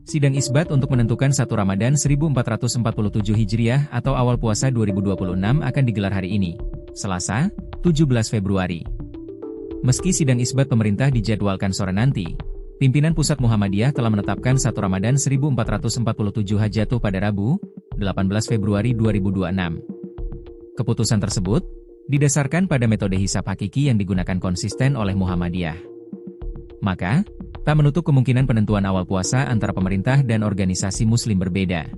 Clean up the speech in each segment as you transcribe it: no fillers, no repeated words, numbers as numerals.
Sidang isbat untuk menentukan 1 Ramadan 1447 Hijriah atau awal puasa 2026 akan digelar hari ini, Selasa, 17 Februari. Meski sidang isbat pemerintah dijadwalkan sore nanti, pimpinan Pusat Muhammadiyah telah menetapkan 1 Ramadan 1447 jatuh pada Rabu, 18 Februari 2026. Keputusan tersebut didasarkan pada metode hisab hakiki yang digunakan konsisten oleh Muhammadiyah. Maka, tak menutup kemungkinan penentuan awal puasa antara pemerintah dan organisasi muslim berbeda.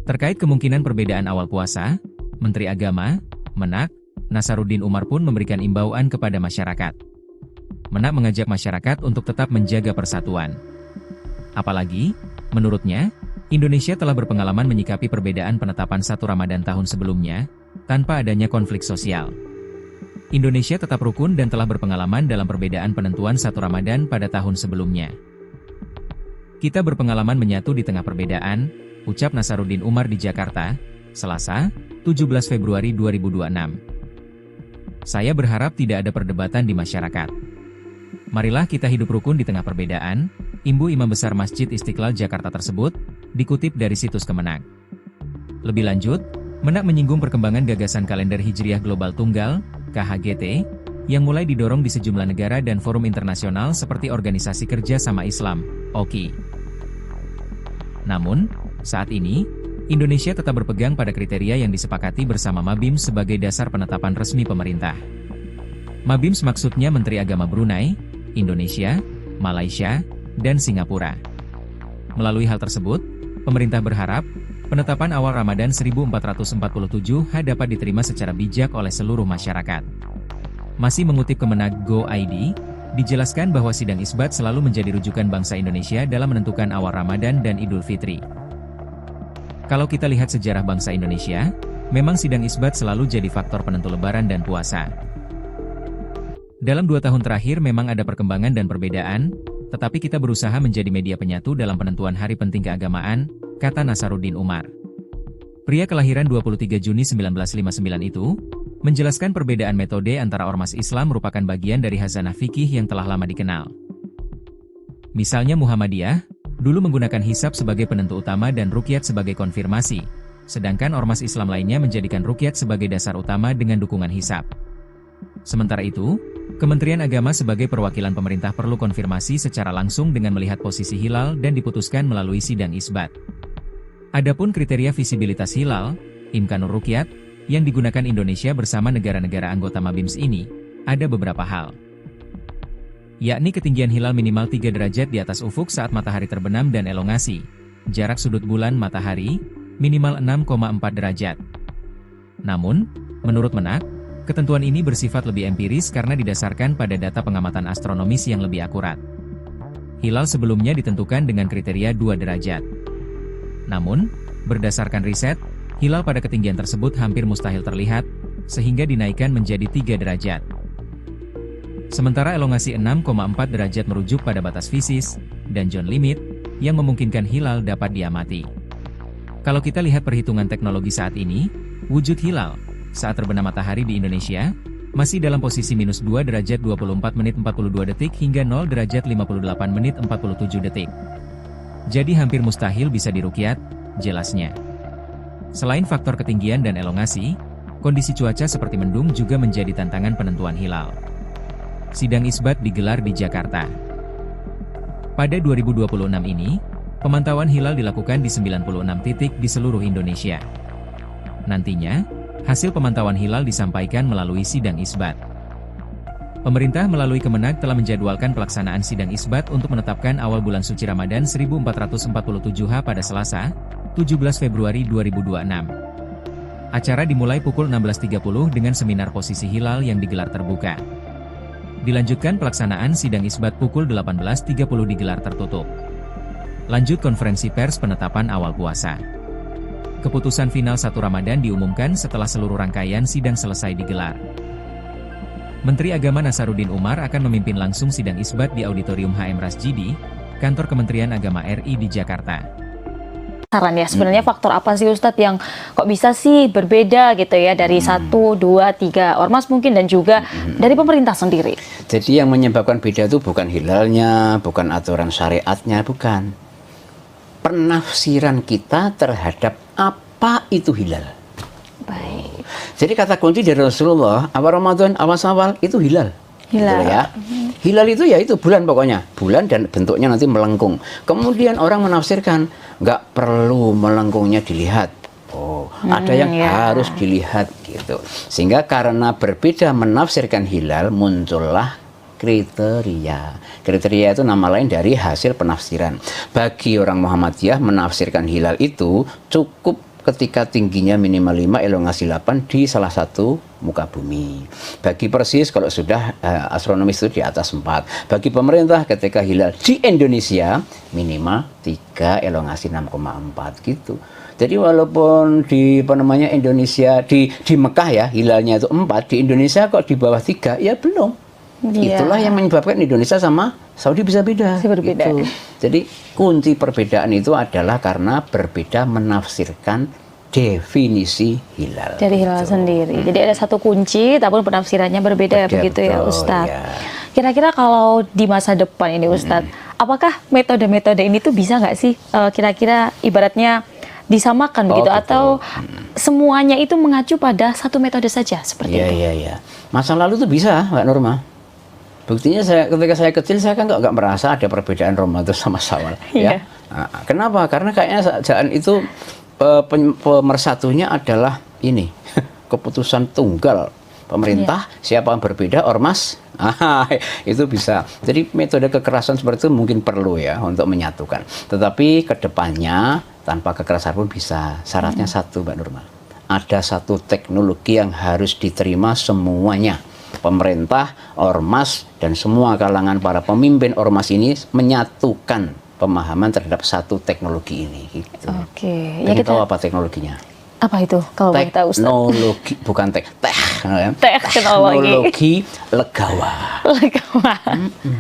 Terkait kemungkinan perbedaan awal puasa, Menteri Agama, Menak, Nasaruddin Umar pun memberikan imbauan kepada masyarakat. Menak mengajak masyarakat untuk tetap menjaga persatuan. Apalagi, menurutnya, Indonesia telah berpengalaman menyikapi perbedaan penetapan 1 Ramadan tahun sebelumnya, tanpa adanya konflik sosial. Indonesia tetap rukun dan telah berpengalaman dalam perbedaan penentuan 1 Ramadan pada tahun sebelumnya. Kita berpengalaman menyatu di tengah perbedaan, ucap Nasaruddin Umar di Jakarta, Selasa, 17 Februari 2026. Saya berharap tidak ada perdebatan di masyarakat. Marilah kita hidup rukun di tengah perbedaan, imbu Imam Besar Masjid Istiqlal Jakarta tersebut, dikutip dari situs Kemenak. Lebih lanjut, Menak menyinggung perkembangan gagasan kalender Hijriah Global Tunggal, KHGT, yang mulai didorong di sejumlah negara dan forum internasional seperti Organisasi Kerja Sama Islam, OKI. Namun, saat ini, Indonesia tetap berpegang pada kriteria yang disepakati bersama Mabims sebagai dasar penetapan resmi pemerintah. Mabims maksudnya Menteri Agama Brunei, Indonesia, Malaysia, dan Singapura. Melalui hal tersebut, pemerintah berharap, penetapan awal Ramadan 1447 dapat diterima secara bijak oleh seluruh masyarakat. Masih mengutip Kemenak Go.id, dijelaskan bahwa sidang isbat selalu menjadi rujukan bangsa Indonesia dalam menentukan awal Ramadan dan Idul Fitri. Kalau kita lihat sejarah bangsa Indonesia, memang sidang isbat selalu jadi faktor penentu Lebaran dan puasa. Dalam 2 tahun terakhir memang ada perkembangan dan perbedaan, tetapi kita berusaha menjadi media penyatu dalam penentuan hari penting keagamaan, kata Nasaruddin Umar. Pria kelahiran 23 Juni 1959 itu, menjelaskan perbedaan metode antara ormas Islam merupakan bagian dari khazanah fikih yang telah lama dikenal. Misalnya Muhammadiyah, dulu menggunakan hisab sebagai penentu utama dan ruqyat sebagai konfirmasi, sedangkan ormas Islam lainnya menjadikan ruqyat sebagai dasar utama dengan dukungan hisab. Sementara itu, Kementerian Agama sebagai perwakilan pemerintah perlu konfirmasi secara langsung dengan melihat posisi hilal dan diputuskan melalui sidang isbat. Adapun kriteria visibilitas hilal, Imkanur Ruqyat, yang digunakan Indonesia bersama negara-negara anggota Mabims ini, ada beberapa hal. Yakni ketinggian hilal minimal 3 derajat di atas ufuk saat matahari terbenam dan elongasi, jarak sudut bulan matahari, minimal 6,4 derajat. Namun, menurut Menak, ketentuan ini bersifat lebih empiris karena didasarkan pada data pengamatan astronomis yang lebih akurat. Hilal sebelumnya ditentukan dengan kriteria 2 derajat. Namun, berdasarkan riset, hilal pada ketinggian tersebut hampir mustahil terlihat, sehingga dinaikkan menjadi 3 derajat. Sementara elongasi 6,4 derajat merujuk pada batas fisis, dan John limit, yang memungkinkan hilal dapat diamati. Kalau kita lihat perhitungan teknologi saat ini, wujud hilal saat terbenam matahari di Indonesia, masih dalam posisi minus 2 derajat 24 menit 42 detik hingga 0 derajat 58 menit 47 detik. Jadi hampir mustahil bisa diruqyat, jelasnya. Selain faktor ketinggian dan elongasi, kondisi cuaca seperti mendung juga menjadi tantangan penentuan hilal. Sidang isbat digelar di Jakarta. Pada 2026 ini, pemantauan hilal dilakukan di 96 titik di seluruh Indonesia. Nantinya, hasil pemantauan hilal disampaikan melalui sidang isbat. Pemerintah melalui Kemenak telah menjadwalkan pelaksanaan sidang isbat untuk menetapkan awal bulan suci Ramadan 1447 pada Selasa, 17 Februari 2026. Acara dimulai pukul 16.30 dengan seminar posisi hilal yang digelar terbuka. Dilanjutkan pelaksanaan sidang isbat pukul 18.30 digelar tertutup. Lanjut konferensi pers penetapan awal puasa. Keputusan final 1 Ramadan diumumkan setelah seluruh rangkaian sidang selesai digelar. Menteri Agama Nasaruddin Umar akan memimpin langsung sidang isbat di Auditorium HM Rasjidi, Kantor Kementerian Agama RI di Jakarta. Saran ya, sebenarnya faktor apa sih Ustadz yang kok bisa sih berbeda gitu ya dari 1, 2, 3 ormas mungkin dan juga dari pemerintah sendiri? Jadi yang menyebabkan beda itu bukan hilalnya, bukan aturan syariatnya, bukan. penafsiran kita terhadap apa itu hilal. Baik. Jadi kata kunci dari Rasulullah, awal Ramadan, awal Syawal itu hilal. Hilal. Gitu ya. Hilal itu ya itu bulan pokoknya. Bulan dan bentuknya nanti melengkung. Kemudian orang menafsirkan, nggak perlu melengkungnya dilihat. Oh, ada yang harus dilihat gitu. Sehingga karena berbeda menafsirkan hilal, muncullah kriteria. Kriteria itu nama lain dari hasil penafsiran. Bagi orang Muhammadiyah menafsirkan hilal itu cukup ketika tingginya minimal 5, elongasi 8 di salah satu muka bumi. Bagi Persis kalau sudah astronomis itu di atas 4. Bagi pemerintah ketika hilal di Indonesia minimal 3, elongasi 6,4 gitu. Jadi walaupun di Indonesia di Mekah ya hilalnya itu 4, di Indonesia kok di bawah 3 ya belum. Itulah yang menyebabkan Indonesia sama Saudi bisa beda. Berbeda. Gitu. Jadi kunci perbedaan itu adalah karena berbeda menafsirkan definisi hilal. Dari hilal sendiri. Jadi ada satu kunci, tapi penafsirannya berbeda. Begitu ya Ustadz. Ya. Kira-kira kalau di masa depan ini Ustadz, apakah metode-metode ini tuh bisa nggak sih kira-kira ibaratnya disamakan begitu atau semuanya itu mengacu pada satu metode saja seperti itu? Iya. Masa lalu tuh bisa, Mbak Norma. Buktinya ketika saya kecil saya kan nggak merasa ada perbedaan Ramadan sama Syawal. Ya. Nah, kenapa? Karena kayaknya jangan itu pemersatunya adalah ini keputusan tunggal pemerintah. Siapa yang berbeda ormas itu bisa. Jadi metode kekerasan seperti itu mungkin perlu ya untuk menyatukan. Tetapi kedepannya tanpa kekerasan pun bisa. Syaratnya satu, Mbak Nurma. Ada satu teknologi yang harus diterima semuanya. Pemerintah, ormas, dan semua kalangan para pemimpin ormas ini menyatukan pemahaman terhadap satu teknologi ini. Gitu. Oke. Ya kita tahu apa teknologinya? Apa itu? Kalau boleh tahu, Ustaz? Teknologi, bukan teknologi legawa.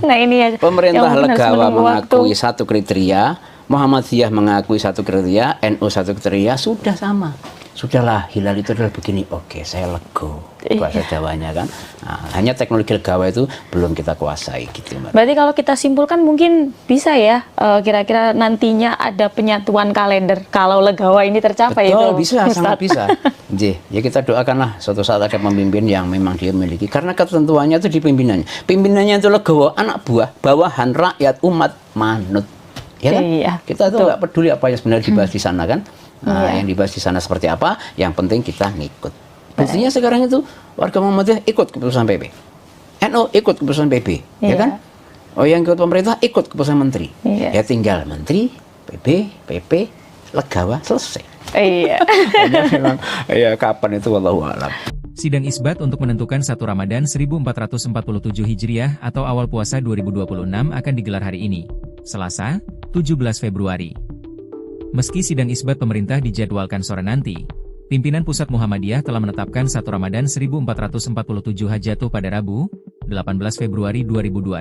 Nah ini ya. Pemerintah legawa mengakui satu kriteria, Muhammadiyah mengakui satu kriteria, NU satu kriteria, sudah sama. Sudahlah, hilal itu adalah begini. Oke, saya lego. Bahasa Jawanya kan. Nah, hanya teknologi legawa itu belum kita kuasai gitu. Berarti kalau kita simpulkan mungkin bisa ya kira-kira nantinya ada penyatuan kalender kalau legawa ini tercapai. Betul, itu. bisa, sangat bisa. Ya kita doakanlah suatu saat ada pemimpin yang memang dia miliki. Karena ketentuannya itu di pimpinannya. Pimpinannya itu legawa, anak buah, bawahan, rakyat, umat, manut. Ya kan? Iya, kita tuh nggak peduli apa yang sebenarnya dibahas di sana kan. Nah, yang dibahas di sana seperti apa, yang penting kita ngikut. Buktinya sekarang itu warga Muhammadiyah ikut keputusan PP, NU ikut keputusan PP, ya kan? Oh, yang ikut pemerintah ikut keputusan menteri. Ya tinggal menteri, PP, legawa, selesai. Iya. Ya kapan itu wallahu a'lam. Sidang isbat untuk menentukan 1 Ramadan 1447 Hijriah atau awal puasa 2026 akan digelar hari ini, Selasa, 17 Februari. Meski sidang isbat pemerintah dijadwalkan sore nanti, pimpinan Pusat Muhammadiyah telah menetapkan 1 Ramadan 1447 Hijriah pada Rabu, 18 Februari 2026.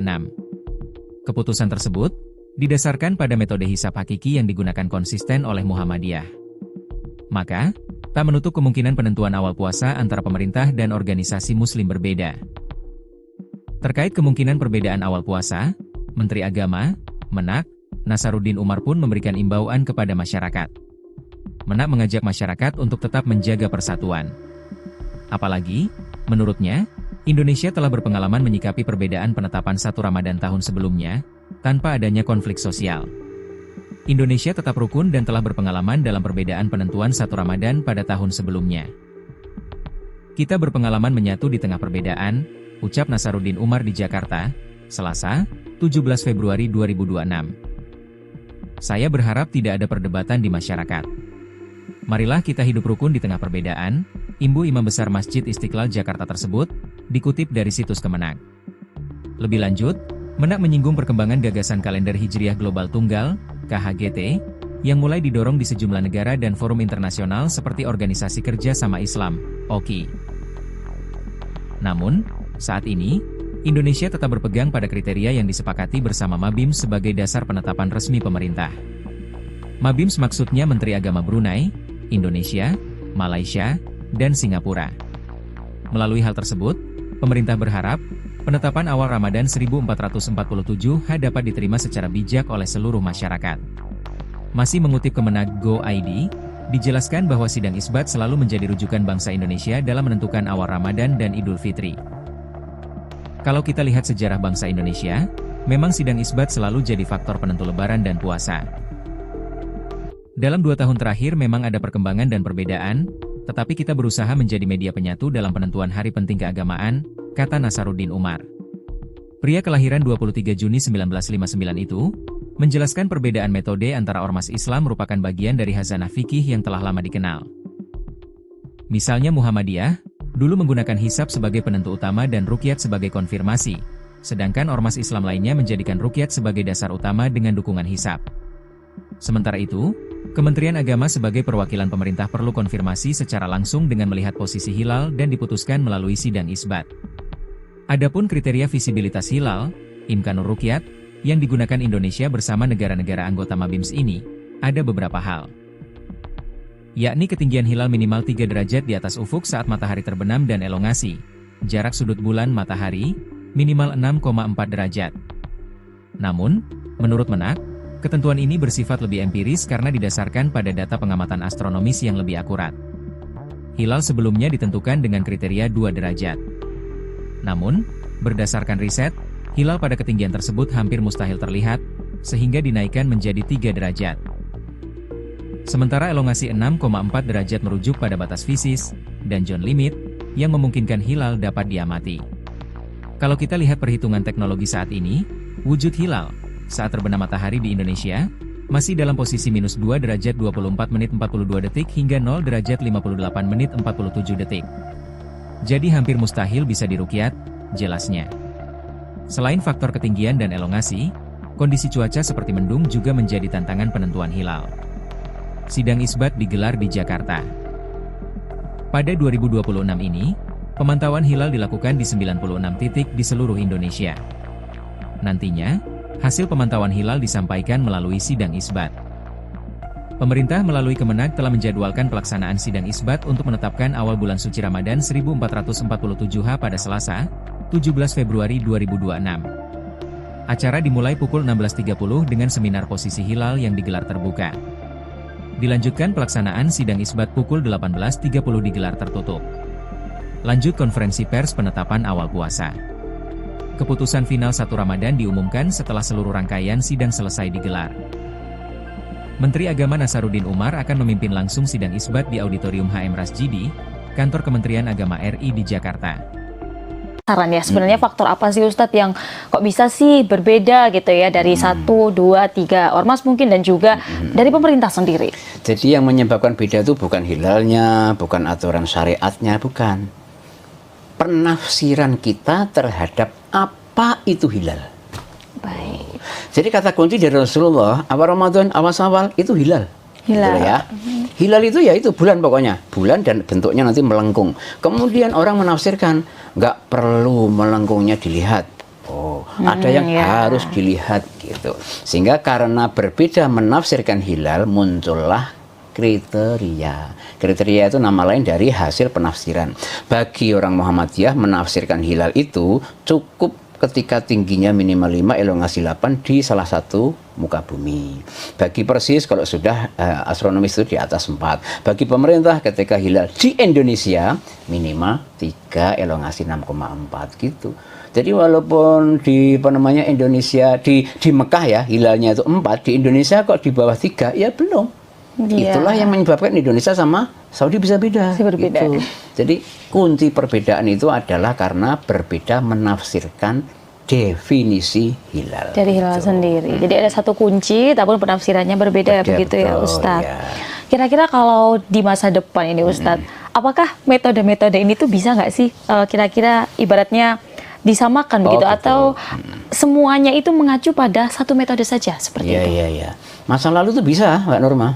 Keputusan tersebut didasarkan pada metode hisab hakiki yang digunakan konsisten oleh Muhammadiyah. Maka, tak menutup kemungkinan penentuan awal puasa antara pemerintah dan organisasi muslim berbeda. Terkait kemungkinan perbedaan awal puasa, Menteri Agama, Menak, Nasaruddin Umar pun memberikan imbauan kepada masyarakat. Menak mengajak masyarakat untuk tetap menjaga persatuan. Apalagi, menurutnya, Indonesia telah berpengalaman menyikapi perbedaan penetapan 1 Ramadan tahun sebelumnya, tanpa adanya konflik sosial. Indonesia tetap rukun dan telah berpengalaman dalam perbedaan penentuan 1 Ramadan pada tahun sebelumnya. Kita berpengalaman menyatu di tengah perbedaan, ucap Nasaruddin Umar di Jakarta, Selasa, 17 Februari 2026. Saya berharap tidak ada perdebatan di masyarakat. Marilah kita hidup rukun di tengah perbedaan, imbu Imam Besar Masjid Istiqlal Jakarta tersebut, dikutip dari situs Kemenak. Lebih lanjut, Menak menyinggung perkembangan gagasan kalender Hijriah Global Tunggal, KHGT, yang mulai didorong di sejumlah negara dan forum internasional seperti Organisasi Kerja Sama Islam, OKI. Namun, saat ini, Indonesia tetap berpegang pada kriteria yang disepakati bersama Mabims sebagai dasar penetapan resmi pemerintah. Mabims maksudnya Menteri Agama Brunei, Indonesia, Malaysia, dan Singapura. Melalui hal tersebut, pemerintah berharap, penetapan awal Ramadan 1447 dapat diterima secara bijak oleh seluruh masyarakat. Masih mengutip Kemenag Go.id, dijelaskan bahwa sidang isbat selalu menjadi rujukan bangsa Indonesia dalam menentukan awal Ramadan dan Idul Fitri. Kalau kita lihat sejarah bangsa Indonesia, memang sidang isbat selalu jadi faktor penentu Lebaran dan puasa. Dalam 2 tahun terakhir memang ada perkembangan dan perbedaan, tetapi kita berusaha menjadi media penyatu dalam penentuan hari penting keagamaan, kata Nasaruddin Umar. Pria kelahiran 23 Juni 1959 itu, menjelaskan perbedaan metode antara ormas Islam merupakan bagian dari khazanah fikih yang telah lama dikenal. Misalnya Muhammadiyah, dulu menggunakan hisab sebagai penentu utama dan ruqyat sebagai konfirmasi, sedangkan ormas Islam lainnya menjadikan ruqyat sebagai dasar utama dengan dukungan hisab. Sementara itu, Kementerian Agama sebagai perwakilan pemerintah perlu konfirmasi secara langsung dengan melihat posisi hilal dan diputuskan melalui sidang isbat. Adapun kriteria visibilitas hilal, Imkanur Ruqyat, yang digunakan Indonesia bersama negara-negara anggota Mabims ini, ada beberapa hal. Yakni ketinggian hilal minimal 3 derajat di atas ufuk saat matahari terbenam dan elongasi, jarak sudut bulan matahari, minimal 6,4 derajat. Namun, menurut Menak, ketentuan ini bersifat lebih empiris karena didasarkan pada data pengamatan astronomis yang lebih akurat. Hilal sebelumnya ditentukan dengan kriteria 2 derajat. Namun, berdasarkan riset, hilal pada ketinggian tersebut hampir mustahil terlihat, sehingga dinaikkan menjadi 3 derajat. Sementara elongasi 6,4 derajat merujuk pada batas fisis, dan zone limit, yang memungkinkan hilal dapat diamati. Kalau kita lihat perhitungan teknologi saat ini, wujud hilal, saat terbenam matahari di Indonesia, masih dalam posisi minus 2 derajat 24 menit 42 detik hingga 0 derajat 58 menit 47 detik. Jadi hampir mustahil bisa diruqyat, jelasnya. Selain faktor ketinggian dan elongasi, kondisi cuaca seperti mendung juga menjadi tantangan penentuan hilal. Sidang isbat digelar di Jakarta. Pada 2026 ini, pemantauan hilal dilakukan di 96 titik di seluruh Indonesia. Nantinya, hasil pemantauan hilal disampaikan melalui sidang isbat. Pemerintah melalui Kemenag telah menjadwalkan pelaksanaan sidang isbat untuk menetapkan awal bulan suci Ramadan 1447 pada Selasa, 17 Februari 2026. Acara dimulai pukul 16.30 dengan seminar posisi hilal yang digelar terbuka. Dilanjutkan pelaksanaan sidang isbat pukul 18.30 digelar tertutup. Lanjut konferensi pers penetapan awal puasa. Keputusan final 1 Ramadan diumumkan setelah seluruh rangkaian sidang selesai digelar. Menteri Agama Nasaruddin Umar akan memimpin langsung sidang isbat di Auditorium HM Rasjidi, Kantor Kementerian Agama RI di Jakarta. Saran ya, sebenarnya faktor apa sih Ustadz yang kok bisa sih berbeda gitu ya dari 1, 2, 3 ormas mungkin dan juga dari pemerintah sendiri? Jadi yang menyebabkan beda itu bukan hilalnya, bukan aturan syariatnya, bukan. Penafsiran kita terhadap apa itu hilal. Baik. Jadi kata kunci dari Rasulullah, awal Ramadan, awal itu hilal. Hilal. Gitu ya. Hilal itu ya itu bulan pokoknya. Bulan dan bentuknya nanti melengkung. Kemudian orang menafsirkan, nggak perlu melengkungnya dilihat. Oh, ada yang harus dilihat gitu. Sehingga karena berbeda menafsirkan hilal, muncullah kriteria. Kriteria itu nama lain dari hasil penafsiran. Bagi orang Muhammadiyah menafsirkan hilal itu cukup ketika tingginya minimal 5, elongasi 8 di salah satu muka bumi. Bagi Persis kalau sudah astronomis itu di atas 4. Bagi pemerintah ketika hilal di Indonesia minimal 3, elongasi 6,4 gitu. Jadi walaupun di Indonesia di Mekah ya hilalnya itu 4, di Indonesia kok di bawah 3 ya belum. Itulah yang menyebabkan Indonesia sama Saudi bisa beda. Berbeda. Gitu. Jadi kunci perbedaan itu adalah karena berbeda menafsirkan definisi hilal. Dari hilal sendiri. Jadi ada satu kunci, tapi penafsirannya berbeda begitu ya Ustadz. Ya. Kira-kira kalau di masa depan ini Ustadz, apakah metode-metode ini tuh bisa nggak sih kira-kira ibaratnya disamakan begitu atau semuanya itu mengacu pada satu metode saja seperti itu? Iya. Masa lalu tuh bisa, Mbak Norma.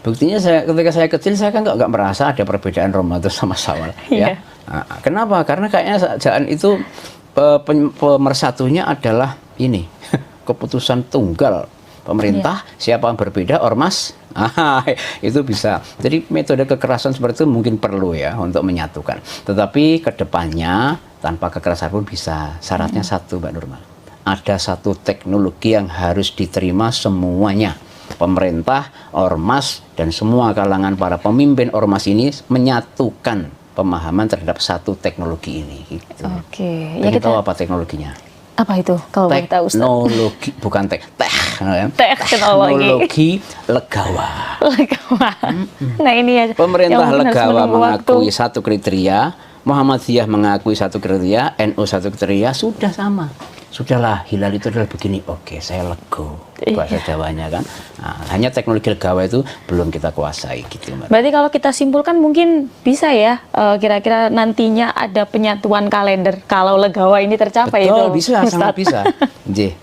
Buktinya ketika saya kecil saya kan nggak merasa ada perbedaan Ramadan sama Syawal. Ya. Nah, kenapa? Karena kayaknya jangan itu pemersatunya adalah ini keputusan tunggal pemerintah. Siapa yang berbeda ormas, itu bisa. Jadi metode kekerasan seperti itu mungkin perlu ya untuk menyatukan. Tetapi kedepannya tanpa kekerasan pun bisa. Syaratnya satu, Mbak Nurma. Ada satu teknologi yang harus diterima semuanya. pemerintah, ormas, dan semua kalangan para pemimpin ormas ini menyatukan pemahaman terhadap satu teknologi ini. Gitu. Oke. Ya, kita tahu apa teknologinya? Apa itu? Kalau boleh tahu, Ustaz? Teknologi, bukan teknologi legawa. Legawa. Nah ini ya. Pemerintah legawa mengakui satu kriteria, Muhammadiyah mengakui satu kriteria, NU satu kriteria, sudah sama. Sudahlah, hilal itu adalah begini. Oke, saya lego. Bahasa Jawanya kan. Nah, hanya teknologi legawa itu belum kita kuasai gitu, Mbak. Berarti kalau kita simpulkan mungkin bisa ya, kira-kira nantinya ada penyatuan kalender kalau legawa ini tercapai. Betul, itu, bisa, Ustaz. Sangat bisa.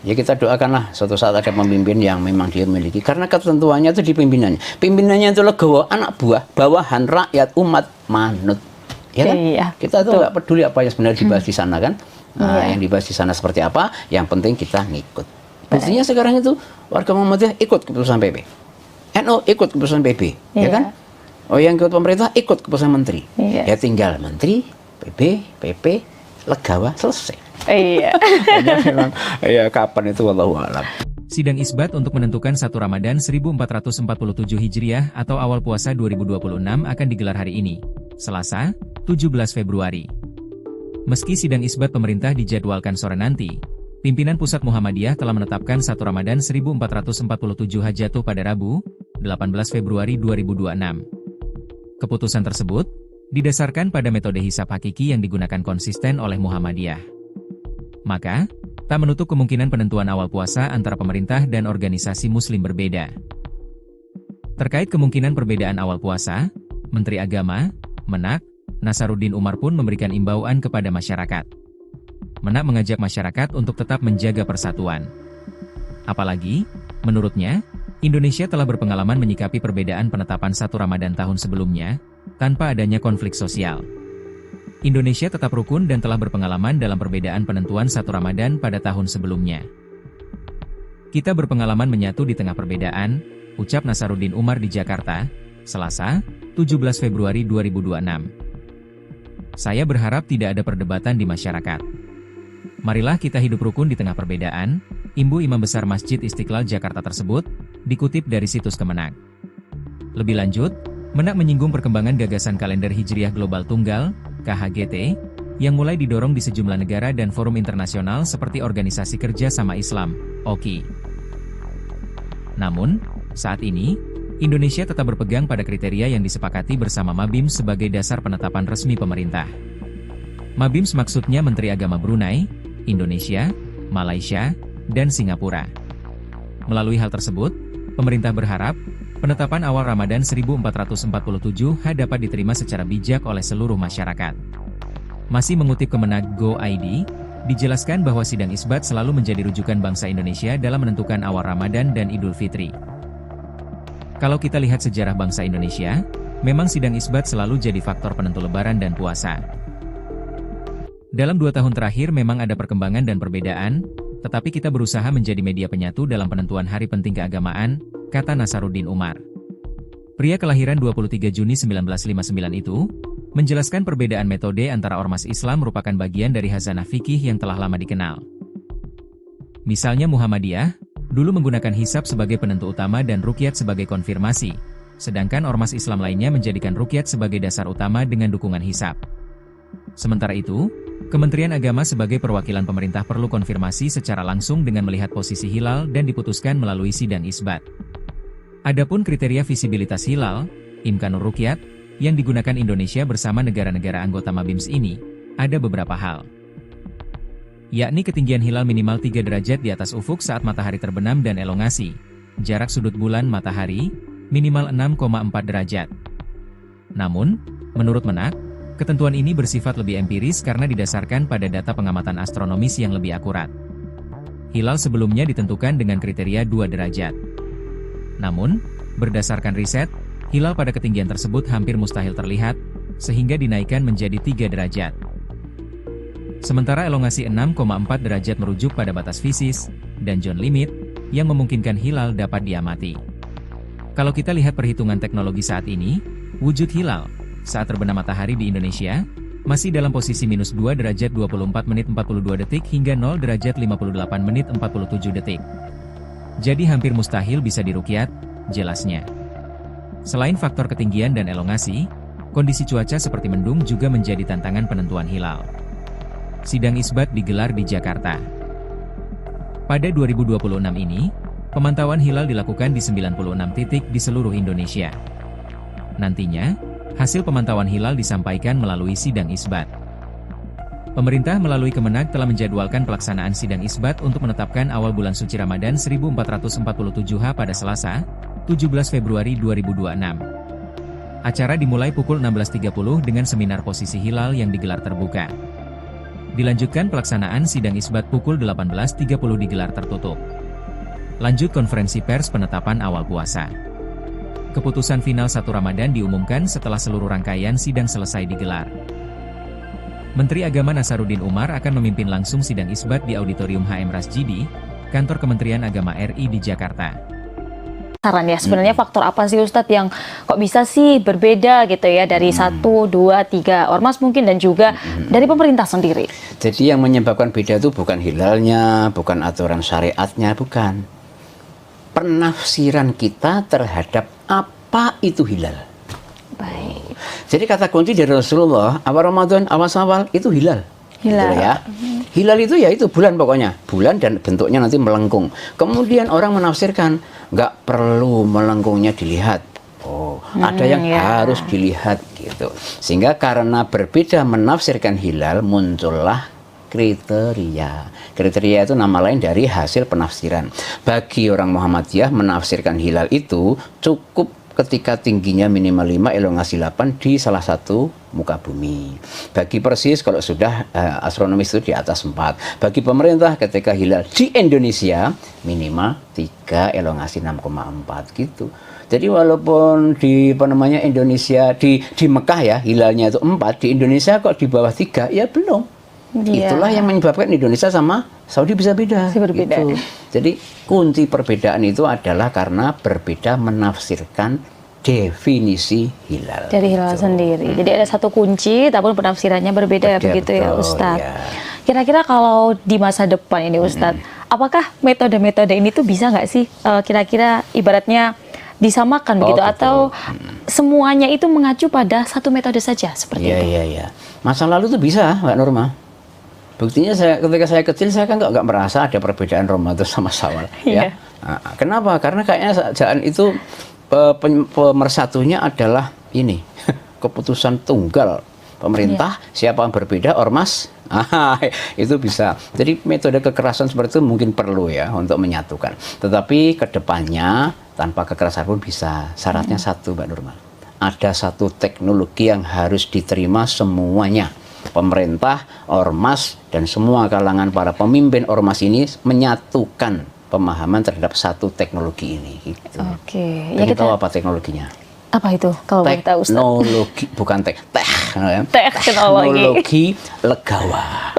Ya kita doakanlah suatu saat ada pemimpin yang memang dia memiliki, karena ketentuannya itu di pimpinannya. Pimpinannya itu legawa, anak buah, bawahan, rakyat, umat, manut. Ya kan? Iya, kita tuh nggak peduli apa yang sebenarnya dibahas di sana kan. Nah, yang dibahas di sana seperti apa, yang penting kita ngikut. Buktinya sekarang itu warga Muhammadiyah ikut keputusan PP, NU ikut keputusan PP, ya kan? Oh, yang ikut pemerintah ikut keputusan menteri. Ya tinggal menteri, PP, legawa, selesai. Iya. Memang, ya kapan itu wallahu a'lam. Sidang isbat untuk menentukan 1 Ramadan 1447 Hijriah atau awal puasa 2026 akan digelar hari ini, Selasa, 17 Februari. Meski sidang isbat pemerintah dijadwalkan sore nanti, pimpinan Pusat Muhammadiyah telah menetapkan 1 Ramadan 1447 jatuh pada Rabu, 18 Februari 2026. Keputusan tersebut didasarkan pada metode hisab hakiki yang digunakan konsisten oleh Muhammadiyah. Maka, tak menutup kemungkinan penentuan awal puasa antara pemerintah dan organisasi muslim berbeda. Terkait kemungkinan perbedaan awal puasa, Menteri Agama, Menak, Nasaruddin Umar pun memberikan imbauan kepada masyarakat. Menak mengajak masyarakat untuk tetap menjaga persatuan. Apalagi, menurutnya, Indonesia telah berpengalaman menyikapi perbedaan penetapan 1 Ramadan tahun sebelumnya, tanpa adanya konflik sosial. Indonesia tetap rukun dan telah berpengalaman dalam perbedaan penentuan 1 Ramadan pada tahun sebelumnya. Kita berpengalaman menyatu di tengah perbedaan, ucap Nasaruddin Umar di Jakarta, Selasa, 17 Februari 2026. Saya berharap tidak ada perdebatan di masyarakat. Marilah kita hidup rukun di tengah perbedaan, imbu Imam Besar Masjid Istiqlal Jakarta tersebut, dikutip dari situs Kemenak. Lebih lanjut, Menak menyinggung perkembangan gagasan kalender Hijriah Global Tunggal, KHGT, yang mulai didorong di sejumlah negara dan forum internasional seperti Organisasi Kerja Sama Islam, OKI. Namun, saat ini, Indonesia tetap berpegang pada kriteria yang disepakati bersama Mabims sebagai dasar penetapan resmi pemerintah. Mabims maksudnya Menteri Agama Brunei, Indonesia, Malaysia, dan Singapura. Melalui hal tersebut, pemerintah berharap, penetapan awal Ramadan 1447 dapat diterima secara bijak oleh seluruh masyarakat. Masih mengutip Kemenak Go.id, dijelaskan bahwa sidang isbat selalu menjadi rujukan bangsa Indonesia dalam menentukan awal Ramadan dan Idul Fitri. Kalau kita lihat sejarah bangsa Indonesia, memang sidang isbat selalu jadi faktor penentu lebaran dan puasa. Dalam 2 tahun terakhir memang ada perkembangan dan perbedaan, tetapi kita berusaha menjadi media penyatu dalam penentuan hari penting keagamaan, kata Nasaruddin Umar. Pria kelahiran 23 Juni 1959 itu, menjelaskan perbedaan metode antara ormas Islam merupakan bagian dari khazanah fikih yang telah lama dikenal. Misalnya Muhammadiyah, dulu menggunakan hisab sebagai penentu utama dan ruqyat sebagai konfirmasi, sedangkan ormas Islam lainnya menjadikan ruqyat sebagai dasar utama dengan dukungan hisab. Sementara itu, Kementerian Agama sebagai perwakilan pemerintah perlu konfirmasi secara langsung dengan melihat posisi hilal dan diputuskan melalui sidang isbat. Adapun kriteria visibilitas hilal, imkanur ruqyat, yang digunakan Indonesia bersama negara-negara anggota Mabims ini, ada beberapa hal. Yakni ketinggian hilal minimal 3 derajat di atas ufuk saat matahari terbenam dan elongasi, jarak sudut bulan matahari, minimal 6,4 derajat. Namun, menurut Menak, ketentuan ini bersifat lebih empiris karena didasarkan pada data pengamatan astronomis yang lebih akurat. Hilal sebelumnya ditentukan dengan kriteria 2 derajat. Namun, berdasarkan riset, hilal pada ketinggian tersebut hampir mustahil terlihat, sehingga dinaikkan menjadi 3 derajat. Sementara elongasi 6,4 derajat merujuk pada batas fisis, dan zone limit, yang memungkinkan hilal dapat diamati. Kalau kita lihat perhitungan teknologi saat ini, wujud hilal, saat terbenam matahari di Indonesia, masih dalam posisi minus 2 derajat 24 menit 42 detik hingga 0 derajat 58 menit 47 detik. Jadi hampir mustahil bisa diruqyat, jelasnya. Selain faktor ketinggian dan elongasi, kondisi cuaca seperti mendung juga menjadi tantangan penentuan hilal. Sidang isbat digelar di Jakarta. Pada 2026 ini, pemantauan hilal dilakukan di 96 titik di seluruh Indonesia. Nantinya, hasil pemantauan hilal disampaikan melalui sidang isbat. Pemerintah melalui Kemenag telah menjadwalkan pelaksanaan sidang isbat untuk menetapkan awal bulan suci Ramadan 1447 pada Selasa, 17 Februari 2026. Acara dimulai pukul 16.30 dengan seminar posisi hilal yang digelar terbuka. Dilanjutkan pelaksanaan sidang isbat pukul 18.30 digelar tertutup. Lanjut konferensi pers penetapan awal puasa. Keputusan final 1 Ramadan diumumkan setelah seluruh rangkaian sidang selesai digelar. Menteri Agama Nasaruddin Umar akan memimpin langsung sidang isbat di Auditorium HM Rasjidi, Kantor Kementerian Agama RI di Jakarta. Saran ya, sebenarnya faktor apa sih Ustadz yang kok bisa sih berbeda gitu ya dari 1, 2, 3 ormas mungkin dan juga dari pemerintah sendiri? Jadi yang menyebabkan beda itu bukan hilalnya, bukan aturan syariatnya, bukan. Penafsiran kita terhadap apa itu hilal. Baik. Jadi kata kunci dari Rasulullah, awal Ramadan, awal Syawal itu hilal. Hilal. Gitu ya. Hilal itu ya itu bulan pokoknya. Bulan dan bentuknya nanti melengkung. Kemudian orang menafsirkan, nggak perlu melengkungnya dilihat. Oh, ada yang harus dilihat gitu. Sehingga karena berbeda menafsirkan hilal, muncullah kriteria. Kriteria itu nama lain dari hasil penafsiran. Bagi orang Muhammadiyah menafsirkan hilal itu cukup ketika tingginya minimal 5, elongasi 8 di salah satu muka bumi. Bagi Persis kalau sudah astronomis itu di atas 4. Bagi pemerintah ketika hilal di Indonesia minimal 3, elongasi 6,4 gitu. Jadi walaupun di Indonesia di Mekah ya hilalnya itu 4, di Indonesia kok di bawah 3 ya belum. Itulah yang menyebabkan Indonesia sama Saudi bisa beda. Berbeda. Gitu. Jadi kunci perbedaan itu adalah karena berbeda menafsirkan definisi hilal. Dari hilal sendiri. Jadi ada satu kunci, tapi penafsirannya berbeda begitu ya Ustadz. Ya. Kira-kira kalau di masa depan ini Ustadz, apakah metode-metode ini tuh bisa nggak sih kira-kira ibaratnya disamakan begitu atau semuanya itu mengacu pada satu metode saja seperti itu? Iya. Masa lalu tuh bisa, Mbak Norma. Buktinya ketika saya kecil saya kan nggak merasa ada perbedaan Ramadan sama Syawal. Ya. Nah, kenapa? Karena kayaknya saat itu pemersatunya adalah ini keputusan tunggal pemerintah. Siapa yang berbeda ormas itu bisa. Jadi metode kekerasan seperti itu mungkin perlu ya untuk menyatukan. Tetapi kedepannya tanpa kekerasan pun bisa. Syaratnya satu, Mbak Nurma. Ada satu teknologi yang harus diterima semuanya. Pemerintah, ormas, dan semua kalangan para pemimpin ormas ini menyatukan pemahaman terhadap satu teknologi ini. Gitu. Oke. Ya kita tahu apa teknologinya? Apa itu? Kalau boleh tahu, Ustaz? Teknologi, bukan teknologi legawa.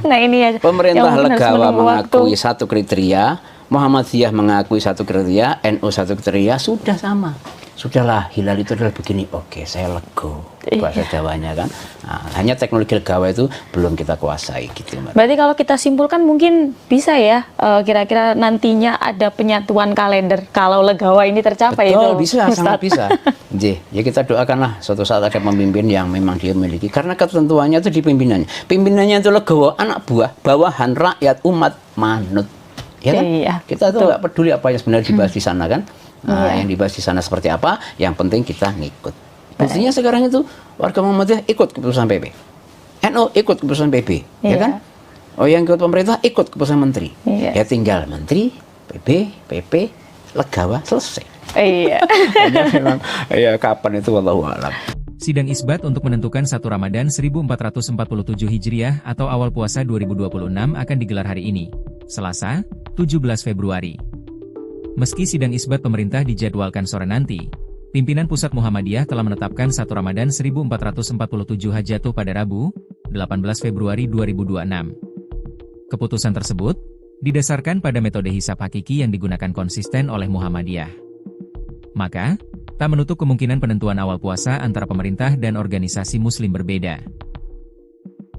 Nah ini ya. Pemerintah legawa mengakui satu kriteria, Muhammadiyah mengakui satu kriteria, NU satu kriteria, sudah sama. Sudahlah, hilal itu adalah begini. Oke, saya lego. Bahasa Jawanya kan. Nah, hanya teknologi legawa itu belum kita kuasai gitu. Berarti kalau kita simpulkan mungkin bisa ya kira-kira nantinya ada penyatuan kalender kalau legawa ini tercapai. Betul, itu, bisa, Ustadz. sangat bisa. Ya kita doakanlah suatu saat ada pemimpin yang memang dia memiliki. Karena ketentuannya itu di pimpinannya. Pimpinannya itu legawa, anak buah, bawahan, rakyat, umat, manut. Ya kan? Iya, kita tuh nggak peduli apa yang sebenarnya dibahas di sana kan. Nah, yang dibahas di sana seperti apa, yang penting kita ngikut. Buktinya sekarang itu warga Muhammadiyah ikut keputusan PP, NU ikut keputusan PP, ya kan? Oh, yang ikut pemerintah ikut keputusan menteri. Ya tinggal menteri, PP, legawa, selesai. Iya. Memang, ya kapan itu wallahu a'lam. Sidang isbat untuk menentukan 1 Ramadan 1447 Hijriah atau awal puasa 2026 akan digelar hari ini, Selasa, 17 Februari. Meski sidang isbat pemerintah dijadwalkan sore nanti, pimpinan Pusat Muhammadiyah telah menetapkan 1 Ramadan 1447 jatuh pada Rabu, 18 Februari 2026. Keputusan tersebut didasarkan pada metode hisab hakiki yang digunakan konsisten oleh Muhammadiyah. Maka, tak menutup kemungkinan penentuan awal puasa antara pemerintah dan organisasi Muslim berbeda.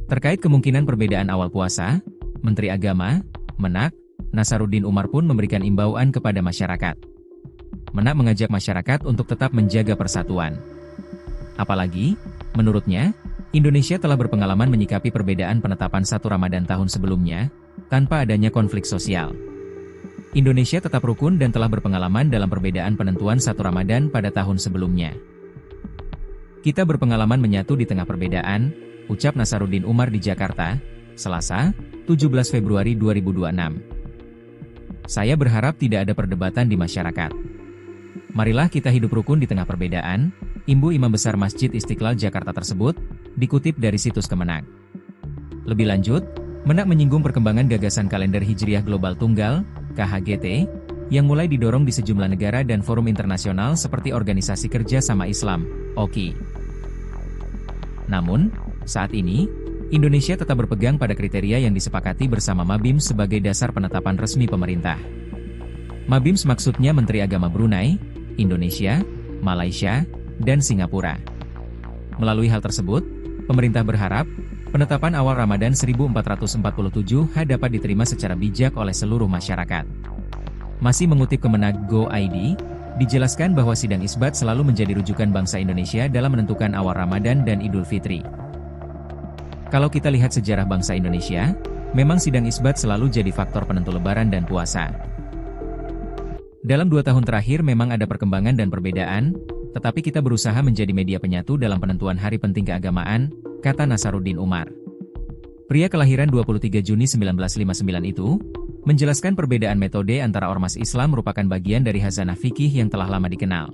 Terkait kemungkinan perbedaan awal puasa, Menteri Agama, Menak, Nasaruddin Umar pun memberikan imbauan kepada masyarakat. Menak mengajak masyarakat untuk tetap menjaga persatuan. Apalagi, menurutnya, Indonesia telah berpengalaman menyikapi perbedaan penetapan 1 Ramadan tahun sebelumnya, tanpa adanya konflik sosial. Indonesia tetap rukun dan telah berpengalaman dalam perbedaan penentuan 1 Ramadan pada tahun sebelumnya. Kita berpengalaman menyatu di tengah perbedaan, ucap Nasaruddin Umar di Jakarta, Selasa, 17 Februari 2026. Saya berharap tidak ada perdebatan di masyarakat. Marilah kita hidup rukun di tengah perbedaan, imbu Imam Besar Masjid Istiqlal Jakarta tersebut, dikutip dari situs Kemenak. Lebih lanjut, Menak menyinggung perkembangan gagasan kalender Hijriah Global Tunggal, KHGT, yang mulai didorong di sejumlah negara dan forum internasional seperti Organisasi Kerja Sama Islam, OKI. Namun, saat ini, Indonesia tetap berpegang pada kriteria yang disepakati bersama Mabims sebagai dasar penetapan resmi pemerintah. Mabims maksudnya Menteri Agama Brunei, Indonesia, Malaysia, dan Singapura. Melalui hal tersebut, pemerintah berharap, penetapan awal Ramadan 1447 dapat diterima secara bijak oleh seluruh masyarakat. Masih mengutip Kemenak Go.id, dijelaskan bahwa sidang isbat selalu menjadi rujukan bangsa Indonesia dalam menentukan awal Ramadan dan Idul Fitri. Kalau kita lihat sejarah bangsa Indonesia, memang sidang isbat selalu jadi faktor penentu Lebaran dan puasa. Dalam 2 tahun terakhir memang ada perkembangan dan perbedaan, tetapi kita berusaha menjadi media penyatu dalam penentuan hari penting keagamaan, kata Nasaruddin Umar. Pria kelahiran 23 Juni 1959 itu, menjelaskan perbedaan metode antara ormas Islam merupakan bagian dari khazanah fikih yang telah lama dikenal.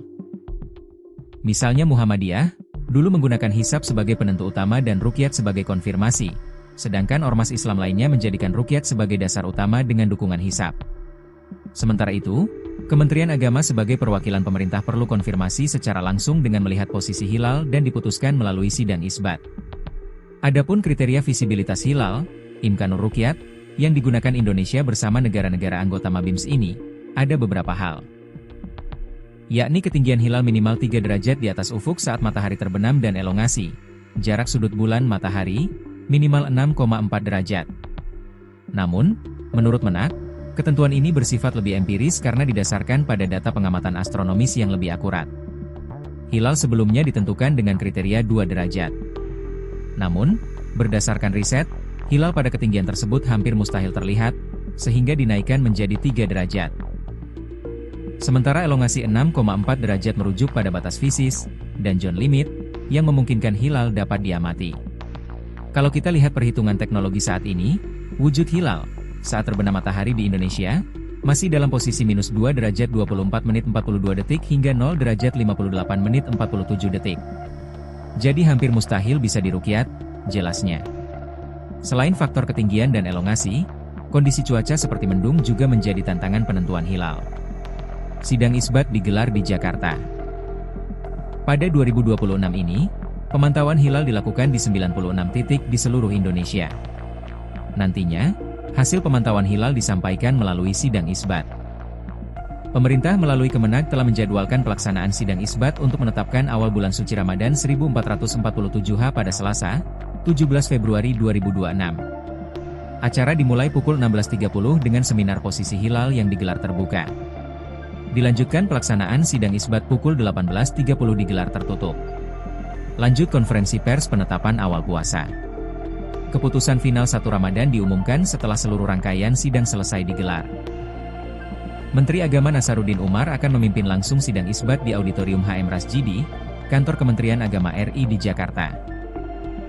Misalnya Muhammadiyah, dulu menggunakan hisab sebagai penentu utama dan ruqyat sebagai konfirmasi, sedangkan ormas Islam lainnya menjadikan ruqyat sebagai dasar utama dengan dukungan hisab. Sementara itu, Kementerian Agama sebagai perwakilan pemerintah perlu konfirmasi secara langsung dengan melihat posisi hilal dan diputuskan melalui sidang isbat. Adapun kriteria visibilitas hilal, imkanur ruqyat, yang digunakan Indonesia bersama negara-negara anggota Mabims ini, ada beberapa hal. Yakni ketinggian hilal minimal 3 derajat di atas ufuk saat matahari terbenam dan elongasi, jarak sudut bulan matahari, minimal 6,4 derajat. Namun, menurut Menak, ketentuan ini bersifat lebih empiris karena didasarkan pada data pengamatan astronomis yang lebih akurat. Hilal sebelumnya ditentukan dengan kriteria 2 derajat. Namun, berdasarkan riset, hilal pada ketinggian tersebut hampir mustahil terlihat, sehingga dinaikkan menjadi 3 derajat. Sementara elongasi 6,4 derajat merujuk pada batas fisis, dan zone limit, yang memungkinkan hilal dapat diamati. Kalau kita lihat perhitungan teknologi saat ini, wujud hilal, saat terbenam matahari di Indonesia, masih dalam posisi minus 2 derajat 24 menit 42 detik hingga 0 derajat 58 menit 47 detik. Jadi hampir mustahil bisa diruqyat, jelasnya. Selain faktor ketinggian dan elongasi, kondisi cuaca seperti mendung juga menjadi tantangan penentuan hilal. Sidang isbat digelar di Jakarta. Pada 2026 ini, pemantauan hilal dilakukan di 96 titik di seluruh Indonesia. Nantinya, hasil pemantauan hilal disampaikan melalui sidang isbat. Pemerintah melalui Kemenak telah menjadwalkan pelaksanaan sidang isbat untuk menetapkan awal bulan suci Ramadan 1447 pada Selasa, 17 Februari 2026. Acara dimulai pukul 16.30 dengan seminar posisi hilal yang digelar terbuka. Dilanjutkan pelaksanaan sidang isbat pukul 18.30 digelar tertutup. Lanjut konferensi pers penetapan awal puasa. Keputusan final 1 Ramadan diumumkan setelah seluruh rangkaian sidang selesai digelar. Menteri Agama Nasaruddin Umar akan memimpin langsung sidang isbat di Auditorium HM Rasjidi, Kantor Kementerian Agama RI di Jakarta.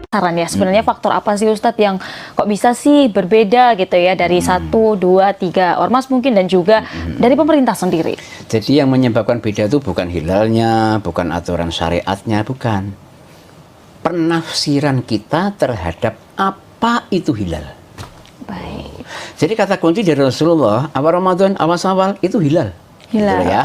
Saran ya, sebenarnya faktor apa sih Ustadz yang kok bisa sih berbeda gitu ya dari 1, 2, 3 ormas mungkin dan juga dari pemerintah sendiri? Jadi yang menyebabkan beda itu bukan hilalnya, bukan aturan syariatnya, bukan. Penafsiran kita terhadap apa itu hilal. Baik. Jadi kata kunci dari Rasulullah, awal Ramadan, awal Syawal itu hilal. Hilal. Gitu ya.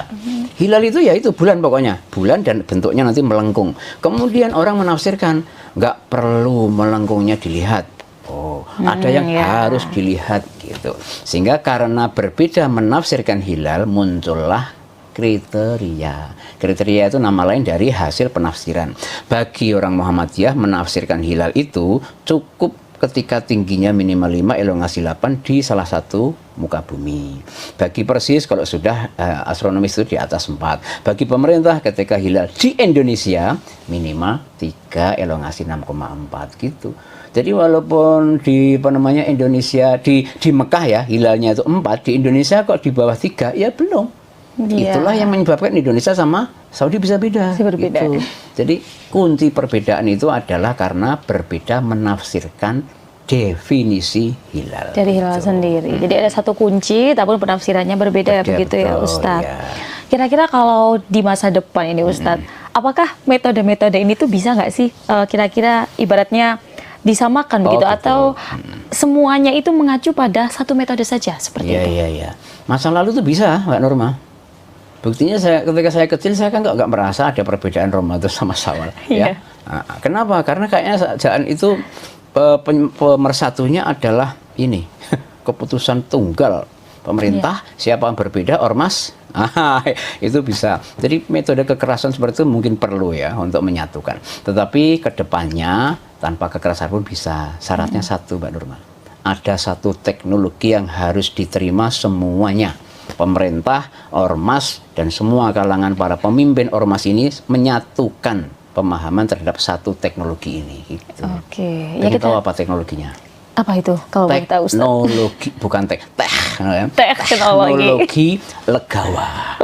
Hilal itu ya itu bulan pokoknya. Bulan dan bentuknya nanti melengkung. Kemudian orang menafsirkan, nggak perlu melengkungnya dilihat. Oh, ada yang harus dilihat gitu. Sehingga karena berbeda menafsirkan hilal, muncullah kriteria. Kriteria itu nama lain dari hasil penafsiran. Bagi orang Muhammadiyah menafsirkan hilal itu cukup ketika tingginya minimal 5, elongasi 8 di salah satu muka bumi. Bagi Persis kalau sudah astronomis itu di atas 4. Bagi pemerintah ketika hilal di Indonesia minimal 3 elongasi 6,4 gitu. Jadi walaupun di Indonesia di Mekah ya hilalnya itu 4, di Indonesia kok di bawah 3 ya belum. Itulah yang menyebabkan Indonesia sama Saudi bisa beda. Berbeda. Gitu. Jadi kunci perbedaan itu adalah karena berbeda menafsirkan definisi hilal. Dari hilal sendiri. Jadi ada satu kunci, tapi penafsirannya berbeda begitu ya Ustadz. Ya. Kira-kira kalau di masa depan ini Ustadz, apakah metode-metode ini tuh bisa nggak sih kira-kira ibaratnya disamakan begitu atau semuanya itu mengacu pada satu metode saja seperti itu? Iya. Masa lalu tuh bisa, Mbak Norma. Buktinya ketika saya kecil saya kan nggak merasa ada perbedaan Ramadan sama Syawal. Ya. Nah, kenapa? Karena kayaknya jangan itu pemersatunya adalah ini keputusan tunggal pemerintah. Siapa yang berbeda ormas. Itu bisa. Jadi metode kekerasan seperti itu mungkin perlu ya untuk menyatukan. Tetapi kedepannya tanpa kekerasan pun bisa. Syaratnya satu, Mbak Nurma. Ada satu teknologi yang harus diterima semuanya. Pemerintah, ormas, dan semua kalangan para pemimpin ormas ini menyatukan pemahaman terhadap satu teknologi ini. Gitu. Oke. Ya kita tahu apa teknologinya? Apa itu? Kalau boleh tahu, Ustaz? Teknologi, bukan teknologi legawa.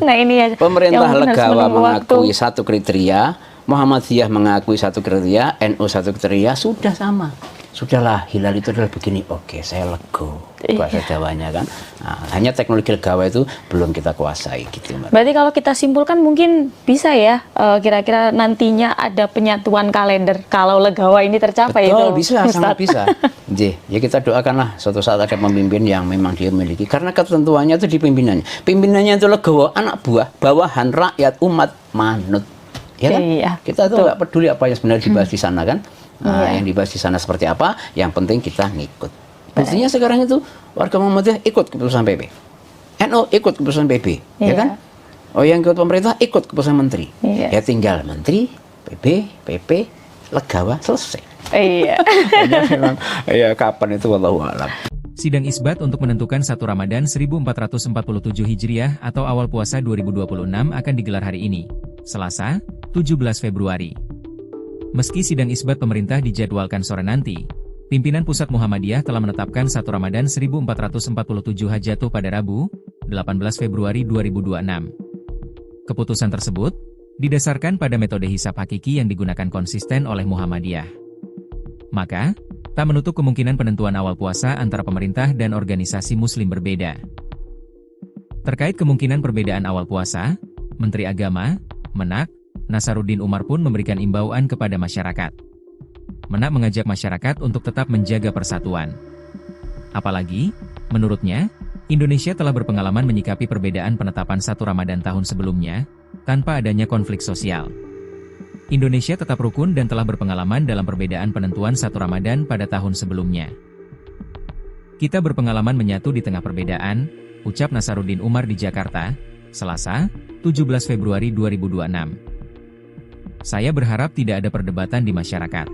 Nah ini ya. Pemerintah legawa mengakui satu kriteria, Muhammadiyah mengakui satu kriteria, NU satu kriteria, sudah sama. Sudahlah, hilal itu adalah begini. Oke, saya lego. Bahasa Jawanya kan. Nah, hanya teknologi legawa itu belum kita kuasai gitu. Berarti kalau kita simpulkan mungkin bisa ya kira-kira nantinya ada penyatuan kalender kalau legawa ini tercapai. Betul, itu, bisa, Ustaz. sangat bisa. Ya kita doakanlah suatu saat ada pemimpin yang memang dia memiliki. Karena ketentuannya itu di pimpinannya. Pimpinannya itu legawa, anak buah, bawahan, rakyat, umat, manut. Ya kan? Iya, kita tuh nggak peduli apa yang sebenarnya dibahas di sana kan. Nah, yang dibahas di sana seperti apa, yang penting kita ngikut. Buktinya sekarang itu warga Muhammadiyah ikut keputusan PP, NU ikut keputusan PP, ya kan? Oh yang ikut pemerintah ikut keputusan menteri, ya tinggal menteri, PP, legawa selesai. Iya. Memang, ya kapan itu wallahu a'lam. Sidang isbat untuk menentukan 1 Ramadan 1447 Hijriah atau awal puasa 2026 akan digelar hari ini, Selasa, 17 Februari. Meski sidang isbat pemerintah dijadwalkan sore nanti, pimpinan Pusat Muhammadiyah telah menetapkan 1 Ramadan 1447 jatuh pada Rabu, 18 Februari 2026. Keputusan tersebut didasarkan pada metode hisab hakiki yang digunakan konsisten oleh Muhammadiyah. Maka, tak menutup kemungkinan penentuan awal puasa antara pemerintah dan organisasi muslim berbeda. Terkait kemungkinan perbedaan awal puasa, Menteri Agama, Menak, Nasaruddin Umar pun memberikan imbauan kepada masyarakat. Menak mengajak masyarakat untuk tetap menjaga persatuan. Apalagi, menurutnya, Indonesia telah berpengalaman menyikapi perbedaan penetapan 1 Ramadan tahun sebelumnya, tanpa adanya konflik sosial. Indonesia tetap rukun dan telah berpengalaman dalam perbedaan penentuan 1 Ramadan pada tahun sebelumnya. Kita berpengalaman menyatu di tengah perbedaan, ucap Nasaruddin Umar di Jakarta, Selasa, 17 Februari 2026. Saya berharap tidak ada perdebatan di masyarakat.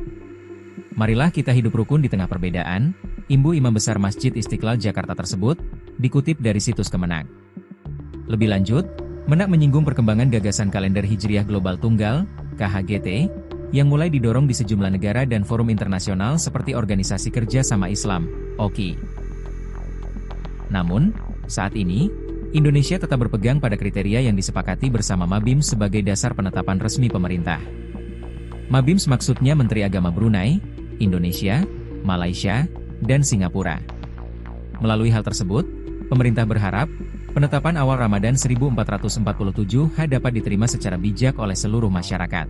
Marilah kita hidup rukun di tengah perbedaan, imbu Imam Besar Masjid Istiqlal Jakarta tersebut, dikutip dari situs Kemenak. Lebih lanjut, Menak menyinggung perkembangan gagasan kalender Hijriah Global Tunggal, KHGT, yang mulai didorong di sejumlah negara dan forum internasional seperti Organisasi Kerja Sama Islam, OKI. Namun, saat ini, Indonesia tetap berpegang pada kriteria yang disepakati bersama Mabims sebagai dasar penetapan resmi pemerintah. Mabims maksudnya Menteri Agama Brunei, Indonesia, Malaysia, dan Singapura. Melalui hal tersebut, pemerintah berharap, penetapan awal Ramadan 1447 dapat diterima secara bijak oleh seluruh masyarakat.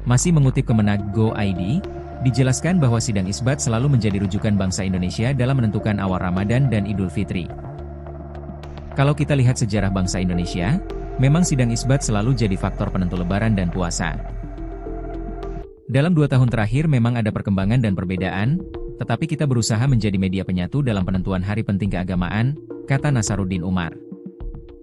Masih mengutip Kemenak Go.id, dijelaskan bahwa sidang isbat selalu menjadi rujukan bangsa Indonesia dalam menentukan awal Ramadan dan Idul Fitri. Kalau kita lihat sejarah bangsa Indonesia, memang sidang isbat selalu jadi faktor penentu lebaran dan puasa. Dalam 2 tahun terakhir memang ada perkembangan dan perbedaan, tetapi kita berusaha menjadi media penyatu dalam penentuan hari penting keagamaan, kata Nasaruddin Umar.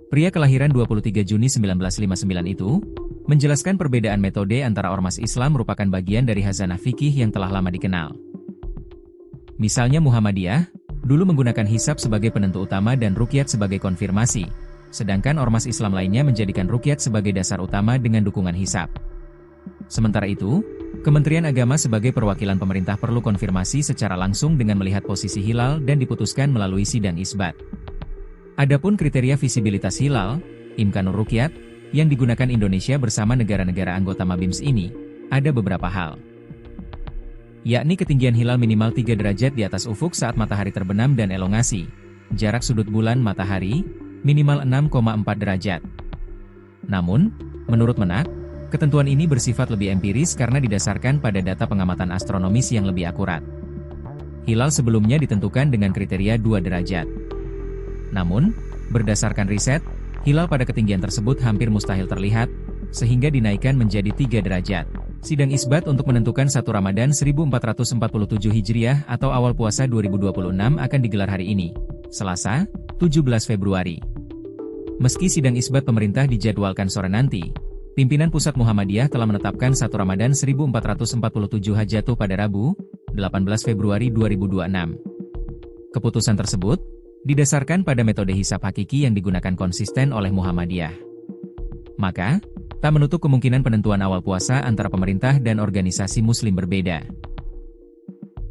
Pria kelahiran 23 Juni 1959 itu, menjelaskan perbedaan metode antara ormas Islam merupakan bagian dari khazanah fikih yang telah lama dikenal. Misalnya Muhammadiyah, dulu menggunakan hisab sebagai penentu utama dan ruqyat sebagai konfirmasi, sedangkan ormas Islam lainnya menjadikan ruqyat sebagai dasar utama dengan dukungan hisab. Sementara itu, Kementerian Agama sebagai perwakilan pemerintah perlu konfirmasi secara langsung dengan melihat posisi hilal dan diputuskan melalui sidang isbat. Adapun kriteria visibilitas hilal, imkanur ruqyat, yang digunakan Indonesia bersama negara-negara anggota MABIMS ini, ada beberapa hal. Yakni ketinggian hilal minimal 3 derajat di atas ufuk saat matahari terbenam dan elongasi, jarak sudut bulan matahari, minimal 6,4 derajat. Namun, menurut Menak, ketentuan ini bersifat lebih empiris karena didasarkan pada data pengamatan astronomis yang lebih akurat. Hilal sebelumnya ditentukan dengan kriteria 2 derajat. Namun, berdasarkan riset, hilal pada ketinggian tersebut hampir mustahil terlihat, sehingga dinaikkan menjadi 3 derajat. Sidang isbat untuk menentukan 1 Ramadan 1447 Hijriah atau awal puasa 2026 akan digelar hari ini, Selasa, 17 Februari. Meski sidang isbat pemerintah dijadwalkan sore nanti, pimpinan Pusat Muhammadiyah telah menetapkan 1 Ramadan 1447 Hajatuh pada Rabu, 18 Februari 2026. Keputusan tersebut didasarkan pada metode hisab hakiki yang digunakan konsisten oleh Muhammadiyah. Maka, tak menutup kemungkinan penentuan awal puasa antara pemerintah dan organisasi muslim berbeda.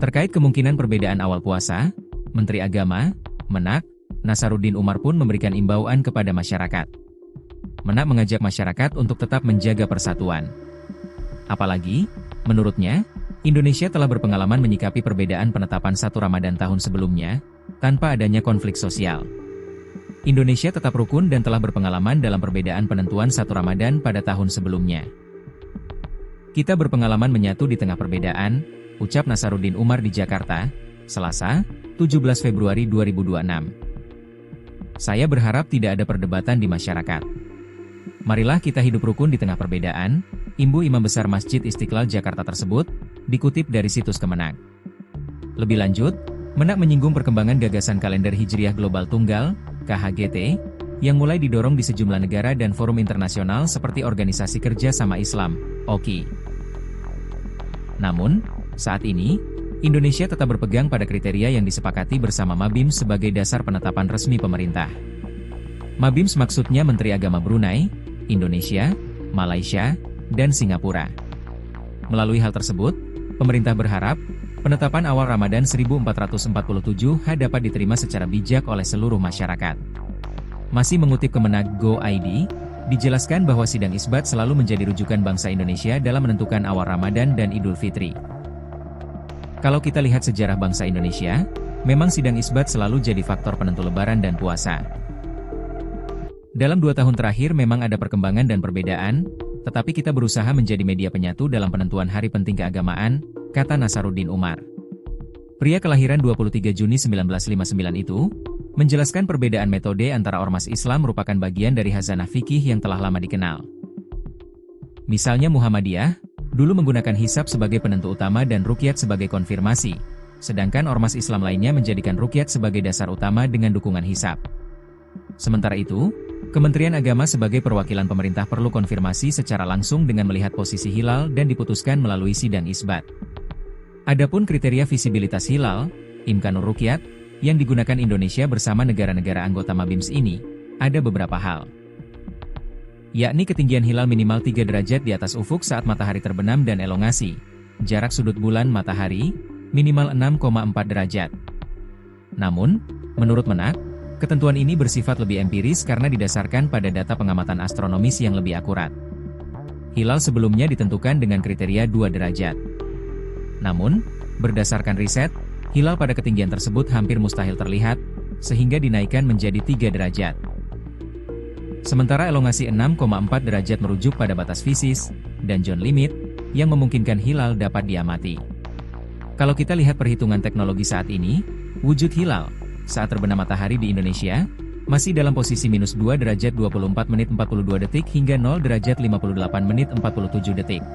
Terkait kemungkinan perbedaan awal puasa, Menteri Agama, Menak, Nasaruddin Umar pun memberikan imbauan kepada masyarakat. Menak mengajak masyarakat untuk tetap menjaga persatuan. Apalagi, menurutnya, Indonesia telah berpengalaman menyikapi perbedaan penetapan 1 Ramadan tahun sebelumnya, tanpa adanya konflik sosial. Indonesia tetap rukun dan telah berpengalaman dalam perbedaan penentuan 1 Ramadan pada tahun sebelumnya. Kita berpengalaman menyatu di tengah perbedaan, ucap Nasaruddin Umar di Jakarta, Selasa, 17 Februari 2026. Saya berharap tidak ada perdebatan di masyarakat. Marilah kita hidup rukun di tengah perbedaan, imbu Imam Besar Masjid Istiqlal Jakarta tersebut, dikutip dari situs Kemenak. Lebih lanjut, Menak menyinggung perkembangan gagasan kalender Hijriah Global Tunggal, KHGT, yang mulai didorong di sejumlah negara dan forum internasional seperti Organisasi Kerja Sama Islam, OKI. Namun, saat ini, Indonesia tetap berpegang pada kriteria yang disepakati bersama MABIMS sebagai dasar penetapan resmi pemerintah. MABIMS maksudnya Menteri Agama Brunei, Indonesia, Malaysia, dan Singapura. Melalui hal tersebut, pemerintah berharap, penetapan awal Ramadan 1447 dapat diterima secara bijak oleh seluruh masyarakat. Masih mengutip Kemenak Go.id, dijelaskan bahwa sidang isbat selalu menjadi rujukan bangsa Indonesia dalam menentukan awal Ramadan dan Idul Fitri. Kalau kita lihat sejarah bangsa Indonesia, memang sidang isbat selalu jadi faktor penentu Lebaran dan puasa. Dalam 2 tahun terakhir memang ada perkembangan dan perbedaan, tetapi kita berusaha menjadi media penyatu dalam penentuan hari penting keagamaan, kata Nasaruddin Umar. Pria kelahiran 23 Juni 1959 itu, menjelaskan perbedaan metode antara ormas Islam merupakan bagian dari khazanah fikih yang telah lama dikenal. Misalnya Muhammadiyah, dulu menggunakan hisab sebagai penentu utama dan ruqyat sebagai konfirmasi, sedangkan ormas Islam lainnya menjadikan ruqyat sebagai dasar utama dengan dukungan hisab. Sementara itu, Kementerian Agama sebagai perwakilan pemerintah perlu konfirmasi secara langsung dengan melihat posisi hilal dan diputuskan melalui sidang isbat. Adapun kriteria visibilitas hilal, imkanur ruqyat, yang digunakan Indonesia bersama negara-negara anggota MABIMS ini, ada beberapa hal. Yakni ketinggian hilal minimal 3 derajat di atas ufuk saat matahari terbenam dan elongasi, jarak sudut bulan matahari, minimal 6,4 derajat. Namun, menurut Menak, ketentuan ini bersifat lebih empiris karena didasarkan pada data pengamatan astronomis yang lebih akurat. Hilal sebelumnya ditentukan dengan kriteria 2 derajat. Namun, berdasarkan riset, hilal pada ketinggian tersebut hampir mustahil terlihat, sehingga dinaikkan menjadi 3 derajat. Sementara elongasi 6,4 derajat merujuk pada batas fisis, dan zone limit, yang memungkinkan hilal dapat diamati. Kalau kita lihat perhitungan teknologi saat ini, wujud hilal saat terbenam matahari di Indonesia, masih dalam posisi minus 2 derajat 24 menit 42 detik hingga 0 derajat 58 menit 47 detik.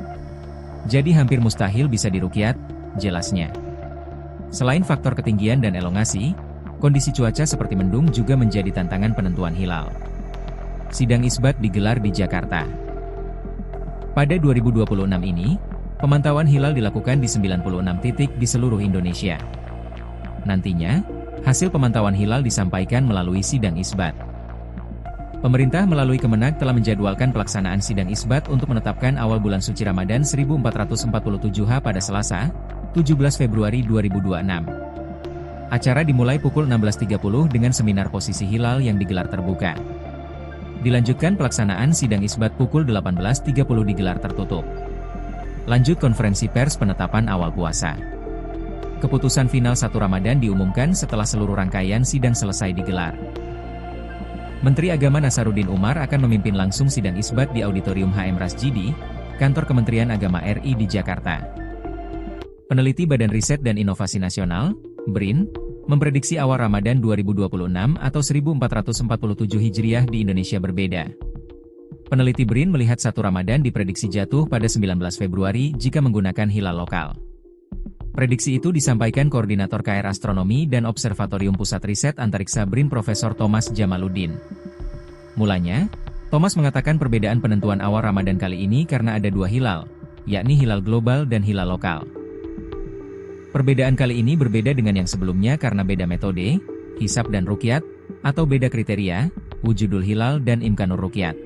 Jadi hampir mustahil bisa diruqyat, jelasnya. Selain faktor ketinggian dan elongasi, kondisi cuaca seperti mendung juga menjadi tantangan penentuan hilal. Sidang isbat digelar di Jakarta. Pada 2026 ini, pemantauan hilal dilakukan di 96 titik di seluruh Indonesia. Nantinya, Hasil pemantauan hilal disampaikan melalui sidang isbat. Pemerintah melalui Kemenag telah menjadwalkan pelaksanaan sidang isbat untuk menetapkan awal bulan suci Ramadan 1447 pada Selasa, 17 Februari 2026. Acara dimulai pukul 16.30 dengan seminar posisi hilal yang digelar terbuka. Dilanjutkan pelaksanaan sidang isbat pukul 18.30 digelar tertutup. Lanjut konferensi pers penetapan awal puasa. Keputusan final 1 Ramadan diumumkan setelah seluruh rangkaian sidang selesai digelar. Menteri Agama Nasaruddin Umar akan memimpin langsung sidang isbat di Auditorium HM Rasjidi, Kantor Kementerian Agama RI di Jakarta. Peneliti Badan Riset dan Inovasi Nasional, BRIN, memprediksi awal Ramadan 2026 atau 1447 Hijriah di Indonesia berbeda. Peneliti BRIN melihat 1 Ramadan diprediksi jatuh pada 19 Februari jika menggunakan hilal lokal. Prediksi itu disampaikan Koordinator KR Astronomi dan Observatorium Pusat Riset Antariksa BRIN Profesor Thomas Jamaluddin. Mulanya, Thomas mengatakan perbedaan penentuan awal Ramadan kali ini karena ada 2 hilal, yakni hilal global dan hilal lokal. Perbedaan kali ini berbeda dengan yang sebelumnya karena beda metode, hisab dan ruqyat, atau beda kriteria, wujudul hilal dan imkanur ruqyat.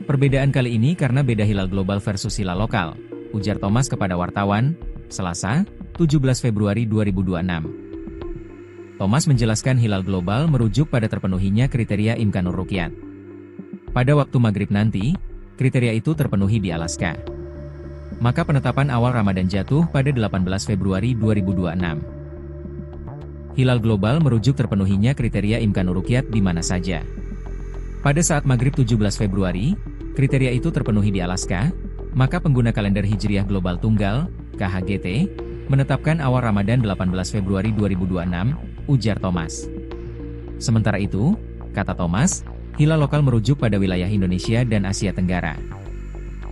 Perbedaan kali ini karena beda hilal global versus hilal lokal, ujar Thomas kepada wartawan, Selasa, 17 Februari 2026. Thomas menjelaskan hilal global merujuk pada terpenuhinya kriteria imkanur ruqyat. Pada waktu maghrib nanti, kriteria itu terpenuhi di Alaska. Maka penetapan awal Ramadan jatuh pada 18 Februari 2026. Hilal global merujuk terpenuhinya kriteria imkanur ruqyat di mana saja. Pada saat maghrib 17 Februari, kriteria itu terpenuhi di Alaska, maka pengguna kalender Hijriah Global Tunggal, KHGT, menetapkan awal Ramadan 18 Februari 2026, ujar Thomas. Sementara itu, kata Thomas, hilal lokal merujuk pada wilayah Indonesia dan Asia Tenggara.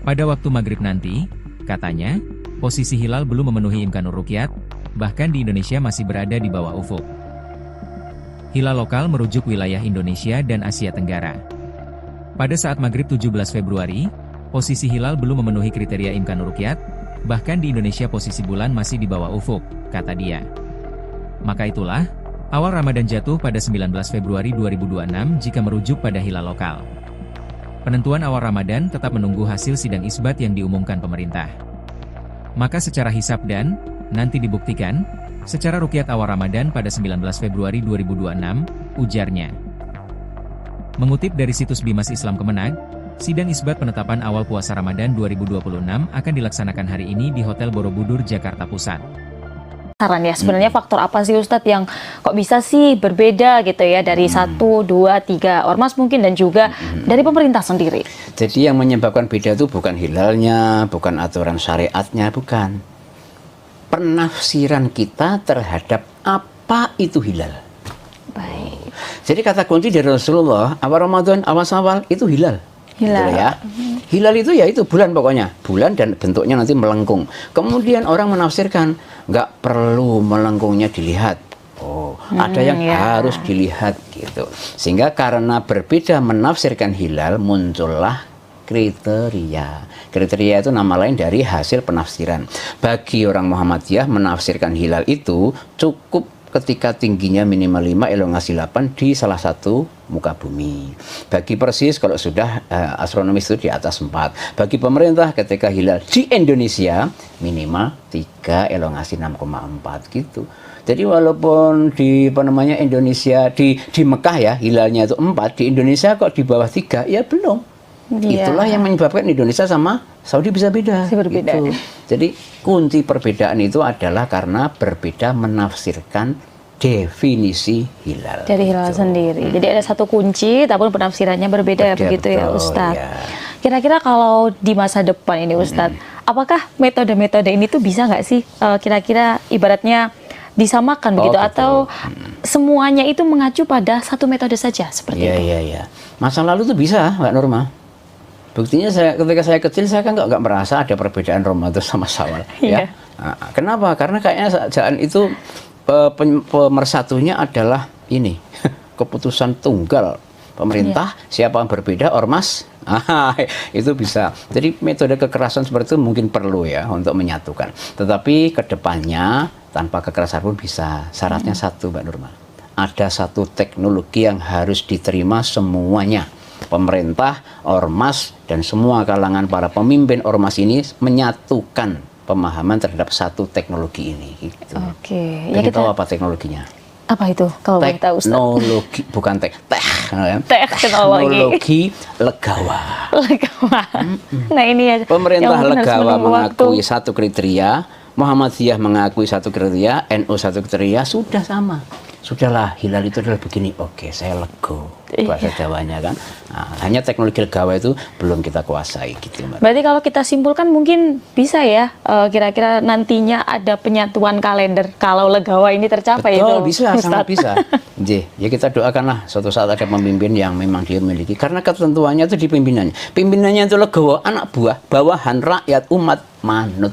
Pada waktu maghrib nanti, katanya, posisi hilal belum memenuhi imkanur ruqyat, bahkan di Indonesia masih berada di bawah ufuk. Hilal lokal merujuk wilayah Indonesia dan Asia Tenggara. Pada saat maghrib 17 Februari, posisi hilal belum memenuhi kriteria imkanur ruqyat, bahkan di Indonesia posisi bulan masih di bawah ufuk, kata dia. Maka itulah, awal Ramadan jatuh pada 19 Februari 2026 jika merujuk pada hilal lokal. Penentuan awal Ramadan tetap menunggu hasil sidang isbat yang diumumkan pemerintah. Maka secara hisab dan, nanti dibuktikan, secara ruqyat awal Ramadan pada 19 Februari 2026, ujarnya. Mengutip dari situs Bimas Islam Kemenag, sidang isbat penetapan awal puasa Ramadan 2026 akan dilaksanakan hari ini di Hotel Borobudur, Jakarta Pusat. Saran ya, sebenarnya faktor apa sih Ustadz yang kok bisa sih berbeda gitu ya dari 1, 2, 3 ormas mungkin dan juga dari pemerintah sendiri? Jadi yang menyebabkan beda itu bukan hilalnya, bukan aturan syariatnya, bukan. Penafsiran kita terhadap apa itu hilal. Baik. Jadi kata kunci dari Rasulullah, awal Ramadan, awal itu hilal. Hilal. Gitu ya. Hilal itu ya itu bulan pokoknya, bulan dan bentuknya nanti melengkung. Kemudian orang menafsirkan nggak perlu melengkungnya dilihat. Oh, ada yang harus dilihat gitu. Sehingga karena berbeda menafsirkan hilal muncullah kriteria. Kriteria itu nama lain dari hasil penafsiran. Bagi orang Muhammadiyah menafsirkan hilal itu cukup ketika tingginya minimal 5, elongasi 8 di salah satu muka bumi. Bagi Persis kalau sudah astronomis itu di atas 4. Bagi pemerintah ketika hilal di Indonesia minimal 3, elongasi 6,4 gitu. Jadi walaupun di Indonesia di Mekah ya hilalnya itu 4, di Indonesia kok di bawah 3 ya belum. Itulah yang menyebabkan Indonesia sama Saudi bisa beda. Berbeda. Gitu. Jadi kunci perbedaan itu adalah karena berbeda menafsirkan definisi hilal. Dari hilal sendiri. Jadi ada satu kunci, tapi penafsirannya berbeda begitu ya Ustadz. Ya. Kira-kira kalau di masa depan ini Ustadz, apakah metode-metode ini tuh bisa nggak sih kira-kira ibaratnya disamakan begitu atau semuanya itu mengacu pada satu metode saja seperti itu? Iya. Masa lalu tuh bisa, Mbak Norma. Buktinya ketika saya kecil saya kan nggak merasa ada perbedaan Ramadan sama Syawal. Ya. Nah, kenapa? Karena kayaknya saat itu pemersatunya adalah ini keputusan tunggal pemerintah. Siapa yang berbeda ormas itu bisa. Jadi metode kekerasan seperti itu mungkin perlu ya untuk menyatukan. Tetapi kedepannya tanpa kekerasan pun bisa. Syaratnya satu, Mbak Nurma. Ada satu teknologi yang harus diterima semuanya. Pemerintah, ormas, dan semua kalangan para pemimpin ormas ini menyatukan pemahaman terhadap satu teknologi ini. Gitu. Oke. Ya, kita tahu apa teknologinya? Apa itu? Kalau boleh tahu, Ustaz? Teknologi, bukan teknologi legawa. Legawa. Nah ini ya. Pemerintah legawa mengakui satu kriteria, Muhammadiyah mengakui satu kriteria, NU satu kriteria, sudah sama. Sudahlah, hilal itu adalah begini. Oke, saya lego. Bahasa Jawanya kan. Nah, hanya teknologi legawa itu belum kita kuasai gitu, Mbak. Berarti kalau kita simpulkan mungkin bisa ya, kira-kira nantinya ada penyatuan kalender kalau legawa ini tercapai. Betul, itu, bisa, Ustaz. sangat bisa. Ya kita doakanlah suatu saat ada pemimpin yang memang dia memiliki. Karena ketentuannya itu di pimpinannya. Pimpinannya itu legawa, anak buah, bawahan, rakyat, umat, manut.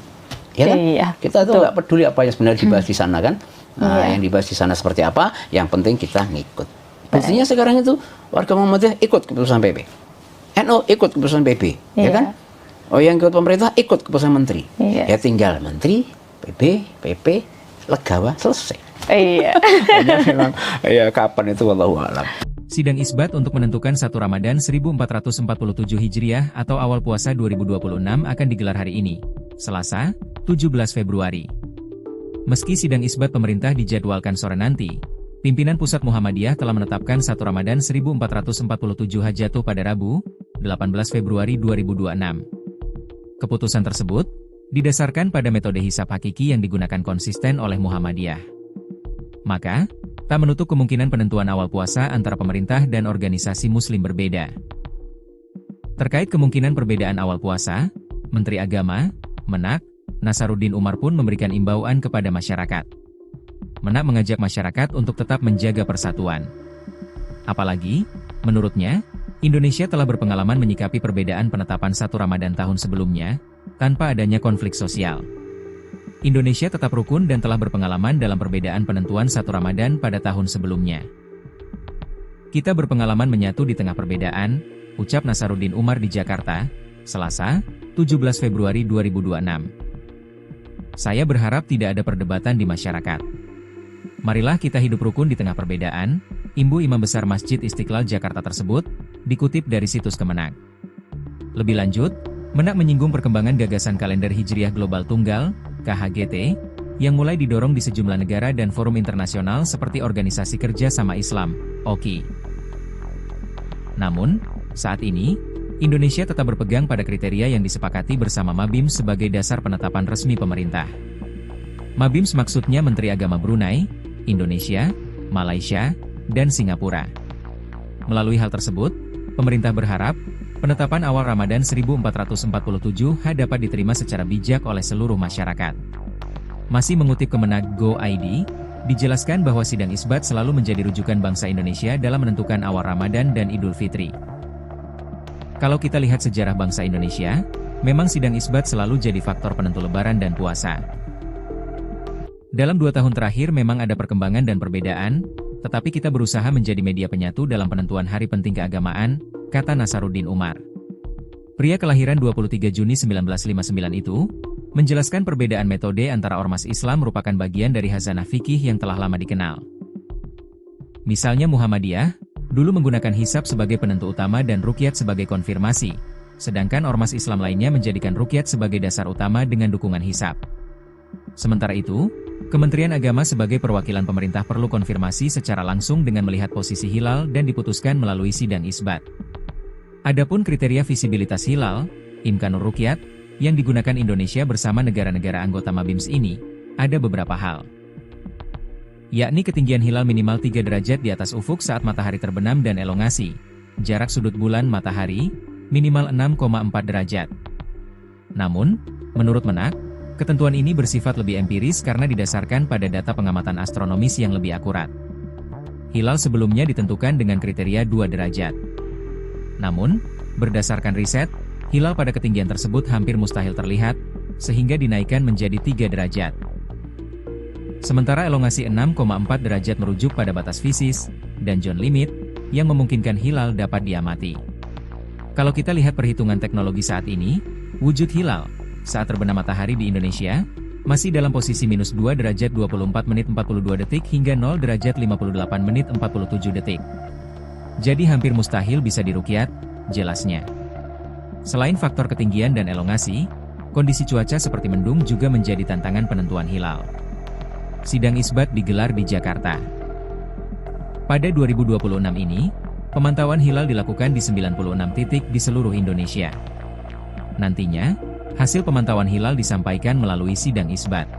Ya kan? Iya, kita tuh nggak peduli apa yang sebenarnya dibahas di sana kan. Nah, yang dibahas di sana seperti apa, yang penting kita ngikut. Buktinya sekarang itu warga Muhammadiyah ikut keputusan PP, NU ikut keputusan PP, ya kan? Oh, yang ikut pemerintah ikut keputusan menteri. Ya tinggal menteri, PP, legawa, selesai. Iya. Memang, ya kapan itu wallahu a'lam. Sidang isbat untuk menentukan 1 Ramadan 1447 Hijriah atau awal puasa 2026 akan digelar hari ini, Selasa, 17 Februari. Meski sidang isbat pemerintah dijadwalkan sore nanti, pimpinan Pusat Muhammadiyah telah menetapkan 1 Ramadan 1447 jatuh pada Rabu, 18 Februari 2026. Keputusan tersebut didasarkan pada metode hisab hakiki yang digunakan konsisten oleh Muhammadiyah. Maka, tak menutup kemungkinan penentuan awal puasa antara pemerintah dan organisasi muslim berbeda. Terkait kemungkinan perbedaan awal puasa, Menteri Agama, Menak, Nasaruddin Umar pun memberikan imbauan kepada masyarakat. Menak mengajak masyarakat untuk tetap menjaga persatuan. Apalagi, menurutnya, Indonesia telah berpengalaman menyikapi perbedaan penetapan 1 Ramadan tahun sebelumnya, tanpa adanya konflik sosial. Indonesia tetap rukun dan telah berpengalaman dalam perbedaan penentuan 1 Ramadan pada tahun sebelumnya. Kita berpengalaman menyatu di tengah perbedaan, ucap Nasaruddin Umar di Jakarta, Selasa, 17 Februari 2026. Saya berharap tidak ada perdebatan di masyarakat. Marilah kita hidup rukun di tengah perbedaan, imbu Imam Besar Masjid Istiqlal Jakarta tersebut, dikutip dari situs Kemenak. Lebih lanjut, Menak menyinggung perkembangan gagasan kalender Hijriah Global Tunggal, KHGT, yang mulai didorong di sejumlah negara dan forum internasional seperti Organisasi Kerja Sama Islam, OKI. Namun, saat ini, Indonesia tetap berpegang pada kriteria yang disepakati bersama Mabims sebagai dasar penetapan resmi pemerintah. Mabims maksudnya Menteri Agama Brunei, Indonesia, Malaysia, dan Singapura. Melalui hal tersebut, pemerintah berharap, penetapan awal Ramadan 1447 dapat diterima secara bijak oleh seluruh masyarakat. Masih mengutip Kemenak Go.id, dijelaskan bahwa sidang isbat selalu menjadi rujukan bangsa Indonesia dalam menentukan awal Ramadan dan Idul Fitri. Kalau kita lihat sejarah bangsa Indonesia, memang sidang isbat selalu jadi faktor penentu lebaran dan puasa. Dalam 2 tahun terakhir memang ada perkembangan dan perbedaan, tetapi kita berusaha menjadi media penyatu dalam penentuan hari penting keagamaan, kata Nasaruddin Umar. Pria kelahiran 23 Juni 1959 itu, menjelaskan perbedaan metode antara ormas Islam merupakan bagian dari hazanah fikih yang telah lama dikenal. Misalnya Muhammadiyah, dulu menggunakan hisab sebagai penentu utama dan ruqyat sebagai konfirmasi, sedangkan ormas Islam lainnya menjadikan ruqyat sebagai dasar utama dengan dukungan hisab. Sementara itu, Kementerian Agama sebagai perwakilan pemerintah perlu konfirmasi secara langsung dengan melihat posisi hilal dan diputuskan melalui sidang isbat. Adapun kriteria visibilitas hilal, imkanur ruqyat, yang digunakan Indonesia bersama negara-negara anggota Mabims ini, ada beberapa hal. Yakni ketinggian hilal minimal 3 derajat di atas ufuk saat matahari terbenam dan elongasi, jarak sudut bulan matahari, minimal 6,4 derajat. Namun, menurut Menak, ketentuan ini bersifat lebih empiris karena didasarkan pada data pengamatan astronomis yang lebih akurat. Hilal sebelumnya ditentukan dengan kriteria 2 derajat. Namun, berdasarkan riset, hilal pada ketinggian tersebut hampir mustahil terlihat, sehingga dinaikkan menjadi 3 derajat. Sementara elongasi 6,4 derajat merujuk pada batas fisis, dan zone limit, yang memungkinkan hilal dapat diamati. Kalau kita lihat perhitungan teknologi saat ini, wujud hilal, saat terbenam matahari di Indonesia, masih dalam posisi minus 2 derajat 24 menit 42 detik hingga 0 derajat 58 menit 47 detik. Jadi hampir mustahil bisa diruqyat, jelasnya. Selain faktor ketinggian dan elongasi, kondisi cuaca seperti mendung juga menjadi tantangan penentuan hilal. Sidang isbat digelar di Jakarta. Pada 2026 ini, pemantauan hilal dilakukan di 96 titik di seluruh Indonesia. Nantinya, hasil pemantauan hilal disampaikan melalui sidang isbat.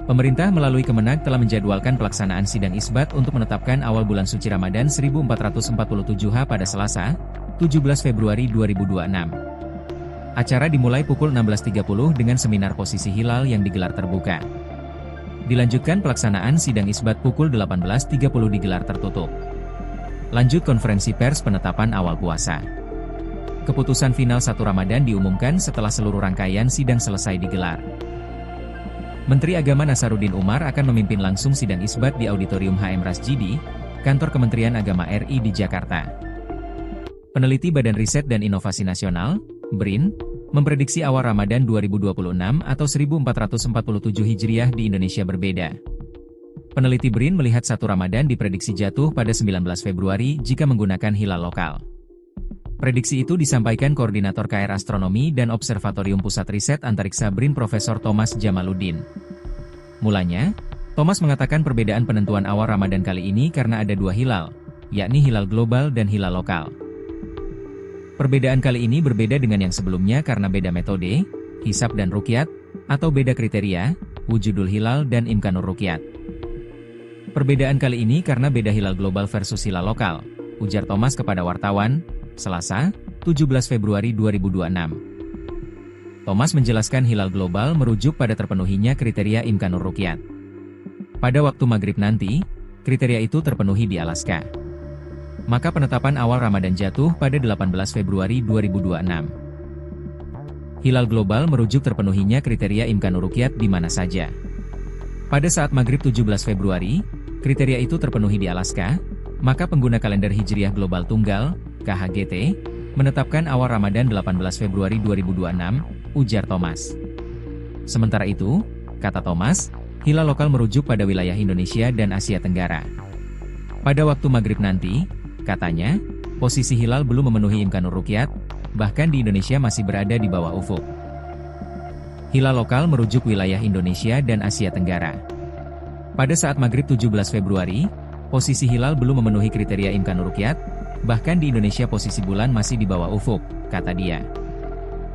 Pemerintah melalui Kemenag telah menjadwalkan pelaksanaan sidang isbat untuk menetapkan awal bulan suci Ramadan 1447 pada Selasa, 17 Februari 2026. Acara dimulai pukul 16.30 dengan seminar posisi hilal yang digelar terbuka. Dilanjutkan pelaksanaan sidang isbat pukul 18.30 digelar tertutup. Lanjut konferensi pers penetapan awal puasa. Keputusan final 1 Ramadan diumumkan setelah seluruh rangkaian sidang selesai digelar. Menteri Agama Nasaruddin Umar akan memimpin langsung sidang isbat di Auditorium HM Rasjidi, Kantor Kementerian Agama RI di Jakarta. Peneliti Badan Riset dan Inovasi Nasional, BRIN, memprediksi awal Ramadan 2026 atau 1447 Hijriah di Indonesia berbeda. Peneliti BRIN melihat 1 Ramadan diprediksi jatuh pada 19 Februari jika menggunakan hilal lokal. Prediksi itu disampaikan Koordinator KR Astronomi dan Observatorium Pusat Riset Antariksa BRIN Profesor Thomas Jamaluddin. Mulanya, Thomas mengatakan perbedaan penentuan awal Ramadan kali ini karena ada 2 hilal, yakni hilal global dan hilal lokal. Perbedaan kali ini berbeda dengan yang sebelumnya karena beda metode, hisab dan ruqyat, atau beda kriteria, wujudul hilal dan imkanur ruqyat. Perbedaan kali ini karena beda hilal global versus hilal lokal, ujar Thomas kepada wartawan, Selasa, 17 Februari 2026. Thomas menjelaskan hilal global merujuk pada terpenuhinya kriteria imkanur ruqyat. Pada waktu maghrib nanti, kriteria itu terpenuhi di Alaska. Maka penetapan awal Ramadan jatuh pada 18 Februari 2026. Hilal global merujuk terpenuhinya kriteria imkanur ruqyat di mana saja. Pada saat maghrib 17 Februari, kriteria itu terpenuhi di Alaska, maka pengguna kalender Hijriah Global Tunggal, KHGT, menetapkan awal Ramadan 18 Februari 2026, ujar Thomas. Sementara itu, kata Thomas, hilal lokal merujuk pada wilayah Indonesia dan Asia Tenggara. Pada waktu maghrib nanti, katanya, posisi hilal belum memenuhi imkanur ruqyat, bahkan di Indonesia masih berada di bawah ufuk. Hilal lokal merujuk wilayah Indonesia dan Asia Tenggara. Pada saat maghrib 17 Februari, posisi hilal belum memenuhi kriteria imkanur ruqyat, bahkan di Indonesia posisi bulan masih di bawah ufuk, kata dia.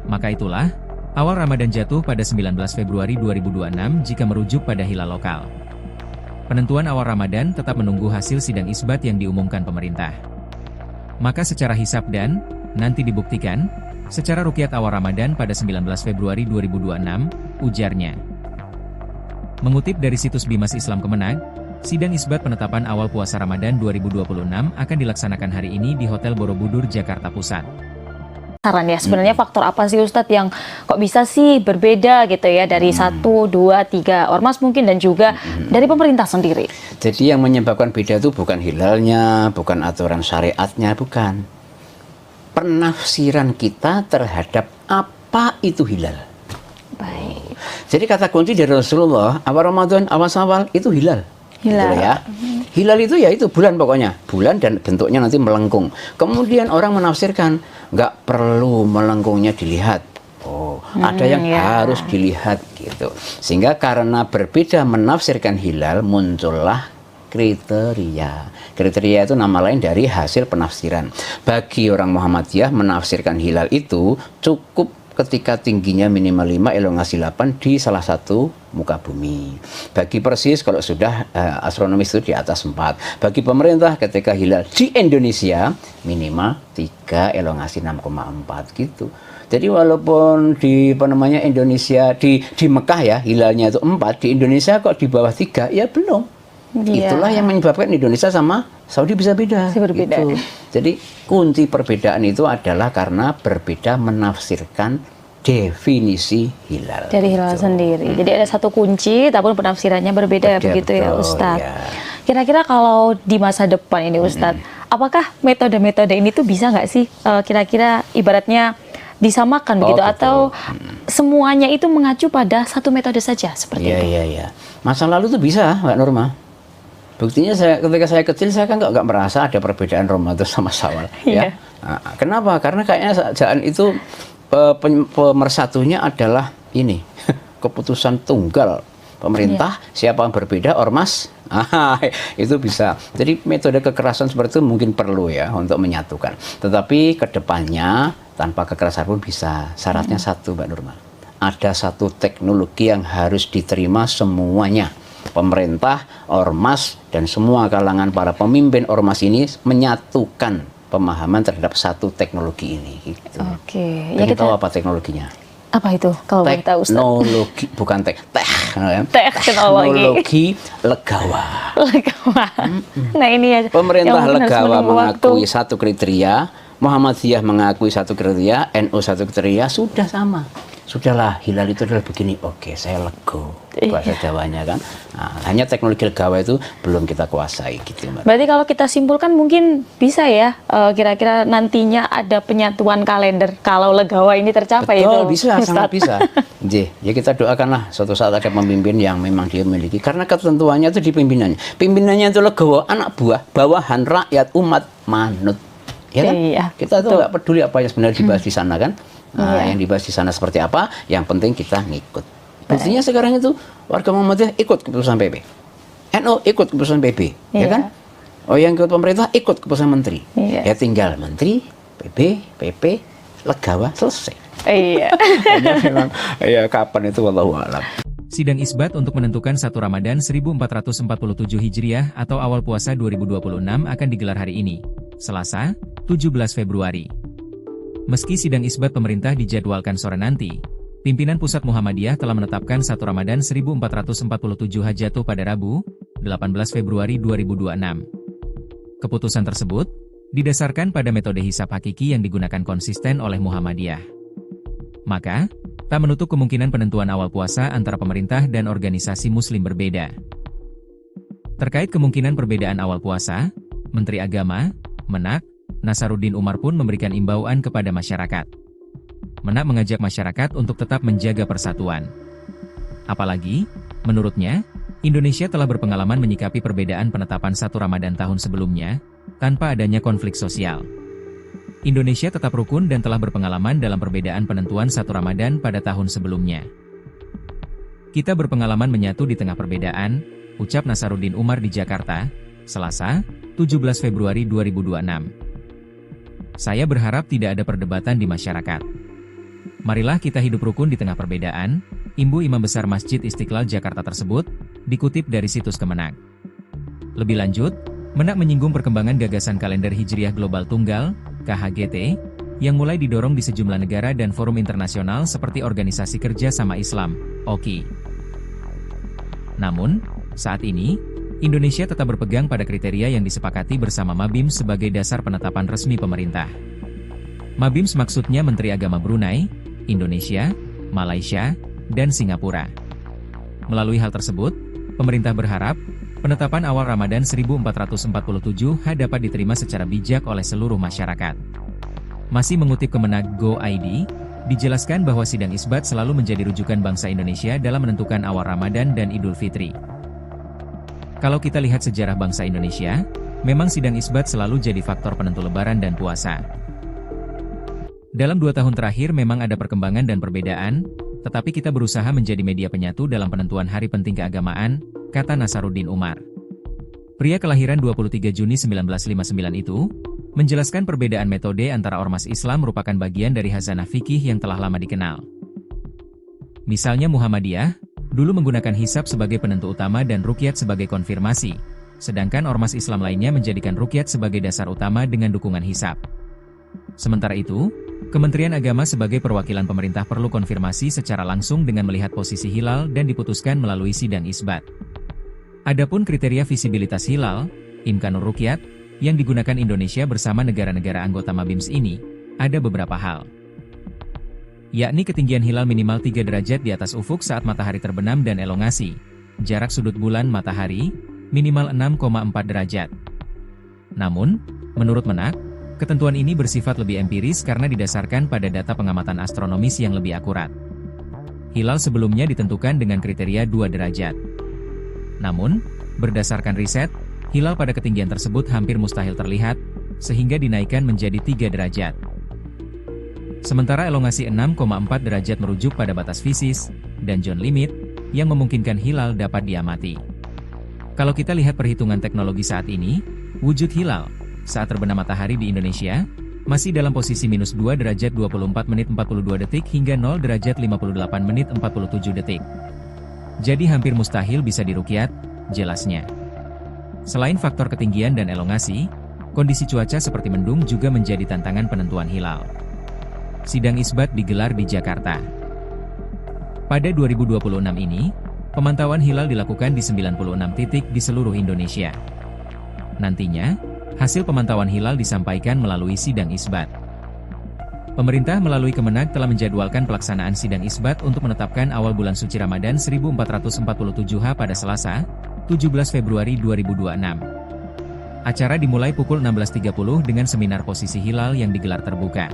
Maka itulah, awal Ramadan jatuh pada 19 Februari 2026 jika merujuk pada hilal lokal. Penentuan awal Ramadan tetap menunggu hasil sidang isbat yang diumumkan pemerintah. Maka secara hisab dan, nanti dibuktikan, secara ruqyat awal Ramadan pada 19 Februari 2026, ujarnya. Mengutip dari situs Bimas Islam Kemenag, sidang isbat penetapan awal puasa Ramadan 2026 akan dilaksanakan hari ini di Hotel Borobudur, Jakarta Pusat. Saran ya, sebenarnya faktor apa sih Ustadz yang kok bisa sih berbeda gitu ya dari 1, 2, 3 ormas mungkin dan juga dari pemerintah sendiri? Jadi yang menyebabkan beda itu bukan hilalnya, bukan aturan syariatnya, bukan. Penafsiran kita terhadap apa itu hilal. Baik. Jadi kata kunci dari Rasulullah, awal Ramadan, awal Syawal itu hilal. Hilal. Gitu ya. Hilal itu ya itu bulan pokoknya, bulan dan bentuknya nanti melengkung. Kemudian orang menafsirkan nggak perlu melengkungnya dilihat. Oh, ada yang harus dilihat gitu. Sehingga karena berbeda menafsirkan hilal muncullah kriteria. Kriteria itu nama lain dari hasil penafsiran. Bagi orang Muhammadiyah menafsirkan hilal itu cukup ketika tingginya minimal 5, elongasi 8 di salah satu muka bumi. Bagi Persis kalau sudah astronomis itu di atas 4. Bagi pemerintah ketika hilal di Indonesia minimal 3, elongasi 6,4 gitu. Jadi walaupun di Indonesia di Mekah ya hilalnya itu 4, di Indonesia kok di bawah 3 ya belum. Itulah yang menyebabkan Indonesia sama Saudi bisa beda. Berbeda. Gitu. Jadi kunci perbedaan itu adalah karena berbeda menafsirkan definisi hilal. Dari hilal sendiri. Jadi ada satu kunci, tapi penafsirannya berbeda begitu ya Ustadz. Ya. Kira-kira kalau di masa depan ini Ustadz, apakah metode-metode ini tuh bisa nggak sih kira-kira ibaratnya disamakan begitu, gitu. atau semuanya itu mengacu pada satu metode saja seperti itu? Iya. Masa lalu tuh bisa, Mbak Nurma. Buktinya ketika saya kecil saya kan nggak merasa ada perbedaan Ramadan sama Syawal. Ya. Nah, kenapa? Karena kayaknya jangan itu pemersatunya adalah ini keputusan tunggal pemerintah, siapa yang berbeda ormas, itu bisa. Jadi metode kekerasan seperti itu mungkin perlu ya untuk menyatukan. Tetapi kedepannya tanpa kekerasan pun bisa. Syaratnya satu, Mbak Nurma. Ada satu teknologi yang harus diterima semuanya. Pemerintah, ormas, dan semua kalangan para pemimpin ormas ini menyatukan pemahaman terhadap satu teknologi ini. Gitu. Oke. Ya, kita tahu apa teknologinya? Apa itu kalau boleh tahu, Ustaz? Teknologi, bukan teknologi legawa. Nah ini ya. Pemerintah legawa mengakui satu kriteria, Muhammadiyah mengakui satu kriteria, NU satu kriteria, sudah sama. Sudahlah, hilal itu adalah begini. Oke, saya lego. Bahasa Jawanya kan. Nah, hanya teknologi legawa itu belum kita kuasai gitu, Mbak. Berarti kalau kita simpulkan mungkin bisa ya, kira-kira nantinya ada penyatuan kalender kalau legawa ini tercapai. Betul, itu, bisa, sangat bisa. Ya kita doakanlah suatu saat ada pemimpin yang memang dia memiliki. Karena ketentuannya itu di pimpinannya. Pimpinannya itu legawa, anak buah, bawahan, rakyat, umat, manut. Ya kan? Iya, kita tuh nggak peduli apa yang sebenarnya dibahas di sana kan. Nah, yang dibahas di sana seperti apa, yang penting kita ngikut. Buktinya sekarang itu warga Muhammadiyah ikut keputusan PP, NU ikut keputusan PP, ya kan? Oh, yang ikut pemerintah ikut keputusan menteri. Ya tinggal menteri, PP, legawa, selesai. Iya. Memang, ya kapan itu wallahu a'lam. Sidang isbat untuk menentukan 1 Ramadan 1447 Hijriah atau awal puasa 2026 akan digelar hari ini, Selasa, 17 Februari. Meski sidang isbat pemerintah dijadwalkan sore nanti, pimpinan Pusat Muhammadiyah telah menetapkan 1 Ramadan 1447 Hijriah pada Rabu, 18 Februari 2026. Keputusan tersebut didasarkan pada metode hisab hakiki yang digunakan konsisten oleh Muhammadiyah. Maka, tak menutup kemungkinan penentuan awal puasa antara pemerintah dan organisasi muslim berbeda. Terkait kemungkinan perbedaan awal puasa, Menteri Agama, Menak, Nasaruddin Umar pun memberikan imbauan kepada masyarakat. Menak mengajak masyarakat untuk tetap menjaga persatuan. Apalagi, menurutnya, Indonesia telah berpengalaman menyikapi perbedaan penetapan 1 Ramadan tahun sebelumnya, tanpa adanya konflik sosial. Indonesia tetap rukun dan telah berpengalaman dalam perbedaan penentuan 1 Ramadan pada tahun sebelumnya. Kita berpengalaman menyatu di tengah perbedaan, ucap Nasaruddin Umar di Jakarta, Selasa, 17 Februari 2026. Saya berharap tidak ada perdebatan di masyarakat. Marilah kita hidup rukun di tengah perbedaan, imbu Imam Besar Masjid Istiqlal Jakarta tersebut, dikutip dari situs Kemenak. Lebih lanjut, Menak menyinggung perkembangan gagasan kalender Hijriah Global Tunggal, KHGT, yang mulai didorong di sejumlah negara dan forum internasional seperti Organisasi Kerja Sama Islam, OKI. Namun, saat ini, Indonesia tetap berpegang pada kriteria yang disepakati bersama MABIMS sebagai dasar penetapan resmi pemerintah. MABIMS maksudnya Menteri Agama Brunei, Indonesia, Malaysia, dan Singapura. Melalui hal tersebut, pemerintah berharap, penetapan awal Ramadan 1447 dapat diterima secara bijak oleh seluruh masyarakat. Masih mengutip Kemenak Go.id, dijelaskan bahwa sidang isbat selalu menjadi rujukan bangsa Indonesia dalam menentukan awal Ramadan dan Idul Fitri. Kalau kita lihat sejarah bangsa Indonesia, memang sidang isbat selalu jadi faktor penentu lebaran dan puasa. Dalam 2 tahun terakhir memang ada perkembangan dan perbedaan, tetapi kita berusaha menjadi media penyatu dalam penentuan hari penting keagamaan, kata Nasaruddin Umar. Pria kelahiran 23 Juni 1959 itu, menjelaskan perbedaan metode antara ormas Islam merupakan bagian dari khazanah fikih yang telah lama dikenal. Misalnya Muhammadiyah, dulu menggunakan hisab sebagai penentu utama dan ruqyat sebagai konfirmasi, sedangkan ormas Islam lainnya menjadikan ruqyat sebagai dasar utama dengan dukungan hisab. Sementara itu, Kementerian Agama sebagai perwakilan pemerintah perlu konfirmasi secara langsung dengan melihat posisi hilal dan diputuskan melalui sidang isbat. Adapun kriteria visibilitas hilal, Imkanur Ruqyat, yang digunakan Indonesia bersama negara-negara anggota MABIMS ini, ada beberapa hal. Yakni ketinggian hilal minimal 3 derajat di atas ufuk saat matahari terbenam dan elongasi, jarak sudut bulan matahari, minimal 6,4 derajat. Namun, menurut Menak, Ketentuan ini bersifat lebih empiris karena didasarkan pada data pengamatan astronomis yang lebih akurat. Hilal sebelumnya ditentukan dengan kriteria 2 derajat. Namun, berdasarkan riset, hilal pada ketinggian tersebut hampir mustahil terlihat, sehingga dinaikkan menjadi 3 derajat. Sementara elongasi 6,4 derajat merujuk pada batas fisis, dan John limit, yang memungkinkan hilal dapat diamati. Kalau kita lihat perhitungan teknologi saat ini, wujud hilal saat terbenam matahari di Indonesia masih dalam posisi minus 2 derajat 24 menit 42 detik hingga 0 derajat 58 menit 47 detik. Jadi hampir mustahil bisa diruqyat, jelasnya. Selain faktor ketinggian dan elongasi, kondisi cuaca seperti mendung juga menjadi tantangan penentuan hilal. Sidang isbat digelar di Jakarta. Pada 2026 ini, pemantauan hilal dilakukan di 96 titik di seluruh Indonesia. Nantinya, hasil pemantauan hilal disampaikan melalui sidang isbat. Pemerintah melalui Kemenag telah menjadwalkan pelaksanaan sidang isbat untuk menetapkan awal bulan suci Ramadan 1447 pada Selasa, 17 Februari 2026. Acara dimulai pukul 16.30 dengan seminar posisi hilal yang digelar terbuka.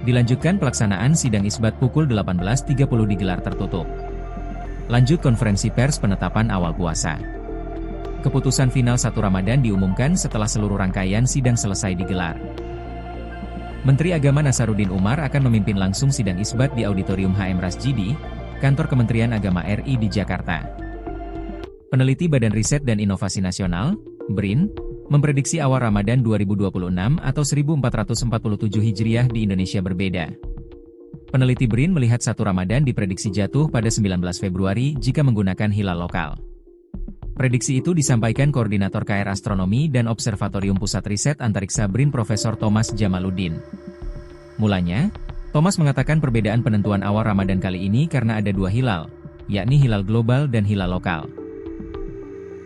Dilanjutkan pelaksanaan sidang isbat pukul 18.30 digelar tertutup. Lanjut konferensi pers penetapan awal puasa. Keputusan final 1 Ramadan diumumkan setelah seluruh rangkaian sidang selesai digelar. Menteri Agama Nasaruddin Umar akan memimpin langsung sidang isbat di Auditorium HM Rasjidi, Kantor Kementerian Agama RI di Jakarta. Peneliti Badan Riset dan Inovasi Nasional, BRIN, memprediksi awal Ramadan 2026 atau 1447 Hijriah di Indonesia berbeda. Peneliti BRIN melihat 1 Ramadan diprediksi jatuh pada 19 Februari jika menggunakan hilal lokal. Prediksi itu disampaikan Koordinator KR Astronomi dan Observatorium Pusat Riset Antariksa BRIN Profesor Thomas Jamaluddin. Mulanya, Thomas mengatakan perbedaan penentuan awal Ramadan kali ini karena ada 2 hilal, yakni hilal global dan hilal lokal.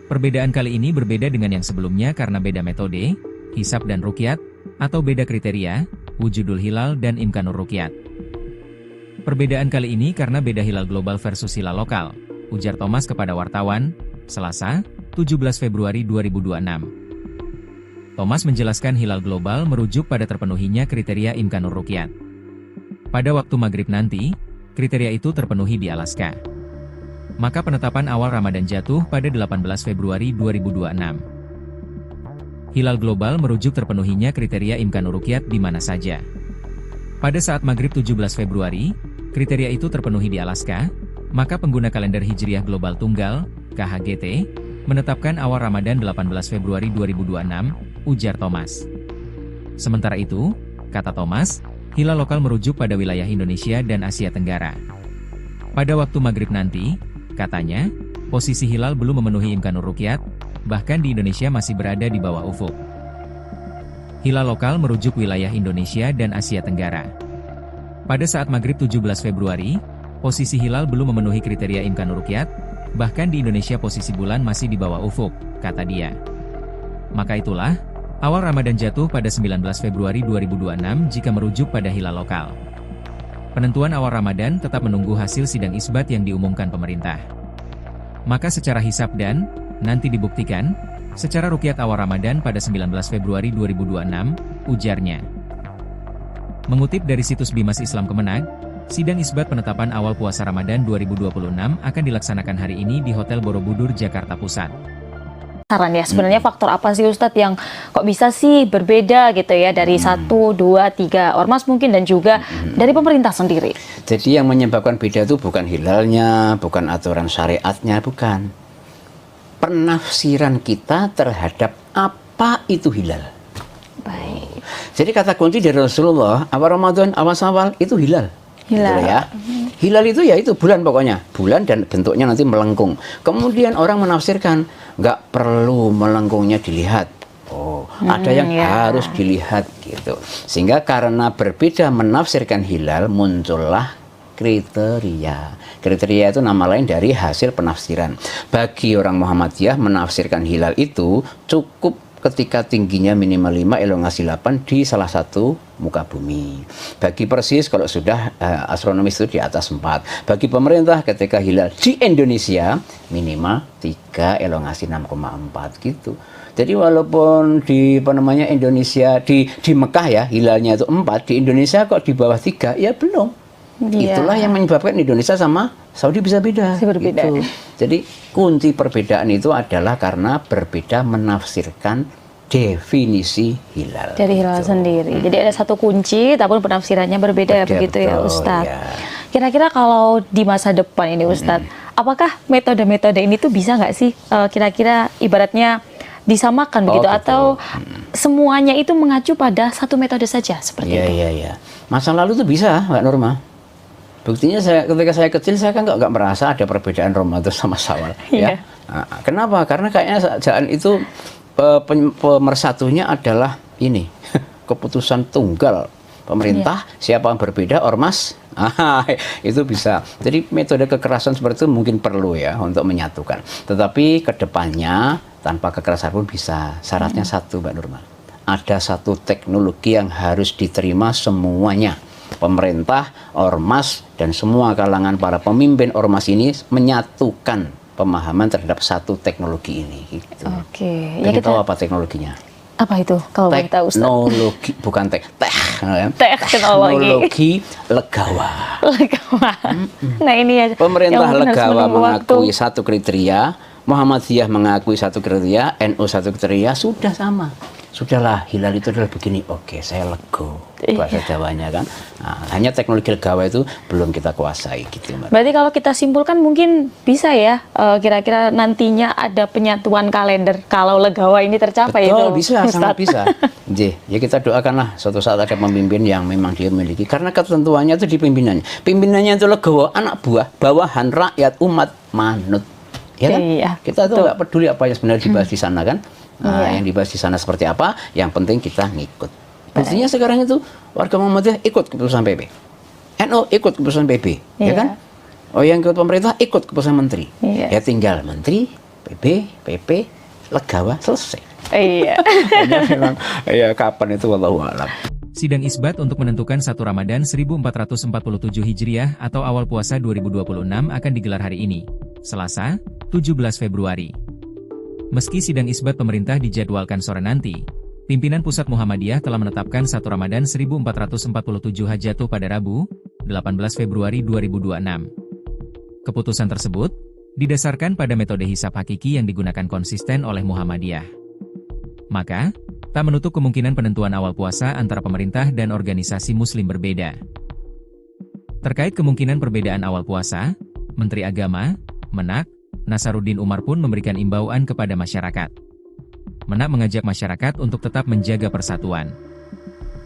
Perbedaan kali ini berbeda dengan yang sebelumnya karena beda metode, hisab dan ruqyat, atau beda kriteria, wujudul hilal dan imkanur ruqyat. Perbedaan kali ini karena beda hilal global versus hilal lokal, ujar Thomas kepada wartawan, Selasa, 17 Februari 2026. Thomas menjelaskan hilal global merujuk pada terpenuhinya kriteria imkanur ruqyat. Pada waktu maghrib nanti, kriteria itu terpenuhi di Alaska. Maka penetapan awal Ramadan jatuh pada 18 Februari 2026. Hilal global merujuk terpenuhinya kriteria imkanur ruqyat di mana saja. Pada saat maghrib 17 Februari, kriteria itu terpenuhi di Alaska, maka pengguna kalender Hijriah Global Tunggal, KHGT, menetapkan awal Ramadan 18 Februari 2026, ujar Thomas. Sementara itu, kata Thomas, hilal lokal merujuk pada wilayah Indonesia dan Asia Tenggara. Pada waktu maghrib nanti, katanya, posisi hilal belum memenuhi imkanur ruqyat, bahkan di Indonesia masih berada di bawah ufuk. Hilal lokal merujuk wilayah Indonesia dan Asia Tenggara. Pada saat maghrib 17 Februari, posisi hilal belum memenuhi kriteria imkanur ruqyat, bahkan di Indonesia posisi bulan masih di bawah ufuk, kata dia. Maka itulah, awal Ramadan jatuh pada 19 Februari 2026 jika merujuk pada hilal lokal. Penentuan awal Ramadan tetap menunggu hasil sidang isbat yang diumumkan pemerintah. Maka secara hisab dan, nanti dibuktikan, secara ruqyat awal Ramadan pada 19 Februari 2026, ujarnya. Mengutip dari situs Bimas Islam Kemenag, sidang isbat penetapan awal puasa Ramadan 2026 akan dilaksanakan hari ini di Hotel Borobudur, Jakarta Pusat. Saran ya, sebenarnya faktor apa sih Ustadz yang kok bisa sih berbeda gitu ya dari 1, 2, 3 ormas mungkin dan juga dari pemerintah sendiri? Jadi yang menyebabkan beda itu bukan hilalnya, bukan aturan syariatnya, bukan. Penafsiran kita terhadap apa itu hilal. Baik. Jadi kata kunci dari Rasulullah, awal Ramadan, awal Syawal itu hilal. Hilal. Gitu ya. Hilal itu ya itu bulan pokoknya, bulan dan bentuknya nanti melengkung. Kemudian orang menafsirkan nggak perlu melengkungnya dilihat. Oh, ada yang harus dilihat gitu. Sehingga karena berbeda menafsirkan hilal muncullah kriteria. Kriteria itu nama lain dari hasil penafsiran. Bagi orang Muhammadiyah menafsirkan hilal itu cukup ketika tingginya minimal 5, elongasi 8 di salah satu muka bumi. Bagi Persis kalau sudah astronomis itu di atas 4. Bagi pemerintah ketika hilal di Indonesia minimal 3, elongasi 6,4 gitu. Jadi walaupun di apa namanya Indonesia di Mekah ya hilalnya itu 4, di Indonesia kok di bawah 3 ya belum. Iya. Itulah yang menyebabkan Indonesia sama Saudi bisa beda. Berbeda. Gitu. Jadi kunci perbedaan itu adalah karena berbeda menafsirkan definisi hilal. Dari hilal gitu. sendiri. Jadi ada satu kunci, tapi penafsirannya berbeda begitu ya Ustadz. Ya. Kira-kira kalau di masa depan ini Ustadz, apakah metode-metode ini tuh bisa nggak sih kira-kira ibaratnya disamakan begitu gitu. atau semuanya itu mengacu pada satu metode saja seperti itu? Iya. Masa lalu tuh bisa, Mbak Norma. Buktinya ketika saya kecil saya kan nggak merasa ada perbedaan Ramadan sama Syawal. Iya. Ya. Nah, kenapa? Karena kayaknya jalan itu pemersatunya adalah ini keputusan tunggal pemerintah. Siapa yang berbeda ormas itu bisa. Jadi metode kekerasan seperti itu mungkin perlu ya untuk menyatukan. Tetapi kedepannya tanpa kekerasan pun bisa. Syaratnya satu, Mbak Nurma. Ada satu teknologi yang harus diterima semuanya. Pemerintah, ormas, dan semua kalangan para pemimpin ormas ini menyatukan pemahaman terhadap satu teknologi ini. Gitu. Oke. Ya kita tahu apa teknologinya? Apa itu kalau boleh tahu Ustaz? Teknologi, bukan teknologi legawa. Nah ini ya. Pemerintah yang legawa harus mengakui satu kriteria, Muhammadiyah mengakui satu kriteria, NU satu kriteria, sudah sama. Sudahlah, hilal itu adalah begini. Oke, saya lego. Bahasa Jawanya kan. Nah, hanya teknologi legawa itu belum kita kuasai gitu, Mbak. Berarti kalau kita simpulkan mungkin bisa ya kira-kira nantinya ada penyatuan kalender kalau legawa ini tercapai. Betul, itu, bisa, Ustaz. sangat bisa. Ya kita doakanlah suatu saat ada pemimpin yang memang dia memiliki. Karena ketentuannya itu di pimpinannya. Pimpinannya itu legawa, anak buah, bawahan, rakyat, umat, manut. Ya kan? Iya, Kita tuh nggak peduli apa yang sebenarnya dibahas di sana kan. Nah, Iya. yang dibahas di sana seperti apa, yang penting kita ngikut. Buktinya sekarang itu warga Muhammadiyah ikut keputusan PP. NU ikut keputusan PP, ya Iya. kan? Oh, yang ikut pemerintah ikut keputusan menteri. Iya. Ya tinggal menteri, PP, PP, legawa, selesai. Iya. Memang, ya kapan itu wallahu a'lam. Sidang isbat untuk menentukan 1 Ramadan 1447 Hijriah atau awal puasa 2026 akan digelar hari ini, Selasa, 17 Februari. Meski sidang isbat pemerintah dijadwalkan sore nanti, pimpinan Pusat Muhammadiyah telah menetapkan 1 Ramadan 1447 jatuh pada Rabu, 18 Februari 2026. Keputusan tersebut didasarkan pada metode hisab hakiki yang digunakan konsisten oleh Muhammadiyah. Maka, tak menutup kemungkinan penentuan awal puasa antara pemerintah dan organisasi muslim berbeda. Terkait kemungkinan perbedaan awal puasa, Menteri Agama, Menak, Nasaruddin Umar pun memberikan imbauan kepada masyarakat. Menak mengajak masyarakat untuk tetap menjaga persatuan.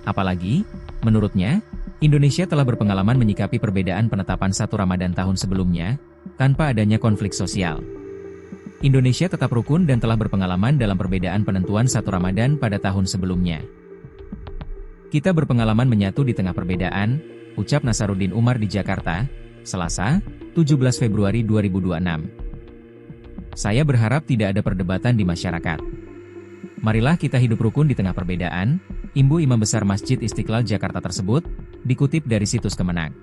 Apalagi, menurutnya, Indonesia telah berpengalaman menyikapi perbedaan penetapan 1 Ramadan tahun sebelumnya, tanpa adanya konflik sosial. Indonesia tetap rukun dan telah berpengalaman dalam perbedaan penentuan 1 Ramadan pada tahun sebelumnya. Kita berpengalaman menyatu di tengah perbedaan, ucap Nasaruddin Umar di Jakarta, Selasa, 17 Februari 2026. Saya berharap tidak ada perdebatan di masyarakat. Marilah kita hidup rukun di tengah perbedaan, imbu Imam Besar Masjid Istiqlal Jakarta tersebut, dikutip dari situs Kemenak.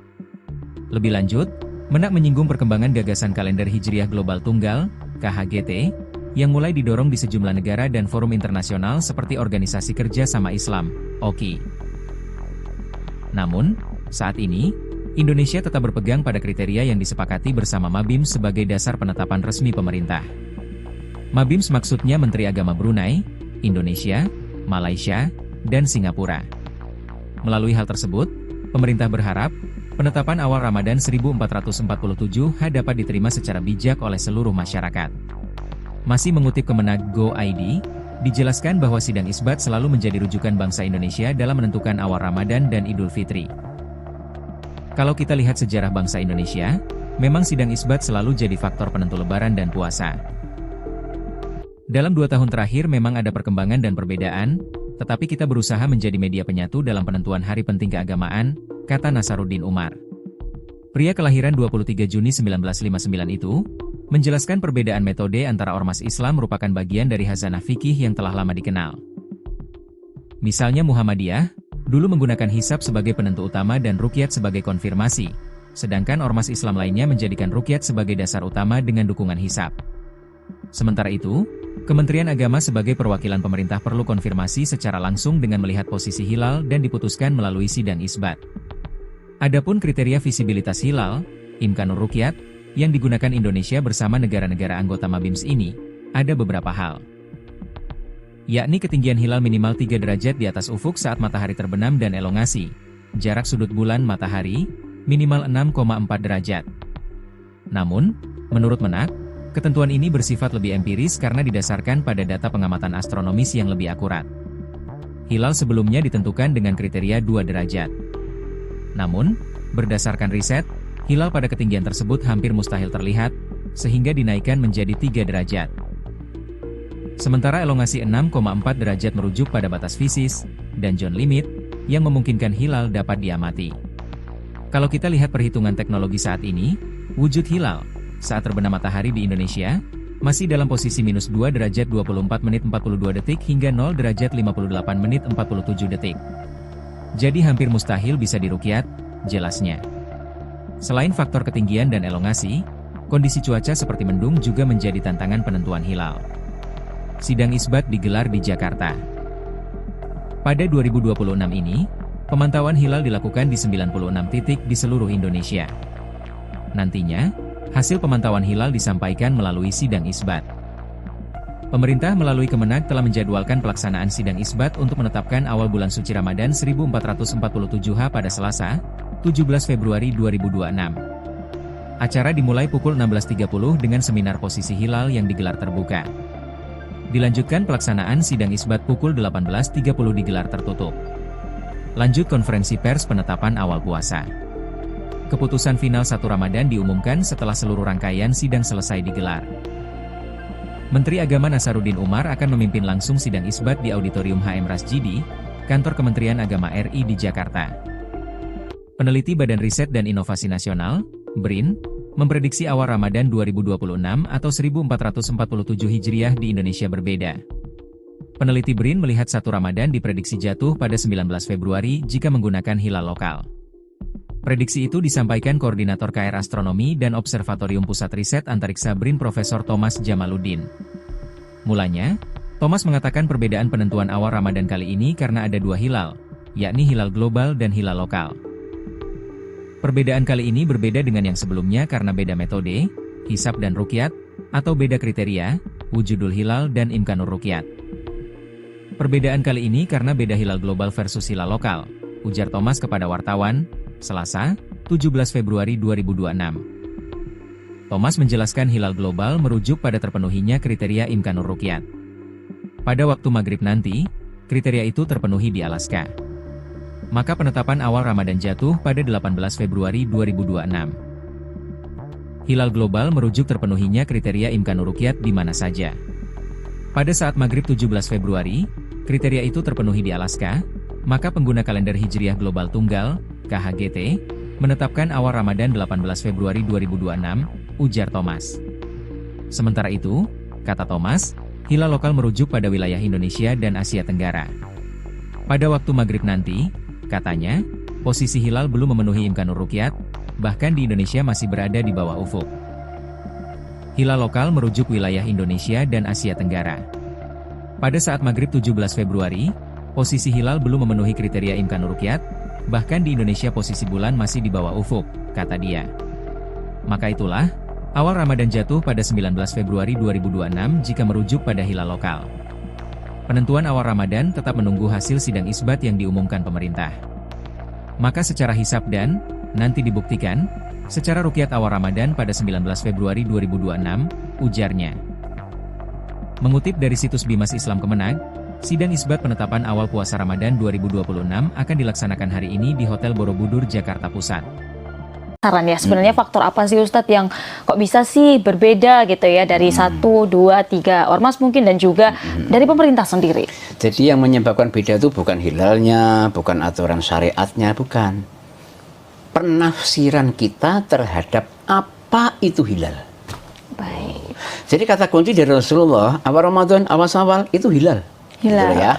Lebih lanjut, Menak menyinggung perkembangan gagasan kalender Hijriah Global Tunggal, KHGT, yang mulai didorong di sejumlah negara dan forum internasional seperti Organisasi Kerja Sama Islam, OKI. Namun, saat ini, Indonesia tetap berpegang pada kriteria yang disepakati bersama Mabims sebagai dasar penetapan resmi pemerintah. Mabims maksudnya Menteri Agama Brunei, Indonesia, Malaysia, dan Singapura. Melalui hal tersebut, pemerintah berharap, penetapan awal Ramadan 1447 dapat diterima secara bijak oleh seluruh masyarakat. Masih mengutip Kemenag Go.id, dijelaskan bahwa sidang isbat selalu menjadi rujukan bangsa Indonesia dalam menentukan awal Ramadan dan Idul Fitri. Kalau kita lihat sejarah bangsa Indonesia, memang sidang isbat selalu jadi faktor penentu lebaran dan puasa. Dalam 2 tahun terakhir memang ada perkembangan dan perbedaan, tetapi kita berusaha menjadi media penyatu dalam penentuan hari penting keagamaan, kata Nasaruddin Umar. Pria kelahiran 23 Juni 1959 itu, menjelaskan perbedaan metode antara ormas Islam merupakan bagian dari khazanah fikih yang telah lama dikenal. Misalnya Muhammadiyah, dulu menggunakan hisab sebagai penentu utama dan ruqyat sebagai konfirmasi, sedangkan ormas Islam lainnya menjadikan ruqyat sebagai dasar utama dengan dukungan hisab. Sementara itu, Kementerian Agama sebagai perwakilan pemerintah perlu konfirmasi secara langsung dengan melihat posisi hilal dan diputuskan melalui sidang isbat. Adapun kriteria visibilitas hilal, Imkanur Ruqyat, yang digunakan Indonesia bersama negara-negara anggota Mabims ini, ada beberapa hal. Yakni ketinggian hilal minimal 3 derajat di atas ufuk saat matahari terbenam dan elongasi, jarak sudut bulan matahari, minimal 6,4 derajat. Namun, menurut Menak, ketentuan ini bersifat lebih empiris karena didasarkan pada data pengamatan astronomis yang lebih akurat. Hilal sebelumnya ditentukan dengan kriteria 2 derajat. Namun, berdasarkan riset, hilal pada ketinggian tersebut hampir mustahil terlihat, sehingga dinaikkan menjadi 3 derajat. Sementara elongasi 6,4 derajat merujuk pada batas fisis, dan John limit, yang memungkinkan hilal dapat diamati. Kalau kita lihat perhitungan teknologi saat ini, wujud hilal, saat terbenam matahari di Indonesia, masih dalam posisi minus 2 derajat 24 menit 42 detik hingga 0 derajat 58 menit 47 detik. Jadi hampir mustahil bisa diruqyat, jelasnya. Selain faktor ketinggian dan elongasi, kondisi cuaca seperti mendung juga menjadi tantangan penentuan hilal. Sidang isbat digelar di Jakarta. Pada 2026 ini, pemantauan hilal dilakukan di 96 titik di seluruh Indonesia. Nantinya, hasil pemantauan hilal disampaikan melalui sidang isbat. Pemerintah melalui Kemenak telah menjadwalkan pelaksanaan sidang isbat untuk menetapkan awal bulan suci Ramadan 1447 pada Selasa, 17 Februari 2026. Acara dimulai pukul 16.30 dengan seminar posisi hilal yang digelar terbuka. Dilanjutkan pelaksanaan sidang isbat pukul 18.30 digelar tertutup. Lanjut konferensi pers penetapan awal puasa. Keputusan final 1 Ramadan diumumkan setelah seluruh rangkaian sidang selesai digelar. Menteri Agama Nasaruddin Umar akan memimpin langsung sidang isbat di Auditorium HM Rasjidi, Kantor Kementerian Agama RI di Jakarta. Peneliti Badan Riset dan Inovasi Nasional, BRIN, memprediksi awal Ramadan 2026 atau 1447 Hijriah di Indonesia berbeda. Peneliti BRIN melihat 1 Ramadan diprediksi jatuh pada 19 Februari jika menggunakan hilal lokal. Prediksi itu disampaikan Koordinator KR Astronomi dan Observatorium Pusat Riset Antariksa BRIN Profesor Thomas Jamaluddin. Mulanya, Thomas mengatakan perbedaan penentuan awal Ramadan kali ini karena ada 2 hilal, yakni hilal global dan hilal lokal. Perbedaan kali ini berbeda dengan yang sebelumnya karena beda metode, hisab dan ruqyat, atau beda kriteria, wujudul hilal dan imkanur ruqyat. Perbedaan kali ini karena beda hilal global versus hilal lokal, ujar Thomas kepada wartawan, Selasa, 17 Februari 2026. Thomas menjelaskan hilal global merujuk pada terpenuhinya kriteria imkanur ruqyat. Pada waktu maghrib nanti, kriteria itu terpenuhi di Alaska. Maka penetapan awal Ramadan jatuh pada 18 Februari 2026. Hilal global merujuk terpenuhinya kriteria imkanur ruqyat di mana saja. Pada saat maghrib 17 Februari, kriteria itu terpenuhi di Alaska, maka pengguna kalender Hijriah Global Tunggal, KHGT, menetapkan awal Ramadan 18 Februari 2026, ujar Thomas. Sementara itu, kata Thomas, hilal lokal merujuk pada wilayah Indonesia dan Asia Tenggara. Pada waktu maghrib nanti, katanya, posisi hilal belum memenuhi imkanur ruqyat, bahkan di Indonesia masih berada di bawah ufuk. Hilal lokal merujuk wilayah Indonesia dan Asia Tenggara. Pada saat maghrib 17 Februari, posisi hilal belum memenuhi kriteria imkanur ruqyat, bahkan di Indonesia posisi bulan masih di bawah ufuk, kata dia. Maka itulah, awal Ramadan jatuh pada 19 Februari 2026 jika merujuk pada hilal lokal. Penentuan awal Ramadan tetap menunggu hasil sidang isbat yang diumumkan pemerintah. Maka secara hisab dan, nanti dibuktikan, secara ruqyat awal Ramadan pada 19 Februari 2026, ujarnya. Mengutip dari situs Bimas Islam Kemenag, sidang isbat penetapan awal puasa Ramadan 2026 akan dilaksanakan hari ini di Hotel Borobudur, Jakarta Pusat. Saran ya, sebenarnya faktor apa sih Ustadz yang kok bisa sih berbeda gitu ya dari 1, 2, 3 ormas mungkin dan juga dari pemerintah sendiri? Jadi yang menyebabkan beda itu bukan hilalnya, bukan aturan syariatnya, bukan. Penafsiran kita terhadap apa itu hilal. Baik. Jadi kata kunci dari Rasulullah, awal Ramadan, awal Syawal itu hilal. Hilal. Gitu ya.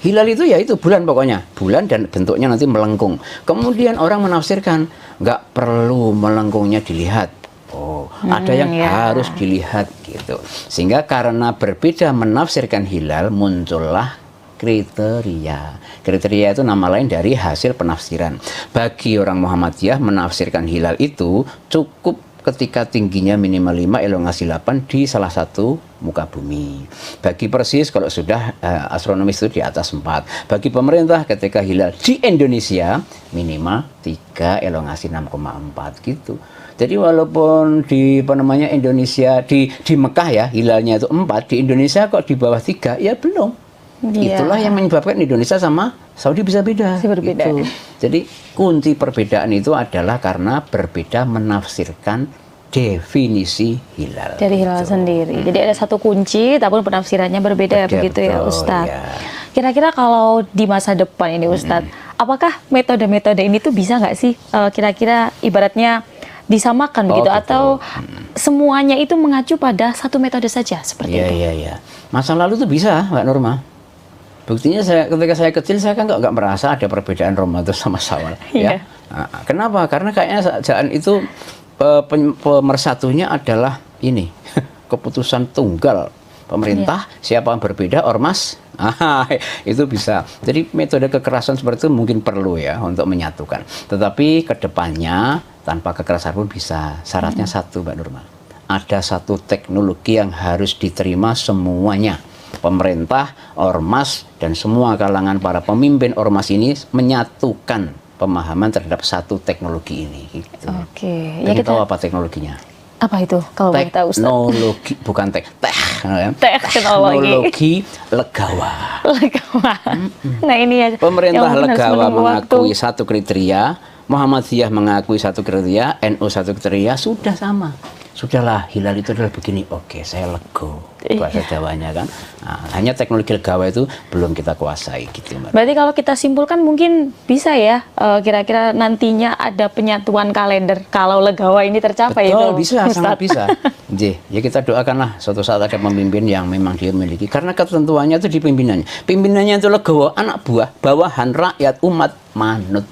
Hilal itu ya itu bulan pokoknya. Bulan dan bentuknya nanti melengkung. Kemudian orang menafsirkan, nggak perlu melengkungnya dilihat. Oh, ada yang harus dilihat gitu. Sehingga karena berbeda menafsirkan hilal, muncullah kriteria. Kriteria itu nama lain dari hasil penafsiran. Bagi orang Muhammadiyah, menafsirkan hilal itu cukup ketika tingginya minimal 5, elongasi 8 di salah satu muka bumi. Bagi Persis kalau sudah astronomis itu di atas 4. Bagi pemerintah ketika hilal di Indonesia minimal 3, elongasi 6,4 gitu. Jadi walaupun di Indonesia di Mekah ya hilalnya itu 4, di Indonesia kok di bawah 3 ya belum. Itulah yang menyebabkan Indonesia sama Saudi bisa beda. Berbeda. Gitu. Jadi kunci perbedaan itu adalah karena berbeda menafsirkan definisi hilal. Dari hilal sendiri. Jadi ada satu kunci, tapi penafsirannya berbeda begitu ya Ustadz. Ya. Kira-kira kalau di masa depan ini Ustadz, apakah metode-metode ini tuh bisa nggak sih kira-kira ibaratnya disamakan begitu atau semuanya itu mengacu pada satu metode saja seperti itu? Iya. Masa lalu itu bisa, Mbak Norma. Buktinya ketika saya kecil saya kan nggak merasa ada perbedaan Ramadan sama Syawal. Ya. Nah, kenapa? Karena kayaknya saat itu pemersatunya adalah ini keputusan tunggal pemerintah. Siapa yang berbeda ormas itu bisa. Jadi metode kekerasan seperti itu mungkin perlu ya untuk menyatukan. Tetapi kedepannya tanpa kekerasan pun bisa. Syaratnya satu, Mbak Nurma. Ada satu teknologi yang harus diterima semuanya. Pemerintah, ormas, dan semua kalangan para pemimpin ormas ini menyatukan pemahaman terhadap satu teknologi ini. Gitu. Oke. Ya, kita tahu apa teknologinya? Apa itu? Kalau boleh tahu, Ustaz. Teknologi, bukan teknologi legawa. Nah ini ya. Pemerintah legawa mengakui satu kriteria, Muhammadiyah mengakui satu kriteria, NU satu kriteria, sudah sama. Sudahlah, hilal itu adalah begini. Oke, saya lego. Bahasa Jawanya kan. Nah, hanya teknologi legawa itu belum kita kuasai gitu, Mbak. Berarti kalau kita simpulkan mungkin bisa ya kira-kira nantinya ada penyatuan kalender kalau legawa ini tercapai. Betul, itu, bisa, Ustadz. sangat bisa. Ya kita doakanlah suatu saat ada pemimpin yang memang dia memiliki. Karena ketentuannya itu di pimpinannya. Pimpinannya itu legawa, anak buah, bawahan, rakyat, umat, manut.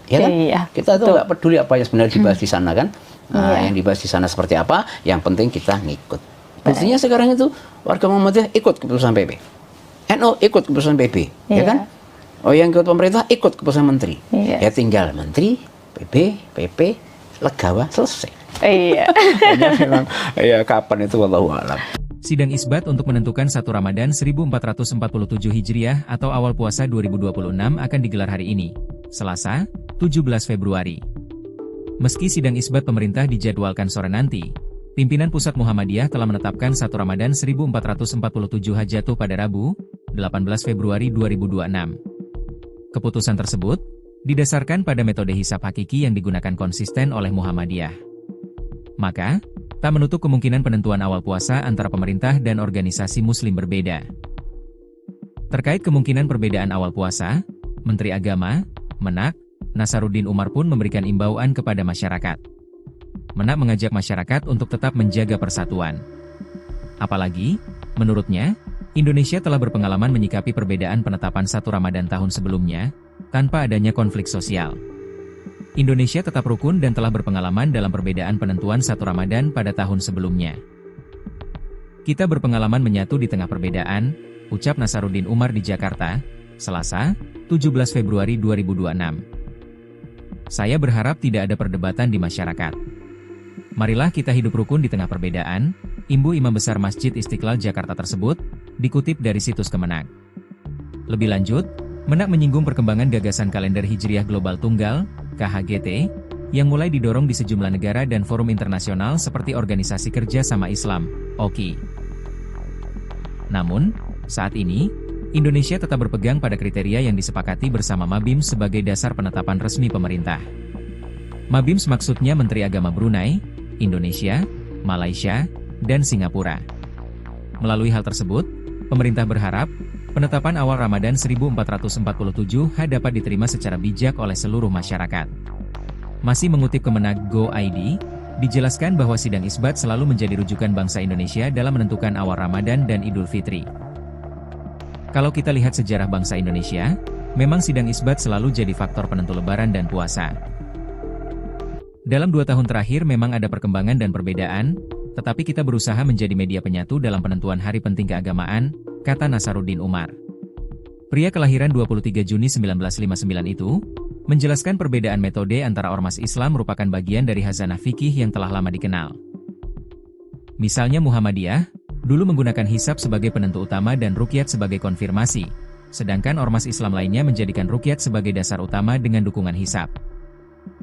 Ya kan? Iya, kita tuh nggak peduli apa yang sebenarnya dibahas di sana kan. Nah, yang dibahas di sana seperti apa, yang penting kita ngikut. Buktinya sekarang itu warga Muhammadiyah ikut keputusan PP, NU ikut keputusan PP, ya kan? Oh, yang ikut pemerintah ikut keputusan menteri. Ya tinggal menteri, PP, legawa, selesai. Iya. Memang, ya kapan itu wallahu a'lam. Sidang isbat untuk menentukan 1 Ramadan 1447 Hijriah atau awal puasa 2026 akan digelar hari ini, Selasa, 17 Februari. Meski sidang isbat pemerintah dijadwalkan sore nanti, pimpinan Pusat Muhammadiyah telah menetapkan 1 Ramadan 1447 jatuh pada Rabu, 18 Februari 2026. Keputusan tersebut didasarkan pada metode hisab hakiki yang digunakan konsisten oleh Muhammadiyah. Maka, tak menutup kemungkinan penentuan awal puasa antara pemerintah dan organisasi muslim berbeda. Terkait kemungkinan perbedaan awal puasa, Menteri Agama, Menak, Nasaruddin Umar pun memberikan imbauan kepada masyarakat. Menak mengajak masyarakat untuk tetap menjaga persatuan. Apalagi, menurutnya, Indonesia telah berpengalaman menyikapi perbedaan penetapan 1 Ramadan tahun sebelumnya, tanpa adanya konflik sosial. Indonesia tetap rukun dan telah berpengalaman dalam perbedaan penentuan 1 Ramadan pada tahun sebelumnya. Kita berpengalaman menyatu di tengah perbedaan, ucap Nasaruddin Umar di Jakarta, Selasa, 17 Februari 2026. Saya berharap tidak ada perdebatan di masyarakat. Marilah kita hidup rukun di tengah perbedaan, imbu Imam Besar Masjid Istiqlal Jakarta tersebut, dikutip dari situs Kemenak. Lebih lanjut, Menak menyinggung perkembangan gagasan kalender Hijriah Global Tunggal, KHGT, yang mulai didorong di sejumlah negara dan forum internasional seperti Organisasi Kerja Sama Islam, OKI. Namun, saat ini, Indonesia tetap berpegang pada kriteria yang disepakati bersama Mabims sebagai dasar penetapan resmi pemerintah. Mabims maksudnya Menteri Agama Brunei, Indonesia, Malaysia, dan Singapura. Melalui hal tersebut, pemerintah berharap, penetapan awal Ramadan 1447 dapat diterima secara bijak oleh seluruh masyarakat. Masih mengutip Kemenak Go.id, dijelaskan bahwa sidang isbat selalu menjadi rujukan bangsa Indonesia dalam menentukan awal Ramadan dan Idul Fitri. Kalau kita lihat sejarah bangsa Indonesia, memang sidang isbat selalu jadi faktor penentu lebaran dan puasa. Dalam 2 tahun terakhir memang ada perkembangan dan perbedaan, tetapi kita berusaha menjadi media penyatu dalam penentuan hari penting keagamaan, kata Nasaruddin Umar. Pria kelahiran 23 Juni 1959 itu, menjelaskan perbedaan metode antara ormas Islam merupakan bagian dari khazanah fikih yang telah lama dikenal. Misalnya Muhammadiyah, dulu menggunakan hisab sebagai penentu utama dan ruqyat sebagai konfirmasi, sedangkan ormas Islam lainnya menjadikan ruqyat sebagai dasar utama dengan dukungan hisab.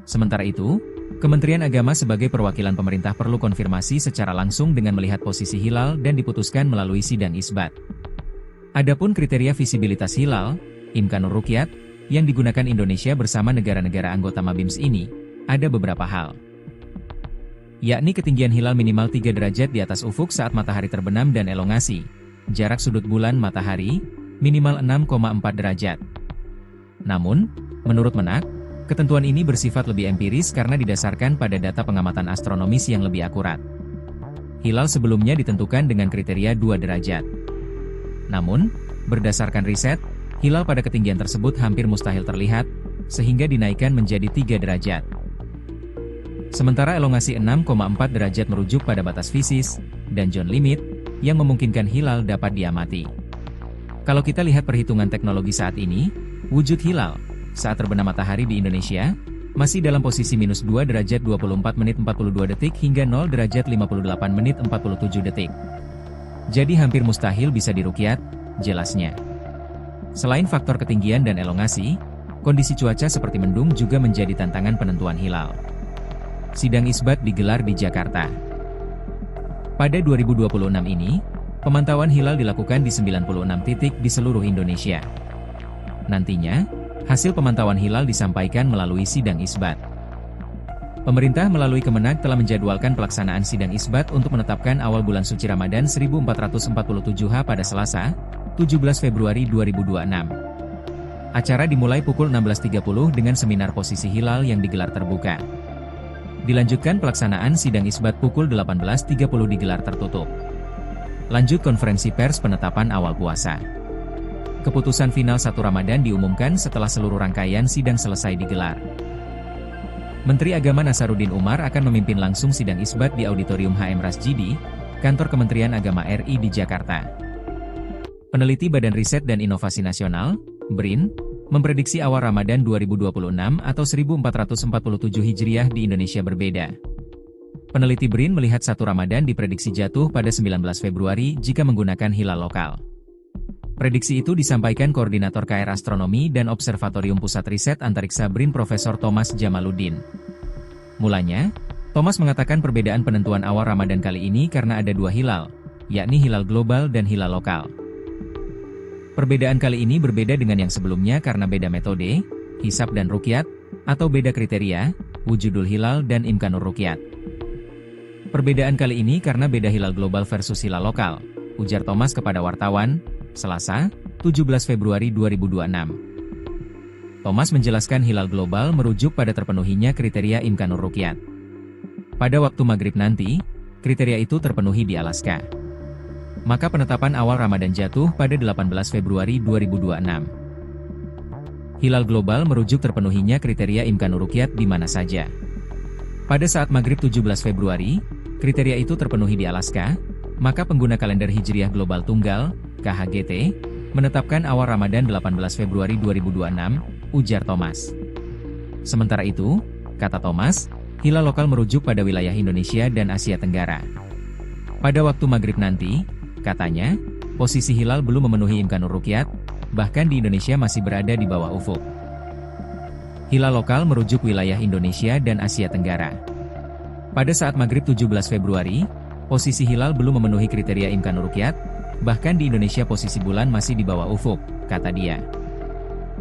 Sementara itu, Kementerian Agama sebagai perwakilan pemerintah perlu konfirmasi secara langsung dengan melihat posisi hilal dan diputuskan melalui sidang isbat. Adapun kriteria visibilitas hilal, imkanur ruqyat, yang digunakan Indonesia bersama negara-negara anggota MABIMS ini, ada beberapa hal. Yakni ketinggian hilal minimal 3 derajat di atas ufuk saat matahari terbenam dan elongasi, jarak sudut bulan matahari, minimal 6,4 derajat. Namun, menurut Menak, ketentuan ini bersifat lebih empiris karena didasarkan pada data pengamatan astronomis yang lebih akurat. Hilal sebelumnya ditentukan dengan kriteria 2 derajat. Namun, berdasarkan riset, hilal pada ketinggian tersebut hampir mustahil terlihat, sehingga dinaikkan menjadi 3 derajat. Sementara elongasi 6,4 derajat merujuk pada batas fisis, dan zone limit, yang memungkinkan hilal dapat diamati. Kalau kita lihat perhitungan teknologi saat ini, wujud hilal, saat terbenam matahari di Indonesia, masih dalam posisi minus 2 derajat 24 menit 42 detik hingga 0 derajat 58 menit 47 detik. Jadi hampir mustahil bisa diruqyat, jelasnya. Selain faktor ketinggian dan elongasi, kondisi cuaca seperti mendung juga menjadi tantangan penentuan hilal. Sidang isbat digelar di Jakarta. Pada 2026 ini, pemantauan hilal dilakukan di 96 titik di seluruh Indonesia. Nantinya, hasil pemantauan hilal disampaikan melalui sidang isbat. Pemerintah melalui Kemenak telah menjadwalkan pelaksanaan sidang isbat untuk menetapkan awal bulan suci Ramadan 1447 pada Selasa, 17 Februari 2026. Acara dimulai pukul 16.30 dengan seminar posisi hilal yang digelar terbuka. Dilanjutkan pelaksanaan sidang isbat pukul 18.30 digelar tertutup. Lanjut konferensi pers penetapan awal puasa. Keputusan final 1 Ramadan diumumkan setelah seluruh rangkaian sidang selesai digelar. Menteri Agama Nasaruddin Umar akan memimpin langsung sidang isbat di Auditorium HM Rasjidi, Kantor Kementerian Agama RI di Jakarta. Peneliti Badan Riset dan Inovasi Nasional, BRIN, memprediksi awal Ramadan 2026 atau 1447 Hijriah di Indonesia berbeda. Peneliti BRIN melihat 1 Ramadan diprediksi jatuh pada 19 Februari jika menggunakan hilal lokal. Prediksi itu disampaikan Koordinator KR Astronomi dan Observatorium Pusat Riset Antariksa BRIN Profesor Thomas Jamaluddin. Mulanya, Thomas mengatakan perbedaan penentuan awal Ramadan kali ini karena ada 2 hilal, yakni hilal global dan hilal lokal. Perbedaan kali ini berbeda dengan yang sebelumnya karena beda metode, hisab dan ruqyat, atau beda kriteria, wujudul hilal dan imkanur ruqyat. Perbedaan kali ini karena beda hilal global versus hilal lokal, ujar Thomas kepada wartawan, Selasa, 17 Februari 2026. Thomas menjelaskan hilal global merujuk pada terpenuhinya kriteria imkanur ruqyat. Pada waktu maghrib nanti, kriteria itu terpenuhi di Alaska. Maka penetapan awal Ramadan jatuh pada 18 Februari 2026. Hilal global merujuk terpenuhinya kriteria imkanur ruqyat di mana saja. Pada saat maghrib 17 Februari, kriteria itu terpenuhi di Alaska, maka pengguna kalender Hijriah Global Tunggal, KHGT, menetapkan awal Ramadan 18 Februari 2026, ujar Thomas. Sementara itu, kata Thomas, hilal lokal merujuk pada wilayah Indonesia dan Asia Tenggara. Pada waktu maghrib nanti, katanya, posisi hilal belum memenuhi imkanur ruqyat, bahkan di Indonesia masih berada di bawah ufuk. Hilal lokal merujuk wilayah Indonesia dan Asia Tenggara. Pada saat maghrib 17 Februari, posisi hilal belum memenuhi kriteria imkanur ruqyat, bahkan di Indonesia posisi bulan masih di bawah ufuk, kata dia.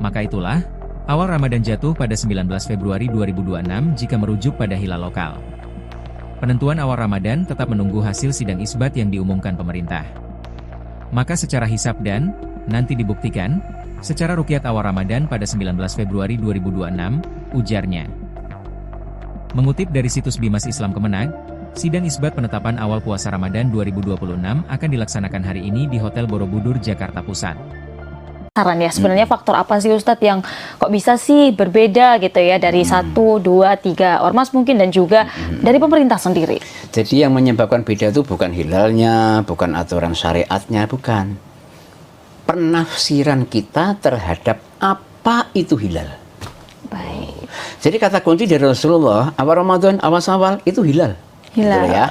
Maka itulah, awal Ramadan jatuh pada 19 Februari 2026 jika merujuk pada hilal lokal. Penentuan awal Ramadan tetap menunggu hasil sidang isbat yang diumumkan pemerintah. Maka secara hisab dan, nanti dibuktikan, secara ruqyat awal Ramadan pada 19 Februari 2026, ujarnya. Mengutip dari situs Bimas Islam Kemenag, sidang isbat penetapan awal puasa Ramadan 2026 akan dilaksanakan hari ini di Hotel Borobudur, Jakarta Pusat. saran ya, sebenarnya faktor apa sih Ustadz yang kok bisa sih berbeda gitu ya dari 1, 2, 3 ormas mungkin dan juga dari pemerintah sendiri? Jadi yang menyebabkan beda itu bukan hilalnya, bukan aturan syariatnya, bukan. Penafsiran kita terhadap apa itu hilal. Baik. Jadi kata kunci dari Rasulullah, awal Ramadan, awal Syawal itu hilal. Hilal. Gitu ya.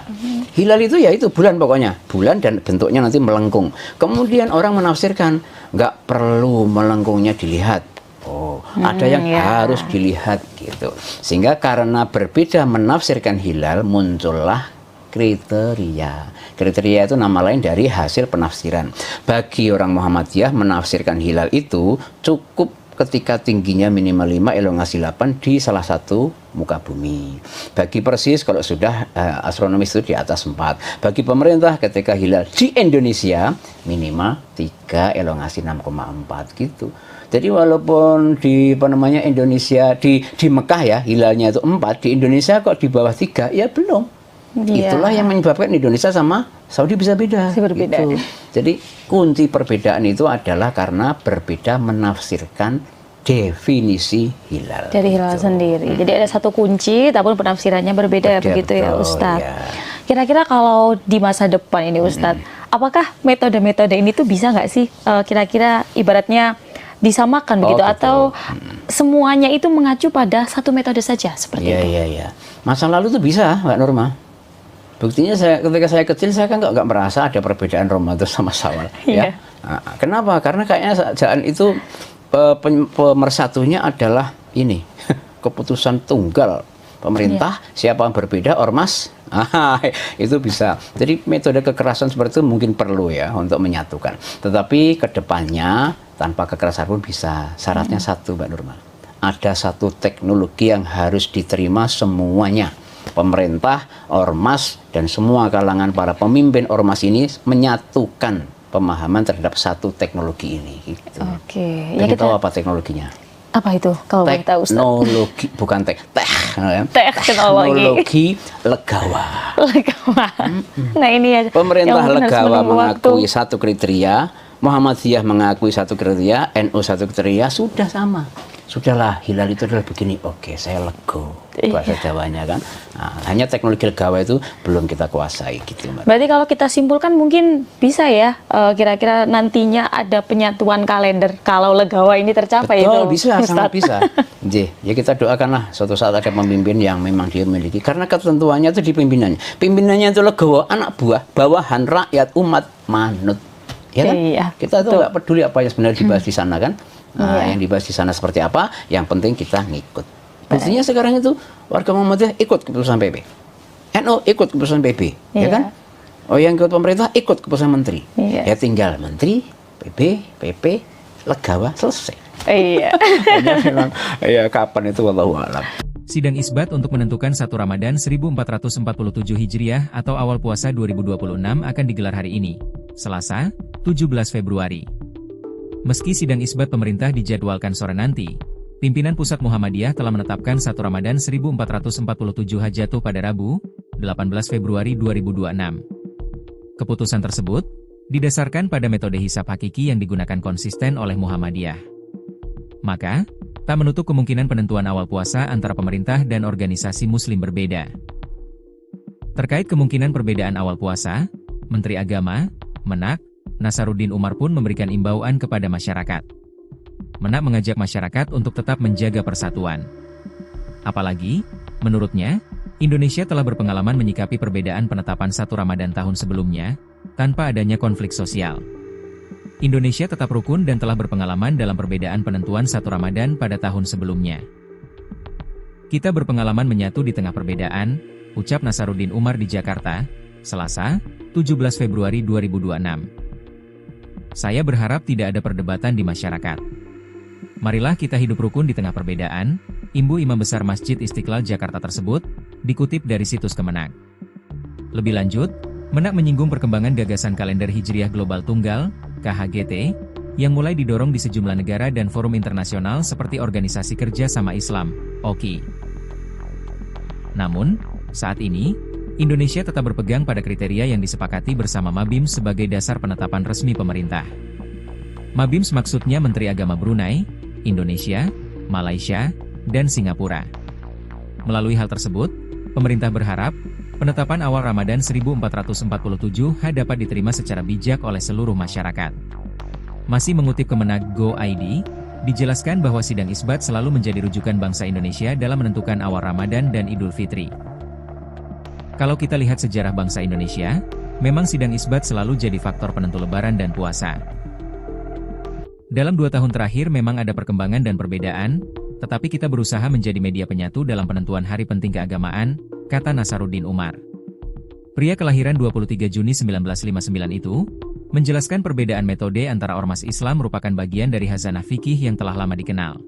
Hilal itu ya itu bulan pokoknya, bulan dan bentuknya nanti melengkung. Kemudian orang menafsirkan nggak perlu melengkungnya dilihat. Oh, ada yang harus dilihat gitu. Sehingga karena berbeda menafsirkan hilal muncullah kriteria. Kriteria itu nama lain dari hasil penafsiran. Bagi orang Muhammadiyah menafsirkan hilal itu cukup ketika tingginya minimal 5, elongasi 8 di salah satu muka bumi. Bagi Persis kalau sudah astronomis itu di atas 4. Bagi pemerintah ketika hilal di Indonesia minimal 3, elongasi 6,4 gitu. Jadi walaupun di Indonesia di Mekah ya hilalnya itu 4, di Indonesia kok di bawah 3 ya belum. Itulah yang menyebabkan Indonesia sama Saudi bisa beda. Berbeda. Gitu. Jadi kunci perbedaan itu adalah karena berbeda menafsirkan definisi hilal. Dari hilal sendiri. Jadi ada satu kunci, tapi penafsirannya berbeda begitu ya Ustadz. Ya. Kira-kira kalau di masa depan ini Ustadz, apakah metode-metode ini tuh bisa nggak sih kira-kira ibaratnya disamakan begitu atau semuanya itu mengacu pada satu metode saja seperti itu? Iya. Masa lalu tuh bisa, Mbak Norma. Buktinya ketika saya kecil saya kan nggak merasa ada perbedaan Ramadan sama Syawal. Ya. Nah, kenapa? Karena kayaknya jalan itu pemersatunya adalah ini keputusan tunggal pemerintah. Siapa yang berbeda ormas itu bisa. Jadi metode kekerasan seperti itu mungkin perlu ya untuk menyatukan. Tetapi kedepannya tanpa kekerasan pun bisa. Syaratnya satu, Mbak Nurma. Ada satu teknologi yang harus diterima semuanya. Pemerintah, ormas, dan semua kalangan para pemimpin ormas ini menyatukan pemahaman terhadap satu teknologi ini. Gitu. Oke. Ya, kita tahu apa teknologinya? Apa itu? Kalau boleh tahu, Ustaz. Teknologi, bukan teknologi legawa. Nah ini ya. Pemerintah legawa mengakui satu kriteria, Muhammadiyah mengakui satu kriteria, NU satu kriteria, sudah sama. Sudahlah, hilal itu adalah begini. Oke, saya lego. Bahasa Jawanya kan. Nah, hanya teknologi legawa itu belum kita kuasai gitu, Mbak. Berarti kalau kita simpulkan mungkin bisa ya, kira-kira nantinya ada penyatuan kalender kalau legawa ini tercapai. Betul, itu, bisa, Ustaz. sangat bisa. Ya kita doakanlah suatu saat ada pemimpin yang memang dia memiliki. Karena ketentuannya itu di pimpinannya. Pimpinannya itu legawa, anak buah, bawahan, rakyat, umat, manut. Ya kan? Iya, kita tuh nggak peduli apa yang sebenarnya dibahas di sana kan. Nah, yang dibahas di sana seperti apa, yang penting kita ngikut. Buktinya sekarang itu warga Muhammadiyah ikut keputusan PP, NU ikut keputusan PP, ya kan? Oh, yang ikut pemerintah ikut keputusan menteri. Ya tinggal menteri, PP, legawa, selesai. Iya. Memang, ya kapan itu wallahu a'lam. Sidang isbat untuk menentukan 1 Ramadan 1447 Hijriah atau awal puasa 2026 akan digelar hari ini, Selasa, 17 Februari. Meski sidang isbat pemerintah dijadwalkan sore nanti, pimpinan Pusat Muhammadiyah telah menetapkan 1 Ramadan 1447 jatuh pada Rabu, 18 Februari 2026. Keputusan tersebut didasarkan pada metode hisab hakiki yang digunakan konsisten oleh Muhammadiyah. Maka, tak menutup kemungkinan penentuan awal puasa antara pemerintah dan organisasi muslim berbeda. Terkait kemungkinan perbedaan awal puasa, Menteri Agama, Menak, Nasaruddin Umar pun memberikan imbauan kepada masyarakat. Menak mengajak masyarakat untuk tetap menjaga persatuan. Apalagi, menurutnya, Indonesia telah berpengalaman menyikapi perbedaan penetapan 1 Ramadan tahun sebelumnya, tanpa adanya konflik sosial. Indonesia tetap rukun dan telah berpengalaman dalam perbedaan penentuan 1 Ramadan pada tahun sebelumnya. Kita berpengalaman menyatu di tengah perbedaan, ucap Nasaruddin Umar di Jakarta, Selasa, 17 Februari 2026. Saya berharap tidak ada perdebatan di masyarakat. Marilah kita hidup rukun di tengah perbedaan, imbu Imam Besar Masjid Istiqlal Jakarta tersebut, dikutip dari situs Kemenak. Lebih lanjut, Menak menyinggung perkembangan gagasan kalender Hijriah Global Tunggal, KHGT, yang mulai didorong di sejumlah negara dan forum internasional seperti Organisasi Kerja Sama Islam, OKI. Namun, saat ini, Indonesia tetap berpegang pada kriteria yang disepakati bersama Mabim sebagai dasar penetapan resmi pemerintah. Mabims maksudnya Menteri Agama Brunei, Indonesia, Malaysia, dan Singapura. Melalui hal tersebut, pemerintah berharap, penetapan awal Ramadan 1447 dapat diterima secara bijak oleh seluruh masyarakat. Masih mengutip Kemenag Go.id, dijelaskan bahwa sidang isbat selalu menjadi rujukan bangsa Indonesia dalam menentukan awal Ramadan dan Idul Fitri. Kalau kita lihat sejarah bangsa Indonesia, memang sidang isbat selalu jadi faktor penentu Lebaran dan puasa. Dalam 2 tahun terakhir memang ada perkembangan dan perbedaan, tetapi kita berusaha menjadi media penyatu dalam penentuan hari penting keagamaan, kata Nasaruddin Umar. Pria kelahiran 23 Juni 1959 itu, menjelaskan perbedaan metode antara ormas Islam merupakan bagian dari khazanah fikih yang telah lama dikenal.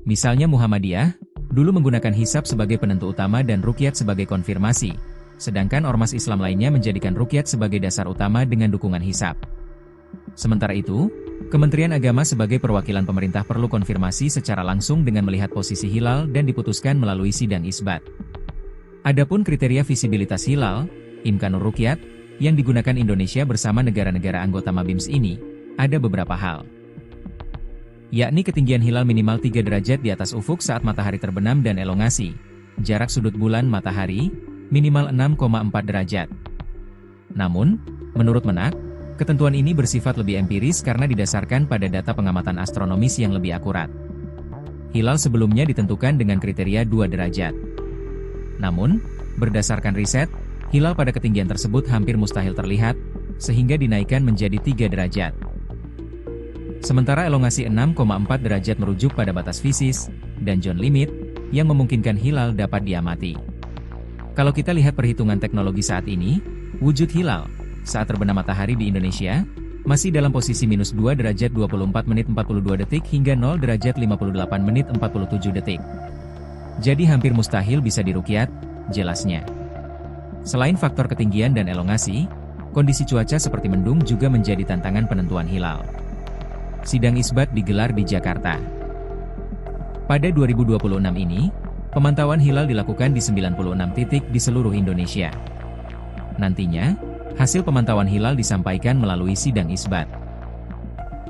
Misalnya Muhammadiyah, dulu menggunakan hisab sebagai penentu utama dan ruqyat sebagai konfirmasi, sedangkan ormas Islam lainnya menjadikan ruqyat sebagai dasar utama dengan dukungan hisab. Sementara itu, Kementerian Agama sebagai perwakilan pemerintah perlu konfirmasi secara langsung dengan melihat posisi hilal dan diputuskan melalui sidang isbat. Adapun kriteria visibilitas hilal, imkanur ruqyat, yang digunakan Indonesia bersama negara-negara anggota Mabims ini, ada beberapa hal. Yakni ketinggian hilal minimal 3 derajat di atas ufuk saat matahari terbenam dan elongasi, jarak sudut bulan matahari, minimal 6,4 derajat. Namun, menurut Menak, ketentuan ini bersifat lebih empiris karena didasarkan pada data pengamatan astronomis yang lebih akurat. Hilal sebelumnya ditentukan dengan kriteria 2 derajat. Namun, berdasarkan riset, hilal pada ketinggian tersebut hampir mustahil terlihat, sehingga dinaikkan menjadi 3 derajat. Sementara elongasi 6,4 derajat merujuk pada batas fisis, dan John limit, yang memungkinkan hilal dapat diamati. Kalau kita lihat perhitungan teknologi saat ini, wujud hilal, saat terbenam matahari di Indonesia, masih dalam posisi minus 2 derajat 24 menit 42 detik hingga 0 derajat 58 menit 47 detik. Jadi hampir mustahil bisa diruqyat, jelasnya. Selain faktor ketinggian dan elongasi, kondisi cuaca seperti mendung juga menjadi tantangan penentuan hilal. Sidang isbat digelar di Jakarta. Pada 2026 ini, pemantauan hilal dilakukan di 96 titik di seluruh Indonesia. Nantinya, hasil pemantauan hilal disampaikan melalui sidang isbat.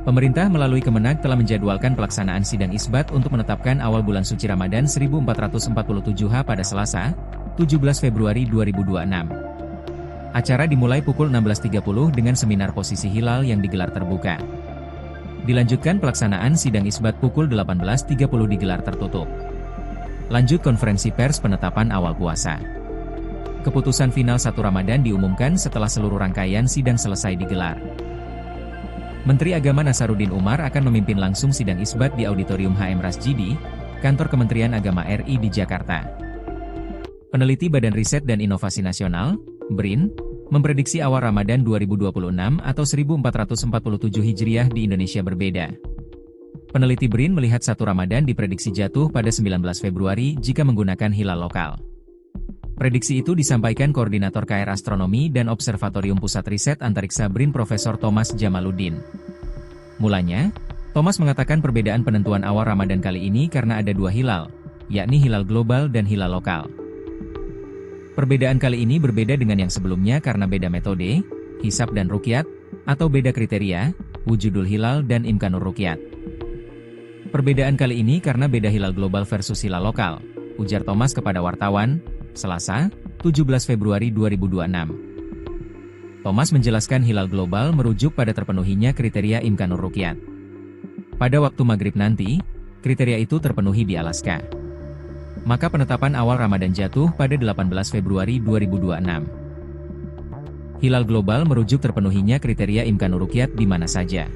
Pemerintah melalui Kemenag telah menjadwalkan pelaksanaan sidang isbat untuk menetapkan awal bulan suci Ramadan 1447 pada Selasa, 17 Februari 2026. Acara dimulai pukul 16.30 dengan seminar posisi hilal yang digelar terbuka. Dilanjutkan pelaksanaan sidang isbat pukul 18.30 digelar tertutup. Lanjut konferensi pers penetapan awal puasa. Keputusan final 1 Ramadan diumumkan setelah seluruh rangkaian sidang selesai digelar. Menteri Agama Nasaruddin Umar akan memimpin langsung sidang isbat di Auditorium HM Rasjidi, Kantor Kementerian Agama RI di Jakarta. Peneliti Badan Riset dan Inovasi Nasional, BRIN, memprediksi awal Ramadan 2026 atau 1447 Hijriah di Indonesia berbeda. Peneliti BRIN melihat 1 Ramadan diprediksi jatuh pada 19 Februari jika menggunakan hilal lokal. Prediksi itu disampaikan Koordinator KR Astronomi dan Observatorium Pusat Riset Antariksa BRIN Profesor Thomas Jamaluddin. Mulanya, Thomas mengatakan perbedaan penentuan awal Ramadan kali ini karena ada 2 hilal, yakni hilal global dan hilal lokal. Perbedaan kali ini berbeda dengan yang sebelumnya karena beda metode, hisab dan ruqyat, atau beda kriteria, wujudul hilal dan imkanur ruqyat. Perbedaan kali ini karena beda hilal global versus hilal lokal, ujar Thomas kepada wartawan, Selasa, 17 Februari 2026. Thomas menjelaskan hilal global merujuk pada terpenuhinya kriteria imkanur ruqyat. Pada waktu maghrib nanti, kriteria itu terpenuhi di Alaska. Maka penetapan awal Ramadan jatuh pada 18 Februari 2026. Hilal global merujuk terpenuhinya kriteria imkanur ruqyat di mana saja.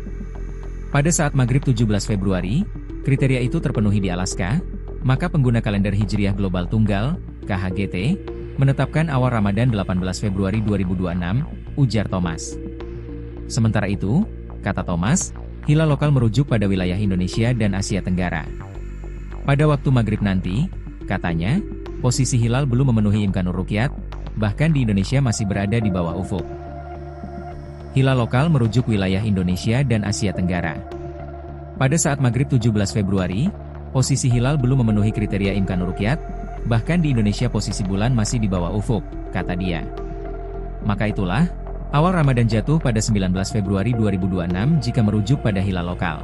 Pada saat maghrib 17 Februari, kriteria itu terpenuhi di Alaska, maka pengguna kalender Hijriah Global Tunggal, KHGT, menetapkan awal Ramadan 18 Februari 2026, ujar Thomas. Sementara itu, kata Thomas, hilal lokal merujuk pada wilayah Indonesia dan Asia Tenggara. Pada waktu maghrib nanti, katanya, posisi hilal belum memenuhi imkanur ruqyat, bahkan di Indonesia masih berada di bawah ufuk. Hilal lokal merujuk wilayah Indonesia dan Asia Tenggara. Pada saat maghrib 17 Februari, posisi hilal belum memenuhi kriteria imkanur ruqyat, bahkan di Indonesia posisi bulan masih di bawah ufuk, kata dia. Maka itulah, Awal Ramadan jatuh pada 19 Februari 2026 jika merujuk pada hilal lokal.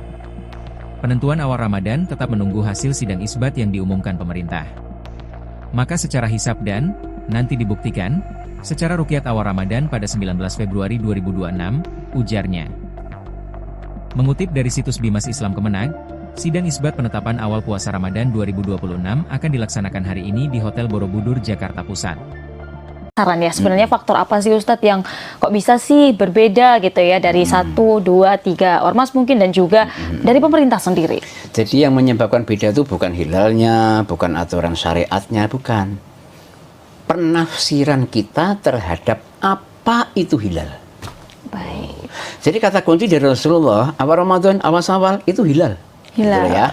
Penentuan awal Ramadan tetap menunggu hasil sidang isbat yang diumumkan pemerintah. Maka secara hisab dan nanti dibuktikan, secara ruqyat awal Ramadan pada 19 Februari 2026, ujarnya. Mengutip dari situs Bimas Islam Kemenag, sidang isbat penetapan awal puasa Ramadan 2026 akan dilaksanakan hari ini di Hotel Borobudur, Jakarta Pusat. Saran ya, sebenarnya faktor apa sih Ustadz yang kok bisa sih berbeda gitu ya dari 1, 2, 3 ormas mungkin dan juga dari pemerintah sendiri? Jadi yang menyebabkan beda itu bukan hilalnya, bukan aturan syariatnya, bukan. Penafsiran kita terhadap apa itu hilal. Baik. Jadi kata kunci dari Rasulullah, awal Ramadan, awal Syawal itu hilal. Hilal. Gitu ya.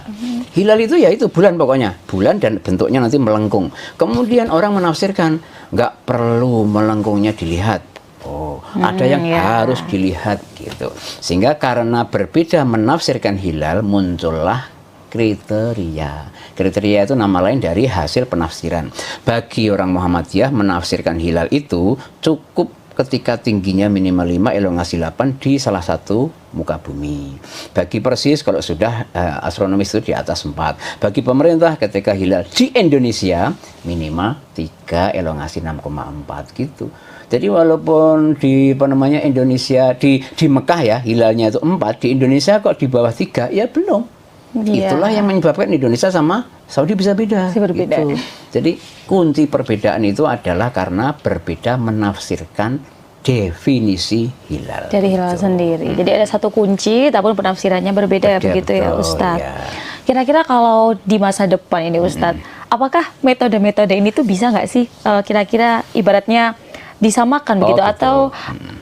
Hilal itu ya itu bulan pokoknya, bulan dan bentuknya nanti melengkung. Kemudian orang menafsirkan nggak perlu melengkungnya dilihat. Oh, ada yang harus dilihat gitu. Sehingga karena berbeda menafsirkan hilal muncullah kriteria. Kriteria itu nama lain dari hasil penafsiran. Bagi orang Muhammadiyah menafsirkan hilal itu cukup ketika tingginya minimal 5, elongasi 8 di salah satu muka bumi. Bagi Persis kalau sudah astronomis itu di atas 4. Bagi pemerintah ketika hilal di Indonesia minimal 3, elongasi 6,4 gitu. Jadi walaupun di Indonesia di Mekah ya hilalnya itu 4, di Indonesia kok di bawah 3 ya belum. Itulah yang menyebabkan Indonesia sama Saudi bisa beda. Berbeda. Gitu. Jadi kunci perbedaan itu adalah karena berbeda menafsirkan definisi hilal. Dari hilal sendiri. Jadi ada satu kunci, tapi penafsirannya berbeda begitu ya Ustadz. Ya. Kira-kira kalau di masa depan ini Ustadz, apakah metode-metode ini tuh bisa nggak sih kira-kira ibaratnya disamakan begitu atau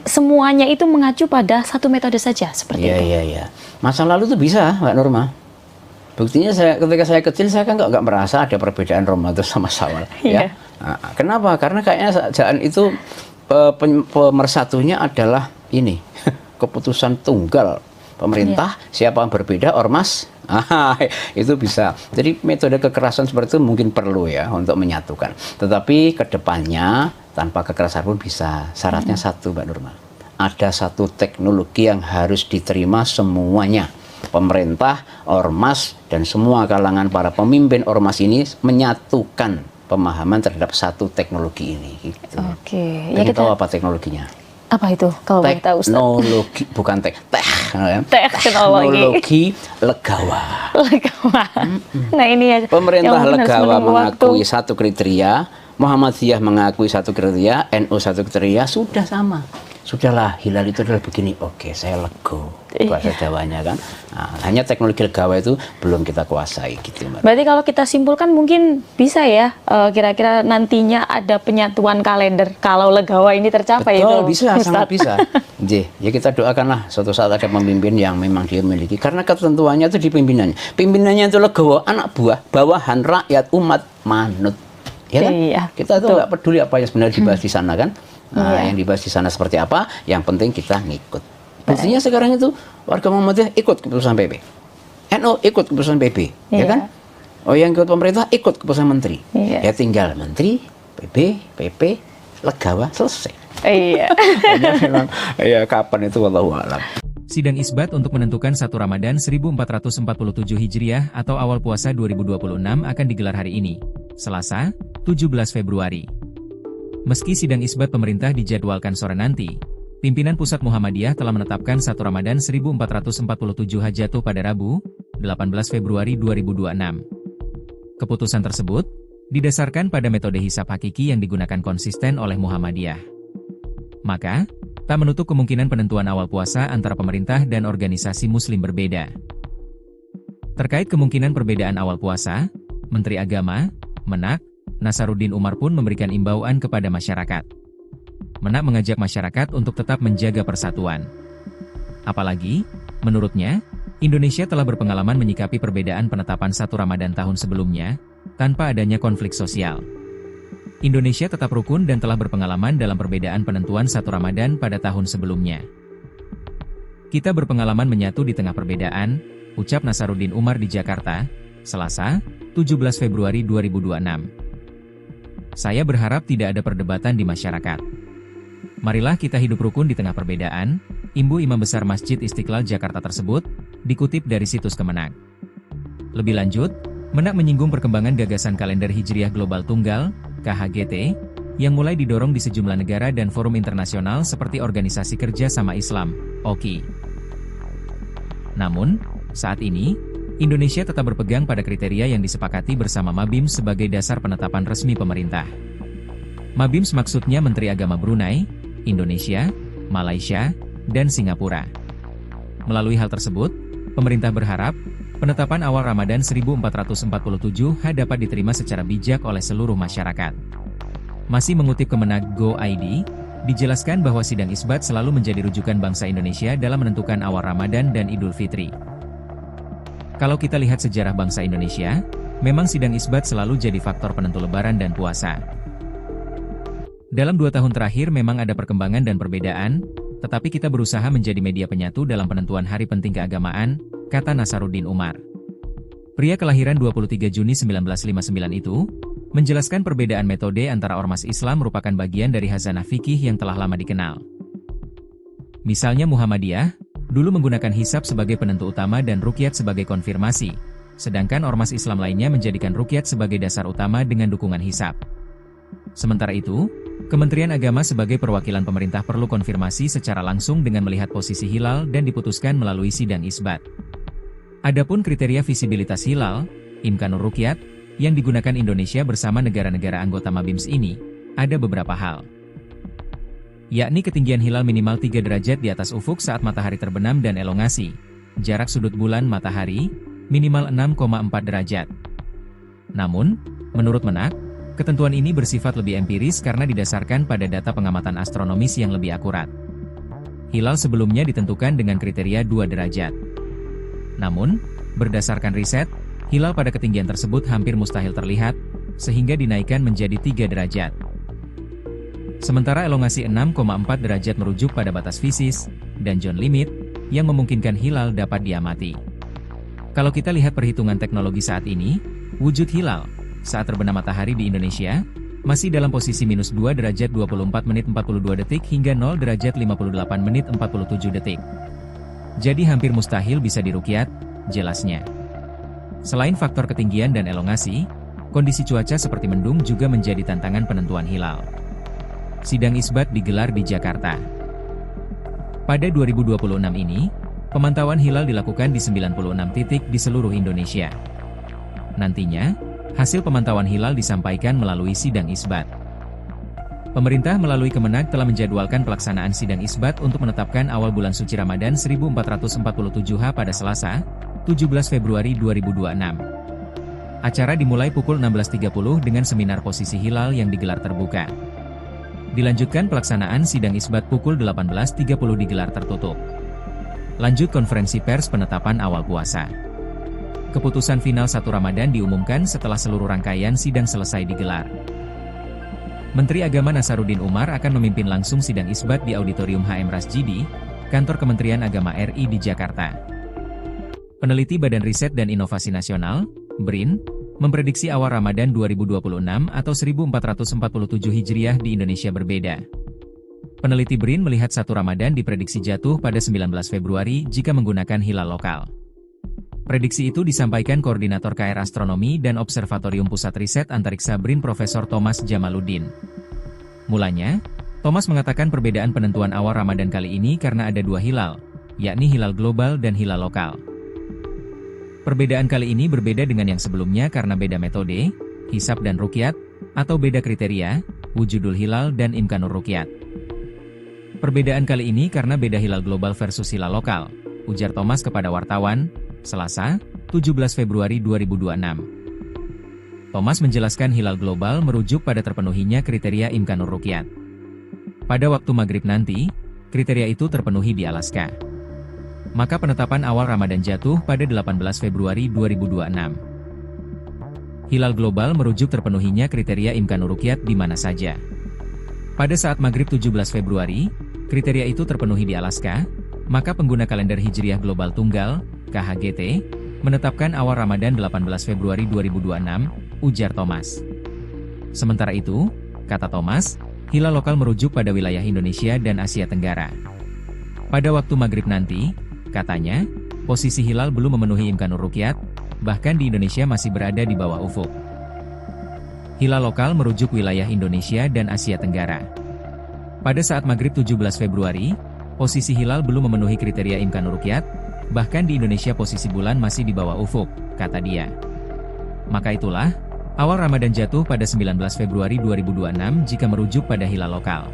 semuanya itu mengacu pada satu metode saja seperti itu? Iya. Masa lalu itu bisa, Mbak Nurma. Buktinya ketika saya kecil saya kan nggak merasa ada perbedaan Ramadan sama Syawal. Ya. Nah, kenapa? Karena kayaknya jalan itu pemersatunya adalah ini keputusan tunggal pemerintah. Siapa yang berbeda ormas itu bisa. Jadi metode kekerasan seperti itu mungkin perlu ya untuk menyatukan. Tetapi kedepannya tanpa kekerasan pun bisa. Syaratnya satu, Mbak Nurma. Ada satu teknologi yang harus diterima semuanya. Pemerintah, ormas, dan semua kalangan para pemimpin ormas ini menyatukan pemahaman terhadap satu teknologi ini. Gitu. Oke. Ya kita tahu apa teknologinya? Apa itu? Kalau boleh tahu, Ustaz? Teknologi, bukan teknologi legawa. Nah ini ya. Pemerintah legawa mengakui satu kriteria, Muhammadiyah mengakui satu kriteria, NU satu kriteria, sudah sama. Sudahlah, hilal itu adalah begini. Oke, saya lego. Bahasa Jawanya kan. Nah, hanya teknologi legawa itu belum kita kuasai gitu, Mbak. Berarti kalau kita simpulkan mungkin bisa ya kira-kira nantinya ada penyatuan kalender kalau legawa ini tercapai. Betul, itu, bisa, Ustadz. sangat bisa. Ya kita doakanlah suatu saat ada pemimpin yang memang dia memiliki. Karena ketentuannya itu di pimpinannya. Pimpinannya itu legawa, anak buah, bawahan, rakyat, umat, manut. Ya kan? Iya, kita tuh nggak peduli apa yang sebenarnya dibahas di sana kan. Nah, yang dibahas di sana seperti apa, yang penting kita ngikut. Buktinya sekarang itu warga Muhammadiyah ikut keputusan PP, NU ikut keputusan PP, ya kan? Oh, yang ikut pemerintah ikut keputusan menteri. Ya tinggal menteri, PP, legawa, selesai. Iya. Memang, ya kapan itu wallahu a'lam. Sidang isbat untuk menentukan 1 Ramadan 1447 Hijriah atau awal puasa 2026 akan digelar hari ini, Selasa, 17 Februari. Meski sidang isbat pemerintah dijadwalkan sore nanti, pimpinan Pusat Muhammadiyah telah menetapkan 1 Ramadan 1447 jatuh pada Rabu, 18 Februari 2026. Keputusan tersebut didasarkan pada metode hisab hakiki yang digunakan konsisten oleh Muhammadiyah. Maka, tak menutup kemungkinan penentuan awal puasa antara pemerintah dan organisasi muslim berbeda. Terkait kemungkinan perbedaan awal puasa, Menteri Agama, Menak, Nasaruddin Umar pun memberikan imbauan kepada masyarakat. Menak mengajak masyarakat untuk tetap menjaga persatuan. Apalagi, menurutnya, Indonesia telah berpengalaman menyikapi perbedaan penetapan 1 Ramadan tahun sebelumnya, tanpa adanya konflik sosial. Indonesia tetap rukun dan telah berpengalaman dalam perbedaan penentuan 1 Ramadan pada tahun sebelumnya. Kita berpengalaman menyatu di tengah perbedaan, ucap Nasaruddin Umar di Jakarta, Selasa, 17 Februari 2026. Saya berharap tidak ada perdebatan di masyarakat. Marilah kita hidup rukun di tengah perbedaan, imbu Imam Besar Masjid Istiqlal Jakarta tersebut, dikutip dari situs Kemenak. Lebih lanjut, Menak menyinggung perkembangan gagasan kalender Hijriah Global Tunggal, KHGT, yang mulai didorong di sejumlah negara dan forum internasional seperti Organisasi Kerja Sama Islam, OKI. Namun, saat ini, Indonesia tetap berpegang pada kriteria yang disepakati bersama Mabim sebagai dasar penetapan resmi pemerintah. Mabim maksudnya Menteri Agama Brunei, Indonesia, Malaysia, dan Singapura. Melalui hal tersebut, pemerintah berharap, penetapan awal Ramadan 1447 dapat diterima secara bijak oleh seluruh masyarakat. Masih mengutip Kemenak Go.id, dijelaskan bahwa sidang isbat selalu menjadi rujukan bangsa Indonesia dalam menentukan awal Ramadan dan Idul Fitri. Kalau kita lihat sejarah bangsa Indonesia, memang sidang isbat selalu jadi faktor penentu Lebaran dan puasa. Dalam 2 tahun terakhir memang ada perkembangan dan perbedaan, tetapi kita berusaha menjadi media penyatu dalam penentuan hari penting keagamaan, kata Nasaruddin Umar. Pria kelahiran 23 Juni 1959 itu, menjelaskan perbedaan metode antara ormas Islam merupakan bagian dari khazanah fikih yang telah lama dikenal. Misalnya Muhammadiyah, dulu menggunakan hisab sebagai penentu utama dan ruqyat sebagai konfirmasi, sedangkan ormas Islam lainnya menjadikan ruqyat sebagai dasar utama dengan dukungan hisab. Sementara itu, Kementerian Agama sebagai perwakilan pemerintah perlu konfirmasi secara langsung dengan melihat posisi hilal dan diputuskan melalui sidang isbat. Adapun kriteria visibilitas hilal, imkanur ruqyat, yang digunakan Indonesia bersama negara-negara anggota Mabims ini, ada beberapa hal. Yakni ketinggian hilal minimal 3 derajat di atas ufuk saat matahari terbenam dan elongasi, jarak sudut bulan matahari, minimal 6,4 derajat. Namun, menurut Menak, ketentuan ini bersifat lebih empiris karena didasarkan pada data pengamatan astronomis yang lebih akurat. Hilal sebelumnya ditentukan dengan kriteria 2 derajat. Namun, berdasarkan riset, hilal pada ketinggian tersebut hampir mustahil terlihat, sehingga dinaikkan menjadi 3 derajat. Sementara elongasi 6,4 derajat merujuk pada batas fisis, dan zone limit, yang memungkinkan hilal dapat diamati. Kalau kita lihat perhitungan teknologi saat ini, wujud hilal saat terbenam matahari di Indonesia, masih dalam posisi minus 2 derajat 24 menit 42 detik hingga 0 derajat 58 menit 47 detik. Jadi hampir mustahil bisa diruqyat, jelasnya. Selain faktor ketinggian dan elongasi, kondisi cuaca seperti mendung juga menjadi tantangan penentuan hilal. Sidang isbat digelar di Jakarta. Pada 2026 ini, pemantauan hilal dilakukan di 96 titik di seluruh Indonesia. Nantinya, hasil pemantauan hilal disampaikan melalui sidang isbat. Pemerintah melalui Kemenak telah menjadwalkan pelaksanaan sidang isbat untuk menetapkan awal bulan suci Ramadan 1447 pada Selasa, 17 Februari 2026. Acara dimulai pukul 16.30 dengan seminar posisi hilal yang digelar terbuka. Dilanjutkan pelaksanaan sidang isbat pukul 18.30 digelar tertutup. Lanjut konferensi pers penetapan awal puasa. Keputusan final 1 Ramadan diumumkan setelah seluruh rangkaian sidang selesai digelar. Menteri Agama Nasaruddin Umar akan memimpin langsung sidang isbat di Auditorium HM Rasjidi, Kantor Kementerian Agama RI di Jakarta. Peneliti Badan Riset dan Inovasi Nasional, BRIN, memprediksi awal Ramadan 2026 atau 1447 Hijriah di Indonesia berbeda. Peneliti BRIN melihat 1 Ramadan diprediksi jatuh pada 19 Februari jika menggunakan hilal lokal. Prediksi itu disampaikan Koordinator KR Astronomi dan Observatorium Pusat Riset Antariksa BRIN Profesor Thomas Jamaluddin. Mulanya, Thomas mengatakan perbedaan penentuan awal Ramadan kali ini karena ada 2 hilal, yakni hilal global dan hilal lokal. Perbedaan kali ini berbeda dengan yang sebelumnya karena beda metode, hisab dan ruqyat, atau beda kriteria, wujudul hilal dan imkanur ruqyat. Perbedaan kali ini karena beda hilal global versus hilal lokal, ujar Thomas kepada wartawan, Selasa, 17 Februari 2026. Thomas menjelaskan hilal global merujuk pada terpenuhinya kriteria imkanur ruqyat. Pada waktu maghrib nanti, kriteria itu terpenuhi di Alaska. Maka penetapan awal Ramadan jatuh pada 18 Februari 2026. Hilal global merujuk terpenuhinya kriteria imkanur ruqyat di mana saja. Pada saat maghrib 17 Februari, kriteria itu terpenuhi di Alaska, maka pengguna kalender Hijriah Global Tunggal, KHGT, menetapkan awal Ramadan 18 Februari 2026, ujar Thomas. Sementara itu, kata Thomas, Hilal lokal merujuk pada wilayah Indonesia dan Asia Tenggara. Pada waktu maghrib nanti, katanya, posisi hilal belum memenuhi imkanur ruqyat, bahkan di Indonesia masih berada di bawah ufuk. Hilal lokal merujuk wilayah Indonesia dan Asia Tenggara. Pada saat maghrib 17 Februari, posisi hilal belum memenuhi kriteria imkanur ruqyat, bahkan di Indonesia posisi bulan masih di bawah ufuk, kata dia. Maka itulah, awal Ramadan jatuh pada 19 Februari 2026 jika merujuk pada hilal lokal.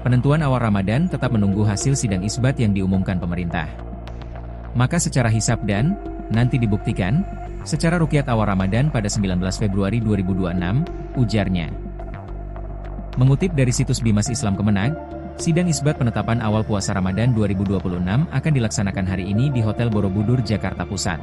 Penentuan awal Ramadan tetap menunggu hasil sidang isbat yang diumumkan pemerintah. Maka secara hisab dan, nanti dibuktikan, secara ruqyat awal Ramadan pada 19 Februari 2026, ujarnya. Mengutip dari situs Bimas Islam Kemenag, sidang isbat penetapan awal puasa Ramadan 2026 akan dilaksanakan hari ini di Hotel Borobudur, Jakarta Pusat.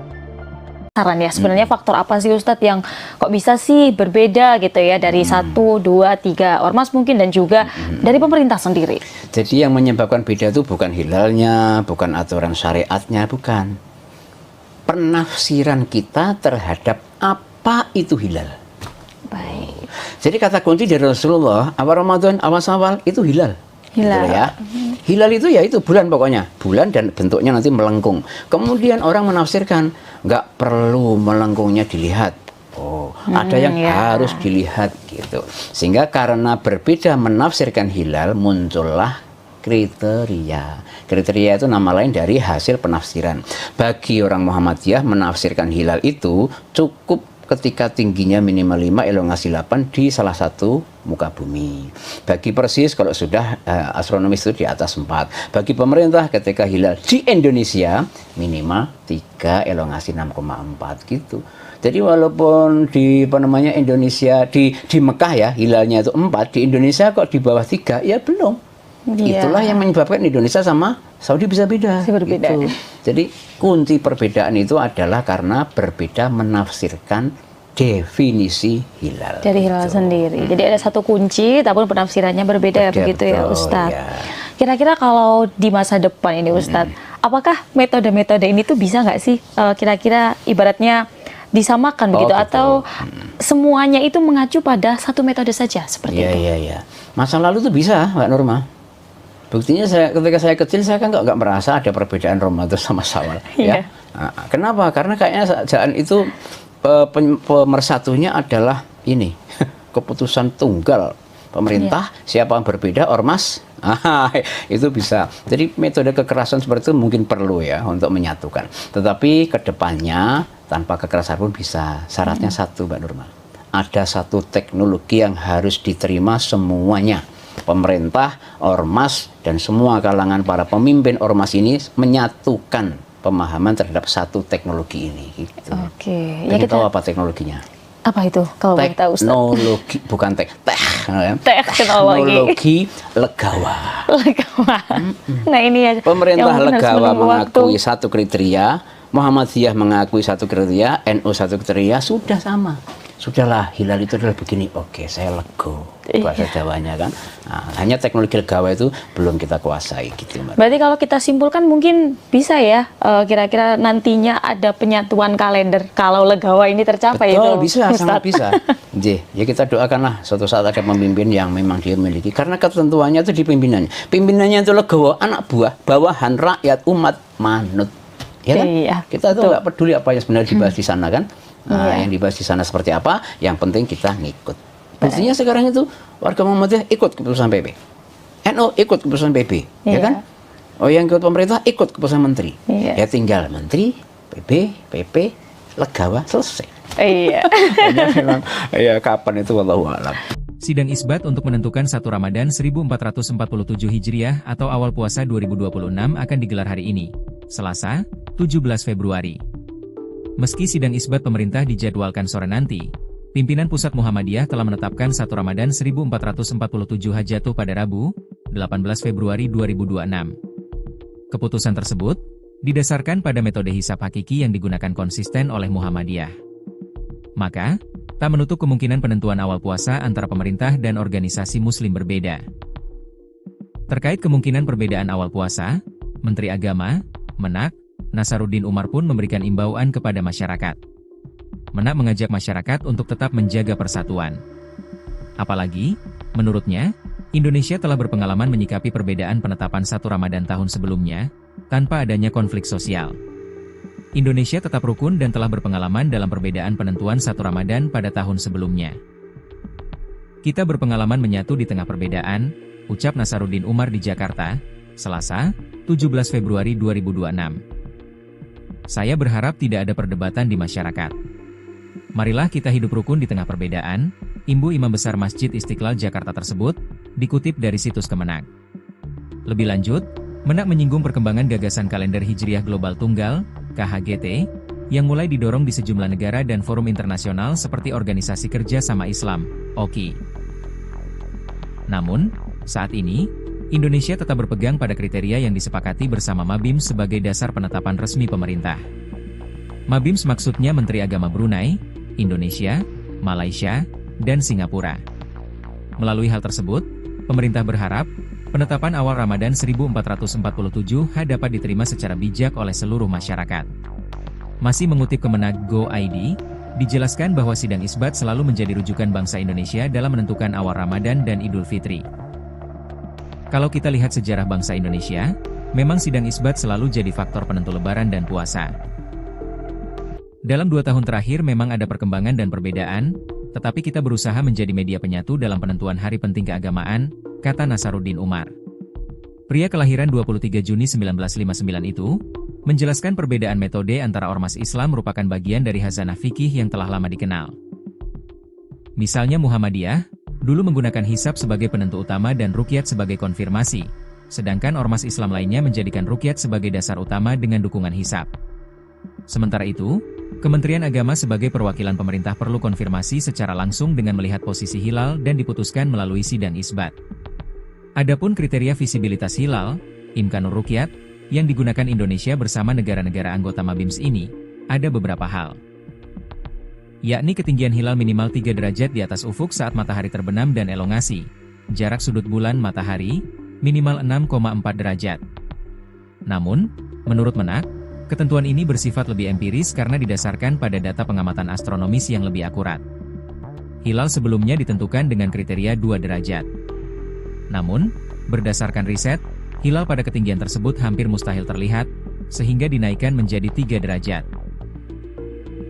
Saran ya, sebenarnya faktor apa sih Ustadz yang kok bisa sih berbeda gitu ya dari 1, 2, 3 ormas mungkin dan juga dari pemerintah sendiri? Jadi yang menyebabkan beda itu bukan hilalnya, bukan aturan syariatnya, bukan. Penafsiran kita terhadap apa itu hilal. Baik. Jadi kata kunci dari Rasulullah, awal Ramadan, awal itu hilal. Hilal. Gitu ya. Hilal itu ya itu bulan pokoknya, bulan dan bentuknya nanti melengkung. Kemudian orang menafsirkan nggak perlu melengkungnya dilihat. Oh, ada yang harus dilihat gitu. Sehingga karena berbeda menafsirkan hilal muncullah kriteria. Kriteria itu nama lain dari hasil penafsiran. Bagi orang Muhammadiyah menafsirkan hilal itu cukup ketika tingginya minimal 5, elongasi 8 di salah satu muka bumi. Bagi Persis kalau sudah astronomis itu di atas 4. Bagi pemerintah ketika hilal di Indonesia minimal 3, elongasi 6,4 gitu. Jadi walaupun di Indonesia di Mekah ya hilalnya itu 4, di Indonesia kok di bawah 3 ya belum. Itulah yang menyebabkan Indonesia sama Saudi bisa beda. Berbeda. Gitu. Jadi kunci perbedaan itu adalah karena berbeda menafsirkan definisi hilal. Dari hilal sendiri. Jadi ada satu kunci, tapi penafsirannya berbeda begitu ya Ustadz. Ya. Kira-kira kalau di masa depan ini Ustadz, apakah metode-metode ini tuh bisa nggak sih kira-kira ibaratnya disamakan begitu atau semuanya itu mengacu pada satu metode saja seperti itu? Iya. Masa lalu tuh bisa, Mbak Nurma. Buktinya ketika saya kecil saya kan nggak merasa ada perbedaan Ramadan sama Syawal. Ya. Nah, kenapa? Karena kayaknya jalan itu pemersatunya adalah ini keputusan tunggal pemerintah. Siapa yang berbeda ormas itu bisa. Jadi metode kekerasan seperti itu mungkin perlu ya untuk menyatukan. Tetapi kedepannya tanpa kekerasan pun bisa. Syaratnya satu, Mbak Nurma. Ada satu teknologi yang harus diterima semuanya. Pemerintah, ormas, dan semua kalangan para pemimpin ormas ini menyatukan pemahaman terhadap satu teknologi ini. Gitu. Oke. Ya kita tahu apa teknologinya? Apa itu? Kalau boleh tahu, Ustaz? Teknologi, bukan teknologi legawa. Nah ini ya. Pemerintah legawa mengakui satu kriteria, Muhammadiyah mengakui satu kriteria, NU satu kriteria, sudah sama. Sudahlah, hilal itu adalah begini. Oke, saya lego. Bahasa Jawanya kan. Nah, hanya teknologi legawa itu belum kita kuasai gitu, Mbak. Berarti kalau kita simpulkan mungkin bisa ya, kira-kira nantinya ada penyatuan kalender kalau legawa ini tercapai. Betul, itu, bisa, sangat bisa. Ya kita doakanlah suatu saat ada pemimpin yang memang dia miliki. Karena ketentuannya itu di pimpinannya. Pimpinannya itu legawa, anak buah, bawahan, rakyat, umat, manut. Ya kan? Iya, kita tuh nggak peduli apa yang sebenarnya dibahas di sana kan. Nah, yang dibahas di sana seperti apa, yang penting kita ngikut. Buktinya sekarang itu warga Muhammadiyah ikut keputusan PP, NU ikut keputusan PP, ya kan? Oh, yang ikut pemerintah ikut keputusan menteri. Ya tinggal menteri, PP, legawa, selesai. Iya. Ya kapan itu wallahu a'lam. Sidang isbat untuk menentukan 1 Ramadan 1447 Hijriah atau awal puasa 2026 akan digelar hari ini, Selasa, 17 Februari. Meski sidang isbat pemerintah dijadwalkan sore nanti, pimpinan Pusat Muhammadiyah telah menetapkan 1 Ramadan 1447 jatuh pada Rabu, 18 Februari 2026. Keputusan tersebut didasarkan pada metode hisab hakiki yang digunakan konsisten oleh Muhammadiyah. Maka, tak menutup kemungkinan penentuan awal puasa antara pemerintah dan organisasi muslim berbeda. Terkait kemungkinan perbedaan awal puasa, Menteri Agama, Menak, Nasaruddin Umar pun memberikan imbauan kepada masyarakat. Menak mengajak masyarakat untuk tetap menjaga persatuan. Apalagi, menurutnya, Indonesia telah berpengalaman menyikapi perbedaan penetapan 1 Ramadan tahun sebelumnya, tanpa adanya konflik sosial. Indonesia tetap rukun dan telah berpengalaman dalam perbedaan penentuan 1 Ramadan pada tahun sebelumnya. Kita berpengalaman menyatu di tengah perbedaan, ucap Nasaruddin Umar di Jakarta, Selasa, 17 Februari 2026. Saya berharap tidak ada perdebatan di masyarakat. Marilah kita hidup rukun di tengah perbedaan, imbu Imam Besar Masjid Istiqlal Jakarta tersebut, dikutip dari situs Kemenak. Lebih lanjut, Menak menyinggung perkembangan gagasan kalender Hijriah Global Tunggal, KHGT, yang mulai didorong di sejumlah negara dan forum internasional seperti Organisasi Kerja Sama Islam, OKI. Namun, saat ini, Indonesia tetap berpegang pada kriteria yang disepakati bersama Mabims sebagai dasar penetapan resmi pemerintah. Mabims maksudnya Menteri Agama Brunei, Indonesia, Malaysia, dan Singapura. Melalui hal tersebut, pemerintah berharap, penetapan awal Ramadan 1447 dapat diterima secara bijak oleh seluruh masyarakat. Masih mengutip Kemenak Go.id, dijelaskan bahwa sidang isbat selalu menjadi rujukan bangsa Indonesia dalam menentukan awal Ramadan dan Idul Fitri. Kalau kita lihat sejarah bangsa Indonesia, memang sidang isbat selalu jadi faktor penentu Lebaran dan puasa. Dalam 2 tahun terakhir memang ada perkembangan dan perbedaan, tetapi kita berusaha menjadi media penyatu dalam penentuan hari penting keagamaan, kata Nasaruddin Umar. Pria kelahiran 23 Juni 1959 itu, menjelaskan perbedaan metode antara ormas Islam merupakan bagian dari khazanah fikih yang telah lama dikenal. Misalnya Muhammadiyah, dulu menggunakan hisab sebagai penentu utama dan ruqyat sebagai konfirmasi, sedangkan ormas Islam lainnya menjadikan ruqyat sebagai dasar utama dengan dukungan hisab. Sementara itu, Kementerian Agama sebagai perwakilan pemerintah perlu konfirmasi secara langsung dengan melihat posisi hilal dan diputuskan melalui sidang isbat. Adapun kriteria visibilitas hilal, Imkanur Ruqyat, yang digunakan Indonesia bersama negara-negara anggota Mabims ini, ada beberapa hal. Yakni ketinggian hilal minimal 3 derajat di atas ufuk saat matahari terbenam dan elongasi, jarak sudut bulan matahari, minimal 6,4 derajat. Namun, menurut Menak, ketentuan ini bersifat lebih empiris karena didasarkan pada data pengamatan astronomis yang lebih akurat. Hilal sebelumnya ditentukan dengan kriteria 2 derajat. Namun, berdasarkan riset, hilal pada ketinggian tersebut hampir mustahil terlihat, sehingga dinaikkan menjadi 3 derajat.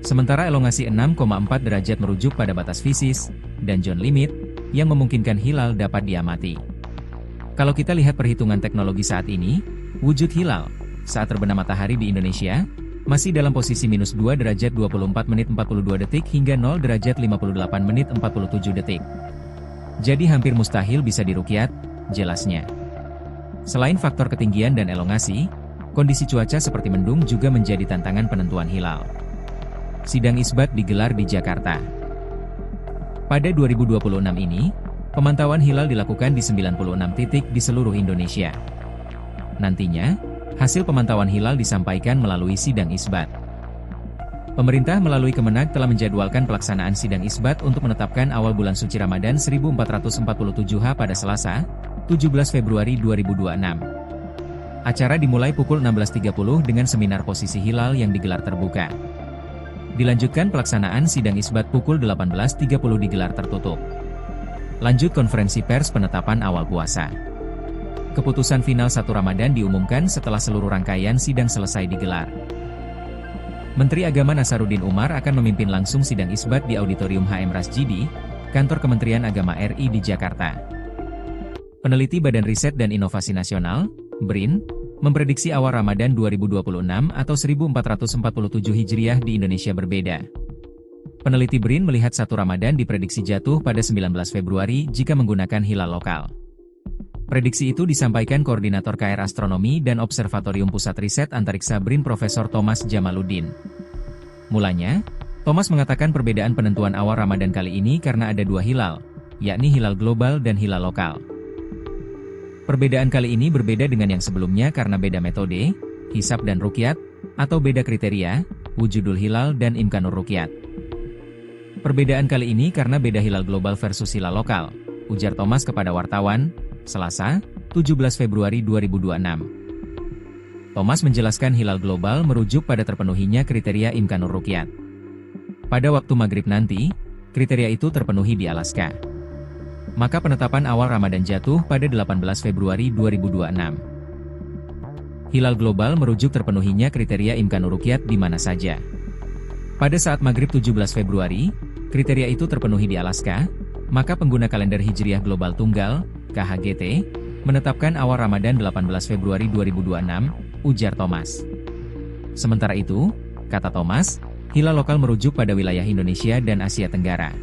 Sementara elongasi 6,4 derajat merujuk pada batas fisis, dan John limit, yang memungkinkan hilal dapat diamati. Kalau kita lihat perhitungan teknologi saat ini, wujud hilal saat terbenam matahari di Indonesia, masih dalam posisi minus 2 derajat 24 menit 42 detik hingga 0 derajat 58 menit 47 detik. Jadi hampir mustahil bisa diruqyat, jelasnya. Selain faktor ketinggian dan elongasi, kondisi cuaca seperti mendung juga menjadi tantangan penentuan hilal. Sidang isbat digelar di Jakarta. Pada 2026 ini, pemantauan hilal dilakukan di 96 titik di seluruh Indonesia. Nantinya, hasil pemantauan hilal disampaikan melalui sidang isbat. Pemerintah melalui Kemenak telah menjadwalkan pelaksanaan sidang isbat untuk menetapkan awal bulan suci Ramadan 1447 pada Selasa, 17 Februari 2026. Acara dimulai pukul 16.30 dengan seminar posisi hilal yang digelar terbuka. Dilanjutkan pelaksanaan sidang isbat pukul 18.30 digelar tertutup. Lanjut konferensi pers penetapan awal puasa. Keputusan final 1 Ramadan diumumkan setelah seluruh rangkaian sidang selesai digelar. Menteri Agama Nasaruddin Umar akan memimpin langsung sidang isbat di Auditorium HM Rasjidi, Kantor Kementerian Agama RI di Jakarta. Peneliti Badan Riset dan Inovasi Nasional, BRIN, memprediksi awal Ramadan 2026 atau 1447 Hijriah di Indonesia berbeda. Peneliti BRIN melihat 1 Ramadan diprediksi jatuh pada 19 Februari jika menggunakan hilal lokal. Prediksi itu disampaikan Koordinator KR Astronomi dan Observatorium Pusat Riset Antariksa BRIN Profesor Thomas Jamaluddin. Mulanya, Thomas mengatakan perbedaan penentuan awal Ramadan kali ini karena ada 2 hilal, yakni hilal global dan hilal lokal. Perbedaan kali ini berbeda dengan yang sebelumnya karena beda metode, hisab dan ruqyat, atau beda kriteria, wujudul hilal dan imkanur ruqyat. Perbedaan kali ini karena beda hilal global versus hilal lokal, ujar Thomas kepada wartawan, Selasa, 17 Februari 2026. Thomas menjelaskan hilal global merujuk pada terpenuhinya kriteria imkanur ruqyat. Pada waktu maghrib nanti, kriteria itu terpenuhi di Alaska. maka penetapan awal Ramadan jatuh pada 18 Februari 2026. Hilal global merujuk terpenuhinya kriteria Imkanur Ruqyat di mana saja. Pada saat maghrib 17 Februari, kriteria itu terpenuhi di Alaska, maka pengguna kalender Hijriah Global Tunggal, KHGT, menetapkan awal Ramadan 18 Februari 2026, ujar Thomas. Sementara itu, kata Thomas, hilal lokal merujuk pada wilayah Indonesia dan Asia Tenggara.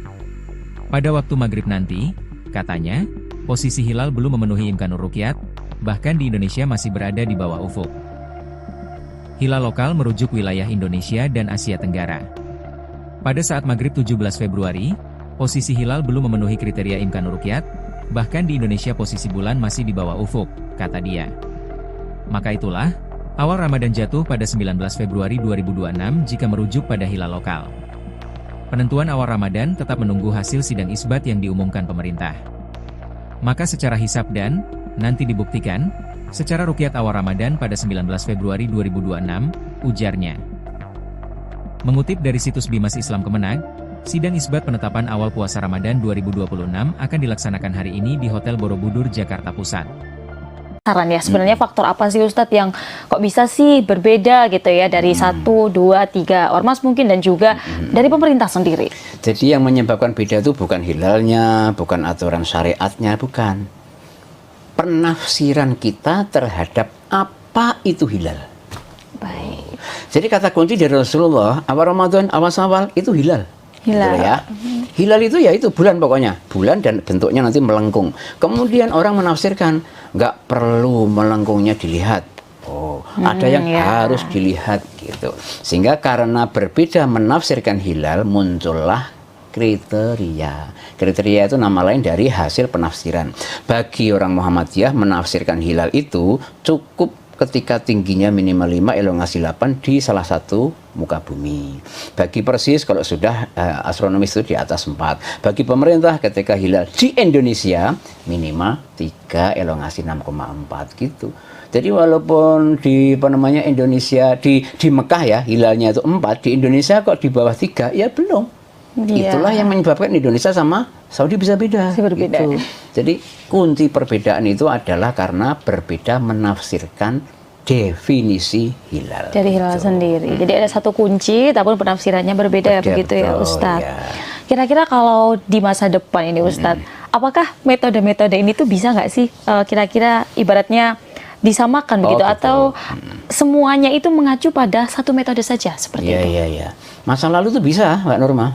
Pada waktu maghrib nanti, katanya, posisi hilal belum memenuhi Imkanur Ruqyat, bahkan di Indonesia masih berada di bawah ufuk. Hilal lokal merujuk wilayah Indonesia dan Asia Tenggara. Pada saat maghrib 17 Februari, posisi hilal belum memenuhi kriteria Imkanur Ruqyat, bahkan di Indonesia posisi bulan masih di bawah ufuk, kata dia. Maka itulah, awal Ramadan jatuh pada 19 Februari 2026 jika merujuk pada hilal lokal. Penentuan awal Ramadan tetap menunggu hasil sidang isbat yang diumumkan pemerintah. Maka secara hisab dan, nanti dibuktikan, secara ruqyat awal Ramadan pada 19 Februari 2026, ujarnya. Mengutip dari situs Bimas Islam Kemenag, sidang isbat penetapan awal puasa Ramadan 2026 akan dilaksanakan hari ini di Hotel Borobudur, Jakarta Pusat. Saran ya, sebenarnya faktor apa sih Ustadz yang kok bisa sih berbeda gitu ya dari 1, 2, 3 ormas mungkin dan juga dari pemerintah sendiri? Jadi yang menyebabkan beda itu bukan hilalnya, bukan aturan syariatnya, bukan. Penafsiran kita terhadap apa itu hilal. Baik. Jadi kata kunci dari Rasulullah, awal Ramadan, awal itu hilal. Hilal. Gitu ya. Hilal itu ya itu bulan pokoknya. Bulan dan bentuknya nanti melengkung. Kemudian orang menafsirkan, nggak perlu melengkungnya dilihat. Oh, ada yang harus dilihat gitu. Sehingga karena berbeda menafsirkan hilal, muncullah kriteria. Kriteria itu nama lain dari hasil penafsiran. Bagi orang Muhammadiyah menafsirkan hilal itu cukup ketika tingginya minimal 5, elongasi 8 di salah satu muka bumi. Bagi Persis kalau sudah astronomis itu di atas 4. Bagi pemerintah ketika hilal di Indonesia minimal 3, elongasi 6,4 gitu. Jadi walaupun di Indonesia di Mekah ya hilalnya itu 4, di Indonesia kok di bawah 3 ya belum. Iya. Itulah yang menyebabkan Indonesia sama Saudi bisa beda. Berbeda. Gitu. Jadi kunci perbedaan itu adalah karena berbeda menafsirkan definisi hilal. Dari hilal sendiri. Jadi ada satu kunci, tapi penafsirannya berbeda begitu ya Ustadz. Ya. Kira-kira kalau di masa depan ini Ustadz, apakah metode-metode ini tuh bisa nggak sih kira-kira ibaratnya disamakan begitu atau semuanya itu mengacu pada satu metode saja seperti itu? Iya. Masa lalu tuh bisa, Mbak Norma.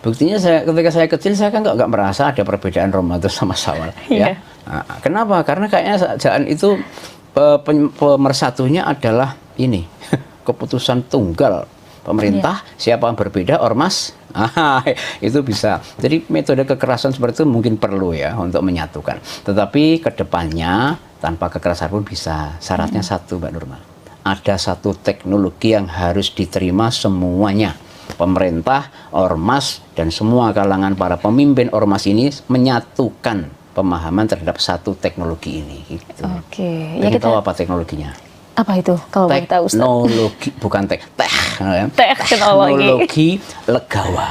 Buktinya ketika saya kecil saya kan nggak merasa ada perbedaan Ramadan sama Syawal. Ya. Nah, kenapa? Karena kayaknya jangan itu pemersatunya adalah ini keputusan tunggal pemerintah. Siapa yang berbeda ormas itu bisa. Jadi metode kekerasan seperti itu mungkin perlu ya untuk menyatukan. Tetapi kedepannya tanpa kekerasan pun bisa. Syaratnya satu, Mbak Nurma. Ada satu teknologi yang harus diterima semuanya. Pemerintah, ormas, dan semua kalangan para pemimpin ormas ini menyatukan pemahaman terhadap satu teknologi ini. Gitu. Oke. Ya kita tahu apa teknologinya? Apa itu? Kalau boleh tahu, Ustaz? Teknologi, bukan teknologi legawa.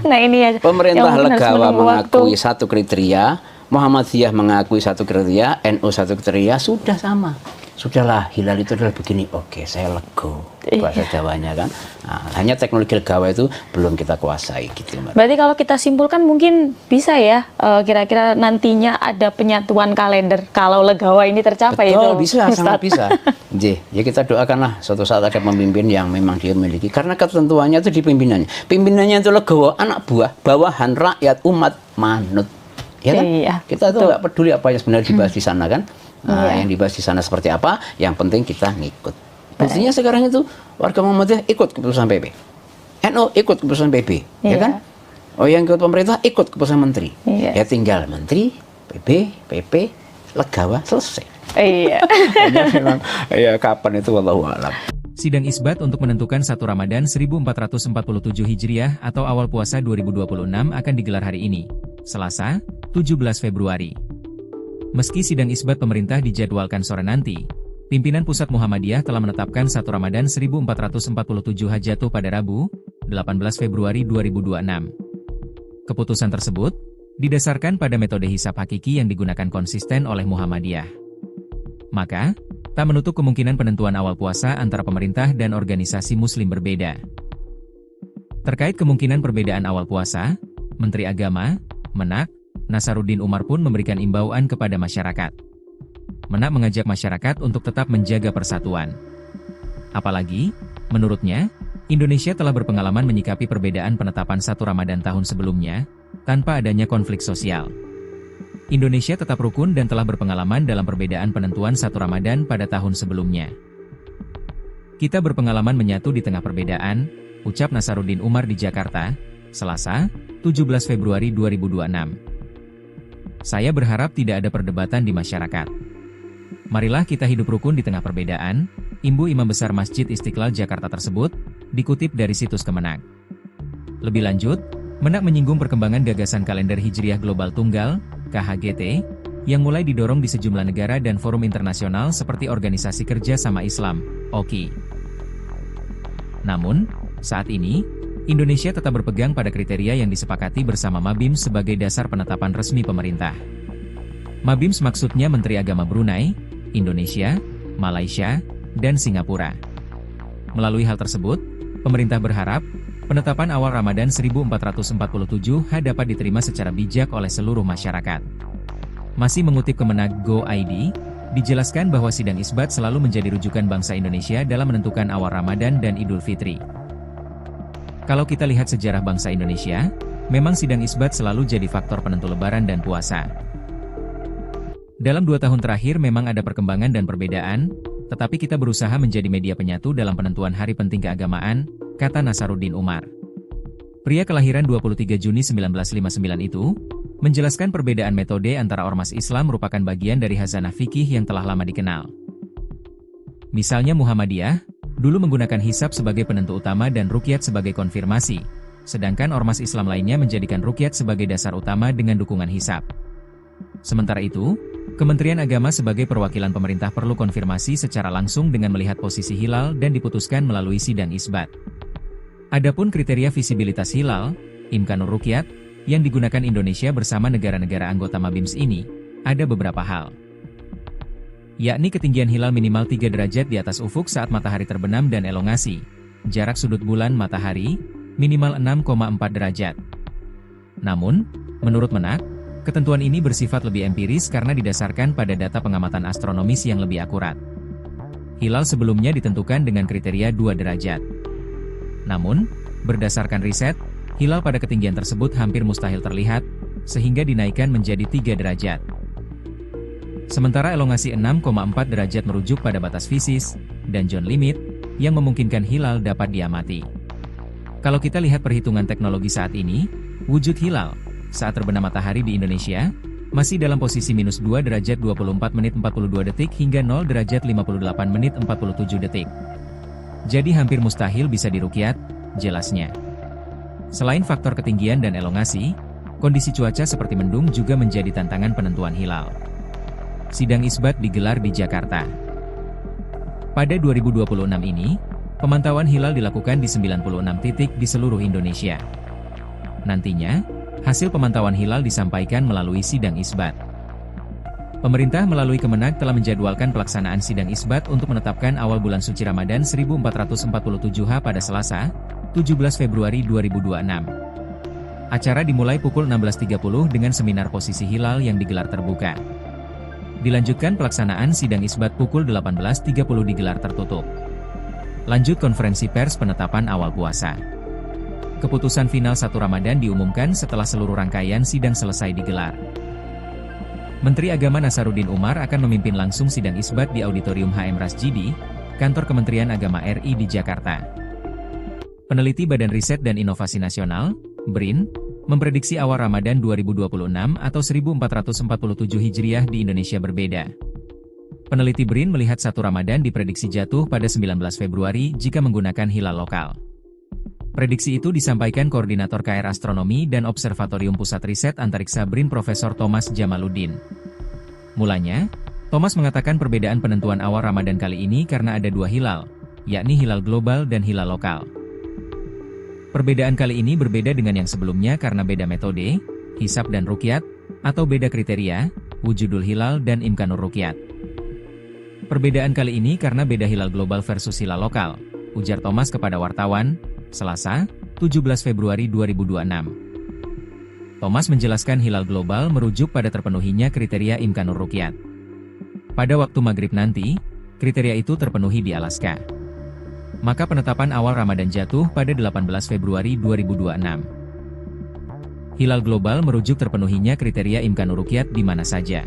Nah ini ya. Pemerintah legawa mengakui satu kriteria, Muhammadiyah mengakui satu kriteria, NU satu kriteria, sudah sama. Sudahlah, hilal itu adalah begini. Oke, saya lego. Bahasa Jawanya kan. Nah, hanya teknologi legawa itu belum kita kuasai gitu. Berarti kalau kita simpulkan mungkin bisa ya, kira-kira nantinya ada penyatuan kalender kalau legawa ini tercapai. Betul, itu, bisa, Ustaz. sangat bisa. Ya kita doakanlah suatu saat ada pemimpin yang memang dia miliki. Karena ketentuannya itu di pimpinannya. Pimpinannya itu legawa, anak buah, bawahan, rakyat, umat, manut. Ya kan? Iya, kita tuh nggak peduli apa yang sebenarnya dibahas di sana kan. Nah, yang dibahas di sana seperti apa, yang penting kita ngikut. Buktinya sekarang itu warga Muhammadiyah ikut keputusan PP, NU ikut keputusan PP, ya kan? Oh, yang ikut pemerintah ikut keputusan menteri. Ya tinggal menteri, PP, legawa, selesai. Iya. Ya kapan itu wallahu a'lam. Sidang isbat untuk menentukan 1 Ramadan 1447 Hijriah atau awal puasa 2026 akan digelar hari ini, Selasa, 17 Februari. Meski sidang isbat pemerintah dijadwalkan sore nanti, pimpinan Pusat Muhammadiyah telah menetapkan 1 Ramadan 1447 jatuh pada Rabu, 18 Februari 2026. Keputusan tersebut didasarkan pada metode hisab hakiki yang digunakan konsisten oleh Muhammadiyah. Maka, tak menutup kemungkinan penentuan awal puasa antara pemerintah dan organisasi muslim berbeda. Terkait kemungkinan perbedaan awal puasa, Menteri Agama, Menak, Nasaruddin Umar pun memberikan imbauan kepada masyarakat. Menak mengajak masyarakat untuk tetap menjaga persatuan. Apalagi, menurutnya, Indonesia telah berpengalaman menyikapi perbedaan penetapan 1 Ramadan tahun sebelumnya, tanpa adanya konflik sosial. Indonesia tetap rukun dan telah berpengalaman dalam perbedaan penentuan 1 Ramadan pada tahun sebelumnya. Kita berpengalaman menyatu di tengah perbedaan, ucap Nasaruddin Umar di Jakarta, Selasa, 17 Februari 2026. Saya berharap tidak ada perdebatan di masyarakat. Marilah kita hidup rukun di tengah perbedaan, imbu Imam Besar Masjid Istiqlal Jakarta tersebut, dikutip dari situs Kemenak. Lebih lanjut, Menak menyinggung perkembangan gagasan kalender Hijriah Global Tunggal, KHGT, yang mulai didorong di sejumlah negara dan forum internasional seperti Organisasi Kerja Sama Islam, OKI. Namun, saat ini, Indonesia tetap berpegang pada kriteria yang disepakati bersama Mabim sebagai dasar penetapan resmi pemerintah. Mabim maksudnya Menteri Agama Brunei, Indonesia, Malaysia, dan Singapura. Melalui hal tersebut, pemerintah berharap, penetapan awal Ramadan 1447 dapat diterima secara bijak oleh seluruh masyarakat. Masih mengutip Kemenak Go.id, dijelaskan bahwa sidang isbat selalu menjadi rujukan bangsa Indonesia dalam menentukan awal Ramadan dan Idul Fitri. Kalau kita lihat sejarah bangsa Indonesia, memang sidang isbat selalu jadi faktor penentu Lebaran dan puasa. Dalam 2 tahun terakhir memang ada perkembangan dan perbedaan, tetapi kita berusaha menjadi media penyatu dalam penentuan hari penting keagamaan, kata Nasaruddin Umar. Pria kelahiran 23 Juni 1959 itu, menjelaskan perbedaan metode antara ormas Islam merupakan bagian dari khazanah fikih yang telah lama dikenal. Misalnya Muhammadiyah, dulu menggunakan hisab sebagai penentu utama dan ruqyat sebagai konfirmasi, sedangkan ormas Islam lainnya menjadikan ruqyat sebagai dasar utama dengan dukungan hisab. Sementara itu, Kementerian Agama sebagai perwakilan pemerintah perlu konfirmasi secara langsung dengan melihat posisi hilal dan diputuskan melalui sidang isbat. Adapun kriteria visibilitas hilal, Imkanur Ruqyat, yang digunakan Indonesia bersama negara-negara anggota Mabims ini, ada beberapa hal. Yakni ketinggian hilal minimal 3 derajat di atas ufuk saat matahari terbenam dan elongasi, jarak sudut bulan matahari, minimal 6,4 derajat. Namun, menurut Menak, ketentuan ini bersifat lebih empiris karena didasarkan pada data pengamatan astronomis yang lebih akurat. Hilal sebelumnya ditentukan dengan kriteria 2 derajat. Namun, berdasarkan riset, hilal pada ketinggian tersebut hampir mustahil terlihat, sehingga dinaikkan menjadi 3 derajat. Sementara elongasi 6,4 derajat merujuk pada batas fisis, dan zone limit, yang memungkinkan hilal dapat diamati. Kalau kita lihat perhitungan teknologi saat ini, wujud hilal saat terbenam matahari di Indonesia, masih dalam posisi minus 2 derajat 24 menit 42 detik hingga 0 derajat 58 menit 47 detik. Jadi hampir mustahil bisa diruqyat, jelasnya. Selain faktor ketinggian dan elongasi, kondisi cuaca seperti mendung juga menjadi tantangan penentuan hilal. Sidang isbat digelar di Jakarta. Pada 2026 ini, pemantauan hilal dilakukan di 96 titik di seluruh Indonesia. Nantinya, hasil pemantauan hilal disampaikan melalui sidang isbat. Pemerintah melalui Kemenak telah menjadwalkan pelaksanaan sidang isbat untuk menetapkan awal bulan suci Ramadan 1447 pada Selasa, 17 Februari 2026. Acara dimulai pukul 16.30 dengan seminar posisi hilal yang digelar terbuka. Dilanjutkan pelaksanaan sidang isbat pukul 18.30 digelar tertutup. Lanjut konferensi pers penetapan awal puasa. Keputusan final 1 Ramadan diumumkan setelah seluruh rangkaian sidang selesai digelar. Menteri Agama Nasaruddin Umar akan memimpin langsung sidang isbat di Auditorium HM Rasjidi, Kantor Kementerian Agama RI di Jakarta. Peneliti Badan Riset dan Inovasi Nasional, BRIN, memprediksi awal Ramadan 2026 atau 1447 Hijriah di Indonesia berbeda. Peneliti BRIN melihat 1 Ramadan diprediksi jatuh pada 19 Februari jika menggunakan hilal lokal. Prediksi itu disampaikan Koordinator KR Astronomi dan Observatorium Pusat Riset Antariksa BRIN Profesor Thomas Jamaluddin. Mulanya, Thomas mengatakan perbedaan penentuan awal Ramadan kali ini karena ada 2 hilal, yakni hilal global dan hilal lokal. Perbedaan kali ini berbeda dengan yang sebelumnya karena beda metode, hisab dan ruqyat, atau beda kriteria, wujudul hilal dan imkanur ruqyat. Perbedaan kali ini karena beda hilal global versus hilal lokal, ujar Thomas kepada wartawan, Selasa, 17 Februari 2026. Thomas menjelaskan hilal global merujuk pada terpenuhinya kriteria imkanur ruqyat. Pada waktu maghrib nanti, kriteria itu terpenuhi di Alaska. Maka penetapan awal Ramadan jatuh pada 18 Februari 2026. Hilal global merujuk terpenuhinya kriteria imkanur ruqyat di mana saja.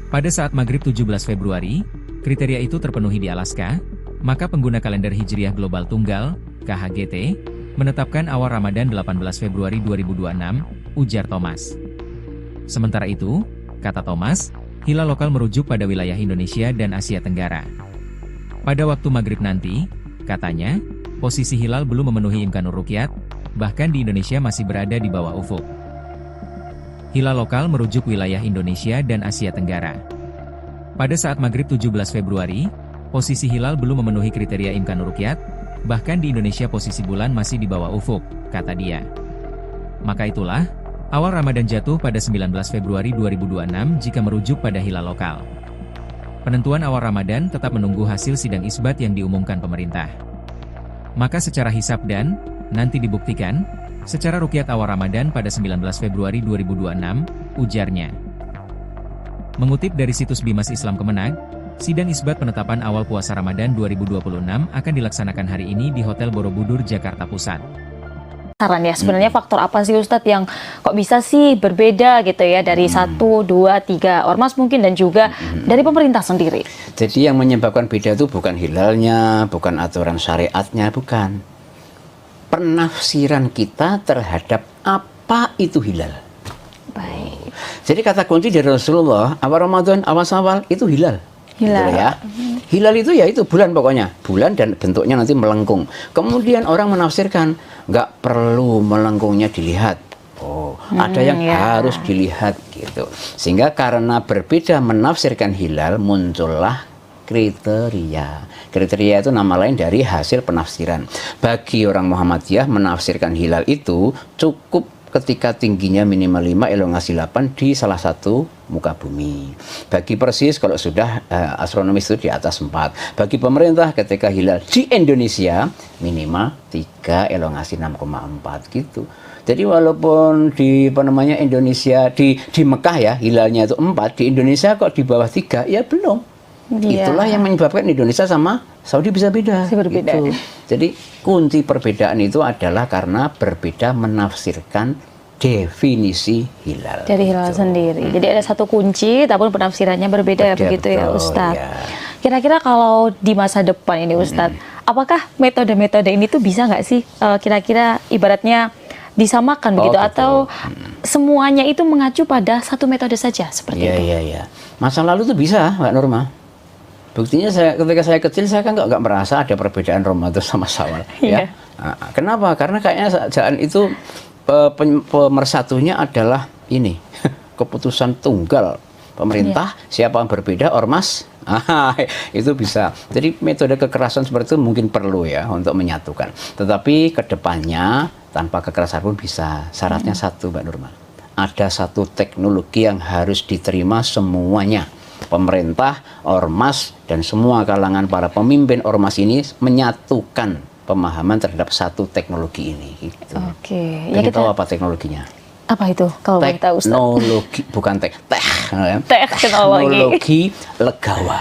Pada saat maghrib 17 Februari, kriteria itu terpenuhi di Alaska, maka pengguna kalender Hijriah Global Tunggal, KHGT, menetapkan awal Ramadan 18 Februari 2026, ujar Thomas. Sementara itu, kata Thomas, hilal lokal merujuk pada wilayah Indonesia dan Asia Tenggara. Pada waktu maghrib nanti, katanya, posisi hilal belum memenuhi imkanur ruqyat, bahkan di Indonesia masih berada di bawah ufuk. Hilal lokal merujuk wilayah Indonesia dan Asia Tenggara. Pada saat maghrib 17 Februari, posisi hilal belum memenuhi kriteria imkanur ruqyat, bahkan di Indonesia posisi bulan masih di bawah ufuk, kata dia. Maka itulah, awal Ramadan jatuh pada 19 Februari 2026 jika merujuk pada hilal lokal. Penentuan awal Ramadan tetap menunggu hasil sidang isbat yang diumumkan pemerintah. Maka secara hisab dan, nanti dibuktikan, secara ruqyat awal Ramadan pada 19 Februari 2026, ujarnya. Mengutip dari situs Bimas Islam Kemenag, sidang isbat penetapan awal puasa Ramadan 2026 akan dilaksanakan hari ini di Hotel Borobudur, Jakarta Pusat. Saran ya, sebenarnya faktor apa sih Ustadz yang kok bisa sih berbeda gitu ya dari 1, 2, 3 ormas mungkin dan juga dari pemerintah sendiri? Jadi yang menyebabkan beda itu bukan hilalnya, bukan aturan syariatnya, bukan. Penafsiran kita terhadap apa itu hilal. Baik. Jadi kata kunci dari Rasulullah, awal Ramadan, awal itu hilal. Hilal. Gitu ya. Hilal itu ya itu bulan pokoknya. Bulan dan bentuknya nanti melengkung. Kemudian orang menafsirkan, nggak perlu melengkungnya dilihat. Oh, ada yang harus dilihat gitu. Sehingga karena berbeda menafsirkan hilal, muncullah kriteria. Kriteria itu nama lain dari hasil penafsiran. Bagi orang Muhammadiyah menafsirkan hilal itu cukup ketika tingginya minimal 5, elongasi 8 di salah satu muka bumi. Bagi Persis kalau sudah astronomis itu di atas 4. Bagi pemerintah ketika hilal di Indonesia minimal 3, elongasi 6,4 gitu. Jadi walaupun di Indonesia di Mekah ya hilalnya itu 4, di Indonesia kok di bawah 3 ya belum. Iya. Itulah yang menyebabkan Indonesia sama Saudi bisa beda. Berbeda. Gitu. Jadi kunci perbedaan itu adalah karena berbeda menafsirkan definisi hilal. Dari hilal sendiri. Jadi ada satu kunci, tapi penafsirannya berbeda begitu ya Ustadz. Ya. Kira-kira kalau di masa depan ini Ustadz, apakah metode-metode ini tuh bisa nggak sih kira-kira ibaratnya disamakan begitu atau semuanya itu mengacu pada satu metode saja seperti itu? Iya. Masa lalu tuh bisa, Mbak Norma. Buktinya ketika saya kecil saya kan nggak merasa ada perbedaan Ramadan sama Syawal. Ya. Nah, kenapa? Karena kayaknya saat itu pemersatunya adalah ini keputusan tunggal pemerintah. Siapa yang berbeda ormas itu bisa. Jadi metode kekerasan seperti itu mungkin perlu ya untuk menyatukan. Tetapi kedepannya tanpa kekerasan pun bisa. Syaratnya satu, Mbak Nurma. Ada satu teknologi yang harus diterima semuanya. Pemerintah, ormas, dan semua kalangan para pemimpin ormas ini menyatukan pemahaman terhadap satu teknologi ini. Gitu. Oke. Ya kita tahu apa teknologinya? Apa itu? Kalau boleh tahu, Ustaz? Teknologi, bukan teknologi legawa.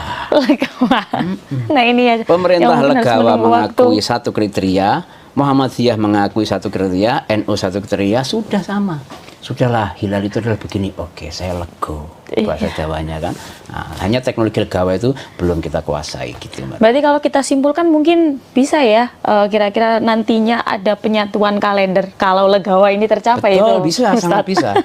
Nah ini ya. Pemerintah legawa mengakui satu kriteria, Muhammadiyah mengakui satu kriteria, NU satu kriteria, sudah sama. Sudahlah, hilal itu adalah begini. Oke, saya lego. Bahasa Jawanya kan. Nah, hanya teknologi legawa itu belum kita kuasai gitu, Mbak. Berarti kalau kita simpulkan mungkin bisa ya, kira-kira nantinya ada penyatuan kalender kalau legawa ini tercapai. Betul, itu, bisa, Ustaz. sangat bisa.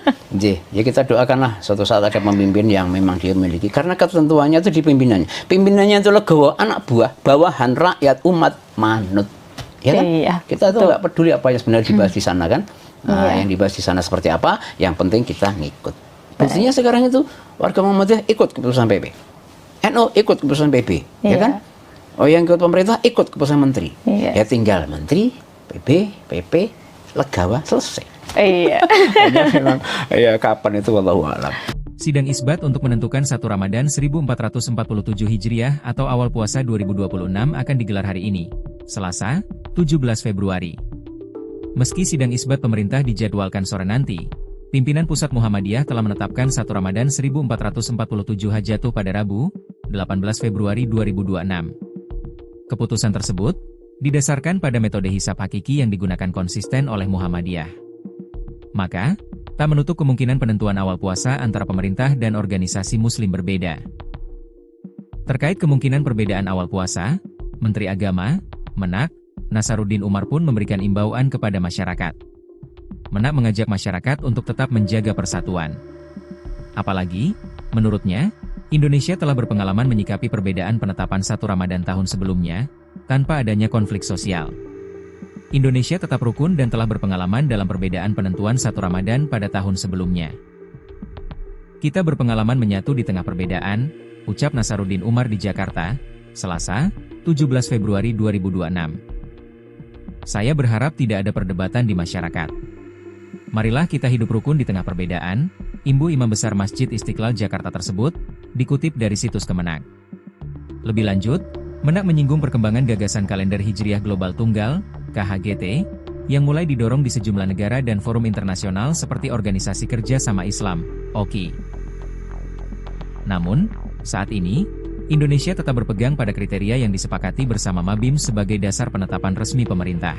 Ya kita doakanlah suatu saat ada pemimpin yang memang dia miliki. Karena ketentuannya itu di pimpinannya. Pimpinannya itu legawa, anak buah, bawahan, rakyat, umat, manut. Ya kan? Iya, kita tuh nggak peduli apa yang sebenarnya dibahas di sana kan. Nah, yang dibahas di sana seperti apa, yang penting kita ngikut. Buktinya sekarang itu warga Muhammadiyah ikut keputusan PP, NU ikut keputusan PP, ya kan? Oh, yang ikut pemerintah ikut keputusan menteri. Ya tinggal menteri, PP, legawa, selesai. Iya. Hanya memang ya kapan itu wallahu a'lam. Sidang isbat untuk menentukan 1 Ramadan 1447 Hijriah atau awal puasa 2026 akan digelar hari ini, Selasa, 17 Februari. Meski sidang isbat pemerintah dijadwalkan sore nanti, pimpinan Pusat Muhammadiyah telah menetapkan 1 Ramadan 1447 jatuh pada Rabu, 18 Februari 2026. Keputusan tersebut didasarkan pada metode hisab hakiki yang digunakan konsisten oleh Muhammadiyah. Maka, tak menutup kemungkinan penentuan awal puasa antara pemerintah dan organisasi muslim berbeda. Terkait kemungkinan perbedaan awal puasa, Menteri Agama, Menak, Nasaruddin Umar pun memberikan imbauan kepada masyarakat. Menak mengajak masyarakat untuk tetap menjaga persatuan. Apalagi, menurutnya, Indonesia telah berpengalaman menyikapi perbedaan penetapan 1 Ramadan tahun sebelumnya, tanpa adanya konflik sosial. Indonesia tetap rukun dan telah berpengalaman dalam perbedaan penentuan 1 Ramadan pada tahun sebelumnya. Kita berpengalaman menyatu di tengah perbedaan, ucap Nasaruddin Umar di Jakarta, Selasa, 17 Februari 2026. Saya berharap tidak ada perdebatan di masyarakat. Marilah kita hidup rukun di tengah perbedaan, imbu Imam Besar Masjid Istiqlal Jakarta tersebut, dikutip dari situs Kemenak. Lebih lanjut, Menak menyinggung perkembangan gagasan kalender Hijriah Global Tunggal, KHGT, yang mulai didorong di sejumlah negara dan forum internasional seperti Organisasi Kerja Sama Islam, OKI. Namun, saat ini, Indonesia tetap berpegang pada kriteria yang disepakati bersama Mabim sebagai dasar penetapan resmi pemerintah.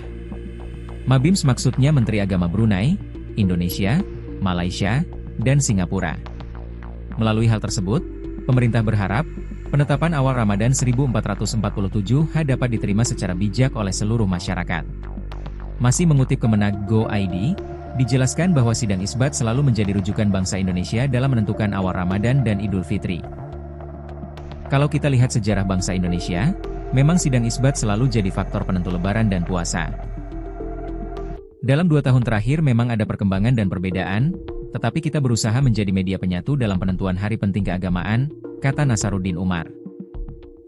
Mabim maksudnya Menteri Agama Brunei, Indonesia, Malaysia, dan Singapura. Melalui hal tersebut, pemerintah berharap, penetapan awal Ramadan 1447 dapat diterima secara bijak oleh seluruh masyarakat. Masih mengutip Kemenak Go.id, dijelaskan bahwa sidang isbat selalu menjadi rujukan bangsa Indonesia dalam menentukan awal Ramadan dan Idul Fitri. Kalau kita lihat sejarah bangsa Indonesia, memang sidang isbat selalu jadi faktor penentu Lebaran dan puasa. Dalam 2 tahun terakhir memang ada perkembangan dan perbedaan, tetapi kita berusaha menjadi media penyatu dalam penentuan hari penting keagamaan, kata Nasaruddin Umar.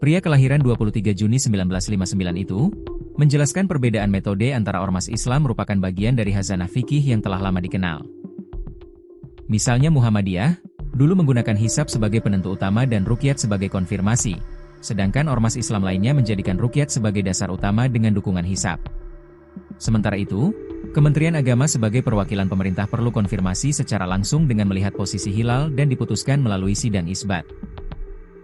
Pria kelahiran 23 Juni 1959 itu, menjelaskan perbedaan metode antara ormas Islam merupakan bagian dari khazanah fikih yang telah lama dikenal. Misalnya Muhammadiyah, dulu menggunakan hisab sebagai penentu utama dan ruqyat sebagai konfirmasi, sedangkan ormas Islam lainnya menjadikan ruqyat sebagai dasar utama dengan dukungan hisab. Sementara itu, Kementerian Agama sebagai perwakilan pemerintah perlu konfirmasi secara langsung dengan melihat posisi hilal dan diputuskan melalui sidang isbat.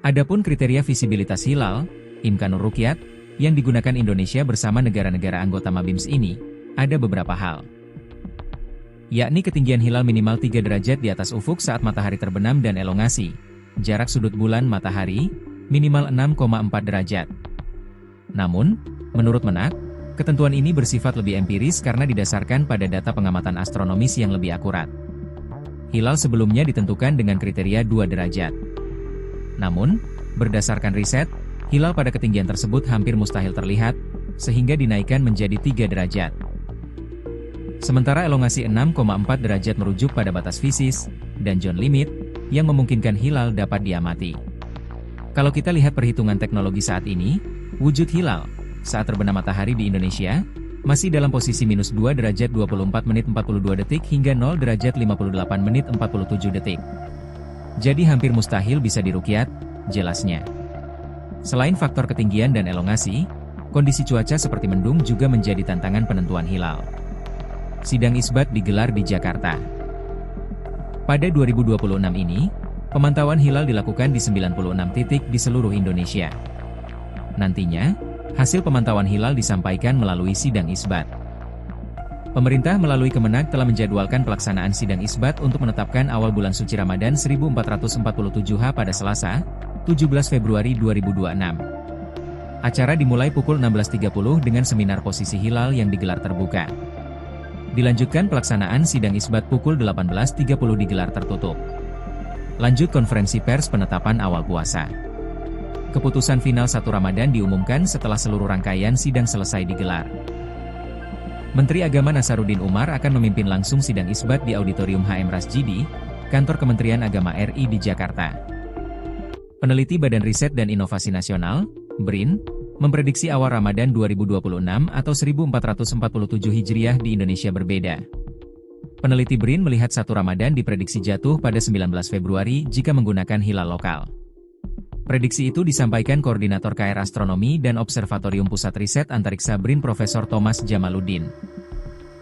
Adapun kriteria visibilitas hilal, Imkanur Ruqyat, yang digunakan Indonesia bersama negara-negara anggota Mabims ini, ada beberapa hal. Yakni ketinggian hilal minimal 3 derajat di atas ufuk saat matahari terbenam dan elongasi, jarak sudut bulan matahari, minimal 6,4 derajat. Namun, menurut Menak, ketentuan ini bersifat lebih empiris karena didasarkan pada data pengamatan astronomis yang lebih akurat. Hilal sebelumnya ditentukan dengan kriteria 2 derajat. Namun, berdasarkan riset, hilal pada ketinggian tersebut hampir mustahil terlihat, sehingga dinaikkan menjadi 3 derajat. Sementara elongasi 6,4 derajat merujuk pada batas fisis, dan zone limit, yang memungkinkan hilal dapat diamati. Kalau kita lihat perhitungan teknologi saat ini, wujud hilal saat terbenam matahari di Indonesia, masih dalam posisi minus 2 derajat 24 menit 42 detik hingga 0 derajat 58 menit 47 detik. Jadi hampir mustahil bisa diruqyat, jelasnya. Selain faktor ketinggian dan elongasi, kondisi cuaca seperti mendung juga menjadi tantangan penentuan hilal. Sidang isbat digelar di Jakarta. Pada 2026 ini, pemantauan hilal dilakukan di 96 titik di seluruh Indonesia. Nantinya, hasil pemantauan hilal disampaikan melalui sidang isbat. Pemerintah melalui Kemenak telah menjadwalkan pelaksanaan sidang isbat untuk menetapkan awal bulan suci Ramadan 1447 pada Selasa, 17 Februari 2026. Acara dimulai pukul 16.30 dengan seminar posisi hilal yang digelar terbuka. Dilanjutkan pelaksanaan sidang isbat pukul 18.30 digelar tertutup. Lanjut konferensi pers penetapan awal puasa. Keputusan final 1 Ramadan diumumkan setelah seluruh rangkaian sidang selesai digelar. Menteri Agama Nasaruddin Umar akan memimpin langsung sidang isbat di Auditorium HM Rasjidi, Kantor Kementerian Agama RI di Jakarta. Peneliti Badan Riset dan Inovasi Nasional, BRIN, memprediksi awal Ramadan 2026 atau 1447 Hijriah di Indonesia berbeda. Peneliti BRIN melihat 1 Ramadan diprediksi jatuh pada 19 Februari jika menggunakan hilal lokal. Prediksi itu disampaikan Koordinator KR Astronomi dan Observatorium Pusat Riset Antariksa BRIN Profesor Thomas Jamaluddin.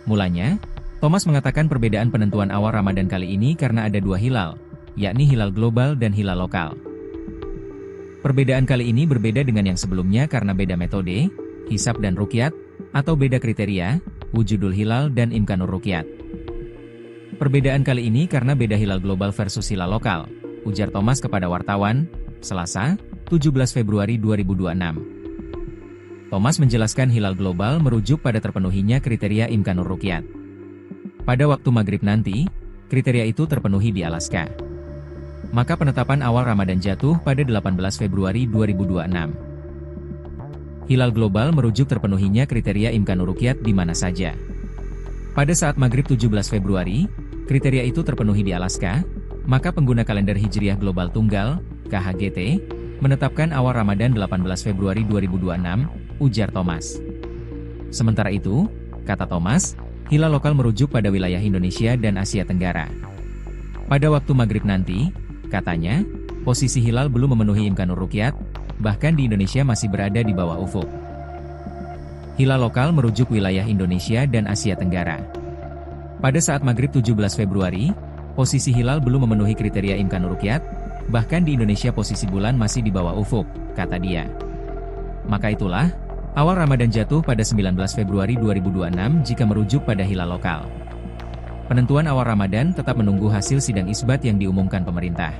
Mulanya, Thomas mengatakan perbedaan penentuan awal Ramadan kali ini karena ada 2 hilal, yakni hilal global dan hilal lokal. Perbedaan kali ini berbeda dengan yang sebelumnya karena beda metode, hisab dan ruqyat, atau beda kriteria, wujudul hilal dan imkanur ruqyat. Perbedaan kali ini karena beda hilal global versus hilal lokal, ujar Thomas kepada wartawan, Selasa, 17 Februari 2026. Thomas menjelaskan hilal global merujuk pada terpenuhinya kriteria imkanur ruqyat. Pada waktu maghrib nanti, kriteria itu terpenuhi di Alaska. Maka penetapan awal Ramadan jatuh pada 18 Februari 2026. Hilal global merujuk terpenuhinya kriteria imkanur ruqyat di mana saja. Pada saat maghrib 17 Februari, kriteria itu terpenuhi di Alaska, maka pengguna kalender Hijriah Global Tunggal, KHGT, menetapkan awal Ramadan 18 Februari 2026, ujar Thomas. Sementara itu, kata Thomas, hilal lokal merujuk pada wilayah Indonesia dan Asia Tenggara. Pada waktu maghrib nanti, katanya, posisi hilal belum memenuhi imkanur ruqyat, bahkan di Indonesia masih berada di bawah ufuk. Hilal lokal merujuk wilayah Indonesia dan Asia Tenggara. Pada saat maghrib 17 Februari, posisi hilal belum memenuhi kriteria imkanur ruqyat, bahkan di Indonesia posisi bulan masih di bawah ufuk, kata dia. Maka itulah, awal Ramadan jatuh pada 19 Februari 2026 jika merujuk pada hilal lokal. Penentuan awal Ramadan tetap menunggu hasil sidang isbat yang diumumkan pemerintah.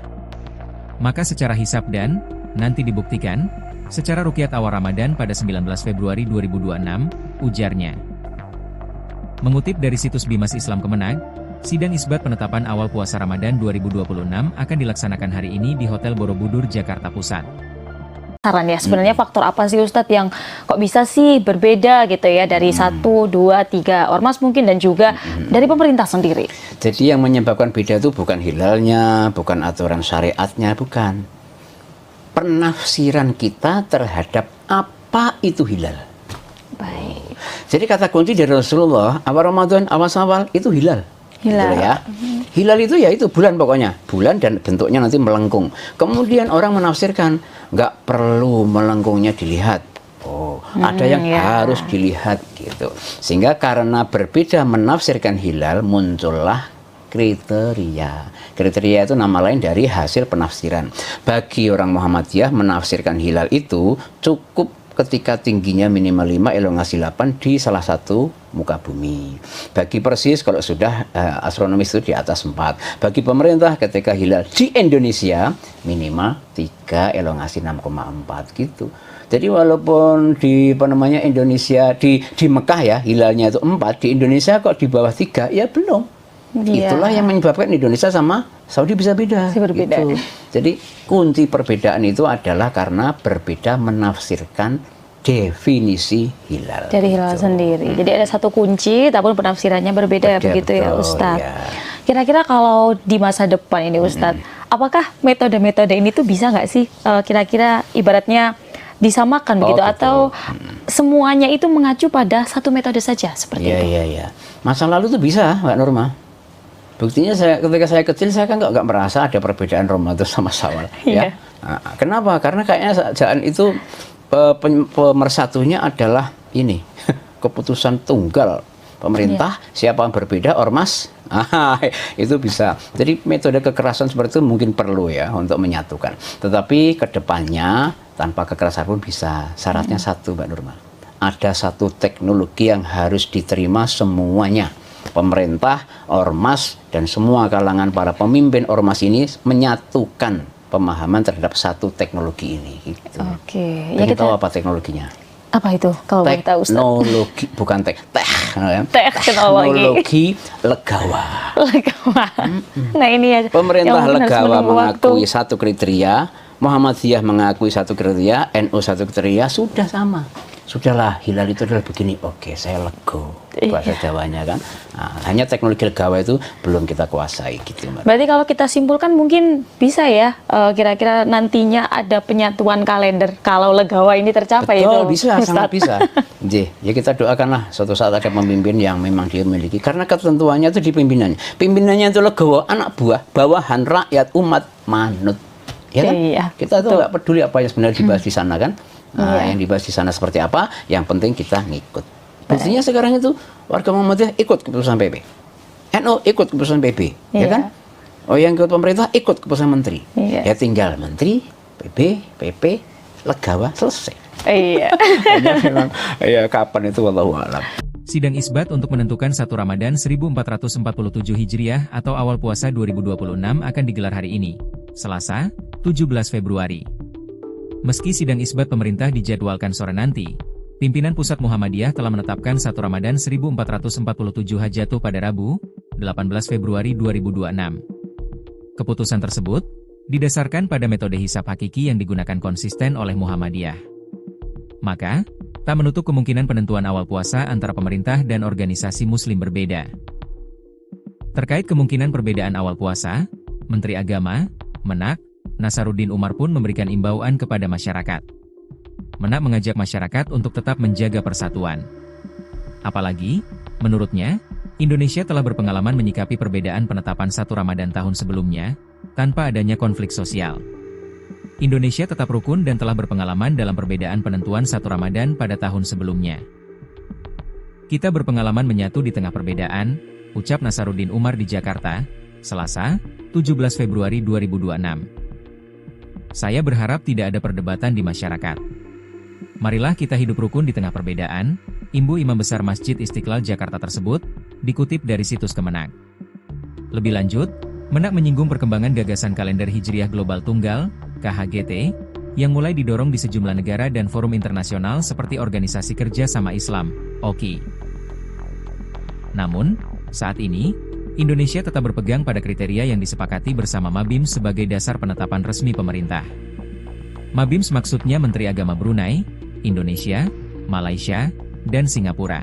Maka secara hisab dan, nanti dibuktikan, secara ruqyat awal Ramadan pada 19 Februari 2026, ujarnya. Mengutip dari situs Bimas Islam Kemenag, sidang isbat penetapan awal puasa Ramadan 2026 akan dilaksanakan hari ini di Hotel Borobudur, Jakarta Pusat. Saran ya, sebenarnya faktor apa sih Ustadz yang kok bisa sih berbeda gitu ya dari 1, 2, 3 ormas mungkin dan juga dari pemerintah sendiri? Jadi yang menyebabkan beda itu bukan hilalnya, bukan aturan syariatnya, bukan. Penafsiran kita terhadap apa itu hilal. Baik. Jadi kata kunci dari Rasulullah, awal Ramadan, awal Syawal itu hilal. Hilal. Gitu ya. Hilal itu ya itu bulan pokoknya. Bulan dan bentuknya nanti melengkung. Kemudian orang menafsirkan, nggak perlu melengkungnya dilihat. Oh, ada yang harus dilihat gitu. Sehingga karena berbeda menafsirkan hilal, muncullah kriteria. Kriteria itu nama lain dari hasil penafsiran. Bagi orang Muhammadiyah menafsirkan hilal itu cukup ketika tingginya minimal 5, elongasi 8 di salah satu muka bumi. Bagi Persis kalau sudah astronomis itu di atas 4. Bagi pemerintah ketika hilal di Indonesia minimal 3, elongasi 6,4 gitu. Jadi walaupun di Indonesia di Mekah ya hilalnya itu 4, di Indonesia kok di bawah 3 ya belum. Itulah yang menyebabkan Indonesia sama Saudi bisa beda. Berbeda. Gitu. Jadi kunci perbedaan itu adalah karena berbeda menafsirkan definisi hilal. Dari hilal sendiri. Jadi ada satu kunci, tapi penafsirannya berbeda begitu ya Ustadz. Ya. Kira-kira kalau di masa depan ini Ustadz, apakah metode-metode ini tuh bisa nggak sih kira-kira ibaratnya disamakan begitu atau semuanya itu mengacu pada satu metode saja seperti itu? Iya. Masa lalu tuh bisa, Mbak Norma. Buktinya ketika saya kecil saya kan nggak merasa ada perbedaan Ramadan sama Syawal. Ya. Nah, kenapa? Karena kayaknya jalan itu pemersatunya adalah ini keputusan tunggal pemerintah. Siapa yang berbeda ormas itu bisa. Jadi metode kekerasan seperti itu mungkin perlu ya untuk menyatukan. Tetapi kedepannya tanpa kekerasan pun bisa. Syaratnya satu, Mbak Nurma. Ada satu teknologi yang harus diterima semuanya. Pemerintah, ormas, dan semua kalangan para pemimpin ormas ini menyatukan pemahaman terhadap satu teknologi ini. Gitu. Oke. Ya kita tahu apa teknologinya? Apa itu? Kalau boleh tahu, Ustaz? Teknologi, bukan teknologi legawa. Nah ini ya. Pemerintah legawa mengakui satu kriteria, Muhammadiyah mengakui satu kriteria, NU satu kriteria, sudah sama. sudahlah hilal itu adalah begini, oke saya lego bahasa Jawanya kan. Nah, hanya teknologi legawa itu belum kita kuasai gitu Mbak. Berarti kalau kita simpulkan mungkin bisa ya kira-kira nantinya ada penyatuan kalender kalau legawa ini tercapai. Betul, itu bisa, Ustadz. sangat bisa. Ya kita doakanlah suatu saat ada pemimpin yang memang dia memiliki, karena ketentuannya itu di pimpinannya. Pimpinannya itu legowo, anak buah, bawahan, rakyat, umat, manut. Ya kan? Iya, Kita tuh nggak peduli apa yang sebenarnya dibahas di sana kan. Nah, Iya. yang dibahas di sana seperti apa, yang penting kita ngikut. Buktinya sekarang itu warga Muhammadiyah ikut keputusan PP. NU ikut keputusan PP, ya Iya. kan? Oh, yang ikut pemerintah ikut keputusan menteri. Iya. Ya tinggal menteri, PP, PP, legawa, selesai. Iya. Hanya memang ya kapan itu wallahu a'lam. Sidang isbat untuk menentukan 1 Ramadan 1447 Hijriah atau awal puasa 2026 akan digelar hari ini, Selasa, 17 Februari. Meski sidang isbat pemerintah dijadwalkan sore nanti, pimpinan Pusat Muhammadiyah telah menetapkan 1 Ramadan 1447 Hajatuh pada Rabu, 18 Februari 2026. Keputusan tersebut didasarkan pada metode hisab hakiki yang digunakan konsisten oleh Muhammadiyah. Maka, tak menutup kemungkinan penentuan awal puasa antara pemerintah dan organisasi muslim berbeda. Terkait kemungkinan perbedaan awal puasa, Menteri Agama, Menak, Nasaruddin Umar pun memberikan imbauan kepada masyarakat. Menak mengajak masyarakat untuk tetap menjaga persatuan. Apalagi, menurutnya, Indonesia telah berpengalaman menyikapi perbedaan penetapan 1 Ramadan tahun sebelumnya, tanpa adanya konflik sosial. Indonesia tetap rukun dan telah berpengalaman dalam perbedaan penentuan 1 Ramadan pada tahun sebelumnya. Kita berpengalaman menyatu di tengah perbedaan, ucap Nasaruddin Umar di Jakarta, Selasa, 17 Februari 2026. Saya berharap tidak ada perdebatan di masyarakat. Marilah kita hidup rukun di tengah perbedaan, imbu Imam Besar Masjid Istiqlal Jakarta tersebut, dikutip dari situs Kemenak. Lebih lanjut, Menak menyinggung perkembangan gagasan kalender Hijriah Global Tunggal, KHGT, yang mulai didorong di sejumlah negara dan forum internasional seperti Organisasi Kerja Sama Islam, OKI. Namun, saat ini, Indonesia tetap berpegang pada kriteria yang disepakati bersama Mabims sebagai dasar penetapan resmi pemerintah. Mabims maksudnya Menteri Agama Brunei, Indonesia, Malaysia, dan Singapura.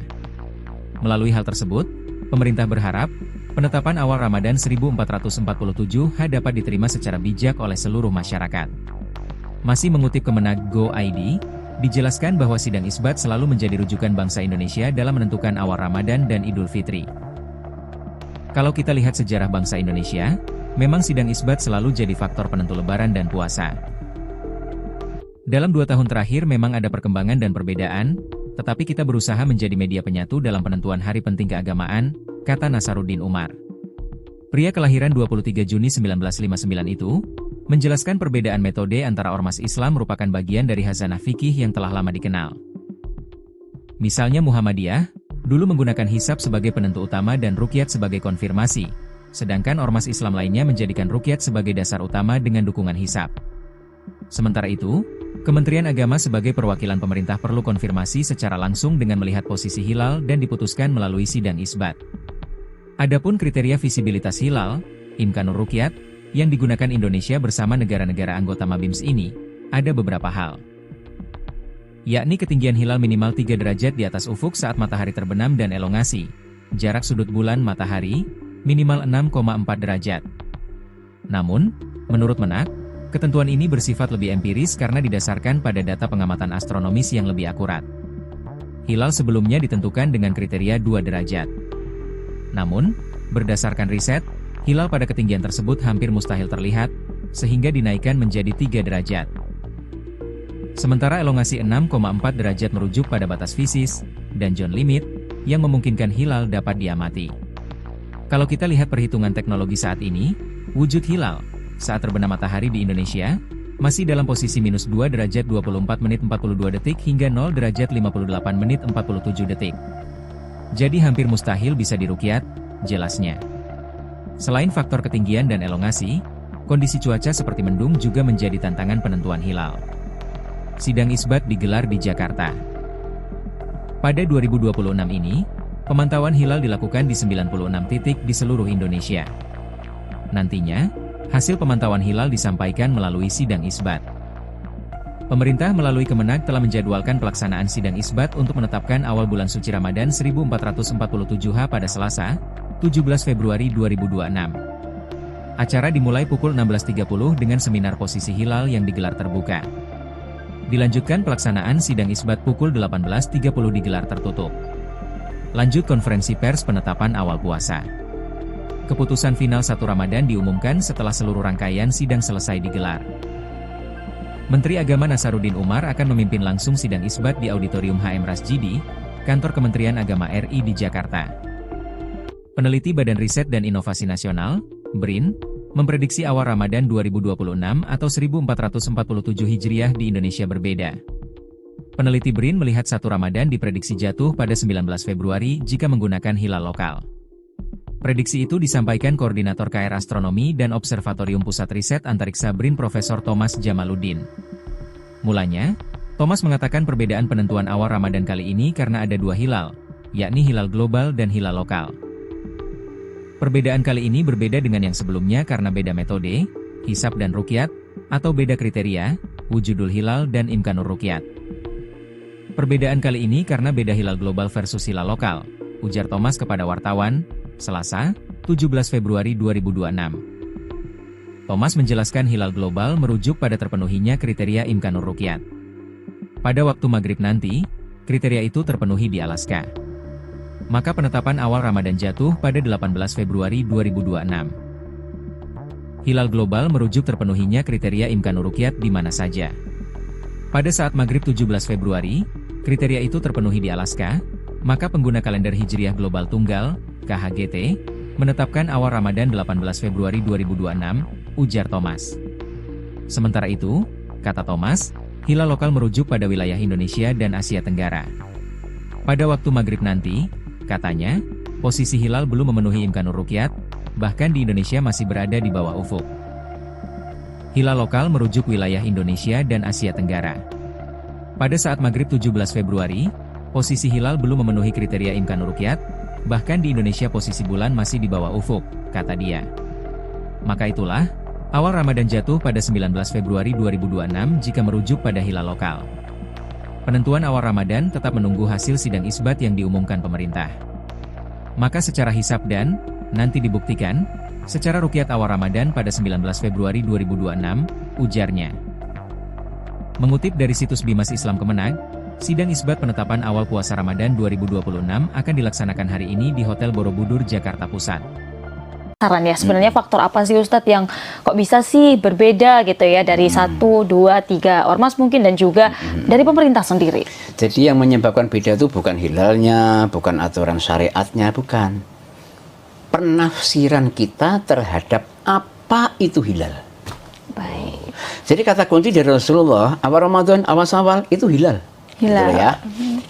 Melalui hal tersebut, pemerintah berharap, penetapan awal Ramadan 1447 dapat diterima secara bijak oleh seluruh masyarakat. Masih mengutip Kemenag Go.id, dijelaskan bahwa sidang isbat selalu menjadi rujukan bangsa Indonesia dalam menentukan awal Ramadan dan Idul Fitri. Kalau kita lihat sejarah bangsa Indonesia, memang sidang isbat selalu jadi faktor penentu lebaran dan puasa. Dalam 2 tahun terakhir memang ada perkembangan dan perbedaan, tetapi kita berusaha menjadi media penyatu dalam penentuan hari penting keagamaan, kata Nasaruddin Umar. Pria kelahiran 23 Juni 1959 itu, menjelaskan perbedaan metode antara ormas Islam merupakan bagian dari khazanah fikih yang telah lama dikenal. Misalnya Muhammadiyah, dulu menggunakan hisab sebagai penentu utama dan ruqyat sebagai konfirmasi, sedangkan ormas Islam lainnya menjadikan ruqyat sebagai dasar utama dengan dukungan hisab. Sementara itu, Kementerian Agama sebagai perwakilan pemerintah perlu konfirmasi secara langsung dengan melihat posisi hilal dan diputuskan melalui sidang isbat. Adapun kriteria visibilitas hilal, Imkanur Ruqyat, yang digunakan Indonesia bersama negara-negara anggota Mabims ini, ada beberapa hal. Yakni ketinggian hilal minimal 3 derajat di atas ufuk saat matahari terbenam dan elongasi, jarak sudut bulan matahari, minimal 6,4 derajat. Namun, menurut Menak, ketentuan ini bersifat lebih empiris karena didasarkan pada data pengamatan astronomis yang lebih akurat. Hilal sebelumnya ditentukan dengan kriteria 2 derajat. Namun, berdasarkan riset, hilal pada ketinggian tersebut hampir mustahil terlihat, sehingga dinaikkan menjadi 3 derajat. Sementara elongasi 6,4 derajat merujuk pada batas fisis, dan zone limit, yang memungkinkan hilal dapat diamati. Kalau kita lihat perhitungan teknologi saat ini, wujud hilal, saat terbenam matahari di Indonesia, masih dalam posisi minus 2 derajat 24 menit 42 detik hingga 0 derajat 58 menit 47 detik. Jadi hampir mustahil bisa diruqyat, jelasnya. Selain faktor ketinggian dan elongasi, kondisi cuaca seperti mendung juga menjadi tantangan penentuan hilal. Sidang isbat digelar di Jakarta. Pada 2026 ini, pemantauan hilal dilakukan di 96 titik di seluruh Indonesia. Nantinya, hasil pemantauan hilal disampaikan melalui sidang isbat. Pemerintah melalui Kemenag telah menjadwalkan pelaksanaan sidang isbat untuk menetapkan awal bulan suci Ramadan 1447 pada Selasa, 17 Februari 2026. Acara dimulai pukul 16.30 dengan seminar posisi hilal yang digelar terbuka. Dilanjutkan pelaksanaan sidang isbat pukul 18.30 digelar tertutup. Lanjut konferensi pers penetapan awal puasa. Keputusan final 1 Ramadan diumumkan setelah seluruh rangkaian sidang selesai digelar. Menteri Agama Nasaruddin Umar akan memimpin langsung sidang isbat di Auditorium HM Rasjidi, Kantor Kementerian Agama RI di Jakarta. Peneliti Badan Riset dan Inovasi Nasional, BRIN, memprediksi awal Ramadan 2026 atau 1447 Hijriah di Indonesia berbeda. Peneliti BRIN melihat 1 Ramadan diprediksi jatuh pada 19 Februari jika menggunakan hilal lokal. Prediksi itu disampaikan Koordinator KR Astronomi dan Observatorium Pusat Riset Antariksa BRIN Profesor Thomas Jamaluddin. Mulanya, Thomas mengatakan perbedaan penentuan awal Ramadan kali ini karena ada 2 hilal, yakni hilal global dan hilal lokal. Perbedaan kali ini berbeda dengan yang sebelumnya karena beda metode, hisab dan ruqyat, atau beda kriteria, wujudul hilal dan imkanur ruqyat. Perbedaan kali ini karena beda hilal global versus hilal lokal, ujar Thomas kepada wartawan, Selasa, 17 Februari 2026. Thomas menjelaskan hilal global merujuk pada terpenuhinya kriteria imkanur ruqyat. Pada waktu maghrib nanti, kriteria itu terpenuhi di Alaska. Maka penetapan awal Ramadan jatuh pada 18 Februari 2026. Hilal global merujuk terpenuhinya kriteria imkanur ruqyat di mana saja. Pada saat maghrib 17 Februari, kriteria itu terpenuhi di Alaska, maka pengguna kalender Hijriah Global Tunggal, KHGT, menetapkan awal Ramadan 18 Februari 2026, ujar Thomas. Sementara itu, kata Thomas, hilal lokal merujuk pada wilayah Indonesia dan Asia Tenggara. Pada waktu maghrib nanti, katanya, posisi hilal belum memenuhi imkanur ruqyat, bahkan di Indonesia masih berada di bawah ufuk. Hilal lokal merujuk wilayah Indonesia dan Asia Tenggara. Pada saat maghrib 17 Februari, posisi hilal belum memenuhi kriteria imkanur ruqyat, bahkan di Indonesia posisi bulan masih di bawah ufuk, kata dia. Maka itulah, awal Ramadan jatuh pada 19 Februari 2026 jika merujuk pada hilal lokal. Penentuan awal Ramadan tetap menunggu hasil sidang isbat yang diumumkan pemerintah. Maka secara hisab dan, nanti dibuktikan, secara ruqyat awal Ramadan pada 19 Februari 2026, ujarnya. Mengutip dari situs Bimas Islam Kemenag, sidang isbat penetapan awal puasa Ramadan 2026 akan dilaksanakan hari ini di Hotel Borobudur, Jakarta Pusat. Saran ya, sebenarnya faktor apa sih Ustadz yang kok bisa sih berbeda gitu ya dari 1, 2, 3 ormas mungkin dan juga dari pemerintah sendiri? Jadi yang menyebabkan beda itu bukan hilalnya, bukan aturan syariatnya, bukan. Penafsiran kita terhadap apa itu hilal. Baik. Jadi kata kunci dari Rasulullah, awal Ramadan, awal Syawal itu hilal. Hilal. Gitu ya.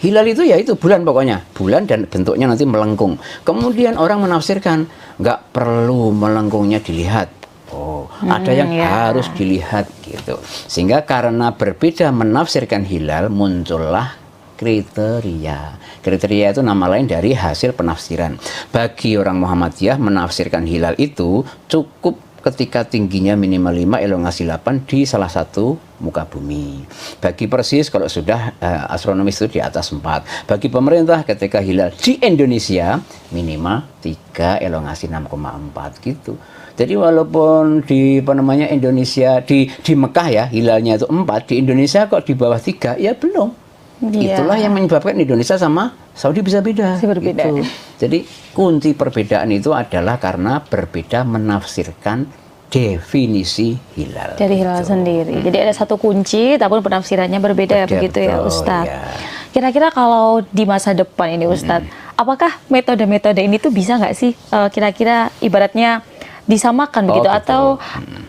Hilal itu ya itu bulan pokoknya. Bulan dan bentuknya nanti melengkung. Kemudian orang menafsirkan, nggak perlu melengkungnya dilihat. Oh, ada yang harus dilihat gitu. Sehingga karena berbeda menafsirkan hilal, muncullah kriteria. Kriteria itu nama lain dari hasil penafsiran. Bagi orang Muhammadiyah menafsirkan hilal itu cukup ketika tingginya minimal 5, elongasi 8 di salah satu muka bumi. Bagi Persis kalau sudah astronomis itu di atas 4. Bagi pemerintah ketika hilal di Indonesia minimal 3, elongasi 6,4 gitu. Jadi walaupun di Indonesia di Mekah ya hilalnya itu 4, di Indonesia kok di bawah 3 ya belum. Itulah yang menyebabkan Indonesia sama Saudi bisa beda. Berbeda. Gitu. Jadi kunci perbedaan itu adalah karena berbeda menafsirkan definisi hilal. Dari hilal sendiri. Jadi ada satu kunci, tapi penafsirannya berbeda begitu ya Ustadz. Ya. Kira-kira kalau di masa depan ini Ustadz, apakah metode-metode ini tuh bisa nggak sih kira-kira ibaratnya disamakan begitu atau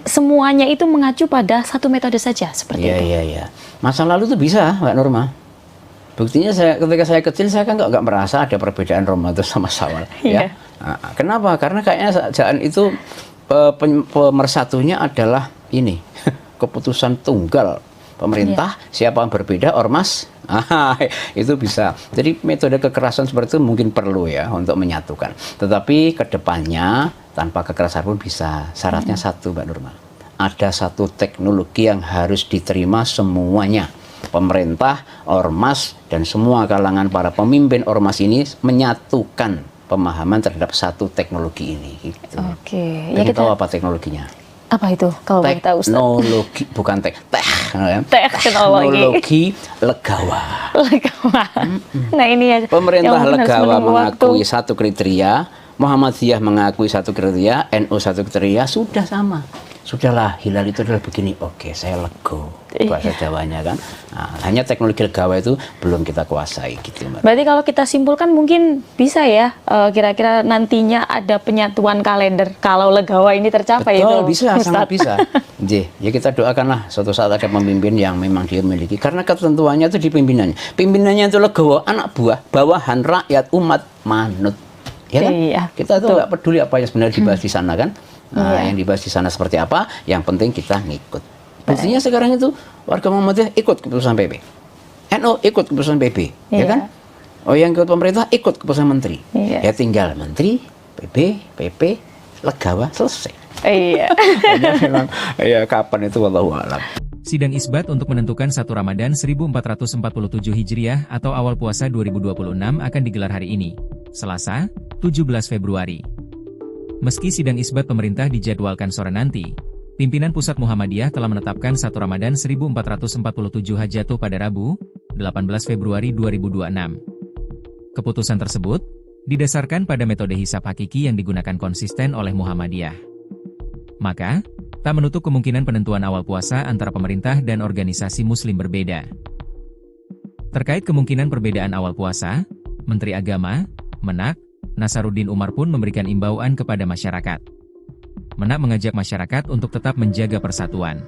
semuanya itu mengacu pada satu metode saja seperti itu? Iya. Masa lalu tuh bisa, Mbak Norma. Buktinya ketika saya kecil saya kan nggak merasa ada perbedaan Ramadan sama Syawal. Ya. Nah, kenapa? Karena kayaknya jangan itu pemersatunya adalah ini keputusan tunggal pemerintah. Siapa yang berbeda ormas itu bisa. Jadi metode kekerasan seperti itu mungkin perlu ya untuk menyatukan. Tetapi kedepannya tanpa kekerasan pun bisa. Syaratnya satu, Mbak Nurma, ada satu teknologi yang harus diterima semuanya. Pemerintah, ormas, dan semua kalangan para pemimpin ormas ini menyatukan pemahaman terhadap satu teknologi ini. Gitu. Oke. Ya, kita tahu apa teknologinya? Apa itu kalau boleh tahu, Ustaz? Teknologi, bukan teknologi legawa. Nah ini ya. Pemerintah legawa mengakui satu kriteria, Muhammadiyah mengakui satu kriteria, NU satu kriteria, sudah sama. Sudahlah, hilal itu adalah begini. Oke, saya lego. Bahasa Jawanya kan. Nah, hanya teknologi legawa itu belum kita kuasai gitu. Berarti kalau kita simpulkan mungkin bisa ya, kira-kira nantinya ada penyatuan kalender kalau legawa ini tercapai. Betul, itu, bisa, Ustaz. sangat bisa. Ya kita doakanlah suatu saat ada pemimpin yang memang dia memiliki. Karena ketentuannya itu di pimpinannya. Pimpinannya itu legawa, anak buah, bawahan, rakyat, umat, manut. Ya kan? Iya, kita tuh nggak peduli apa yang sebenarnya dibahas di sana kan. Nah, yang dibahas di sana seperti apa, yang penting kita ngikut. Buktinya sekarang itu warga Muhammadiyah ikut keputusan PP, NU ikut keputusan PP, ya kan? Oh, yang ikut pemerintah ikut keputusan menteri. Ya tinggal menteri, PP, legawa, selesai. Iya. Memang, ya kapan itu wallahu a'lam. Sidang isbat untuk menentukan 1 Ramadan 1447 Hijriah atau awal puasa 2026 akan digelar hari ini, Selasa, 17 Februari. Meski sidang isbat pemerintah dijadwalkan sore nanti, pimpinan Pusat Muhammadiyah telah menetapkan 1 Ramadan 1447 jatuh pada Rabu, 18 Februari 2026. Keputusan tersebut didasarkan pada metode hisab hakiki yang digunakan konsisten oleh Muhammadiyah. Maka, tak menutup kemungkinan penentuan awal puasa antara pemerintah dan organisasi muslim berbeda. Terkait kemungkinan perbedaan awal puasa, Menteri Agama, Menak, Nasaruddin Umar pun memberikan imbauan kepada masyarakat. Menak mengajak masyarakat untuk tetap menjaga persatuan.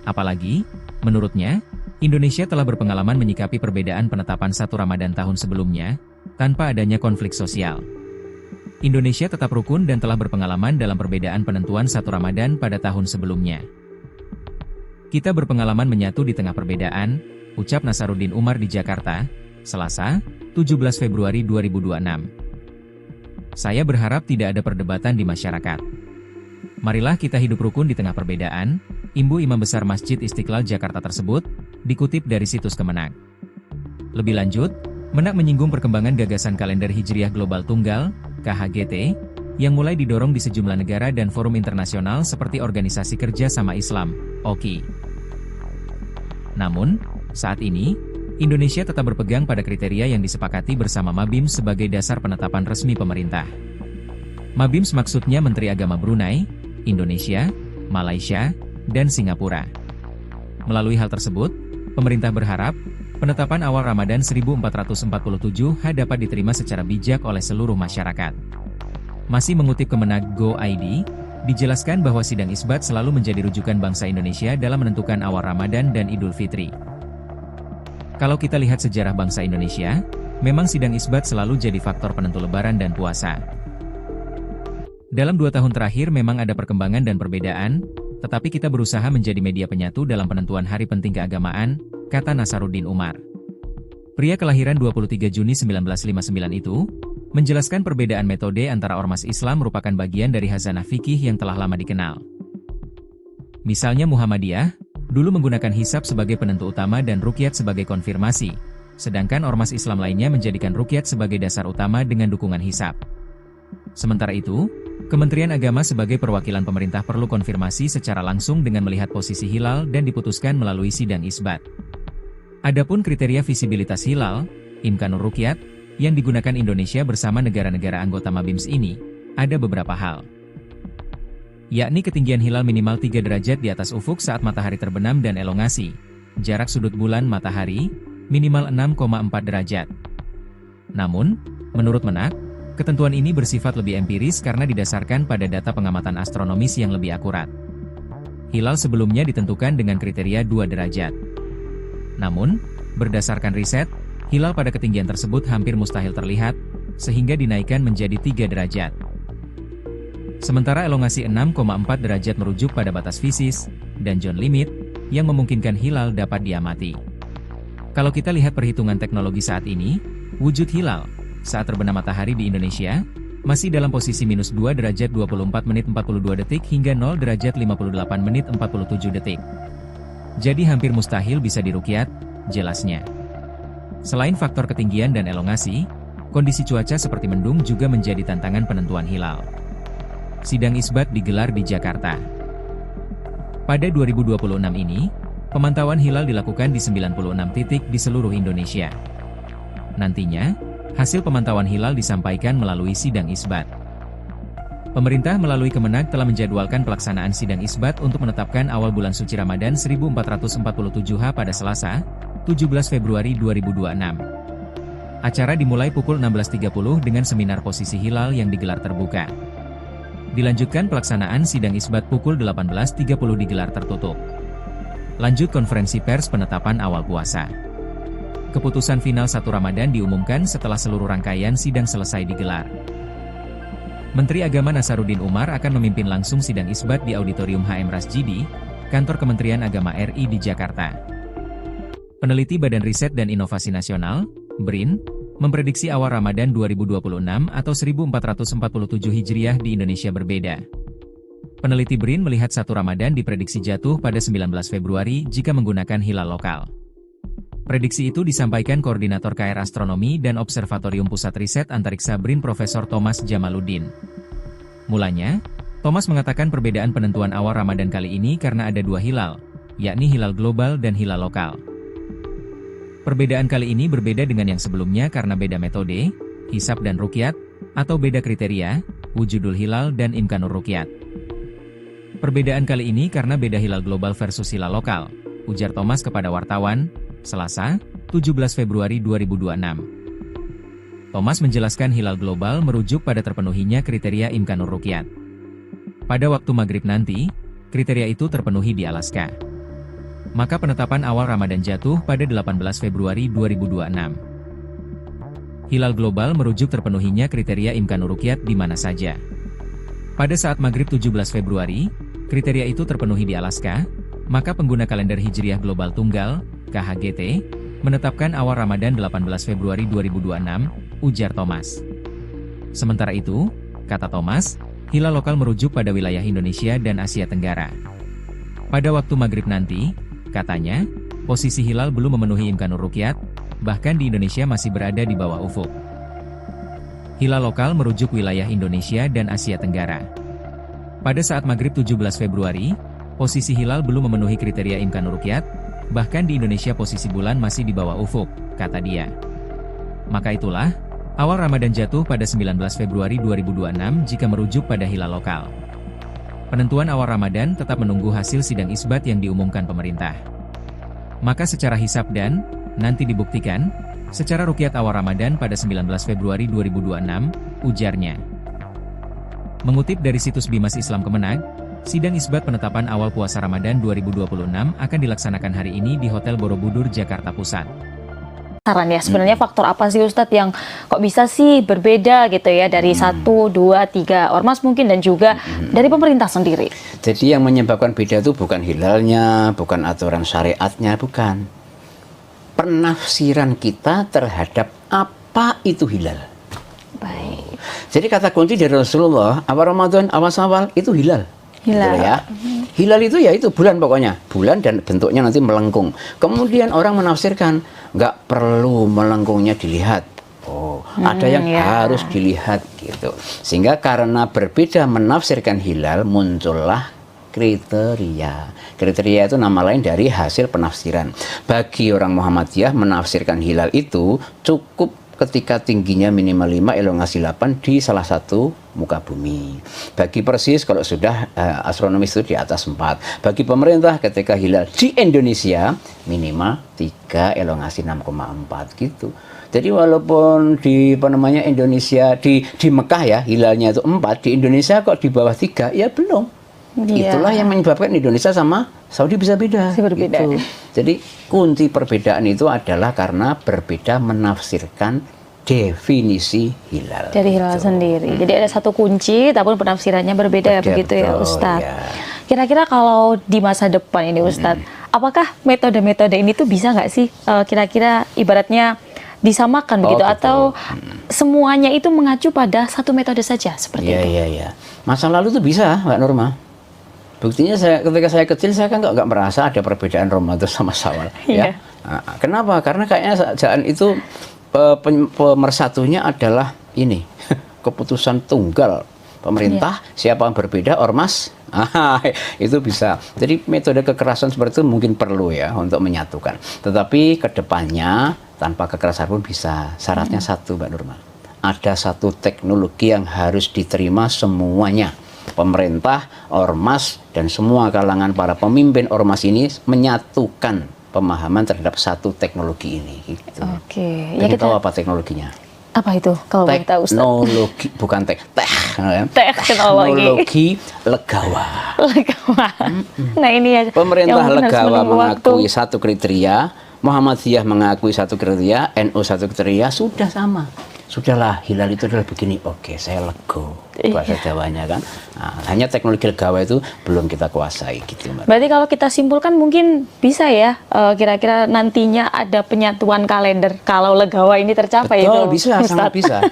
Apalagi, menurutnya, Indonesia telah berpengalaman menyikapi perbedaan penetapan 1 Ramadan tahun sebelumnya, tanpa adanya konflik sosial. Indonesia tetap rukun dan telah berpengalaman dalam perbedaan penentuan 1 Ramadan pada tahun sebelumnya. Kita berpengalaman menyatu di tengah perbedaan, ucap Nasaruddin Umar di Jakarta, Selasa, 17 Februari 2026. Saya berharap tidak ada perdebatan di masyarakat. Marilah kita hidup rukun di tengah perbedaan, imbu Imam Besar Masjid Istiqlal Jakarta tersebut, dikutip dari situs Kemenak. Lebih lanjut, Menak menyinggung perkembangan gagasan kalender Hijriah Global Tunggal, KHGT, yang mulai didorong di sejumlah negara dan forum internasional seperti Organisasi Kerja Sama Islam, OKI. Namun, saat ini, Indonesia tetap berpegang pada kriteria yang disepakati bersama MABIMS sebagai dasar penetapan resmi pemerintah. MABIMS maksudnya Menteri Agama Brunei, Indonesia, Malaysia, dan Singapura. Melalui hal tersebut, pemerintah berharap, penetapan awal Ramadan 1447 dapat diterima secara bijak oleh seluruh masyarakat. Masih mengutip Kemenak Go.id, dijelaskan bahwa sidang isbat selalu menjadi rujukan bangsa Indonesia dalam menentukan awal Ramadan dan Idul Fitri. Kalau kita lihat sejarah bangsa Indonesia, memang sidang isbat selalu jadi faktor penentu lebaran dan puasa. Dalam 2 tahun terakhir memang ada perkembangan dan perbedaan, tetapi kita berusaha menjadi media penyatu dalam penentuan hari penting keagamaan, kata Nasaruddin Umar. Pria kelahiran 23 Juni 1959 itu, menjelaskan perbedaan metode antara ormas Islam merupakan bagian dari khazanah fikih yang telah lama dikenal. Misalnya Muhammadiyah, dulu menggunakan hisab sebagai penentu utama dan ruqyat sebagai konfirmasi, sedangkan ormas Islam lainnya menjadikan ruqyat sebagai dasar utama dengan dukungan hisab. Sementara itu, Kementerian Agama sebagai perwakilan pemerintah perlu konfirmasi secara langsung dengan melihat posisi hilal dan diputuskan melalui sidang isbat. Adapun kriteria visibilitas hilal, Imkanur Ruqyat, yang digunakan Indonesia bersama negara-negara anggota MABIMS ini, ada beberapa hal. Yakni ketinggian hilal minimal 3 derajat di atas ufuk saat matahari terbenam dan elongasi, jarak sudut bulan matahari, minimal 6,4 derajat. Namun, menurut Menak, ketentuan ini bersifat lebih empiris karena didasarkan pada data pengamatan astronomis yang lebih akurat. Hilal sebelumnya ditentukan dengan kriteria 2 derajat. Namun, berdasarkan riset, hilal pada ketinggian tersebut hampir mustahil terlihat, sehingga dinaikkan menjadi 3 derajat. Sementara elongasi 6,4 derajat merujuk pada batas fisis, dan zone limit, yang memungkinkan hilal dapat diamati. Kalau kita lihat perhitungan teknologi saat ini, wujud hilal, saat terbenam matahari di Indonesia, masih dalam posisi minus 2 derajat 24 menit 42 detik hingga 0 derajat 58 menit 47 detik. Jadi hampir mustahil bisa diruqyat, jelasnya. Selain faktor ketinggian dan elongasi, kondisi cuaca seperti mendung juga menjadi tantangan penentuan hilal. Sidang isbat digelar di Jakarta. Pada 2026 ini, pemantauan hilal dilakukan di 96 titik di seluruh Indonesia. Nantinya, hasil pemantauan hilal disampaikan melalui sidang isbat. Pemerintah melalui Kemenag telah menjadwalkan pelaksanaan sidang isbat untuk menetapkan awal bulan suci Ramadan 1447 pada Selasa, 17 Februari 2026. Acara dimulai pukul 16.30 dengan seminar posisi hilal yang digelar terbuka. Dilanjutkan pelaksanaan sidang isbat pukul 18.30 digelar tertutup. Lanjut konferensi pers penetapan awal puasa. Keputusan final 1 Ramadan diumumkan setelah seluruh rangkaian sidang selesai digelar. Menteri Agama Nasaruddin Umar akan memimpin langsung sidang isbat di Auditorium HM Rasjidi, Kantor Kementerian Agama RI di Jakarta. Peneliti Badan Riset dan Inovasi Nasional, BRIN, memprediksi awal Ramadan 2026 atau 1447 Hijriah di Indonesia berbeda. Peneliti BRIN melihat 1 Ramadan diprediksi jatuh pada 19 Februari jika menggunakan hilal lokal. Prediksi itu disampaikan Koordinator KR Astronomi dan Observatorium Pusat Riset Antariksa BRIN Profesor Thomas Jamaluddin. Mulanya, Thomas mengatakan perbedaan penentuan awal Ramadan kali ini karena ada 2 hilal, yakni hilal global dan hilal lokal. Perbedaan kali ini berbeda dengan yang sebelumnya karena beda metode, hisab dan ruqyat, atau beda kriteria, wujudul hilal dan imkanur ruqyat. Perbedaan kali ini karena beda hilal global versus hilal lokal, ujar Thomas kepada wartawan, Selasa, 17 Februari 2026. Thomas menjelaskan hilal global merujuk pada terpenuhinya kriteria imkanur ruqyat. Pada waktu maghrib nanti, kriteria itu terpenuhi di Alaska. Maka penetapan awal Ramadan jatuh pada 18 Februari 2026. Hilal global merujuk terpenuhinya kriteria imkanur ruqyat di mana saja. Pada saat maghrib 17 Februari, kriteria itu terpenuhi di Alaska, maka pengguna kalender Hijriah Global Tunggal, KHGT, menetapkan awal Ramadan 18 Februari 2026, ujar Thomas. Sementara itu, kata Thomas, hilal lokal merujuk pada wilayah Indonesia dan Asia Tenggara. Pada waktu maghrib nanti, katanya, posisi hilal belum memenuhi imkanur ruqyat, bahkan di Indonesia masih berada di bawah ufuk. Hilal lokal merujuk wilayah Indonesia dan Asia Tenggara. Pada saat maghrib 17 Februari, posisi hilal belum memenuhi kriteria imkanur ruqyat, bahkan di Indonesia posisi bulan masih di bawah ufuk, kata dia. Maka itulah, awal Ramadan jatuh pada 19 Februari 2026 jika merujuk pada hilal lokal. Penentuan awal Ramadan tetap menunggu hasil sidang isbat yang diumumkan pemerintah. Maka secara hisab dan, nanti dibuktikan, secara ruqyat awal Ramadan pada 19 Februari 2026, ujarnya. Mengutip dari situs Bimas Islam Kemenag, sidang isbat penetapan awal puasa Ramadan 2026 akan dilaksanakan hari ini di Hotel Borobudur, Jakarta Pusat. Saran ya, sebenarnya faktor apa sih Ustadz yang kok bisa sih berbeda gitu ya dari 1, 2, 3 ormas mungkin dan juga dari pemerintah sendiri? Jadi yang menyebabkan beda itu bukan hilalnya, bukan aturan syariatnya, bukan. Penafsiran kita terhadap apa itu hilal. Baik. Jadi kata kunci dari Rasulullah, awal Ramadan, awal Syawal itu hilal. Hilal. Gitu ya. Hilal itu ya itu bulan pokoknya. Bulan dan bentuknya nanti melengkung. Kemudian orang menafsirkan, nggak perlu melengkungnya dilihat. Oh, ada yang harus dilihat gitu. Sehingga karena berbeda menafsirkan hilal, muncullah kriteria. Kriteria itu nama lain dari hasil penafsiran. Bagi orang Muhammadiyah menafsirkan hilal itu cukup ketika tingginya minimal 5, elongasi 8 di salah satu muka bumi. Bagi Persis kalau sudah astronomis itu di atas 4. Bagi pemerintah ketika hilal di Indonesia minimal 3, elongasi 6,4 gitu. Jadi walaupun di Indonesia di Mekah ya hilalnya itu 4, di Indonesia kok di bawah 3 ya belum. Itulah yang menyebabkan Indonesia sama Saudi bisa beda. Berbeda. Gitu. Jadi kunci perbedaan itu adalah karena berbeda menafsirkan definisi hilal. Dari hilal sendiri. Jadi ada satu kunci, tapi penafsirannya berbeda begitu ya Ustadz. Ya. Kira-kira kalau di masa depan ini Ustadz, apakah metode-metode ini tuh bisa nggak sih kira-kira ibaratnya disamakan begitu atau semuanya itu mengacu pada satu metode saja seperti itu? Iya. Masa lalu itu bisa, Mbak Norma. Buktinya ketika saya kecil saya kan nggak merasa ada perbedaan Ramadan sama Syawal. Ya. Nah, kenapa? Karena kayaknya jangan itu pemersatunya adalah ini keputusan tunggal pemerintah. Siapa yang berbeda ormas, itu bisa. Jadi metode kekerasan seperti itu mungkin perlu ya untuk menyatukan. Tetapi kedepannya tanpa kekerasan pun bisa. Syaratnya satu, Mbak Nurma. Ada satu teknologi yang harus diterima semuanya. Pemerintah, ormas, dan semua kalangan para pemimpin ormas ini menyatukan pemahaman terhadap satu teknologi ini. Gitu. Oke. Ya, kita tahu apa teknologinya? Apa itu kalau boleh tahu, Ustaz? Teknologi, bukan teknologi legawa. Nah ini ya. Pemerintah legawa mengakui satu kriteria, Muhammadiyah mengakui satu kriteria, NU satu kriteria, sudah sama. Sudahlah, hilal itu adalah begini. Oke, saya lego. Bahasa Jawanya kan. Nah, hanya teknologi legawa itu belum kita kuasai gitu, Mbak. Berarti kalau kita simpulkan mungkin bisa ya, kira-kira nantinya ada penyatuan kalender kalau legawa ini tercapai. Betul, itu, bisa, Ustaz. sangat bisa.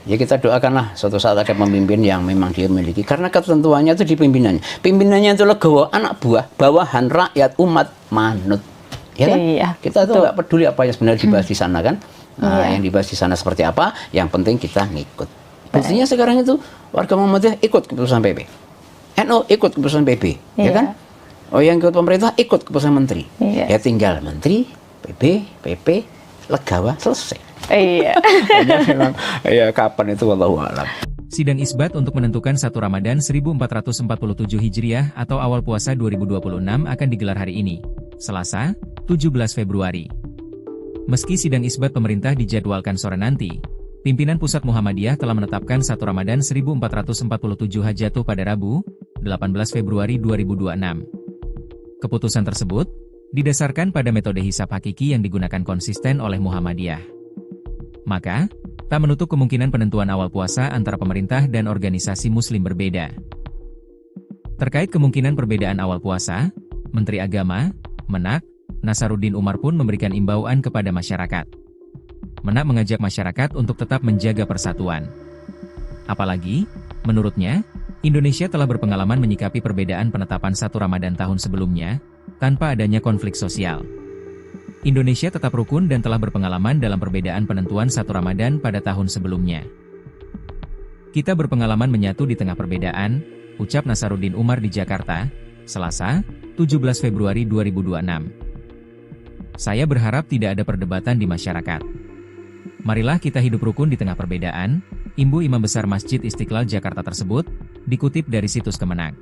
Ya kita doakanlah suatu saat ada pemimpin yang memang dia memiliki. Karena ketentuannya itu di pimpinannya. Pimpinannya itu legawa, anak buah, bawahan, rakyat, umat, manut. Ya kan? Iya, kita tuh nggak peduli apa yang sebenarnya dibahas di sana kan. Nah, yang dibahas di sana seperti apa, yang penting kita ngikut. Buktinya sekarang itu warga Muhammadiyah ikut keputusan PP, NU ikut keputusan PP, ya kan? Oh, yang ikut pemerintah ikut keputusan menteri. Ya tinggal menteri, PP, legawa, selesai. Iya. Memang, ya kapan itu wallahu a'lam. Sidang isbat untuk menentukan 1 Ramadan 1447 Hijriah atau awal puasa 2026 akan digelar hari ini, Selasa, 17 Februari. Meski sidang isbat pemerintah dijadwalkan sore nanti, pimpinan Pusat Muhammadiyah telah menetapkan 1 Ramadan 1447 jatuh pada Rabu, 18 Februari 2026. Keputusan tersebut didasarkan pada metode hisab hakiki yang digunakan konsisten oleh Muhammadiyah. Maka, tak menutup kemungkinan penentuan awal puasa antara pemerintah dan organisasi muslim berbeda. Terkait kemungkinan perbedaan awal puasa, Menteri Agama, Menak, Nasaruddin Umar pun memberikan imbauan kepada masyarakat. Menak mengajak masyarakat untuk tetap menjaga persatuan. Apalagi, menurutnya, Indonesia telah berpengalaman menyikapi perbedaan penetapan 1 Ramadan tahun sebelumnya, tanpa adanya konflik sosial. Indonesia tetap rukun dan telah berpengalaman dalam perbedaan penentuan 1 Ramadan pada tahun sebelumnya. Kita berpengalaman menyatu di tengah perbedaan, ucap Nasaruddin Umar di Jakarta, Selasa, 17 Februari 2026. Saya berharap tidak ada perdebatan di masyarakat. Marilah kita hidup rukun di tengah perbedaan, imbu Imam Besar Masjid Istiqlal Jakarta tersebut, dikutip dari situs Kemenak.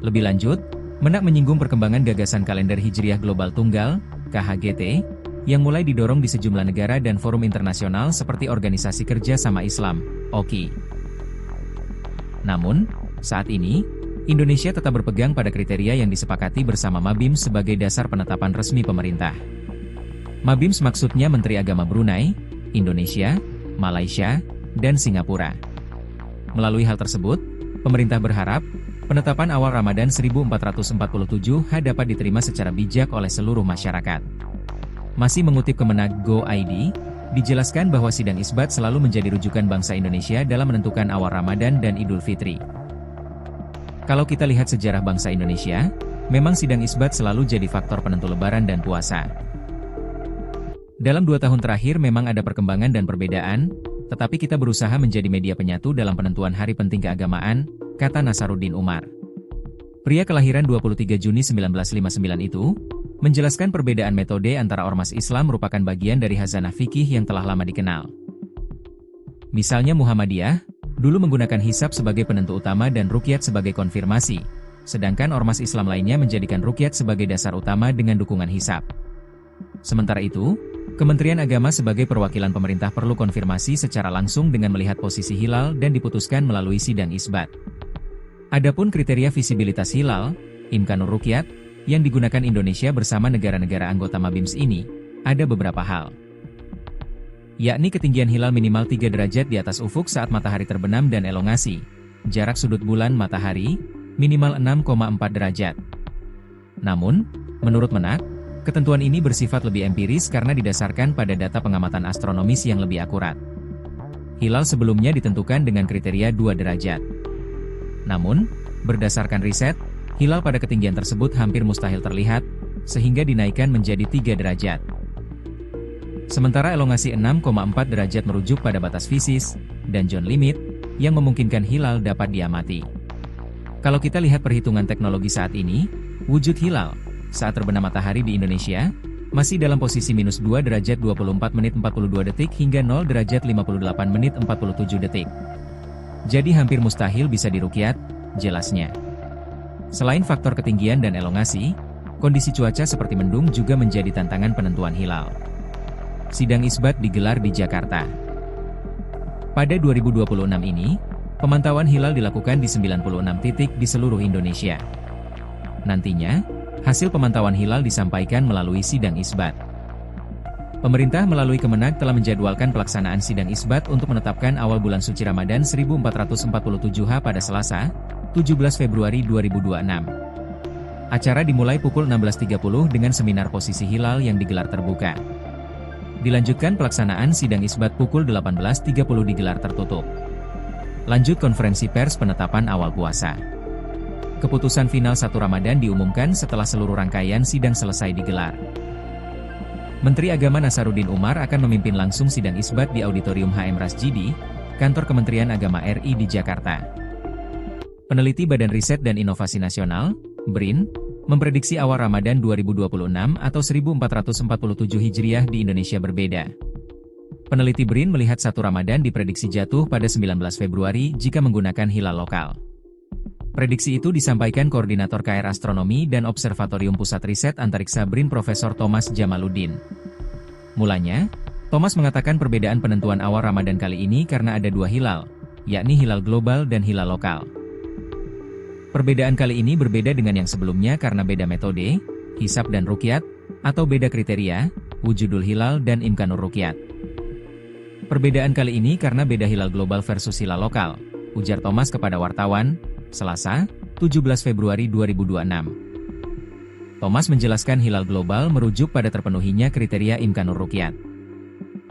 Lebih lanjut, Menak menyinggung perkembangan gagasan kalender Hijriah Global Tunggal, KHGT, yang mulai didorong di sejumlah negara dan forum internasional seperti Organisasi Kerja Sama Islam, OKI. Namun, saat ini, Indonesia tetap berpegang pada kriteria yang disepakati bersama MABIMS sebagai dasar penetapan resmi pemerintah. MABIMS maksudnya Menteri Agama Brunei, Indonesia, Malaysia, dan Singapura. Melalui hal tersebut, pemerintah berharap, penetapan awal Ramadan 1447 dapat diterima secara bijak oleh seluruh masyarakat. Masih mengutip Kemenak Go.id, dijelaskan bahwa sidang isbat selalu menjadi rujukan bangsa Indonesia dalam menentukan awal Ramadan dan Idul Fitri. Kalau kita lihat sejarah bangsa Indonesia, memang sidang isbat selalu jadi faktor penentu lebaran dan puasa. Dalam 2 tahun terakhir memang ada perkembangan dan perbedaan, tetapi kita berusaha menjadi media penyatu dalam penentuan hari penting keagamaan, kata Nasaruddin Umar. Pria kelahiran 23 Juni 1959 itu, menjelaskan perbedaan metode antara ormas Islam merupakan bagian dari khazanah fikih yang telah lama dikenal. Misalnya Muhammadiyah, dulu menggunakan hisab sebagai penentu utama dan ruqyat sebagai konfirmasi, sedangkan ormas Islam lainnya menjadikan ruqyat sebagai dasar utama dengan dukungan hisab. Sementara itu, Kementerian Agama sebagai perwakilan pemerintah perlu konfirmasi secara langsung dengan melihat posisi hilal dan diputuskan melalui sidang isbat. Adapun kriteria visibilitas hilal, Imkanur Ruqyat, yang digunakan Indonesia bersama negara-negara anggota MABIMS ini, ada beberapa hal. Yakni ketinggian hilal minimal 3 derajat di atas ufuk saat matahari terbenam dan elongasi, jarak sudut bulan matahari, minimal 6,4 derajat. Namun, menurut Menak, ketentuan ini bersifat lebih empiris karena didasarkan pada data pengamatan astronomis yang lebih akurat. hilal sebelumnya ditentukan dengan kriteria 2 derajat. Namun, berdasarkan riset, hilal pada ketinggian tersebut hampir mustahil terlihat, sehingga dinaikkan menjadi 3 derajat. Sementara elongasi 6,4 derajat merujuk pada batas fisis, dan zone limit, yang memungkinkan hilal dapat diamati. Kalau kita lihat perhitungan teknologi saat ini, wujud hilal, saat terbenam matahari di Indonesia, masih dalam posisi minus 2 derajat 24 menit 42 detik hingga 0 derajat 58 menit 47 detik. Jadi hampir mustahil bisa diruqyat, jelasnya. Selain faktor ketinggian dan elongasi, kondisi cuaca seperti mendung juga menjadi tantangan penentuan hilal. Sidang isbat digelar di Jakarta. Pada 2026 ini, pemantauan hilal dilakukan di 96 titik di seluruh Indonesia. Nantinya, hasil pemantauan hilal disampaikan melalui sidang isbat. Pemerintah melalui Kemenag telah menjadwalkan pelaksanaan sidang isbat untuk menetapkan awal bulan suci Ramadan 1447 pada Selasa, 17 Februari 2026. Acara dimulai pukul 16.30 dengan seminar posisi hilal yang digelar terbuka. Dilanjutkan pelaksanaan sidang isbat pukul 18.30 digelar tertutup. Lanjut konferensi pers penetapan awal puasa. Keputusan final 1 Ramadan diumumkan setelah seluruh rangkaian sidang selesai digelar. Menteri Agama Nasaruddin Umar akan memimpin langsung sidang isbat di Auditorium HM Rasjidi, Kantor Kementerian Agama RI di Jakarta. Peneliti Badan Riset dan Inovasi Nasional, BRIN, memprediksi awal Ramadan 2026 atau 1447 Hijriah di Indonesia berbeda. Peneliti BRIN melihat 1 Ramadan diprediksi jatuh pada 19 Februari jika menggunakan hilal lokal. Prediksi itu disampaikan Koordinator KR Astronomi dan Observatorium Pusat Riset Antariksa BRIN Profesor Thomas Jamaluddin. Mulanya, Thomas mengatakan perbedaan penentuan awal Ramadan kali ini karena ada 2 hilal, yakni hilal global dan hilal lokal. Perbedaan kali ini berbeda dengan yang sebelumnya karena beda metode, hisab dan ruqyat, atau beda kriteria, wujudul hilal dan imkanur ruqyat. Perbedaan kali ini karena beda hilal global versus hilal lokal, ujar Thomas kepada wartawan, Selasa, 17 Februari 2026. Thomas menjelaskan hilal global merujuk pada terpenuhinya kriteria imkanur ruqyat.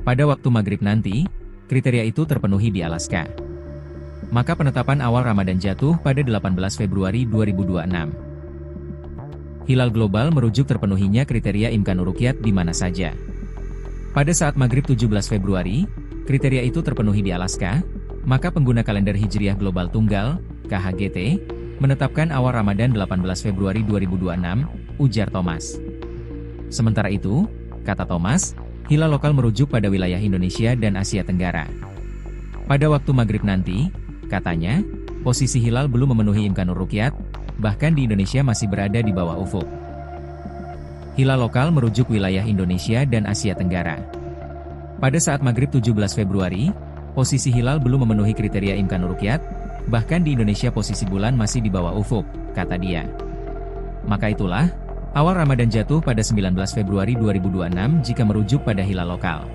Pada waktu maghrib nanti, kriteria itu terpenuhi di Alaska. Maka penetapan awal Ramadan jatuh pada 18 Februari 2026. Hilal global merujuk terpenuhinya kriteria imkanur ruqyat di mana saja. Pada saat maghrib 17 Februari, kriteria itu terpenuhi di Alaska, maka pengguna kalender Hijriah Global Tunggal, KHGT, menetapkan awal Ramadan 18 Februari 2026, ujar Thomas. Sementara itu, kata Thomas, hilal lokal merujuk pada wilayah Indonesia dan Asia Tenggara. Pada waktu maghrib nanti, katanya, posisi hilal belum memenuhi imkanur ruqyat, bahkan di Indonesia masih berada di bawah ufuk. Hilal lokal merujuk wilayah Indonesia dan Asia Tenggara. Pada saat maghrib 17 Februari, posisi hilal belum memenuhi kriteria imkanur ruqyat, bahkan di Indonesia posisi bulan masih di bawah ufuk, kata dia. Maka itulah, awal Ramadan jatuh pada 19 Februari 2026 jika merujuk pada hilal lokal.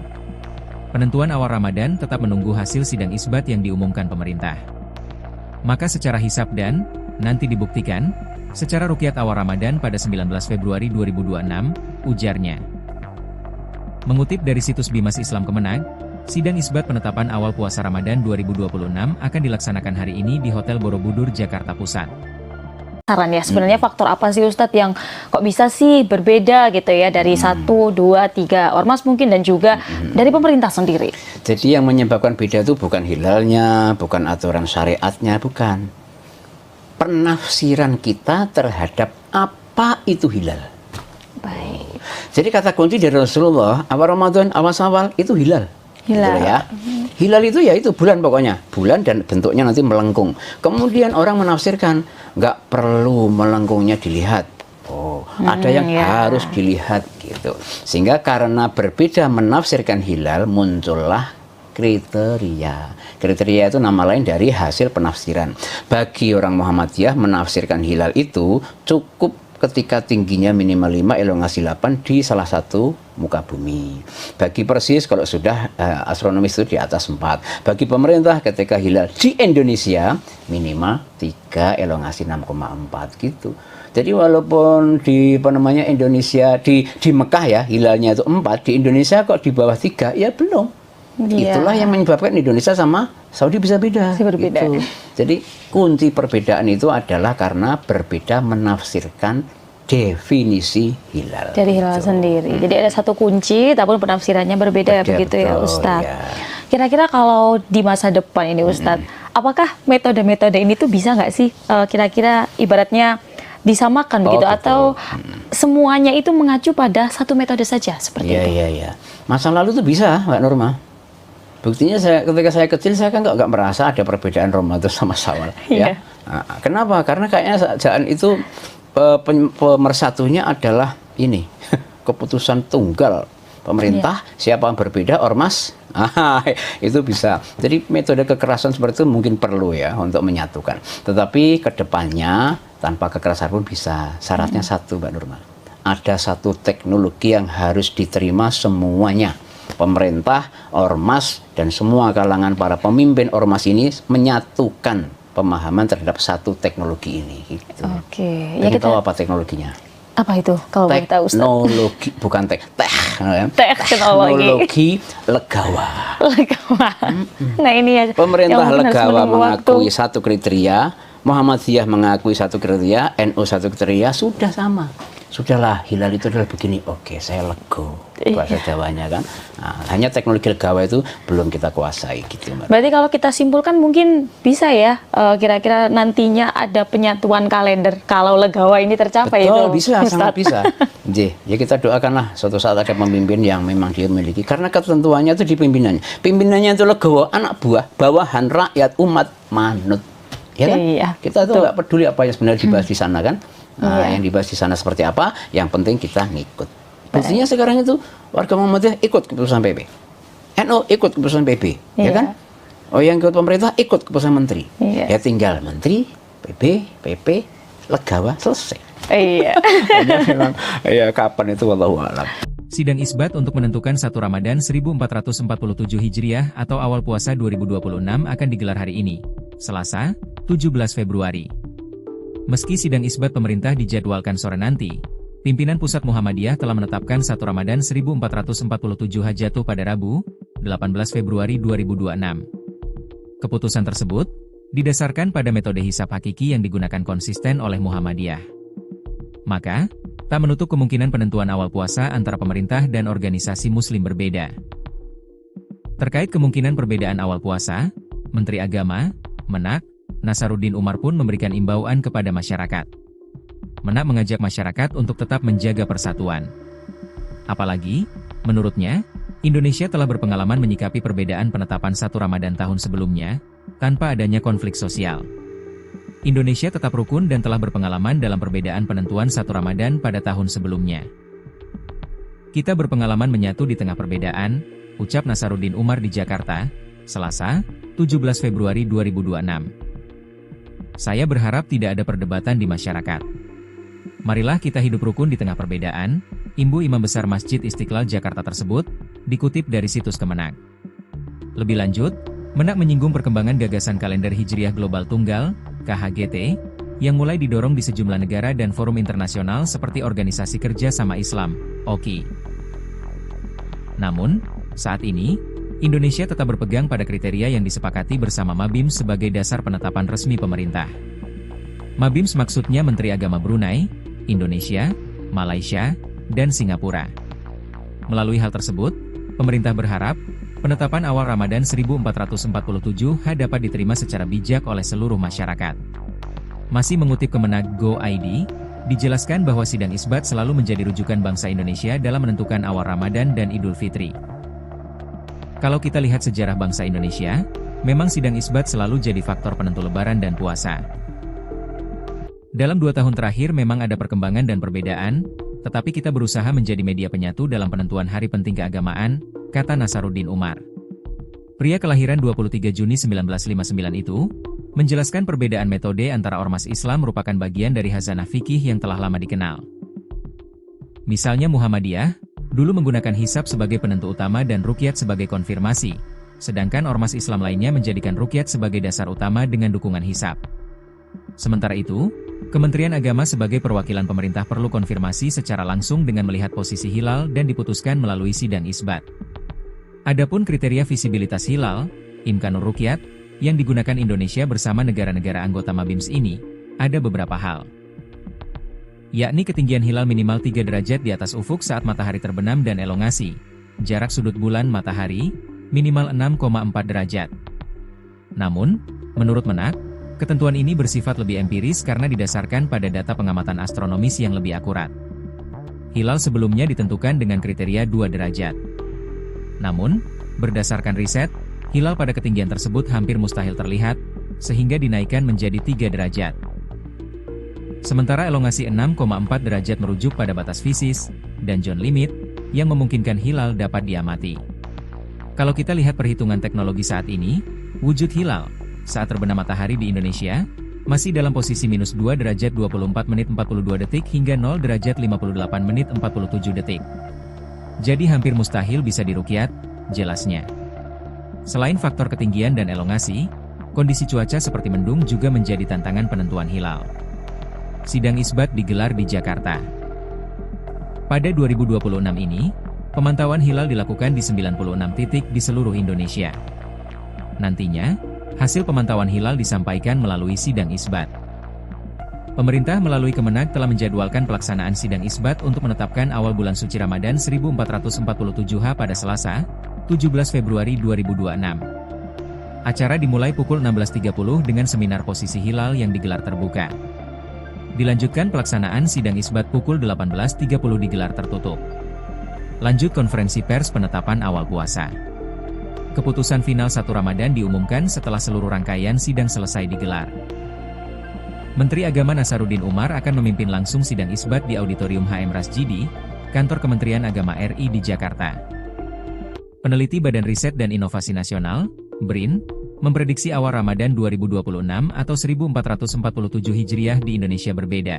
Penentuan awal Ramadan tetap menunggu hasil sidang isbat yang diumumkan pemerintah. Maka secara hisab dan, nanti dibuktikan, secara ruqyat awal Ramadan pada 19 Februari 2026, ujarnya. Mengutip dari situs Bimas Islam Kemenag, sidang isbat penetapan awal puasa Ramadan 2026 akan dilaksanakan hari ini di Hotel Borobudur, Jakarta Pusat. Saran ya, sebenarnya faktor apa sih Ustadz yang kok bisa sih berbeda gitu ya dari 1, 2, 3 ormas mungkin dan juga dari pemerintah sendiri? Jadi yang menyebabkan beda itu bukan hilalnya, bukan aturan syariatnya, bukan. Penafsiran kita terhadap apa itu hilal. Baik. Jadi kata kunci dari Rasulullah, awal Ramadan, awal Syawal itu hilal. Hilal. Gitu ya. Hilal itu ya itu bulan pokoknya. Bulan dan bentuknya nanti melengkung. Kemudian orang menafsirkan, nggak perlu melengkungnya dilihat. Oh, ada yang harus dilihat gitu. Sehingga karena berbeda menafsirkan hilal, muncullah kriteria. Kriteria itu nama lain dari hasil penafsiran. Bagi orang Muhammadiyah menafsirkan hilal itu cukup ketika tingginya minimal 5, elongasi 8 di salah satu muka bumi. Bagi Persis kalau sudah astronomis itu di atas 4. Bagi pemerintah ketika hilal di Indonesia minimal 3, elongasi 6,4 gitu. Jadi walaupun di Indonesia di Mekah ya hilalnya itu 4, di Indonesia kok di bawah 3 ya belum. Iya. Itulah yang menyebabkan Indonesia sama Saudi bisa beda. Berbeda. Gitu. Jadi kunci perbedaan itu adalah karena berbeda menafsirkan definisi hilal. Dari hilal sendiri. Jadi ada satu kunci, tapi penafsirannya berbeda, begitu ya Ustadz. Ya. Kira-kira kalau di masa depan ini Ustadz, apakah metode-metode ini tuh bisa nggak sih kira-kira ibaratnya disamakan begitu, atau semuanya itu mengacu pada satu metode saja seperti itu? Iya. Masa lalu tuh bisa, Mbak Norma. Buktinya ketika saya kecil saya kan nggak merasa ada perbedaan Ramadan sama Syawal. Ya. Nah, kenapa? Karena kayaknya jangan itu pemersatunya adalah ini keputusan tunggal pemerintah. Siapa yang berbeda ormas, itu bisa. Jadi metode kekerasan seperti itu mungkin perlu ya untuk menyatukan. Tetapi kedepannya tanpa kekerasan pun bisa. Syaratnya satu, Mbak Nurma. Ada satu teknologi yang harus diterima semuanya. Pemerintah, ormas, dan semua kalangan para pemimpin ormas ini menyatukan pemahaman terhadap satu teknologi ini. Gitu. Oke. Ya, kita tahu apa teknologinya? Apa itu kalau boleh tahu, Ustaz? Teknologi, bukan teknologi legawa. Nah ini ya. Pemerintah legawa mengakui satu kriteria, Muhammadiyah mengakui satu kriteria, NU satu kriteria, sudah sama. Sudahlah, hilal itu adalah begini. Oke, saya lego. Bahasa Jawanya kan. Nah, hanya teknologi legawa itu belum kita kuasai gitu. Berarti kalau kita simpulkan mungkin bisa ya, kira-kira nantinya ada penyatuan kalender kalau legawa ini tercapai. Betul, itu, bisa, Ustaz. sangat bisa. Ya kita doakanlah suatu saat ada pemimpin yang memang dia memiliki. Karena ketentuannya itu di pimpinannya. Pimpinannya itu legawa, anak buah, bawahan, rakyat, umat, manut. Ya kan? Iya, kita tuh nggak peduli apa yang sebenarnya dibahas di sana kan. Nah, yang dibahas di sana seperti apa, yang penting kita ngikut. Buktinya sekarang itu warga Muhammadiyah ikut keputusan PP, NU ikut keputusan PP, ya kan? Oh, yang ikut pemerintah ikut keputusan menteri. Ya tinggal menteri, PP, legawa, selesai. Iya. Memang, ya kapan itu wallahu a'lam. Sidang isbat untuk menentukan 1 Ramadan 1447 Hijriah atau awal puasa 2026 akan digelar hari ini, Selasa, 17 Februari. Meski sidang isbat pemerintah dijadwalkan sore nanti, pimpinan Pusat Muhammadiyah telah menetapkan 1 Ramadan 1447 jatuh pada Rabu, 18 Februari 2026. Keputusan tersebut didasarkan pada metode hisab hakiki yang digunakan konsisten oleh Muhammadiyah. Maka, tak menutup kemungkinan penentuan awal puasa antara pemerintah dan organisasi muslim berbeda. Terkait kemungkinan perbedaan awal puasa, Menteri Agama, Menak, Nasaruddin Umar pun memberikan imbauan kepada masyarakat. Menak mengajak masyarakat untuk tetap menjaga persatuan. Apalagi, menurutnya, Indonesia telah berpengalaman menyikapi perbedaan penetapan 1 Ramadan tahun sebelumnya, tanpa adanya konflik sosial. Indonesia tetap rukun dan telah berpengalaman dalam perbedaan penentuan 1 Ramadan pada tahun sebelumnya. Kita berpengalaman menyatu di tengah perbedaan, ucap Nasaruddin Umar di Jakarta, Selasa, 17 Februari 2026. Saya berharap tidak ada perdebatan di masyarakat. Marilah kita hidup rukun di tengah perbedaan, imbu Imam Besar Masjid Istiqlal Jakarta tersebut, dikutip dari situs Kemenak. Lebih lanjut, Menak menyinggung perkembangan gagasan kalender Hijriah Global Tunggal, KHGT, yang mulai didorong di sejumlah negara dan forum internasional seperti Organisasi Kerja Sama Islam, OKI. Namun, saat ini, Indonesia tetap berpegang pada kriteria yang disepakati bersama Mabims sebagai dasar penetapan resmi pemerintah. Mabims maksudnya Menteri Agama Brunei, Indonesia, Malaysia, dan Singapura. Melalui hal tersebut, pemerintah berharap, penetapan awal Ramadan 1447 dapat diterima secara bijak oleh seluruh masyarakat. Masih mengutip Kemenak Go.id, dijelaskan bahwa sidang isbat selalu menjadi rujukan bangsa Indonesia dalam menentukan awal Ramadan dan Idul Fitri. Kalau kita lihat sejarah bangsa Indonesia, memang sidang isbat selalu jadi faktor penentu lebaran dan puasa. Dalam 2 tahun terakhir memang ada perkembangan dan perbedaan, tetapi kita berusaha menjadi media penyatu dalam penentuan hari penting keagamaan, kata Nasaruddin Umar. Pria kelahiran 23 Juni 1959 itu, menjelaskan perbedaan metode antara ormas Islam merupakan bagian dari khazanah fikih yang telah lama dikenal. Misalnya Muhammadiyah, dulu menggunakan hisab sebagai penentu utama dan ruqyat sebagai konfirmasi, sedangkan ormas Islam lainnya menjadikan ruqyat sebagai dasar utama dengan dukungan hisab. Sementara itu, Kementerian Agama sebagai perwakilan pemerintah perlu konfirmasi secara langsung dengan melihat posisi hilal dan diputuskan melalui sidang isbat. Adapun kriteria visibilitas hilal, Imkanur Ruqyat, yang digunakan Indonesia bersama negara-negara anggota Mabims ini, ada beberapa hal. Yakni ketinggian hilal minimal 3 derajat di atas ufuk saat matahari terbenam dan elongasi, jarak sudut bulan matahari, minimal 6,4 derajat. Namun, menurut Menak, ketentuan ini bersifat lebih empiris karena didasarkan pada data pengamatan astronomis yang lebih akurat. Hilal sebelumnya ditentukan dengan kriteria 2 derajat. Namun, berdasarkan riset, hilal pada ketinggian tersebut hampir mustahil terlihat, sehingga dinaikkan menjadi 3 derajat. Sementara elongasi 6,4 derajat merujuk pada batas fisis, dan John limit, yang memungkinkan hilal dapat diamati. Kalau kita lihat perhitungan teknologi saat ini, wujud hilal, saat terbenam matahari di Indonesia, masih dalam posisi minus 2 derajat 24 menit 42 detik hingga 0 derajat 58 menit 47 detik. Jadi hampir mustahil bisa diruqyat, jelasnya. Selain faktor ketinggian dan elongasi, kondisi cuaca seperti mendung juga menjadi tantangan penentuan hilal. Sidang isbat digelar di Jakarta. Pada 2026 ini, pemantauan hilal dilakukan di 96 titik di seluruh Indonesia. Nantinya, hasil pemantauan hilal disampaikan melalui sidang isbat. Pemerintah melalui Kemenag telah menjadwalkan pelaksanaan sidang isbat untuk menetapkan awal bulan suci Ramadan 1447 pada Selasa, 17 Februari 2026. Acara dimulai pukul 16.30 dengan seminar posisi hilal yang digelar terbuka. Dilanjutkan pelaksanaan sidang isbat pukul 18.30 digelar tertutup. Lanjut konferensi pers penetapan awal puasa. Keputusan final 1 Ramadan diumumkan setelah seluruh rangkaian sidang selesai digelar. Menteri Agama Nasaruddin Umar akan memimpin langsung sidang isbat di Auditorium HM Rasjidi, Kantor Kementerian Agama RI di Jakarta. Peneliti Badan Riset dan Inovasi Nasional, BRIN, memprediksi awal Ramadan 2026 atau 1447 Hijriah di Indonesia berbeda.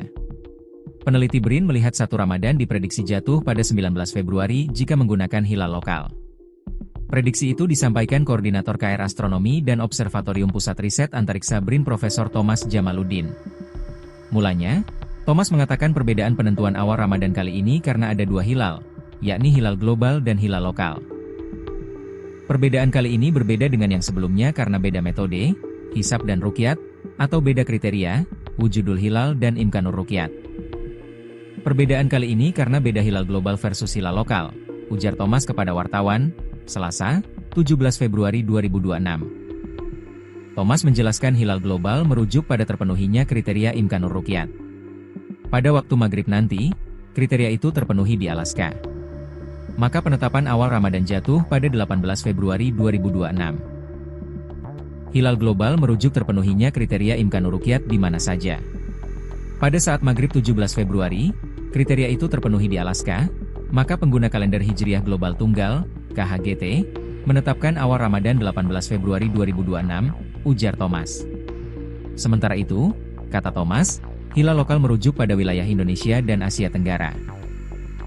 Peneliti BRIN melihat 1 Ramadan diprediksi jatuh pada 19 Februari jika menggunakan hilal lokal. Prediksi itu disampaikan Koordinator KR Astronomi dan Observatorium Pusat Riset Antariksa BRIN Profesor Thomas Jamaluddin. Mulanya, Thomas mengatakan perbedaan penentuan awal Ramadan kali ini karena ada 2 hilal, yakni hilal global dan hilal lokal. Perbedaan kali ini berbeda dengan yang sebelumnya karena beda metode, hisab dan ruqyat, atau beda kriteria, wujudul hilal dan imkanur ruqyat. Perbedaan kali ini karena beda hilal global versus hilal lokal, ujar Thomas kepada wartawan, Selasa, 17 Februari 2026. Thomas menjelaskan hilal global merujuk pada terpenuhinya kriteria imkanur ruqyat. Pada waktu maghrib nanti, kriteria itu terpenuhi di Alaska. Maka penetapan awal Ramadan jatuh pada 18 Februari 2026. Hilal global merujuk terpenuhinya kriteria imkanur ruqyat di mana saja. Pada saat maghrib 17 Februari, kriteria itu terpenuhi di Alaska, maka pengguna kalender Hijriah Global Tunggal, KHGT, menetapkan awal Ramadan 18 Februari 2026, ujar Thomas. Sementara itu, kata Thomas, hilal lokal merujuk pada wilayah Indonesia dan Asia Tenggara.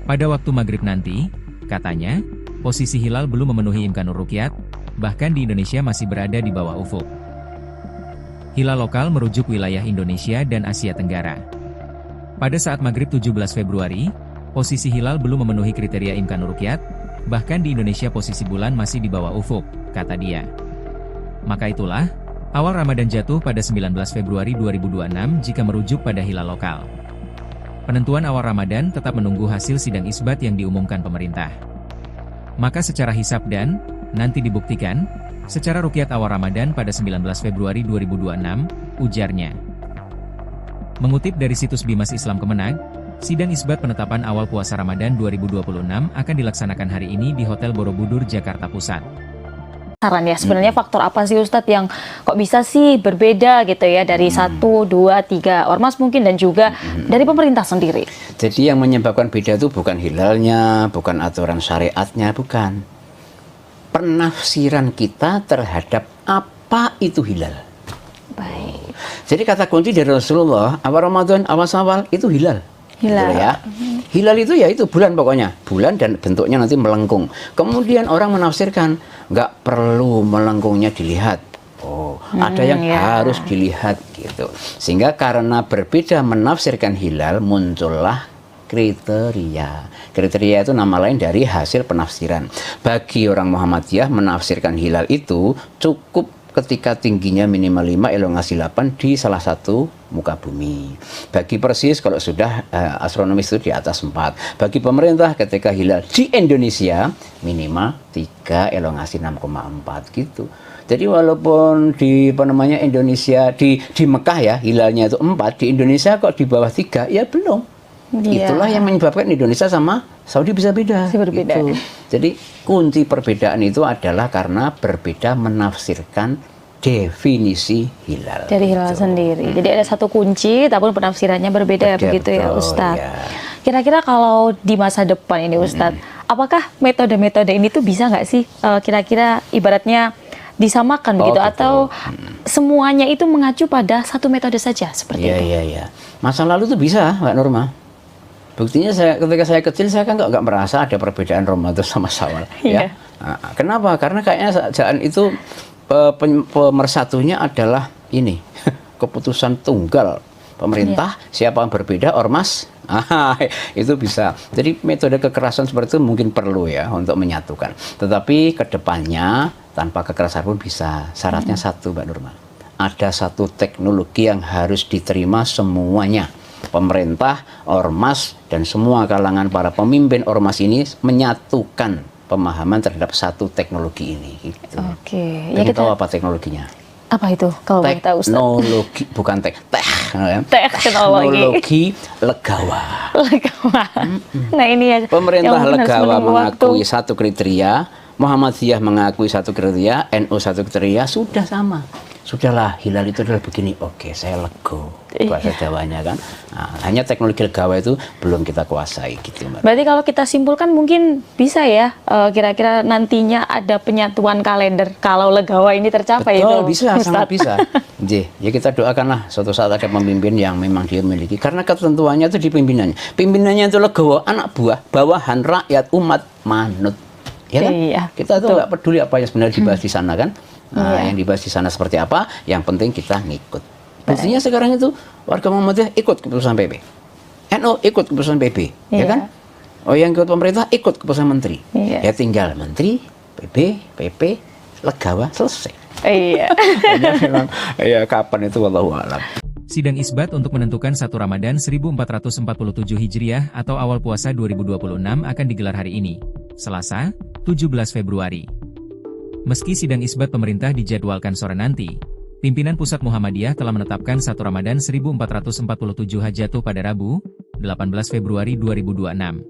Pada waktu maghrib nanti, katanya, posisi hilal belum memenuhi imkanur ruqyat, bahkan di Indonesia masih berada di bawah ufuk. Hilal lokal merujuk wilayah Indonesia dan Asia Tenggara. Pada saat maghrib 17 Februari, posisi hilal belum memenuhi kriteria imkanur ruqyat, bahkan di Indonesia posisi bulan masih di bawah ufuk, kata dia. Maka itulah, awal Ramadan jatuh pada 19 Februari 2026 jika merujuk pada hilal lokal. Penentuan awal Ramadan tetap menunggu hasil sidang isbat yang diumumkan pemerintah. Maka secara hisab dan, nanti dibuktikan, secara ruqyat awal Ramadan pada 19 Februari 2026, ujarnya. Mengutip dari situs Bimas Islam Kemenag, sidang isbat penetapan awal puasa Ramadan 2026 akan dilaksanakan hari ini di Hotel Borobudur, Jakarta Pusat. Saran ya, sebenarnya faktor apa sih Ustadz yang kok bisa sih berbeda gitu ya dari 1, 2, 3 ormas mungkin dan juga dari pemerintah sendiri? Jadi yang menyebabkan beda itu bukan hilalnya, bukan aturan syariatnya, bukan. Penafsiran kita terhadap apa itu hilal. Baik. Jadi kata kunci dari Rasulullah, awal Ramadan, awal Syawal itu hilal. Hilal. Gitu ya. Hilal itu ya itu bulan pokoknya. Bulan dan bentuknya nanti melengkung. Kemudian orang menafsirkan, nggak perlu melengkungnya dilihat. Oh, ada yang harus dilihat gitu. Sehingga karena berbeda menafsirkan hilal, muncullah kriteria. Kriteria itu nama lain dari hasil penafsiran. Bagi orang Muhammadiyah menafsirkan hilal itu cukup ketika tingginya minimal 5, elongasi 8 di salah satu muka bumi. Bagi Persis kalau sudah astronomis itu di atas 4. Bagi pemerintah ketika hilal di Indonesia minimal 3, elongasi 6,4 gitu. Jadi walaupun di Indonesia di Mekah ya hilalnya itu 4, di Indonesia kok di bawah 3 ya belum. Itulah yang menyebabkan Indonesia sama Saudi bisa beda. Berbeda. Gitu. Jadi kunci perbedaan itu adalah karena berbeda menafsirkan definisi hilal. Dari hilal sendiri. Jadi ada satu kunci, tapi penafsirannya berbeda begitu ya Ustadz. Ya. Kira-kira kalau di masa depan ini Ustadz, apakah metode-metode ini tuh bisa nggak sih kira-kira ibaratnya disamakan begitu atau semuanya itu mengacu pada satu metode saja seperti itu? Iya. Masa lalu tuh bisa, Mbak Norma. Buktinya ketika saya kecil saya kan nggak merasa ada perbedaan Ramadan sama Syawal. Ya. Nah, kenapa? Karena kayaknya jalan itu pemersatunya adalah ini keputusan tunggal pemerintah. Siapa yang berbeda ormas itu bisa. Jadi metode kekerasan seperti itu mungkin perlu ya untuk menyatukan. Tetapi kedepannya tanpa kekerasan pun bisa. Syaratnya satu, Mbak Nurma. Ada satu teknologi yang harus diterima semuanya. Pemerintah, ormas, dan semua kalangan para pemimpin ormas ini menyatukan pemahaman terhadap satu teknologi ini. Gitu. Oke. Ya kita tahu apa teknologinya? Apa itu? Kalau boleh tahu, Ustaz? Teknologi, bukan teknologi legawa. Nah ini ya. Pemerintah legawa mengakui satu kriteria, Muhammadiyah mengakui satu kriteria, NU satu kriteria, sudah sama. Sudahlah, hilal itu adalah begini. Oke, saya lego. Bahasa Jawanya kan. Nah, hanya teknologi legawa itu belum kita kuasai gitu, Mbak. Berarti kalau kita simpulkan mungkin bisa ya, kira-kira nantinya ada penyatuan kalender kalau legawa ini tercapai. Betul, itu, bisa, Ustaz. sangat bisa. Ya kita doakanlah suatu saat ada pemimpin yang memang dia memiliki. Karena ketentuannya itu di pimpinannya. Pimpinannya itu legawa, anak buah, bawahan, rakyat, umat, manut. Ya kan? Iya, kita tuh nggak peduli apa yang sebenarnya dibahas di sana kan. Nah, yang dibahas di sana seperti apa, yang penting kita ngikut. Buktinya sekarang itu warga Muhammadiyah ikut keputusan PP. NU ikut keputusan PP, ya kan? Oh, yang ikut pemerintah ikut keputusan menteri. Ya tinggal menteri, PP, legawa, selesai. Iya. Memang, ya kapan itu wallahu a'lam. Sidang isbat untuk menentukan 1 Ramadan 1447 Hijriah atau awal puasa 2026 akan digelar hari ini, Selasa, 17 Februari. Meski sidang isbat pemerintah dijadwalkan sore nanti, pimpinan Pusat Muhammadiyah telah menetapkan 1 Ramadan 1447 jatuh pada Rabu, 18 Februari 2026.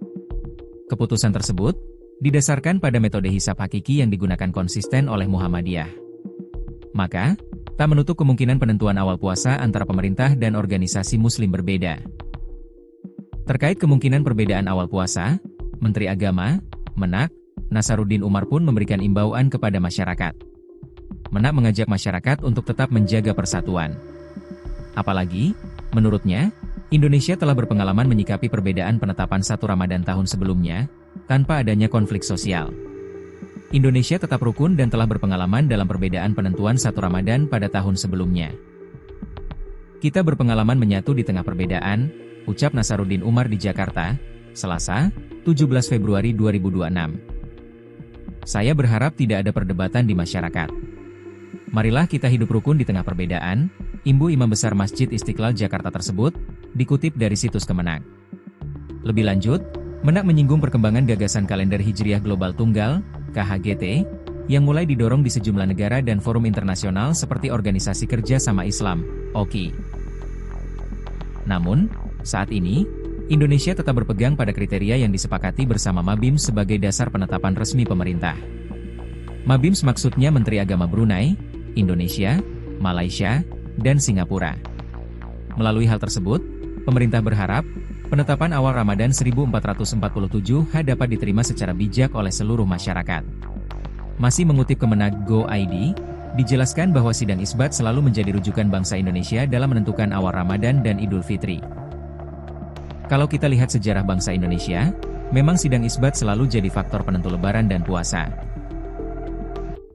Keputusan tersebut didasarkan pada metode hisab hakiki yang digunakan konsisten oleh Muhammadiyah. Maka, tak menutup kemungkinan penentuan awal puasa antara pemerintah dan organisasi muslim berbeda. Terkait kemungkinan perbedaan awal puasa, Menteri Agama, Menak, Nasaruddin Umar pun memberikan imbauan kepada masyarakat. Menak mengajak masyarakat untuk tetap menjaga persatuan. Apalagi, menurutnya, Indonesia telah berpengalaman menyikapi perbedaan penetapan 1 Ramadan tahun sebelumnya, tanpa adanya konflik sosial. Indonesia tetap rukun dan telah berpengalaman dalam perbedaan penentuan 1 Ramadan pada tahun sebelumnya. Kita berpengalaman menyatu di tengah perbedaan, ucap Nasaruddin Umar di Jakarta, Selasa, 17 Februari 2026. Saya berharap tidak ada perdebatan di masyarakat. Marilah kita hidup rukun di tengah perbedaan, imbu Imam Besar Masjid Istiqlal Jakarta tersebut, dikutip dari situs Kemenak. Lebih lanjut, Menak menyinggung perkembangan gagasan kalender Hijriah Global Tunggal, KHGT, yang mulai didorong di sejumlah negara dan forum internasional seperti Organisasi Kerja Sama Islam, OKI. Namun, saat ini, Indonesia tetap berpegang pada kriteria yang disepakati bersama Mabims sebagai dasar penetapan resmi pemerintah. Mabims maksudnya Menteri Agama Brunei, Indonesia, Malaysia, dan Singapura. Melalui hal tersebut, pemerintah berharap, penetapan awal Ramadan 1447 dapat diterima secara bijak oleh seluruh masyarakat. Masih mengutip Kemenak Go.id, dijelaskan bahwa sidang isbat selalu menjadi rujukan bangsa Indonesia dalam menentukan awal Ramadan dan Idul Fitri. Kalau kita lihat sejarah bangsa Indonesia, memang sidang isbat selalu jadi faktor penentu lebaran dan puasa.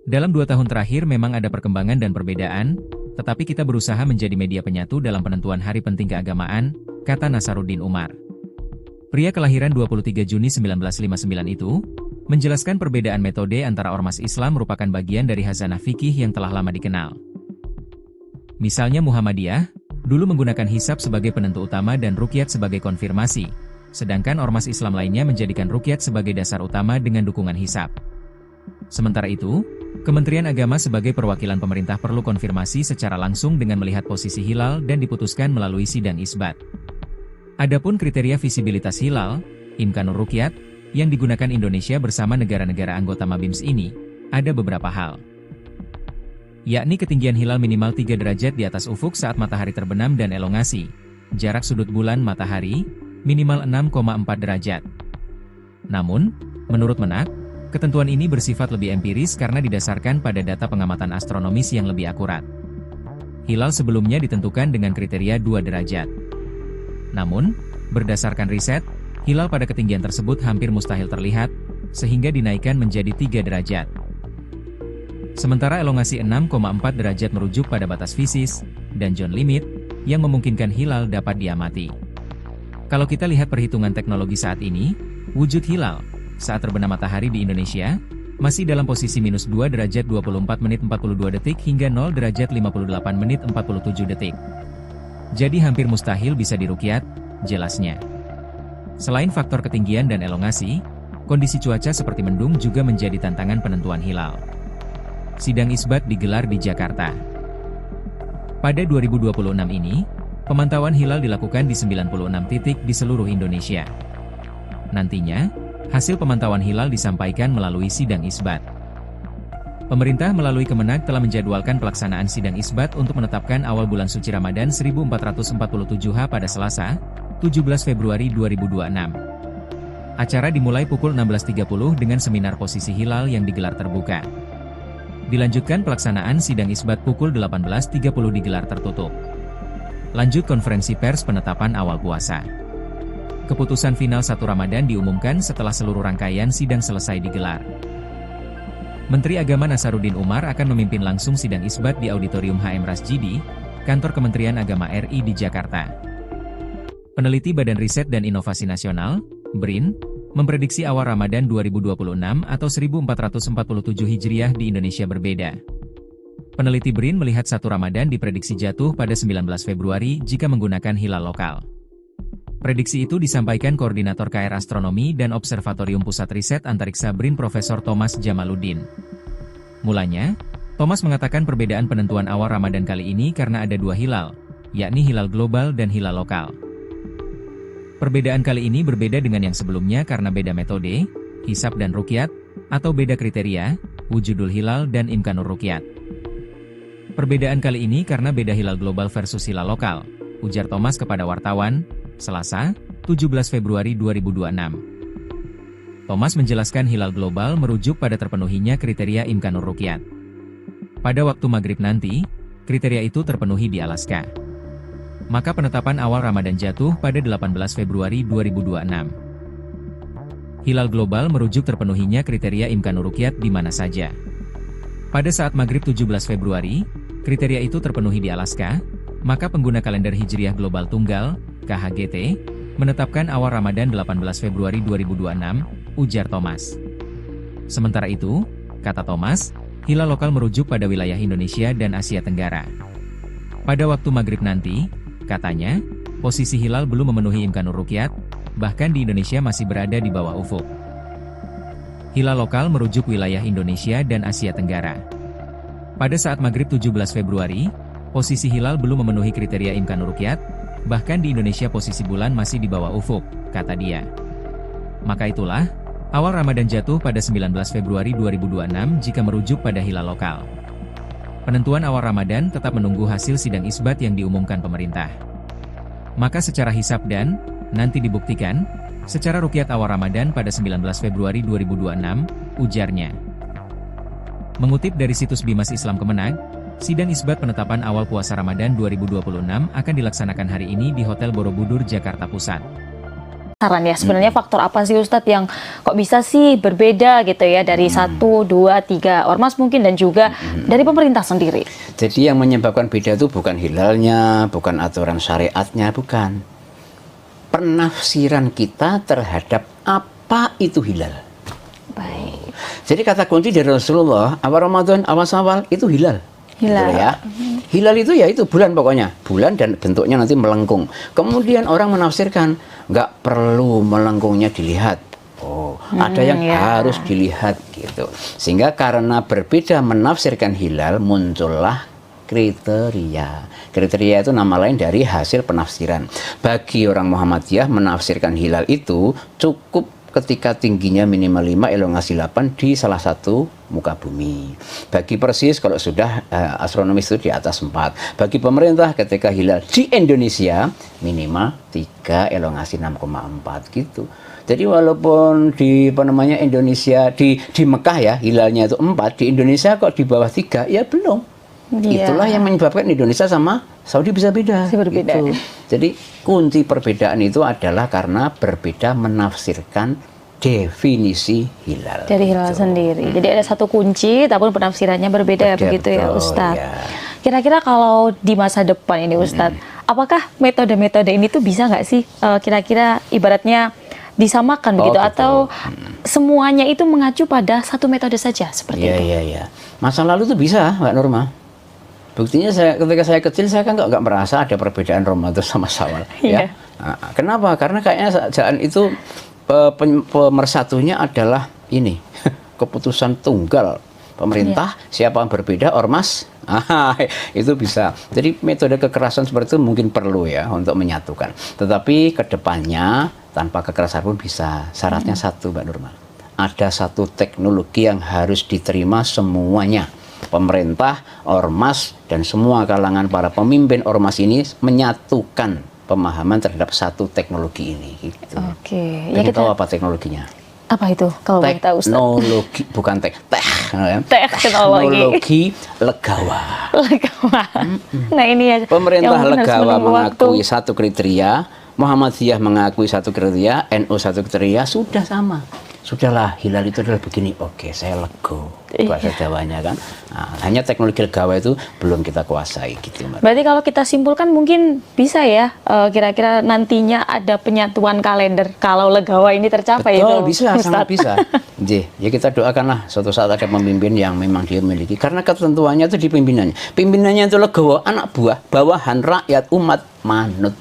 Dalam 2 tahun terakhir memang ada perkembangan dan perbedaan, tetapi kita berusaha menjadi media penyatu dalam penentuan hari penting keagamaan, kata Nasaruddin Umar. Pria kelahiran 23 Juni 1959 itu menjelaskan perbedaan metode antara ormas Islam merupakan bagian dari khazanah fikih yang telah lama dikenal. Misalnya Muhammadiyah, dulu menggunakan hisab sebagai penentu utama dan ruqyat sebagai konfirmasi, sedangkan ormas Islam lainnya menjadikan ruqyat sebagai dasar utama dengan dukungan hisab. Sementara itu, Kementerian Agama sebagai perwakilan pemerintah perlu konfirmasi secara langsung dengan melihat posisi hilal dan diputuskan melalui sidang isbat. Adapun kriteria visibilitas hilal, imkanur ruqyat, yang digunakan Indonesia bersama negara-negara anggota MABIMS ini, ada beberapa hal. Yakni ketinggian hilal minimal 3 derajat di atas ufuk saat matahari terbenam dan elongasi, jarak sudut bulan matahari, minimal 6,4 derajat. Namun, menurut Menak, ketentuan ini bersifat lebih empiris karena didasarkan pada data pengamatan astronomis yang lebih akurat. Hilal sebelumnya ditentukan dengan kriteria 2 derajat. Namun, berdasarkan riset, hilal pada ketinggian tersebut hampir mustahil terlihat, sehingga dinaikkan menjadi 3 derajat. Sementara elongasi 6,4 derajat merujuk pada batas fisis, dan John limit, yang memungkinkan hilal dapat diamati. Kalau kita lihat perhitungan teknologi saat ini, wujud hilal saat terbenam matahari di Indonesia, masih dalam posisi minus 2 derajat 24 menit 42 detik hingga 0 derajat 58 menit 47 detik. Jadi hampir mustahil bisa diruqyat, jelasnya. Selain faktor ketinggian dan elongasi, kondisi cuaca seperti mendung juga menjadi tantangan penentuan hilal. Sidang isbat digelar di Jakarta. Pada 2026 ini, pemantauan hilal dilakukan di 96 titik di seluruh Indonesia. Nantinya, hasil pemantauan hilal disampaikan melalui sidang isbat. Pemerintah melalui Kemenag telah menjadwalkan pelaksanaan sidang isbat untuk menetapkan awal bulan suci Ramadan 1447 pada Selasa, 17 Februari 2026. Acara dimulai pukul 16.30 dengan seminar posisi hilal yang digelar terbuka. Dilanjutkan pelaksanaan sidang isbat pukul 18.30 digelar tertutup. Lanjut konferensi pers penetapan awal puasa. Keputusan final 1 Ramadan diumumkan setelah seluruh rangkaian sidang selesai digelar. Menteri Agama Nasaruddin Umar akan memimpin langsung sidang isbat di Auditorium HM Rasjidi, Kantor Kementerian Agama RI di Jakarta. Peneliti Badan Riset dan Inovasi Nasional, BRIN, memprediksi awal Ramadan 2026 atau 1447 Hijriah di Indonesia berbeda. Peneliti BRIN melihat 1 Ramadan diprediksi jatuh pada 19 Februari jika menggunakan hilal lokal. Prediksi itu disampaikan Koordinator KR Astronomi dan Observatorium Pusat Riset Antariksa BRIN Profesor Thomas Jamaluddin. Mulanya, Thomas mengatakan perbedaan penentuan awal Ramadan kali ini karena ada 2 hilal, yakni hilal global dan hilal lokal. Perbedaan kali ini berbeda dengan yang sebelumnya karena beda metode, hisab dan ruqyat, atau beda kriteria, wujudul hilal dan imkanur ruqyat. Perbedaan kali ini karena beda hilal global versus hilal lokal, ujar Thomas kepada wartawan, Selasa, 17 Februari 2026. Thomas menjelaskan hilal global merujuk pada terpenuhinya kriteria imkanur ruqyat. Pada waktu maghrib nanti, kriteria itu terpenuhi di Alaska. Maka penetapan awal Ramadan jatuh pada 18 Februari 2026. Hilal global merujuk terpenuhinya kriteria imkanur ruqyat di mana saja. Pada saat maghrib 17 Februari, kriteria itu terpenuhi di Alaska, maka pengguna kalender Hijriah Global Tunggal, KHGT, menetapkan awal Ramadan 18 Februari 2026, ujar Thomas. Sementara itu, kata Thomas, hilal lokal merujuk pada wilayah Indonesia dan Asia Tenggara. Pada waktu maghrib nanti, katanya, posisi hilal belum memenuhi imkanur ruqyat, bahkan di Indonesia masih berada di bawah ufuk. Hilal lokal merujuk wilayah Indonesia dan Asia Tenggara. Pada saat maghrib 17 Februari, posisi hilal belum memenuhi kriteria imkanur ruqyat, bahkan di Indonesia posisi bulan masih di bawah ufuk, kata dia. Maka itulah, awal Ramadan jatuh pada 19 Februari 2026 jika merujuk pada hilal lokal. Penentuan awal Ramadan tetap menunggu hasil sidang isbat yang diumumkan pemerintah. Maka secara hisab dan, nanti dibuktikan, secara ruqyat awal Ramadan pada 19 Februari 2026, ujarnya. Mengutip dari situs Bimas Islam Kemenag, sidang isbat penetapan awal puasa Ramadan 2026 akan dilaksanakan hari ini di Hotel Borobudur, Jakarta Pusat. Saran ya, sebenarnya faktor apa sih Ustadz yang kok bisa sih berbeda gitu ya dari 1, 2, 3 ormas mungkin dan juga dari pemerintah sendiri? Jadi yang menyebabkan beda itu bukan hilalnya, bukan aturan syariatnya, bukan. penafsiran kita terhadap apa itu hilal. Baik. Jadi kata kunci dari Rasulullah, awal Ramadan, awal Syawal itu hilal. Hilal. Gitu ya. Hilal itu ya itu bulan pokoknya. Bulan dan bentuknya nanti melengkung. Kemudian orang menafsirkan, nggak perlu melengkungnya dilihat. Oh, ada yang harus dilihat gitu. Sehingga karena berbeda menafsirkan hilal, muncullah kriteria. Kriteria itu nama lain dari hasil penafsiran. Bagi orang Muhammadiyah menafsirkan hilal itu cukup ketika tingginya minimal 5, elongasi 8 di salah satu muka bumi. Bagi Persis kalau sudah astronomis itu di atas 4. Bagi pemerintah ketika hilal di Indonesia minimal 3, elongasi 6,4 gitu. Jadi walaupun di Indonesia di Mekah ya hilalnya itu 4, di Indonesia kok di bawah 3 ya belum. Itulah yang menyebabkan Indonesia sama Saudi bisa beda. Berbeda. Gitu. Jadi kunci perbedaan itu adalah karena berbeda menafsirkan definisi hilal. Dari hilal sendiri. Jadi ada satu kunci, tapi penafsirannya berbeda begitu ya Ustadz. Ya. Kira-kira kalau di masa depan ini Ustadz, apakah metode-metode ini tuh bisa nggak sih kira-kira ibaratnya disamakan begitu atau semuanya itu mengacu pada satu metode saja seperti itu? Iya. Masa lalu tuh bisa, Mbak Nurma. Buktinya ketika saya kecil saya kan nggak merasa ada perbedaan Ramadan sama Syawal. Ya. Nah, kenapa? Karena kayaknya jalan itu pemersatunya adalah ini keputusan tunggal pemerintah. Siapa yang berbeda ormas itu bisa. Jadi metode kekerasan seperti itu mungkin perlu ya untuk menyatukan. Tetapi kedepannya tanpa kekerasan pun bisa. Syaratnya satu, Mbak Nurma. Ada satu teknologi yang harus diterima semuanya. Pemerintah, ormas, dan semua kalangan para pemimpin ormas ini menyatukan pemahaman terhadap satu teknologi ini. Gitu. Oke. Ya kita tahu apa teknologinya? Apa itu? Kalau boleh tahu, Ustaz? Teknologi, bukan teknologi legawa. Nah ini ya. Pemerintah legawa mengakui satu kriteria, Muhammadiyah mengakui satu kriteria, NU satu kriteria, sudah sama. Sudahlah, hilal itu adalah begini. Oke, saya lego. Bahasa Jawanya kan. Nah, hanya teknologi legawa itu belum kita kuasai gitu, Mbak. Berarti kalau kita simpulkan mungkin bisa ya, kira-kira nantinya ada penyatuan kalender kalau legawa ini tercapai. Betul, itu, bisa, sangat bisa. Ya kita doakanlah suatu saat ada pemimpin yang memang dia memiliki. Karena ketentuannya itu di pimpinannya. Pimpinannya itu legawa, anak buah, bawahan, rakyat, umat, manut.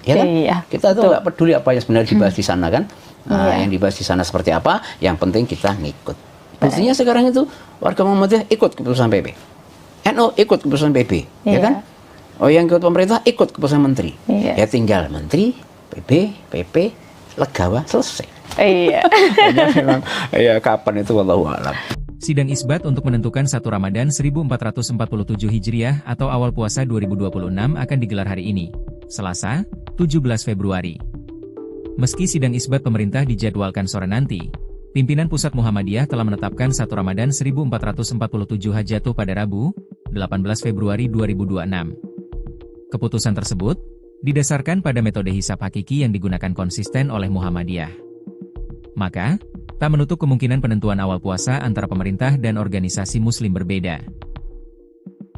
Ya kan? Iya, kita tuh nggak peduli apa yang sebenarnya dibahas di sana kan. Nah, yang dibahas di sana seperti apa, yang penting kita ngikut. Buktinya sekarang itu warga Muhammadiyah ikut keputusan PP, NU ikut keputusan PP, ya kan? Oh, yang ikut pemerintah ikut keputusan menteri. Ya tinggal menteri, PP, legawa, selesai. Iya. Memang, ya kapan itu wallahu a'lam. Sidang isbat untuk menentukan 1 Ramadan 1447 Hijriah atau awal puasa 2026 akan digelar hari ini, Selasa, 17 Februari. Meski sidang isbat pemerintah dijadwalkan sore nanti, pimpinan Pusat Muhammadiyah telah menetapkan 1 Ramadan 1447 jatuh pada Rabu, 18 Februari 2026. Keputusan tersebut didasarkan pada metode hisab hakiki yang digunakan konsisten oleh Muhammadiyah. Maka, tak menutup kemungkinan penentuan awal puasa antara pemerintah dan organisasi muslim berbeda.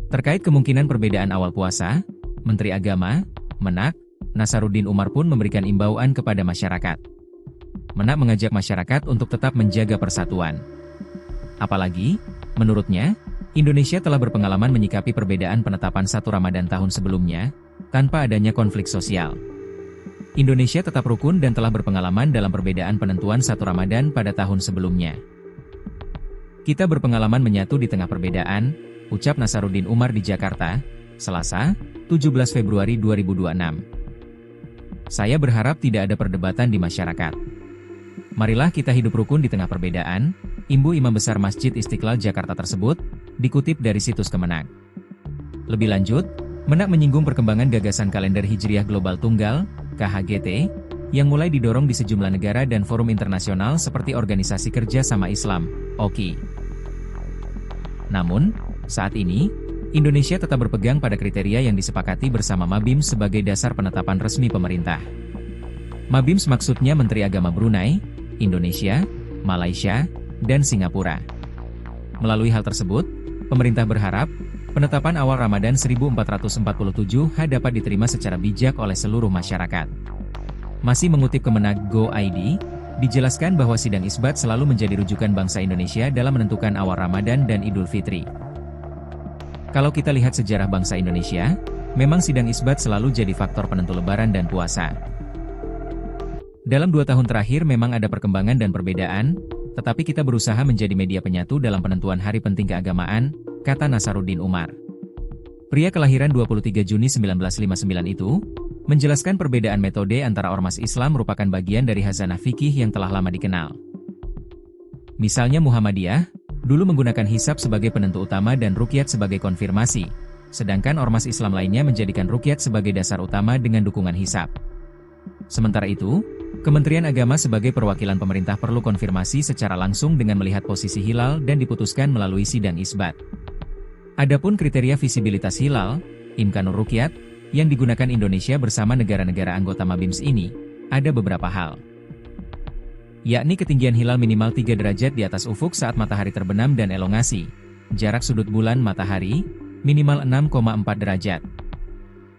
Terkait kemungkinan perbedaan awal puasa, Menteri Agama, Menak, Nasaruddin Umar pun memberikan imbauan kepada masyarakat. Menak mengajak masyarakat untuk tetap menjaga persatuan. Apalagi, menurutnya, Indonesia telah berpengalaman menyikapi perbedaan penetapan 1 Ramadan tahun sebelumnya, tanpa adanya konflik sosial. Indonesia tetap rukun dan telah berpengalaman dalam perbedaan penentuan 1 Ramadan pada tahun sebelumnya. Kita berpengalaman menyatu di tengah perbedaan, ucap Nasaruddin Umar di Jakarta, Selasa, 17 Februari 2026. Saya berharap tidak ada perdebatan di masyarakat. Marilah kita hidup rukun di tengah perbedaan, imbu Imam Besar Masjid Istiqlal Jakarta tersebut, dikutip dari situs Kemenak. Lebih lanjut, Menak menyinggung perkembangan gagasan kalender Hijriah Global Tunggal, KHGT, yang mulai didorong di sejumlah negara dan forum internasional seperti Organisasi Kerja Sama Islam, OKI. Namun, saat ini, Indonesia tetap berpegang pada kriteria yang disepakati bersama Mabims sebagai dasar penetapan resmi pemerintah. Mabims maksudnya Menteri Agama Brunei, Indonesia, Malaysia, dan Singapura. Melalui hal tersebut, pemerintah berharap, penetapan awal Ramadan 1447 dapat diterima secara bijak oleh seluruh masyarakat. Masih mengutip Kemenag Go.id, dijelaskan bahwa sidang isbat selalu menjadi rujukan bangsa Indonesia dalam menentukan awal Ramadan dan Idul Fitri. Kalau kita lihat sejarah bangsa Indonesia, memang sidang isbat selalu jadi faktor penentu Lebaran dan puasa. Dalam 2 tahun terakhir memang ada perkembangan dan perbedaan, tetapi kita berusaha menjadi media penyatu dalam penentuan hari penting keagamaan, kata Nasaruddin Umar. Pria kelahiran 23 Juni 1959 itu, menjelaskan perbedaan metode antara ormas Islam merupakan bagian dari khazanah fikih yang telah lama dikenal. Misalnya Muhammadiyah, dulu menggunakan hisab sebagai penentu utama dan ruqyat sebagai konfirmasi, sedangkan ormas Islam lainnya menjadikan ruqyat sebagai dasar utama dengan dukungan hisab. Sementara itu, Kementerian Agama sebagai perwakilan pemerintah perlu konfirmasi secara langsung dengan melihat posisi hilal dan diputuskan melalui sidang isbat. Adapun kriteria visibilitas hilal, imkanur ruqyat, yang digunakan Indonesia bersama negara-negara anggota Mabims ini, ada beberapa hal. Yakni ketinggian hilal minimal 3 derajat di atas ufuk saat matahari terbenam dan elongasi, jarak sudut bulan matahari, minimal 6,4 derajat.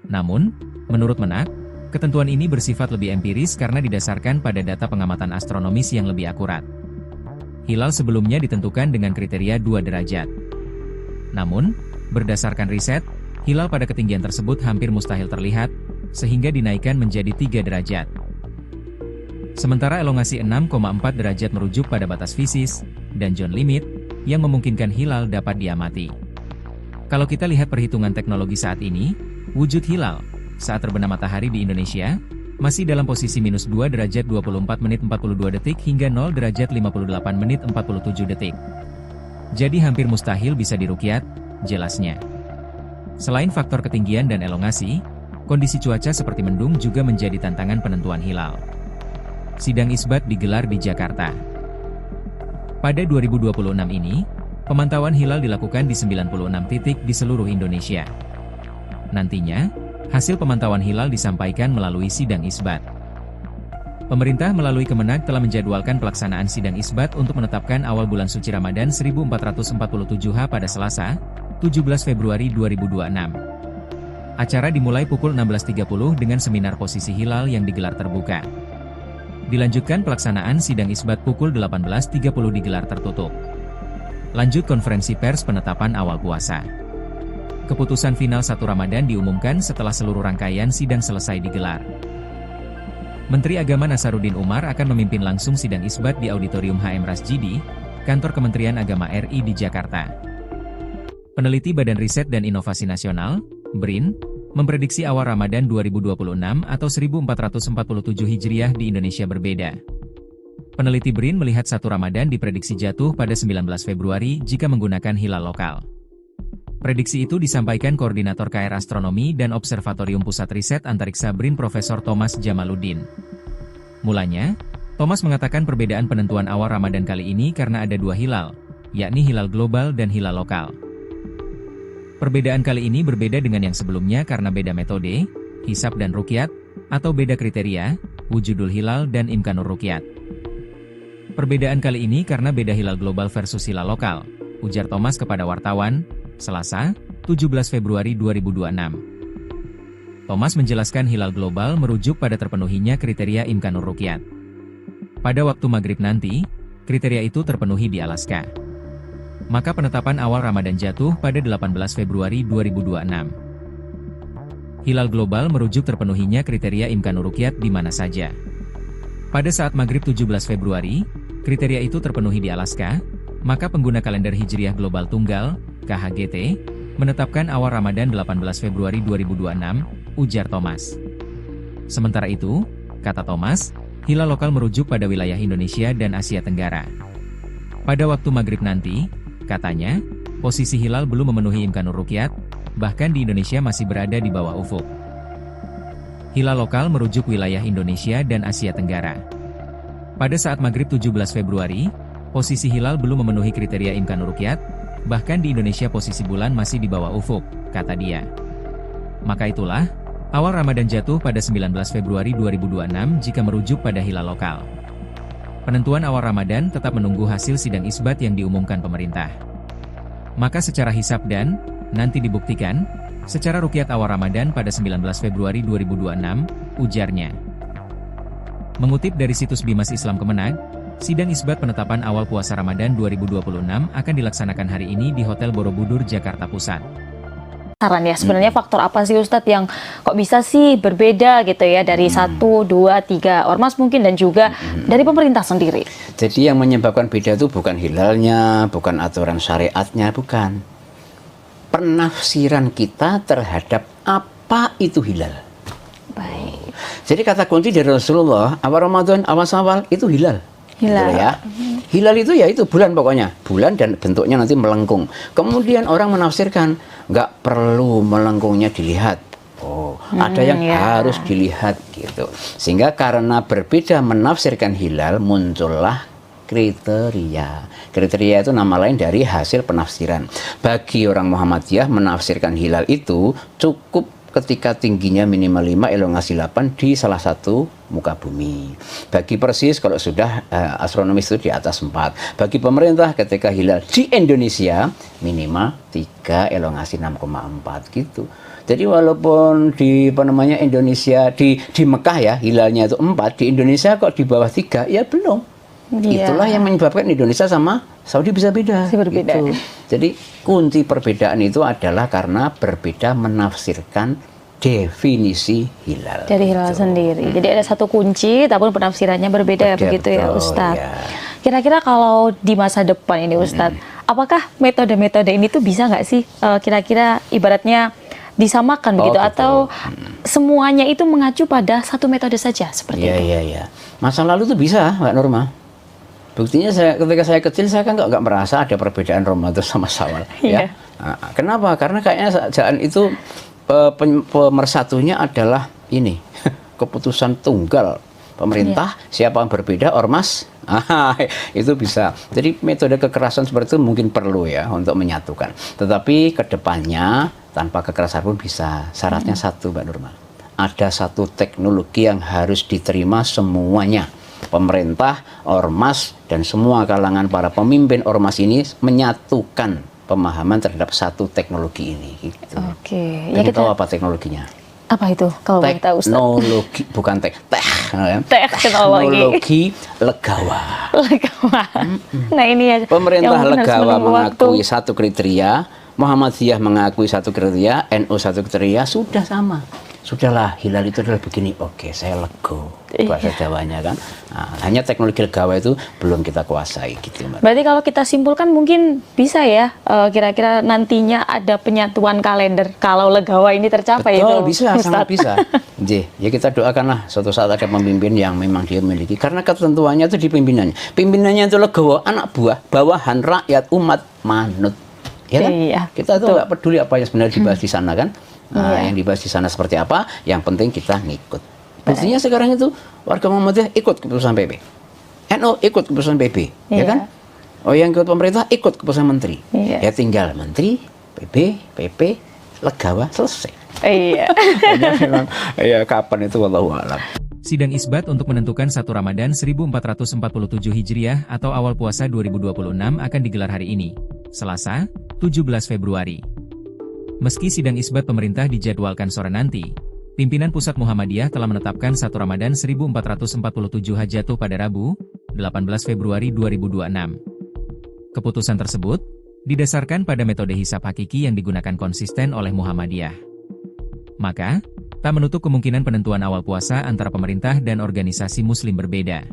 Namun, menurut Menak, ketentuan ini bersifat lebih empiris karena didasarkan pada data pengamatan astronomis yang lebih akurat. Hilal sebelumnya ditentukan dengan kriteria 2 derajat. Namun, berdasarkan riset, hilal pada ketinggian tersebut hampir mustahil terlihat, sehingga dinaikkan menjadi 3 derajat. Sementara elongasi 6,4 derajat merujuk pada batas fisis, dan John limit, yang memungkinkan hilal dapat diamati. Kalau kita lihat perhitungan teknologi saat ini, wujud hilal saat terbenam matahari di Indonesia, masih dalam posisi minus 2 derajat 24 menit 42 detik hingga 0 derajat 58 menit 47 detik. Jadi hampir mustahil bisa diruqyat, jelasnya. Selain faktor ketinggian dan elongasi, kondisi cuaca seperti mendung juga menjadi tantangan penentuan hilal. Sidang isbat digelar di Jakarta. Pada 2026 ini, pemantauan hilal dilakukan di 96 titik di seluruh Indonesia. Nantinya, hasil pemantauan hilal disampaikan melalui sidang isbat. Pemerintah melalui Kemenag telah menjadwalkan pelaksanaan sidang isbat untuk menetapkan awal bulan suci Ramadan 1447 pada Selasa, 17 Februari 2026. Acara dimulai pukul 16.30 dengan seminar posisi hilal yang digelar terbuka. Dilanjutkan pelaksanaan sidang isbat pukul 18.30 digelar tertutup. Lanjut konferensi pers penetapan awal puasa. Keputusan final 1 Ramadan diumumkan setelah seluruh rangkaian sidang selesai digelar. Menteri Agama Nasaruddin Umar akan memimpin langsung sidang isbat di Auditorium HM Rasjidi, Kantor Kementerian Agama RI di Jakarta. Peneliti Badan Riset dan Inovasi Nasional, BRIN, memprediksi awal Ramadan 2026 atau 1447 Hijriah di Indonesia berbeda. Peneliti BRIN melihat 1 Ramadan diprediksi jatuh pada 19 Februari jika menggunakan hilal lokal. Prediksi itu disampaikan Koordinator KR Astronomi dan Observatorium Pusat Riset Antariksa BRIN Profesor Thomas Jamaluddin. Mulanya, Thomas mengatakan perbedaan penentuan awal Ramadan kali ini karena ada 2 hilal, yakni hilal global dan hilal lokal. Perbedaan kali ini berbeda dengan yang sebelumnya karena beda metode, hisab dan ruqyat, atau beda kriteria, wujudul hilal dan imkanur ruqyat. Perbedaan kali ini karena beda hilal global versus hilal lokal, ujar Thomas kepada wartawan, Selasa, 17 Februari 2026. Thomas menjelaskan hilal global merujuk pada terpenuhinya kriteria imkanur ruqyat. Pada waktu maghrib nanti, kriteria itu terpenuhi di Alaska. Maka penetapan awal Ramadan jatuh pada 18 Februari 2026. Hilal global merujuk terpenuhinya kriteria imkanur ruqyat di mana saja. Pada saat maghrib 17 Februari, kriteria itu terpenuhi di Alaska, maka pengguna kalender Hijriah Global Tunggal, KHGT, menetapkan awal Ramadan 18 Februari 2026, ujar Thomas. Sementara itu, kata Thomas, hilal lokal merujuk pada wilayah Indonesia dan Asia Tenggara. Pada waktu maghrib nanti, katanya, posisi hilal belum memenuhi imkanur ruqyat, bahkan di Indonesia masih berada di bawah ufuk. Hilal lokal merujuk wilayah Indonesia dan Asia Tenggara. Pada saat maghrib 17 Februari, posisi hilal belum memenuhi kriteria imkanur ruqyat, bahkan di Indonesia posisi bulan masih di bawah ufuk, kata dia. Maka itulah, awal Ramadan jatuh pada 19 Februari 2026 jika merujuk pada hilal lokal. Penentuan awal Ramadan tetap menunggu hasil sidang isbat yang diumumkan pemerintah. Maka secara hisab dan, nanti dibuktikan, secara ruqyat awal Ramadan pada 19 Februari 2026, ujarnya. Mengutip dari situs Bimas Islam Kemenag, sidang isbat penetapan awal puasa Ramadan 2026 akan dilaksanakan hari ini di Hotel Borobudur, Jakarta Pusat. Saran ya, sebenarnya faktor apa sih Ustadz yang kok bisa sih berbeda gitu ya dari 1, 2, 3 ormas mungkin dan juga dari pemerintah sendiri? Jadi yang menyebabkan beda itu bukan hilalnya, bukan aturan syariatnya, bukan. Penafsiran kita terhadap apa itu hilal. Baik. Jadi kata kunci dari Rasulullah, awal Ramadan, awal Syawal itu hilal. Hilal. Gitu ya. Hilal itu ya itu bulan pokoknya. Bulan dan bentuknya nanti melengkung. Kemudian orang menafsirkan, nggak perlu melengkungnya dilihat. Oh, ada yang harus dilihat gitu. Sehingga karena berbeda menafsirkan hilal, muncullah kriteria. Kriteria itu nama lain dari hasil penafsiran. Bagi orang Muhammadiyah menafsirkan hilal itu cukup ketika tingginya minimal 5, elongasi 8 di salah satu muka bumi. Bagi Persis kalau sudah astronomis itu di atas 4. Bagi pemerintah ketika hilal di Indonesia minimal 3, elongasi 6,4 gitu. Jadi walaupun di Indonesia di Mekah ya hilalnya itu 4, di Indonesia kok di bawah 3 ya belum. Itulah yang menyebabkan Indonesia sama Saudi bisa beda. Berbeda. Gitu. Jadi kunci perbedaan itu adalah karena berbeda menafsirkan definisi hilal. Dari hilal sendiri. Jadi ada satu kunci, tapi penafsirannya berbeda begitu ya Ustadz. Ya. Kira-kira kalau di masa depan ini Ustadz, apakah metode-metode ini tuh bisa nggak sih kira-kira ibaratnya disamakan begitu atau semuanya itu mengacu pada satu metode saja seperti itu? Iya. Masa lalu tuh bisa, Mbak Norma. Buktinya ketika saya kecil saya kan nggak merasa ada perbedaan Ramadan sama Syawal. Ya. Nah, kenapa? Karena kayaknya jangan itu pemersatunya adalah ini keputusan tunggal pemerintah. Siapa yang berbeda ormas itu bisa. Jadi metode kekerasan seperti itu mungkin perlu ya untuk menyatukan. Tetapi kedepannya tanpa kekerasan pun bisa. Syaratnya satu, Mbak Nurma. Ada satu teknologi yang harus diterima semuanya. Pemerintah, ormas, dan semua kalangan para pemimpin ormas ini menyatukan pemahaman terhadap satu teknologi ini. Gitu. Oke. Ya kita tahu apa teknologinya? Apa itu? Kalau boleh tahu, Ustaz? Teknologi, bukan teknologi legawa. Nah ini ya. Pemerintah legawa mengakui satu kriteria, Muhammadiyah mengakui satu kriteria, NU satu kriteria, sudah sama. Sudahlah, hilal itu adalah begini. Oke, saya lego. Bahasa Jawanya kan. Nah, hanya teknologi legawa itu belum kita kuasai gitu, Mbak. Berarti kalau kita simpulkan mungkin bisa ya, kira-kira nantinya ada penyatuan kalender kalau legawa ini tercapai. Betul, itu, bisa, sangat bisa. Ya kita doakanlah suatu saat ada pemimpin yang memang dia memiliki. Karena ketentuannya itu di pimpinannya. Pimpinannya itu legawa, anak buah, bawahan, rakyat, umat, manut. Ya kan? Iya, kita tuh nggak peduli apa yang sebenarnya dibahas di sana kan. Nah, yang dibahas di sana seperti apa, yang penting kita ngikut. Buktinya sekarang itu warga Muhammadiyah ikut keputusan PP, NU ikut keputusan PP, ya kan? Oh, yang ikut pemerintah ikut keputusan menteri. Ya tinggal menteri, PP, legawa, selesai. Iya. Ya kapan itu wallahu a'lam. Sidang isbat untuk menentukan 1 Ramadan 1447 Hijriah atau awal puasa 2026 akan digelar hari ini, Selasa, 17 Februari. Meski sidang isbat pemerintah dijadwalkan sore nanti, pimpinan Pusat Muhammadiyah telah menetapkan 1 Ramadan 1447 jatuh pada Rabu, 18 Februari 2026. Keputusan tersebut didasarkan pada metode hisab hakiki yang digunakan konsisten oleh Muhammadiyah. Maka, tak menutup kemungkinan penentuan awal puasa antara pemerintah dan organisasi muslim berbeda.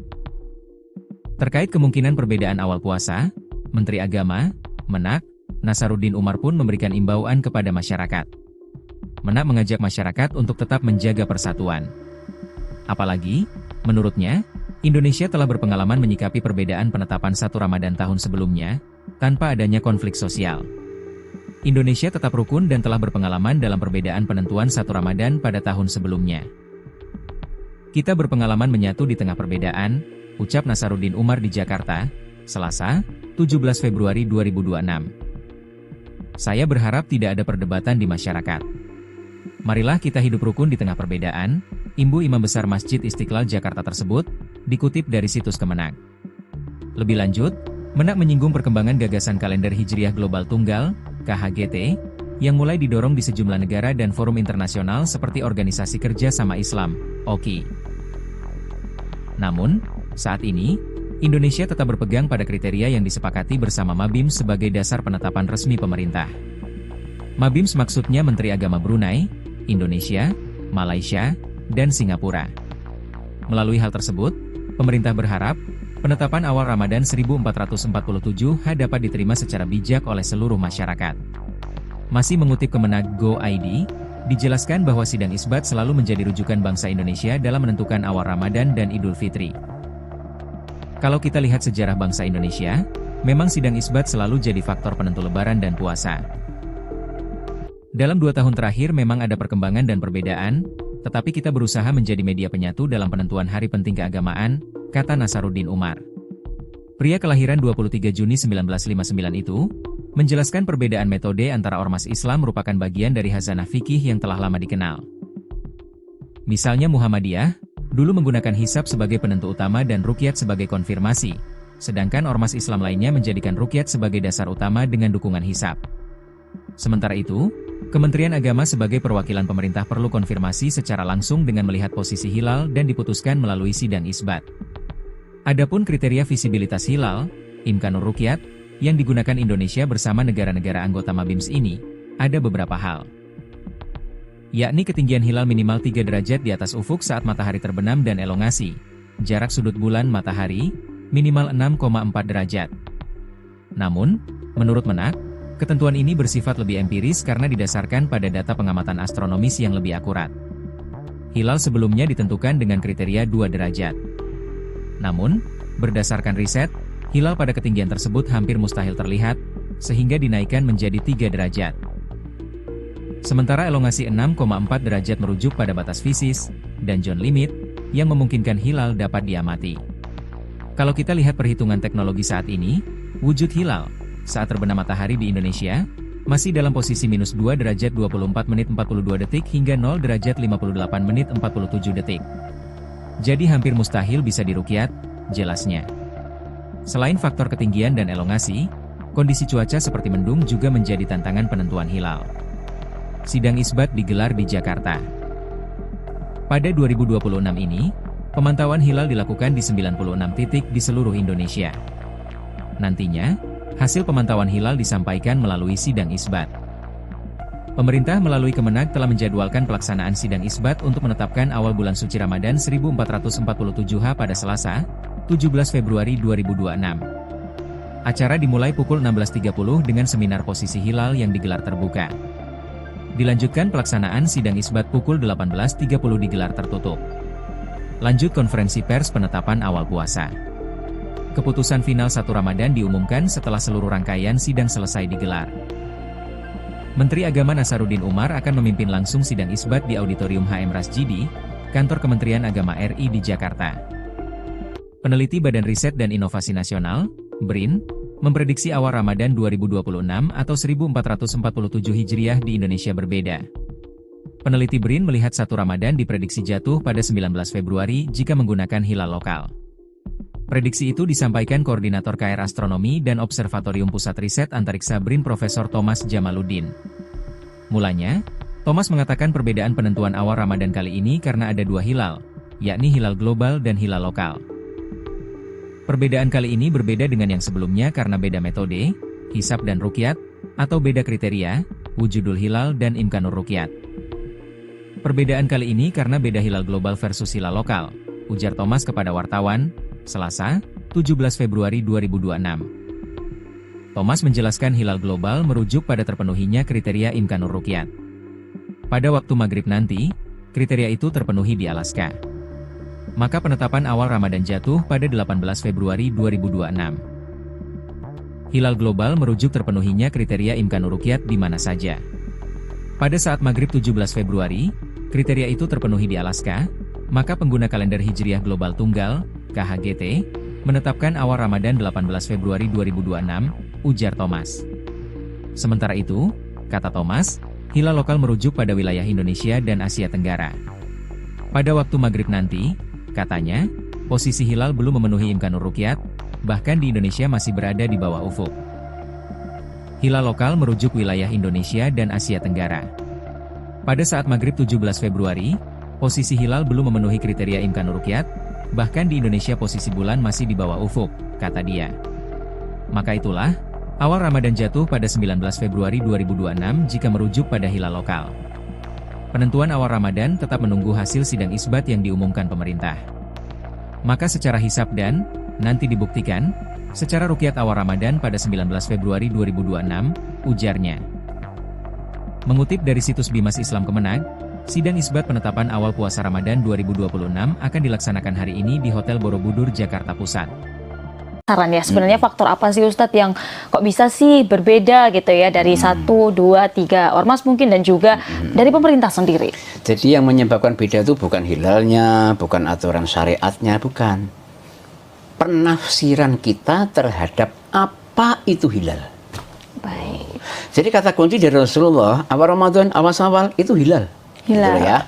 Terkait kemungkinan perbedaan awal puasa, Menteri Agama, Menak, Nasaruddin Umar pun memberikan imbauan kepada masyarakat. Menak mengajak masyarakat untuk tetap menjaga persatuan. Apalagi, menurutnya, Indonesia telah berpengalaman menyikapi perbedaan penetapan 1 Ramadan tahun sebelumnya, tanpa adanya konflik sosial. Indonesia tetap rukun dan telah berpengalaman dalam perbedaan penentuan 1 Ramadan pada tahun sebelumnya. Kita berpengalaman menyatu di tengah perbedaan, ucap Nasaruddin Umar di Jakarta, Selasa, 17 Februari 2026. Saya berharap tidak ada perdebatan di masyarakat. Marilah kita hidup rukun di tengah perbedaan, imbu Imam Besar Masjid Istiqlal Jakarta tersebut, dikutip dari situs Kemenag. Lebih lanjut, Menak menyinggung perkembangan gagasan kalender Hijriah Global Tunggal, KHGT, yang mulai didorong di sejumlah negara dan forum internasional seperti Organisasi Kerja Sama Islam, OKI. Namun, saat ini, Indonesia tetap berpegang pada kriteria yang disepakati bersama Mabims sebagai dasar penetapan resmi pemerintah. Mabims maksudnya Menteri Agama Brunei, Indonesia, Malaysia, dan Singapura. Melalui hal tersebut, pemerintah berharap, penetapan awal Ramadan 1447 dapat diterima secara bijak oleh seluruh masyarakat. Masih mengutip Kemenag Go.id, dijelaskan bahwa sidang isbat selalu menjadi rujukan bangsa Indonesia dalam menentukan awal Ramadan dan Idul Fitri. Kalau kita lihat sejarah bangsa Indonesia, memang sidang isbat selalu jadi faktor penentu Lebaran dan puasa. Dalam 2 tahun terakhir memang ada perkembangan dan perbedaan, tetapi kita berusaha menjadi media penyatu dalam penentuan hari penting keagamaan, kata Nasaruddin Umar. Pria kelahiran 23 Juni 1959 itu, menjelaskan perbedaan metode antara ormas Islam merupakan bagian dari khazanah fikih yang telah lama dikenal. Misalnya Muhammadiyah, dulu menggunakan hisab sebagai penentu utama dan ruqyat sebagai konfirmasi, sedangkan ormas Islam lainnya menjadikan ruqyat sebagai dasar utama dengan dukungan hisab. Sementara itu, Kementerian Agama sebagai perwakilan pemerintah perlu konfirmasi secara langsung dengan melihat posisi hilal dan diputuskan melalui sidang isbat. Adapun kriteria visibilitas hilal, imkanur ruqyat, yang digunakan Indonesia bersama negara-negara anggota Mabims ini, ada beberapa hal. Yakni ketinggian hilal minimal 3 derajat di atas ufuk saat matahari terbenam dan elongasi, jarak sudut bulan matahari, minimal 6,4 derajat. Namun, menurut Menak, ketentuan ini bersifat lebih empiris karena didasarkan pada data pengamatan astronomis yang lebih akurat. Hilal sebelumnya ditentukan dengan kriteria 2 derajat. Namun, berdasarkan riset, hilal pada ketinggian tersebut hampir mustahil terlihat, sehingga dinaikkan menjadi 3 derajat. Sementara elongasi 6,4 derajat merujuk pada batas fisis, dan John limit, yang memungkinkan hilal dapat diamati. Kalau kita lihat perhitungan teknologi saat ini, wujud hilal, saat terbenam matahari di Indonesia, masih dalam posisi minus 2 derajat 24 menit 42 detik hingga 0 derajat 58 menit 47 detik. Jadi hampir mustahil bisa diruqyat, jelasnya. Selain faktor ketinggian dan elongasi, kondisi cuaca seperti mendung juga menjadi tantangan penentuan hilal. Sidang isbat digelar di Jakarta. Pada 2026 ini, pemantauan hilal dilakukan di 96 titik di seluruh Indonesia. Nantinya, hasil pemantauan hilal disampaikan melalui sidang isbat. Pemerintah melalui Kemenag telah menjadwalkan pelaksanaan sidang isbat untuk menetapkan awal bulan suci Ramadan 1447 pada Selasa, 17 Februari 2026. Acara dimulai pukul 16.30 dengan seminar posisi hilal yang digelar terbuka. Dilanjutkan pelaksanaan sidang isbat pukul 18.30 digelar tertutup. Lanjut konferensi pers penetapan awal puasa. Keputusan final 1 Ramadan diumumkan setelah seluruh rangkaian sidang selesai digelar. Menteri Agama Nasaruddin Umar akan memimpin langsung sidang isbat di Auditorium HM Rasjidi, Kantor Kementerian Agama RI di Jakarta. Peneliti Badan Riset dan Inovasi Nasional, BRIN, memprediksi awal Ramadan 2026 atau 1447 Hijriah di Indonesia berbeda. Peneliti BRIN melihat 1 Ramadan diprediksi jatuh pada 19 Februari jika menggunakan hilal lokal. Prediksi itu disampaikan Koordinator KR Astronomi dan Observatorium Pusat Riset Antariksa BRIN Profesor Thomas Jamaluddin. Mulanya, Thomas mengatakan perbedaan penentuan awal Ramadan kali ini karena ada 2 hilal, yakni hilal global dan hilal lokal. Perbedaan kali ini berbeda dengan yang sebelumnya karena beda metode, hisab dan ruqyat, atau beda kriteria, wujudul hilal dan imkanur ruqyat. Perbedaan kali ini karena beda hilal global versus hilal lokal, ujar Thomas kepada wartawan, Selasa, 17 Februari 2026. Thomas menjelaskan hilal global merujuk pada terpenuhinya kriteria imkanur ruqyat. Pada waktu maghrib nanti, kriteria itu terpenuhi di Alaska. Maka penetapan awal Ramadan jatuh pada 18 Februari 2026. Hilal global merujuk terpenuhinya kriteria imkanur ruqyat di mana saja. Pada saat maghrib 17 Februari, kriteria itu terpenuhi di Alaska, maka pengguna kalender Hijriah Global Tunggal, KHGT, menetapkan awal Ramadan 18 Februari 2026, ujar Thomas. Sementara itu, kata Thomas, hilal lokal merujuk pada wilayah Indonesia dan Asia Tenggara. Pada waktu maghrib nanti, katanya, posisi hilal belum memenuhi imkanur ruqyat, bahkan di Indonesia masih berada di bawah ufuk. Hilal lokal merujuk wilayah Indonesia dan Asia Tenggara. Pada saat maghrib 17 Februari, posisi hilal belum memenuhi kriteria imkanur ruqyat, Bahkan di Indonesia posisi bulan masih di bawah ufuk, kata dia. Maka itulah, awal Ramadan jatuh pada 19 Februari 2026 jika merujuk pada hilal lokal. Penentuan awal Ramadan tetap menunggu hasil sidang isbat yang diumumkan pemerintah. Maka secara hisab dan, nanti dibuktikan, secara ruqyat awal Ramadan pada 19 Februari 2026, ujarnya. Mengutip dari situs Bimas Islam Kemenag, sidang isbat penetapan awal puasa Ramadan 2026 akan dilaksanakan hari ini di Hotel Borobudur, Jakarta Pusat. Saran ya, sebenarnya faktor apa sih Ustadz yang kok bisa sih berbeda gitu ya dari 1, 2, 3 ormas mungkin dan juga dari pemerintah sendiri? Jadi yang menyebabkan beda itu bukan hilalnya, bukan aturan syariatnya, bukan. Penafsiran kita terhadap apa itu hilal. Baik. Jadi kata kunci dari Rasulullah, awal Ramadan, awal Syawal itu hilal. Hilal. Gitu ya.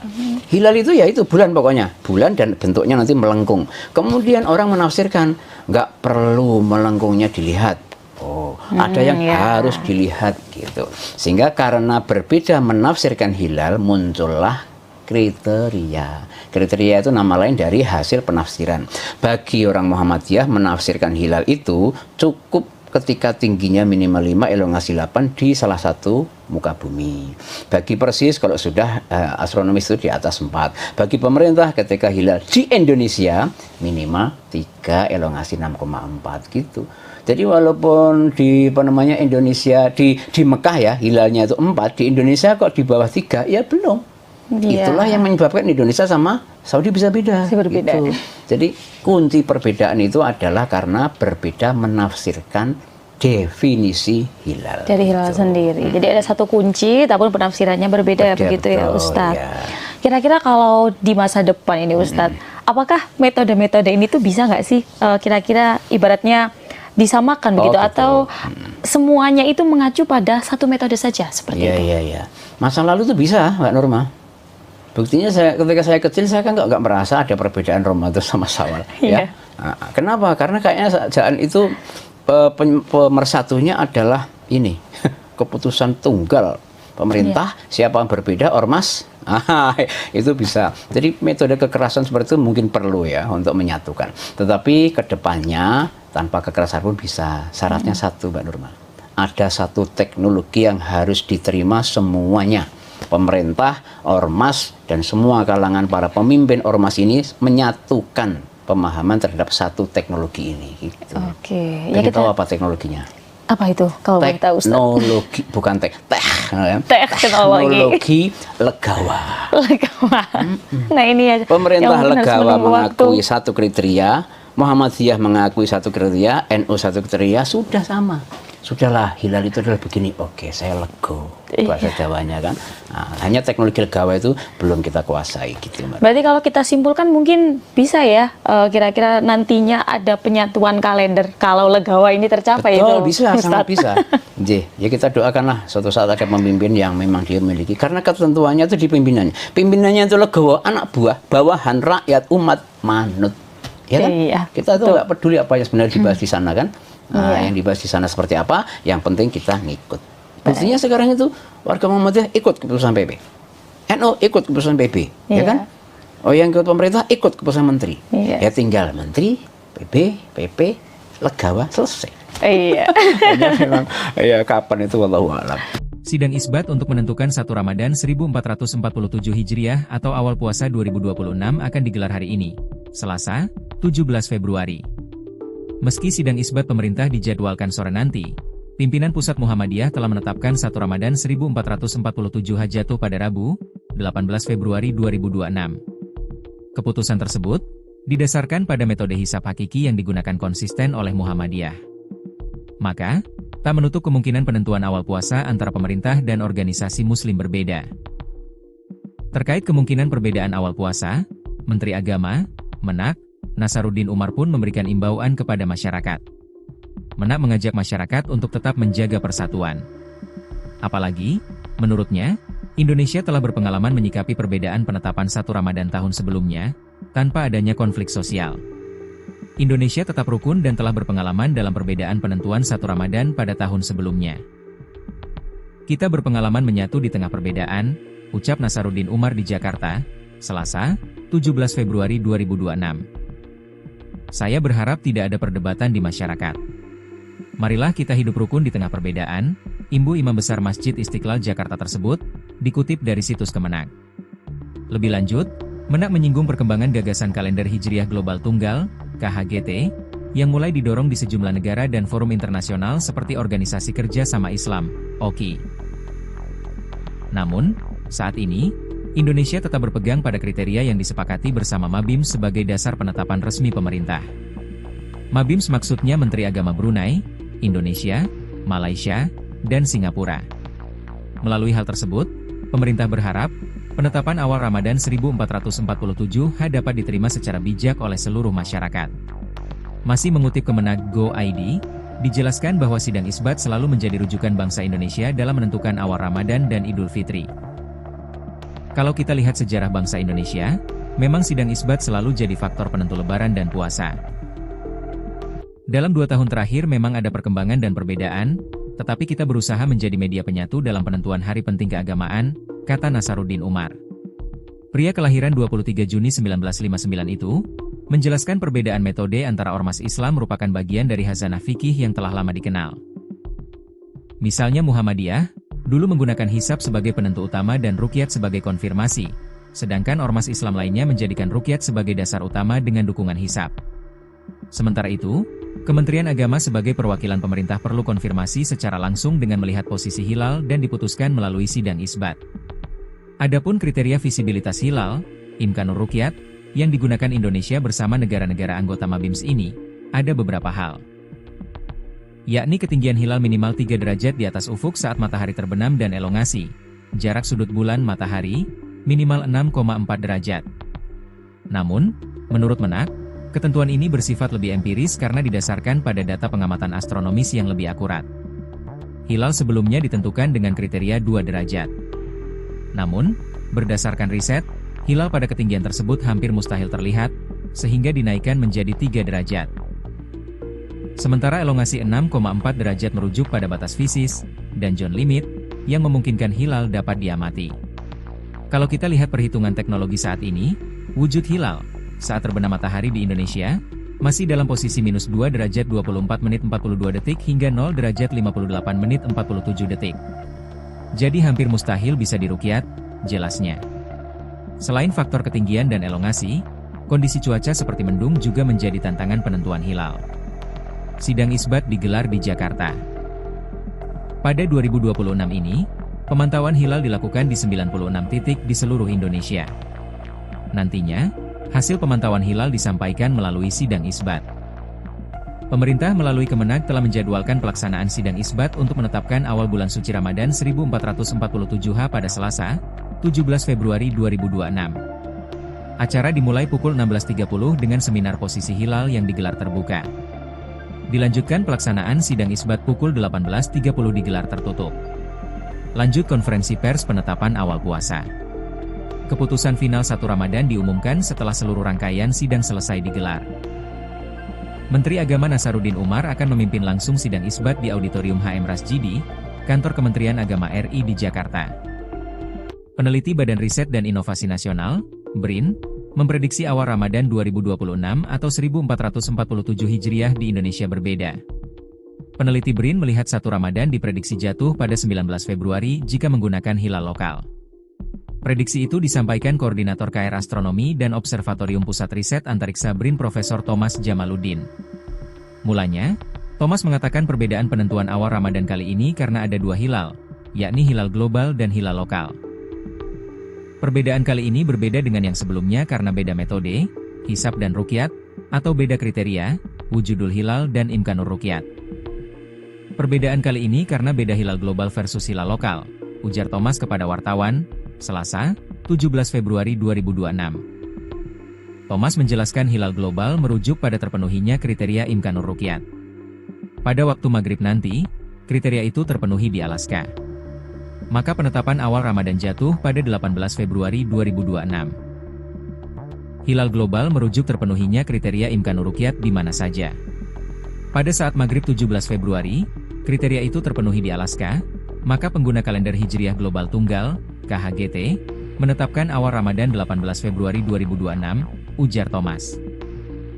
Hilal itu ya itu bulan pokoknya, bulan dan bentuknya nanti melengkung. Kemudian orang menafsirkan nggak perlu melengkungnya dilihat. Oh, ada yang harus dilihat gitu. Sehingga karena berbeda menafsirkan hilal muncullah kriteria. Kriteria itu nama lain dari hasil penafsiran. Bagi orang Muhammadiyah menafsirkan hilal itu cukup ketika tingginya minimal 5, elongasi 8 di salah satu muka bumi. Bagi Persis kalau sudah astronomis itu di atas 4. Bagi pemerintah ketika hilal di Indonesia minimal 3, elongasi 6,4 gitu. Jadi walaupun di Indonesia di Mekah ya hilalnya itu 4, di Indonesia kok di bawah 3 ya belum. Itulah yang menyebabkan Indonesia sama Saudi bisa beda. Berbeda. Gitu. Jadi kunci perbedaan itu adalah karena berbeda menafsirkan definisi hilal. Dari hilal sendiri. Jadi ada satu kunci, tapi penafsirannya berbeda begitu ya Ustadz. Ya. Kira-kira kalau di masa depan ini Ustadz, apakah metode-metode ini tuh bisa nggak sih kira-kira ibaratnya disamakan begitu atau semuanya itu mengacu pada satu metode saja seperti itu? Iya. Masa lalu tuh bisa, Mbak Norma. Buktinya ketika saya kecil saya kan nggak merasa ada perbedaan Ramadan sama Syawal. Ya. Nah, kenapa? Karena kayaknya saat itu pemersatunya adalah ini keputusan tunggal pemerintah. Siapa yang berbeda ormas itu bisa. Jadi metode kekerasan seperti itu mungkin perlu ya untuk menyatukan. Tetapi kedepannya tanpa kekerasan pun bisa. Syaratnya satu, Mbak Nurma. Ada satu teknologi yang harus diterima semuanya. Pemerintah, ormas, dan semua kalangan para pemimpin ormas ini menyatukan pemahaman terhadap satu teknologi ini. Gitu. Oke. Ya kita tahu apa teknologinya? Apa itu? Kalau boleh tahu, Ustaz? Teknologi, bukan teknologi legawa. Nah ini ya. Pemerintah legawa mengakui satu kriteria, Muhammadiyah mengakui satu kriteria, NU satu kriteria, sudah sama. Sudahlah, hilal itu adalah begini. Oke, saya lego. Bahasa Jawanya kan. Nah, hanya teknologi legawa itu belum kita kuasai gitu, Mbak. Berarti kalau kita simpulkan mungkin bisa ya, kira-kira nantinya ada penyatuan kalender kalau legawa ini tercapai. Betul, itu, bisa, sangat bisa. Ya kita doakanlah suatu saat ada pemimpin yang memang dia memiliki. Karena ketentuannya itu di pimpinannya. Pimpinannya itu legawa, anak buah, bawahan, rakyat, umat, manut. Ya kan? Iya, kita tuh nggak peduli apa yang sebenarnya dibahas di sana kan. Nah, yang dibahas di sana seperti apa, yang penting kita ngikut. Buktinya sekarang itu warga Muhammadiyah ikut keputusan PP, NU ikut keputusan PP, ya kan? Oh, yang ikut pemerintah ikut keputusan menteri. Ya tinggal menteri, PP, legawa, selesai. Iya. Memang, ya kapan itu wallahu a'lam. Sidang isbat untuk menentukan 1 Ramadan 1447 Hijriah atau awal puasa 2026 akan digelar hari ini, Selasa, 17 Februari. Meski sidang isbat pemerintah dijadwalkan sore nanti, pimpinan Pusat Muhammadiyah telah menetapkan 1 Ramadan 1447 jatuh pada Rabu, 18 Februari 2026. Keputusan tersebut didasarkan pada metode hisab hakiki yang digunakan konsisten oleh Muhammadiyah. Maka, tak menutup kemungkinan penentuan awal puasa antara pemerintah dan organisasi muslim berbeda. Terkait kemungkinan perbedaan awal puasa, Menteri Agama, Menak, Nasaruddin Umar pun memberikan imbauan kepada masyarakat. Menak mengajak masyarakat untuk tetap menjaga persatuan. Apalagi, menurutnya, Indonesia telah berpengalaman menyikapi perbedaan penetapan 1 Ramadan tahun sebelumnya, tanpa adanya konflik sosial. Indonesia tetap rukun dan telah berpengalaman dalam perbedaan penentuan 1 Ramadan pada tahun sebelumnya. Kita berpengalaman menyatu di tengah perbedaan, ucap Nasaruddin Umar di Jakarta, Selasa, 17 Februari 2026. Saya berharap tidak ada perdebatan di masyarakat. Marilah kita hidup rukun di tengah perbedaan, imbu Imam Besar Masjid Istiqlal Jakarta tersebut, dikutip dari situs Kemenak. Lebih lanjut, Menak menyinggung perkembangan gagasan kalender Hijriah Global Tunggal, KHGT, yang mulai didorong di sejumlah negara dan forum internasional seperti Organisasi Kerja Sama Islam, OKI. Namun, saat ini, Indonesia tetap berpegang pada kriteria yang disepakati bersama Mabims sebagai dasar penetapan resmi pemerintah. Mabims maksudnya Menteri Agama Brunei, Indonesia, Malaysia, dan Singapura. Melalui hal tersebut, pemerintah berharap, penetapan awal Ramadan 1447 dapat diterima secara bijak oleh seluruh masyarakat. Masih mengutip Kemenak Go.id, dijelaskan bahwa sidang isbat selalu menjadi rujukan bangsa Indonesia dalam menentukan awal Ramadan dan Idul Fitri. Kalau kita lihat sejarah bangsa Indonesia, memang sidang isbat selalu jadi faktor penentu Lebaran dan puasa. Dalam 2 tahun terakhir memang ada perkembangan dan perbedaan, tetapi kita berusaha menjadi media penyatu dalam penentuan hari penting keagamaan, kata Nasaruddin Umar. Pria kelahiran 23 Juni 1959 itu, menjelaskan perbedaan metode antara ormas Islam merupakan bagian dari khazanah fikih yang telah lama dikenal. Misalnya Muhammadiyah, dulu menggunakan hisab sebagai penentu utama dan ruqyat sebagai konfirmasi, sedangkan ormas Islam lainnya menjadikan ruqyat sebagai dasar utama dengan dukungan hisab. Sementara itu, Kementerian Agama sebagai perwakilan pemerintah perlu konfirmasi secara langsung dengan melihat posisi hilal dan diputuskan melalui sidang isbat. Adapun kriteria visibilitas hilal, Imkanur Ruqyat, yang digunakan Indonesia bersama negara-negara anggota Mabims ini, ada beberapa hal. Yakni ketinggian hilal minimal 3 derajat di atas ufuk saat matahari terbenam dan elongasi, jarak sudut bulan matahari, minimal 6,4 derajat. Namun, menurut Menak, ketentuan ini bersifat lebih empiris karena didasarkan pada data pengamatan astronomis yang lebih akurat. Hilal sebelumnya ditentukan dengan kriteria 2 derajat. Namun, berdasarkan riset, hilal pada ketinggian tersebut hampir mustahil terlihat, sehingga dinaikkan menjadi 3 derajat. Sementara elongasi 6,4 derajat merujuk pada batas fisis, dan John limit, yang memungkinkan hilal dapat diamati. Kalau kita lihat perhitungan teknologi saat ini, wujud hilal saat terbenam matahari di Indonesia, masih dalam posisi minus 2 derajat 24 menit 42 detik hingga 0 derajat 58 menit 47 detik. Jadi hampir mustahil bisa diruqyat, jelasnya. Selain faktor ketinggian dan elongasi, kondisi cuaca seperti mendung juga menjadi tantangan penentuan hilal. Sidang isbat digelar di Jakarta. Pada 2026 ini, pemantauan hilal dilakukan di 96 titik di seluruh Indonesia. Nantinya, hasil pemantauan hilal disampaikan melalui sidang isbat. Pemerintah melalui Kemenak telah menjadwalkan pelaksanaan sidang isbat untuk menetapkan awal bulan suci Ramadan 1447 pada Selasa, 17 Februari 2026. Acara dimulai pukul 16.30 dengan seminar posisi hilal yang digelar terbuka. Dilanjutkan pelaksanaan sidang isbat pukul 18.30 digelar tertutup. Lanjut konferensi pers penetapan awal puasa. Keputusan final 1 Ramadan diumumkan setelah seluruh rangkaian sidang selesai digelar. Menteri Agama Nasaruddin Umar akan memimpin langsung sidang isbat di Auditorium HM Rasjidi, Kantor Kementerian Agama RI di Jakarta. Peneliti Badan Riset dan Inovasi Nasional, BRIN, memprediksi awal Ramadan 2026 atau 1447 Hijriah di Indonesia berbeda. Peneliti BRIN melihat 1 Ramadan diprediksi jatuh pada 19 Februari jika menggunakan hilal lokal. Prediksi itu disampaikan Koordinator KR Astronomi dan Observatorium Pusat Riset Antariksa BRIN Profesor Thomas Jamaluddin. Mulanya, Thomas mengatakan perbedaan penentuan awal Ramadan kali ini karena ada 2 hilal, yakni hilal global dan hilal lokal. Perbedaan kali ini berbeda dengan yang sebelumnya karena beda metode, hisab dan ruqyat, atau beda kriteria, wujudul hilal dan imkanur ruqyat. Perbedaan kali ini karena beda hilal global versus hilal lokal, ujar Thomas kepada wartawan, Selasa, 17 Februari 2026. Thomas menjelaskan hilal global merujuk pada terpenuhinya kriteria imkanur ruqyat. Pada waktu maghrib nanti, kriteria itu terpenuhi di Alaska. Maka penetapan awal Ramadan jatuh pada 18 Februari 2026. Hilal global merujuk terpenuhinya kriteria imkanur ruqyat di mana saja. Pada saat maghrib 17 Februari, kriteria itu terpenuhi di Alaska, maka pengguna kalender Hijriah Global Tunggal, KHGT, menetapkan awal Ramadan 18 Februari 2026, ujar Thomas.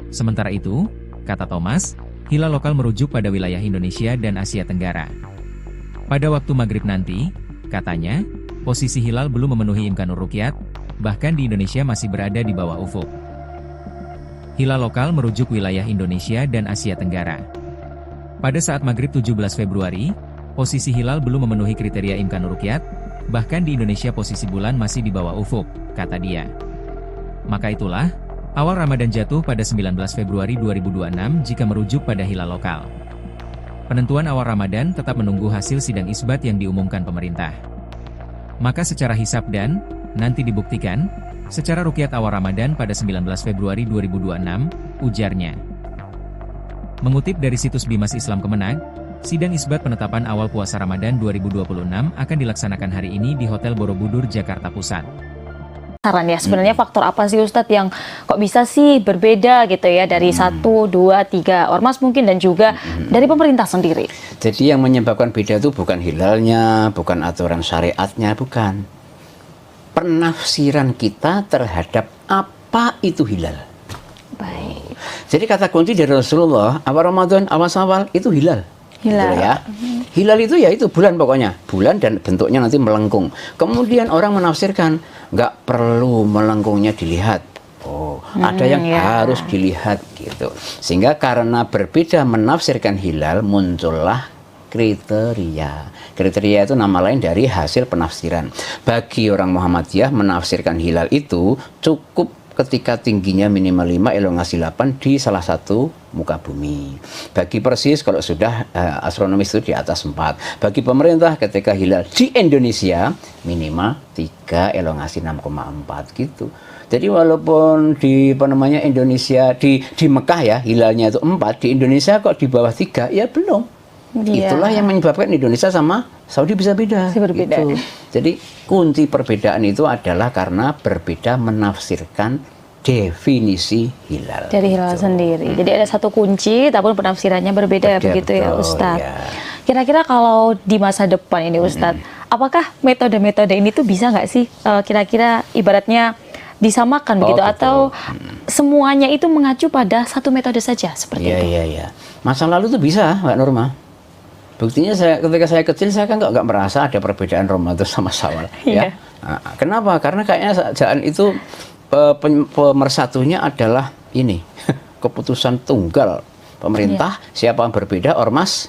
Sementara itu, kata Thomas, hilal lokal merujuk pada wilayah Indonesia dan Asia Tenggara. Pada waktu maghrib nanti, katanya, posisi hilal belum memenuhi imkanur ruqyat, bahkan di Indonesia masih berada di bawah ufuk. Hilal lokal merujuk wilayah Indonesia dan Asia Tenggara. Pada saat maghrib 17 Februari, posisi hilal belum memenuhi kriteria imkanur ruqyat, bahkan di Indonesia posisi bulan masih di bawah ufuk, kata dia. Maka itulah, awal Ramadan jatuh pada 19 Februari 2026 jika merujuk pada hilal lokal. Penentuan awal Ramadan tetap menunggu hasil sidang isbat yang diumumkan pemerintah. Maka secara hisab dan, nanti dibuktikan, secara ruqyat awal Ramadan pada 19 Februari 2026, ujarnya. Mengutip dari situs Bimas Islam Kemenag, sidang isbat penetapan awal puasa Ramadan 2026 akan dilaksanakan hari ini di Hotel Borobudur, Jakarta Pusat. Saran ya, sebenarnya faktor apa sih Ustadz yang kok bisa sih berbeda gitu ya dari 1, 2, 3 ormas mungkin dan juga dari pemerintah sendiri? Jadi yang menyebabkan beda itu bukan hilalnya, bukan aturan syariatnya, bukan. Penafsiran kita terhadap apa itu hilal. Baik. Jadi kata kunci dari Rasulullah, awal Ramadan, awal itu hilal. Hilal. Gitu ya. Hilal itu ya itu bulan pokoknya, bulan dan bentuknya nanti melengkung. Kemudian orang menafsirkan nggak perlu melengkungnya dilihat. Oh, ada yang harus dilihat gitu. Sehingga karena berbeda menafsirkan hilal muncullah kriteria. Kriteria itu nama lain dari hasil penafsiran. Bagi orang Muhammadiyah menafsirkan hilal itu cukup ketika tingginya minimal 5, elongasi 8 di salah satu muka bumi. Bagi Persis kalau sudah astronomis itu di atas 4. Bagi pemerintah ketika hilal di Indonesia minimal 3, elongasi 6,4 gitu. Jadi walaupun di Indonesia di Mekah ya hilalnya itu 4, di Indonesia kok di bawah 3 ya belum. Iya. Itulah yang menyebabkan Indonesia sama Saudi bisa beda. Berbeda. Gitu. Jadi kunci perbedaan itu adalah karena berbeda menafsirkan definisi hilal. Dari hilal sendiri. Jadi ada satu kunci, tapi penafsirannya berbeda begitu ya Ustadz. Ya. Kira-kira kalau di masa depan ini Ustadz, apakah metode-metode ini tuh bisa nggak sih kira-kira ibaratnya disamakan begitu atau semuanya itu mengacu pada satu metode saja seperti itu? Iya. Masa lalu tuh bisa, Mbak Norma. Buktinya ketika saya kecil saya kan nggak merasa ada perbedaan Ramadan sama Syawal. Ya. Nah, kenapa? Karena kayaknya jangan itu pemersatunya adalah ini keputusan tunggal pemerintah. Siapa yang berbeda ormas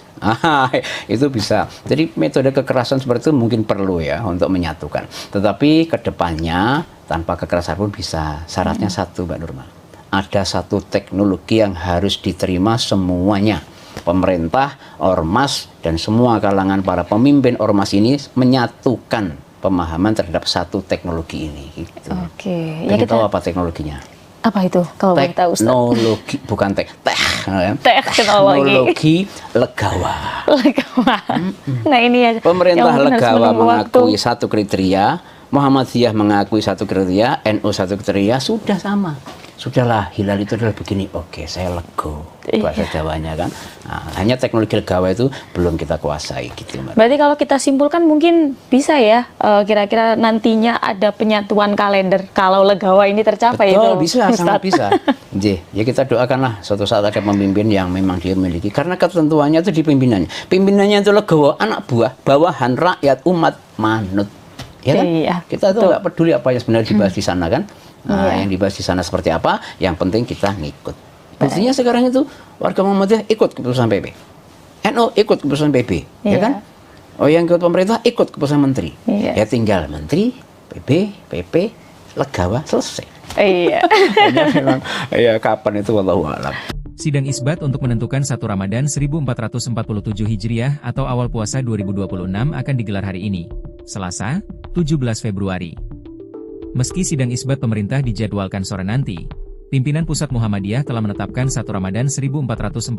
itu bisa. Jadi metode kekerasan seperti itu mungkin perlu ya untuk menyatukan. Tetapi kedepannya tanpa kekerasan pun bisa. Syaratnya satu, Mbak Nurma. Ada satu teknologi yang harus diterima semuanya. Pemerintah, ormas, dan semua kalangan para pemimpin ormas ini menyatukan pemahaman terhadap satu teknologi ini. Gitu. Oke. Ya kita tahu apa teknologinya? Apa itu? Kalau boleh tahu, Ustaz? Teknologi, bukan teknologi legawa. Nah ini ya. Pemerintah legawa mengakui satu kriteria, Muhammadiyah mengakui satu kriteria, NU satu kriteria, sudah sama. Sudahlah, hilal itu adalah begini. Oke, saya lego. Bahasa Jawanya kan. Nah, hanya teknologi legawa itu belum kita kuasai gitu. Berarti kalau kita simpulkan mungkin bisa ya, kira-kira nantinya ada penyatuan kalender kalau legawa ini tercapai. Betul, itu, bisa, Ustaz. sangat bisa. Ya kita doakanlah suatu saat ada pemimpin yang memang dia miliki. Karena ketentuannya itu di pimpinannya. Pimpinannya itu legawa, anak buah, bawahan, rakyat, umat, manut. Ya kan? Iya, kita tuh nggak peduli apa yang sebenarnya dibahas di sana kan. Nah, yang dibahas di sana seperti apa, yang penting kita ngikut. Buktinya sekarang itu warga Muhammadiyah ikut keputusan PP, NU ikut keputusan PP, ya kan? Oh, yang ikut pemerintah ikut keputusan menteri. Ya tinggal menteri, PP, legawa, selesai. Iya. Ya kapan itu wallahu a'lam. Sidang isbat untuk menentukan 1 Ramadan 1447 Hijriah atau awal puasa 2026 akan digelar hari ini, Selasa, 17 Februari. Meski sidang isbat pemerintah dijadwalkan sore nanti, pimpinan Pusat Muhammadiyah telah menetapkan 1 Ramadan 1447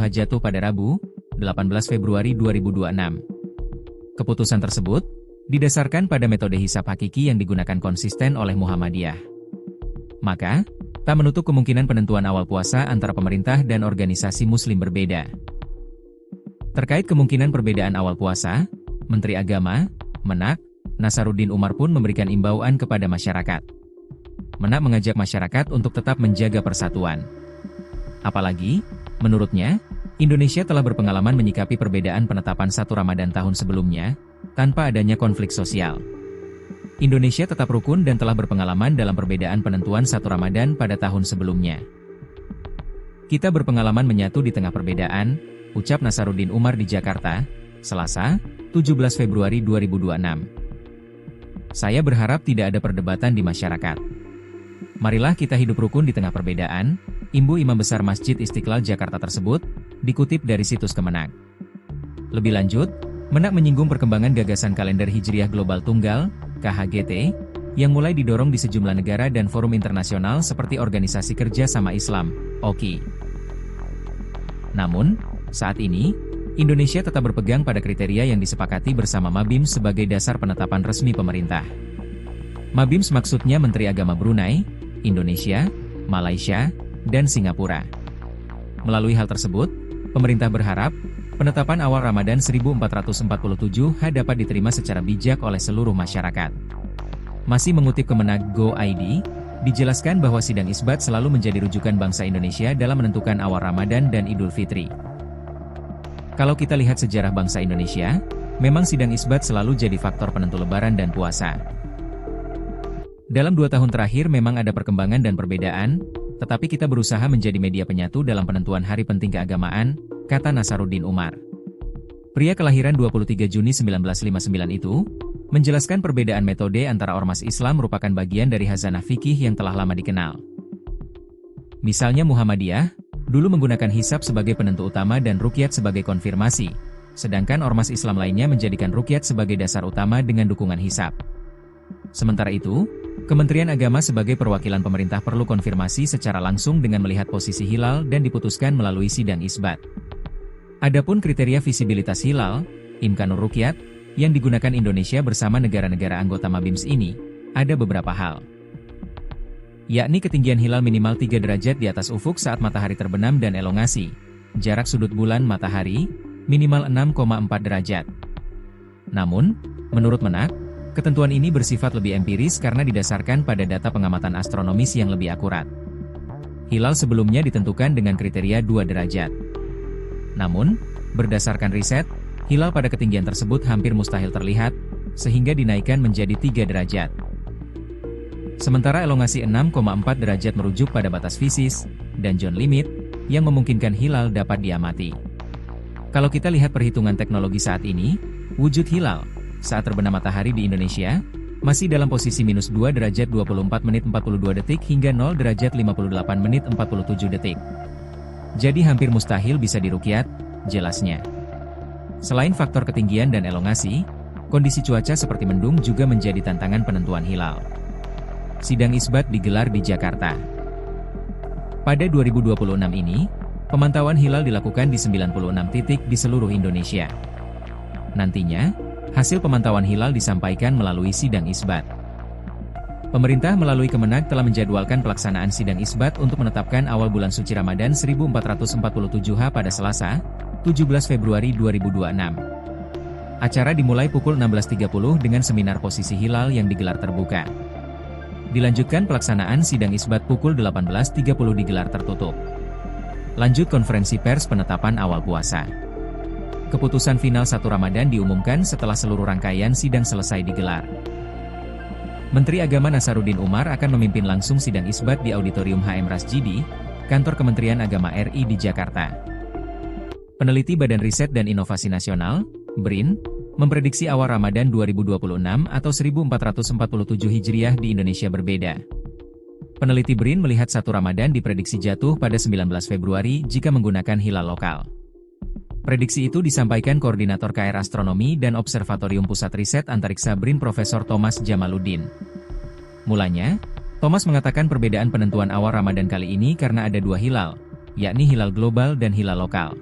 jatuh pada Rabu, 18 Februari 2026. Keputusan tersebut didasarkan pada metode hisab hakiki yang digunakan konsisten oleh Muhammadiyah. Maka, tak menutup kemungkinan penentuan awal puasa antara pemerintah dan organisasi muslim berbeda. Terkait kemungkinan perbedaan awal puasa, Menteri Agama, Menak, Nasaruddin Umar pun memberikan imbauan kepada masyarakat. Menak mengajak masyarakat untuk tetap menjaga persatuan. Apalagi, menurutnya, Indonesia telah berpengalaman menyikapi perbedaan penetapan 1 Ramadan tahun sebelumnya, tanpa adanya konflik sosial. Indonesia tetap rukun dan telah berpengalaman dalam perbedaan penentuan 1 Ramadan pada tahun sebelumnya. Kita berpengalaman menyatu di tengah perbedaan, ucap Nasaruddin Umar di Jakarta, Selasa, 17 Februari 2026. Saya berharap tidak ada perdebatan di masyarakat. Marilah kita hidup rukun di tengah perbedaan, imbu Imam Besar Masjid Istiqlal Jakarta tersebut, dikutip dari situs Kemenak. Lebih lanjut, Menak menyinggung perkembangan gagasan kalender Hijriah Global Tunggal, KHGT, yang mulai didorong di sejumlah negara dan forum internasional seperti Organisasi Kerja Sama Islam, OKI. Namun, saat ini, Indonesia tetap berpegang pada kriteria yang disepakati bersama Mabims sebagai dasar penetapan resmi pemerintah. Mabims maksudnya Menteri Agama Brunei, Indonesia, Malaysia, dan Singapura. Melalui hal tersebut, pemerintah berharap, penetapan awal Ramadan 1447 dapat diterima secara bijak oleh seluruh masyarakat. Masih mengutip Kemenak Go.id, dijelaskan bahwa sidang isbat selalu menjadi rujukan bangsa Indonesia dalam menentukan awal Ramadan dan Idul Fitri. Kalau kita lihat sejarah bangsa Indonesia, memang sidang isbat selalu jadi faktor penentu Lebaran dan puasa. Dalam 2 tahun terakhir memang ada perkembangan dan perbedaan, tetapi kita berusaha menjadi media penyatu dalam penentuan hari penting keagamaan, kata Nasaruddin Umar. Pria kelahiran 23 Juni 1959 itu, menjelaskan perbedaan metode antara ormas Islam merupakan bagian dari khazanah fikih yang telah lama dikenal. Misalnya Muhammadiyah, dulu menggunakan hisab sebagai penentu utama dan ruqyat sebagai konfirmasi, sedangkan ormas Islam lainnya menjadikan ruqyat sebagai dasar utama dengan dukungan hisab. Sementara itu, Kementerian Agama sebagai perwakilan pemerintah perlu konfirmasi secara langsung dengan melihat posisi hilal dan diputuskan melalui sidang isbat. Adapun kriteria visibilitas hilal, Imkanur Ruqyat, yang digunakan Indonesia bersama negara-negara anggota Mabims ini, ada beberapa hal. Yakni ketinggian hilal minimal 3 derajat di atas ufuk saat matahari terbenam dan elongasi, jarak sudut bulan matahari, minimal 6,4 derajat. Namun, menurut Menak, ketentuan ini bersifat lebih empiris karena didasarkan pada data pengamatan astronomis yang lebih akurat. Hilal sebelumnya ditentukan dengan kriteria 2 derajat. Namun, berdasarkan riset, hilal pada ketinggian tersebut hampir mustahil terlihat, sehingga dinaikkan menjadi 3 derajat. Sementara elongasi 6,4 derajat merujuk pada batas fisis, dan zone limit, yang memungkinkan hilal dapat diamati. Kalau kita lihat perhitungan teknologi saat ini, wujud hilal saat terbenam matahari di Indonesia, masih dalam posisi minus 2 derajat 24 menit 42 detik hingga 0 derajat 58 menit 47 detik. Jadi hampir mustahil bisa diruqyat, jelasnya. Selain faktor ketinggian dan elongasi, kondisi cuaca seperti mendung juga menjadi tantangan penentuan hilal. Sidang isbat digelar di Jakarta. Pada 2026 ini, pemantauan hilal dilakukan di 96 titik di seluruh Indonesia. Nantinya, hasil pemantauan hilal disampaikan melalui sidang isbat. Pemerintah melalui Kemenak telah menjadwalkan pelaksanaan sidang isbat untuk menetapkan awal bulan suci Ramadan 1447 pada Selasa, 17 Februari 2026. Acara dimulai pukul 16.30 dengan seminar posisi hilal yang digelar terbuka. Dilanjutkan pelaksanaan sidang isbat pukul 18.30 digelar tertutup. Lanjut konferensi pers penetapan awal puasa. Keputusan final 1 Ramadan diumumkan setelah seluruh rangkaian sidang selesai digelar. Menteri Agama Nasaruddin Umar akan memimpin langsung sidang isbat di Auditorium HM Rasjidi, Kantor Kementerian Agama RI di Jakarta. Peneliti Badan Riset dan Inovasi Nasional, BRIN, memprediksi awal Ramadan 2026 atau 1447 Hijriah di Indonesia berbeda. Peneliti BRIN melihat 1 Ramadan diprediksi jatuh pada 19 Februari jika menggunakan hilal lokal. Prediksi itu disampaikan Koordinator KR Astronomi dan Observatorium Pusat Riset Antariksa BRIN Profesor Thomas Jamaluddin. Mulanya, Thomas mengatakan perbedaan penentuan awal Ramadan kali ini karena ada 2 hilal, yakni hilal global dan hilal lokal.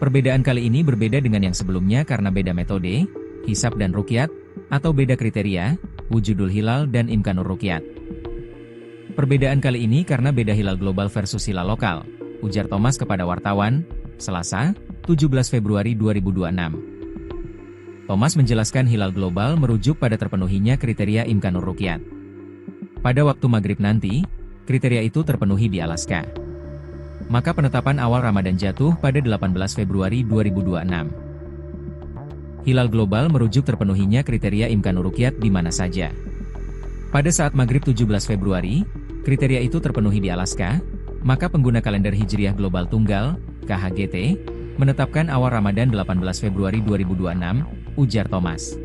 Perbedaan kali ini berbeda dengan yang sebelumnya karena beda metode, hisab dan ruqyat, atau beda kriteria, wujudul hilal dan imkanur ruqyat. Perbedaan kali ini karena beda hilal global versus hilal lokal, ujar Thomas kepada wartawan, Selasa, 17 Februari 2026. Thomas menjelaskan hilal global merujuk pada terpenuhinya kriteria imkanur ruqyat. Pada waktu maghrib nanti, kriteria itu terpenuhi di Alaska. maka penetapan awal Ramadan jatuh pada 18 Februari 2026. Hilal global merujuk terpenuhinya kriteria Imkanur Ruqyat di mana saja. Pada saat maghrib 17 Februari, kriteria itu terpenuhi di Alaska, maka pengguna kalender Hijriah Global Tunggal, KHGT, menetapkan awal Ramadan 18 Februari 2026, ujar Thomas.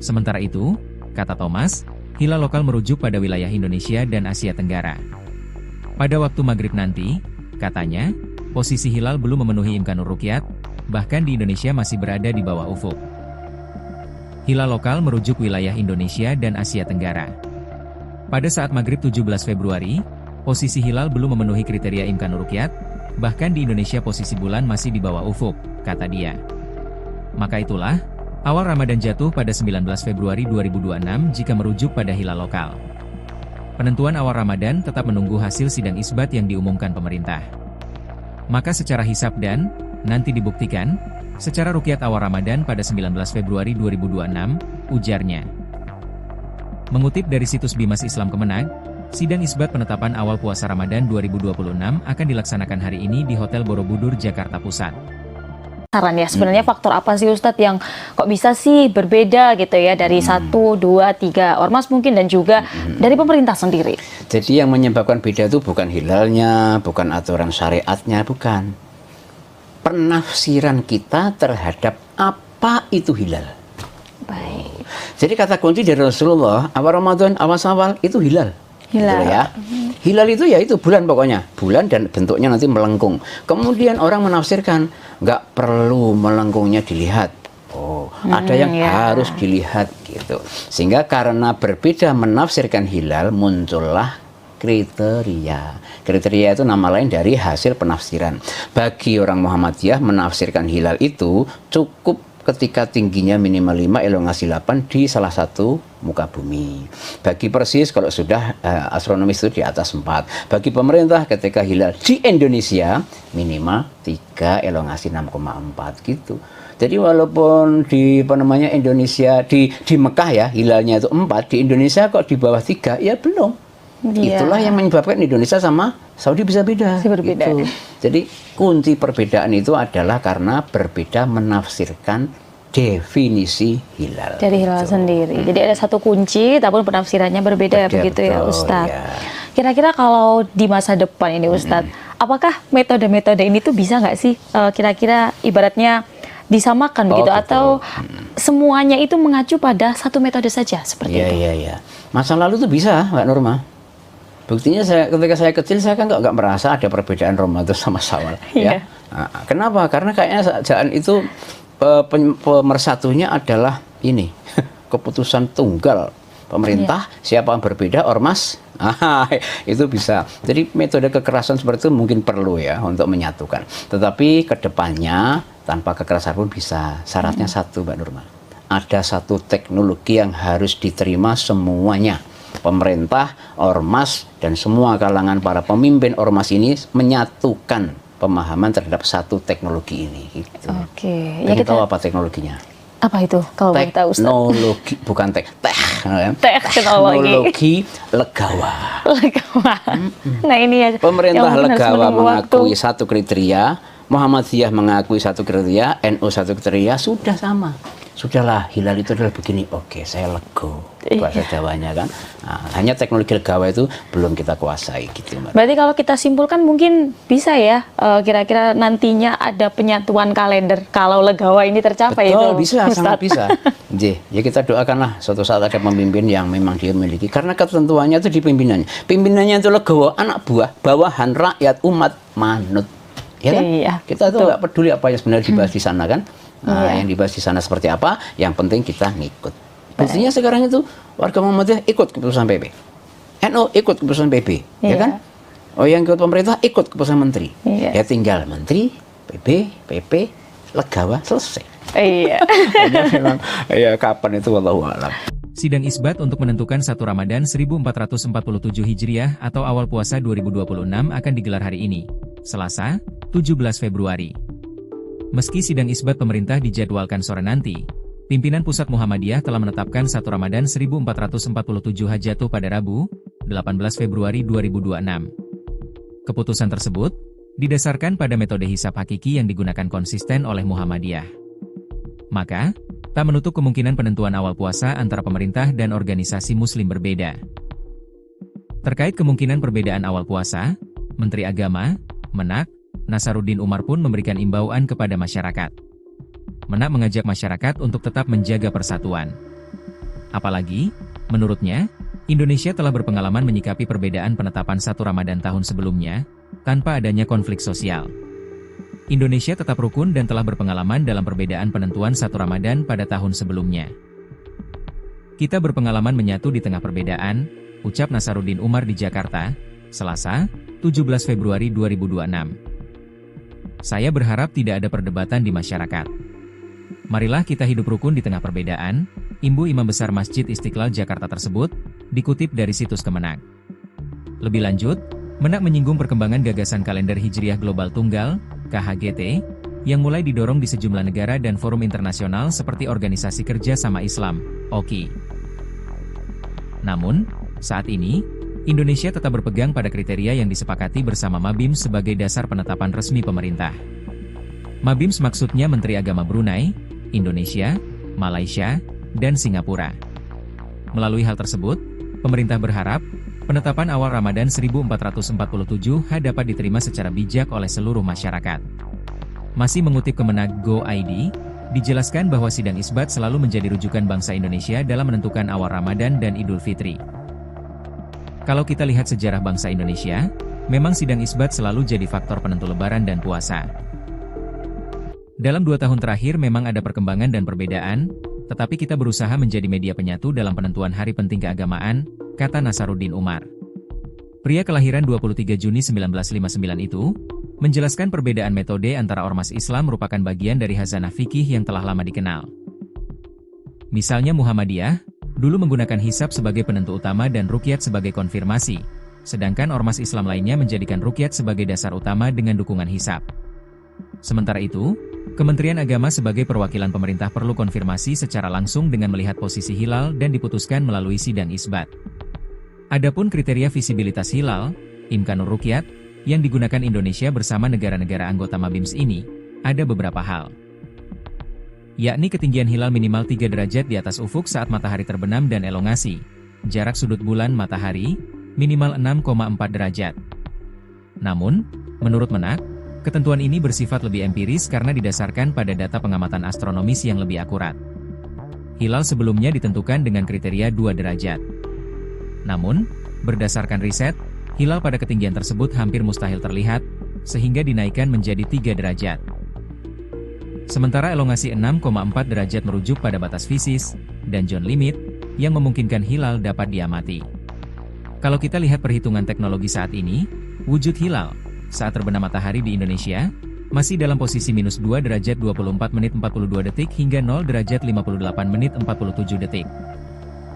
Sementara itu, kata Thomas, hilal lokal merujuk pada wilayah Indonesia dan Asia Tenggara. Pada waktu maghrib nanti, katanya, posisi hilal belum memenuhi Imkanur Ruqyat, bahkan di Indonesia masih berada di bawah ufuk. Hilal lokal merujuk wilayah Indonesia dan Asia Tenggara. Pada saat maghrib 17 Februari, posisi hilal belum memenuhi kriteria Imkanur Ruqyat, bahkan di Indonesia posisi bulan masih di bawah ufuk, kata dia. Maka itulah, awal Ramadan jatuh pada 19 Februari 2026 jika merujuk pada hilal lokal. Penentuan awal Ramadan tetap menunggu hasil sidang isbat yang diumumkan pemerintah. Maka secara hisab dan, nanti dibuktikan, secara ruqyat awal Ramadan pada 19 Februari 2026, ujarnya. Mengutip dari situs Bimas Islam Kemenag, sidang isbat penetapan awal puasa Ramadan 2026 akan dilaksanakan hari ini di Hotel Borobudur, Jakarta Pusat. Saran ya, sebenarnya faktor apa sih Ustadz yang kok bisa sih berbeda gitu ya dari 1, 2, 3 ormas mungkin dan juga dari pemerintah sendiri? Jadi yang menyebabkan beda itu bukan hilalnya, bukan aturan syariatnya, bukan. Penafsiran kita terhadap apa itu hilal. Baik. Jadi kata kunci dari Rasulullah, awal Ramadan, awal itu hilal. Hilal. Gitu ya. Hilal itu ya itu bulan pokoknya, bulan dan bentuknya nanti melengkung. Kemudian orang menafsirkan nggak perlu melengkungnya dilihat. Oh, ada yang harus dilihat gitu. Sehingga karena berbeda menafsirkan hilal muncullah kriteria. Kriteria itu nama lain dari hasil penafsiran. Bagi orang Muhammadiyah menafsirkan hilal itu cukup ketika tingginya minimal 5, elongasi 8 di salah satu muka bumi. Bagi Persis kalau sudah astronomis itu di atas 4. Bagi pemerintah ketika hilal di Indonesia minimal 3, elongasi 6,4 gitu. Jadi walaupun di Indonesia di Mekah ya hilalnya itu 4, di Indonesia kok di bawah 3 ya belum. Iya. Itulah yang menyebabkan Indonesia sama Saudi bisa beda. Berbeda. Gitu. Jadi kunci perbedaan itu adalah karena berbeda menafsirkan definisi hilal. Dari hilal sendiri. Jadi ada satu kunci, tapi penafsirannya berbeda begitu ya Ustadz. Ya. Kira-kira kalau di masa depan ini Ustadz, apakah metode-metode ini tuh bisa nggak sih kira-kira ibaratnya disamakan begitu atau semuanya itu mengacu pada satu metode saja seperti itu? Iya. Masa lalu tuh bisa, Mbak Norma. Buktinya ketika saya kecil saya kan nggak merasa ada perbedaan Ramadan sama Syawal. Ya. Nah, kenapa? Karena kayaknya saat itu pemersatunya adalah ini keputusan tunggal pemerintah. Siapa yang berbeda ormas itu bisa. Jadi metode kekerasan seperti itu mungkin perlu ya untuk menyatukan. Tetapi kedepannya tanpa kekerasan pun bisa. Syaratnya satu, Mbak Nurma. Ada satu teknologi yang harus diterima semuanya. Pemerintah, ormas, dan semua kalangan para pemimpin ormas ini menyatukan pemahaman terhadap satu teknologi ini. Gitu. Oke. Ya kita tahu apa teknologinya? Apa itu? Kalau boleh tahu, Ustaz? Teknologi, bukan teknologi legawa. Nah ini ya. Pemerintah legawa mengakui satu kriteria, Muhammadiyah mengakui satu kriteria, NU satu kriteria, sudah sama. Sudahlah, hilal itu adalah begini. Oke, saya lego. Bahasa Jawanya kan. Nah, hanya teknologi legawa itu belum kita kuasai gitu. Berarti kalau kita simpulkan mungkin bisa ya, kira-kira nantinya ada penyatuan kalender kalau legawa ini tercapai. Betul, itu, bisa, Ustaz. sangat bisa. Ya kita doakanlah suatu saat ada pemimpin yang memang dia miliki. Karena ketentuannya itu di pimpinannya. Pimpinannya itu legawa, anak buah, bawahan, rakyat, umat, manut. Ya kan? Iya, kita tuh nggak peduli apa yang sebenarnya dibahas di sana kan. Nah, yang dibahas di sana seperti apa, yang penting kita ngikut. Buktinya sekarang itu warga Muhammadiyah ikut keputusan PP, NU ikut keputusan PP, ya kan? Oh, yang ikut pemerintah ikut keputusan menteri. Ya tinggal menteri, PP, legawa, selesai. Iya. Memang, ya kapan itu wallahu a'lam. Sidang isbat untuk menentukan 1 Ramadan 1447 Hijriah atau awal puasa 2026 akan digelar hari ini, Selasa, 17 Februari. Meski sidang isbat pemerintah dijadwalkan sore nanti, pimpinan Pusat Muhammadiyah telah menetapkan 1 Ramadan 1447 jatuh pada Rabu, 18 Februari 2026. Keputusan tersebut didasarkan pada metode hisab hakiki yang digunakan konsisten oleh Muhammadiyah. Maka, tak menutup kemungkinan penentuan awal puasa antara pemerintah dan organisasi muslim berbeda. Terkait kemungkinan perbedaan awal puasa, Menteri Agama, Menak, Nasaruddin Umar pun memberikan imbauan kepada masyarakat. Menak mengajak masyarakat untuk tetap menjaga persatuan. Apalagi, menurutnya, Indonesia telah berpengalaman menyikapi perbedaan penetapan 1 Ramadan tahun sebelumnya, tanpa adanya konflik sosial. Indonesia tetap rukun dan telah berpengalaman dalam perbedaan penentuan 1 Ramadan pada tahun sebelumnya. Kita berpengalaman menyatu di tengah perbedaan, ucap Nasaruddin Umar di Jakarta, Selasa, 17 Februari 2026. Saya berharap tidak ada perdebatan di masyarakat. Marilah kita hidup rukun di tengah perbedaan, imbu Imam Besar Masjid Istiqlal Jakarta tersebut, dikutip dari situs Kemenak. Lebih lanjut, Menak menyinggung perkembangan gagasan kalender Hijriah Global Tunggal, KHGT, yang mulai didorong di sejumlah negara dan forum internasional seperti Organisasi Kerja Sama Islam, OKI. Namun, saat ini, Indonesia tetap berpegang pada kriteria yang disepakati bersama Mabim sebagai dasar penetapan resmi pemerintah. Mabim maksudnya Menteri Agama Brunei, Indonesia, Malaysia, dan Singapura. Melalui hal tersebut, pemerintah berharap, penetapan awal Ramadan 1447 dapat diterima secara bijak oleh seluruh masyarakat. Masih mengutip Kemenak Go.id, dijelaskan bahwa sidang isbat selalu menjadi rujukan bangsa Indonesia dalam menentukan awal Ramadan dan Idul Fitri. Kalau kita lihat sejarah bangsa Indonesia, memang sidang isbat selalu jadi faktor penentu Lebaran dan puasa. Dalam 2 tahun terakhir memang ada perkembangan dan perbedaan, tetapi kita berusaha menjadi media penyatu dalam penentuan hari penting keagamaan, kata Nasaruddin Umar. Pria kelahiran 23 Juni 1959 itu, menjelaskan perbedaan metode antara ormas Islam merupakan bagian dari khazanah fikih yang telah lama dikenal. Misalnya Muhammadiyah, dulu menggunakan hisab sebagai penentu utama dan ruqyat sebagai konfirmasi, sedangkan ormas Islam lainnya menjadikan ruqyat sebagai dasar utama dengan dukungan hisab. Sementara itu, Kementerian Agama sebagai perwakilan pemerintah perlu konfirmasi secara langsung dengan melihat posisi hilal dan diputuskan melalui sidang isbat. Adapun kriteria visibilitas hilal, Imkanur Ruqyat, yang digunakan Indonesia bersama negara-negara anggota Mabims ini, ada beberapa hal. Yakni ketinggian hilal minimal 3 derajat di atas ufuk saat matahari terbenam dan elongasi, jarak sudut bulan matahari, minimal 6,4 derajat. Namun, menurut Menak, ketentuan ini bersifat lebih empiris karena didasarkan pada data pengamatan astronomis yang lebih akurat. Hilal sebelumnya ditentukan dengan kriteria 2 derajat. Namun, berdasarkan riset, hilal pada ketinggian tersebut hampir mustahil terlihat, sehingga dinaikkan menjadi 3 derajat. Sementara elongasi 6,4 derajat merujuk pada batas fisis, dan zone limit, yang memungkinkan hilal dapat diamati. Kalau kita lihat perhitungan teknologi saat ini, wujud hilal saat terbenam matahari di Indonesia, masih dalam posisi minus 2 derajat 24 menit 42 detik hingga 0 derajat 58 menit 47 detik.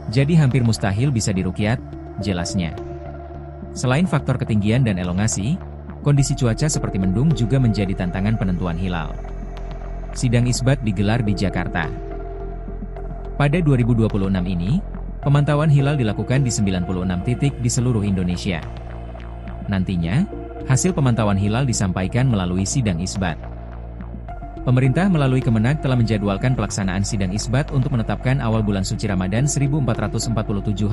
Jadi hampir mustahil bisa diruqyat, jelasnya. Selain faktor ketinggian dan elongasi, kondisi cuaca seperti mendung juga menjadi tantangan penentuan hilal. Sidang isbat digelar di Jakarta. Pada 2026 ini, pemantauan hilal dilakukan di 96 titik di seluruh Indonesia. Nantinya, hasil pemantauan hilal disampaikan melalui sidang isbat. Pemerintah melalui Kemenak telah menjadwalkan pelaksanaan sidang isbat untuk menetapkan awal bulan suci Ramadan 1447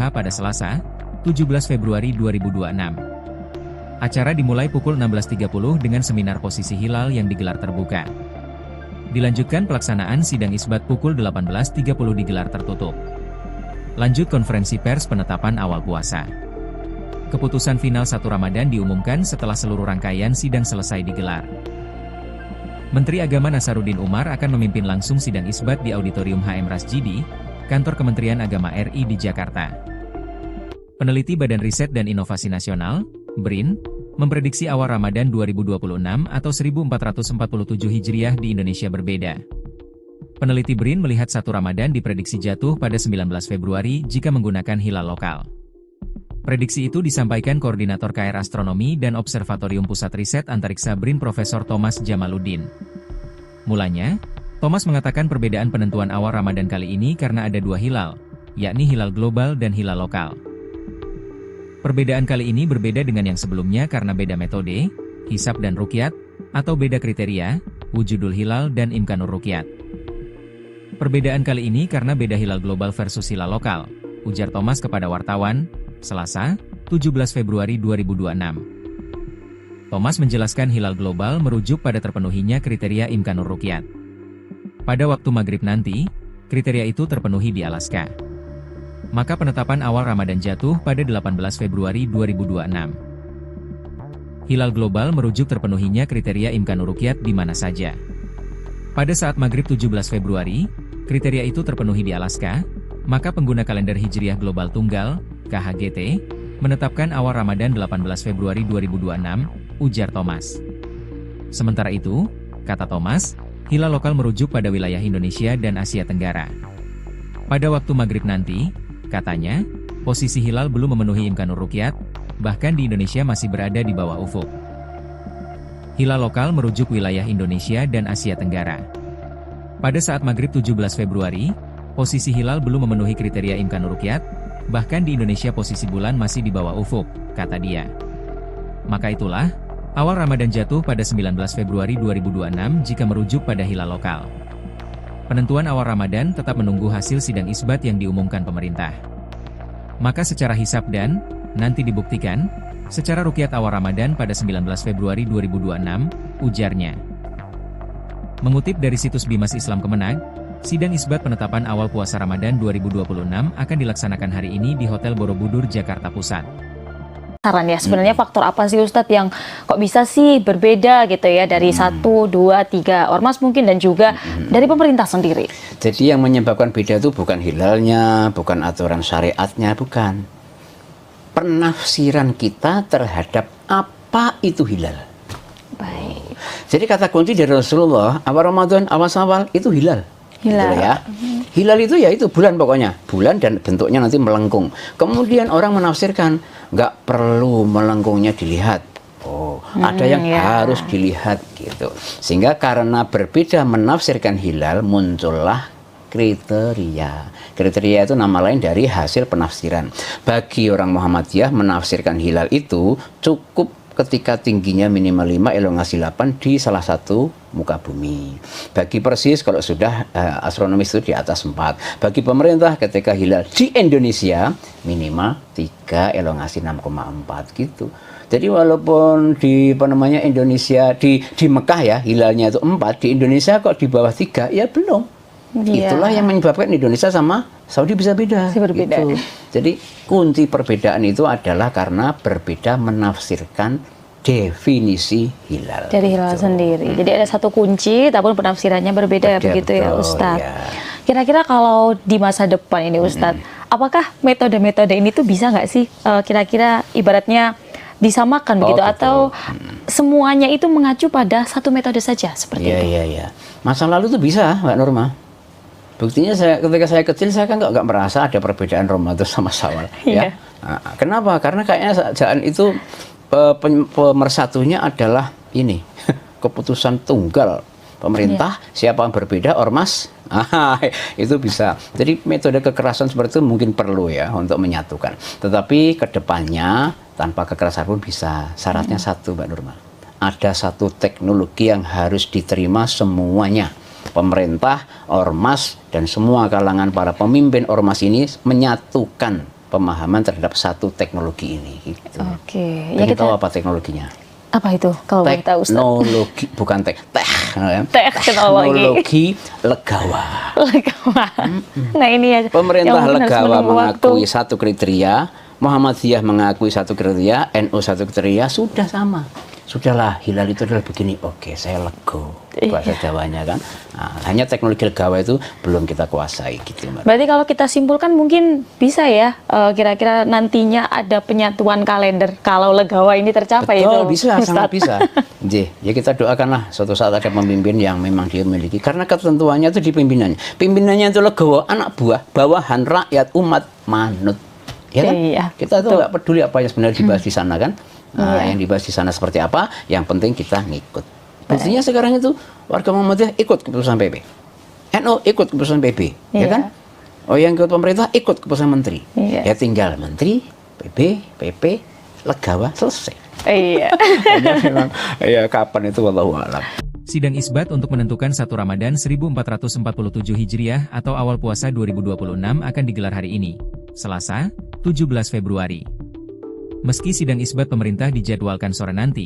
pada Selasa, 17 Februari 2026. Acara dimulai pukul 16.30 dengan seminar posisi hilal yang digelar terbuka. Dilanjutkan pelaksanaan sidang isbat pukul 18.30 digelar tertutup. Lanjut konferensi pers penetapan awal puasa. Keputusan final 1 Ramadan diumumkan setelah seluruh rangkaian sidang selesai digelar. Menteri Agama Nasaruddin Umar akan memimpin langsung sidang isbat di Auditorium HM Rasjidi, Kantor Kementerian Agama RI di Jakarta. Peneliti Badan Riset dan Inovasi Nasional, BRIN, memprediksi awal Ramadan 2026 atau 1447 Hijriah di Indonesia berbeda. Peneliti BRIN melihat 1 Ramadan diprediksi jatuh pada 19 Februari jika menggunakan hilal lokal. Prediksi itu disampaikan Koordinator KR Astronomi dan Observatorium Pusat Riset Antariksa BRIN Profesor Thomas Jamaluddin. Mulanya, Thomas mengatakan perbedaan penentuan awal Ramadan kali ini karena ada 2 hilal, yakni hilal global dan hilal lokal. Perbedaan kali ini berbeda dengan yang sebelumnya karena beda metode, hisab dan ruqyat, atau beda kriteria, wujudul hilal dan imkanur ruqyat. Perbedaan kali ini karena beda hilal global versus hilal lokal, ujar Thomas kepada wartawan, Selasa, 17 Februari 2026. Thomas menjelaskan hilal global merujuk pada terpenuhinya kriteria imkanur ruqyat. Pada waktu maghrib nanti, kriteria itu terpenuhi di Alaska. Maka penetapan awal Ramadan jatuh pada 18 Februari 2026. Hilal global merujuk terpenuhinya kriteria imkanur ruqyat di mana saja. Pada saat maghrib 17 Februari, kriteria itu terpenuhi di Alaska, maka pengguna kalender Hijriah Global Tunggal, KHGT, menetapkan awal Ramadan 18 Februari 2026, ujar Thomas. Sementara itu, kata Thomas, hilal lokal merujuk pada wilayah Indonesia dan Asia Tenggara. Pada waktu maghrib nanti, katanya, posisi hilal belum memenuhi imkanur ruqyat, bahkan di Indonesia masih berada di bawah ufuk. Hilal lokal merujuk wilayah Indonesia dan Asia Tenggara. Pada saat maghrib 17 Februari, posisi hilal belum memenuhi kriteria imkanur ruqyat, bahkan di Indonesia posisi bulan masih di bawah ufuk, kata dia. Maka itulah, awal Ramadan jatuh pada 19 Februari 2026 jika merujuk pada hilal lokal. Penentuan awal Ramadan tetap menunggu hasil sidang isbat yang diumumkan pemerintah. Maka secara hisab dan, nanti dibuktikan, secara ruqyat awal Ramadan pada 19 Februari 2026, ujarnya. Mengutip dari situs Bimas Islam Kemenag, sidang isbat penetapan awal puasa Ramadan 2026 akan dilaksanakan hari ini di Hotel Borobudur, Jakarta Pusat. Saran ya, sebenarnya faktor apa sih Ustadz yang kok bisa sih berbeda gitu ya dari 1, 2, 3 ormas mungkin dan juga dari pemerintah sendiri? Jadi yang menyebabkan beda itu bukan hilalnya, bukan aturan syariatnya, bukan. Penafsiran kita terhadap apa itu hilal. Baik. Jadi kata kunci dari Rasulullah, awal Ramadan, awal itu hilal. Hilal. Gitu ya. Hilal itu ya itu bulan pokoknya. Bulan dan bentuknya nanti melengkung. Kemudian orang menafsirkan, nggak perlu melengkungnya dilihat. Oh, ada yang harus dilihat gitu. Sehingga karena berbeda menafsirkan hilal, muncullah kriteria. Kriteria itu nama lain dari hasil penafsiran. Bagi orang Muhammadiyah menafsirkan hilal itu cukup ketika tingginya minimal 5, elongasi 8 di salah satu muka bumi. Bagi Persis kalau sudah astronomis itu di atas 4. Bagi pemerintah ketika hilal di Indonesia minimal 3, elongasi 6,4 gitu. Jadi walaupun di Indonesia di Mekah ya hilalnya itu 4, di Indonesia kok di bawah 3 ya belum. Yeah. Itulah yang menyebabkan Indonesia sama Saudi bisa beda. Berbeda. Gitu. Jadi kunci perbedaan itu adalah karena berbeda menafsirkan definisi hilal. Dari hilal sendiri. Jadi ada satu kunci, tapi penafsirannya berbeda begitu ya Ustadz. Ya. Kira-kira kalau di masa depan ini Ustadz, apakah metode-metode ini tuh bisa nggak sih kira-kira ibaratnya disamakan begitu atau semuanya itu mengacu pada satu metode saja seperti itu? Iya. Masa lalu tuh bisa, Mbak Norma. Buktinya ketika saya kecil saya kan nggak merasa ada perbedaan Ramadan sama Syawal. Ya. Nah, kenapa? Karena kayaknya saat itu pemersatunya adalah ini keputusan tunggal pemerintah. Siapa yang berbeda ormas itu bisa. Jadi metode kekerasan seperti itu mungkin perlu ya untuk menyatukan. Tetapi kedepannya tanpa kekerasan pun bisa. Syaratnya satu, Mbak Nurma. Ada satu teknologi yang harus diterima semuanya. Pemerintah, ormas, dan semua kalangan para pemimpin ormas ini menyatukan pemahaman terhadap satu teknologi ini. Gitu. Oke. Ya kita tahu apa teknologinya? Apa itu? Kalau boleh tahu, Ustaz? Teknologi, bukan teknologi legawa. Nah ini ya. Pemerintah legawa mengakui satu kriteria, Muhammadiyah mengakui satu kriteria, NU satu kriteria, sudah sama. Sudahlah, hilal itu adalah begini. Oke, saya lego. Bahasa Jawanya kan. Nah, hanya teknologi legawa itu belum kita kuasai gitu. Berarti kalau kita simpulkan mungkin bisa ya, kira-kira nantinya ada penyatuan kalender kalau legawa ini tercapai. Betul, itu, bisa, Ustaz. sangat bisa. Ya kita doakanlah suatu saat ada pemimpin yang memang dia miliki. Karena ketentuannya itu di pimpinannya. Pimpinannya itu legawa, anak buah, bawahan, rakyat, umat, manut. Ya kan? Iya, kita tuh nggak peduli apa yang sebenarnya dibahas di sana kan. Nah, yang dibahas di sana seperti apa, yang penting kita ngikut. Buktinya sekarang itu warga Muhammadiyah ikut keputusan PP, NU ikut keputusan PP, ya kan? Oh, yang ikut pemerintah ikut keputusan menteri. Ya tinggal menteri, PP, legawa, selesai. Iya. Hanya memang ya kapan itu wallahu a'lam. Sidang isbat untuk menentukan 1 Ramadan 1447 Hijriah atau awal puasa 2026 akan digelar hari ini, Selasa, 17 Februari. Meski sidang isbat pemerintah dijadwalkan sore nanti,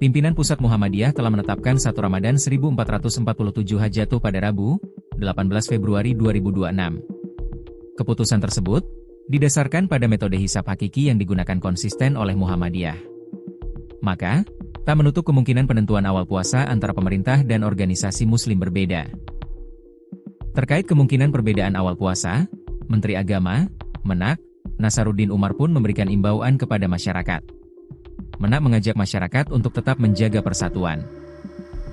pimpinan Pusat Muhammadiyah telah menetapkan 1 Ramadan 1447 Hijriah pada Rabu, 18 Februari 2026. Keputusan tersebut didasarkan pada metode hisab hakiki yang digunakan konsisten oleh Muhammadiyah. Maka, tak menutup kemungkinan penentuan awal puasa antara pemerintah dan organisasi muslim berbeda. Terkait kemungkinan perbedaan awal puasa, Menteri Agama, Menak, Nasaruddin Umar pun memberikan imbauan kepada masyarakat. Menak mengajak masyarakat untuk tetap menjaga persatuan.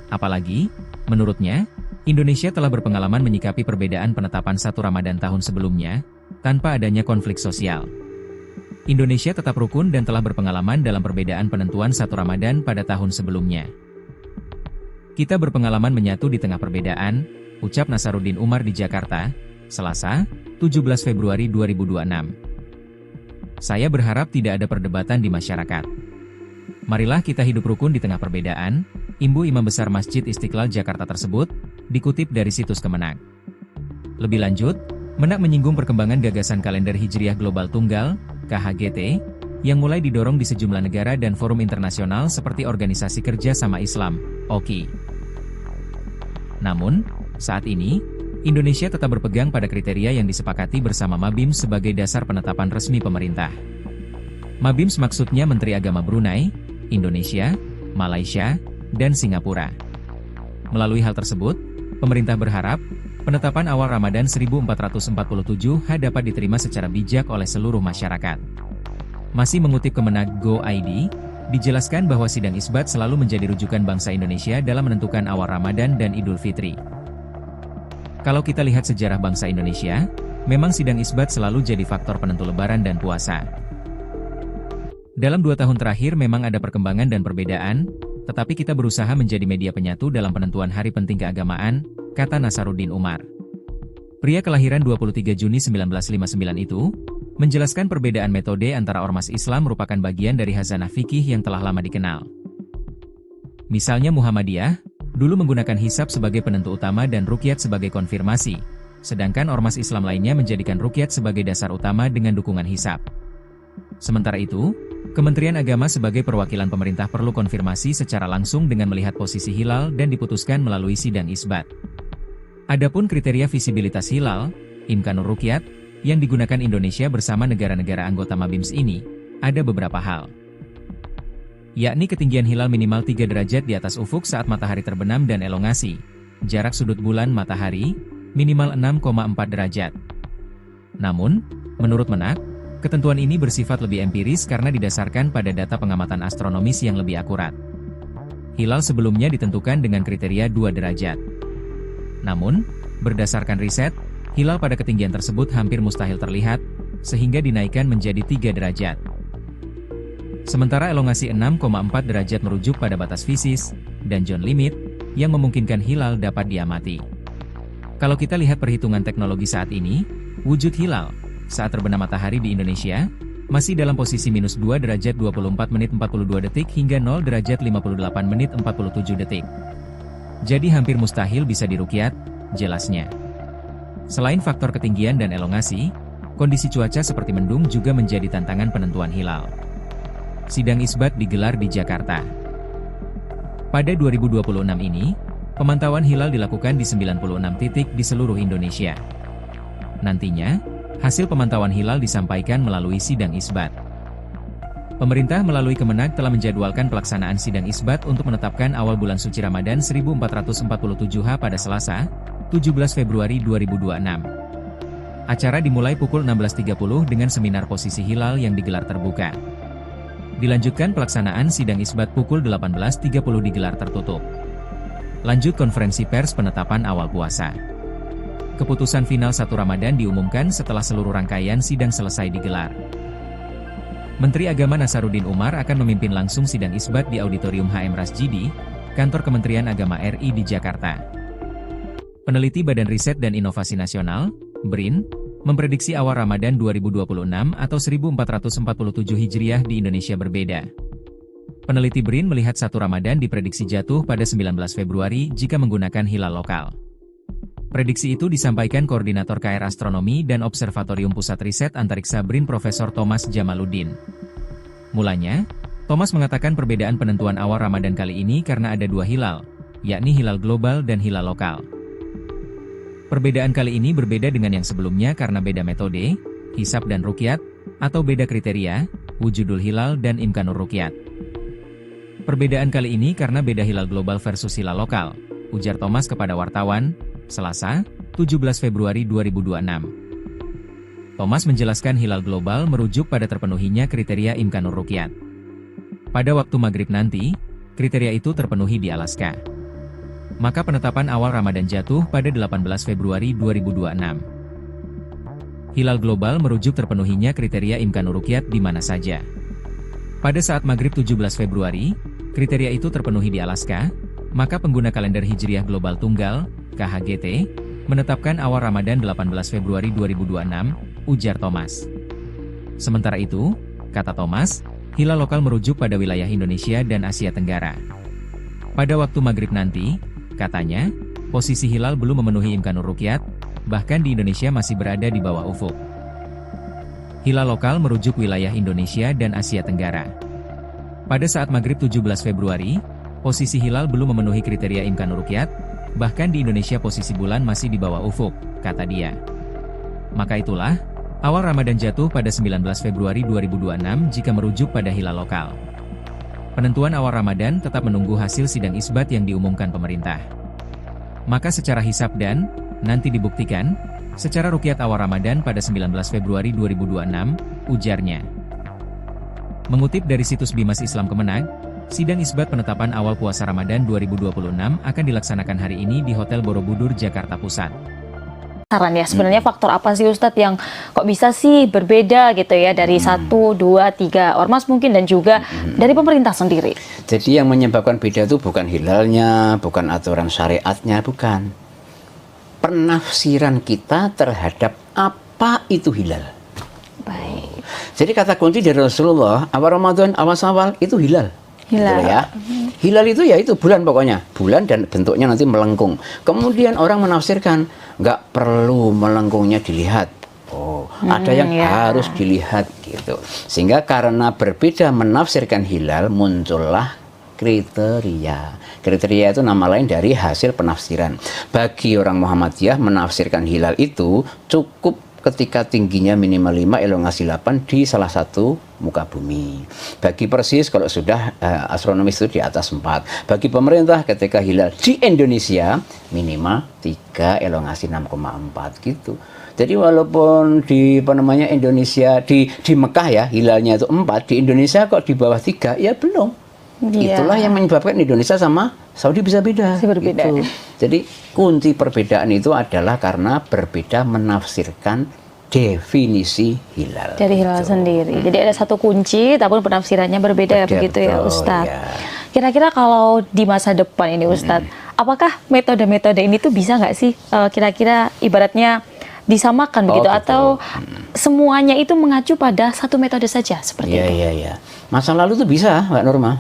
Apalagi, menurutnya, Indonesia telah berpengalaman menyikapi perbedaan penetapan 1 Ramadan tahun sebelumnya, tanpa adanya konflik sosial. Indonesia tetap rukun dan telah berpengalaman dalam perbedaan penentuan 1 Ramadan pada tahun sebelumnya. Kita berpengalaman menyatu di tengah perbedaan, ucap Nasaruddin Umar di Jakarta, Selasa, 17 Februari 2026. Saya berharap tidak ada perdebatan di masyarakat. Marilah kita hidup rukun di tengah perbedaan, imbu Imam Besar Masjid Istiqlal Jakarta tersebut, dikutip dari situs Kemenak. Lebih lanjut, Menak menyinggung perkembangan gagasan kalender Hijriah Global Tunggal, KHGT, yang mulai didorong di sejumlah negara dan forum internasional seperti Organisasi Kerja Sama Islam, OKI. Namun, saat ini, Indonesia tetap berpegang pada kriteria yang disepakati bersama Mabims sebagai dasar penetapan resmi pemerintah. Mabims maksudnya Menteri Agama Brunei, Indonesia, Malaysia, dan Singapura. Melalui hal tersebut, pemerintah berharap, penetapan awal Ramadan 1447 dapat diterima secara bijak oleh seluruh masyarakat. Masih mengutip Kemenak Go.id, dijelaskan bahwa sidang isbat selalu menjadi rujukan bangsa Indonesia dalam menentukan awal Ramadan dan Idul Fitri. Kalau kita lihat sejarah bangsa Indonesia, memang sidang isbat selalu jadi faktor penentu Lebaran dan puasa. Dalam 2 tahun terakhir memang ada perkembangan dan perbedaan, tetapi kita berusaha menjadi media penyatu dalam penentuan hari penting keagamaan, kata Nasaruddin Umar. Pria kelahiran 23 Juni 1959 itu, menjelaskan perbedaan metode antara ormas Islam merupakan bagian dari khazanah fikih yang telah lama dikenal. Misalnya Muhammadiyah, dulu menggunakan hisab sebagai penentu utama dan ruqyat sebagai konfirmasi, sedangkan ormas Islam lainnya menjadikan ruqyat sebagai dasar utama dengan dukungan hisab. Sementara itu, Kementerian Agama sebagai perwakilan pemerintah perlu konfirmasi secara langsung dengan melihat posisi hilal dan diputuskan melalui sidang isbat. Adapun kriteria visibilitas hilal, Imkanur Ruqyat, yang digunakan Indonesia bersama negara-negara anggota Mabims ini, ada beberapa hal. Yakni ketinggian hilal minimal 3 derajat di atas ufuk saat matahari terbenam dan elongasi, jarak sudut bulan matahari, minimal 6,4 derajat. Namun, menurut Menak, ketentuan ini bersifat lebih empiris karena didasarkan pada data pengamatan astronomis yang lebih akurat. Hilal sebelumnya ditentukan dengan kriteria 2 derajat. Namun, berdasarkan riset, hilal pada ketinggian tersebut hampir mustahil terlihat, sehingga dinaikkan menjadi 3 derajat. Sementara elongasi 6,4 derajat merujuk pada batas fisis, dan John limit, yang memungkinkan hilal dapat diamati. Kalau kita lihat perhitungan teknologi saat ini, wujud hilal saat terbenam matahari di Indonesia, masih dalam posisi minus 2 derajat 24 menit 42 detik hingga 0 derajat 58 menit 47 detik. Jadi hampir mustahil bisa diruqyat, jelasnya. Selain faktor ketinggian dan elongasi, kondisi cuaca seperti mendung juga menjadi tantangan penentuan hilal. Sidang isbat digelar di Jakarta. Pada 2026 ini, pemantauan hilal dilakukan di 96 titik di seluruh Indonesia. Nantinya, hasil pemantauan hilal disampaikan melalui sidang isbat. Pemerintah melalui Kemenak telah menjadwalkan pelaksanaan sidang isbat untuk menetapkan awal bulan suci Ramadan 1447 pada Selasa, 17 Februari 2026. Acara dimulai pukul 16.30 dengan seminar posisi hilal yang digelar terbuka. Dilanjutkan pelaksanaan sidang isbat pukul 18.30 digelar tertutup. Lanjut konferensi pers penetapan awal puasa. Keputusan final 1 Ramadan diumumkan setelah seluruh rangkaian sidang selesai digelar. Menteri Agama Nasaruddin Umar akan memimpin langsung sidang isbat di Auditorium HM Rasjidi, Kantor Kementerian Agama RI di Jakarta. Peneliti Badan Riset dan Inovasi Nasional, BRIN, memprediksi awal Ramadan 2026 atau 1447 Hijriah di Indonesia berbeda. Peneliti BRIN melihat 1 Ramadan diprediksi jatuh pada 19 Februari jika menggunakan hilal lokal. Prediksi itu disampaikan Koordinator KR Astronomi dan Observatorium Pusat Riset Antariksa BRIN Profesor Thomas Jamaluddin. Mulanya, Thomas mengatakan perbedaan penentuan awal Ramadan kali ini karena ada 2 hilal, yakni hilal global dan hilal lokal. Perbedaan kali ini berbeda dengan yang sebelumnya karena beda metode, hisab dan ruqyat, atau beda kriteria, wujudul hilal dan imkanur ruqyat. Perbedaan kali ini karena beda hilal global versus hilal lokal, ujar Thomas kepada wartawan, Selasa, 17 Februari 2026. Thomas menjelaskan hilal global merujuk pada terpenuhinya kriteria imkanur ruqyat. Pada waktu maghrib nanti, kriteria itu terpenuhi di Alaska. Maka penetapan awal Ramadan jatuh pada 18 Februari 2026. Hilal global merujuk terpenuhinya kriteria imkanur ruqyat di mana saja. Pada saat maghrib 17 Februari, kriteria itu terpenuhi di Alaska, maka pengguna kalender Hijriah Global Tunggal, KHGT, menetapkan awal Ramadan 18 Februari 2026, ujar Thomas. Sementara itu, kata Thomas, hilal lokal merujuk pada wilayah Indonesia dan Asia Tenggara. Pada waktu maghrib nanti, katanya, posisi hilal belum memenuhi imkanur ruqyat, bahkan di Indonesia masih berada di bawah ufuk. Hilal lokal merujuk wilayah Indonesia dan Asia Tenggara. Pada saat maghrib 17 Februari, posisi hilal belum memenuhi kriteria imkanur ruqyat, bahkan di Indonesia posisi bulan masih di bawah ufuk, kata dia. Maka itulah, awal Ramadan jatuh pada 19 Februari 2026 jika merujuk pada hilal lokal. Penentuan awal Ramadan tetap menunggu hasil sidang isbat yang diumumkan pemerintah. Maka secara hisab dan, nanti dibuktikan, secara ruqyat awal Ramadan pada 19 Februari 2026, ujarnya. Mengutip dari situs Bimas Islam Kemenag, sidang isbat penetapan awal puasa Ramadan 2026 akan dilaksanakan hari ini di Hotel Borobudur, Jakarta Pusat. Saran ya, sebenarnya faktor apa sih Ustadz yang kok bisa sih berbeda gitu ya dari 1, 2, 3 ormas mungkin dan juga dari pemerintah sendiri? Jadi yang menyebabkan beda itu bukan hilalnya, bukan aturan syariatnya, bukan. Penafsiran kita terhadap apa itu hilal. Baik. Jadi kata kunci dari Rasulullah, awal Ramadan, awal itu hilal. Hilal. Gitu ya. Hilal itu ya itu bulan pokoknya. Bulan dan bentuknya nanti melengkung. Kemudian orang menafsirkan, nggak perlu melengkungnya dilihat. Oh, ada yang harus dilihat gitu. Sehingga karena berbeda menafsirkan hilal, muncullah kriteria. Kriteria itu nama lain dari hasil penafsiran. Bagi orang Muhammadiyah menafsirkan hilal itu cukup ketika tingginya minimal 5, elongasi 8 di salah satu muka bumi. Bagi Persis kalau sudah astronomis itu di atas 4. Bagi pemerintah ketika hilal di Indonesia minimal 3, elongasi 6,4 gitu. Jadi walaupun di Indonesia di Mekah ya hilalnya itu 4, di Indonesia kok di bawah 3 ya belum. Yeah. Itulah yang menyebabkan Indonesia sama Saudi bisa beda. Berbeda. Gitu. Jadi kunci perbedaan itu adalah karena berbeda menafsirkan definisi hilal. Dari hilal sendiri. Jadi ada satu kunci, tapi penafsirannya berbeda begitu ya Ustadz. Ya. Kira-kira kalau di masa depan ini Ustadz, apakah metode-metode ini tuh bisa nggak sih kira-kira ibaratnya disamakan begitu atau semuanya itu mengacu pada satu metode saja seperti itu? Iya. Masa lalu tuh bisa, Mbak Norma.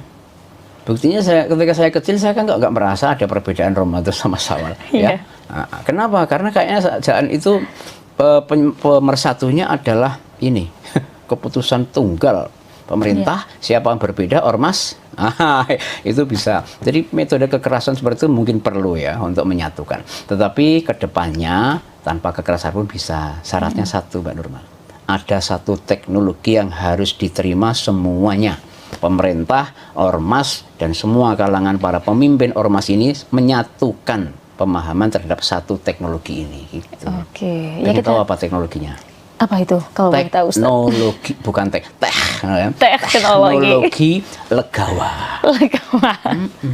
Buktinya ketika saya kecil saya kan nggak merasa ada perbedaan Ramadan sama Syawal. Ya. Nah, kenapa? Karena kayaknya saat itu pemersatunya adalah ini keputusan tunggal pemerintah. Siapa yang berbeda ormas itu bisa. Jadi metode kekerasan seperti itu mungkin perlu ya untuk menyatukan. Tetapi kedepannya tanpa kekerasan pun bisa. Syaratnya satu, Mbak Nurma. Ada satu teknologi yang harus diterima semuanya. Pemerintah, ormas, dan semua kalangan para pemimpin ormas ini menyatukan pemahaman terhadap satu teknologi ini. Gitu. Oke. Ya kita tahu apa teknologinya? Apa itu? Kalau boleh tahu, Ustaz? Teknologi, bukan teknologi legawa.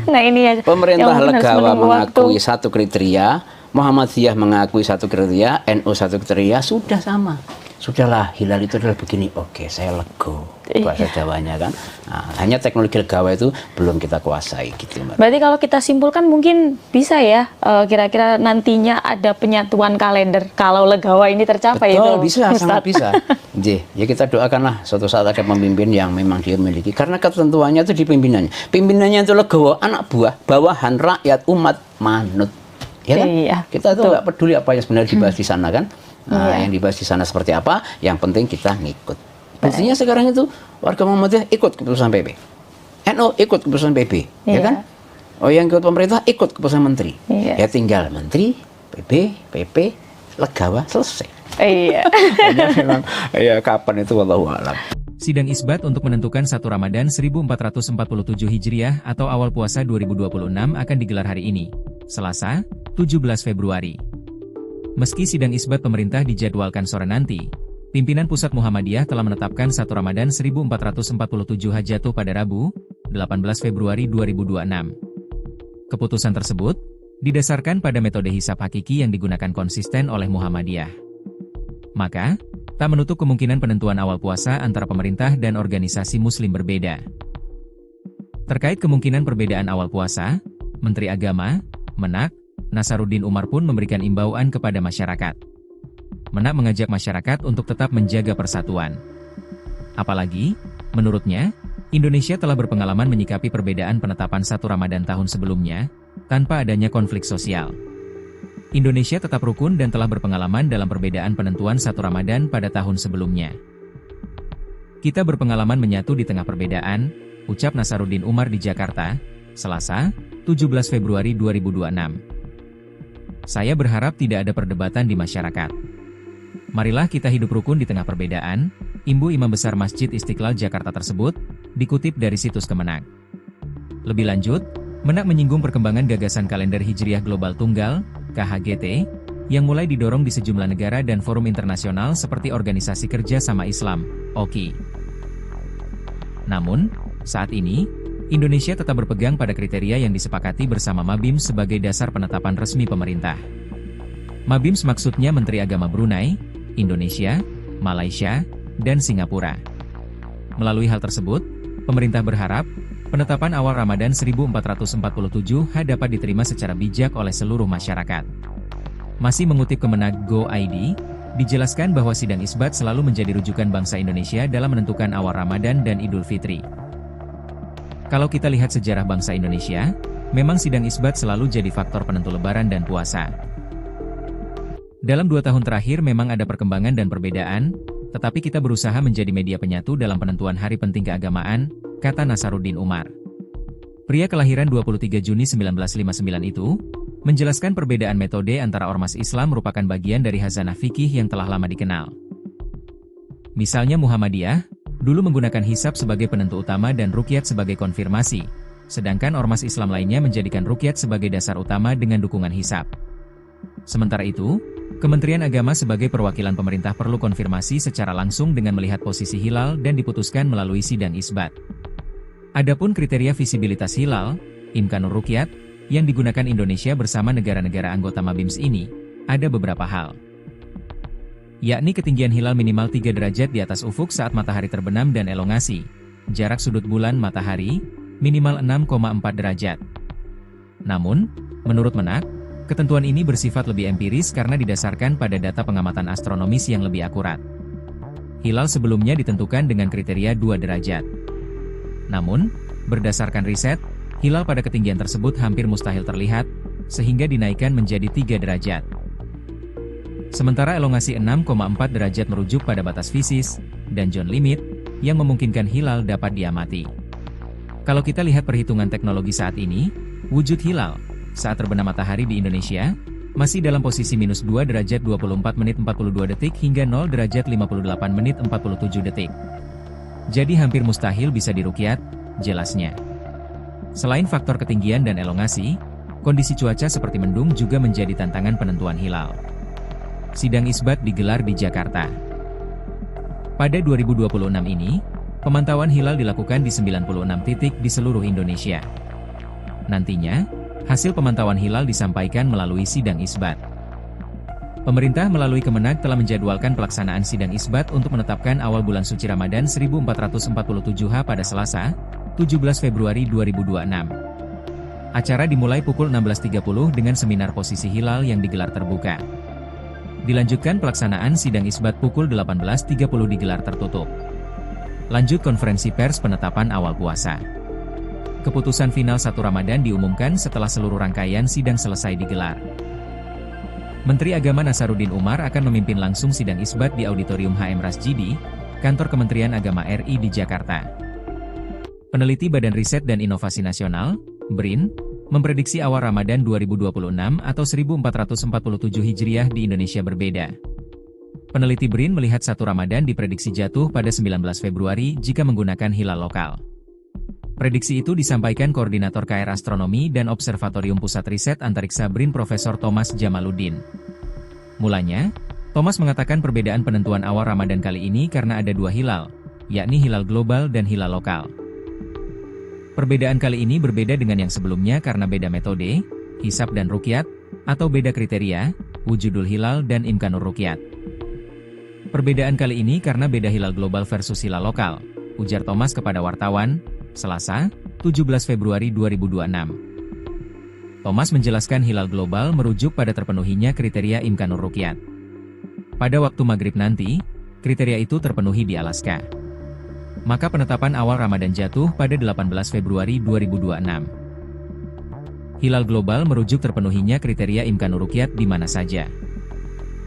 Nah ini ya. Pemerintah legawa mengakui satu kriteria, Muhammadiyah mengakui satu kriteria, NU satu kriteria, sudah sama. Sudahlah, hilal itu adalah begini. Oke, saya lego. bahasa Jawanya kan. Nah, hanya teknologi legawa itu belum kita kuasai gitu, Mbak. Berarti kalau kita simpulkan mungkin bisa ya, kira-kira nantinya ada penyatuan kalender kalau legawa ini tercapai. Betul, itu, bisa, Ustadz. sangat bisa. Ya kita doakanlah suatu saat ada pemimpin yang memang dia miliki, karena ketentuannya itu di pimpinannya. Pimpinannya itu legawa, anak buah, bawahan, rakyat, umat, manut. Ya kan? Iya, kita tuh betul. nggak peduli apa yang sebenarnya dibahas di sana kan. Nah, yang dibahas di sana seperti apa, yang penting kita ngikut. Buktinya sekarang itu warga Muhammadiyah ikut keputusan PP, NU ikut keputusan PP, ya kan? Oh, yang ikut pemerintah ikut keputusan menteri. Ya tinggal menteri, PP, legawa, selesai. Iya. Memang, ya kapan itu wallahu a'lam. Sidang isbat untuk menentukan 1 Ramadan 1447 Hijriah atau awal puasa 2026 akan digelar hari ini, Selasa, 17 Februari. Meski sidang isbat pemerintah dijadwalkan sore nanti, pimpinan Pusat Muhammadiyah telah menetapkan 1 Ramadan 1447 Hajatuh pada Rabu, 18 Februari 2026. Keputusan tersebut didasarkan pada metode hisab hakiki yang digunakan konsisten oleh Muhammadiyah. Maka, tak menutup kemungkinan penentuan awal puasa antara pemerintah dan organisasi muslim berbeda. Terkait kemungkinan perbedaan awal puasa, Menteri Agama, Menak, Nasaruddin Umar pun memberikan imbauan kepada masyarakat. Menak mengajak masyarakat untuk tetap menjaga persatuan. Apalagi, menurutnya, Indonesia telah berpengalaman menyikapi perbedaan penetapan 1 Ramadan tahun sebelumnya, tanpa adanya konflik sosial. Indonesia tetap rukun dan telah berpengalaman dalam perbedaan penentuan 1 Ramadan pada tahun sebelumnya. Kita berpengalaman menyatu di tengah perbedaan, ucap Nasaruddin Umar di Jakarta, Selasa, 17 Februari 2026. Saya berharap tidak ada perdebatan di masyarakat. Marilah kita hidup rukun di tengah perbedaan, imbu Imam Besar Masjid Istiqlal Jakarta tersebut, dikutip dari situs Kemenak. Lebih lanjut, Menak menyinggung perkembangan gagasan kalender Hijriah Global Tunggal, KHGT, yang mulai didorong di sejumlah negara dan forum internasional seperti Organisasi Kerja Sama Islam, OKI. Namun, saat ini, Indonesia tetap berpegang pada kriteria yang disepakati bersama Mabims sebagai dasar penetapan resmi pemerintah. Mabims maksudnya Menteri Agama Brunei, Indonesia, Malaysia, dan Singapura. Melalui hal tersebut, pemerintah berharap, penetapan awal Ramadan 1447 dapat diterima secara bijak oleh seluruh masyarakat. Masih mengutip Kemenag Go.id, dijelaskan bahwa sidang isbat selalu menjadi rujukan bangsa Indonesia dalam menentukan awal Ramadan dan Idul Fitri. Kalau kita lihat sejarah bangsa Indonesia, memang sidang isbat selalu jadi faktor penentu lebaran dan puasa. Dalam 2 tahun terakhir memang ada perkembangan dan perbedaan, tetapi kita berusaha menjadi media penyatu dalam penentuan hari penting keagamaan, kata Nasaruddin Umar. Pria kelahiran 23 Juni 1959 itu, menjelaskan perbedaan metode antara ormas Islam merupakan bagian dari khazanah fikih yang telah lama dikenal. Misalnya Muhammadiyah, dulu menggunakan hisab sebagai penentu utama dan ruqyat sebagai konfirmasi, sedangkan ormas Islam lainnya menjadikan ruqyat sebagai dasar utama dengan dukungan hisab. Sementara itu, Kementerian Agama sebagai perwakilan pemerintah perlu konfirmasi secara langsung dengan melihat posisi hilal dan diputuskan melalui sidang isbat. Adapun kriteria visibilitas hilal, Imkanur Ruqyat, yang digunakan Indonesia bersama negara-negara anggota Mabims ini, ada beberapa hal. Yakni ketinggian hilal minimal 3 derajat di atas ufuk saat matahari terbenam dan elongasi, jarak sudut bulan matahari, minimal 6,4 derajat. Namun, menurut Menak, ketentuan ini bersifat lebih empiris karena didasarkan pada data pengamatan astronomis yang lebih akurat. Hilal sebelumnya ditentukan dengan kriteria 2 derajat. Namun, berdasarkan riset, hilal pada ketinggian tersebut hampir mustahil terlihat, sehingga dinaikkan menjadi 3 derajat. Sementara elongasi 6,4 derajat merujuk pada batas fisis, dan zone limit, yang memungkinkan hilal dapat diamati. Kalau kita lihat perhitungan teknologi saat ini, wujud hilal, saat terbenam matahari di Indonesia, masih dalam posisi minus 2 derajat 24 menit 42 detik hingga 0 derajat 58 menit 47 detik. Jadi hampir mustahil bisa diruqyat, jelasnya. Selain faktor ketinggian dan elongasi, kondisi cuaca seperti mendung juga menjadi tantangan penentuan hilal. Sidang isbat digelar di Jakarta. Pada 2026 ini, pemantauan hilal dilakukan di 96 titik di seluruh Indonesia. Nantinya, hasil pemantauan hilal disampaikan melalui sidang isbat. Pemerintah melalui Kemenag telah menjadwalkan pelaksanaan sidang isbat untuk menetapkan awal bulan suci Ramadan 1447 pada Selasa, 17 Februari 2026. Acara dimulai pukul 16.30 dengan seminar posisi hilal yang digelar terbuka. Dilanjutkan pelaksanaan sidang isbat pukul 18.30 digelar tertutup. Lanjut konferensi pers penetapan awal puasa. Keputusan final 1 Ramadan diumumkan setelah seluruh rangkaian sidang selesai digelar. Menteri Agama Nasaruddin Umar akan memimpin langsung sidang isbat di Auditorium HM Rasjidi, Kantor Kementerian Agama RI di Jakarta. Peneliti Badan Riset dan Inovasi Nasional, BRIN, memprediksi awal Ramadan 2026 atau 1447 Hijriah di Indonesia berbeda. Peneliti BRIN melihat 1 Ramadan diprediksi jatuh pada 19 Februari jika menggunakan hilal lokal. Prediksi itu disampaikan Koordinator KR Astronomi dan Observatorium Pusat Riset Antariksa BRIN Profesor Thomas Jamaluddin. Mulanya, Thomas mengatakan perbedaan penentuan awal Ramadan kali ini karena ada 2 hilal, yakni hilal global dan hilal lokal. Perbedaan kali ini berbeda dengan yang sebelumnya karena beda metode, hisab dan ruqyat, atau beda kriteria, wujudul hilal dan imkanur ruqyat. Perbedaan kali ini karena beda hilal global versus hilal lokal, ujar Thomas kepada wartawan, Selasa, 17 Februari 2026. Thomas menjelaskan hilal global merujuk pada terpenuhinya kriteria imkanur ruqyat. Pada waktu maghrib nanti, kriteria itu terpenuhi di Alaska. Maka penetapan awal Ramadan jatuh pada 18 Februari 2026. Hilal global merujuk terpenuhinya kriteria imkanur ruqyat di mana saja.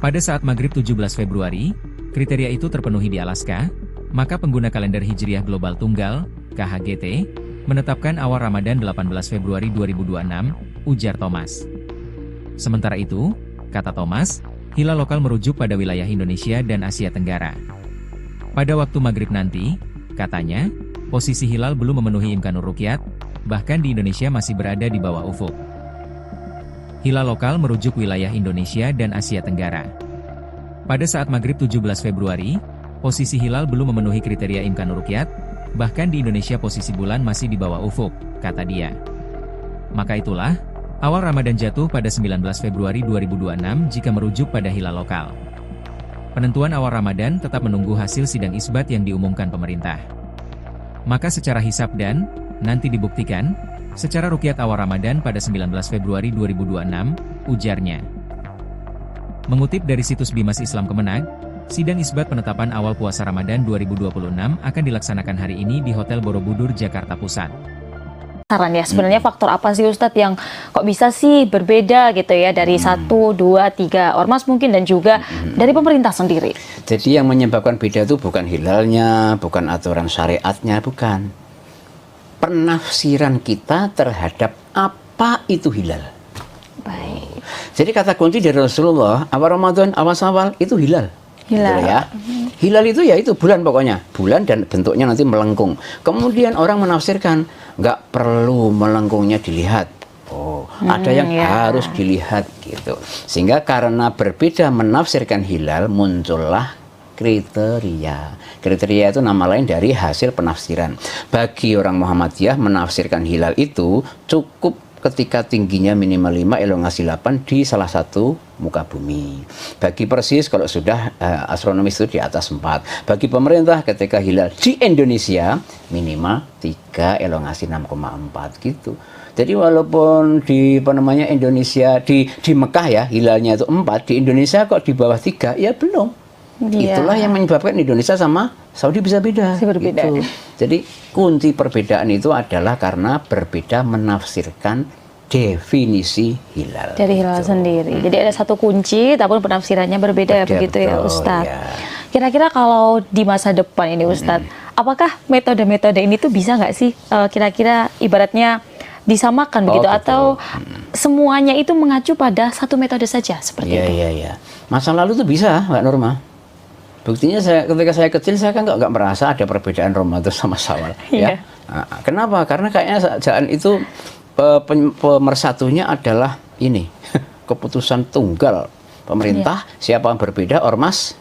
Pada saat maghrib 17 Februari, kriteria itu terpenuhi di Alaska, maka pengguna kalender Hijriah Global Tunggal, KHGT, menetapkan awal Ramadan 18 Februari 2026, ujar Thomas. Sementara itu, kata Thomas, hilal lokal merujuk pada wilayah Indonesia dan Asia Tenggara. Pada waktu maghrib nanti, katanya, posisi hilal belum memenuhi imkanur ruqyat, bahkan di Indonesia masih berada di bawah ufuk. Hilal lokal merujuk wilayah Indonesia dan Asia Tenggara. Pada saat maghrib 17 Februari, posisi hilal belum memenuhi kriteria imkanur ruqyat, bahkan di Indonesia posisi bulan masih di bawah ufuk, kata dia. Maka itulah, awal Ramadan jatuh pada 19 Februari 2026 jika merujuk pada hilal lokal. Penentuan awal Ramadan tetap menunggu hasil sidang isbat yang diumumkan pemerintah. Maka secara hisab dan, nanti dibuktikan, secara ruqyat awal Ramadan pada 19 Februari 2026, ujarnya. Mengutip dari situs Bimas Islam Kemenag, sidang isbat penetapan awal puasa Ramadan 2026 akan dilaksanakan hari ini di Hotel Borobudur, Jakarta Pusat. Saran ya, sebenarnya faktor apa sih Ustadz yang kok bisa sih berbeda gitu ya dari 1, 2, 3 ormas mungkin dan juga dari pemerintah sendiri? Jadi yang menyebabkan beda itu bukan hilalnya, bukan aturan syariatnya, bukan. Penafsiran kita terhadap apa itu hilal. Baik. Jadi kata kunci dari Rasulullah, awal Ramadan, awal itu hilal. Hilal. Gitu ya. Hilal itu ya itu bulan pokoknya, bulan dan bentuknya nanti melengkung. Kemudian orang menafsirkan nggak perlu melengkungnya dilihat. Oh, ada yang harus dilihat gitu. Sehingga karena berbeda menafsirkan hilal muncullah kriteria. Kriteria itu nama lain dari hasil penafsiran. Bagi orang Muhammadiyah menafsirkan hilal itu cukup ketika tingginya minimal 5, elongasi 8 di salah satu muka bumi. Bagi Persis kalau sudah astronomis itu di atas 4. Bagi pemerintah ketika hilal di Indonesia minimal 3, elongasi 6,4 gitu. Jadi walaupun di Indonesia di Mekah ya hilalnya itu 4, di Indonesia kok di bawah 3 ya belum. Iya. Itulah yang menyebabkan Indonesia sama Saudi bisa beda. Berbeda. Gitu. Jadi kunci perbedaan itu adalah karena berbeda menafsirkan definisi hilal. Dari hilal sendiri. Jadi ada satu kunci, tapi penafsirannya berbeda begitu ya Ustadz. Ya. Kira-kira kalau di masa depan ini Ustadz, apakah metode-metode ini tuh bisa nggak sih kira-kira ibaratnya disamakan begitu atau semuanya itu mengacu pada satu metode saja seperti itu? Iya. Masa lalu tuh bisa, Mbak Norma. Buktinya ketika saya kecil saya kan nggak merasa ada perbedaan Ramadan sama Syawal. Ya. Nah, kenapa? Karena kayaknya jalan itu pemersatunya adalah ini keputusan tunggal pemerintah. Siapa yang berbeda ormas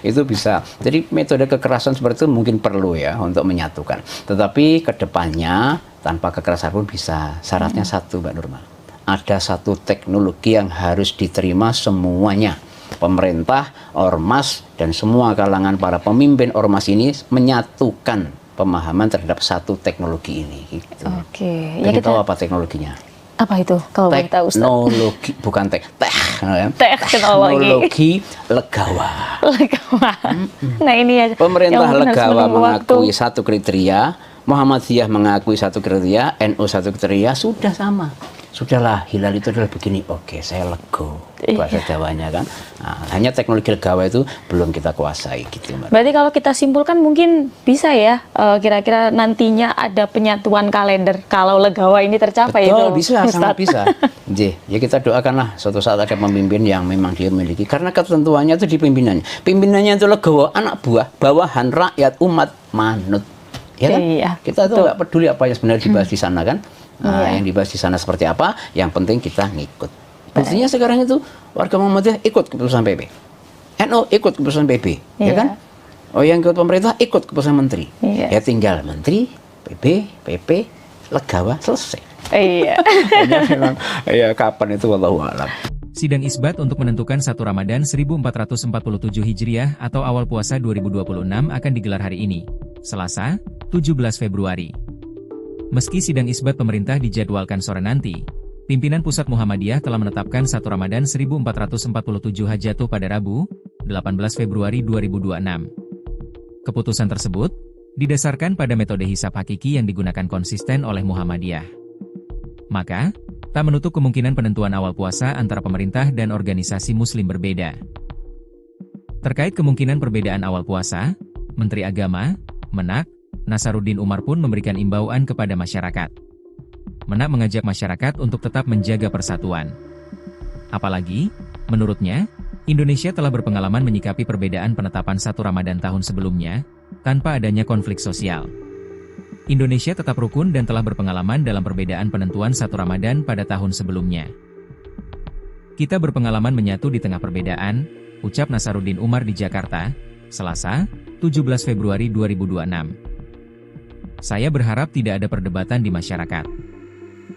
itu bisa. Jadi metode kekerasan seperti itu mungkin perlu ya untuk menyatukan. Tetapi kedepannya tanpa kekerasan pun bisa. Syaratnya satu, Mbak Nurma, ada satu teknologi yang harus diterima semuanya. Pemerintah, ormas, dan semua kalangan para pemimpin ormas ini menyatukan pemahaman terhadap satu teknologi ini. Gitu. Oke. Ya, kita tahu apa teknologinya? Apa itu? Kalau boleh tahu, Ustaz. Teknologi, bukan teknologi legawa. Nah ini ya. Pemerintah legawa mengakui satu kriteria, Muhammadiyah mengakui satu kriteria, NU satu kriteria, sudah sama. Sudahlah, hilal itu adalah begini. Oke, saya lego. Bahasa Jawanya kan. Nah, hanya teknologi legawa itu belum kita kuasai gitu, Mbak. Berarti kalau kita simpulkan mungkin bisa ya, kira-kira nantinya ada penyatuan kalender kalau legawa ini tercapai. Betul, itu, bisa, Ustaz. sangat bisa. Ya kita doakanlah suatu saat ada pemimpin yang memang dia miliki. Karena ketentuannya itu di pimpinannya. Pimpinannya itu legawa, anak buah, bawahan, rakyat, umat, manut. Ya kan? Iya, kita tuh nggak peduli apa yang sebenarnya dibahas di sana kan. Nah, yang dibahas di sana seperti apa, yang penting kita ngikut. Buktinya sekarang itu warga Muhammadiyah ikut keputusan PP, NU ikut keputusan PP, ya kan? Oh, yang ikut pemerintah ikut keputusan menteri. Ya tinggal menteri, PP, legawa, selesai. Iya. Memang, ya kapan itu wallahu a'lam. Sidang isbat untuk menentukan 1 Ramadan 1447 Hijriah atau awal puasa 2026 akan digelar hari ini, Selasa, 17 Februari. Meski sidang isbat pemerintah dijadwalkan sore nanti, pimpinan Pusat Muhammadiyah telah menetapkan 1 Ramadan 1447 Hijriah pada Rabu, 18 Februari 2026. Keputusan tersebut didasarkan pada metode hisab hakiki yang digunakan konsisten oleh Muhammadiyah. Maka, tak menutup kemungkinan penentuan awal puasa antara pemerintah dan organisasi muslim berbeda. Terkait kemungkinan perbedaan awal puasa, Menteri Agama, Menak, Nasaruddin Umar pun memberikan imbauan kepada masyarakat. Menak mengajak masyarakat untuk tetap menjaga persatuan. Apalagi, menurutnya, Indonesia telah berpengalaman menyikapi perbedaan penetapan 1 Ramadan tahun sebelumnya, tanpa adanya konflik sosial. Indonesia tetap rukun dan telah berpengalaman dalam perbedaan penentuan 1 Ramadan pada tahun sebelumnya. Kita berpengalaman menyatu di tengah perbedaan, ucap Nasaruddin Umar di Jakarta, Selasa, 17 Februari 2026. Saya berharap tidak ada perdebatan di masyarakat.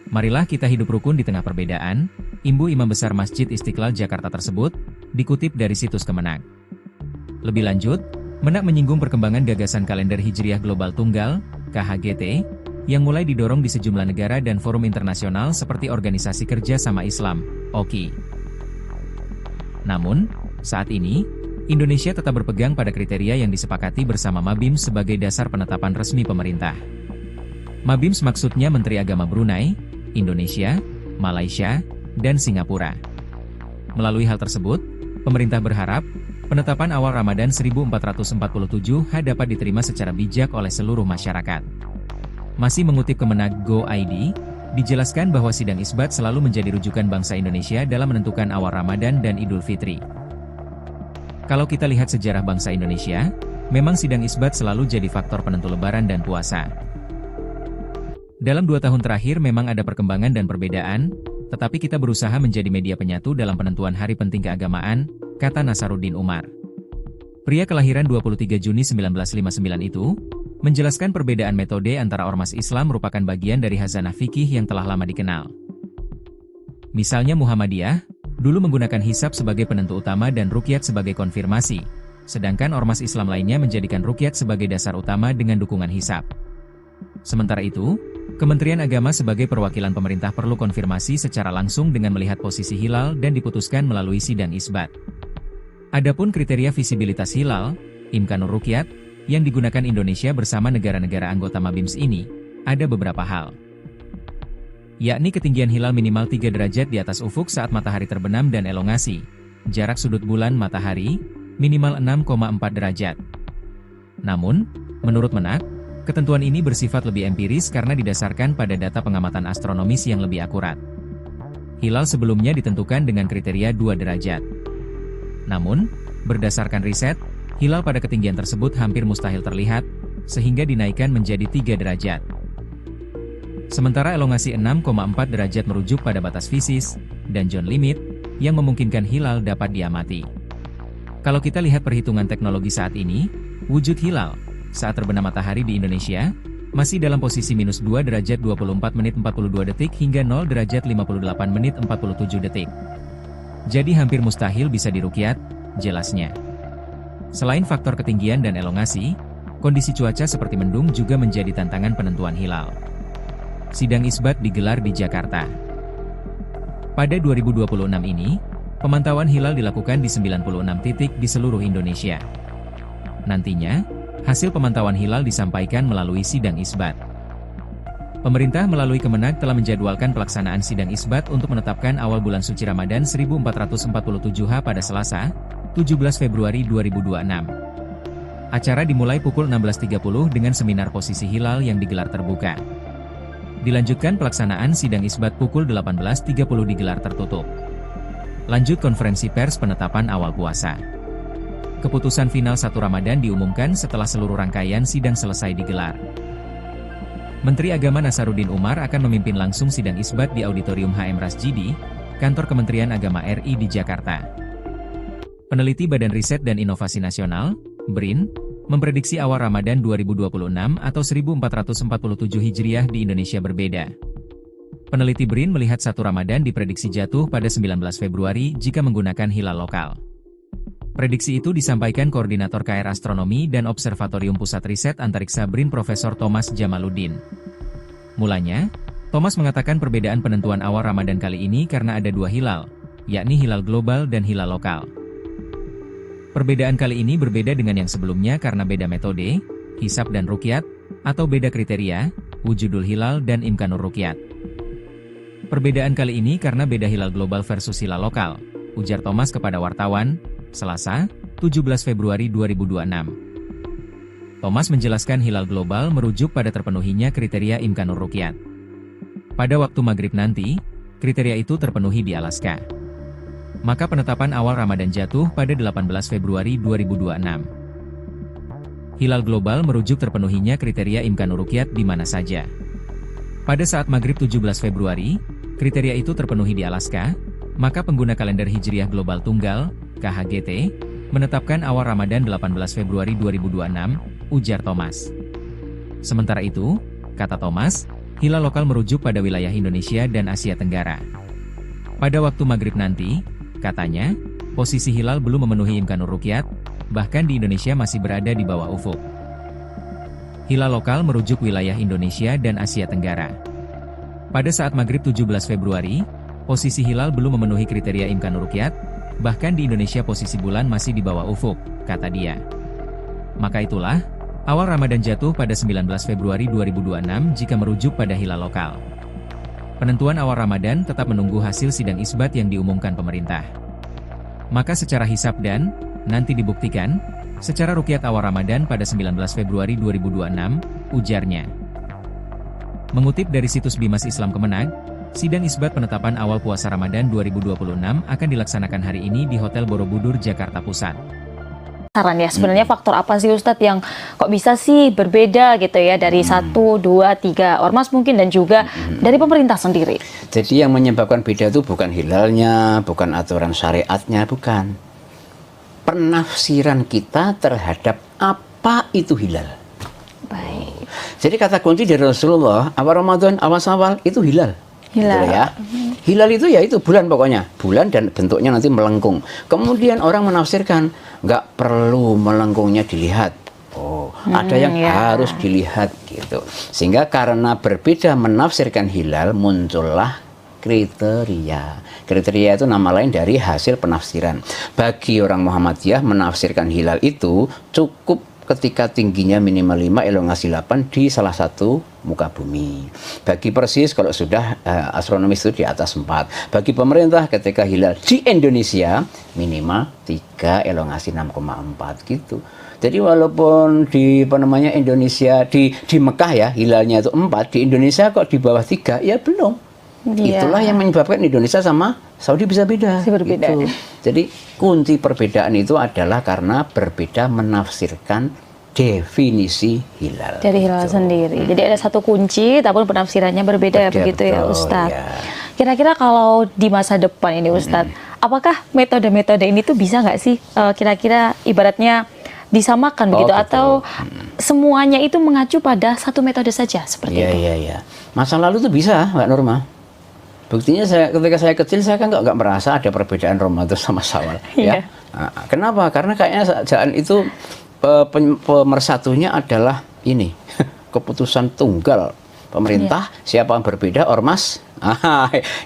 Marilah kita hidup rukun di tengah perbedaan, imbu Imam Besar Masjid Istiqlal Jakarta tersebut, dikutip dari situs Kemenak. Lebih lanjut, Menak menyinggung perkembangan gagasan kalender Hijriah Global Tunggal, KHGT, yang mulai didorong di sejumlah negara dan forum internasional seperti Organisasi Kerja Sama Islam, OKI. Namun, saat ini, Indonesia tetap berpegang pada kriteria yang disepakati bersama Mabims sebagai dasar penetapan resmi pemerintah. Mabims maksudnya Menteri Agama Brunei, Indonesia, Malaysia, dan Singapura. Melalui hal tersebut, pemerintah berharap, penetapan awal Ramadan 1447 dapat diterima secara bijak oleh seluruh masyarakat. Masih mengutip Kemenak Go.id, dijelaskan bahwa sidang isbat selalu menjadi rujukan bangsa Indonesia dalam menentukan awal Ramadan dan Idul Fitri. Kalau kita lihat sejarah bangsa Indonesia, memang sidang isbat selalu jadi faktor penentu lebaran dan puasa. Dalam 2 tahun terakhir memang ada perkembangan dan perbedaan, tetapi kita berusaha menjadi media penyatu dalam penentuan hari penting keagamaan, kata Nasaruddin Umar. Pria kelahiran 23 Juni 1959 itu, menjelaskan perbedaan metode antara ormas Islam merupakan bagian dari khazanah fikih yang telah lama dikenal. Misalnya Muhammadiyah, dulu menggunakan hisab sebagai penentu utama dan ruqyat sebagai konfirmasi, sedangkan ormas Islam lainnya menjadikan ruqyat sebagai dasar utama dengan dukungan hisab. Sementara itu, Kementerian Agama sebagai perwakilan pemerintah perlu konfirmasi secara langsung dengan melihat posisi hilal dan diputuskan melalui sidang isbat. Adapun kriteria visibilitas hilal, Imkanur Ruqyat, yang digunakan Indonesia bersama negara-negara anggota Mabims ini, ada beberapa hal. Yakni ketinggian hilal minimal 3 derajat di atas ufuk saat matahari terbenam dan elongasi, jarak sudut bulan matahari, minimal 6,4 derajat. Namun, menurut Menak, ketentuan ini bersifat lebih empiris karena didasarkan pada data pengamatan astronomis yang lebih akurat. Hilal sebelumnya ditentukan dengan kriteria 2 derajat. Namun, berdasarkan riset, hilal pada ketinggian tersebut hampir mustahil terlihat, sehingga dinaikkan menjadi 3 derajat. Sementara elongasi 6,4 derajat merujuk pada batas fisis, dan zone limit, yang memungkinkan hilal dapat diamati. Kalau kita lihat perhitungan teknologi saat ini, wujud hilal, saat terbenam matahari di Indonesia, masih dalam posisi minus 2 derajat 24 menit 42 detik hingga 0 derajat 58 menit 47 detik. Jadi hampir mustahil bisa diruqyat, jelasnya. Selain faktor ketinggian dan elongasi, kondisi cuaca seperti mendung juga menjadi tantangan penentuan hilal. Sidang isbat digelar di Jakarta. Pada 2026 ini, pemantauan hilal dilakukan di 96 titik di seluruh Indonesia. Nantinya, hasil pemantauan hilal disampaikan melalui sidang isbat. Pemerintah melalui Kemenag telah menjadwalkan pelaksanaan sidang isbat untuk menetapkan awal bulan suci Ramadan 1447 pada Selasa, 17 Februari 2026. Acara dimulai pukul 16.30 dengan seminar posisi hilal yang digelar terbuka. Dilanjutkan pelaksanaan sidang isbat pukul 18.30 digelar tertutup. Lanjut konferensi pers penetapan awal puasa. Keputusan final 1 Ramadan diumumkan setelah seluruh rangkaian sidang selesai digelar. Menteri Agama Nasaruddin Umar akan memimpin langsung sidang isbat di Auditorium HM Rasjidi, Kantor Kementerian Agama RI di Jakarta. Peneliti Badan Riset dan Inovasi Nasional, BRIN, memprediksi awal Ramadan 2026 atau 1447 Hijriah di Indonesia berbeda. Peneliti BRIN melihat 1 Ramadan diprediksi jatuh pada 19 Februari jika menggunakan hilal lokal. Prediksi itu disampaikan Koordinator KR Astronomi dan Observatorium Pusat Riset Antariksa BRIN Profesor Thomas Jamaluddin. Mulanya, Thomas mengatakan perbedaan penentuan awal Ramadan kali ini karena ada 2 hilal, yakni hilal global dan hilal lokal. Perbedaan kali ini berbeda dengan yang sebelumnya karena beda metode, hisab dan ruqyat, atau beda kriteria, wujudul hilal dan imkanur ruqyat. Perbedaan kali ini karena beda hilal global versus hilal lokal, ujar Thomas kepada wartawan, Selasa, 17 Februari 2026. Thomas menjelaskan hilal global merujuk pada terpenuhinya kriteria imkanur ruqyat. Pada waktu maghrib nanti, kriteria itu terpenuhi di Alaska. Maka penetapan awal Ramadan jatuh pada 18 Februari 2026. Hilal global merujuk terpenuhinya kriteria imkanur ruqyat di mana saja. Pada saat maghrib 17 Februari, kriteria itu terpenuhi di Alaska, maka pengguna kalender Hijriah Global Tunggal, KHGT, menetapkan awal Ramadan 18 Februari 2026, ujar Thomas. Sementara itu, kata Thomas, hilal lokal merujuk pada wilayah Indonesia dan Asia Tenggara. Pada waktu maghrib nanti, katanya, posisi hilal belum memenuhi imkanur ruqyat, bahkan di Indonesia masih berada di bawah ufuk. Hilal lokal merujuk wilayah Indonesia dan Asia Tenggara. Pada saat maghrib 17 Februari, posisi hilal belum memenuhi kriteria imkanur ruqyat, bahkan di Indonesia posisi bulan masih di bawah ufuk, kata dia. Maka itulah, awal Ramadan jatuh pada 19 Februari 2026 jika merujuk pada hilal lokal. Penentuan awal Ramadan tetap menunggu hasil sidang isbat yang diumumkan pemerintah. Maka secara hisab dan, nanti dibuktikan, secara ruqyat awal Ramadan pada 19 Februari 2026, ujarnya. Mengutip dari situs Bimas Islam Kemenag, sidang isbat penetapan awal puasa Ramadan 2026 akan dilaksanakan hari ini di Hotel Borobudur, Jakarta Pusat. Saran ya, sebenarnya faktor apa sih Ustadz yang kok bisa sih berbeda gitu ya dari 1, 2, 3 ormas mungkin dan juga dari pemerintah sendiri? Jadi yang menyebabkan beda itu bukan hilalnya, bukan aturan syariatnya, bukan. Penafsiran kita terhadap apa itu hilal. Baik. Jadi kata kunci dari Rasulullah, awal Ramadan, awal Syawal itu hilal. Hilal. Gitu ya. Hilal itu ya itu bulan pokoknya. Bulan dan bentuknya nanti melengkung. Kemudian orang menafsirkan, nggak perlu melengkungnya dilihat. Oh, ada yang harus dilihat gitu. Sehingga karena berbeda menafsirkan hilal, muncullah kriteria. Kriteria itu nama lain dari hasil penafsiran. Bagi orang Muhammadiyah menafsirkan hilal itu cukup ketika tingginya minimal 5, elongasi 8 di salah satu muka bumi. Bagi Persis kalau sudah astronomis itu di atas 4. Bagi pemerintah ketika hilal di Indonesia minimal 3, elongasi 6,4 gitu. Jadi walaupun di Indonesia di Mekah ya hilalnya itu 4, di Indonesia kok di bawah 3 ya belum. Itulah yang menyebabkan Indonesia sama Saudi bisa beda. Berbeda. Gitu. Jadi kunci perbedaan itu adalah karena berbeda menafsirkan definisi hilal. Dari hilal sendiri. Jadi ada satu kunci, tapi penafsirannya berbeda begitu betul, ya Ustadz. Ya. Kira-kira kalau di masa depan ini Ustadz, apakah metode-metode ini tuh bisa nggak sih kira-kira ibaratnya disamakan begitu atau semuanya itu mengacu pada satu metode saja seperti itu? Iya. Masa lalu itu bisa, Mbak Norma. Buktinya ketika saya kecil saya kan nggak merasa ada perbedaan Ramadan sama Syawal. Ya. Nah, kenapa? Karena kayaknya jalan itu pemersatunya adalah ini keputusan tunggal pemerintah. Siapa yang berbeda ormas,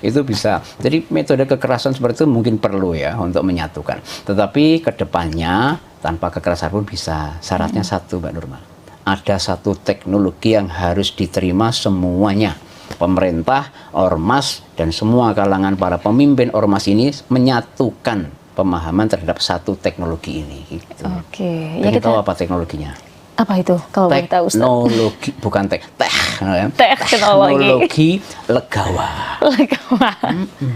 itu bisa. Jadi metode kekerasan seperti itu mungkin perlu ya untuk menyatukan. Tetapi kedepannya tanpa kekerasan pun bisa. Syaratnya satu, Mbak Nurma. Ada satu teknologi yang harus diterima semuanya. Pemerintah, ormas, dan semua kalangan para pemimpin ormas ini menyatukan pemahaman terhadap satu teknologi ini. Gitu. Oke. Ya kita tahu apa teknologinya? Apa itu kalau boleh tahu, Ustaz? Teknologi, bukan teknologi legawa.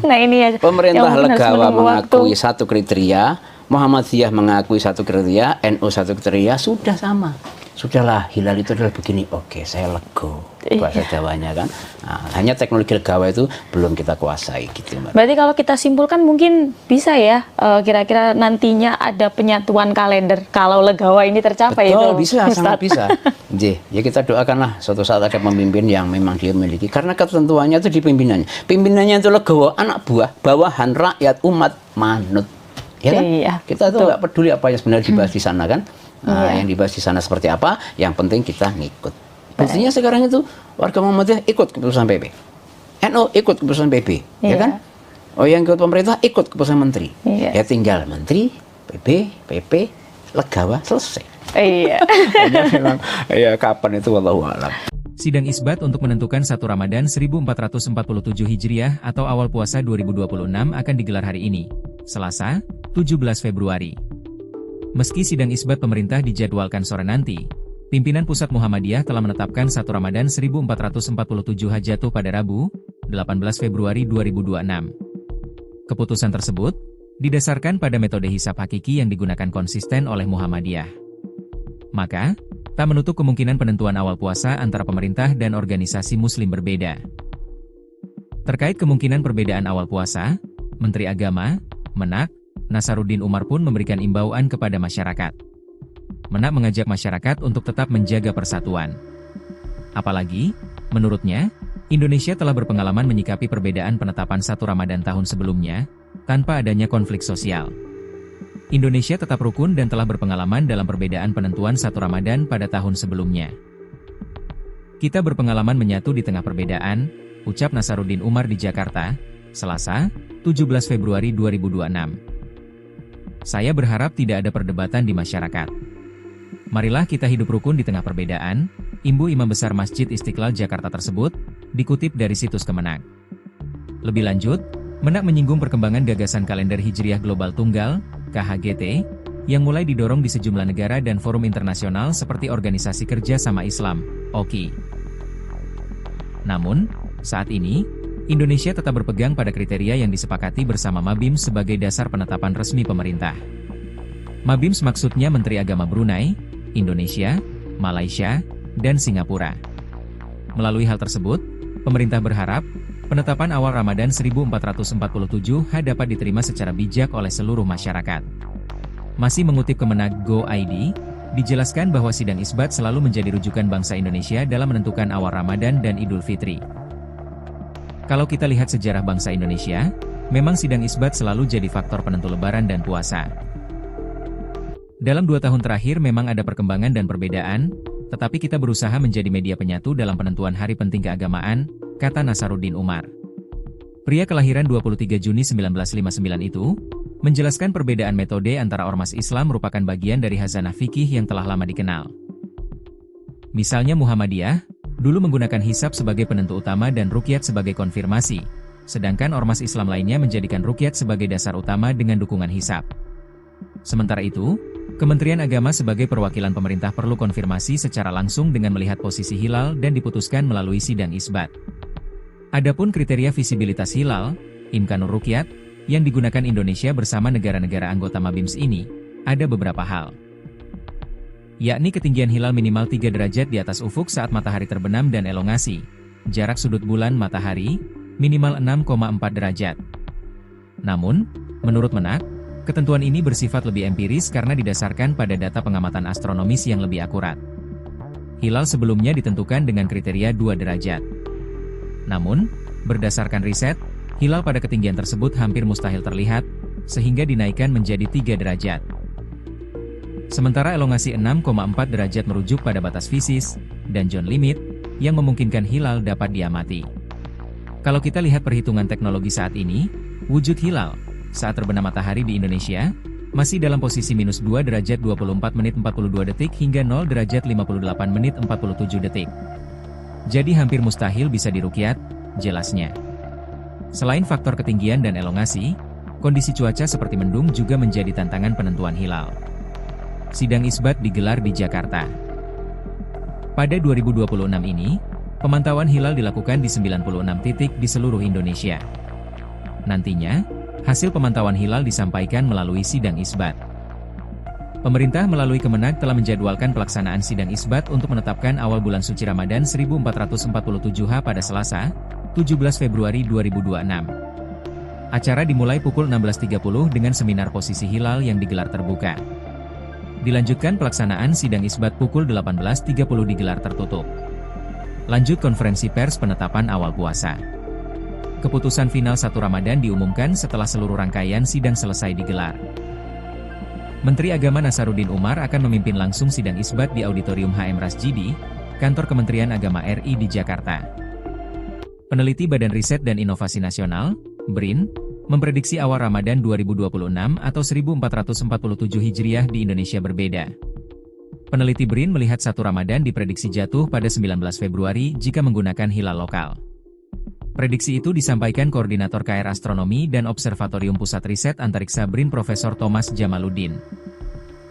Nah ini ya. Pemerintah legawa mengakui satu kriteria, Muhammadiyah mengakui satu kriteria, NU satu kriteria, sudah sama. Sudahlah, hilal itu adalah begini. Oke, saya lego. Bahasa Jawanya kan. Nah, hanya teknologi legawa itu belum kita kuasai gitu, Mbak. Berarti kalau kita simpulkan mungkin bisa ya, kira-kira nantinya ada penyatuan kalender kalau legawa ini tercapai. Betul, itu, bisa, Ustaz. sangat bisa. Ya kita doakanlah suatu saat ada pemimpin yang memang dia memiliki. Karena ketentuannya itu di pimpinannya. Pimpinannya itu legawa, anak buah, bawahan, rakyat, umat, manut. Ya kan? Iya, kita tuh nggak peduli apa yang sebenarnya dibahas di sana kan. Nah, yang dibahas di sana seperti apa, yang penting kita ngikut. Buktinya sekarang itu warga Muhammadiyah ikut keputusan PP, NU ikut keputusan PP, ya kan? Oh, yang ikut pemerintah ikut keputusan menteri. Ya tinggal menteri, PP, legawa, selesai. Iya. Memang, ya kapan itu wallahu a'lam. Sidang isbat untuk menentukan 1 Ramadan 1447 Hijriah atau awal puasa 2026 akan digelar hari ini, Selasa, 17 Februari. Meski sidang isbat pemerintah dijadwalkan sore nanti, pimpinan Pusat Muhammadiyah telah menetapkan 1 Ramadan 1447 jatuh pada Rabu, 18 Februari 2026. Keputusan tersebut didasarkan pada metode hisab hakiki yang digunakan konsisten oleh Muhammadiyah. Maka, tak menutup kemungkinan penentuan awal puasa antara pemerintah dan organisasi muslim berbeda. Terkait kemungkinan perbedaan awal puasa, Menteri Agama, Menak, Nasaruddin Umar pun memberikan imbauan kepada masyarakat. Menak mengajak masyarakat untuk tetap menjaga persatuan. Apalagi, menurutnya, Indonesia telah berpengalaman menyikapi perbedaan penetapan 1 Ramadan tahun sebelumnya, tanpa adanya konflik sosial. Indonesia tetap rukun dan telah berpengalaman dalam perbedaan penentuan 1 Ramadan pada tahun sebelumnya. Kita berpengalaman menyatu di tengah perbedaan, ucap Nasaruddin Umar di Jakarta, Selasa, 17 Februari 2026. Saya berharap tidak ada perdebatan di masyarakat. Marilah kita hidup rukun di tengah perbedaan, imbu Imam Besar Masjid Istiqlal Jakarta tersebut, dikutip dari situs Kemenak. Lebih lanjut, Menak menyinggung perkembangan gagasan kalender Hijriah Global Tunggal, KHGT, yang mulai didorong di sejumlah negara dan forum internasional seperti Organisasi Kerja Sama Islam, OKI. Namun, saat ini, Indonesia tetap berpegang pada kriteria yang disepakati bersama Mabims sebagai dasar penetapan resmi pemerintah. Mabims maksudnya Menteri Agama Brunei, Indonesia, Malaysia, dan Singapura. Melalui hal tersebut, pemerintah berharap, penetapan awal Ramadan 1447 dapat diterima secara bijak oleh seluruh masyarakat. Masih mengutip Kemenak Go.id, dijelaskan bahwa sidang isbat selalu menjadi rujukan bangsa Indonesia dalam menentukan awal Ramadan dan Idul Fitri. Kalau kita lihat sejarah bangsa Indonesia, memang sidang isbat selalu jadi faktor penentu lebaran dan puasa. Dalam 2 tahun terakhir memang ada perkembangan dan perbedaan, tetapi kita berusaha menjadi media penyatu dalam penentuan hari penting keagamaan, kata Nasaruddin Umar. Pria kelahiran 23 Juni 1959 itu, menjelaskan perbedaan metode antara ormas Islam merupakan bagian dari khazanah fikih yang telah lama dikenal. Misalnya Muhammadiyah, dulu menggunakan hisab sebagai penentu utama dan ruqyat sebagai konfirmasi, sedangkan ormas Islam lainnya menjadikan ruqyat sebagai dasar utama dengan dukungan hisab. Sementara itu, Kementerian Agama sebagai perwakilan pemerintah perlu konfirmasi secara langsung dengan melihat posisi hilal dan diputuskan melalui sidang isbat. Adapun kriteria visibilitas hilal, imkanur ruqyat, yang digunakan Indonesia bersama negara-negara anggota Mabims ini, ada beberapa hal. Yakni ketinggian hilal minimal 3 derajat di atas ufuk saat matahari terbenam dan elongasi, jarak sudut bulan matahari, minimal 6,4 derajat. Namun, menurut Menak, Ketentuan ini bersifat lebih empiris karena didasarkan pada data pengamatan astronomis yang lebih akurat. Hilal sebelumnya ditentukan dengan kriteria 2 derajat. Namun, berdasarkan riset, hilal pada ketinggian tersebut hampir mustahil terlihat, sehingga dinaikkan menjadi 3 derajat. Sementara elongasi 6,4 derajat merujuk pada batas fisis dan John limit, yang memungkinkan hilal dapat diamati. Kalau kita lihat perhitungan teknologi saat ini, wujud hilal saat terbenam matahari di Indonesia masih dalam posisi -2 derajat 24 menit 42 detik hingga 0 derajat 58 menit 47 detik. Jadi hampir mustahil bisa diruqyat, jelasnya. Selain faktor ketinggian dan elongasi, kondisi cuaca seperti mendung juga menjadi tantangan penentuan hilal. Sidang isbat digelar di Jakarta. Pada 2026 ini, pemantauan hilal dilakukan di 96 titik di seluruh Indonesia. Nantinya, hasil pemantauan hilal disampaikan melalui sidang isbat. Pemerintah melalui Kemenag telah menjadwalkan pelaksanaan sidang isbat untuk menetapkan awal bulan suci Ramadan 1447 pada Selasa, 17 Februari 2026. Acara dimulai pukul 16.30 dengan seminar posisi hilal yang digelar terbuka. Dilanjutkan pelaksanaan sidang isbat pukul 18.30 digelar tertutup. Lanjut konferensi pers penetapan awal puasa. Keputusan final 1 Ramadan diumumkan setelah seluruh rangkaian sidang selesai digelar. Menteri Agama Nasaruddin Umar akan memimpin langsung sidang isbat di Auditorium HM Rasjidi, Kantor Kementerian Agama RI di Jakarta. Peneliti Badan Riset dan Inovasi Nasional, BRIN, memprediksi awal Ramadan 2026 atau 1447 Hijriah di Indonesia berbeda. Peneliti BRIN melihat 1 Ramadan diprediksi jatuh pada 19 Februari jika menggunakan hilal lokal. Prediksi itu disampaikan Koordinator KR Astronomi dan Observatorium Pusat Riset Antariksa BRIN Profesor Thomas Jamaluddin.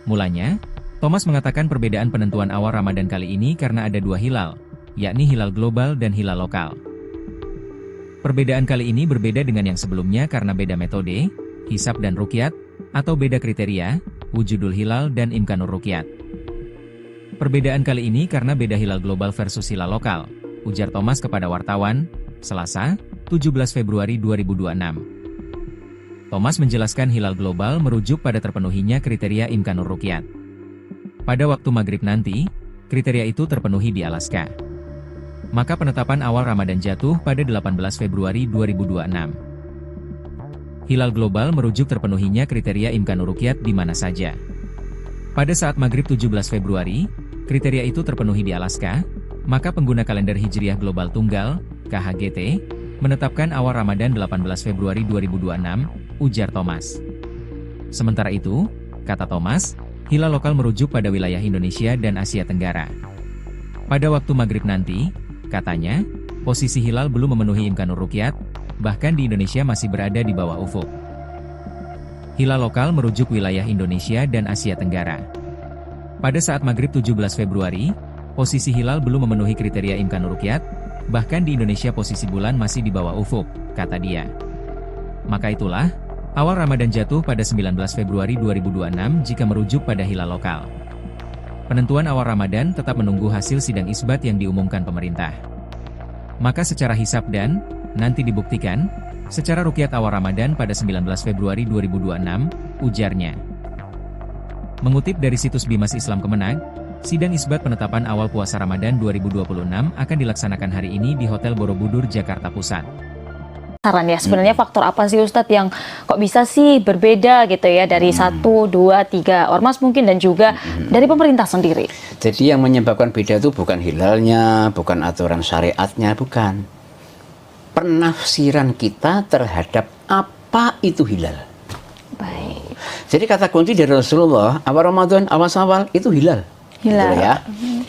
Mulanya, Thomas mengatakan perbedaan penentuan awal Ramadan kali ini karena ada 2 hilal, yakni hilal global dan hilal lokal. Perbedaan kali ini berbeda dengan yang sebelumnya karena beda metode, hisab dan ruqyat, atau beda kriteria, wujudul hilal dan imkanur ruqyat. Perbedaan kali ini karena beda hilal global versus hilal lokal, ujar Thomas kepada wartawan, Selasa, 17 Februari 2026. Thomas menjelaskan hilal global merujuk pada terpenuhinya kriteria imkanur ruqyat. Pada waktu maghrib nanti, kriteria itu terpenuhi di Alaska. Maka penetapan awal Ramadan jatuh pada 18 Februari 2026. Hilal global merujuk terpenuhinya kriteria imkanur ruqyat di mana saja. Pada saat maghrib 17 Februari, kriteria itu terpenuhi di Alaska, maka pengguna kalender Hijriah Global Tunggal, KHGT, menetapkan awal Ramadan 18 Februari 2026, ujar Thomas. Sementara itu, kata Thomas, hilal lokal merujuk pada wilayah Indonesia dan Asia Tenggara. Pada waktu maghrib nanti, katanya, posisi hilal belum memenuhi imkanur ruqyat, bahkan di Indonesia masih berada di bawah ufuk. Hilal lokal merujuk wilayah Indonesia dan Asia Tenggara. Pada saat maghrib 17 Februari, posisi hilal belum memenuhi kriteria imkanur ruqyat, bahkan di Indonesia posisi bulan masih di bawah ufuk, kata dia. Maka itulah, awal Ramadan jatuh pada 19 Februari 2026 jika merujuk pada hilal lokal. Penentuan awal Ramadan tetap menunggu hasil sidang isbat yang diumumkan pemerintah. Maka secara hisab dan, nanti dibuktikan, secara ruqyat awal Ramadan pada 19 Februari 2026, ujarnya. Mengutip dari situs Bimas Islam Kemenag, sidang isbat penetapan awal puasa Ramadan 2026 akan dilaksanakan hari ini di Hotel Borobudur, Jakarta Pusat. Saran ya, sebenarnya faktor apa sih Ustadz yang kok bisa sih berbeda gitu ya dari 1, 2, 3 ormas mungkin dan juga dari pemerintah sendiri? Jadi yang menyebabkan beda itu bukan hilalnya, bukan aturan syariatnya, bukan. Penafsiran kita terhadap apa itu hilal. Baik. Jadi kata kunci dari Rasulullah, awal Ramadan, awal Syawal itu hilal. Hilal. Gitu ya.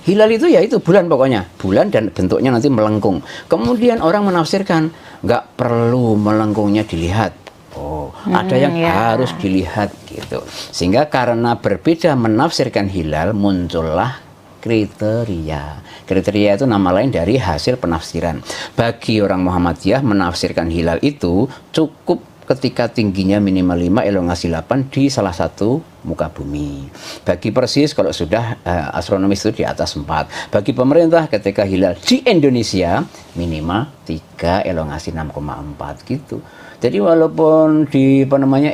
Hilal itu ya itu bulan pokoknya, bulan dan bentuknya nanti melengkung. Kemudian orang menafsirkan nggak perlu melengkungnya dilihat. Oh, ada yang harus dilihat gitu. Sehingga karena berbeda menafsirkan hilal muncullah kriteria. Kriteria itu nama lain dari hasil penafsiran. Bagi orang Muhammadiyah menafsirkan hilal itu cukup ketika tingginya minimal 5, elongasi 8 di salah satu muka bumi. Bagi Persis kalau sudah astronomis itu di atas 4. Bagi pemerintah ketika hilal di Indonesia minimal 3, elongasi 6,4 gitu. Jadi walaupun di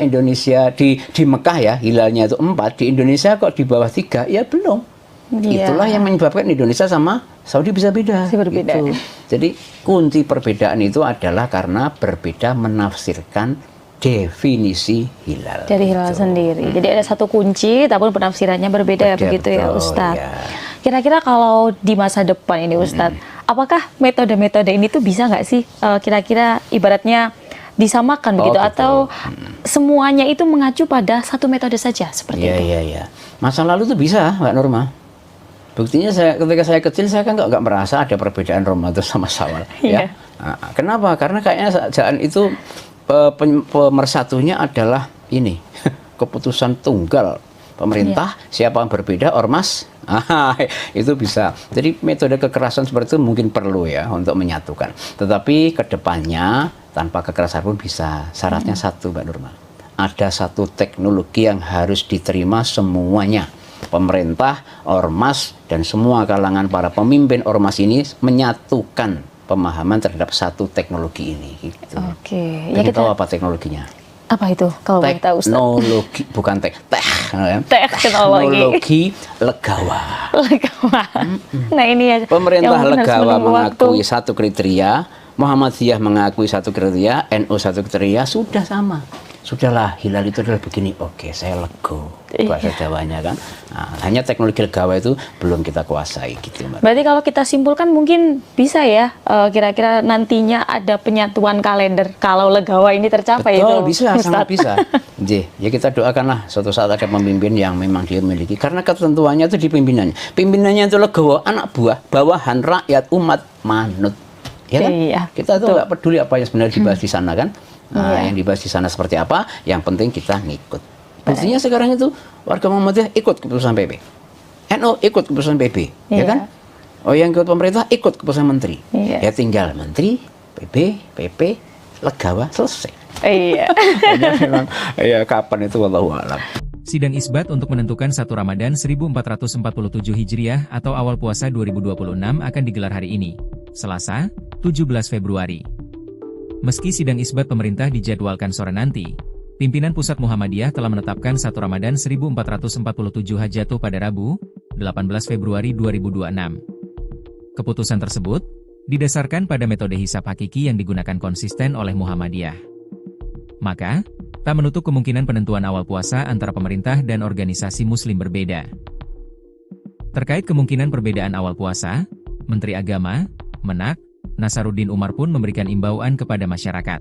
Indonesia di Mekah ya hilalnya itu 4, di Indonesia kok di bawah 3 ya belum. Itulah yang menyebabkan Indonesia sama Saudi bisa beda. Berbeda. Gitu. Jadi kunci perbedaan itu adalah karena berbeda menafsirkan definisi hilal. Dari hilal sendiri. Jadi ada satu kunci, tapi penafsirannya berbeda begitu ya Ustadz. Ya. Kira-kira kalau di masa depan ini Ustadz, apakah metode-metode ini tuh bisa nggak sih kira-kira ibaratnya disamakan begitu atau semuanya itu mengacu pada satu metode saja seperti itu? Iya. Masa lalu itu bisa, Mbak Norma. Buktinya ketika saya kecil saya kan nggak merasa ada perbedaan Ramadan sama Syawal. Ya. Nah, kenapa? Karena kayaknya saat itu pemersatunya adalah ini keputusan tunggal pemerintah. Siapa yang berbeda ormas itu bisa. Jadi metode kekerasan seperti itu mungkin perlu ya untuk menyatukan. Tetapi kedepannya tanpa kekerasan pun bisa. Syaratnya satu, Mbak Nurma. Ada satu teknologi yang harus diterima semuanya. Pemerintah, ormas, dan semua kalangan para pemimpin ormas ini menyatukan pemahaman terhadap satu teknologi ini. Gitu. Oke. Ya kita tahu apa teknologinya? Apa itu? Kalau boleh tahu, Ustaz? Teknologi, bukan teknologi legawa. Nah ini ya. Pemerintah legawa mengakui satu kriteria, Muhammadiyah mengakui satu kriteria, NU satu kriteria, sudah sama. Sudahlah, hilal itu adalah begini. Oke, saya lego. Bahasa Jawanya kan. Nah, hanya teknologi legawa itu belum kita kuasai gitu, Mbak. Berarti kalau kita simpulkan mungkin bisa ya, kira-kira nantinya ada penyatuan kalender kalau legawa ini tercapai. Betul, itu, bisa, Ustadz. sangat bisa. Ya kita doakanlah suatu saat ada pemimpin yang memang dia memiliki. Karena ketentuannya itu di pimpinannya. Pimpinannya itu legawa, anak buah, bawahan, rakyat, umat, manut. Ya kan? Iya, kita tuh nggak peduli apa yang sebenarnya dibahas di sana kan. Nah, yang dibahas di sana seperti apa, yang penting kita ngikut. Buktinya sekarang itu warga Muhammadiyah ikut keputusan PP, NU ikut keputusan PP, ya kan? Oh, yang ikut pemerintah ikut keputusan menteri. Ya tinggal menteri, PP, legawa, selesai. Iya. Memang, ya kapan itu wallahu a'lam. Sidang isbat untuk menentukan 1 Ramadan 1447 Hijriah atau awal puasa 2026 akan digelar hari ini, Selasa, 17 Februari. Meski sidang isbat pemerintah dijadwalkan sore nanti, pimpinan Pusat Muhammadiyah telah menetapkan 1 Ramadan 1447 jatuh pada Rabu, 18 Februari 2026. Keputusan tersebut didasarkan pada metode hisab hakiki yang digunakan konsisten oleh Muhammadiyah. Maka, tak menutup kemungkinan penentuan awal puasa antara pemerintah dan organisasi muslim berbeda. Terkait kemungkinan perbedaan awal puasa, Menteri Agama, Menak, Nasaruddin Umar pun memberikan imbauan kepada masyarakat.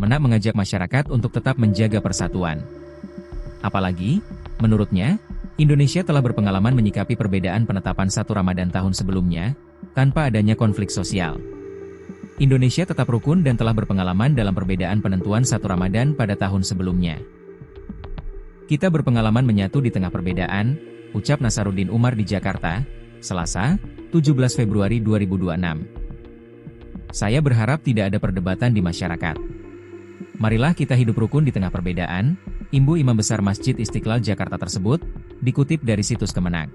Menak mengajak masyarakat untuk tetap menjaga persatuan. Apalagi, menurutnya, Indonesia telah berpengalaman menyikapi perbedaan penetapan 1 Ramadan tahun sebelumnya, tanpa adanya konflik sosial. Indonesia tetap rukun dan telah berpengalaman dalam perbedaan penentuan 1 Ramadan pada tahun sebelumnya. Kita berpengalaman menyatu di tengah perbedaan, ucap Nasaruddin Umar di Jakarta, Selasa, 17 Februari 2026. Saya berharap tidak ada perdebatan di masyarakat. Marilah kita hidup rukun di tengah perbedaan, imbu Imam Besar Masjid Istiqlal Jakarta tersebut, dikutip dari situs Kemenak.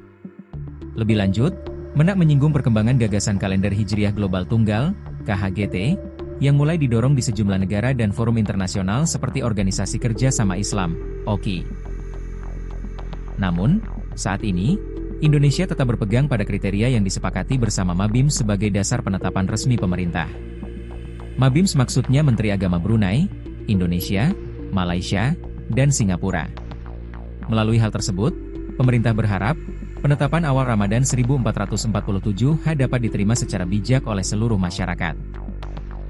Lebih lanjut, Menak menyinggung perkembangan gagasan kalender Hijriah Global Tunggal, KHGT, yang mulai didorong di sejumlah negara dan forum internasional seperti Organisasi Kerja Sama Islam, OKI. Namun, saat ini, Indonesia tetap berpegang pada kriteria yang disepakati bersama Mabims sebagai dasar penetapan resmi pemerintah. Mabims maksudnya Menteri Agama Brunei, Indonesia, Malaysia, dan Singapura. Melalui hal tersebut, pemerintah berharap, penetapan awal Ramadan 1447 dapat diterima secara bijak oleh seluruh masyarakat.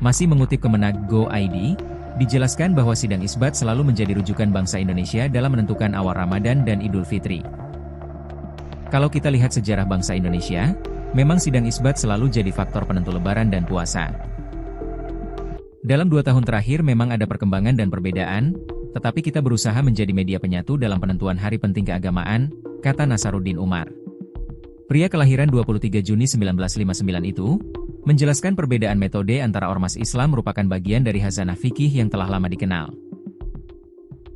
Masih mengutip Kemenak Go.id, dijelaskan bahwa sidang isbat selalu menjadi rujukan bangsa Indonesia dalam menentukan awal Ramadan dan Idul Fitri. Kalau kita lihat sejarah bangsa Indonesia, memang sidang isbat selalu jadi faktor penentu lebaran dan puasa. Dalam 2 tahun terakhir memang ada perkembangan dan perbedaan, tetapi kita berusaha menjadi media penyatu dalam penentuan hari penting keagamaan, kata Nasaruddin Umar. Pria kelahiran 23 Juni 1959 itu, menjelaskan perbedaan metode antara ormas Islam merupakan bagian dari khazanah fikih yang telah lama dikenal.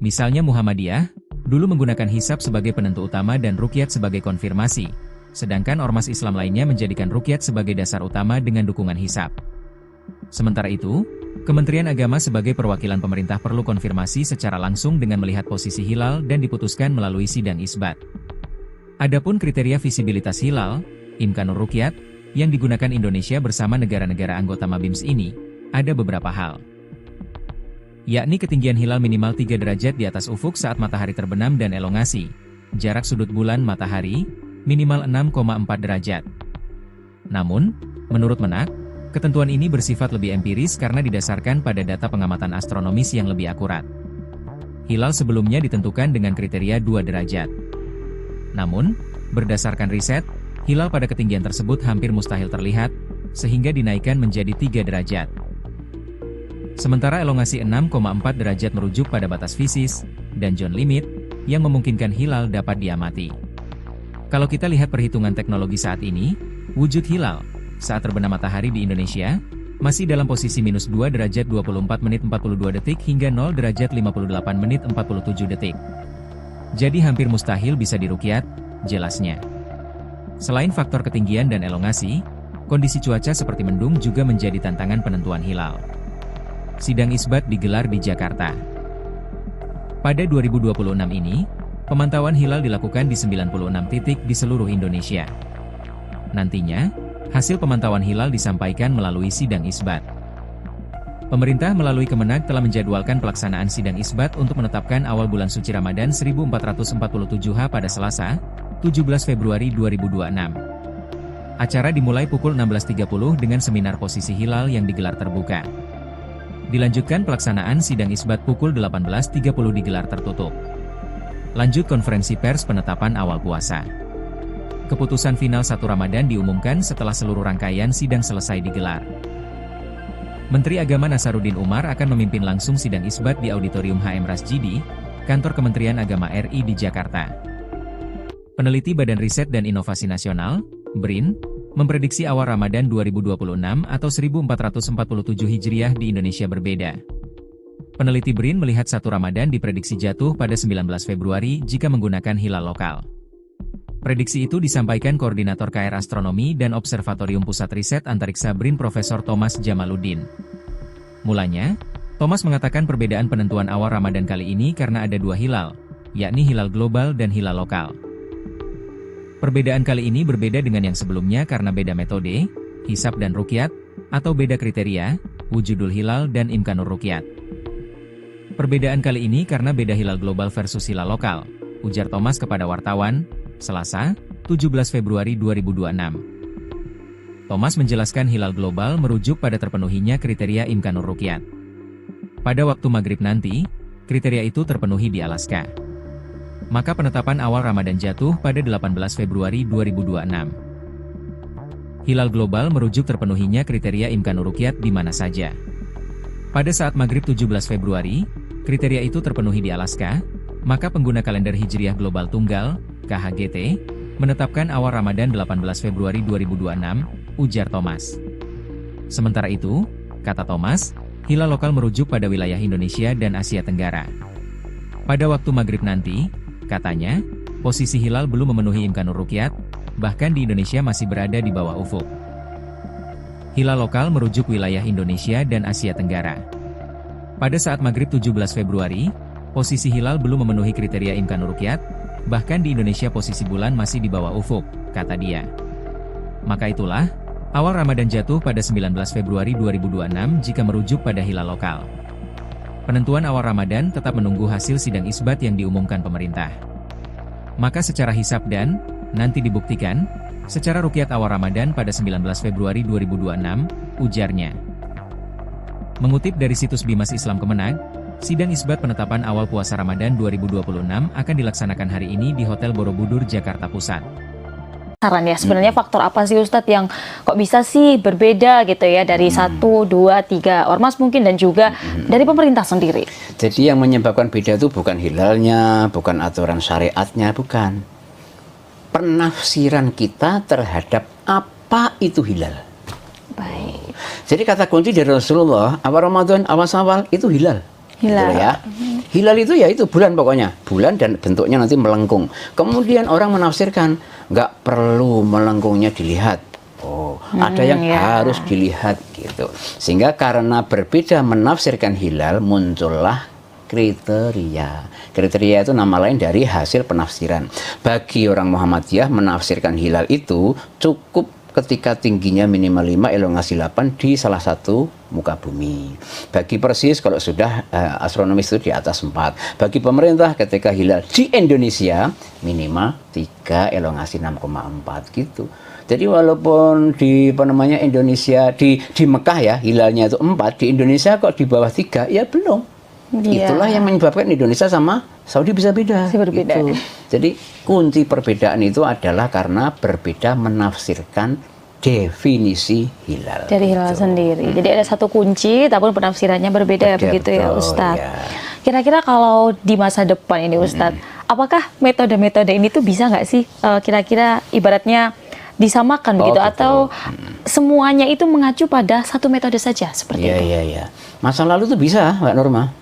Misalnya Muhammadiyah, dulu menggunakan hisab sebagai penentu utama dan ruqyat sebagai konfirmasi, sedangkan ormas Islam lainnya menjadikan ruqyat sebagai dasar utama dengan dukungan hisab. Sementara itu, Kementerian Agama sebagai perwakilan pemerintah perlu konfirmasi secara langsung dengan melihat posisi hilal dan diputuskan melalui sidang isbat. Adapun kriteria visibilitas hilal, imkanur ruqyat, yang digunakan Indonesia bersama negara-negara anggota MABIMS ini, ada beberapa hal. Yakni ketinggian hilal minimal 3 derajat di atas ufuk saat matahari terbenam dan elongasi, jarak sudut bulan matahari, minimal 6,4 derajat. Namun, menurut Menak, ketentuan ini bersifat lebih empiris karena didasarkan pada data pengamatan astronomis yang lebih akurat. Hilal sebelumnya ditentukan dengan kriteria 2 derajat. Namun, berdasarkan riset, hilal pada ketinggian tersebut hampir mustahil terlihat, sehingga dinaikkan menjadi 3 derajat. Sementara elongasi 6,4 derajat merujuk pada batas fisis, dan John limit, yang memungkinkan hilal dapat diamati. Kalau kita lihat perhitungan teknologi saat ini, wujud hilal, saat terbenam matahari di Indonesia, masih dalam posisi minus 2 derajat 24 menit 42 detik hingga 0 derajat 58 menit 47 detik. Jadi hampir mustahil bisa diruqyat, jelasnya. Selain faktor ketinggian dan elongasi, kondisi cuaca seperti mendung juga menjadi tantangan penentuan hilal. Sidang isbat digelar di Jakarta. Pada 2026 ini, pemantauan hilal dilakukan di 96 titik di seluruh Indonesia. Nantinya, hasil pemantauan hilal disampaikan melalui sidang isbat. Pemerintah melalui Kemenag telah menjadwalkan pelaksanaan sidang isbat untuk menetapkan awal bulan suci Ramadan 1447 pada Selasa, 17 Februari 2026. Acara dimulai pukul 16.30 dengan seminar posisi hilal yang digelar terbuka. Dilanjutkan pelaksanaan sidang isbat pukul 18.30 digelar tertutup. Lanjut konferensi pers penetapan awal puasa. Keputusan final 1 Ramadan diumumkan setelah seluruh rangkaian sidang selesai digelar. Menteri Agama Nasaruddin Umar akan memimpin langsung sidang isbat di Auditorium HM Rasjidi, Kantor Kementerian Agama RI di Jakarta. Peneliti Badan Riset dan Inovasi Nasional, BRIN, memprediksi awal Ramadan 2026 atau 1447 Hijriah di Indonesia berbeda. Peneliti BRIN melihat 1 Ramadan diprediksi jatuh pada 19 Februari jika menggunakan hilal lokal. Prediksi itu disampaikan Koordinator KR Astronomi dan Observatorium Pusat Riset Antariksa BRIN Profesor Thomas Jamaluddin. Mulanya, Thomas mengatakan perbedaan penentuan awal Ramadan kali ini karena ada 2 hilal, yakni hilal global dan hilal lokal. Perbedaan kali ini berbeda dengan yang sebelumnya karena beda metode, hisab dan ruqyat, atau beda kriteria, wujudul hilal dan imkanur ruqyat. Perbedaan kali ini karena beda hilal global versus hilal lokal, ujar Thomas kepada wartawan, Selasa, 17 Februari 2026. Thomas menjelaskan hilal global merujuk pada terpenuhinya kriteria imkanur ruqyat. Pada waktu maghrib nanti, kriteria itu terpenuhi di Alaska. Maka penetapan awal Ramadan jatuh pada 18 Februari 2026. Hilal global merujuk terpenuhinya kriteria imkanur ruqyat di mana saja. Pada saat maghrib 17 Februari, kriteria itu terpenuhi di Alaska, maka pengguna kalender Hijriah Global Tunggal, KHGT, menetapkan awal Ramadan 18 Februari 2026, ujar Thomas. Sementara itu, kata Thomas, hilal lokal merujuk pada wilayah Indonesia dan Asia Tenggara. Pada waktu maghrib nanti, katanya, posisi hilal belum memenuhi imkanur ruqyat, bahkan di Indonesia masih berada di bawah ufuk. Hilal lokal merujuk wilayah Indonesia dan Asia Tenggara. Pada saat maghrib 17 Februari, posisi hilal belum memenuhi kriteria imkanur ruqyat, bahkan di Indonesia posisi bulan masih di bawah ufuk, kata dia. Maka itulah, awal Ramadan jatuh pada 19 Februari 2026 jika merujuk pada hilal lokal. Penentuan awal Ramadan tetap menunggu hasil sidang isbat yang diumumkan pemerintah. Maka secara hisab dan, nanti dibuktikan, secara ruqyat awal Ramadan pada 19 Februari 2026, ujarnya. Mengutip dari situs Bimas Islam Kemenag, sidang isbat penetapan awal puasa Ramadan 2026 akan dilaksanakan hari ini di Hotel Borobudur, Jakarta Pusat. Saran ya, sebenarnya faktor apa sih Ustadz yang kok bisa sih berbeda gitu ya dari 1, 2, 3 ormas mungkin dan juga dari pemerintah sendiri? Jadi yang menyebabkan beda itu bukan hilalnya, bukan aturan syariatnya, bukan. Penafsiran kita terhadap apa itu hilal. Baik. Jadi kata kunci dari Rasulullah, awal Ramadan, awal itu hilal. Hilal. Gitu ya. Hilal itu ya itu bulan pokoknya. Bulan dan bentuknya nanti melengkung. Kemudian orang menafsirkan, nggak perlu melengkungnya dilihat. Oh, ada yang harus dilihat gitu. Sehingga karena berbeda menafsirkan hilal, muncullah kriteria. Kriteria itu nama lain dari hasil penafsiran. Bagi orang Muhammadiyah menafsirkan hilal itu cukup ketika tingginya minimal 5, elongasi 8 di salah satu muka bumi. Bagi Persis kalau sudah astronomis itu di atas 4. Bagi pemerintah ketika hilal di Indonesia minimal 3, elongasi 6,4 gitu. Jadi walaupun di Indonesia di Mekah ya hilalnya itu 4, di Indonesia kok di bawah 3 ya belum. Itulah yang menyebabkan Indonesia sama Saudi bisa beda. Berbeda. Gitu. Jadi kunci perbedaan itu adalah karena berbeda menafsirkan definisi hilal. Dari hilal sendiri. Jadi ada satu kunci, tapi penafsirannya berbeda begitu ya Ustadz. Ya. Kira-kira kalau di masa depan ini Ustadz, apakah metode-metode ini tuh bisa nggak sih kira-kira ibaratnya disamakan begitu atau semuanya itu mengacu pada satu metode saja seperti itu? Iya. Masa lalu tuh bisa, Mbak Norma.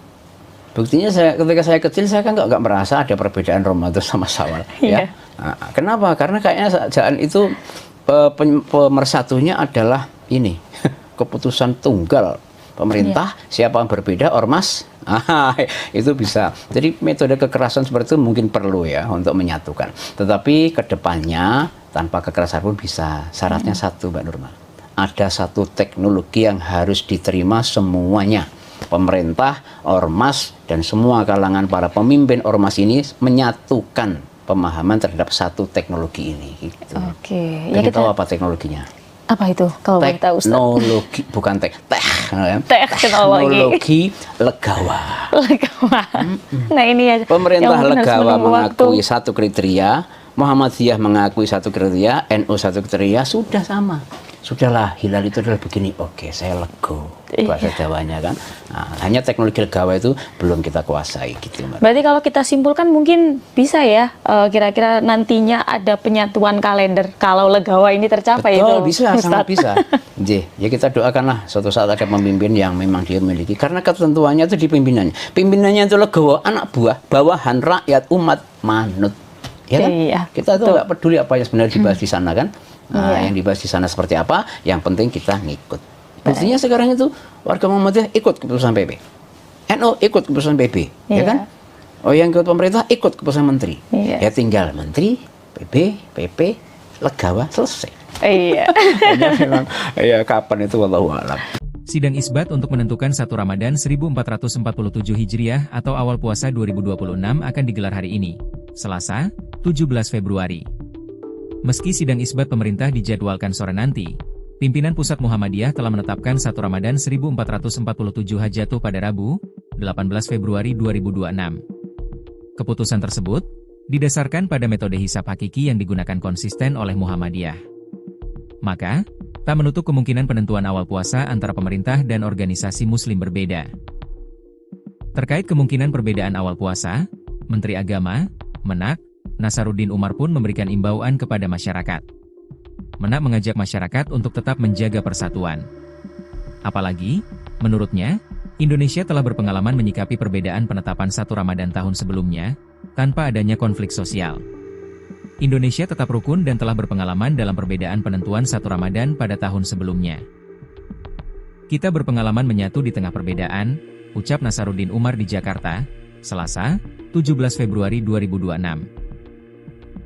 Buktinya ketika saya kecil saya kan nggak merasa ada perbedaan Ramadan sama Syawal. Ya. Nah, kenapa? Karena kayaknya jangan itu pemersatunya adalah ini keputusan tunggal pemerintah. Siapa yang berbeda ormas itu bisa. Jadi metode kekerasan seperti itu mungkin perlu ya untuk menyatukan. Tetapi kedepannya tanpa kekerasan pun bisa. Syaratnya satu, Mbak Nurma. Ada satu teknologi yang harus diterima semuanya. Pemerintah, ormas, dan semua kalangan para pemimpin ormas ini menyatukan pemahaman terhadap satu teknologi ini. Gitu. Oke. Ya kita tahu apa teknologinya? Apa itu? Kalau boleh tahu, Ustaz? Teknologi, bukan teknologi legawa. Nah ini ya. Pemerintah legawa mengakui satu kriteria, Muhammadiyah mengakui satu kriteria, NU satu kriteria, sudah sama. Sudahlah, hilal itu adalah begini. Oke, saya lego. Bahasa Jawanya kan. Nah, hanya teknologi legawa itu belum kita kuasai gitu, Mbak. Berarti kalau kita simpulkan mungkin bisa ya, kira-kira nantinya ada penyatuan kalender kalau legawa ini tercapai. Betul, itu, bisa, sangat bisa. Ya kita doakanlah suatu saat ada pemimpin yang memang dia memiliki. Karena ketentuannya itu di pimpinannya. Pimpinannya itu legawa, anak buah, bawahan, rakyat, umat, manut. Ya kan? Iya, kita tuh nggak peduli apa yang sebenarnya dibahas di sana kan. Nah, yang dibahas di sana seperti apa, yang penting kita ngikut. Buktinya sekarang itu warga Muhammadiyah ikut keputusan PP, NU ikut keputusan PP, ya kan? Oh, yang ikut pemerintah ikut keputusan menteri. Ya tinggal menteri, PP, legawa, selesai. Iya. Memang, ya kapan itu wallahu a'lam. Sidang isbat untuk menentukan 1 Ramadan 1447 Hijriah atau awal puasa 2026 akan digelar hari ini, Selasa, 17 Februari. Meski sidang isbat pemerintah dijadwalkan sore nanti, pimpinan Pusat Muhammadiyah telah menetapkan 1 Ramadan 1447 Hajatuh pada Rabu, 18 Februari 2026. Keputusan tersebut didasarkan pada metode hisab hakiki yang digunakan konsisten oleh Muhammadiyah. Maka, tak menutup kemungkinan penentuan awal puasa antara pemerintah dan organisasi muslim berbeda. Terkait kemungkinan perbedaan awal puasa, Menteri Agama, Menak, Nasaruddin Umar pun memberikan imbauan kepada masyarakat. Menak mengajak masyarakat untuk tetap menjaga persatuan. Apalagi, menurutnya, Indonesia telah berpengalaman menyikapi perbedaan penetapan 1 Ramadan tahun sebelumnya, tanpa adanya konflik sosial. Indonesia tetap rukun dan telah berpengalaman dalam perbedaan penentuan 1 Ramadan pada tahun sebelumnya. Kita berpengalaman menyatu di tengah perbedaan, ucap Nasaruddin Umar di Jakarta, Selasa, 17 Februari 2026.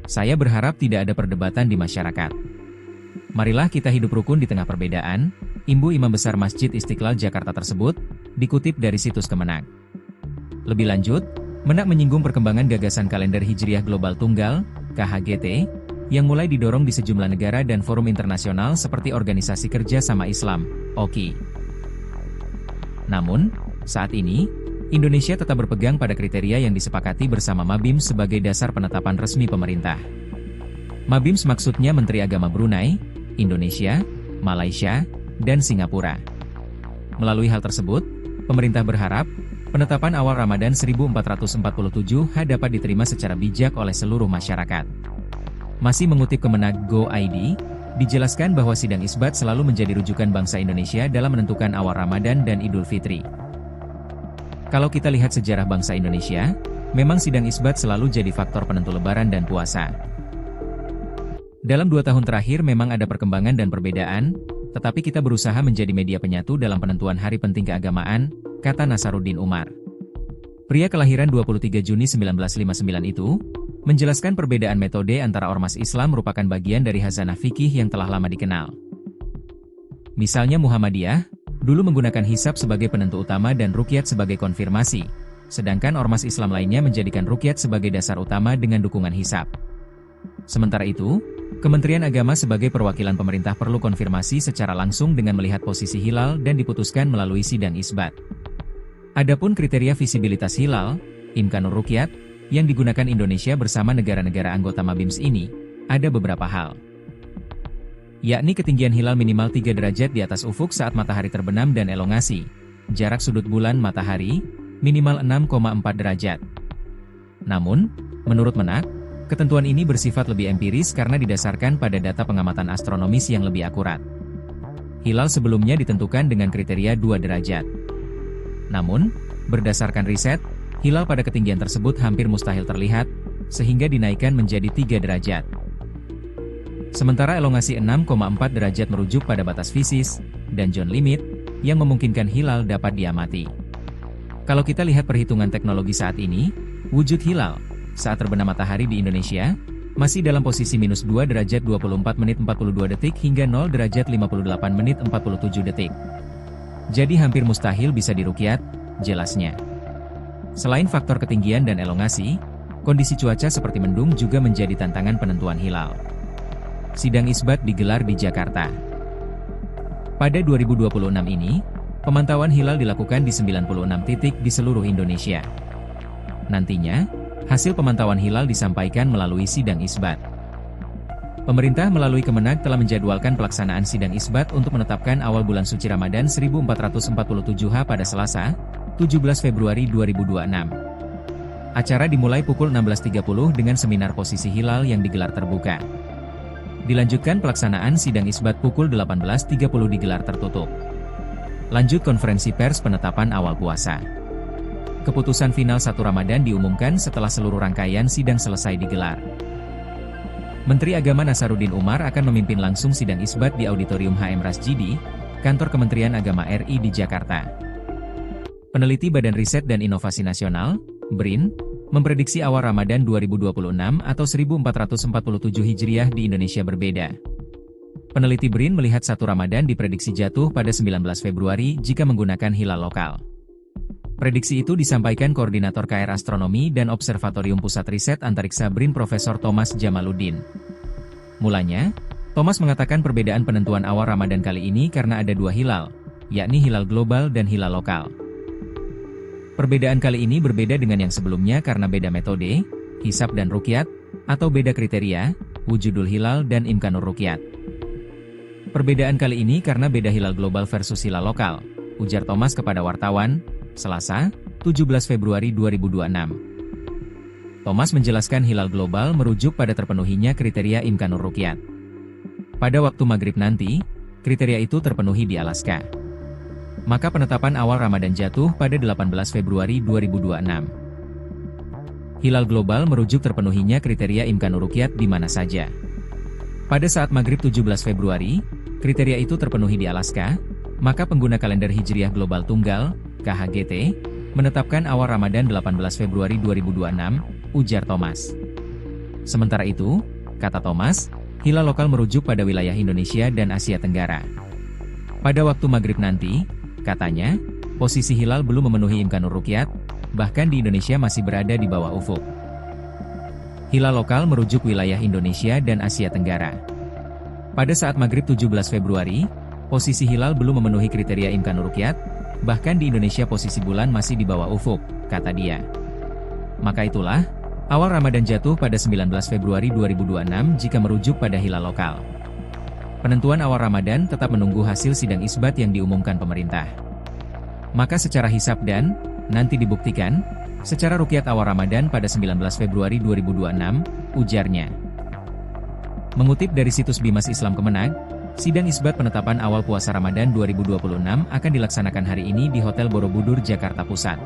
Saya berharap tidak ada perdebatan di masyarakat. Marilah kita hidup rukun di tengah perbedaan, imbu Imam Besar Masjid Istiqlal Jakarta tersebut, dikutip dari situs Kemenak. Lebih lanjut, Menak menyinggung perkembangan gagasan kalender Hijriah Global Tunggal, KHGT, yang mulai didorong di sejumlah negara dan forum internasional seperti Organisasi Kerja Sama Islam, OKI. Namun, saat ini, Indonesia tetap berpegang pada kriteria yang disepakati bersama Mabims sebagai dasar penetapan resmi pemerintah. Mabims maksudnya Menteri Agama Brunei, Indonesia, Malaysia, dan Singapura. Melalui hal tersebut, pemerintah berharap, penetapan awal Ramadan 1447 dapat diterima secara bijak oleh seluruh masyarakat. Masih mengutip Kemenag Go.id, Dijelaskan bahwa sidang isbat selalu menjadi rujukan bangsa Indonesia dalam menentukan awal Ramadan dan Idul Fitri. Kalau kita lihat sejarah bangsa Indonesia, memang sidang isbat selalu jadi faktor penentu Lebaran dan puasa. Dalam 2 tahun terakhir memang ada perkembangan dan perbedaan, tetapi kita berusaha menjadi media penyatu dalam penentuan hari penting keagamaan, kata Nasaruddin Umar. Pria kelahiran 23 Juni 1959 itu, menjelaskan perbedaan metode antara ormas Islam merupakan bagian dari khazanah fikih yang telah lama dikenal. Misalnya Muhammadiyah, dulu menggunakan hisab sebagai penentu utama dan ruqyat sebagai konfirmasi, sedangkan ormas Islam lainnya menjadikan ruqyat sebagai dasar utama dengan dukungan hisab. Sementara itu, Kementerian Agama sebagai perwakilan pemerintah perlu konfirmasi secara langsung dengan melihat posisi hilal dan diputuskan melalui sidang isbat. Adapun kriteria visibilitas hilal, Imkanur Ruqyat, yang digunakan Indonesia bersama negara-negara anggota Mabims ini, ada beberapa hal. Yakni ketinggian hilal minimal 3 derajat di atas ufuk saat matahari terbenam dan elongasi, jarak sudut bulan matahari, minimal 6,4 derajat. Namun, menurut Menak, ketentuan ini bersifat lebih empiris karena didasarkan pada data pengamatan astronomis yang lebih akurat. Hilal sebelumnya ditentukan dengan kriteria 2 derajat. Namun, berdasarkan riset, hilal pada ketinggian tersebut hampir mustahil terlihat, sehingga dinaikkan menjadi 3 derajat. Sementara elongasi 6,4 derajat merujuk pada batas fisis, dan zone limit, yang memungkinkan hilal dapat diamati. Kalau kita lihat perhitungan teknologi saat ini, wujud hilal, saat terbenam matahari di Indonesia, masih dalam posisi minus 2 derajat 24 menit 42 detik hingga 0 derajat 58 menit 47 detik. Jadi hampir mustahil bisa diruqyat, jelasnya. Selain faktor ketinggian dan elongasi, kondisi cuaca seperti mendung juga menjadi tantangan penentuan hilal. Sidang isbat digelar di Jakarta. Pada 2026 ini, pemantauan hilal dilakukan di 96 titik di seluruh Indonesia. Nantinya, hasil pemantauan hilal disampaikan melalui sidang isbat. Pemerintah melalui Kemenag telah menjadwalkan pelaksanaan sidang isbat untuk menetapkan awal bulan suci Ramadan 1447 pada Selasa, 17 Februari 2026. Acara dimulai pukul 16.30 dengan seminar posisi hilal yang digelar terbuka. Dilanjutkan pelaksanaan sidang isbat pukul 18.30 digelar tertutup. Lanjut konferensi pers penetapan awal puasa. Keputusan final 1 Ramadan diumumkan setelah seluruh rangkaian sidang selesai digelar. Menteri Agama Nasaruddin Umar akan memimpin langsung sidang isbat di Auditorium HM Rasjidi, Kantor Kementerian Agama RI di Jakarta. Peneliti Badan Riset dan Inovasi Nasional, BRIN, memprediksi awal Ramadan 2026 atau 1447 Hijriah di Indonesia berbeda. Peneliti BRIN melihat 1 Ramadan diprediksi jatuh pada 19 Februari jika menggunakan hilal lokal. Prediksi itu disampaikan Koordinator KR Astronomi dan Observatorium Pusat Riset Antariksa BRIN Profesor Thomas Jamaluddin. Mulanya, Thomas mengatakan perbedaan penentuan awal Ramadan kali ini karena ada 2 hilal, yakni hilal global dan hilal lokal. Perbedaan kali ini berbeda dengan yang sebelumnya karena beda metode, hisab dan ruqyat, atau beda kriteria, wujudul hilal dan imkanur ruqyat. Perbedaan kali ini karena beda hilal global versus hilal lokal, ujar Thomas kepada wartawan, Selasa, 17 Februari 2026. Thomas menjelaskan hilal global merujuk pada terpenuhinya kriteria imkanur ruqyat. Pada waktu maghrib nanti, kriteria itu terpenuhi di Alaska. Maka penetapan awal Ramadan jatuh pada 18 Februari 2026. Hilal global merujuk terpenuhinya kriteria imkanur ruqyat di mana saja. Pada saat maghrib 17 Februari, kriteria itu terpenuhi di Alaska, maka pengguna kalender Hijriah Global Tunggal, KHGT, menetapkan awal Ramadan 18 Februari 2026, ujar Thomas. Sementara itu, kata Thomas, hilal lokal merujuk pada wilayah Indonesia dan Asia Tenggara. Pada waktu maghrib nanti, katanya, posisi hilal belum memenuhi imkanur ruqyat, bahkan di Indonesia masih berada di bawah ufuk. Hilal lokal merujuk wilayah Indonesia dan Asia Tenggara. Pada saat maghrib 17 Februari, posisi hilal belum memenuhi kriteria imkanur ruqyat, bahkan di Indonesia posisi bulan masih di bawah ufuk, kata dia. Maka itulah, awal Ramadan jatuh pada 19 Februari 2026 jika merujuk pada hilal lokal. Penentuan awal Ramadan tetap menunggu hasil sidang isbat yang diumumkan pemerintah. Maka secara hisab dan, nanti dibuktikan, secara ruqyat awal Ramadan pada 19 Februari 2026, ujarnya. Mengutip dari situs Bimas Islam Kemenag, sidang isbat penetapan awal puasa Ramadan 2026 akan dilaksanakan hari ini di Hotel Borobudur, Jakarta Pusat.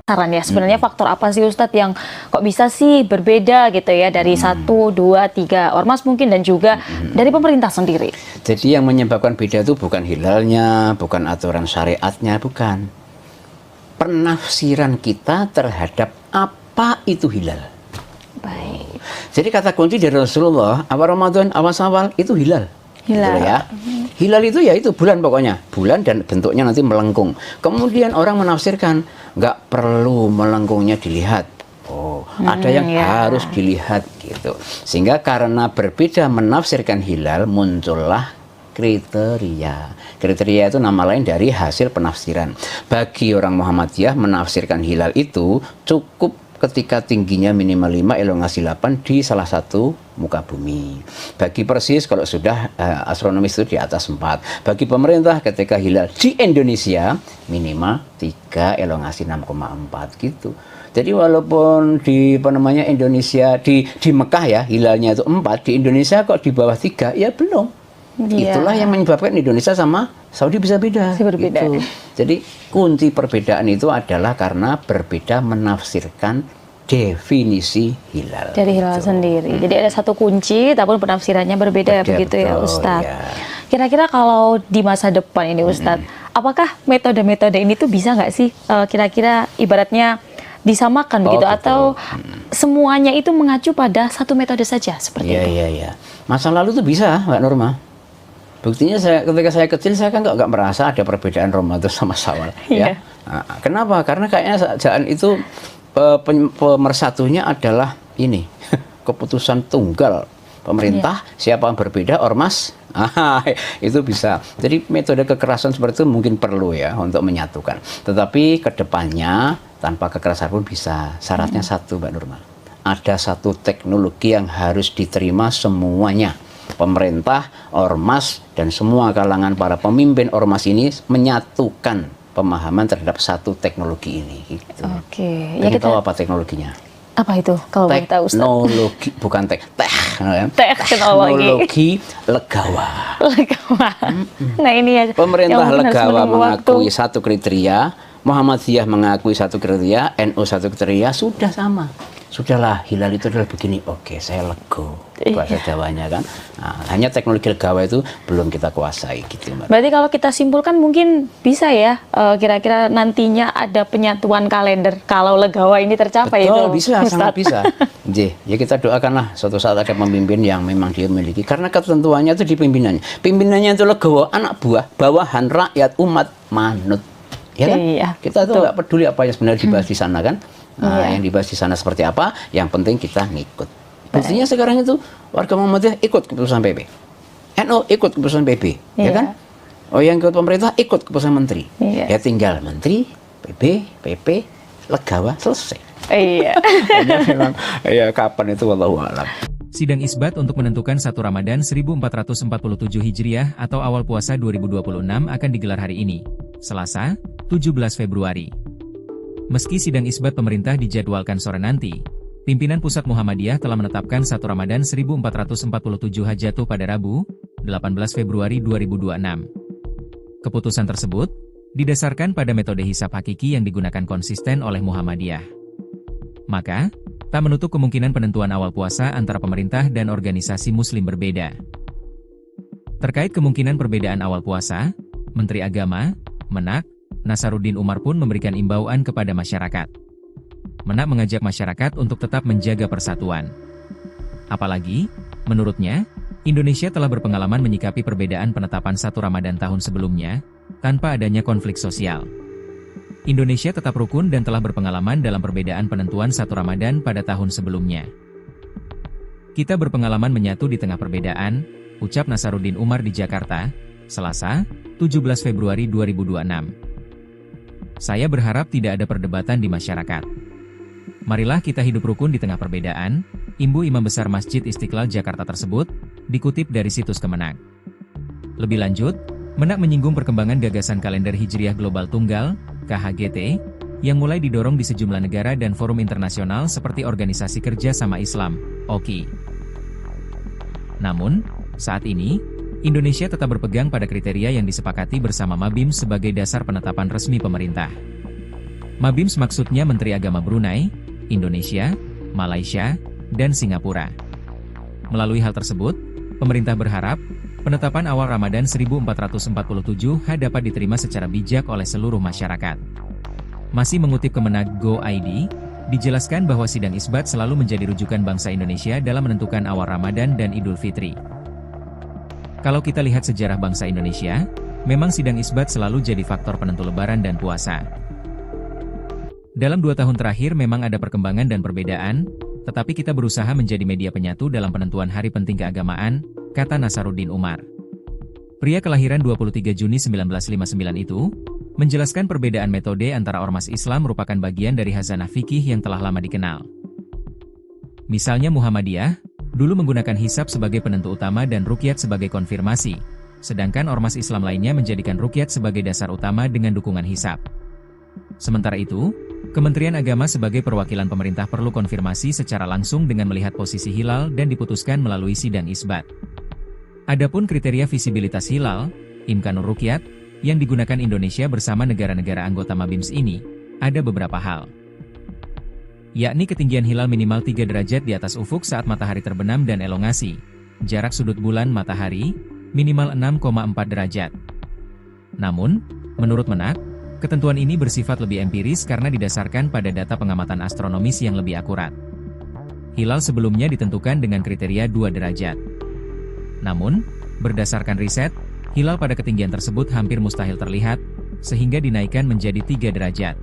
Saran ya, sebenarnya faktor apa sih Ustadz yang kok bisa sih berbeda gitu ya dari 1, 2, 3 ormas mungkin dan juga dari pemerintah sendiri? Jadi yang menyebabkan beda itu bukan hilalnya, bukan aturan syariatnya, bukan. Penafsiran kita terhadap apa itu hilal. Baik. Jadi kata kunci dari Rasulullah, awal Ramadan, awal Syawal itu hilal. Hilal. Gitu ya. Hilal itu ya itu bulan pokoknya. Bulan dan bentuknya nanti melengkung. Kemudian orang menafsirkan, nggak perlu melengkungnya dilihat. Oh, ada yang harus dilihat gitu. Sehingga karena berbeda menafsirkan hilal, muncullah kriteria. Kriteria itu nama lain dari hasil penafsiran. Bagi orang Muhammadiyah menafsirkan hilal itu cukup ketika tingginya minimal 5, elongasi 8 di salah satu muka bumi. Bagi Persis kalau sudah astronomis itu di atas 4. Bagi pemerintah ketika hilal di Indonesia minimal 3, elongasi 6,4 gitu. Jadi walaupun di Indonesia di Mekah ya hilalnya itu 4, di Indonesia kok di bawah 3 ya belum. Itulah yang menyebabkan Indonesia sama Saudi bisa beda. Berbeda. Gitu. Jadi kunci perbedaan itu adalah karena berbeda menafsirkan definisi hilal. Dari hilal sendiri. Jadi ada satu kunci, tapi penafsirannya berbeda begitu ya Ustadz. Ya. Kira-kira kalau di masa depan ini Ustadz, apakah metode-metode ini tuh bisa nggak sih kira-kira ibaratnya disamakan begitu atau semuanya itu mengacu pada satu metode saja seperti itu? Iya. Masa lalu tuh bisa, Mbak Norma. Buktinya ketika saya kecil saya kan nggak merasa ada perbedaan Ramadan sama Syawal. Ya. Nah, kenapa? Karena kayaknya jangan itu pemersatunya adalah ini keputusan tunggal pemerintah. Siapa yang berbeda ormas itu bisa. Jadi metode kekerasan seperti itu mungkin perlu ya untuk menyatukan. Tetapi kedepannya tanpa kekerasan pun bisa. Syaratnya satu, Mbak Nurma. Ada satu teknologi yang harus diterima semuanya. Pemerintah, ormas, dan semua kalangan para pemimpin ormas ini menyatukan pemahaman terhadap satu teknologi ini. Gitu. Oke. Ya kita tahu apa teknologinya? Apa itu? Kalau boleh tahu, Ustaz? Teknologi, bukan teknologi legawa. Nah ini ya. Pemerintah legawa mengakui satu kriteria, Muhammadiyah mengakui satu kriteria, NU satu kriteria, sudah sama. Sudahlah, hilal itu adalah begini. Oke, saya lego. Bahasa Jawanya kan. Nah, hanya teknologi legawa itu belum kita kuasai gitu, Mbak. Berarti kalau kita simpulkan mungkin bisa ya, kira-kira nantinya ada penyatuan kalender kalau legawa ini tercapai. Betul, itu, bisa, Ustaz. sangat bisa. Ya kita doakanlah suatu saat ada pemimpin yang memang dia miliki. Karena ketentuannya itu di pimpinannya. Pimpinannya itu legawa, anak buah, bawahan, rakyat, umat, manut. Ya kan? Iya, kita tuh nggak peduli apa yang sebenarnya dibahas di sana kan. Nah, yang dibahas di sana seperti apa, yang penting kita ngikut. Buktinya sekarang itu warga Muhammadiyah ikut keputusan PP, NU ikut keputusan PP, ya kan? Oh, yang ikut pemerintah ikut keputusan menteri. Ya tinggal menteri, PP, legawa, selesai. Iya. Memang, ya kapan itu wallahu a'lam. Sidang isbat untuk menentukan 1 Ramadan 1447 Hijriah atau awal puasa 2026 akan digelar hari ini, Selasa, 17 Februari. Meski sidang isbat pemerintah dijadwalkan sore nanti, pimpinan Pusat Muhammadiyah telah menetapkan 1 Ramadan 1447 jatuh pada Rabu, 18 Februari 2026. Keputusan tersebut didasarkan pada metode hisab hakiki yang digunakan konsisten oleh Muhammadiyah. Maka, tak menutup kemungkinan penentuan awal puasa antara pemerintah dan organisasi muslim berbeda. Terkait kemungkinan perbedaan awal puasa, Menteri Agama, Menak, Nasaruddin Umar pun memberikan imbauan kepada masyarakat. Menak mengajak masyarakat untuk tetap menjaga persatuan. Apalagi, menurutnya, Indonesia telah berpengalaman menyikapi perbedaan penetapan 1 Ramadan tahun sebelumnya, tanpa adanya konflik sosial. Indonesia tetap rukun dan telah berpengalaman dalam perbedaan penentuan 1 Ramadan pada tahun sebelumnya. Kita berpengalaman menyatu di tengah perbedaan, ucap Nasaruddin Umar di Jakarta, Selasa, 17 Februari 2026. Saya berharap tidak ada perdebatan di masyarakat. Marilah kita hidup rukun di tengah perbedaan, imbu Imam Besar Masjid Istiqlal Jakarta tersebut, dikutip dari situs Kemenag. Lebih lanjut, Menak menyinggung perkembangan gagasan kalender Hijriah Global Tunggal, KHGT, yang mulai didorong di sejumlah negara dan forum internasional seperti Organisasi Kerja Sama Islam, OKI. Namun, saat ini, Indonesia tetap berpegang pada kriteria yang disepakati bersama Mabims sebagai dasar penetapan resmi pemerintah. Mabims maksudnya Menteri Agama Brunei, Indonesia, Malaysia, dan Singapura. Melalui hal tersebut, pemerintah berharap, penetapan awal Ramadan 1447 dapat diterima secara bijak oleh seluruh masyarakat. Masih mengutip Kemenag Go.id, dijelaskan bahwa sidang isbat selalu menjadi rujukan bangsa Indonesia dalam menentukan awal Ramadan dan Idul Fitri. Kalau kita lihat sejarah bangsa Indonesia, memang sidang isbat selalu jadi faktor penentu Lebaran dan puasa. Dalam 2 tahun terakhir memang ada perkembangan dan perbedaan, tetapi kita berusaha menjadi media penyatu dalam penentuan hari penting keagamaan, kata Nasaruddin Umar. Pria kelahiran 23 Juni 1959 itu, menjelaskan perbedaan metode antara ormas Islam merupakan bagian dari khazanah fikih yang telah lama dikenal. Misalnya Muhammadiyah, dulu menggunakan hisab sebagai penentu utama dan ruqyat sebagai konfirmasi, sedangkan ormas Islam lainnya menjadikan ruqyat sebagai dasar utama dengan dukungan hisab. Sementara itu, Kementerian Agama sebagai perwakilan pemerintah perlu konfirmasi secara langsung dengan melihat posisi hilal dan diputuskan melalui sidang isbat. Adapun kriteria visibilitas hilal, Imkanur Ruqyat, yang digunakan Indonesia bersama negara-negara anggota Mabims ini, ada beberapa hal. Yakni ketinggian hilal minimal 3 derajat di atas ufuk saat matahari terbenam dan elongasi, jarak sudut bulan matahari, minimal 6,4 derajat. Namun, menurut Menak, ketentuan ini bersifat lebih empiris karena didasarkan pada data pengamatan astronomis yang lebih akurat. Hilal sebelumnya ditentukan dengan kriteria 2 derajat. Namun, berdasarkan riset, hilal pada ketinggian tersebut hampir mustahil terlihat, sehingga dinaikkan menjadi 3 derajat.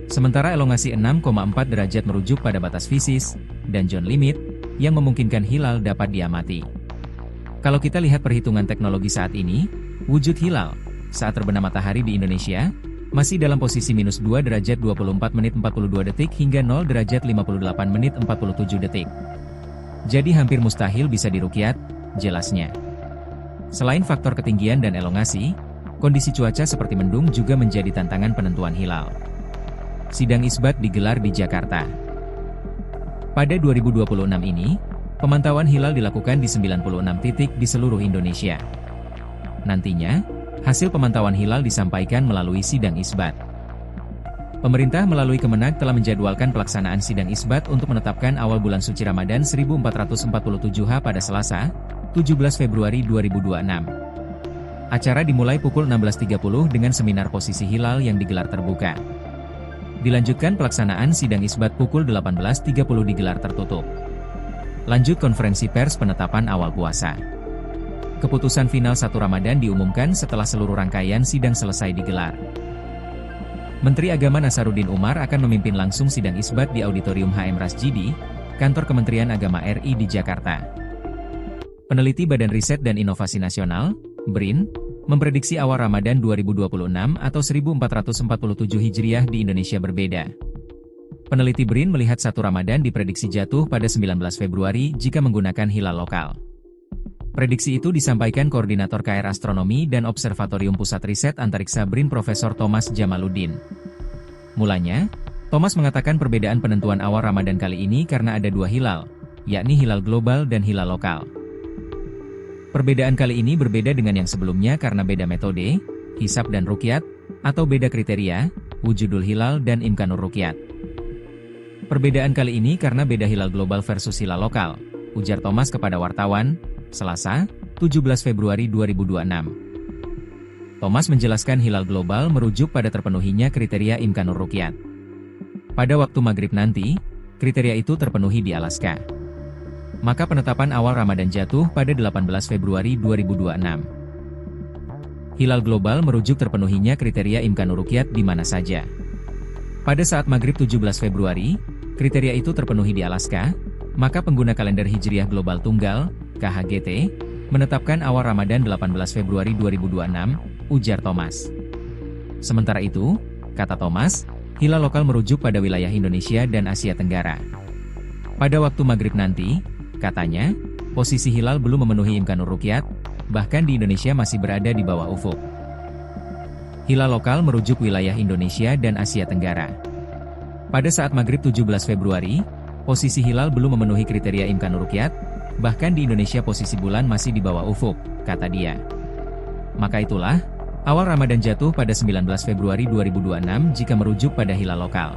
Sementara elongasi 6,4 derajat merujuk pada batas fisis, dan zone limit, yang memungkinkan hilal dapat diamati. Kalau kita lihat perhitungan teknologi saat ini, wujud hilal, saat terbenam matahari di Indonesia, masih dalam posisi minus 2 derajat 24 menit 42 detik hingga 0 derajat 58 menit 47 detik. Jadi hampir mustahil bisa diruqyat, jelasnya. Selain faktor ketinggian dan elongasi, kondisi cuaca seperti mendung juga menjadi tantangan penentuan hilal. Sidang isbat digelar di Jakarta. Pada 2026 ini, pemantauan hilal dilakukan di 96 titik di seluruh Indonesia. Nantinya, hasil pemantauan hilal disampaikan melalui sidang isbat. Pemerintah melalui Kemenag telah menjadwalkan pelaksanaan sidang isbat untuk menetapkan awal bulan suci Ramadan 1447 pada Selasa, 17 Februari 2026. Acara dimulai pukul 16.30 dengan seminar posisi hilal yang digelar terbuka. Dilanjutkan pelaksanaan sidang isbat pukul 18.30 digelar tertutup. Lanjut konferensi pers penetapan awal puasa. Keputusan final 1 Ramadan diumumkan setelah seluruh rangkaian sidang selesai digelar. Menteri Agama Nasaruddin Umar akan memimpin langsung sidang isbat di Auditorium HM Rasjidi, Kantor Kementerian Agama RI di Jakarta. Peneliti Badan Riset dan Inovasi Nasional, BRIN, memprediksi awal Ramadan 2026 atau 1447 Hijriah di Indonesia berbeda. Peneliti BRIN melihat 1 Ramadan diprediksi jatuh pada 19 Februari jika menggunakan hilal lokal. Prediksi itu disampaikan Koordinator KR Astronomi dan Observatorium Pusat Riset Antariksa BRIN Profesor Thomas Jamaluddin. Mulanya, Thomas mengatakan perbedaan penentuan awal Ramadan kali ini karena ada 2 hilal, yakni hilal global dan hilal lokal. Perbedaan kali ini berbeda dengan yang sebelumnya karena beda metode, hisab dan ruqyat, atau beda kriteria, wujudul hilal dan imkanur ruqyat. Perbedaan kali ini karena beda hilal global versus hilal lokal, ujar Thomas kepada wartawan, Selasa, 17 Februari 2026. Thomas menjelaskan hilal global merujuk pada terpenuhinya kriteria imkanur ruqyat. Pada waktu maghrib nanti, kriteria itu terpenuhi di Alaska. Maka penetapan awal Ramadan jatuh pada 18 Februari 2026. Hilal global merujuk terpenuhinya kriteria imkanur ruqyat di mana saja. Pada saat maghrib 17 Februari, kriteria itu terpenuhi di Alaska, maka pengguna kalender Hijriah Global Tunggal, KHGT, menetapkan awal Ramadan 18 Februari 2026, ujar Thomas. Sementara itu, kata Thomas, hilal lokal merujuk pada wilayah Indonesia dan Asia Tenggara. Pada waktu maghrib nanti, katanya, posisi hilal belum memenuhi imkanur ruqyat, bahkan di Indonesia masih berada di bawah ufuk. Hilal lokal merujuk wilayah Indonesia dan Asia Tenggara. Pada saat maghrib 17 Februari, posisi hilal belum memenuhi kriteria imkanur ruqyat, Bahkan di Indonesia posisi bulan masih di bawah ufuk, kata dia. Maka itulah, awal Ramadan jatuh pada 19 Februari 2026 jika merujuk pada hilal lokal.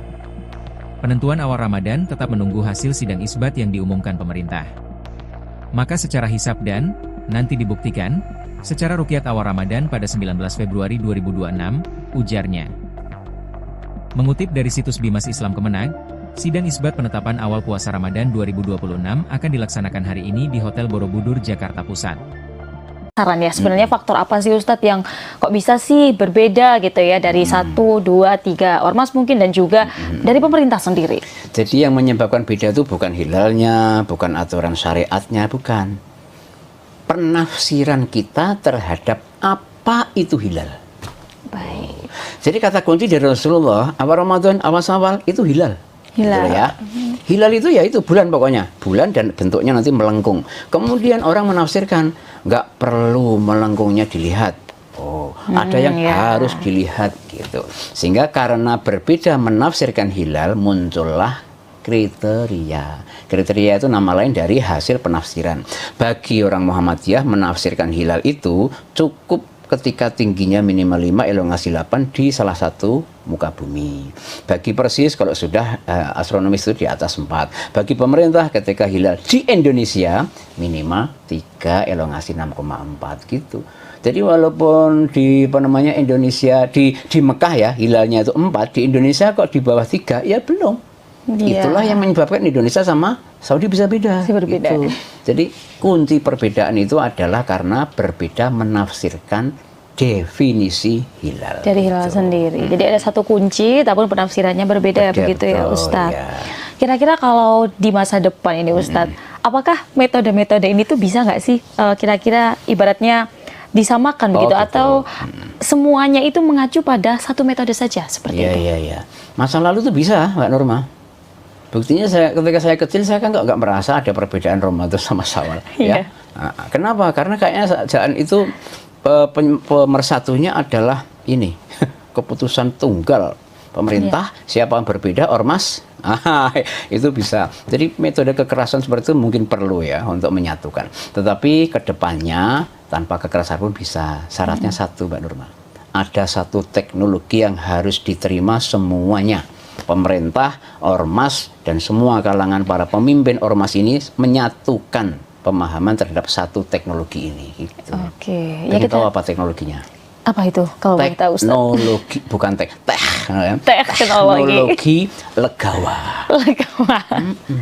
Penentuan awal Ramadan tetap menunggu hasil sidang isbat yang diumumkan pemerintah. Maka secara hisab dan, nanti dibuktikan, secara ruqyat awal Ramadan pada 19 Februari 2026, ujarnya. Mengutip dari situs Bimas Islam Kemenag, sidang isbat penetapan awal puasa Ramadan 2026 akan dilaksanakan hari ini di Hotel Borobudur, Jakarta Pusat. Saran ya, sebenarnya faktor apa sih Ustadz yang kok bisa sih berbeda gitu ya dari 1, 2, 3 ormas mungkin dan juga dari pemerintah sendiri? Jadi yang menyebabkan beda itu bukan hilalnya, bukan aturan syariatnya, bukan. Penafsiran kita terhadap apa itu hilal. Baik. Jadi kata kunci dari Rasulullah, awal Ramadan, awal Syawal itu hilal. Hilal. Gitu ya. Hilal itu ya itu bulan pokoknya. Bulan dan bentuknya nanti melengkung. Kemudian orang menafsirkan, nggak perlu melengkungnya dilihat. Oh, ada yang harus dilihat gitu. Sehingga karena berbeda menafsirkan hilal, muncullah kriteria. Kriteria itu nama lain dari hasil penafsiran. Bagi orang Muhammadiyah menafsirkan hilal itu cukup ketika tingginya minimal 5, elongasi 8 di salah satu muka bumi. Bagi Persis kalau sudah astronomis itu di atas 4. Bagi pemerintah ketika hilal di Indonesia minimal 3, elongasi 6,4 gitu. Jadi walaupun di Indonesia di Mekah ya hilalnya itu 4, di Indonesia kok di bawah 3 ya belum. Itulah yang menyebabkan Indonesia sama Saudi bisa beda. Berbeda. Gitu. Jadi kunci perbedaan itu adalah karena berbeda menafsirkan definisi hilal. Dari hilal sendiri. Jadi ada satu kunci, tapi penafsirannya berbeda begitu ya Ustadz. Ya. Kira-kira kalau di masa depan ini Ustadz, apakah metode-metode ini tuh bisa nggak sih kira-kira ibaratnya disamakan begitu atau semuanya itu mengacu pada satu metode saja seperti itu? Iya. Masa lalu tuh bisa, Mbak Norma. Buktinya ketika saya kecil saya kan nggak merasa ada perbedaan Ramadan sama Syawal. Ya. Nah, kenapa? Karena kayaknya jalan itu pemersatunya adalah ini keputusan tunggal pemerintah. Siapa yang berbeda ormas itu bisa. Jadi metode kekerasan seperti itu mungkin perlu ya untuk menyatukan. Tetapi kedepannya tanpa kekerasan pun bisa. Syaratnya satu, Mbak Nurma. Ada satu teknologi yang harus diterima semuanya. Pemerintah, ormas, dan semua kalangan para pemimpin ormas ini menyatukan pemahaman terhadap satu teknologi ini. Gitu. Oke. Ya kita tahu apa teknologinya? Apa itu? Kalau boleh tahu, Ustaz? Teknologi, bukan teknologi legawa. Legawa.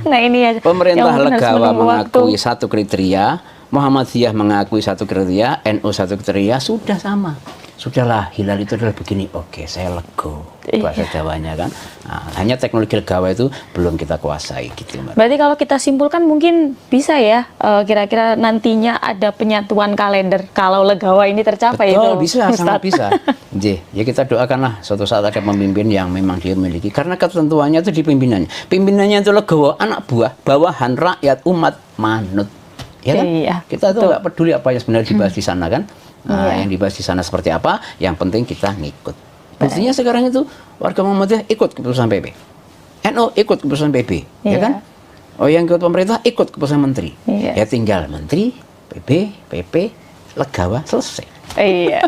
Nah ini ya. Pemerintah legawa mengakui satu kriteria, Muhammadiyah mengakui satu kriteria, NU satu kriteria, sudah sama. Sudahlah, hilal itu adalah begini. Oke, saya lego. Bahasa Jawanya kan. Nah, hanya teknologi legawa itu belum kita kuasai gitu, Mbak. Berarti kalau kita simpulkan mungkin bisa ya, kira-kira nantinya ada penyatuan kalender kalau legawa ini tercapai. Betul, itu, bisa, Ustaz. sangat bisa. Ya kita doakanlah suatu saat ada pemimpin yang memang dia memiliki. Karena ketentuannya itu di pimpinannya. Pimpinannya itu legawa, anak buah, bawahan, rakyat, umat, manut. Ya kan? Iya, kita tuh nggak peduli apa yang sebenarnya dibahas di sana kan. Nah, yang dibahas di sana seperti apa, yang penting kita ngikut. Buktinya sekarang itu warga Muhammadiyah ikut keputusan PP. NU ikut keputusan PP, ya kan? Oh, yang ikut pemerintah ikut keputusan menteri. Ya tinggal menteri, PP, legawa, selesai. Iya.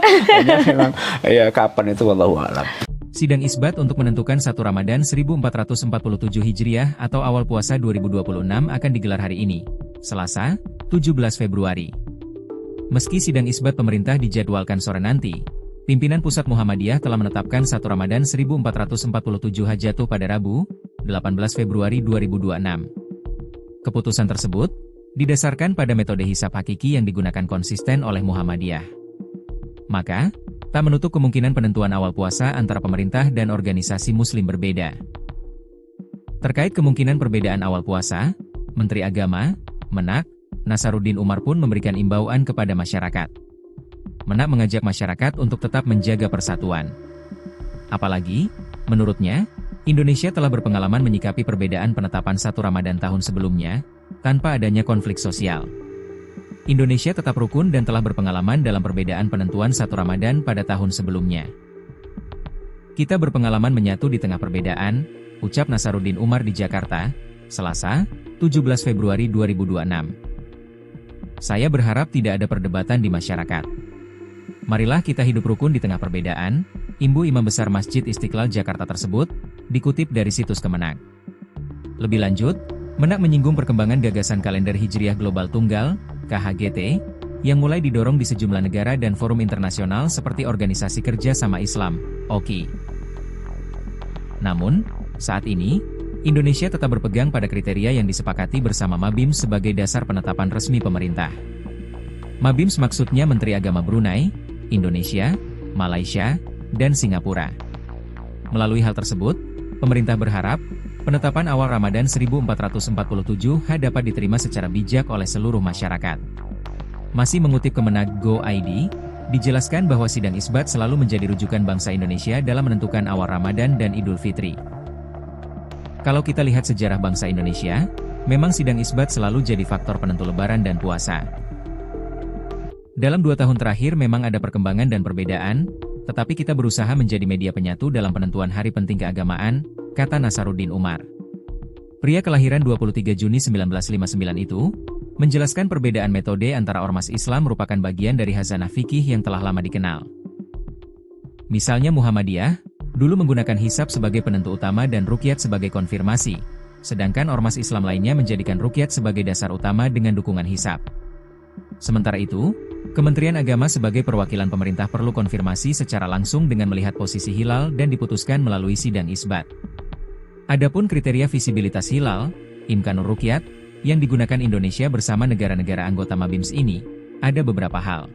Memang, ya kapan itu wallahu a'lam. Sidang isbat untuk menentukan 1 Ramadan 1447 Hijriah atau awal puasa 2026 akan digelar hari ini, Selasa, 17 Februari. Meski sidang isbat pemerintah dijadwalkan sore nanti, pimpinan Pusat Muhammadiyah telah menetapkan 1 Ramadan 1447 jatuh pada Rabu, 18 Februari 2026. Keputusan tersebut didasarkan pada metode hisab hakiki yang digunakan konsisten oleh Muhammadiyah. Maka, tak menutup kemungkinan penentuan awal puasa antara pemerintah dan organisasi muslim berbeda. Terkait kemungkinan perbedaan awal puasa, Menteri Agama, Menak, Nasaruddin Umar pun memberikan imbauan kepada masyarakat. Menak mengajak masyarakat untuk tetap menjaga persatuan. Apalagi, menurutnya, Indonesia telah berpengalaman menyikapi perbedaan penetapan 1 Ramadan tahun sebelumnya, tanpa adanya konflik sosial. Indonesia tetap rukun dan telah berpengalaman dalam perbedaan penentuan 1 Ramadan pada tahun sebelumnya. Kita berpengalaman menyatu di tengah perbedaan, ucap Nasaruddin Umar di Jakarta, Selasa, 17 Februari 2026. Saya berharap tidak ada perdebatan di masyarakat. Marilah kita hidup rukun di tengah perbedaan, imbu Imam Besar Masjid Istiqlal Jakarta tersebut, dikutip dari situs Kemenak. Lebih lanjut, Menak menyinggung perkembangan gagasan kalender Hijriah Global Tunggal, KHGT, yang mulai didorong di sejumlah negara dan forum internasional seperti Organisasi Kerja Sama Islam, OKI. Namun, saat ini, Indonesia tetap berpegang pada kriteria yang disepakati bersama Mabims sebagai dasar penetapan resmi pemerintah. Mabims maksudnya Menteri Agama Brunei, Indonesia, Malaysia, dan Singapura. Melalui hal tersebut, pemerintah berharap, penetapan awal Ramadan 1447 dapat diterima secara bijak oleh seluruh masyarakat. Masih mengutip Kemenak Go.id, dijelaskan bahwa sidang isbat selalu menjadi rujukan bangsa Indonesia dalam menentukan awal Ramadan dan Idul Fitri. Kalau kita lihat sejarah bangsa Indonesia, memang sidang isbat selalu jadi faktor penentu lebaran dan puasa. Dalam 2 tahun terakhir memang ada perkembangan dan perbedaan, tetapi kita berusaha menjadi media penyatu dalam penentuan hari penting keagamaan, kata Nasaruddin Umar. Pria kelahiran 23 Juni 1959 itu, menjelaskan perbedaan metode antara ormas Islam merupakan bagian dari khazanah fikih yang telah lama dikenal. Misalnya Muhammadiyah, dulu menggunakan hisab sebagai penentu utama dan ruqyat sebagai konfirmasi, sedangkan ormas Islam lainnya menjadikan ruqyat sebagai dasar utama dengan dukungan hisab. Sementara itu, Kementerian Agama sebagai perwakilan pemerintah perlu konfirmasi secara langsung dengan melihat posisi hilal dan diputuskan melalui sidang isbat. Adapun kriteria visibilitas hilal, imkanur ruqyat, yang digunakan Indonesia bersama negara-negara anggota Mabims ini, ada beberapa hal.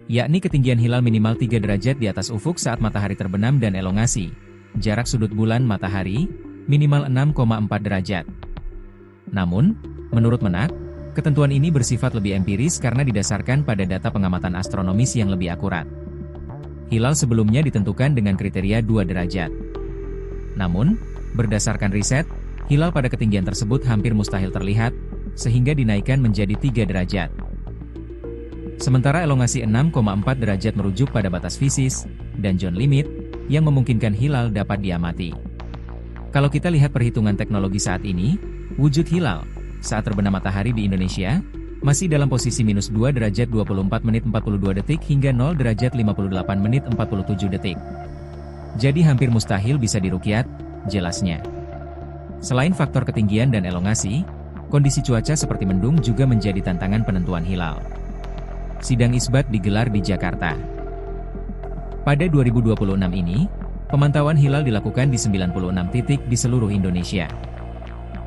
Yakni ketinggian hilal minimal 3 derajat di atas ufuk saat matahari terbenam dan elongasi, jarak sudut bulan matahari, minimal 6,4 derajat. Namun, menurut Menak, ketentuan ini bersifat lebih empiris karena didasarkan pada data pengamatan astronomis yang lebih akurat. Hilal sebelumnya ditentukan dengan kriteria 2 derajat. Namun, berdasarkan riset, hilal pada ketinggian tersebut hampir mustahil terlihat, sehingga dinaikkan menjadi 3 derajat. Sementara elongasi 6,4 derajat merujuk pada batas fisis, dan John limit, yang memungkinkan hilal dapat diamati. Kalau kita lihat perhitungan teknologi saat ini, wujud hilal, saat terbenam matahari di Indonesia, masih dalam posisi minus 2 derajat 24 menit 42 detik hingga 0 derajat 58 menit 47 detik. Jadi hampir mustahil bisa diruqyat, jelasnya. Selain faktor ketinggian dan elongasi, kondisi cuaca seperti mendung juga menjadi tantangan penentuan hilal. Sidang isbat digelar di Jakarta. Pada 2026 ini, pemantauan hilal dilakukan di 96 titik di seluruh Indonesia.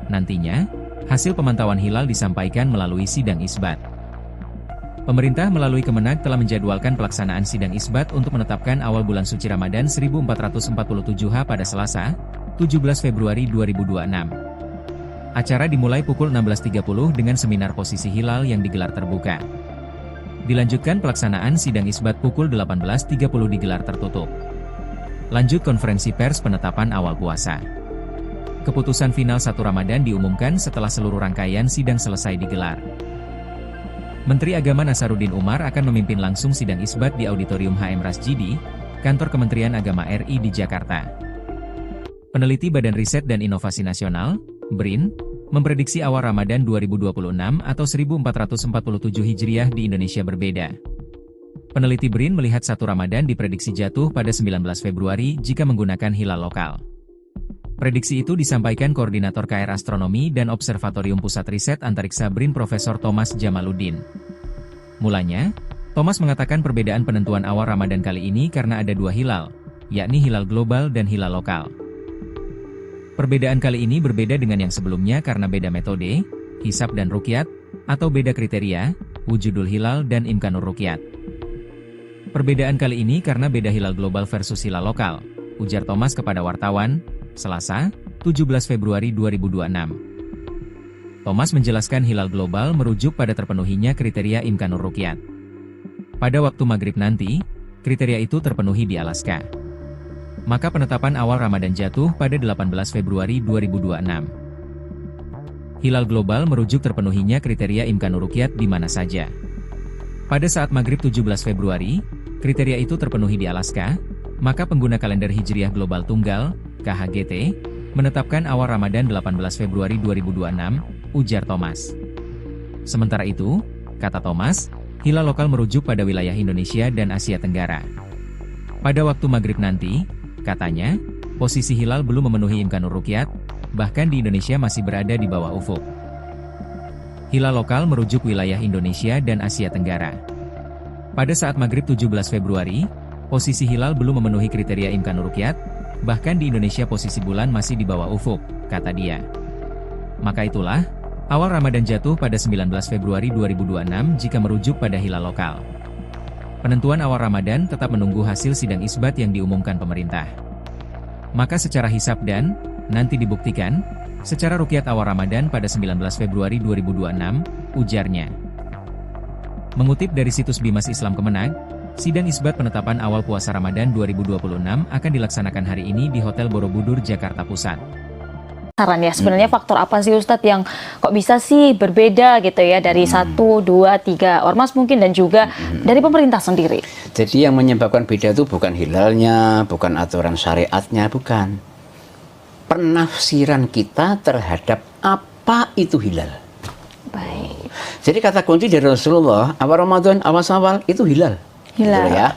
Nantinya, hasil pemantauan hilal disampaikan melalui sidang isbat. Pemerintah melalui Kemenak telah menjadwalkan pelaksanaan sidang isbat untuk menetapkan awal bulan suci Ramadan 1447 pada Selasa, 17 Februari 2026. Acara dimulai pukul 16.30 dengan seminar posisi hilal yang digelar terbuka. Dilanjutkan pelaksanaan sidang isbat pukul 18.30 digelar tertutup. Lanjut konferensi pers penetapan awal puasa. Keputusan final 1 Ramadan diumumkan setelah seluruh rangkaian sidang selesai digelar. Menteri Agama Nasaruddin Umar akan memimpin langsung sidang isbat di Auditorium HM Rasjidi, Kantor Kementerian Agama RI di Jakarta. Peneliti Badan Riset dan Inovasi Nasional, BRIN, memprediksi awal Ramadan 2026 atau 1447 Hijriah di Indonesia berbeda. Peneliti BRIN melihat 1 Ramadan diprediksi jatuh pada 19 Februari jika menggunakan hilal lokal. Prediksi itu disampaikan Koordinator KR Astronomi dan Observatorium Pusat Riset Antariksa BRIN Profesor Thomas Jamaluddin. Mulanya, Thomas mengatakan perbedaan penentuan awal Ramadan kali ini karena ada 2 hilal, yakni hilal global dan hilal lokal. Perbedaan kali ini berbeda dengan yang sebelumnya karena beda metode, hisab dan ruqyat, atau beda kriteria, wujudul hilal dan imkanur ruqyat. Perbedaan kali ini karena beda hilal global versus hilal lokal, ujar Thomas kepada wartawan, Selasa, 17 Februari 2026. Thomas menjelaskan hilal global merujuk pada terpenuhinya kriteria imkanur ruqyat. Pada waktu maghrib nanti, kriteria itu terpenuhi di Alaska. Maka penetapan awal Ramadan jatuh pada 18 Februari 2026. Hilal global merujuk terpenuhinya kriteria imkanur ruqyat di mana saja. Pada saat maghrib 17 Februari, kriteria itu terpenuhi di Alaska, maka pengguna kalender Hijriah Global Tunggal, KHGT, menetapkan awal Ramadan 18 Februari 2026, ujar Thomas. Sementara itu, kata Thomas, hilal lokal merujuk pada wilayah Indonesia dan Asia Tenggara. Pada waktu maghrib nanti, katanya, posisi hilal belum memenuhi imkanur ruqyat, bahkan di Indonesia masih berada di bawah ufuk. Hilal lokal merujuk wilayah Indonesia dan Asia Tenggara. Pada saat maghrib 17 Februari, posisi hilal belum memenuhi kriteria imkanur ruqyat, bahkan di Indonesia posisi bulan masih di bawah ufuk, kata dia. Maka itulah, awal Ramadan jatuh pada 19 Februari 2026 jika merujuk pada hilal lokal. Penentuan awal Ramadan tetap menunggu hasil sidang isbat yang diumumkan pemerintah. Maka secara hisab dan, nanti dibuktikan, secara ruqyat awal Ramadan pada 19 Februari 2026, ujarnya. Mengutip dari situs Bimas Islam Kemenag, sidang isbat penetapan awal puasa Ramadan 2026 akan dilaksanakan hari ini di Hotel Borobudur, Jakarta Pusat. Saran ya, sebenarnya faktor apa sih Ustadz yang kok bisa sih berbeda gitu ya dari 1, 2, 3 ormas mungkin dan juga dari pemerintah sendiri? Jadi yang menyebabkan beda itu bukan hilalnya, bukan aturan syariatnya, bukan. Penafsiran kita terhadap apa itu hilal. Baik. Jadi kata kunci dari Rasulullah, awal Ramadan, awal Syawal itu hilal. Hilal. Gitu ya.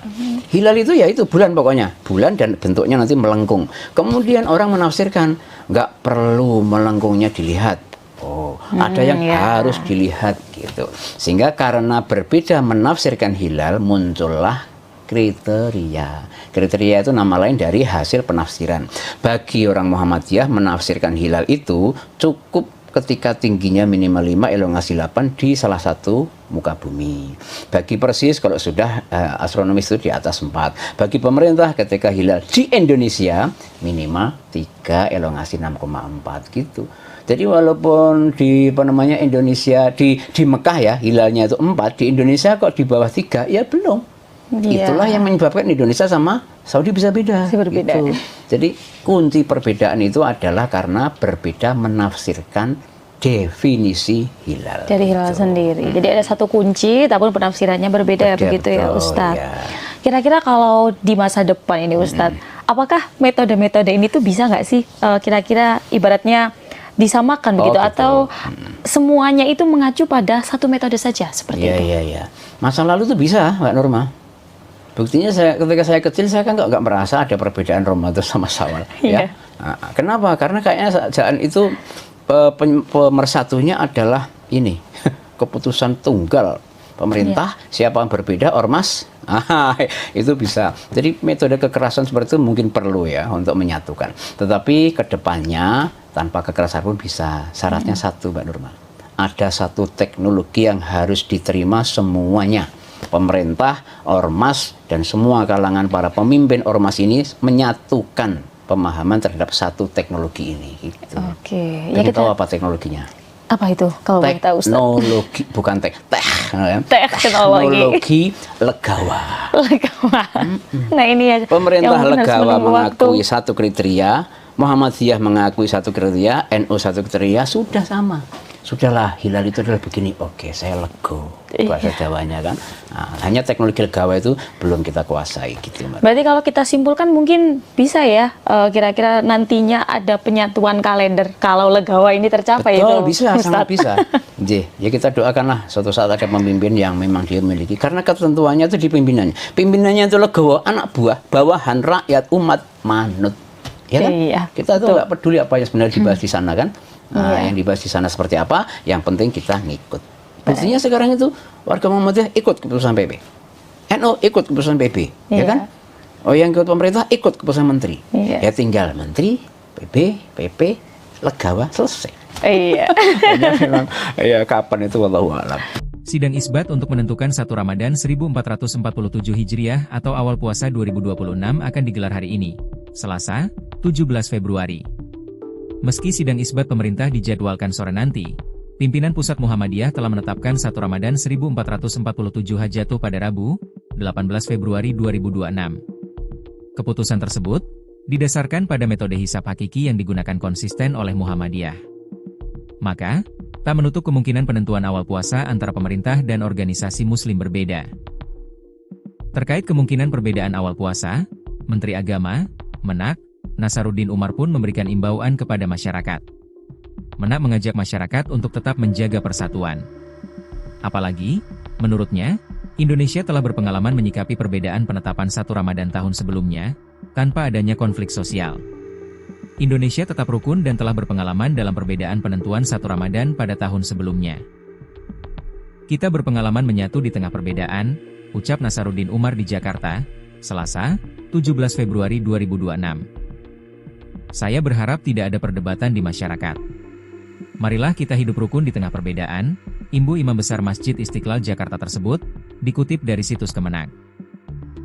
Hilal itu ya itu bulan pokoknya, bulan dan bentuknya nanti melengkung. Kemudian orang menafsirkan nggak perlu melengkungnya dilihat. Oh, ada yang harus dilihat gitu. Sehingga karena berbeda menafsirkan hilal muncullah kriteria. Kriteria itu nama lain dari hasil penafsiran. Bagi orang Muhammadiyah menafsirkan hilal itu cukup ketika tingginya minimal 5, elongasi 8 di salah satu muka bumi. Bagi Persis kalau sudah astronomis itu di atas 4. Bagi pemerintah ketika hilal di Indonesia minimal 3, elongasi 6,4 gitu. Jadi walaupun di Indonesia di Mekah ya hilalnya itu 4, di Indonesia kok di bawah 3 ya belum. Itulah yang menyebabkan Indonesia sama Saudi bisa beda. Berbeda. Gitu. Jadi kunci perbedaan itu adalah karena berbeda menafsirkan definisi hilal. Dari hilal sendiri. Jadi ada satu kunci, tapi penafsirannya berbeda begitu ya Ustadz. Ya. Kira-kira kalau di masa depan ini Ustadz, apakah metode-metode ini tuh bisa nggak sih kira-kira ibaratnya disamakan begitu atau semuanya itu mengacu pada satu metode saja seperti itu? Iya. Masa lalu tuh bisa, Mbak Nurma. Buktinya ketika saya kecil saya kan nggak merasa ada perbedaan Ramadan sama Syawal. Ya. Nah, kenapa? Karena kayaknya jalan itu pemersatunya adalah ini keputusan tunggal pemerintah. Siapa yang berbeda ormas, itu bisa. Jadi metode kekerasan seperti itu mungkin perlu ya untuk menyatukan. Tetapi kedepannya tanpa kekerasan pun bisa. Syaratnya satu, Mbak Nurma. Ada satu teknologi yang harus diterima semuanya. Pemerintah, ormas, dan semua kalangan para pemimpin ormas ini menyatukan pemahaman terhadap satu teknologi ini. Gitu. Oke. Ya kita tahu apa teknologinya? Apa itu? Kalau boleh tahu, Ustaz? Teknologi, bukan teknologi legawa. Nah ini ya. Pemerintah legawa mengakui satu kriteria, Muhammadiyah mengakui satu kriteria, NU satu kriteria, sudah sama. Sudahlah, hilal itu adalah begini. Oke, saya lego. Bahasa Jawanya kan. Nah, hanya teknologi legawa itu belum kita kuasai gitu, Mbak. Berarti kalau kita simpulkan mungkin bisa ya, kira-kira nantinya ada penyatuan kalender kalau legawa ini tercapai. Betul, itu, bisa, sangat bisa. Ya kita doakanlah suatu saat ada pemimpin yang memang dia miliki. Karena ketentuannya itu di pimpinannya. Pimpinannya itu legawa, anak buah, bawahan, rakyat, umat, manut. Ya kan? Iya, kita tuh nggak peduli apa yang sebenarnya dibahas di sana kan. Nah, yang dibahas di sana seperti apa, yang penting kita ngikut. Buktinya sekarang itu warga Muhammadiyah ikut keputusan PP, NU ikut keputusan PP, ya kan? Oh, yang ikut pemerintah ikut keputusan menteri. Ya tinggal menteri, PP, legawa, selesai. Iya. Memang, ya kapan itu wallahu a'lam. Sidang isbat untuk menentukan 1 Ramadan 1447 Hijriah atau awal puasa 2026 akan digelar hari ini, Selasa, 17 Februari. Meski sidang isbat pemerintah dijadwalkan sore nanti, pimpinan Pusat Muhammadiyah telah menetapkan 1 Ramadan 1447 jatuh pada Rabu, 18 Februari 2026. Keputusan tersebut didasarkan pada metode hisab hakiki yang digunakan konsisten oleh Muhammadiyah. Maka, tak menutup kemungkinan penentuan awal puasa antara pemerintah dan organisasi muslim berbeda. Terkait kemungkinan perbedaan awal puasa, Menteri Agama, Menak, Nasaruddin Umar pun memberikan imbauan kepada masyarakat. Menak mengajak masyarakat untuk tetap menjaga persatuan. Apalagi, menurutnya, Indonesia telah berpengalaman menyikapi perbedaan penetapan 1 Ramadan tahun sebelumnya, tanpa adanya konflik sosial. Indonesia tetap rukun dan telah berpengalaman dalam perbedaan penentuan 1 Ramadan pada tahun sebelumnya. Kita berpengalaman menyatu di tengah perbedaan, ucap Nasaruddin Umar di Jakarta, Selasa, 17 Februari 2026. Saya berharap tidak ada perdebatan di masyarakat. Marilah kita hidup rukun di tengah perbedaan, imbu Imam Besar Masjid Istiqlal Jakarta tersebut, dikutip dari situs Kemenak.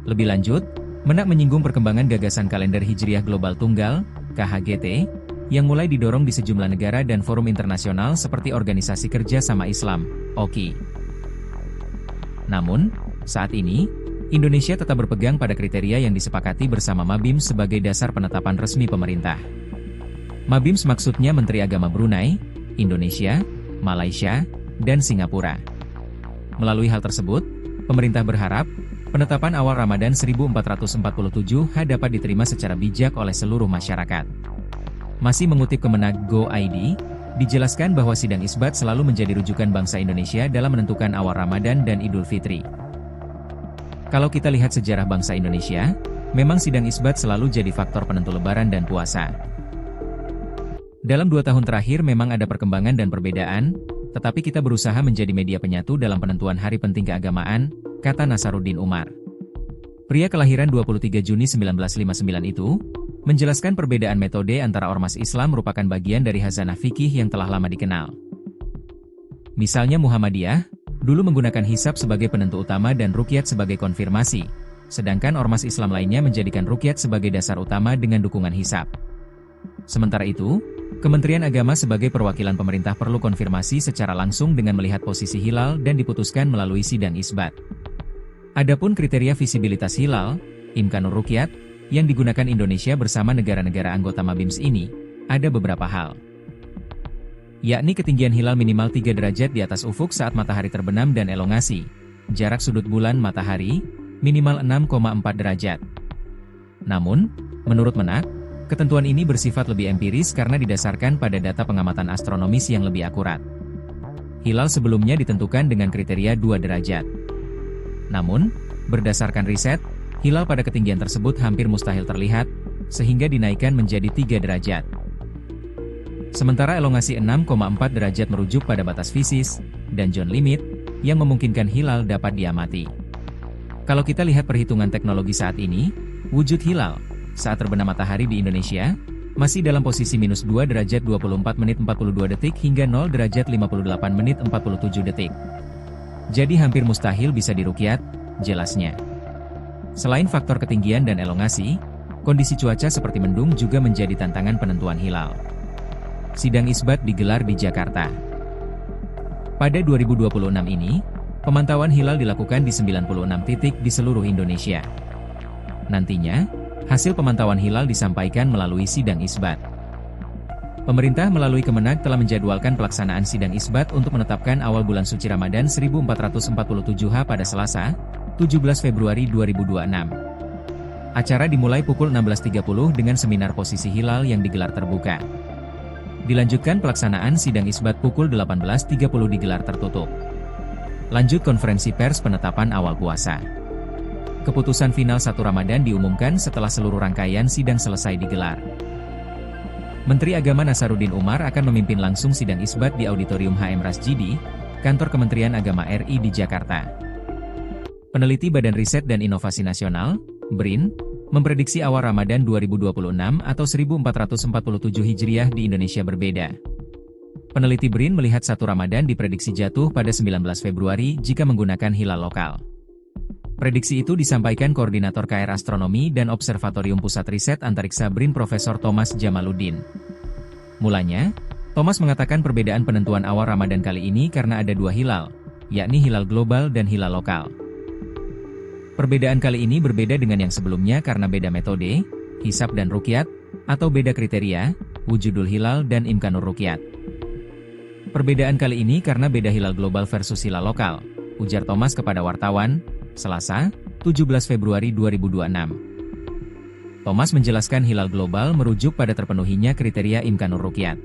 Lebih lanjut, Menak menyinggung perkembangan gagasan kalender Hijriah Global Tunggal, KHGT, yang mulai didorong di sejumlah negara dan forum internasional seperti Organisasi Kerja Sama Islam, OKI. Namun, saat ini, Indonesia tetap berpegang pada kriteria yang disepakati bersama Mabim sebagai dasar penetapan resmi pemerintah. Mabim maksudnya Menteri Agama Brunei, Indonesia, Malaysia, dan Singapura. Melalui hal tersebut, pemerintah berharap, penetapan awal Ramadan 1447 dapat diterima secara bijak oleh seluruh masyarakat. Masih mengutip Kemenak Go.id, dijelaskan bahwa sidang isbat selalu menjadi rujukan bangsa Indonesia dalam menentukan awal Ramadan dan Idul Fitri. Kalau kita lihat sejarah bangsa Indonesia, memang sidang isbat selalu jadi faktor penentu Lebaran dan puasa. Dalam 2 tahun terakhir memang ada perkembangan dan perbedaan, tetapi kita berusaha menjadi media penyatu dalam penentuan hari penting keagamaan, kata Nasaruddin Umar. Pria kelahiran 23 Juni 1959 itu, menjelaskan perbedaan metode antara ormas Islam merupakan bagian dari khazanah fikih yang telah lama dikenal. Misalnya Muhammadiyah, dulu menggunakan hisab sebagai penentu utama dan ruqyat sebagai konfirmasi, sedangkan ormas Islam lainnya menjadikan ruqyat sebagai dasar utama dengan dukungan hisab. Sementara itu, Kementerian Agama sebagai perwakilan pemerintah perlu konfirmasi secara langsung dengan melihat posisi hilal dan diputuskan melalui sidang isbat. Adapun kriteria visibilitas hilal, imkanur ruqyat, yang digunakan Indonesia bersama negara-negara anggota Mabims ini, ada beberapa hal. Yakni ketinggian hilal minimal 3 derajat di atas ufuk saat matahari terbenam dan elongasi, jarak sudut bulan matahari, minimal 6,4 derajat. Namun, menurut Menak, ketentuan ini bersifat lebih empiris karena didasarkan pada data pengamatan astronomis yang lebih akurat. Hilal sebelumnya ditentukan dengan kriteria 2 derajat. Namun, berdasarkan riset, hilal pada ketinggian tersebut hampir mustahil terlihat, sehingga dinaikkan menjadi 3 derajat. Sementara elongasi 6,4 derajat merujuk pada batas fisis, dan zone limit, yang memungkinkan hilal dapat diamati. Kalau kita lihat perhitungan teknologi saat ini, wujud hilal saat terbenam matahari di Indonesia, masih dalam posisi minus 2 derajat 24 menit 42 detik hingga 0 derajat 58 menit 47 detik. Jadi hampir mustahil bisa diruqyat, jelasnya. Selain faktor ketinggian dan elongasi, kondisi cuaca seperti mendung juga menjadi tantangan penentuan hilal. Sidang isbat digelar di Jakarta. Pada 2026 ini, pemantauan hilal dilakukan di 96 titik di seluruh Indonesia. Nantinya, hasil pemantauan hilal disampaikan melalui sidang isbat. Pemerintah melalui Kemenak telah menjadwalkan pelaksanaan sidang isbat untuk menetapkan awal bulan suci Ramadan 1447 pada Selasa, 17 Februari 2026. Acara dimulai pukul 16.30 dengan seminar posisi hilal yang digelar terbuka. Dilanjutkan pelaksanaan sidang isbat pukul 18.30 digelar tertutup. Lanjut konferensi pers penetapan awal puasa. Keputusan final 1 Ramadan diumumkan setelah seluruh rangkaian sidang selesai digelar. Menteri Agama Nasaruddin Umar akan memimpin langsung sidang isbat di Auditorium HM Rasjidi, Kantor Kementerian Agama RI di Jakarta. Peneliti Badan Riset dan Inovasi Nasional, BRIN, memprediksi awal Ramadan 2026 atau 1447 Hijriah di Indonesia berbeda. Peneliti BRIN melihat 1 Ramadan diprediksi jatuh pada 19 Februari jika menggunakan hilal lokal. Prediksi itu disampaikan Koordinator KR Astronomi dan Observatorium Pusat Riset Antariksa BRIN Profesor Thomas Jamaluddin. Mulanya, Thomas mengatakan perbedaan penentuan awal Ramadan kali ini karena ada 2 hilal, yakni hilal global dan hilal lokal. Perbedaan kali ini berbeda dengan yang sebelumnya karena beda metode, hisab dan ruqyat, atau beda kriteria, wujudul hilal dan imkanur ruqyat. Perbedaan kali ini karena beda hilal global versus hilal lokal, ujar Thomas kepada wartawan, Selasa, 17 Februari 2026. Thomas menjelaskan hilal global merujuk pada terpenuhinya kriteria imkanur ruqyat.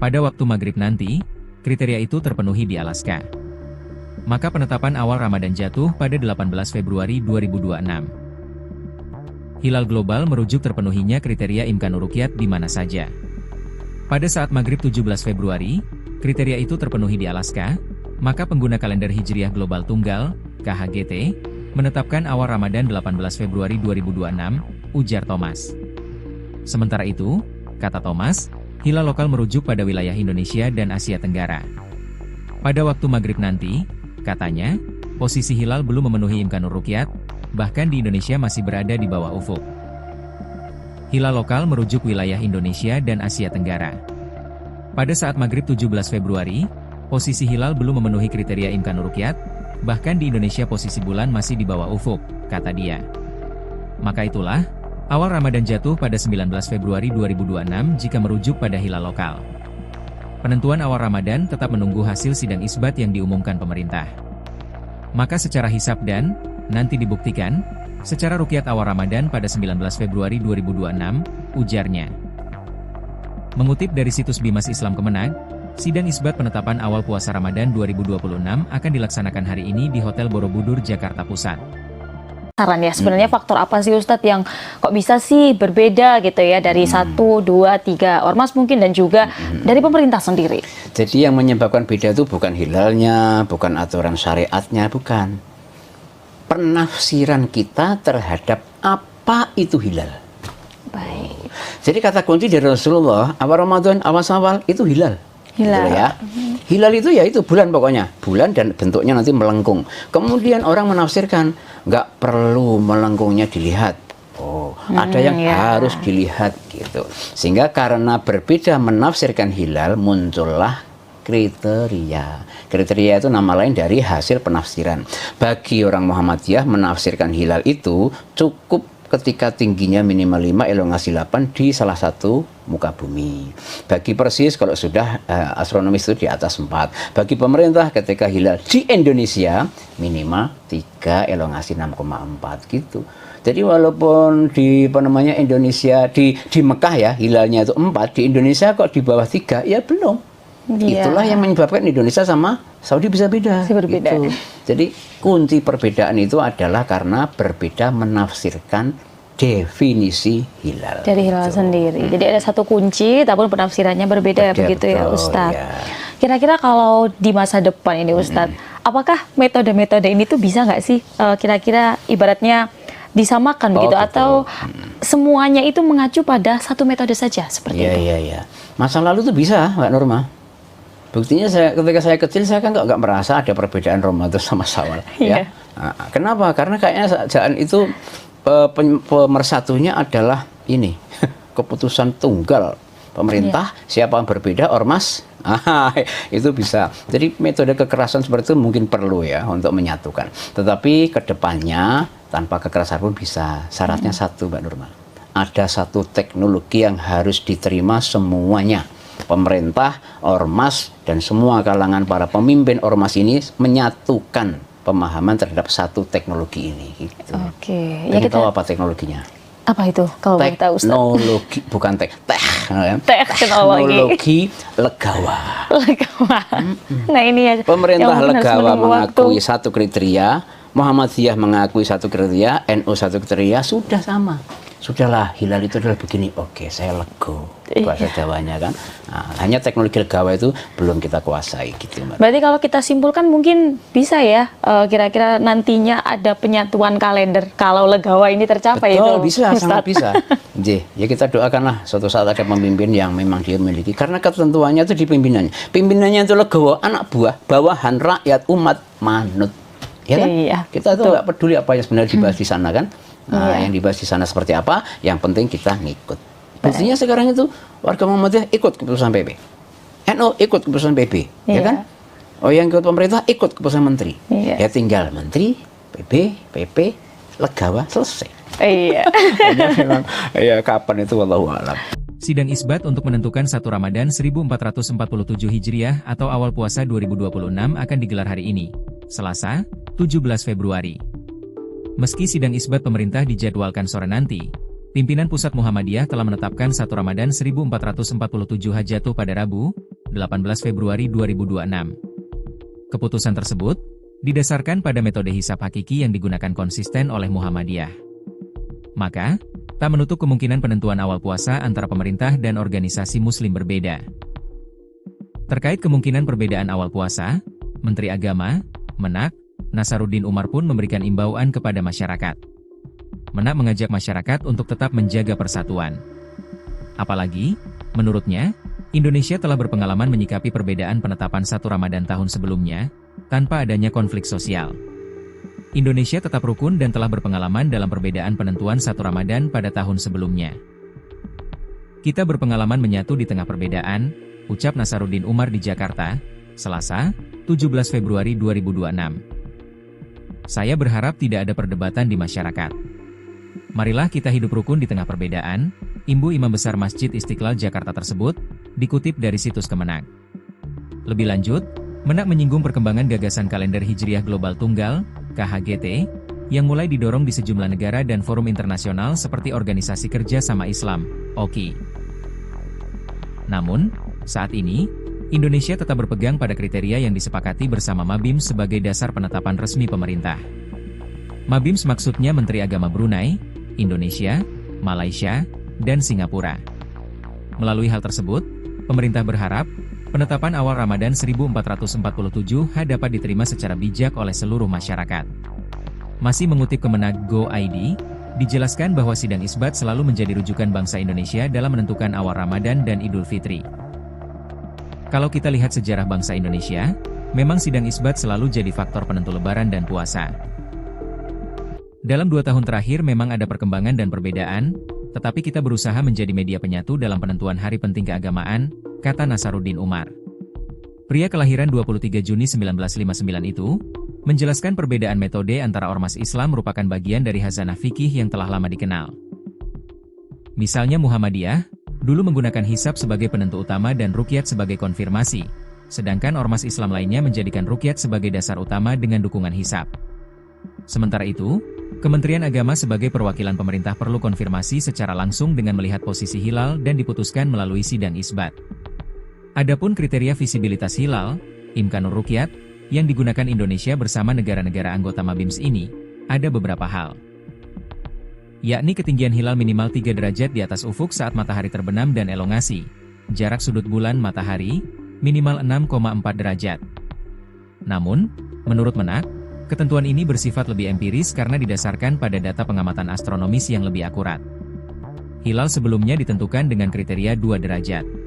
Pada waktu maghrib nanti, kriteria itu terpenuhi di Alaska. maka penetapan awal Ramadan jatuh pada 18 Februari 2026. Hilal global merujuk terpenuhinya kriteria Imkanur Ruqyat di mana saja. Pada saat maghrib 17 Februari, kriteria itu terpenuhi di Alaska, maka pengguna kalender Hijriah Global Tunggal, KHGT, menetapkan awal Ramadan 18 Februari 2026, ujar Thomas. Sementara itu, kata Thomas, hilal lokal merujuk pada wilayah Indonesia dan Asia Tenggara. Pada waktu maghrib nanti, katanya, posisi hilal belum memenuhi Imkanur Ruqyat, bahkan di Indonesia masih berada di bawah ufuk. Hilal lokal merujuk wilayah Indonesia dan Asia Tenggara. Pada saat maghrib 17 Februari, posisi hilal belum memenuhi kriteria Imkanur Ruqyat, bahkan di Indonesia posisi bulan masih di bawah ufuk, kata dia. Maka itulah, awal Ramadan jatuh pada 19 Februari 2026 jika merujuk pada hilal lokal. Penentuan awal Ramadan tetap menunggu hasil sidang isbat yang diumumkan pemerintah. Maka secara hisab dan, nanti dibuktikan, secara ruqyat awal Ramadan pada 19 Februari 2026, ujarnya. Mengutip dari situs Bimas Islam Kemenag, sidang isbat penetapan awal puasa Ramadan 2026 akan dilaksanakan hari ini di Hotel Borobudur, Jakarta Pusat. Saran ya, sebenarnya faktor apa sih Ustadz yang kok bisa sih berbeda gitu ya dari 1, 2, 3 ormas mungkin dan juga dari pemerintah sendiri? Jadi yang menyebabkan beda itu bukan hilalnya, bukan aturan syariatnya, bukan. Penafsiran kita terhadap apa itu hilal. Baik. Jadi kata kunci dari Rasulullah, awal Ramadan, awal Syawal itu hilal. Hilal. Gitu ya. Hilal itu ya itu bulan pokoknya, bulan dan bentuknya nanti melengkung. Kemudian orang menafsirkan nggak perlu melengkungnya dilihat. Oh, ada yang harus dilihat gitu. Sehingga karena berbeda menafsirkan hilal muncullah kriteria. Kriteria itu nama lain dari hasil penafsiran. Bagi orang Muhammadiyah menafsirkan hilal itu cukup ketika tingginya minimal 5, elongasi 8 di salah satu muka bumi. Bagi Persis kalau sudah astronomis itu di atas 4. Bagi pemerintah ketika hilal di Indonesia minimal 3, elongasi 6,4 gitu. Jadi walaupun di Indonesia di Mekah ya hilalnya itu 4, di Indonesia kok di bawah 3 ya belum. Itulah yang menyebabkan Indonesia sama Saudi bisa beda. Berbeda. Gitu. Jadi kunci perbedaan itu adalah karena berbeda menafsirkan definisi hilal. Dari hilal sendiri. Jadi ada satu kunci, tapi penafsirannya berbeda begitu ya Ustadz. Ya. Kira-kira kalau di masa depan ini Ustadz, apakah metode-metode ini tuh bisa nggak sih kira-kira ibaratnya disamakan begitu atau semuanya itu mengacu pada satu metode saja seperti itu? Iya. Masa lalu tuh bisa, Mbak Norma. Buktinya ketika saya kecil saya kan nggak merasa ada perbedaan Ramadan sama Syawal. Ya. Nah, kenapa? Karena kayaknya saat itu pemersatunya adalah ini keputusan tunggal pemerintah. Siapa yang berbeda ormas itu bisa. Jadi metode kekerasan seperti itu mungkin perlu ya untuk menyatukan. Tetapi kedepannya tanpa kekerasan pun bisa. Syaratnya satu, Mbak Nurma. Ada satu teknologi yang harus diterima semuanya. Pemerintah, ormas, dan semua kalangan para pemimpin ormas ini menyatukan pemahaman terhadap satu teknologi ini. Gitu. Oke. Ya kita tahu apa teknologinya? Apa itu? Kalau boleh tahu, Ustaz? Teknologi, bukan teknologi legawa. Nah ini ya. Pemerintah legawa mengakui satu kriteria, Muhammadiyah mengakui satu kriteria, NU satu kriteria, sudah sama. Sudahlah, hilal itu adalah begini. Oke, saya lego. Bahasa Jawanya kan. Nah, hanya teknologi legawa itu belum kita kuasai gitu, Mbak. Berarti kalau kita simpulkan mungkin bisa ya, kira-kira nantinya ada penyatuan kalender kalau legawa ini tercapai. Betul, itu, bisa, sangat bisa. Ya kita doakanlah suatu saat ada pemimpin yang memang dia memiliki. Karena ketentuannya itu di pimpinannya. Pimpinannya itu legawa, anak buah, bawahan, rakyat, umat, manut. Ya kan? Iya, kita tuh nggak peduli apa yang sebenarnya dibahas di sana kan. Nah, yang dibahas di sana seperti apa, yang penting kita ngikut. Buktinya sekarang itu warga Muhammadiyah ikut keputusan PP, NU ikut keputusan PP, ya kan? Oh, yang ikut pemerintah ikut keputusan menteri. Ya tinggal menteri, PP, legawa, selesai. Iya. Ya kapan itu wallahu a'lam. Sidang isbat untuk menentukan 1 Ramadan 1447 Hijriah atau awal puasa 2026 akan digelar hari ini, Selasa, 17 Februari. Meski sidang isbat pemerintah dijadwalkan sore nanti, pimpinan Pusat Muhammadiyah telah menetapkan 1 Ramadan 1447 jatuh pada Rabu, 18 Februari 2026. Keputusan tersebut didasarkan pada metode hisab hakiki yang digunakan konsisten oleh Muhammadiyah. Maka, tak menutup kemungkinan penentuan awal puasa antara pemerintah dan organisasi muslim berbeda. Terkait kemungkinan perbedaan awal puasa, Menteri Agama, Menak, Nasaruddin Umar pun memberikan imbauan kepada masyarakat. Menak mengajak masyarakat untuk tetap menjaga persatuan. Apalagi, menurutnya, Indonesia telah berpengalaman menyikapi perbedaan penetapan 1 Ramadan tahun sebelumnya, tanpa adanya konflik sosial. Indonesia tetap rukun dan telah berpengalaman dalam perbedaan penentuan 1 Ramadan pada tahun sebelumnya. Kita berpengalaman menyatu di tengah perbedaan, ucap Nasaruddin Umar di Jakarta, Selasa, 17 Februari 2026. Saya berharap tidak ada perdebatan di masyarakat. Marilah kita hidup rukun di tengah perbedaan, imbu Imam Besar Masjid Istiqlal Jakarta tersebut, dikutip dari situs Kemenak. Lebih lanjut, Menak menyinggung perkembangan gagasan kalender Hijriah Global Tunggal, KHGT, yang mulai didorong di sejumlah negara dan forum internasional seperti Organisasi Kerja Sama Islam, OKI. Namun, saat ini, Indonesia tetap berpegang pada kriteria yang disepakati bersama Mabims sebagai dasar penetapan resmi pemerintah. Mabims maksudnya Menteri Agama Brunei, Indonesia, Malaysia, dan Singapura. Melalui hal tersebut, pemerintah berharap, penetapan awal Ramadan 1447 dapat diterima secara bijak oleh seluruh masyarakat. Masih mengutip Kemenak Go.id, dijelaskan bahwa sidang isbat selalu menjadi rujukan bangsa Indonesia dalam menentukan awal Ramadan dan Idul Fitri. Kalau kita lihat sejarah bangsa Indonesia, memang sidang isbat selalu jadi faktor penentu Lebaran dan puasa. Dalam 2 tahun terakhir memang ada perkembangan dan perbedaan, tetapi kita berusaha menjadi media penyatu dalam penentuan hari penting keagamaan, kata Nasaruddin Umar. Pria kelahiran 23 Juni 1959 itu, menjelaskan perbedaan metode antara ormas Islam merupakan bagian dari hazanah fikih yang telah lama dikenal. Misalnya Muhammadiyah, dulu menggunakan hisab sebagai penentu utama dan ruqyat sebagai konfirmasi, sedangkan ormas Islam lainnya menjadikan ruqyat sebagai dasar utama dengan dukungan hisab. Sementara itu, Kementerian Agama sebagai perwakilan pemerintah perlu konfirmasi secara langsung dengan melihat posisi hilal dan diputuskan melalui sidang isbat. Adapun kriteria visibilitas hilal, Imkanur Ruqyat, yang digunakan Indonesia bersama negara-negara anggota Mabims ini, ada beberapa hal. Yakni ketinggian hilal minimal 3 derajat di atas ufuk saat matahari terbenam dan elongasi, jarak sudut bulan matahari, minimal 6,4 derajat. Namun, menurut Menak, ketentuan ini bersifat lebih empiris karena didasarkan pada data pengamatan astronomis yang lebih akurat. Hilal sebelumnya ditentukan dengan kriteria 2 derajat.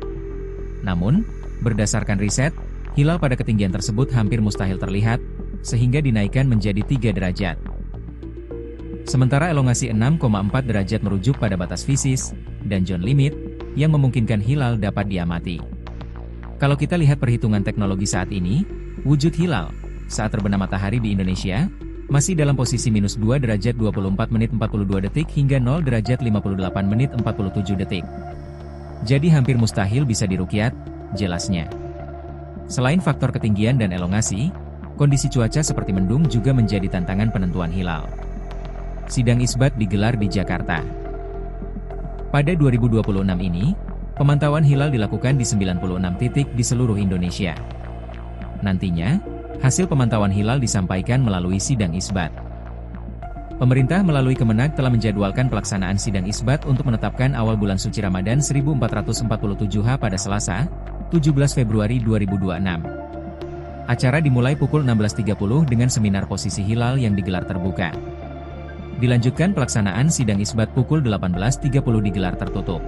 Namun, berdasarkan riset, hilal pada ketinggian tersebut hampir mustahil terlihat, sehingga dinaikkan menjadi 3 derajat. Sementara elongasi 6,4 derajat merujuk pada batas fisis, dan zone limit, yang memungkinkan hilal dapat diamati. Kalau kita lihat perhitungan teknologi saat ini, wujud hilal, saat terbenam matahari di Indonesia, masih dalam posisi minus 2 derajat 24 menit 42 detik hingga 0 derajat 58 menit 47 detik. Jadi hampir mustahil bisa diruqyat, jelasnya. Selain faktor ketinggian dan elongasi, kondisi cuaca seperti mendung juga menjadi tantangan penentuan hilal. Sidang isbat digelar di Jakarta. Pada 2026 ini, pemantauan hilal dilakukan di 96 titik di seluruh Indonesia. Nantinya, hasil pemantauan hilal disampaikan melalui sidang isbat. Pemerintah melalui Kemenak telah menjadwalkan pelaksanaan sidang isbat untuk menetapkan awal bulan suci Ramadan 1447 pada Selasa, 17 Februari 2026. Acara dimulai pukul 16.30 dengan seminar posisi hilal yang digelar terbuka. Dilanjutkan pelaksanaan sidang isbat pukul 18.30 digelar tertutup.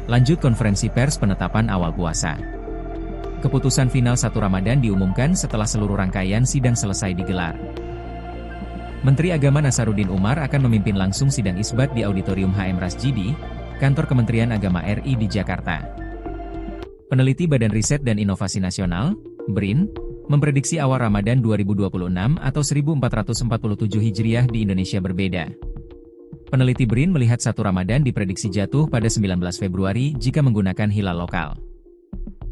Lanjut konferensi pers penetapan awal puasa. Keputusan final 1 Ramadan diumumkan setelah seluruh rangkaian sidang selesai digelar. Menteri Agama Nasaruddin Umar akan memimpin langsung sidang isbat di Auditorium HM Rasjidi, Kantor Kementerian Agama RI di Jakarta. Peneliti Badan Riset dan Inovasi Nasional, BRIN, memprediksi awal Ramadan 2026 atau 1447 Hijriah di Indonesia berbeda. Peneliti BRIN melihat 1 Ramadan diprediksi jatuh pada 19 Februari jika menggunakan hilal lokal.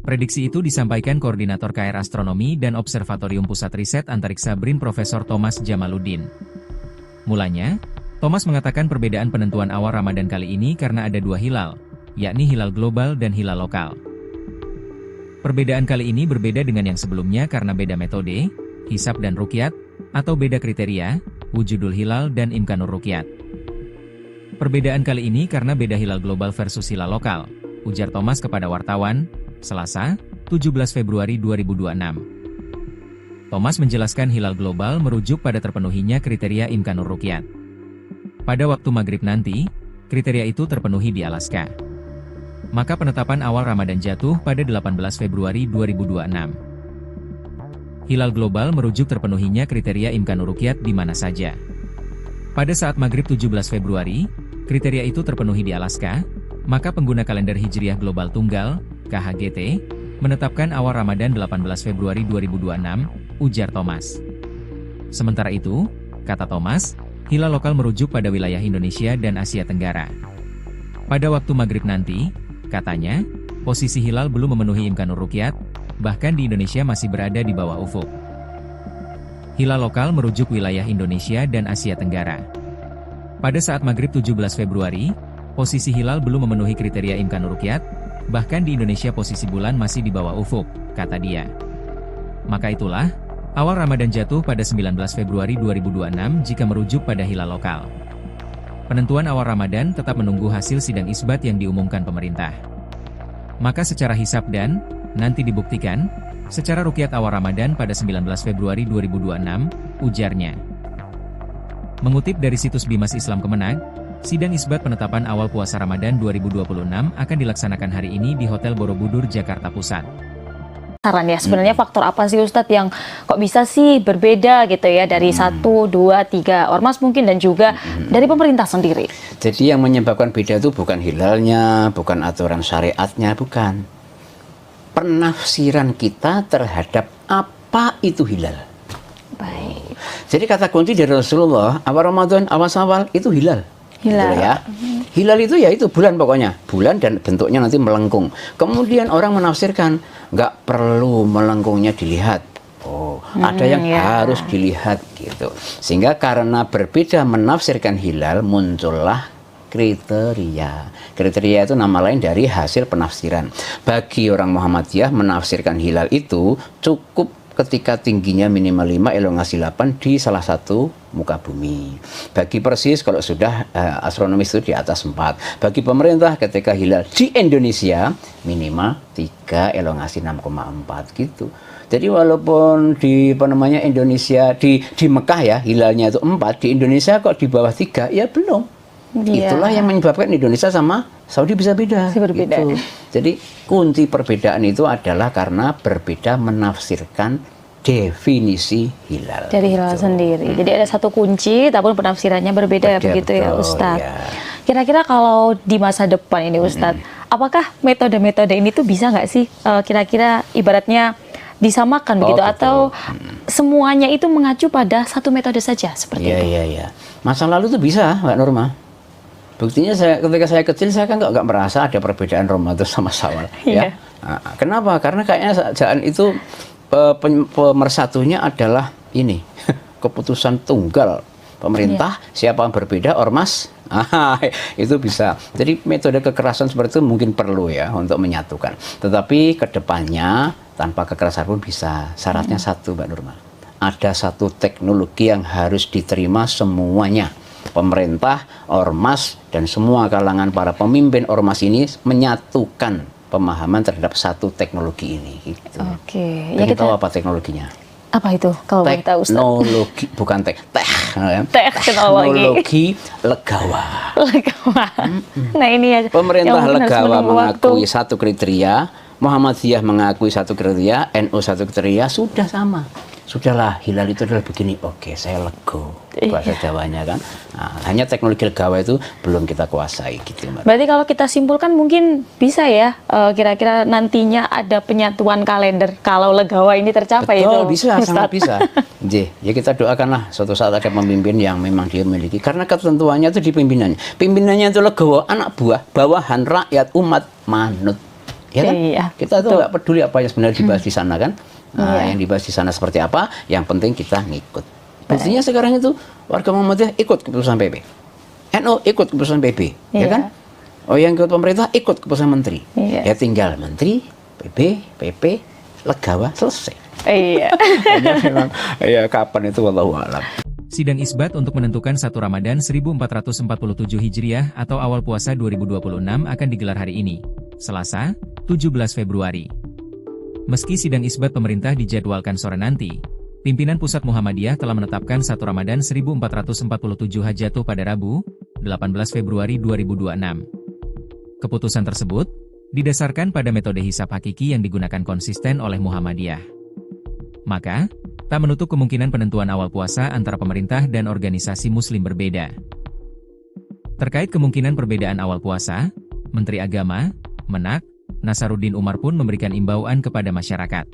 Prediksi itu disampaikan Koordinator KR Astronomi dan Observatorium Pusat Riset Antariksa BRIN Profesor Thomas Jamaluddin. Mulanya, Thomas mengatakan perbedaan penentuan awal Ramadan kali ini karena ada 2 hilal, yakni hilal global dan hilal lokal. Perbedaan kali ini berbeda dengan yang sebelumnya karena beda metode, hisab dan ruqyat, atau beda kriteria, wujudul hilal dan imkanur ruqyat. Perbedaan kali ini karena beda hilal global versus hilal lokal, ujar Thomas kepada wartawan, Selasa, 17 Februari 2026. Thomas menjelaskan hilal global merujuk pada terpenuhinya kriteria imkanur ruqyat. Pada waktu maghrib nanti, kriteria itu terpenuhi di Alaska. Maka penetapan awal Ramadan jatuh pada 18 Februari 2026. Hilal global merujuk terpenuhinya kriteria imkanur ruqyat di mana saja. Pada saat maghrib 17 Februari, kriteria itu terpenuhi di Alaska, maka pengguna kalender Hijriah Global Tunggal, KHGT, menetapkan awal Ramadan 18 Februari 2026, ujar Thomas. Sementara itu, kata Thomas, hilal lokal merujuk pada wilayah Indonesia dan Asia Tenggara. Pada waktu maghrib nanti, katanya, posisi hilal belum memenuhi imkanur ruqyat, bahkan di Indonesia masih berada di bawah ufuk. Hilal lokal merujuk wilayah Indonesia dan Asia Tenggara. Pada saat maghrib 17 Februari, posisi hilal belum memenuhi kriteria imkanur ruqyat, bahkan di Indonesia posisi bulan masih di bawah ufuk, kata dia. Maka itulah, awal Ramadan jatuh pada 19 Februari 2026 jika merujuk pada hilal lokal. Penentuan awal Ramadan tetap menunggu hasil sidang isbat yang diumumkan pemerintah. Maka secara hisab dan, nanti dibuktikan, secara ruqyat awal Ramadan pada 19 Februari 2026, ujarnya. Mengutip dari situs Bimas Islam Kemenag, sidang isbat penetapan awal puasa Ramadan 2026 akan dilaksanakan hari ini di Hotel Borobudur, Jakarta Pusat. Saran ya, sebenarnya faktor apa sih Ustadz yang kok bisa sih berbeda gitu ya dari 1, 2, 3 ormas mungkin dan juga dari pemerintah sendiri? Jadi yang menyebabkan beda itu bukan hilalnya, bukan aturan syariatnya, bukan. Penafsiran kita terhadap apa itu hilal. Baik. Jadi kata kunci dari Rasulullah, awal Ramadan, awal itu hilal. Hilal. Gitu ya. Hilal itu ya itu bulan pokoknya, bulan dan bentuknya nanti melengkung. Kemudian orang menafsirkan nggak perlu melengkungnya dilihat. Oh, ada yang harus dilihat gitu. Sehingga karena berbeda menafsirkan hilal muncullah kriteria. Kriteria itu nama lain dari hasil penafsiran. Bagi orang Muhammadiyah menafsirkan hilal itu cukup ketika tingginya minimal 5, elongasi 8 di salah satu muka bumi. Bagi Persis kalau sudah astronomis itu di atas 4. Bagi pemerintah ketika hilal di Indonesia minimal 3, elongasi 6,4 gitu. Jadi walaupun di Indonesia di Mekah ya hilalnya itu 4, di Indonesia kok di bawah 3 ya belum. Itulah yang menyebabkan Indonesia sama Saudi bisa beda. Berbeda. Gitu. Jadi kunci perbedaan itu adalah karena berbeda menafsirkan definisi hilal. Dari hilal sendiri. Jadi ada satu kunci, tapi penafsirannya berbeda begitu ya Ustadz. Ya. Kira-kira kalau di masa depan ini Ustadz, apakah metode-metode ini tuh bisa nggak sih kira-kira ibaratnya disamakan begitu atau semuanya itu mengacu pada satu metode saja seperti itu? Iya. Masa lalu tuh bisa, Mbak Norma. Buktinya ketika saya kecil saya kan nggak merasa ada perbedaan Ramadan sama Syawal. Ya. Nah, kenapa? Karena kayaknya jalan itu pemersatunya adalah ini keputusan tunggal pemerintah. Siapa yang berbeda ormas itu bisa. Jadi metode kekerasan seperti itu mungkin perlu ya untuk menyatukan. Tetapi kedepannya tanpa kekerasan pun bisa. Syaratnya satu, Mbak Nurma. Ada satu teknologi yang harus diterima semuanya. Pemerintah, ormas, dan semua kalangan para pemimpin ormas ini menyatukan pemahaman terhadap satu teknologi ini. Gitu. Oke. Ya kita tahu apa teknologinya? Apa itu? Kalau boleh tahu, Ustaz? Teknologi, bukan teknologi legawa. Nah ini ya. Pemerintah legawa mengakui satu kriteria, Muhammadiyah mengakui satu kriteria, NU satu kriteria, sudah sama. Sudahlah, hilal itu adalah begini. Oke, saya lego. Bahasa Jawanya kan. Nah, hanya teknologi legawa itu belum kita kuasai gitu, Mbak. Berarti kalau kita simpulkan mungkin bisa ya, kira-kira nantinya ada penyatuan kalender kalau legawa ini tercapai. Betul, itu, bisa, sangat bisa. Ya kita doakanlah suatu saat ada pemimpin yang memang dia memiliki. Karena ketentuannya itu di pimpinannya. Pimpinannya itu legawa, anak buah, bawahan, rakyat, umat, manut. Ya kan? Iya, kita tuh nggak peduli apa yang sebenarnya dibahas di sana kan. Nah, yang dibahas di sana seperti apa, yang penting kita ngikut. Buktinya sekarang itu warga Muhammadiyah ikut keputusan PP, NU ikut keputusan PP, ya kan? Oh, yang ikut pemerintah ikut keputusan menteri. Ya tinggal menteri, PP, legawa, selesai. Iya. Hanya memang ya kapan itu wallahu a'lam. Sidang isbat untuk menentukan 1 Ramadan 1447 Hijriah atau awal puasa 2026 akan digelar hari ini, Selasa, 17 Februari. Meski sidang isbat pemerintah dijadwalkan sore nanti, pimpinan Pusat Muhammadiyah telah menetapkan 1 Ramadan 1447 Hajatuh pada Rabu, 18 Februari 2026. Keputusan tersebut didasarkan pada metode hisab hakiki yang digunakan konsisten oleh Muhammadiyah. Maka, tak menutup kemungkinan penentuan awal puasa antara pemerintah dan organisasi muslim berbeda. Terkait kemungkinan perbedaan awal puasa, Menteri Agama, Menak, Nasaruddin Umar pun memberikan imbauan kepada masyarakat.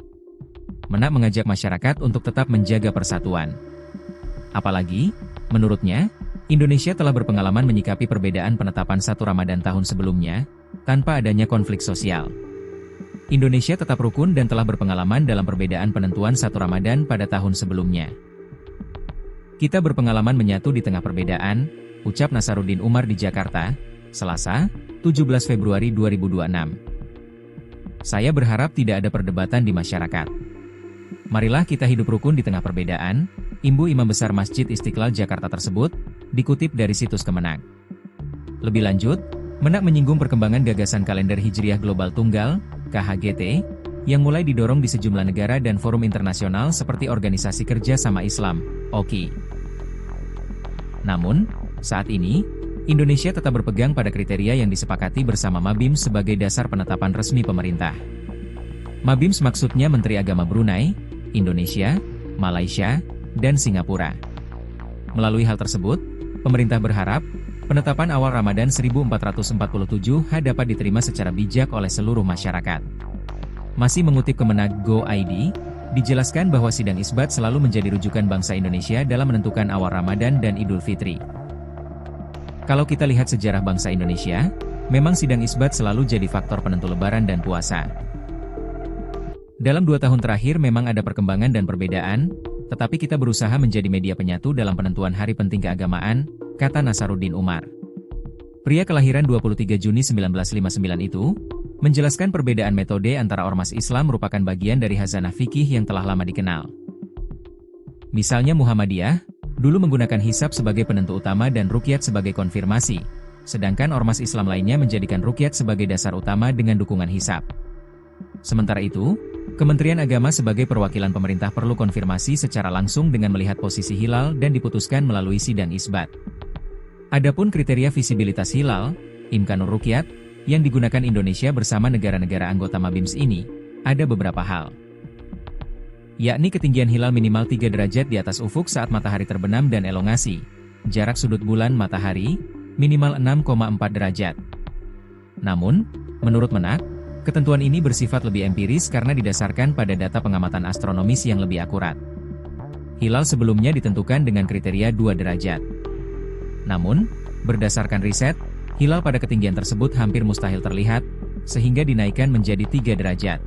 Menak mengajak masyarakat untuk tetap menjaga persatuan. Apalagi, menurutnya, Indonesia telah berpengalaman menyikapi perbedaan penetapan 1 Ramadan tahun sebelumnya, tanpa adanya konflik sosial. Indonesia tetap rukun dan telah berpengalaman dalam perbedaan penentuan 1 Ramadan pada tahun sebelumnya. Kita berpengalaman menyatu di tengah perbedaan, ucap Nasaruddin Umar di Jakarta, Selasa, 17 Februari 2026. Saya berharap tidak ada perdebatan di masyarakat. Marilah kita hidup rukun di tengah perbedaan, imbu Imam Besar Masjid Istiqlal Jakarta tersebut, dikutip dari situs Kemenak. Lebih lanjut, Menak menyinggung perkembangan gagasan kalender Hijriah Global Tunggal, KHGT, yang mulai didorong di sejumlah negara dan forum internasional seperti Organisasi Kerja Sama Islam, OKI. Namun, saat ini, Indonesia tetap berpegang pada kriteria yang disepakati bersama Mabim sebagai dasar penetapan resmi pemerintah. Mabim maksudnya Menteri Agama Brunei, Indonesia, Malaysia, dan Singapura. Melalui hal tersebut, pemerintah berharap, penetapan awal Ramadan 1447 dapat diterima secara bijak oleh seluruh masyarakat. Masih mengutip Kemenak Go.id, dijelaskan bahwa sidang isbat selalu menjadi rujukan bangsa Indonesia dalam menentukan awal Ramadan dan Idul Fitri. Kalau kita lihat sejarah bangsa Indonesia, memang sidang isbat selalu jadi faktor penentu lebaran dan puasa. Dalam 2 tahun terakhir memang ada perkembangan dan perbedaan, tetapi kita berusaha menjadi media penyatu dalam penentuan hari penting keagamaan, kata Nasaruddin Umar. Pria kelahiran 23 Juni 1959 itu, menjelaskan perbedaan metode antara ormas Islam merupakan bagian dari khazanah fikih yang telah lama dikenal. Misalnya Muhammadiyah, dulu menggunakan hisab sebagai penentu utama dan ruqyat sebagai konfirmasi, sedangkan ormas Islam lainnya menjadikan ruqyat sebagai dasar utama dengan dukungan hisab. Sementara itu, Kementerian Agama sebagai perwakilan pemerintah perlu konfirmasi secara langsung dengan melihat posisi hilal dan diputuskan melalui sidang isbat. Adapun kriteria visibilitas hilal, Imkanur Ruqyat, yang digunakan Indonesia bersama negara-negara anggota Mabims ini, ada beberapa hal. Yakni ketinggian hilal minimal 3 derajat di atas ufuk saat matahari terbenam dan elongasi, jarak sudut bulan matahari, minimal 6,4 derajat. Namun, menurut Menak, ketentuan ini bersifat lebih empiris karena didasarkan pada data pengamatan astronomis yang lebih akurat. Hilal sebelumnya ditentukan dengan kriteria 2 derajat. Namun, berdasarkan riset, hilal pada ketinggian tersebut hampir mustahil terlihat, sehingga dinaikkan menjadi 3 derajat.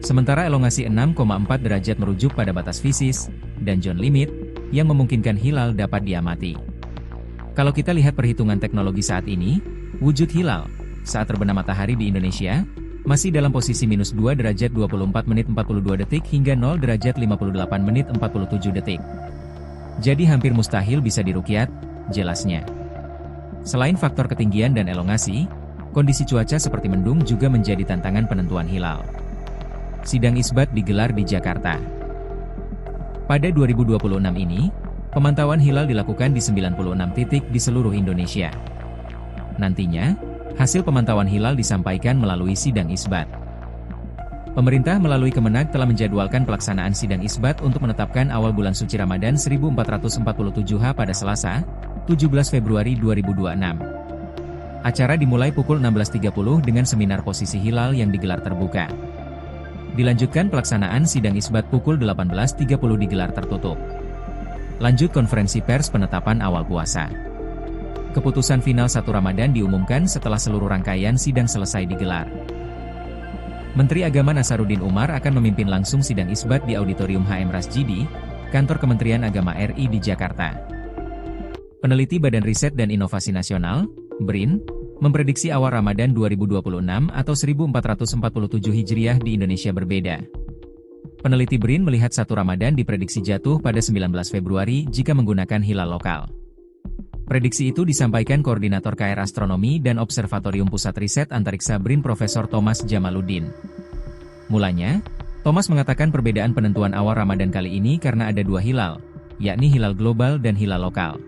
Sementara elongasi 6,4 derajat merujuk pada batas fisis, dan zone limit, yang memungkinkan hilal dapat diamati. Kalau kita lihat perhitungan teknologi saat ini, wujud hilal, saat terbenam matahari di Indonesia, masih dalam posisi minus 2 derajat 24 menit 42 detik hingga 0 derajat 58 menit 47 detik. Jadi hampir mustahil bisa diruqyat, jelasnya. Selain faktor ketinggian dan elongasi, kondisi cuaca seperti mendung juga menjadi tantangan penentuan hilal. Sidang isbat digelar di Jakarta. Pada 2026 ini, pemantauan hilal dilakukan di 96 titik di seluruh Indonesia. Nantinya, hasil pemantauan hilal disampaikan melalui sidang isbat. Pemerintah melalui Kemenak telah menjadwalkan pelaksanaan sidang isbat untuk menetapkan awal bulan suci Ramadan 1447 pada Selasa, 17 Februari 2026. Acara dimulai pukul 16.30 dengan seminar posisi hilal yang digelar terbuka. Dilanjutkan pelaksanaan sidang isbat pukul 18.30 digelar tertutup. Lanjut konferensi pers penetapan awal puasa. Keputusan final 1 Ramadan diumumkan setelah seluruh rangkaian sidang selesai digelar. Menteri Agama Nasaruddin Umar akan memimpin langsung sidang isbat di Auditorium HM Rasjidi, Kantor Kementerian Agama RI di Jakarta. Peneliti Badan Riset dan Inovasi Nasional, BRIN, memprediksi awal Ramadan 2026 atau 1447 Hijriah di Indonesia berbeda. Peneliti BRIN melihat 1 Ramadan diprediksi jatuh pada 19 Februari jika menggunakan hilal lokal. Prediksi itu disampaikan Koordinator KR Astronomi dan Observatorium Pusat Riset Antariksa BRIN Profesor Thomas Jamaluddin. Mulanya, Thomas mengatakan perbedaan penentuan awal Ramadan kali ini karena ada 2 hilal, yakni hilal global dan hilal lokal.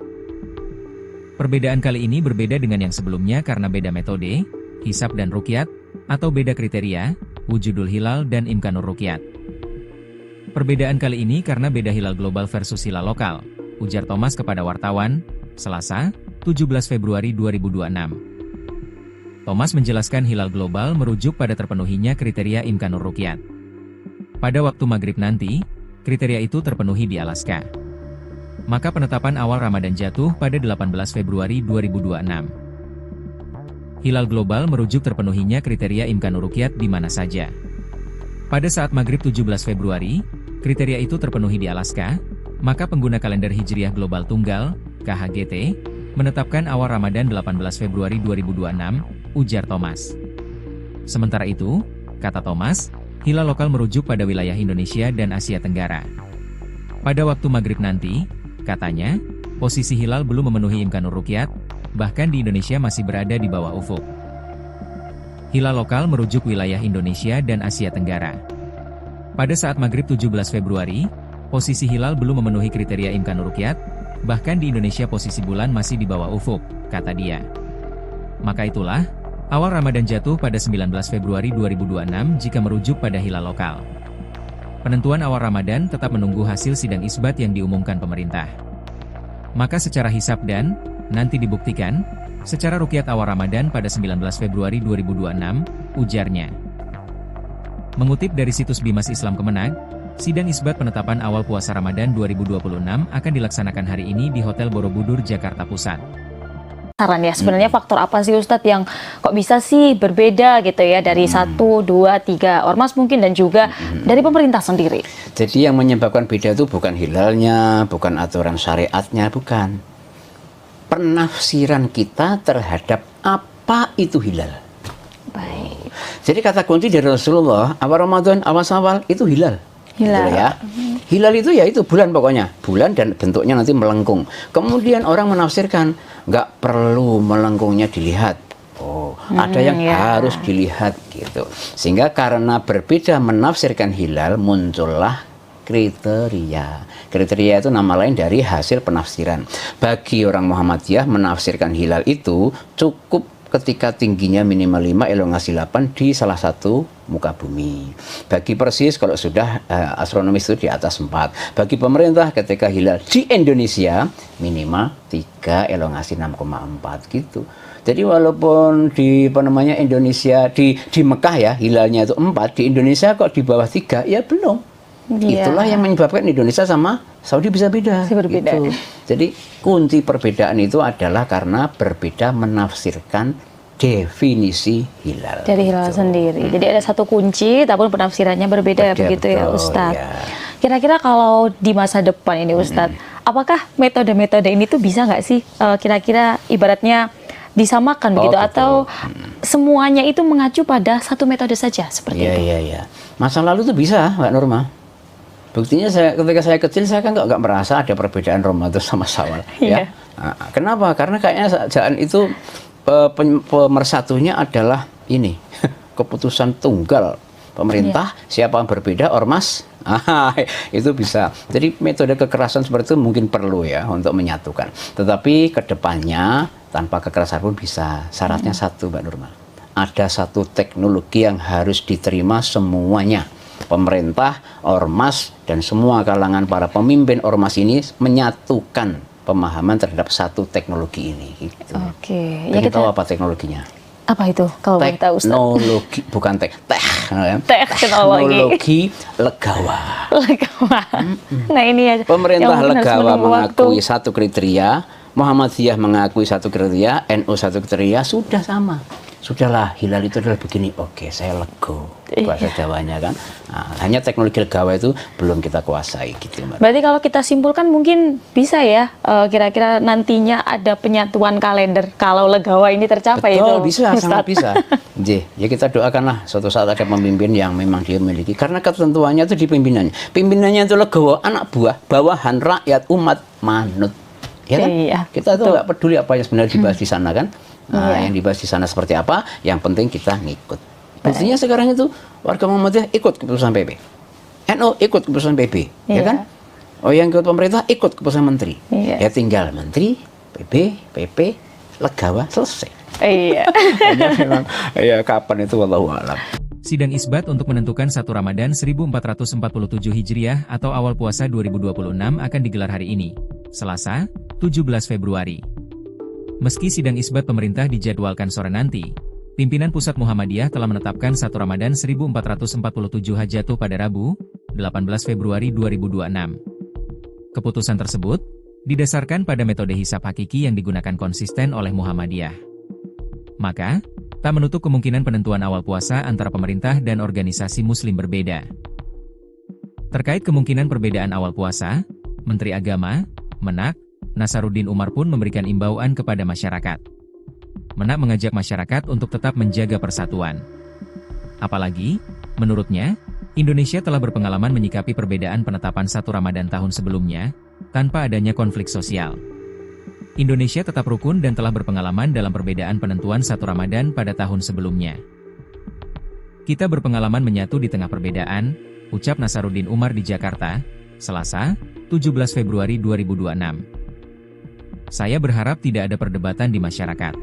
Perbedaan kali ini berbeda dengan yang sebelumnya karena beda metode, hisab dan ruqyat, atau beda kriteria, wujudul hilal dan imkanur ruqyat. Perbedaan kali ini karena beda hilal global versus hilal lokal, ujar Thomas kepada wartawan, Selasa, 17 Februari 2026. Thomas menjelaskan hilal global merujuk pada terpenuhinya kriteria imkanur ruqyat. Pada waktu maghrib nanti, kriteria itu terpenuhi di Alaska. Maka penetapan awal Ramadan jatuh pada 18 Februari 2026. Hilal global merujuk terpenuhinya kriteria imkanur ruqyat di mana saja. Pada saat maghrib 17 Februari, kriteria itu terpenuhi di Alaska, maka pengguna kalender Hijriah Global Tunggal, KHGT, menetapkan awal Ramadan 18 Februari 2026, ujar Thomas. Sementara itu, kata Thomas, hilal lokal merujuk pada wilayah Indonesia dan Asia Tenggara. Pada waktu maghrib nanti, katanya, posisi hilal belum memenuhi imkanur ruqyat, bahkan di Indonesia masih berada di bawah ufuk. Hilal lokal merujuk wilayah Indonesia dan Asia Tenggara. Pada saat maghrib 17 Februari, posisi hilal belum memenuhi kriteria imkanur ruqyat, bahkan di Indonesia posisi bulan masih di bawah ufuk, kata dia. Maka itulah, awal Ramadan jatuh pada 19 Februari 2026 jika merujuk pada hilal lokal. Penentuan awal Ramadan tetap menunggu hasil sidang isbat yang diumumkan pemerintah. Maka secara hisab dan, nanti dibuktikan, secara ruqyat awal Ramadan pada 19 Februari 2026, ujarnya. Mengutip dari situs Bimas Islam Kemenag, sidang isbat penetapan awal puasa Ramadan 2026 akan dilaksanakan hari ini di Hotel Borobudur, Jakarta Pusat. Saran ya, sebenarnya faktor apa sih Ustadz yang kok bisa sih berbeda gitu ya dari 1, 2, 3 ormas mungkin dan juga dari pemerintah sendiri? Jadi yang menyebabkan beda itu bukan hilalnya, bukan aturan syariatnya, bukan. Penafsiran kita terhadap apa itu hilal. Baik. Jadi kata kunci dari Rasulullah, awal Ramadan, awal Syawal itu hilal. Hilal. Gitu ya. Hilal itu ya itu bulan pokoknya, bulan dan bentuknya nanti melengkung. Kemudian orang menafsirkan nggak perlu melengkungnya dilihat. Oh, ada yang harus dilihat gitu. Sehingga karena berbeda menafsirkan hilal muncullah kriteria. Kriteria itu nama lain dari hasil penafsiran. Bagi orang Muhammadiyah menafsirkan hilal itu cukup ketika tingginya minimal 5, elongasi 8 di salah satu muka bumi. Bagi Persis kalau sudah astronomis itu di atas 4. Bagi pemerintah ketika hilal di Indonesia minimal 3, elongasi 6,4 gitu. Jadi walaupun di Indonesia di Mekah ya hilalnya itu 4, di Indonesia kok di bawah 3 ya belum. Itulah yang menyebabkan Indonesia sama Saudi bisa beda. Berbeda. Gitu. Jadi kunci perbedaan itu adalah karena berbeda menafsirkan definisi hilal. Dari hilal sendiri. Jadi ada satu kunci, tapi penafsirannya berbeda begitu ya Ustadz. Ya. Kira-kira kalau di masa depan ini Ustadz, apakah metode-metode ini tuh bisa nggak sih kira-kira ibaratnya disamakan begitu atau semuanya itu mengacu pada satu metode saja seperti itu? Iya. Masa lalu itu bisa, Mbak Norma. Buktinya ketika saya kecil saya kan nggak merasa ada perbedaan Ramadan sama Syawal. Ya. Nah, kenapa? Karena kayaknya jalan itu pemersatunya adalah ini keputusan tunggal pemerintah. Siapa yang berbeda ormas itu bisa. Jadi metode kekerasan seperti itu mungkin perlu ya untuk menyatukan. Tetapi kedepannya tanpa kekerasan pun bisa. Syaratnya satu, Mbak Nurma. Ada satu teknologi yang harus diterima semuanya. Pemerintah, ormas, dan semua kalangan para pemimpin ormas ini menyatukan pemahaman terhadap satu teknologi ini. Gitu. Oke. Ya kita tahu apa teknologinya? Apa itu? Kalau boleh tahu, Ustaz? Teknologi, bukan teknologi legawa. Nah ini ya. Pemerintah legawa mengakui satu kriteria, Muhammadiyah mengakui satu kriteria, NU satu kriteria, sudah sama. sudahlah hilal itu adalah begini, oke saya lego bahasa Jawanya kan. Nah, hanya teknologi legawa itu belum kita kuasai gitu Mbak. Berarti kalau kita simpulkan mungkin bisa ya kira-kira nantinya ada penyatuan kalender kalau legawa ini tercapai. Betul, itu bisa, Ustadz. sangat bisa. Ya kita doakanlah suatu saat ada pemimpin yang memang dia memiliki, karena ketentuannya itu di pimpinannya. Pimpinannya itu legowo, anak buah, bawahan, rakyat, umat, manut. Ya kan? Iya, Kita tuh betul. nggak peduli apa yang sebenarnya dibahas di sana kan. Nah, yang dibahas di sana seperti apa, yang penting kita ngikut. Buktinya sekarang itu warga Muhammadiyah ikut keputusan PP. NU ikut keputusan PP, ya Iya. kan? Oh, yang ikut pemerintah ikut keputusan menteri. Iya. Ya tinggal menteri, PP, PP, legawa, selesai. Iya. Hanya memang ya kapan itu wallahu a'lam. Sidang isbat untuk menentukan 1 Ramadan 1447 Hijriah atau awal puasa 2026 akan digelar hari ini, Selasa, 17 Februari. Meski sidang isbat pemerintah dijadwalkan sore nanti, pimpinan Pusat Muhammadiyah telah menetapkan 1 Ramadan 1447 Hijriah pada Rabu, 18 Februari 2026. Keputusan tersebut didasarkan pada metode hisab hakiki yang digunakan konsisten oleh Muhammadiyah. Maka, tak menutup kemungkinan penentuan awal puasa antara pemerintah dan organisasi muslim berbeda. Terkait kemungkinan perbedaan awal puasa, Menteri Agama, Menak, Nasaruddin Umar pun memberikan imbauan kepada masyarakat. Menak mengajak masyarakat untuk tetap menjaga persatuan. Apalagi, menurutnya, Indonesia telah berpengalaman menyikapi perbedaan penetapan 1 Ramadan tahun sebelumnya, tanpa adanya konflik sosial. Indonesia tetap rukun dan telah berpengalaman dalam perbedaan penentuan 1 Ramadan pada tahun sebelumnya. Kita berpengalaman menyatu di tengah perbedaan, ucap Nasaruddin Umar di Jakarta, Selasa, 17 Februari 2026. Saya berharap tidak ada perdebatan di masyarakat.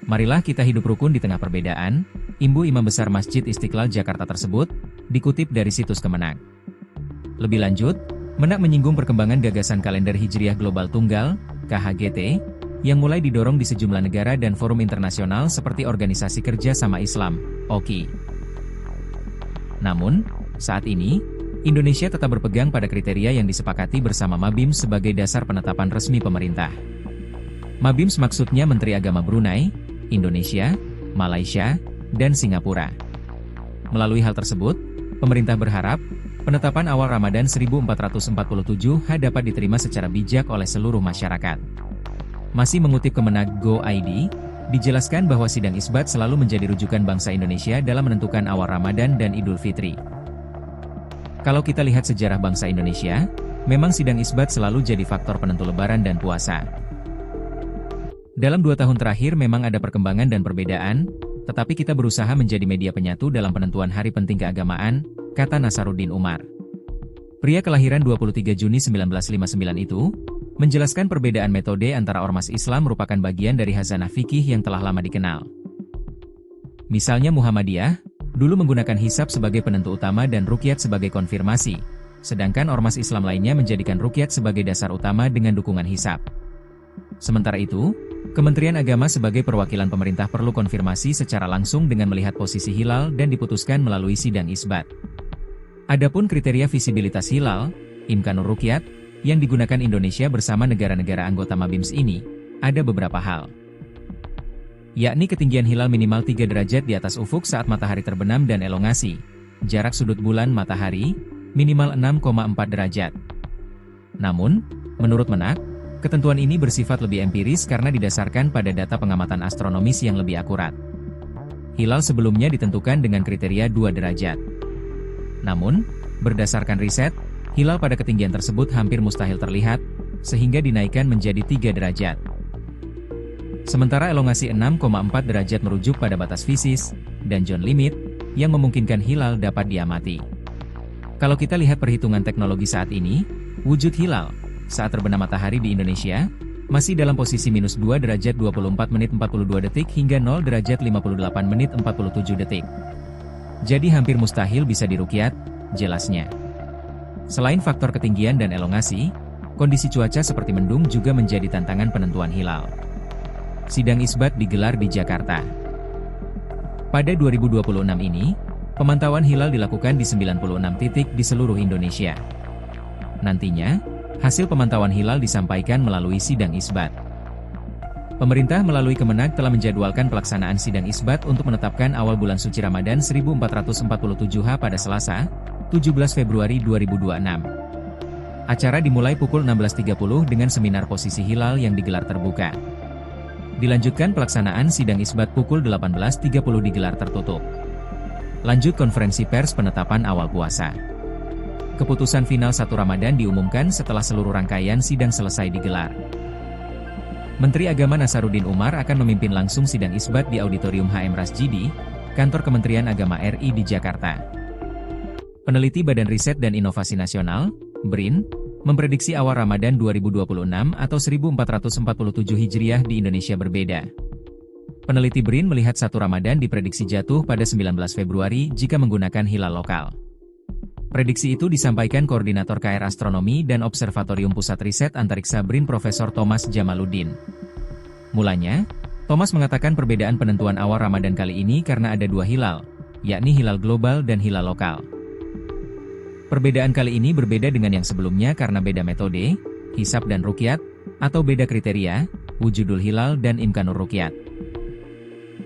Marilah kita hidup rukun di tengah perbedaan, imbu Imam Besar Masjid Istiqlal Jakarta tersebut, dikutip dari situs Kemenak. Lebih lanjut, Menak menyinggung perkembangan gagasan kalender Hijriah Global Tunggal, KHGT, yang mulai didorong di sejumlah negara dan forum internasional seperti Organisasi Kerja Sama Islam, OKI. Namun, saat ini, Indonesia tetap berpegang pada kriteria yang disepakati bersama Mabims sebagai dasar penetapan resmi pemerintah. Mabims maksudnya Menteri Agama Brunei, Indonesia, Malaysia, dan Singapura. Melalui hal tersebut, pemerintah berharap, penetapan awal Ramadan 1447 dapat diterima secara bijak oleh seluruh masyarakat. Masih mengutip Kemenak Go.id, dijelaskan bahwa sidang isbat selalu menjadi rujukan bangsa Indonesia dalam menentukan awal Ramadan dan Idul Fitri. Kalau kita lihat sejarah bangsa Indonesia, memang sidang isbat selalu jadi faktor penentu Lebaran dan puasa. Dalam 2 tahun terakhir memang ada perkembangan dan perbedaan, tetapi kita berusaha menjadi media penyatu dalam penentuan hari penting keagamaan, kata Nasaruddin Umar. Pria kelahiran 23 Juni 1959 itu, menjelaskan perbedaan metode antara ormas Islam merupakan bagian dari khazanah fikih yang telah lama dikenal. Misalnya Muhammadiyah, dulu menggunakan hisab sebagai penentu utama dan ruqyat sebagai konfirmasi, sedangkan ormas Islam lainnya menjadikan ruqyat sebagai dasar utama dengan dukungan hisab. Sementara itu, Kementerian Agama sebagai perwakilan pemerintah perlu konfirmasi secara langsung dengan melihat posisi hilal dan diputuskan melalui sidang isbat. Adapun kriteria visibilitas hilal, imkanur ruqyat, yang digunakan Indonesia bersama negara-negara anggota Mabims ini, ada beberapa hal. Yakni ketinggian hilal minimal 3 derajat di atas ufuk saat matahari terbenam dan elongasi, jarak sudut bulan matahari, minimal 6,4 derajat. Namun, menurut Menak, ketentuan ini bersifat lebih empiris karena didasarkan pada data pengamatan astronomis yang lebih akurat. Hilal sebelumnya ditentukan dengan kriteria 2 derajat. Namun, berdasarkan riset, hilal pada ketinggian tersebut hampir mustahil terlihat, sehingga dinaikkan menjadi 3 derajat. Sementara elongasi 6,4 derajat merujuk pada batas fisis, dan zone limit, yang memungkinkan hilal dapat diamati. Kalau kita lihat perhitungan teknologi saat ini, wujud hilal, saat terbenam matahari di Indonesia, masih dalam posisi minus 2 derajat 24 menit 42 detik hingga 0 derajat 58 menit 47 detik. Jadi hampir mustahil bisa diruqyat, jelasnya. Selain faktor ketinggian dan elongasi, kondisi cuaca seperti mendung juga menjadi tantangan penentuan hilal. Sidang isbat digelar di Jakarta. Pada 2026 ini, pemantauan hilal dilakukan di 96 titik di seluruh Indonesia. Nantinya, hasil pemantauan hilal disampaikan melalui sidang isbat. Pemerintah melalui Kemenag telah menjadwalkan pelaksanaan sidang isbat untuk menetapkan awal bulan suci Ramadan 1447 pada Selasa, 17 Februari 2026. Acara dimulai pukul 16.30 dengan seminar posisi hilal yang digelar terbuka. Dilanjutkan pelaksanaan sidang isbat pukul 18.30 digelar tertutup. Lanjut konferensi pers penetapan awal puasa. Keputusan final 1 Ramadan diumumkan setelah seluruh rangkaian sidang selesai digelar. Menteri Agama Nasaruddin Umar akan memimpin langsung sidang isbat di Auditorium HM Rasjidi, Kantor Kementerian Agama RI di Jakarta. Peneliti Badan Riset dan Inovasi Nasional, BRIN, memprediksi awal Ramadan 2026 atau 1447 Hijriah di Indonesia berbeda. Peneliti BRIN melihat 1 Ramadan diprediksi jatuh pada 19 Februari jika menggunakan hilal lokal. Prediksi itu disampaikan Koordinator KR Astronomi dan Observatorium Pusat Riset Antariksa BRIN Profesor Thomas Jamaluddin. Mulanya, Thomas mengatakan perbedaan penentuan awal Ramadan kali ini karena ada 2 hilal, yakni hilal global dan hilal lokal. Perbedaan kali ini berbeda dengan yang sebelumnya karena beda metode, hisab dan ruqyat, atau beda kriteria, wujudul hilal dan imkanur ruqyat.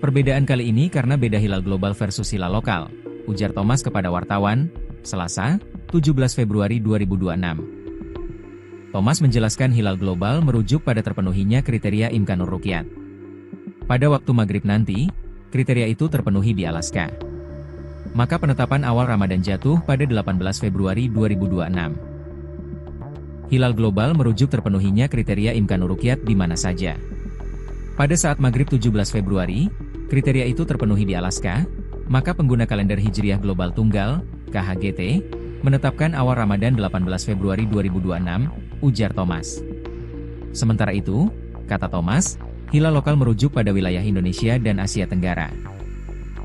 Perbedaan kali ini karena beda hilal global versus hilal lokal, ujar Thomas kepada wartawan, Selasa, 17 Februari 2026. Thomas menjelaskan hilal global merujuk pada terpenuhinya kriteria imkanur ruqyat. Pada waktu maghrib nanti, kriteria itu terpenuhi di Alaska. Maka penetapan awal Ramadan jatuh pada 18 Februari 2026. Hilal global merujuk terpenuhinya kriteria imkanur ruqyat di mana saja. Pada saat maghrib 17 Februari, kriteria itu terpenuhi di Alaska, maka pengguna kalender Hijriah Global Tunggal, KHGT, menetapkan awal Ramadan 18 Februari 2026, ujar Thomas. Sementara itu, kata Thomas, hilal lokal merujuk pada wilayah Indonesia dan Asia Tenggara.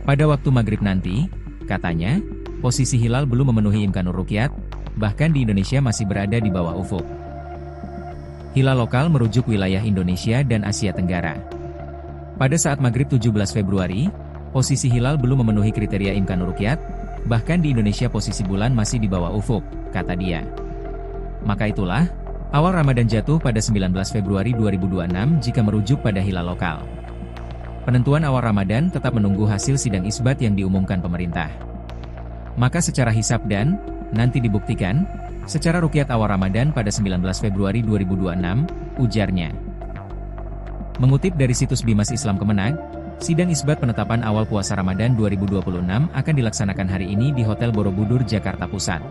Pada waktu maghrib nanti, katanya, posisi hilal belum memenuhi imkanur ruqyat, bahkan di Indonesia masih berada di bawah ufuk. Hilal lokal merujuk wilayah Indonesia dan Asia Tenggara. Pada saat maghrib 17 Februari, posisi hilal belum memenuhi kriteria imkanur ruqyat, bahkan di Indonesia posisi bulan masih di bawah ufuk, kata dia. Maka itulah, awal Ramadan jatuh pada 19 Februari 2026 jika merujuk pada hilal lokal. Penentuan awal Ramadan tetap menunggu hasil sidang isbat yang diumumkan pemerintah. Maka secara hisab dan, nanti dibuktikan, secara ruqyat awal Ramadan pada 19 Februari 2026, ujarnya. Mengutip dari situs Bimas Islam Kemenag, sidang isbat penetapan awal puasa Ramadan 2026 akan dilaksanakan hari ini di Hotel Borobudur, Jakarta Pusat.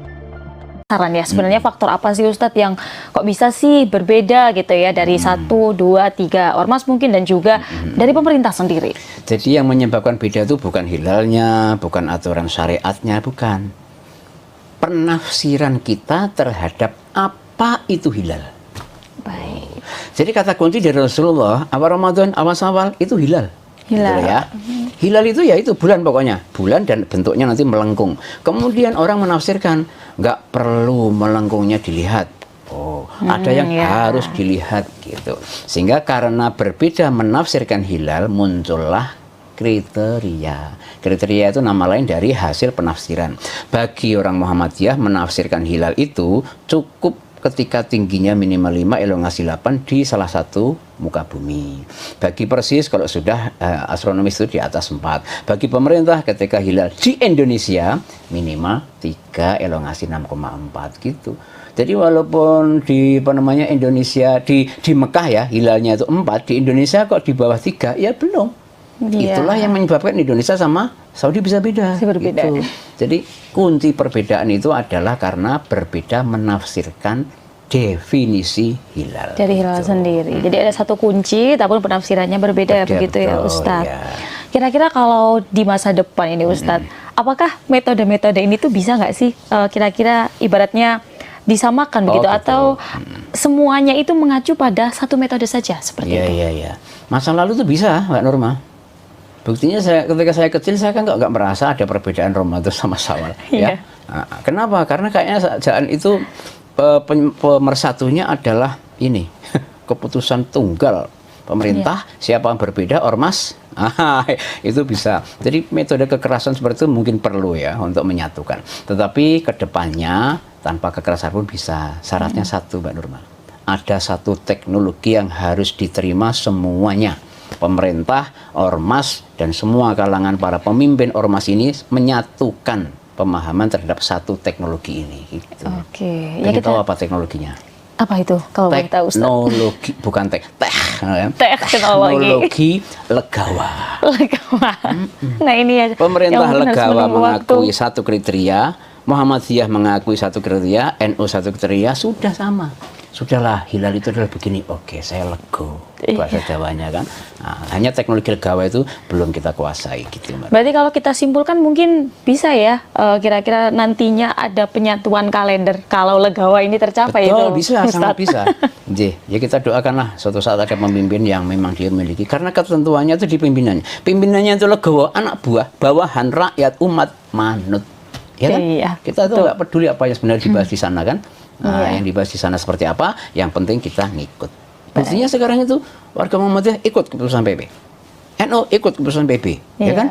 Saran ya, sebenarnya faktor apa sih Ustadz yang kok bisa sih berbeda gitu ya dari 1, 2, 3 ormas mungkin dan juga dari pemerintah sendiri? Jadi yang menyebabkan beda itu bukan hilalnya, bukan aturan syariatnya, bukan. Penafsiran kita terhadap apa itu hilal. Baik. Jadi kata kunci dari Rasulullah, awal Ramadan, awal Syawal itu hilal. Hilal. Gitu ya. Hilal itu ya itu bulan pokoknya. Bulan dan bentuknya nanti melengkung. Kemudian orang menafsirkan, nggak perlu melengkungnya dilihat. Oh, ada yang harus dilihat gitu. Sehingga karena berbeda menafsirkan hilal, muncullah kriteria. Kriteria itu nama lain dari hasil penafsiran. Bagi orang Muhammadiyah menafsirkan hilal itu cukup ketika tingginya minimal 5, elongasi 8 di salah satu muka bumi. Bagi Persis kalau sudah astronomis itu di atas 4. Bagi pemerintah ketika hilal di Indonesia minimal 3, elongasi 6,4 gitu. Jadi walaupun di Indonesia di Mekah ya hilalnya itu 4, di Indonesia kok di bawah 3 ya belum. Itulah yang menyebabkan Indonesia sama Saudi bisa beda. Berbeda. Gitu. Jadi kunci perbedaan itu adalah karena berbeda menafsirkan definisi hilal. Dari hilal sendiri. Jadi ada satu kunci, tapi penafsirannya berbeda begitu ya Ustadz. Ya. Kira-kira kalau di masa depan ini Ustadz, apakah metode-metode ini tuh bisa nggak sih kira-kira ibaratnya disamakan begitu atau semuanya itu mengacu pada satu metode saja seperti itu? Iya. Masa lalu itu bisa, Mbak Norma. Buktinya ketika saya kecil saya kan nggak merasa ada perbedaan Ramadan sama Syawal. Ya. Nah, kenapa? Karena kayaknya jalan itu pemersatunya adalah ini keputusan tunggal pemerintah. Siapa yang berbeda ormas itu bisa. Jadi metode kekerasan seperti itu mungkin perlu ya untuk menyatukan. Tetapi kedepannya tanpa kekerasan pun bisa. Syaratnya satu, Mbak Nurma, ada satu teknologi yang harus diterima semuanya. Pemerintah, ormas, dan semua kalangan para pemimpin ormas ini menyatukan pemahaman terhadap satu teknologi ini. Gitu. Oke. Ya, kita tahu apa teknologinya? Apa itu kalau boleh tahu, Ustaz? Teknologi, bukan teknologi legawa. Legawa. Nah ini ya. Pemerintah yang legawa harus mengakui satu kriteria, Muhammadiyah mengakui satu kriteria, NU satu kriteria, sudah sama. Sudahlah, hilal itu adalah begini. Oke, saya lego. Bahasa Jawanya kan. Nah, hanya teknologi legawa itu belum kita kuasai gitu, Mbak. Berarti kalau kita simpulkan mungkin bisa ya, kira-kira nantinya ada penyatuan kalender kalau legawa ini tercapai. Betul, itu, bisa, Ustadz. sangat bisa. Ya kita doakanlah suatu saat ada pemimpin yang memang dia memiliki, karena ketentuannya itu di pimpinannya. Pimpinannya itu legawa, anak buah, bawahan, rakyat, umat, manut. Ya kan? Iya, kita tuh nggak peduli apa yang sebenarnya dibahas di sana kan. Nah, Iya. yang dibahas di sana seperti apa, yang penting kita ngikut. Buktinya sekarang itu warga Muhammadiyah ikut keputusan PP, NU ikut keputusan PP, ya Iya. kan?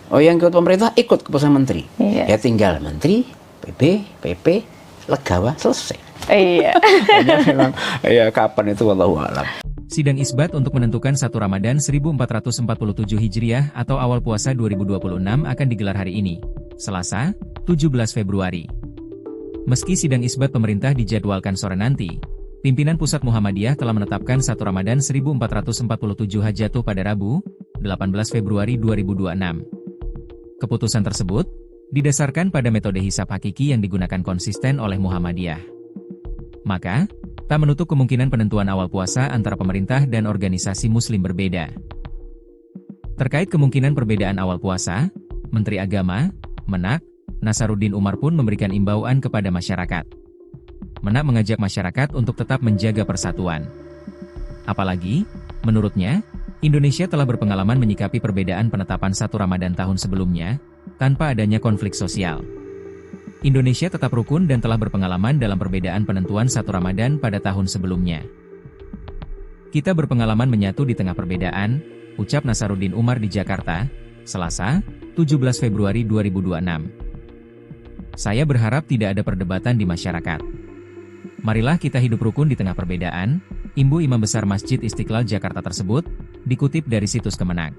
Oh, yang ikut pemerintah ikut keputusan menteri. Iya. Ya tinggal menteri, PP, legawa, selesai. Iya. Memang, ya kapan itu wallahu a'lam. Sidang isbat untuk menentukan 1 Ramadan 1447 Hijriah atau awal puasa 2026 akan digelar hari ini, Selasa, 17 Februari. Meski sidang isbat pemerintah dijadwalkan sore nanti, pimpinan Pusat Muhammadiyah telah menetapkan 1 Ramadan 1447 jatuh pada Rabu, 18 Februari 2026. Keputusan tersebut didasarkan pada metode hisab hakiki yang digunakan konsisten oleh Muhammadiyah. Maka, tak menutup kemungkinan penentuan awal puasa antara pemerintah dan organisasi muslim berbeda. Terkait kemungkinan perbedaan awal puasa, Menteri Agama, Menak, Nasaruddin Umar pun memberikan imbauan kepada masyarakat. Menak mengajak masyarakat untuk tetap menjaga persatuan. Apalagi, menurutnya, Indonesia telah berpengalaman menyikapi perbedaan penetapan 1 Ramadan tahun sebelumnya, tanpa adanya konflik sosial. Indonesia tetap rukun dan telah berpengalaman dalam perbedaan penentuan 1 Ramadan pada tahun sebelumnya. Kita berpengalaman menyatu di tengah perbedaan, ucap Nasaruddin Umar di Jakarta, Selasa, 17 Februari 2026. Saya berharap tidak ada perdebatan di masyarakat. Marilah kita hidup rukun di tengah perbedaan, imbu Imam Besar Masjid Istiqlal Jakarta tersebut, dikutip dari situs Kemenak.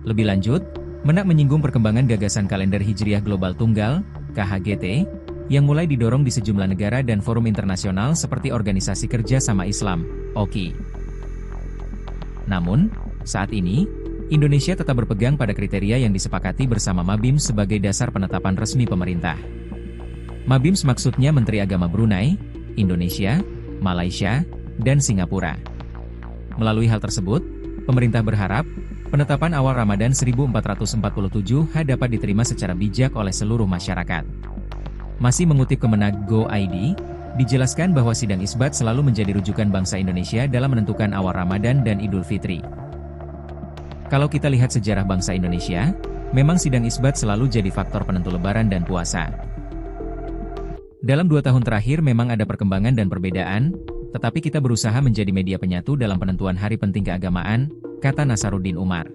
Lebih lanjut, Menak menyinggung perkembangan gagasan kalender Hijriah Global Tunggal, KHGT, yang mulai didorong di sejumlah negara dan forum internasional seperti Organisasi Kerja Sama Islam, OKI. Namun, saat ini, Indonesia tetap berpegang pada kriteria yang disepakati bersama Mabims sebagai dasar penetapan resmi pemerintah. Mabims maksudnya Menteri Agama Brunei, Indonesia, Malaysia, dan Singapura. Melalui hal tersebut, pemerintah berharap, penetapan awal Ramadan 1447 dapat diterima secara bijak oleh seluruh masyarakat. Masih mengutip Kemenag Go.id, dijelaskan bahwa sidang isbat selalu menjadi rujukan bangsa Indonesia dalam menentukan awal Ramadan dan Idul Fitri. Kalau kita lihat sejarah bangsa Indonesia, memang sidang isbat selalu jadi faktor penentu lebaran dan puasa. Dalam 2 tahun terakhir memang ada perkembangan dan perbedaan, tetapi kita berusaha menjadi media penyatu dalam penentuan hari penting keagamaan, kata Nasaruddin Umar.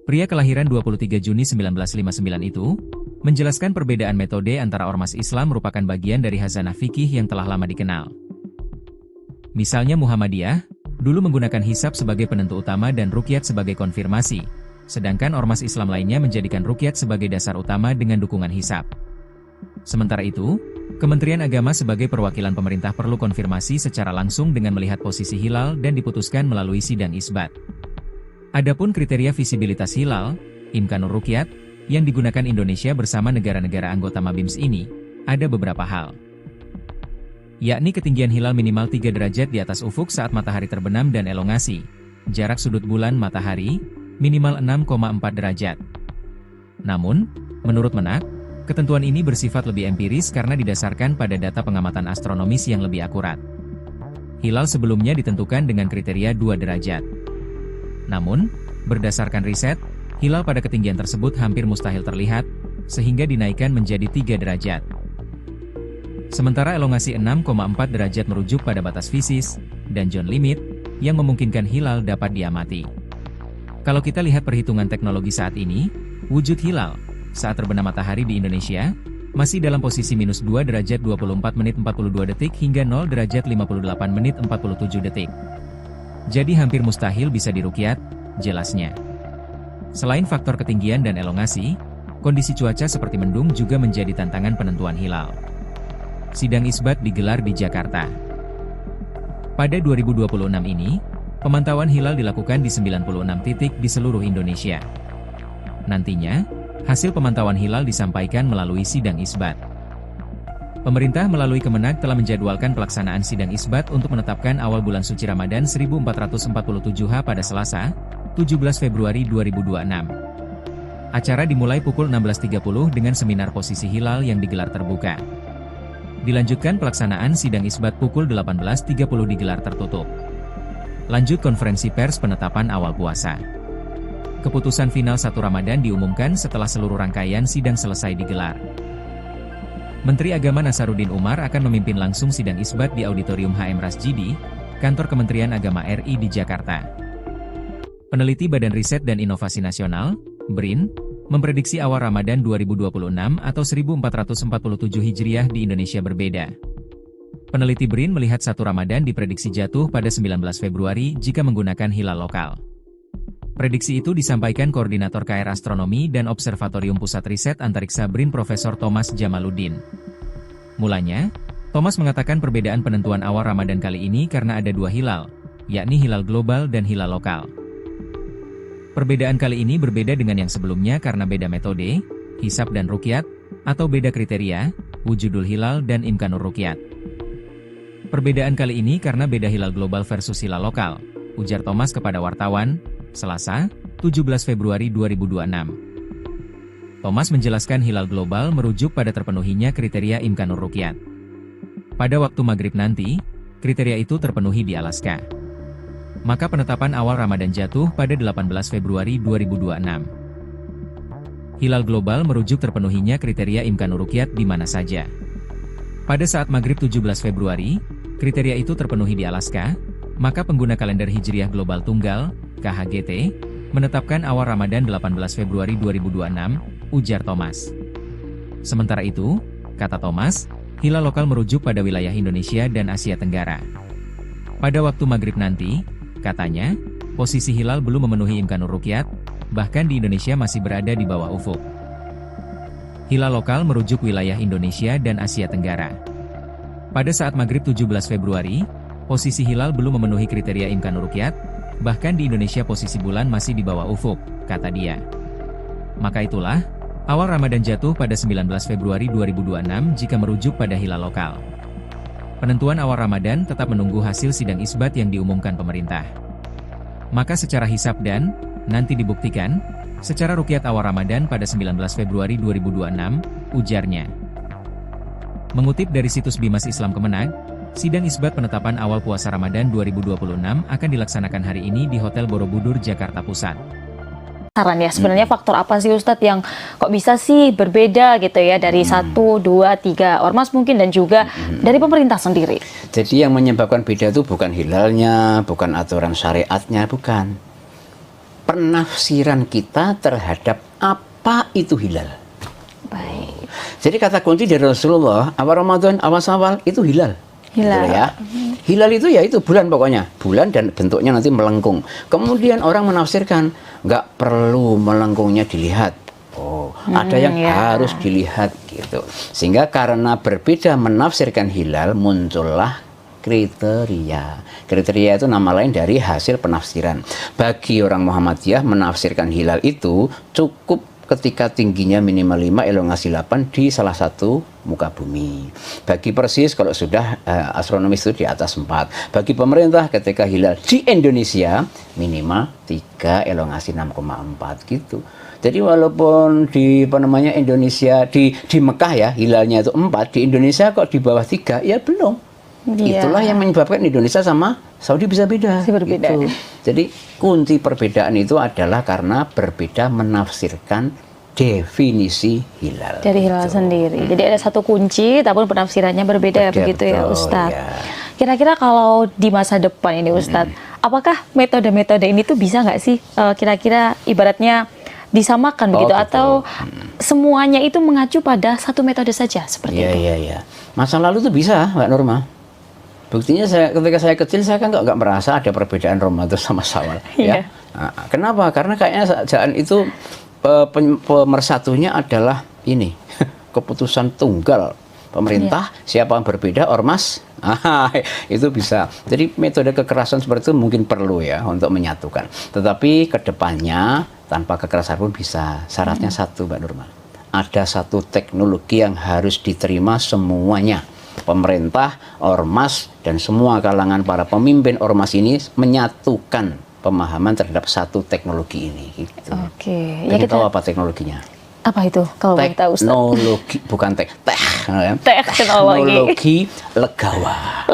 Pria kelahiran 23 Juni 1959 itu, menjelaskan perbedaan metode antara ormas Islam merupakan bagian dari khazanah fikih yang telah lama dikenal. Misalnya Muhammadiyah, dulu menggunakan hisab sebagai penentu utama dan ruqyat sebagai konfirmasi, sedangkan ormas Islam lainnya menjadikan ruqyat sebagai dasar utama dengan dukungan hisab. Sementara itu, Kementerian Agama sebagai perwakilan pemerintah perlu konfirmasi secara langsung dengan melihat posisi hilal dan diputuskan melalui sidang isbat. Adapun kriteria visibilitas hilal, imkanur ruqyat, yang digunakan Indonesia bersama negara-negara anggota Mabims ini, ada beberapa hal. Yakni ketinggian hilal minimal 3 derajat di atas ufuk saat matahari terbenam dan elongasi, jarak sudut bulan matahari, minimal 6,4 derajat. Namun, menurut Menak, ketentuan ini bersifat lebih empiris karena didasarkan pada data pengamatan astronomis yang lebih akurat. Hilal sebelumnya ditentukan dengan kriteria 2 derajat. Namun, berdasarkan riset, hilal pada ketinggian tersebut hampir mustahil terlihat, sehingga dinaikkan menjadi 3 derajat. Sementara elongasi 6,4 derajat merujuk pada batas fisis, dan zone limit, yang memungkinkan hilal dapat diamati. Kalau kita lihat perhitungan teknologi saat ini, wujud hilal, saat terbenam matahari di Indonesia, masih dalam posisi minus 2 derajat 24 menit 42 detik hingga 0 derajat 58 menit 47 detik. Jadi hampir mustahil bisa diruqyat, jelasnya. Selain faktor ketinggian dan elongasi, kondisi cuaca seperti mendung juga menjadi tantangan penentuan hilal. Sidang isbat digelar di Jakarta. Pada 2026 ini, pemantauan hilal dilakukan di 96 titik di seluruh Indonesia. Nantinya, hasil pemantauan hilal disampaikan melalui sidang isbat. Pemerintah melalui Kemenag telah menjadwalkan pelaksanaan sidang isbat untuk menetapkan awal bulan suci Ramadan 1447 pada Selasa, 17 Februari 2026. Acara dimulai pukul 16.30 dengan seminar posisi hilal yang digelar terbuka. Dilanjutkan pelaksanaan sidang isbat pukul 18.30 digelar tertutup. Lanjut konferensi pers penetapan awal puasa. Keputusan final 1 Ramadan diumumkan setelah seluruh rangkaian sidang selesai digelar. Menteri Agama Nasaruddin Umar akan memimpin langsung sidang isbat di Auditorium HM Rasjidi, Kantor Kementerian Agama RI di Jakarta. Peneliti Badan Riset dan Inovasi Nasional, BRIN, memprediksi awal Ramadan 2026 atau 1447 Hijriah di Indonesia berbeda. Peneliti BRIN melihat 1 Ramadan diprediksi jatuh pada 19 Februari jika menggunakan hilal lokal. Prediksi itu disampaikan Koordinator KR Astronomi dan Observatorium Pusat Riset Antariksa BRIN Profesor Thomas Jamaluddin. Mulanya, Thomas mengatakan perbedaan penentuan awal Ramadan kali ini karena ada 2 hilal, yakni hilal global dan hilal lokal. Perbedaan kali ini berbeda dengan yang sebelumnya karena beda metode, hisab dan ruqyat, atau beda kriteria, wujudul hilal dan imkanur ruqyat. Perbedaan kali ini karena beda hilal global versus hilal lokal, ujar Thomas kepada wartawan, Selasa, 17 Februari 2026. Thomas menjelaskan hilal global merujuk pada terpenuhinya kriteria imkanur ruqyat. Pada waktu maghrib nanti, kriteria itu terpenuhi di Alaska. Maka penetapan awal Ramadan jatuh pada 18 Februari 2026. Hilal global merujuk terpenuhinya kriteria imkanur ruqyat di mana saja. Pada saat maghrib 17 Februari, kriteria itu terpenuhi di Alaska, maka pengguna kalender Hijriah Global Tunggal, KHGT, menetapkan awal Ramadan 18 Februari 2026, ujar Thomas. Sementara itu, kata Thomas, hilal lokal merujuk pada wilayah Indonesia dan Asia Tenggara. Pada waktu maghrib nanti, katanya, posisi hilal belum memenuhi imkanur ruqyat, bahkan di Indonesia masih berada di bawah ufuk. Hilal lokal merujuk wilayah Indonesia dan Asia Tenggara. Pada saat maghrib 17 Februari, posisi hilal belum memenuhi kriteria imkanur ruqyat, bahkan di Indonesia posisi bulan masih di bawah ufuk, kata dia. Maka itulah, awal Ramadan jatuh pada 19 Februari 2026 jika merujuk pada hilal lokal. Penentuan awal Ramadan tetap menunggu hasil sidang isbat yang diumumkan pemerintah. Maka secara hisab dan, nanti dibuktikan, secara ruqyat awal Ramadan pada 19 Februari 2026, ujarnya. Mengutip dari situs Bimas Islam Kemenag, sidang isbat penetapan awal puasa Ramadan 2026 akan dilaksanakan hari ini di Hotel Borobudur, Jakarta Pusat. Saran ya, sebenarnya faktor apa sih Ustadz yang kok bisa sih berbeda gitu ya dari 1, 2, 3 ormas mungkin dan juga dari pemerintah sendiri? Jadi yang menyebabkan beda itu bukan hilalnya, bukan aturan syariatnya, bukan. Penafsiran kita terhadap apa itu hilal. Baik. Jadi kata kunci dari Rasulullah, awal Ramadan, awal Syawal itu hilal. Hilal. Gitu ya. Hilal itu ya itu bulan pokoknya. Bulan dan bentuknya nanti melengkung. Kemudian orang menafsirkan, nggak perlu melengkungnya dilihat. Oh, ada yang harus dilihat gitu. Sehingga karena berbeda menafsirkan hilal, muncullah kriteria. Kriteria itu nama lain dari hasil penafsiran. Bagi orang Muhammadiyah menafsirkan hilal itu cukup ketika tingginya minimal 5, elongasi 8 di salah satu muka bumi. Bagi Persis kalau sudah astronomis itu di atas 4. Bagi pemerintah ketika hilal di Indonesia minimal 3, elongasi 6,4 gitu. Jadi walaupun di Indonesia di Mekah ya hilalnya itu 4, di Indonesia kok di bawah 3 ya belum. Itulah yang menyebabkan Indonesia sama Saudi bisa beda. Berbeda. Gitu. Jadi kunci perbedaan itu adalah karena berbeda menafsirkan definisi hilal. Dari hilal sendiri. Jadi ada satu kunci, tapi penafsirannya berbeda begitu ya Ustadz. Ya. Kira-kira kalau di masa depan ini Ustadz, apakah metode-metode ini tuh bisa nggak sih kira-kira ibaratnya disamakan begitu betul. atau semuanya itu mengacu pada satu metode saja seperti itu? Iya. Masa lalu itu bisa, Mbak Nurma. Buktinya ketika saya kecil saya kan nggak merasa ada perbedaan Ramadan sama Syawal. Ya. Nah, kenapa? Karena kayaknya jangan itu pemersatunya adalah ini keputusan tunggal pemerintah. Siapa yang berbeda ormas, itu bisa. Jadi metode kekerasan seperti itu mungkin perlu ya untuk menyatukan. Tetapi kedepannya tanpa kekerasan pun bisa. Syaratnya satu, Mbak Nurma. Ada satu teknologi yang harus diterima semuanya. Pemerintah, ormas, dan semua kalangan para pemimpin ormas ini menyatukan pemahaman terhadap satu teknologi ini. Gitu. Oke. Ya, kita tahu apa teknologinya? Apa itu? Kalau boleh tahu, Ustaz. Teknologi, bukan teknologi legawa.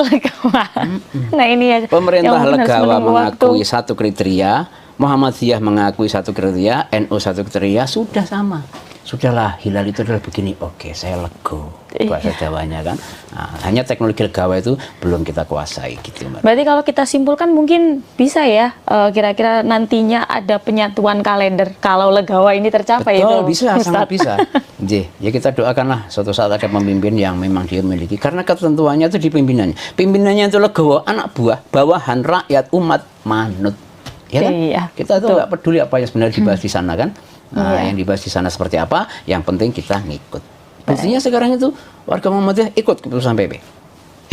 Nah ini ya. Pemerintah legawa mengakui satu kriteria, Muhammadiyah mengakui satu kriteria, NU satu kriteria, sudah sama. Sudahlah, hilal itu adalah begini. Oke, saya lego. Bahasa Jawanya kan. Nah, hanya teknologi legawa itu belum kita kuasai gitu, Mbak. Berarti kalau kita simpulkan mungkin bisa ya, kira-kira nantinya ada penyatuan kalender kalau legawa ini tercapai. Betul, itu, bisa, Ustaz. sangat bisa. Ya kita doakanlah suatu saat ada pemimpin yang memang dia memiliki. Karena ketentuannya itu di pimpinannya. Pimpinannya itu legawa, anak buah, bawahan, rakyat, umat, manut. Ya kan? Iya, kita tuh nggak peduli apa yang sebenarnya dibahas di sana kan. Nah, Iya. yang dibahas di sana seperti apa, yang penting kita ngikut. Buktinya sekarang itu warga Muhammadiyah ikut keputusan PP.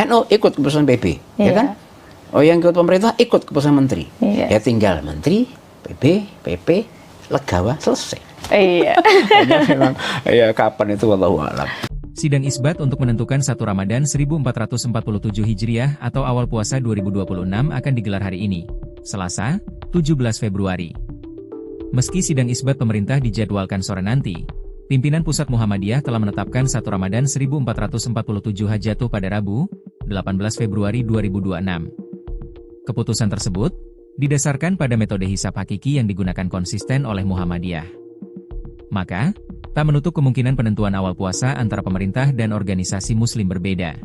NU ikut keputusan PP, ya Iya. kan? Oh, yang ikut pemerintah ikut keputusan menteri. Iya. Ya tinggal menteri, PP, legawa, selesai. Iya. Memang ya kapan itu wallahu a'lam. Sidang isbat untuk menentukan 1 Ramadan 1447 Hijriah atau awal puasa 2026 akan digelar hari ini, Selasa, 17 Februari. Meski sidang isbat pemerintah dijadwalkan sore nanti, pimpinan Pusat Muhammadiyah telah menetapkan 1 Ramadan 1447 jatuh pada Rabu, 18 Februari 2026. Keputusan tersebut didasarkan pada metode hisab hakiki yang digunakan konsisten oleh Muhammadiyah. Maka, tak menutup kemungkinan penentuan awal puasa antara pemerintah dan organisasi muslim berbeda.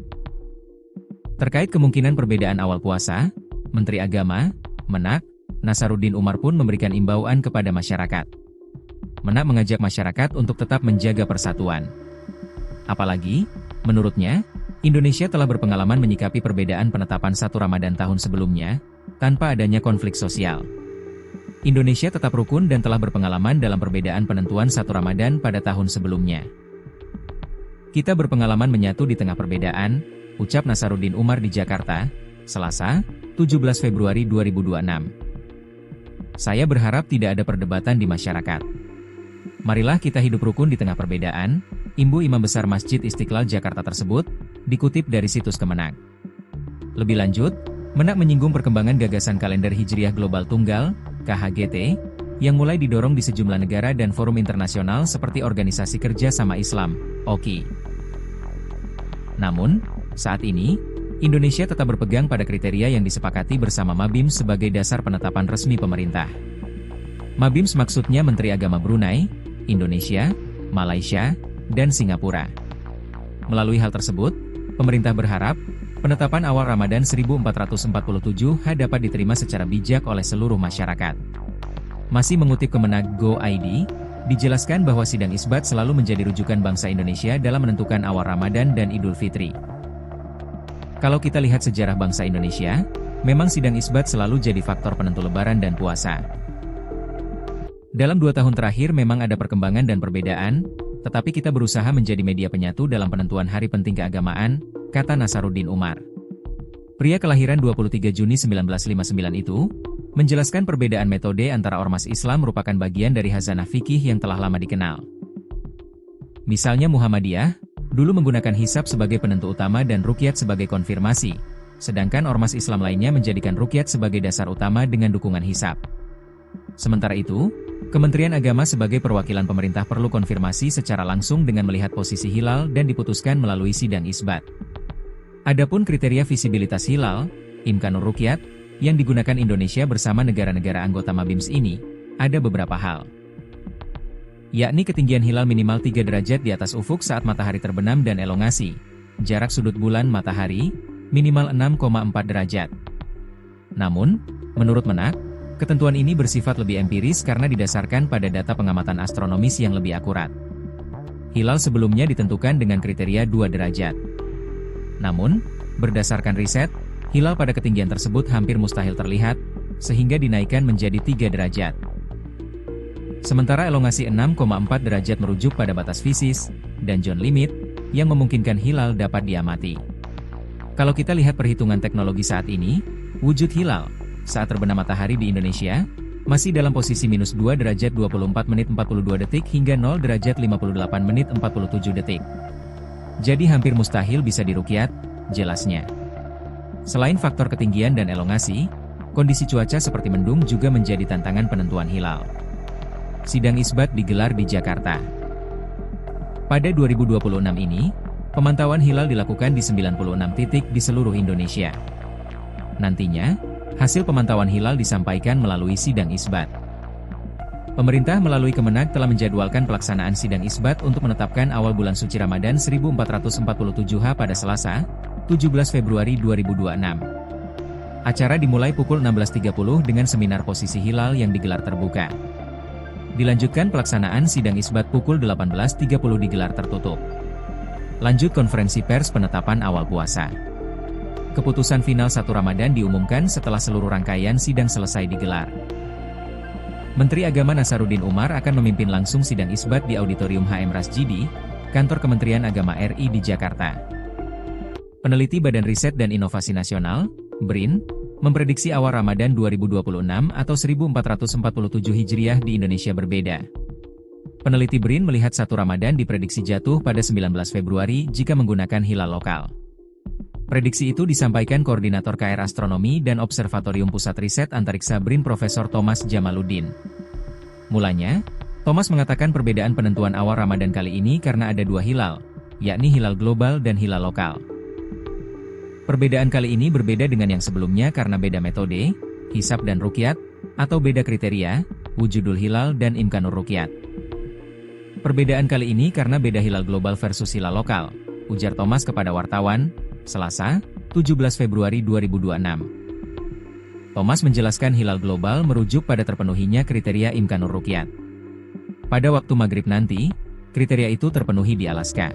Terkait kemungkinan perbedaan awal puasa, Menteri Agama, Menak, Nasaruddin Umar pun memberikan imbauan kepada masyarakat. Menak mengajak masyarakat untuk tetap menjaga persatuan. Apalagi, menurutnya, Indonesia telah berpengalaman menyikapi perbedaan penetapan 1 Ramadan tahun sebelumnya, tanpa adanya konflik sosial. Indonesia tetap rukun dan telah berpengalaman dalam perbedaan penentuan 1 Ramadan pada tahun sebelumnya. Kita berpengalaman menyatu di tengah perbedaan, ucap Nasaruddin Umar di Jakarta, Selasa, 17 Februari 2026. Saya berharap tidak ada perdebatan di masyarakat. Marilah kita hidup rukun di tengah perbedaan, imbu Imam Besar Masjid Istiqlal Jakarta tersebut, dikutip dari situs Kemenak. Lebih lanjut, Menak menyinggung perkembangan gagasan kalender Hijriah Global Tunggal, KHGT, yang mulai didorong di sejumlah negara dan forum internasional seperti Organisasi Kerja Sama Islam, OKI. Namun, saat ini, Indonesia tetap berpegang pada kriteria yang disepakati bersama Mabims sebagai dasar penetapan resmi pemerintah. Mabims maksudnya Menteri Agama Brunei, Indonesia, Malaysia, dan Singapura. Melalui hal tersebut, pemerintah berharap, penetapan awal Ramadan 1447 dapat diterima secara bijak oleh seluruh masyarakat. Masih mengutip Kemenak Go.id, dijelaskan bahwa sidang isbat selalu menjadi rujukan bangsa Indonesia dalam menentukan awal Ramadan dan Idul Fitri. Kalau kita lihat sejarah bangsa Indonesia, memang sidang isbat selalu jadi faktor penentu lebaran dan puasa. Dalam 2 tahun terakhir memang ada perkembangan dan perbedaan, tetapi kita berusaha menjadi media penyatu dalam penentuan hari penting keagamaan, kata Nasaruddin Umar. Pria kelahiran 23 Juni 1959 itu, menjelaskan perbedaan metode antara ormas Islam merupakan bagian dari hazanah fikih yang telah lama dikenal. Misalnya Muhammadiyah, dulu menggunakan hisab sebagai penentu utama dan ruqyat sebagai konfirmasi, sedangkan ormas Islam lainnya menjadikan ruqyat sebagai dasar utama dengan dukungan hisab. Sementara itu, Kementerian Agama sebagai perwakilan pemerintah perlu konfirmasi secara langsung dengan melihat posisi hilal dan diputuskan melalui sidang isbat. Adapun kriteria visibilitas hilal, imkanur ruqyat, yang digunakan Indonesia bersama negara-negara anggota Mabims ini, ada beberapa hal. Yakni ketinggian hilal minimal 3 derajat di atas ufuk saat matahari terbenam dan elongasi, jarak sudut bulan matahari, minimal 6,4 derajat. Namun, menurut Menak, Ketentuan ini bersifat lebih empiris karena didasarkan pada data pengamatan astronomis yang lebih akurat. Hilal sebelumnya ditentukan dengan kriteria 2 derajat. Namun, berdasarkan riset, hilal pada ketinggian tersebut hampir mustahil terlihat, sehingga dinaikkan menjadi 3 derajat. Sementara elongasi 6,4 derajat merujuk pada batas fisis, dan John limit, yang memungkinkan hilal dapat diamati. Kalau kita lihat perhitungan teknologi saat ini, wujud hilal, saat terbenam matahari di Indonesia, masih dalam posisi -2 derajat 24 menit 42 detik hingga 0 derajat 58 menit 47 detik. Jadi hampir mustahil bisa diruqyat, jelasnya. Selain faktor ketinggian dan elongasi, kondisi cuaca seperti mendung juga menjadi tantangan penentuan hilal. Sidang isbat digelar di Jakarta. Pada 2026 ini, pemantauan hilal dilakukan di 96 titik di seluruh Indonesia. Nantinya, hasil pemantauan hilal disampaikan melalui sidang isbat. Pemerintah melalui Kemenag telah menjadwalkan pelaksanaan sidang isbat untuk menetapkan awal bulan suci Ramadan 1447 pada Selasa, 17 Februari 2026. Acara dimulai pukul 16.30 dengan seminar posisi hilal yang digelar terbuka. Dilanjutkan pelaksanaan sidang isbat pukul 18.30 digelar tertutup. Lanjut konferensi pers penetapan awal puasa. Keputusan final 1 Ramadan diumumkan setelah seluruh rangkaian sidang selesai digelar. Menteri Agama Nasaruddin Umar akan memimpin langsung sidang isbat di Auditorium HM Rasjidi, Kantor Kementerian Agama RI di Jakarta. Peneliti Badan Riset dan Inovasi Nasional, BRIN, memprediksi awal Ramadan 2026 atau 1447 Hijriah di Indonesia berbeda. Peneliti BRIN melihat 1 Ramadan diprediksi jatuh pada 19 Februari jika menggunakan hilal lokal. Prediksi itu disampaikan Koordinator KR Astronomi dan Observatorium Pusat Riset Antariksa BRIN Profesor Thomas Jamaluddin. Mulanya, Thomas mengatakan perbedaan penentuan awal Ramadan kali ini karena ada 2 hilal, yakni hilal global dan hilal lokal. Perbedaan kali ini berbeda dengan yang sebelumnya karena beda metode, hisab dan ruqyat, atau beda kriteria, wujudul hilal dan imkanur ruqyat. Perbedaan kali ini karena beda hilal global versus hilal lokal, ujar Thomas kepada wartawan, Selasa, 17 Februari 2026. Thomas menjelaskan hilal global merujuk pada terpenuhinya kriteria imkanur ruqyat. Pada waktu maghrib nanti, kriteria itu terpenuhi di Alaska.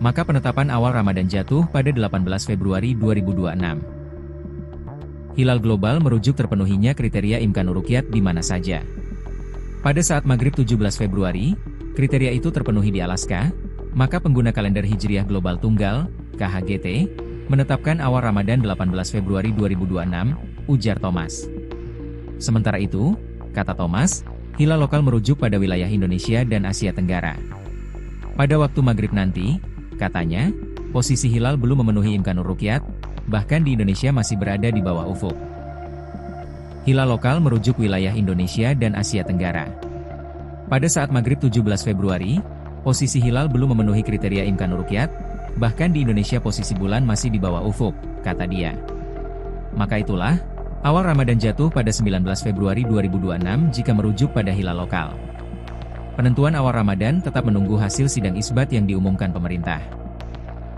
Maka penetapan awal Ramadan jatuh pada 18 Februari 2026. Hilal global merujuk terpenuhinya kriteria imkanur ruqyat di mana saja. Pada saat maghrib 17 Februari, kriteria itu terpenuhi di Alaska, maka pengguna kalender Hijriah Global Tunggal, KHGT, menetapkan awal Ramadan 18 Februari 2026, ujar Thomas. Sementara itu, kata Thomas, hilal lokal merujuk pada wilayah Indonesia dan Asia Tenggara. Pada waktu maghrib nanti, katanya, posisi hilal belum memenuhi imkanur ruqyat, bahkan di Indonesia masih berada di bawah ufuk. Hilal lokal merujuk wilayah Indonesia dan Asia Tenggara. Pada saat maghrib 17 Februari, posisi hilal belum memenuhi kriteria imkanur ruqyat, bahkan di Indonesia posisi bulan masih di bawah ufuk, kata dia. Maka itulah, awal Ramadan jatuh pada 19 Februari 2026 jika merujuk pada hilal lokal. Penentuan awal Ramadan tetap menunggu hasil sidang isbat yang diumumkan pemerintah.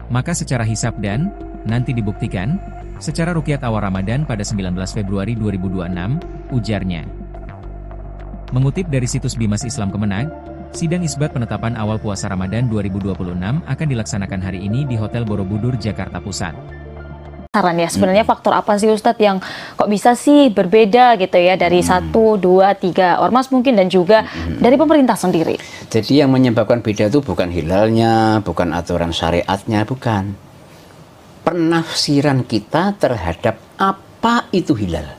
Maka secara hisab dan, nanti dibuktikan, secara ruqyat awal Ramadan pada 19 Februari 2026, ujarnya. Mengutip dari situs Bimas Islam Kemenag, sidang isbat penetapan awal puasa Ramadan 2026 akan dilaksanakan hari ini di Hotel Borobudur, Jakarta Pusat. Saran ya, sebenarnya faktor apa sih Ustadz yang kok bisa sih berbeda gitu ya dari 1, 2, 3 ormas mungkin dan juga dari pemerintah sendiri? Jadi yang menyebabkan beda itu bukan hilalnya, bukan aturan syariatnya, bukan. Penafsiran kita terhadap apa itu hilal.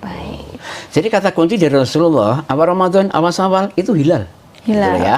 Baik. Jadi kata kunci dari Rasulullah, awal Ramadan, awal itu hilal. Hilal. Gitu ya.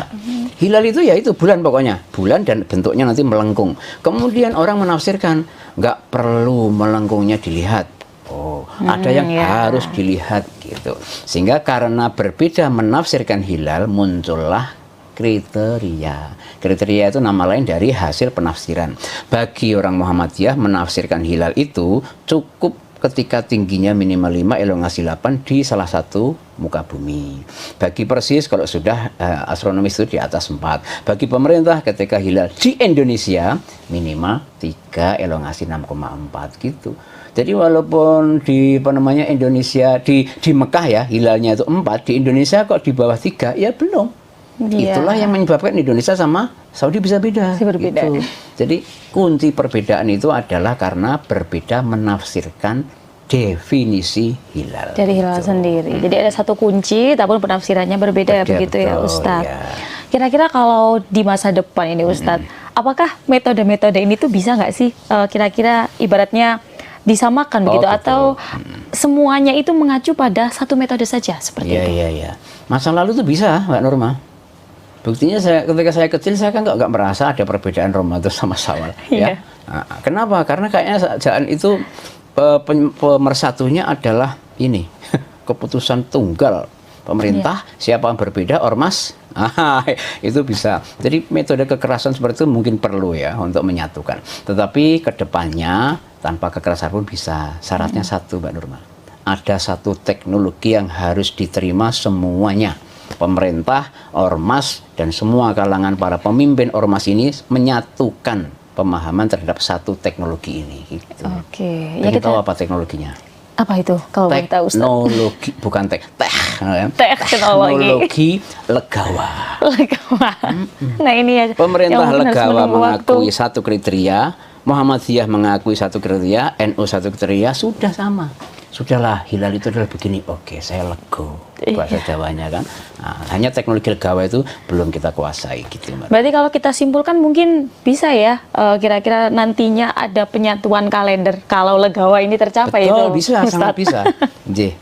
Hilal itu ya itu bulan pokoknya, bulan dan bentuknya nanti melengkung. Kemudian orang menafsirkan nggak perlu melengkungnya dilihat. Oh, ada yang harus dilihat gitu. Sehingga karena berbeda menafsirkan hilal muncullah kriteria. Kriteria itu nama lain dari hasil penafsiran. Bagi orang Muhammadiyah menafsirkan hilal itu cukup ketika tingginya minimal 5, elongasi 8 di salah satu muka bumi. Bagi Persis kalau sudah astronomis itu di atas 4. Bagi pemerintah ketika hilal di Indonesia minimal 3, elongasi 6,4 gitu. Jadi walaupun di Indonesia di Mekah ya hilalnya itu 4, di Indonesia kok di bawah 3, ya belum. Itulah yang menyebabkan Indonesia sama Saudi bisa beda. Berbeda. Gitu. Jadi kunci perbedaan itu adalah karena berbeda menafsirkan definisi hilal. Dari hilal sendiri. Jadi ada satu kunci, tapi penafsirannya berbeda begitu ya Ustadz. Ya. Kira-kira kalau di masa depan ini Ustadz, apakah metode-metode ini tuh bisa nggak sih kira-kira ibaratnya disamakan begitu atau semuanya itu mengacu pada satu metode saja seperti itu? Iya. Masa lalu tuh bisa, Mbak Nurma. Buktinya ketika saya kecil saya kan nggak merasa ada perbedaan Ramadan sama Syawal. Ya. Nah, kenapa? Karena kayaknya jangan itu pemersatunya adalah ini keputusan tunggal pemerintah. Siapa yang berbeda ormas. Itu bisa. Jadi metode kekerasan seperti itu mungkin perlu ya untuk menyatukan. Tetapi kedepannya tanpa kekerasan pun bisa. Syaratnya satu, Mbak Nurma. Ada satu teknologi yang harus diterima semuanya. Pemerintah, ormas, dan semua kalangan para pemimpin ormas ini menyatukan pemahaman terhadap satu teknologi ini. Gitu. Oke. Ya kita tahu apa teknologinya? Apa itu? Kalau boleh tahu, Ustaz? Teknologi, bukan teknologi legawa. Nah ini ya. Pemerintah legawa mengakui satu kriteria, Muhammadiyah mengakui satu kriteria, NU satu kriteria, sudah sama. Sudahlah, hilal itu adalah begini. Oke, saya lego. Bahasa Jawanya kan. Nah, hanya teknologi legawa itu belum kita kuasai gitu, Mbak. Berarti kalau kita simpulkan mungkin bisa ya, kira-kira nantinya ada penyatuan kalender kalau legawa ini tercapai. Betul, itu, bisa, Ustaz. sangat bisa.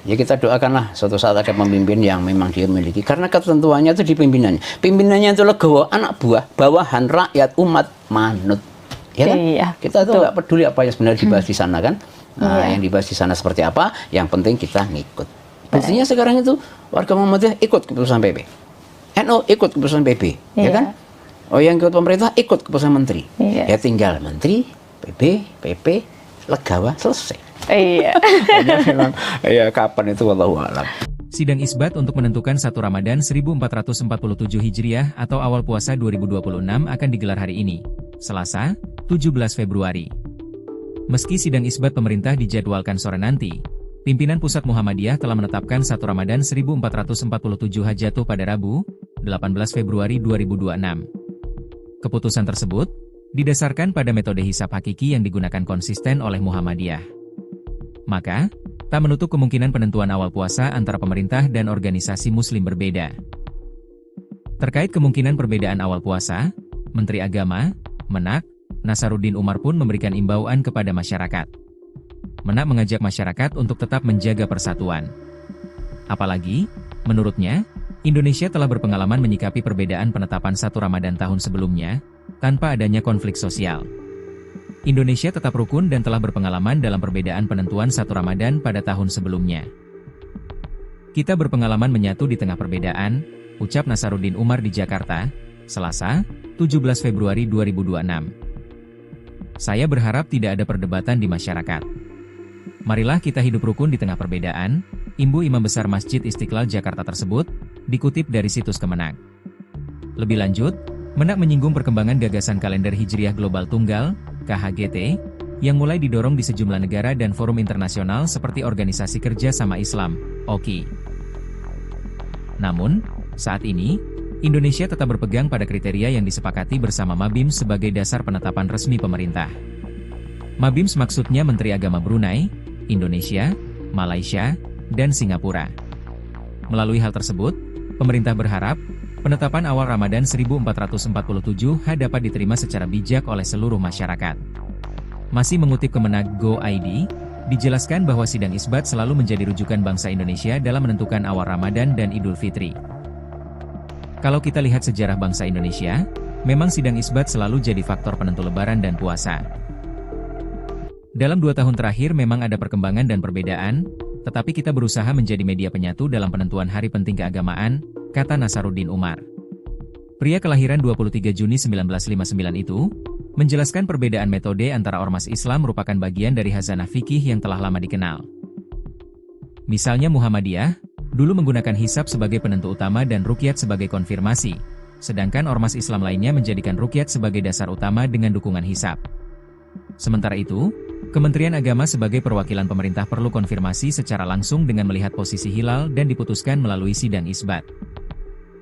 Ya kita doakanlah suatu saat ada pemimpin yang memang dia miliki. Karena ketentuannya itu di pimpinannya. Pimpinannya itu legawa, anak buah, bawahan, rakyat, umat, manut. Ya kan? Iya, kita tuh nggak peduli apa yang sebenarnya dibahas di sana kan. Nah, yang dibahas di sana seperti apa, yang penting kita ngikut. Buktinya sekarang itu warga Muhammadiyah ikut keputusan PP, NU ikut keputusan PP, ya kan? Oh, yang ikut pemerintah ikut keputusan menteri. Ya tinggal menteri, PP, legawa, selesai. Iya. Ya kapan itu wallahu a'lam. Sidang isbat untuk menentukan 1 Ramadan 1447 Hijriah atau awal puasa 2026 akan digelar hari ini, Selasa, 17 Februari. Meski sidang isbat pemerintah dijadwalkan sore nanti, pimpinan Pusat Muhammadiyah telah menetapkan 1 Ramadan 1447 Hajatuh pada Rabu, 18 Februari 2026. Keputusan tersebut didasarkan pada metode hisab hakiki yang digunakan konsisten oleh Muhammadiyah. Maka, tak menutup kemungkinan penentuan awal puasa antara pemerintah dan organisasi muslim berbeda. Terkait kemungkinan perbedaan awal puasa, Menteri Agama, Menak, Nasaruddin Umar pun memberikan imbauan kepada masyarakat. Menak mengajak masyarakat untuk tetap menjaga persatuan. Apalagi, menurutnya, Indonesia telah berpengalaman menyikapi perbedaan penetapan 1 Ramadan tahun sebelumnya, tanpa adanya konflik sosial. Indonesia tetap rukun dan telah berpengalaman dalam perbedaan penentuan 1 Ramadan pada tahun sebelumnya. Kita berpengalaman menyatu di tengah perbedaan, ucap Nasaruddin Umar di Jakarta, Selasa, 17 Februari 2026. Saya berharap tidak ada perdebatan di masyarakat. Marilah kita hidup rukun di tengah perbedaan, imbu Imam Besar Masjid Istiqlal Jakarta tersebut, dikutip dari situs Kemenak. Lebih lanjut, Menak menyinggung perkembangan gagasan kalender Hijriah Global Tunggal, KHGT, yang mulai didorong di sejumlah negara dan forum internasional seperti Organisasi Kerja Sama Islam, OKI. Namun, saat ini, Indonesia tetap berpegang pada kriteria yang disepakati bersama Mabims sebagai dasar penetapan resmi pemerintah. Mabims maksudnya Menteri Agama Brunei, Indonesia, Malaysia, dan Singapura. Melalui hal tersebut, pemerintah berharap, penetapan awal Ramadan 1447 dapat diterima secara bijak oleh seluruh masyarakat. Masih mengutip Kemenag Go.id, dijelaskan bahwa sidang isbat selalu menjadi rujukan bangsa Indonesia dalam menentukan awal Ramadan dan Idul Fitri. Kalau kita lihat sejarah bangsa Indonesia, memang sidang isbat selalu jadi faktor penentu lebaran dan puasa. Dalam 2 tahun terakhir memang ada perkembangan dan perbedaan, tetapi kita berusaha menjadi media penyatu dalam penentuan hari penting keagamaan, kata Nasaruddin Umar. Pria kelahiran 23 Juni 1959 itu, menjelaskan perbedaan metode antara ormas Islam merupakan bagian dari khazanah fikih yang telah lama dikenal. Misalnya Muhammadiyah, dulu menggunakan hisab sebagai penentu utama dan ruqyat sebagai konfirmasi, sedangkan ormas Islam lainnya menjadikan ruqyat sebagai dasar utama dengan dukungan hisab. Sementara itu, Kementerian Agama sebagai perwakilan pemerintah perlu konfirmasi secara langsung dengan melihat posisi hilal dan diputuskan melalui sidang isbat.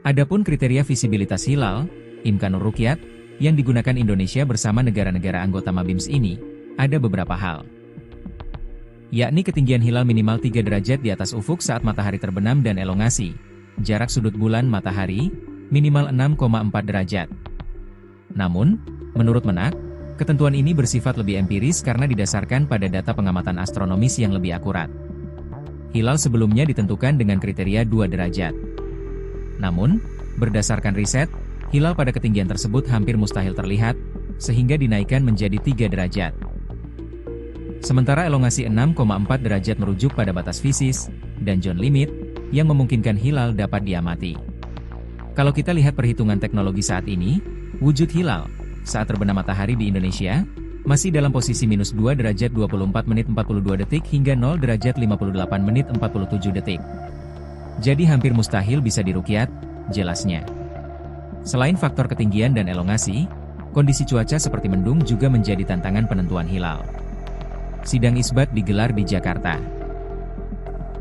Adapun kriteria visibilitas hilal, Imkanur Ruqyat, yang digunakan Indonesia bersama negara-negara anggota MABIMS ini, ada beberapa hal. Yakni ketinggian hilal minimal 3 derajat di atas ufuk saat matahari terbenam dan elongasi, jarak sudut bulan matahari, minimal 6,4 derajat. Namun, menurut Menak, ketentuan ini bersifat lebih empiris karena didasarkan pada data pengamatan astronomis yang lebih akurat. Hilal sebelumnya ditentukan dengan kriteria 2 derajat. Namun, berdasarkan riset, hilal pada ketinggian tersebut hampir mustahil terlihat, sehingga dinaikkan menjadi 3 derajat. Sementara elongasi 6,4 derajat merujuk pada batas fisis, dan zone limit, yang memungkinkan hilal dapat diamati. Kalau kita lihat perhitungan teknologi saat ini, wujud hilal saat terbenam matahari di Indonesia, masih dalam posisi minus 2 derajat 24 menit 42 detik hingga 0 derajat 58 menit 47 detik. Jadi hampir mustahil bisa diruqyat, jelasnya. Selain faktor ketinggian dan elongasi, kondisi cuaca seperti mendung juga menjadi tantangan penentuan hilal. Sidang isbat digelar di Jakarta.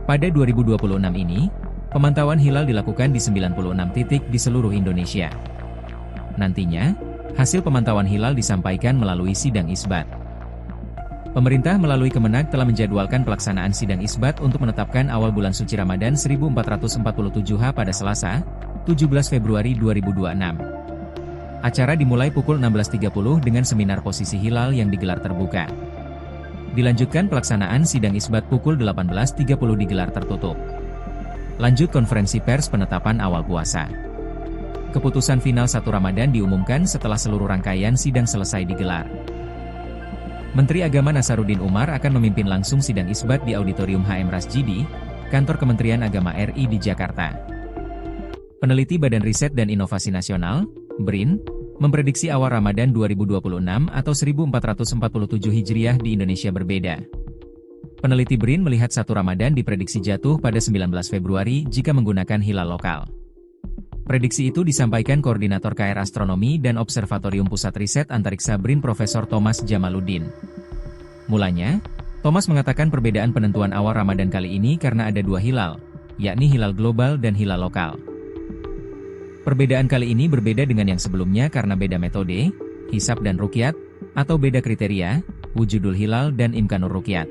Pada 2026 ini, pemantauan hilal dilakukan di 96 titik di seluruh Indonesia. Nantinya, hasil pemantauan hilal disampaikan melalui sidang isbat. Pemerintah melalui Kemenag telah menjadwalkan pelaksanaan sidang isbat untuk menetapkan awal bulan suci Ramadan 1447 pada Selasa, 17 Februari 2026. Acara dimulai pukul 16.30 dengan seminar posisi hilal yang digelar terbuka. Dilanjutkan pelaksanaan sidang isbat pukul 18.30 digelar tertutup. Lanjut konferensi pers penetapan awal puasa. Keputusan final 1 Ramadan diumumkan setelah seluruh rangkaian sidang selesai digelar. Menteri Agama Nasaruddin Umar akan memimpin langsung sidang isbat di Auditorium HM Rasjidi, Kantor Kementerian Agama RI di Jakarta. Peneliti Badan Riset dan Inovasi Nasional, BRIN, memprediksi awal Ramadan 2026 atau 1447 Hijriah di Indonesia berbeda. Peneliti BRIN melihat 1 Ramadan diprediksi jatuh pada 19 Februari jika menggunakan hilal lokal. Prediksi itu disampaikan Koordinator KR Astronomi dan Observatorium Pusat Riset Antariksa BRIN Profesor Thomas Jamaluddin. Mulanya, Thomas mengatakan perbedaan penentuan awal Ramadan kali ini karena ada 2 hilal, yakni hilal global dan hilal lokal. Perbedaan kali ini berbeda dengan yang sebelumnya karena beda metode, hisab dan ruqyat, atau beda kriteria, wujudul hilal dan imkanur ruqyat.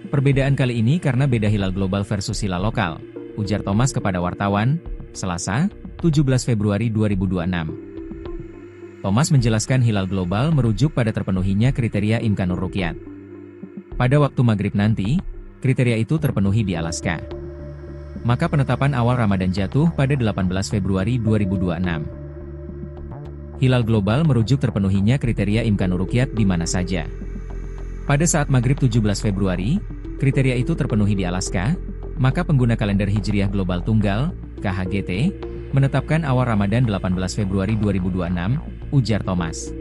Perbedaan kali ini karena beda hilal global versus hilal lokal, ujar Thomas kepada wartawan, Selasa, 17 Februari 2026. Thomas menjelaskan hilal global merujuk pada terpenuhinya kriteria imkanur ruqyat. Pada waktu maghrib nanti, kriteria itu terpenuhi di Alaska. Maka penetapan awal Ramadan jatuh pada 18 Februari 2026. Hilal global merujuk terpenuhinya kriteria imkanur ruqyat di mana saja. Pada saat maghrib 17 Februari, kriteria itu terpenuhi di Alaska, maka pengguna kalender Hijriah Global Tunggal, KHGT, menetapkan awal Ramadan 18 Februari 2026, ujar Thomas.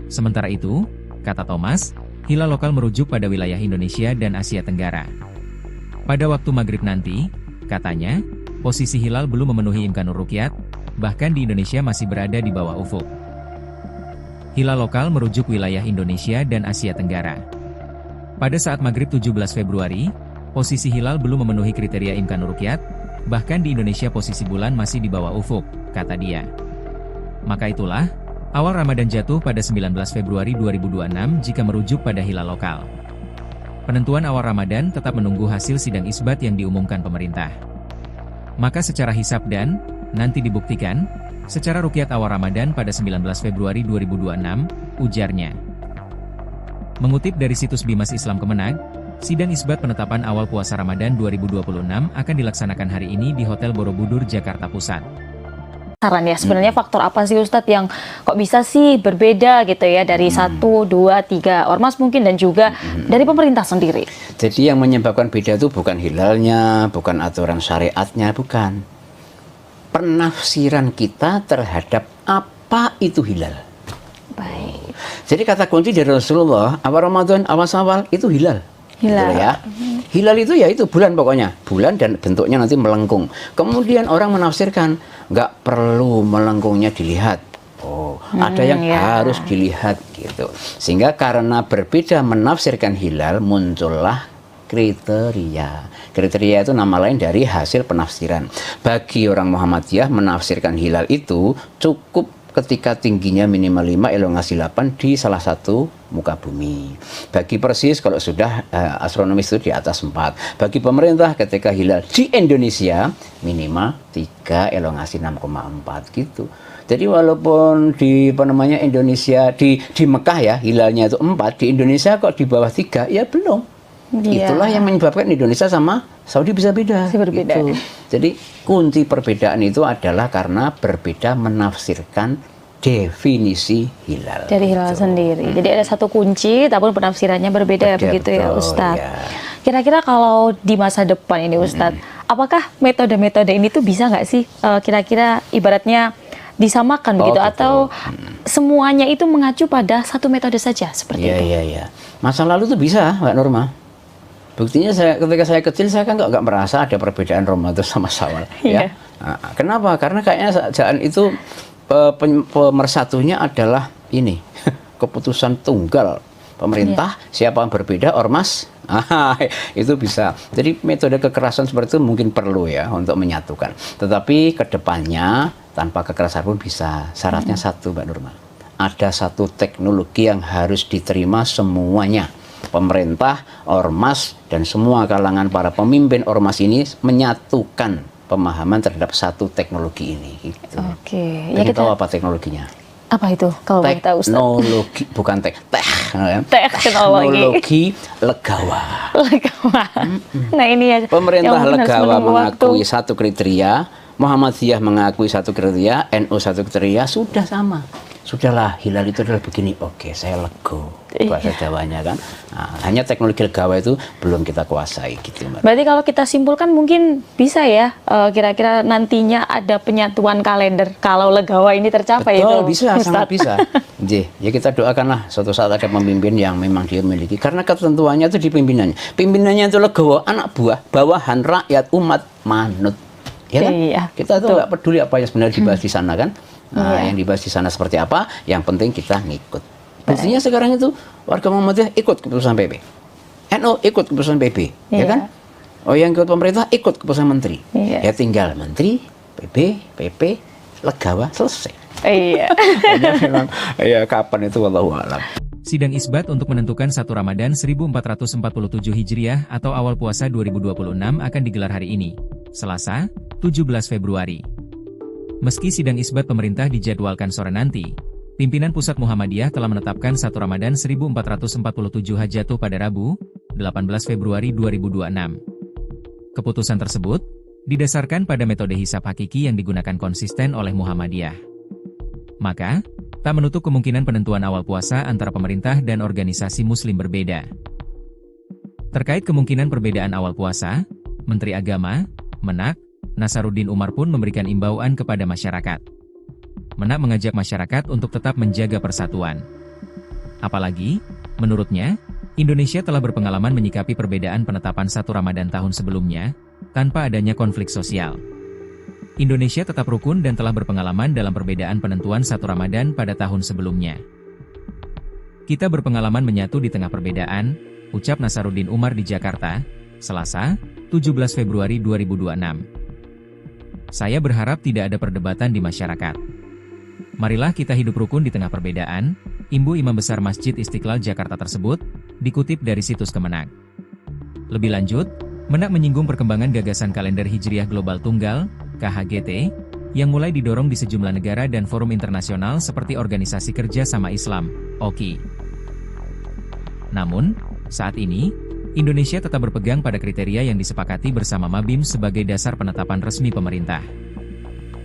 Sementara itu, kata Thomas, hilal lokal merujuk pada wilayah Indonesia dan Asia Tenggara. Pada waktu maghrib nanti, katanya, posisi hilal belum memenuhi imkanur ruqyat, bahkan di Indonesia masih berada di bawah ufuk. Hilal lokal merujuk wilayah Indonesia dan Asia Tenggara. Pada saat maghrib 17 Februari, posisi hilal belum memenuhi kriteria imkanur ruqyat, bahkan di Indonesia posisi bulan masih di bawah ufuk, kata dia. Maka itulah, awal Ramadan jatuh pada 19 Februari 2026 jika merujuk pada hilal lokal. Penentuan awal Ramadan tetap menunggu hasil sidang isbat yang diumumkan pemerintah. Maka secara hisab dan, nanti dibuktikan, secara ruqyat awal Ramadan pada 19 Februari 2026, ujarnya. Mengutip dari situs Bimas Islam Kemenag, sidang isbat penetapan awal puasa Ramadan 2026 akan dilaksanakan hari ini di Hotel Borobudur, Jakarta Pusat. Saran ya, sebenarnya faktor apa sih Ustadz yang kok bisa sih berbeda gitu ya dari 1, 2, 3 ormas mungkin dan juga dari pemerintah sendiri? Jadi yang menyebabkan beda itu bukan hilalnya, bukan aturan syariatnya, bukan. Penafsiran kita terhadap apa itu hilal. Baik. Jadi kata kunci dari Rasulullah, awal Ramadan, awal itu hilal. Hilal. Gitu ya. Hilal itu ya itu bulan pokoknya, bulan dan bentuknya nanti melengkung. Kemudian orang menafsirkan nggak perlu melengkungnya dilihat. Oh, ada yang harus dilihat gitu. Sehingga karena berbeda menafsirkan hilal, muncullah kriteria. Kriteria itu nama lain dari hasil penafsiran. Bagi orang Muhammadiyah, menafsirkan hilal itu cukup ketika tingginya minimal 5, elongasi 8 di salah satu muka bumi. Bagi Persis kalau sudah astronomis itu di atas 4. Bagi pemerintah ketika hilal di Indonesia minimal 3, elongasi 6,4 gitu. Jadi walaupun di Indonesia di Mekah ya hilalnya itu 4, di Indonesia kok di bawah 3, ya belum. Itulah yang menyebabkan Indonesia sama Saudi bisa beda. Berbeda. Gitu. Jadi kunci perbedaan itu adalah karena berbeda menafsirkan definisi hilal. Dari hilal sendiri. Jadi ada satu kunci, tapi penafsirannya berbeda begitu ya Ustadz. Kira-kira kalau di masa depan ini Ustadz, apakah metode-metode ini tuh bisa nggak sih kira-kira ibaratnya disamakan begitu atau semuanya itu mengacu pada satu metode saja seperti itu? Iya. Masa lalu tuh bisa, Mbak Norma. Buktinya ketika saya kecil saya kan nggak merasa ada perbedaan Ramadan sama Syawal. Ya. Nah, kenapa? Karena kayaknya saat itu pemersatunya adalah ini keputusan tunggal pemerintah. Siapa yang berbeda ormas itu bisa. Jadi metode kekerasan seperti itu mungkin perlu ya untuk menyatukan. Tetapi kedepannya tanpa kekerasan pun bisa. Syaratnya satu, Mbak Nurma. Ada satu teknologi yang harus diterima semuanya. Pemerintah, ormas, dan semua kalangan para pemimpin ormas ini menyatukan pemahaman terhadap satu teknologi ini. Gitu. Oke. Ya kita tahu apa teknologinya? Apa itu? Kalau boleh tahu, Ustaz? Teknologi, bukan teknologi legawa. Nah ini ya. Pemerintah legawa mengakui satu kriteria, Muhammadiyah mengakui satu kriteria, NU satu kriteria, sudah sama. Sudahlah, hilal itu adalah begini. Oke, saya lego. Bahasa Jawanya kan. Nah, hanya teknologi legawa itu belum kita kuasai gitu, Mbak. Berarti kalau kita simpulkan mungkin bisa ya, kira-kira nantinya ada penyatuan kalender kalau legawa ini tercapai. Betul, itu, bisa, Ustaz. sangat bisa. Ya kita doakanlah suatu saat ada pemimpin yang memang dia miliki. Karena ketentuannya itu di pimpinannya. Pimpinannya itu legawa, anak buah, bawahan, rakyat, umat, manut. Ya kan? Iya, kita tuh nggak peduli apa yang sebenarnya dibahas di sana kan. Nah, yang dibahas di sana seperti apa, yang penting kita ngikut. Buktinya sekarang itu warga Muhammadiyah ikut keputusan PP, NU ikut keputusan PP, ya kan? Oh, yang ikut pemerintah ikut keputusan menteri. Ya tinggal menteri, PP, legawa, selesai. Iya. Memang, ya kapan itu wallahu a'lam. Sidang isbat untuk menentukan 1 Ramadan 1447 Hijriah atau awal puasa 2026 akan digelar hari ini, Selasa, 17 Februari. Meski sidang isbat pemerintah dijadwalkan sore nanti, pimpinan Pusat Muhammadiyah telah menetapkan 1 Ramadan 1447 Hajatuh pada Rabu, 18 Februari 2026. Keputusan tersebut didasarkan pada metode hisab hakiki yang digunakan konsisten oleh Muhammadiyah. Maka, tak menutup kemungkinan penentuan awal puasa antara pemerintah dan organisasi muslim berbeda. Terkait kemungkinan perbedaan awal puasa, Menteri Agama, Menak, Nasaruddin Umar pun memberikan imbauan kepada masyarakat. Menak mengajak masyarakat untuk tetap menjaga persatuan. Apalagi, menurutnya, Indonesia telah berpengalaman menyikapi perbedaan penetapan 1 Ramadan tahun sebelumnya, tanpa adanya konflik sosial. Indonesia tetap rukun dan telah berpengalaman dalam perbedaan penentuan 1 Ramadan pada tahun sebelumnya. Kita berpengalaman menyatu di tengah perbedaan, ucap Nasaruddin Umar di Jakarta, Selasa, 17 Februari 2026. Saya berharap tidak ada perdebatan di masyarakat. Marilah kita hidup rukun di tengah perbedaan, imbu Imam Besar Masjid Istiqlal Jakarta tersebut, dikutip dari situs Kemenak. Lebih lanjut, Menak menyinggung perkembangan gagasan kalender Hijriah Global Tunggal, KHGT, yang mulai didorong di sejumlah negara dan forum internasional seperti Organisasi Kerja Sama Islam, OKI. Namun, saat ini, Indonesia tetap berpegang pada kriteria yang disepakati bersama Mabims sebagai dasar penetapan resmi pemerintah.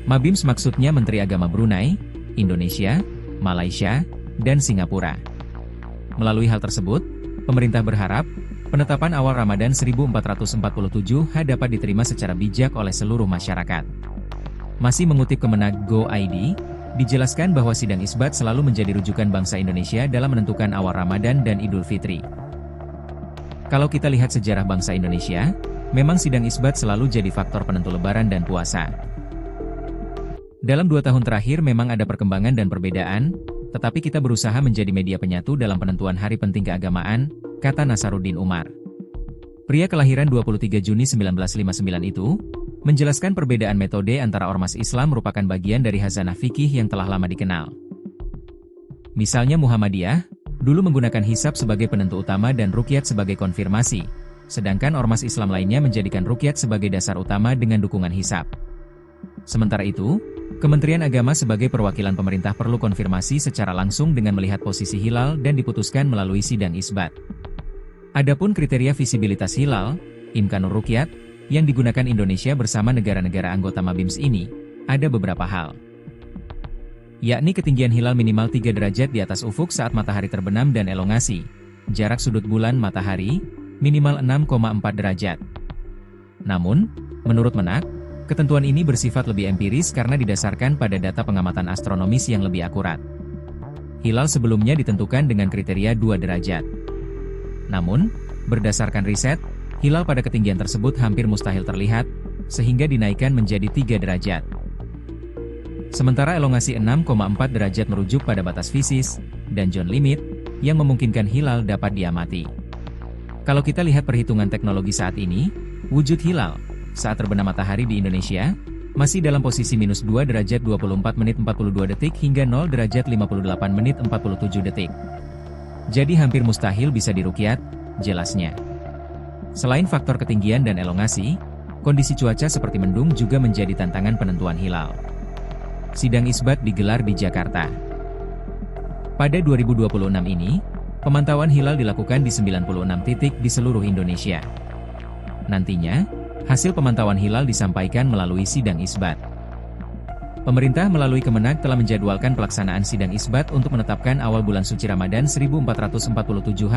Mabims maksudnya Menteri Agama Brunei, Indonesia, Malaysia, dan Singapura. Melalui hal tersebut, pemerintah berharap, penetapan awal Ramadan 1447 dapat diterima secara bijak oleh seluruh masyarakat. Masih mengutip Kemenag Go.id, dijelaskan bahwa sidang isbat selalu menjadi rujukan bangsa Indonesia dalam menentukan awal Ramadan dan Idul Fitri. Kalau kita lihat sejarah bangsa Indonesia, memang sidang isbat selalu jadi faktor penentu lebaran dan puasa. Dalam 2 tahun terakhir memang ada perkembangan dan perbedaan, tetapi kita berusaha menjadi media penyatu dalam penentuan hari penting keagamaan, kata Nasaruddin Umar. Pria kelahiran 23 Juni 1959 itu, menjelaskan perbedaan metode antara ormas Islam merupakan bagian dari khazanah fikih yang telah lama dikenal. Misalnya Muhammadiyah, dulu menggunakan hisab sebagai penentu utama dan ruqyat sebagai konfirmasi, sedangkan ormas Islam lainnya menjadikan ruqyat sebagai dasar utama dengan dukungan hisab. Sementara itu, Kementerian Agama sebagai perwakilan pemerintah perlu konfirmasi secara langsung dengan melihat posisi hilal dan diputuskan melalui sidang isbat. Adapun kriteria visibilitas hilal, imkanur ruqyat, yang digunakan Indonesia bersama negara-negara anggota Mabims ini, ada beberapa hal. Yakni ketinggian hilal minimal 3 derajat di atas ufuk saat matahari terbenam dan elongasi, jarak sudut bulan matahari, minimal 6,4 derajat. Namun, menurut Menak, ketentuan ini bersifat lebih empiris karena didasarkan pada data pengamatan astronomis yang lebih akurat. Hilal sebelumnya ditentukan dengan kriteria 2 derajat. Namun, berdasarkan riset, hilal pada ketinggian tersebut hampir mustahil terlihat, sehingga dinaikkan menjadi 3 derajat. Sementara elongasi 6,4 derajat merujuk pada batas fisis, dan John limit, yang memungkinkan hilal dapat diamati. Kalau kita lihat perhitungan teknologi saat ini, wujud hilal, saat terbenam matahari di Indonesia, masih dalam posisi minus 2 derajat 24 menit 42 detik hingga 0 derajat 58 menit 47 detik. Jadi hampir mustahil bisa diruqyat, jelasnya. Selain faktor ketinggian dan elongasi, kondisi cuaca seperti mendung juga menjadi tantangan penentuan hilal. Sidang isbat digelar di Jakarta. Pada 2026 ini, pemantauan hilal dilakukan di 96 titik di seluruh Indonesia. Nantinya, hasil pemantauan hilal disampaikan melalui sidang isbat. Pemerintah melalui Kemenag telah menjadwalkan pelaksanaan sidang isbat untuk menetapkan awal bulan suci Ramadan 1447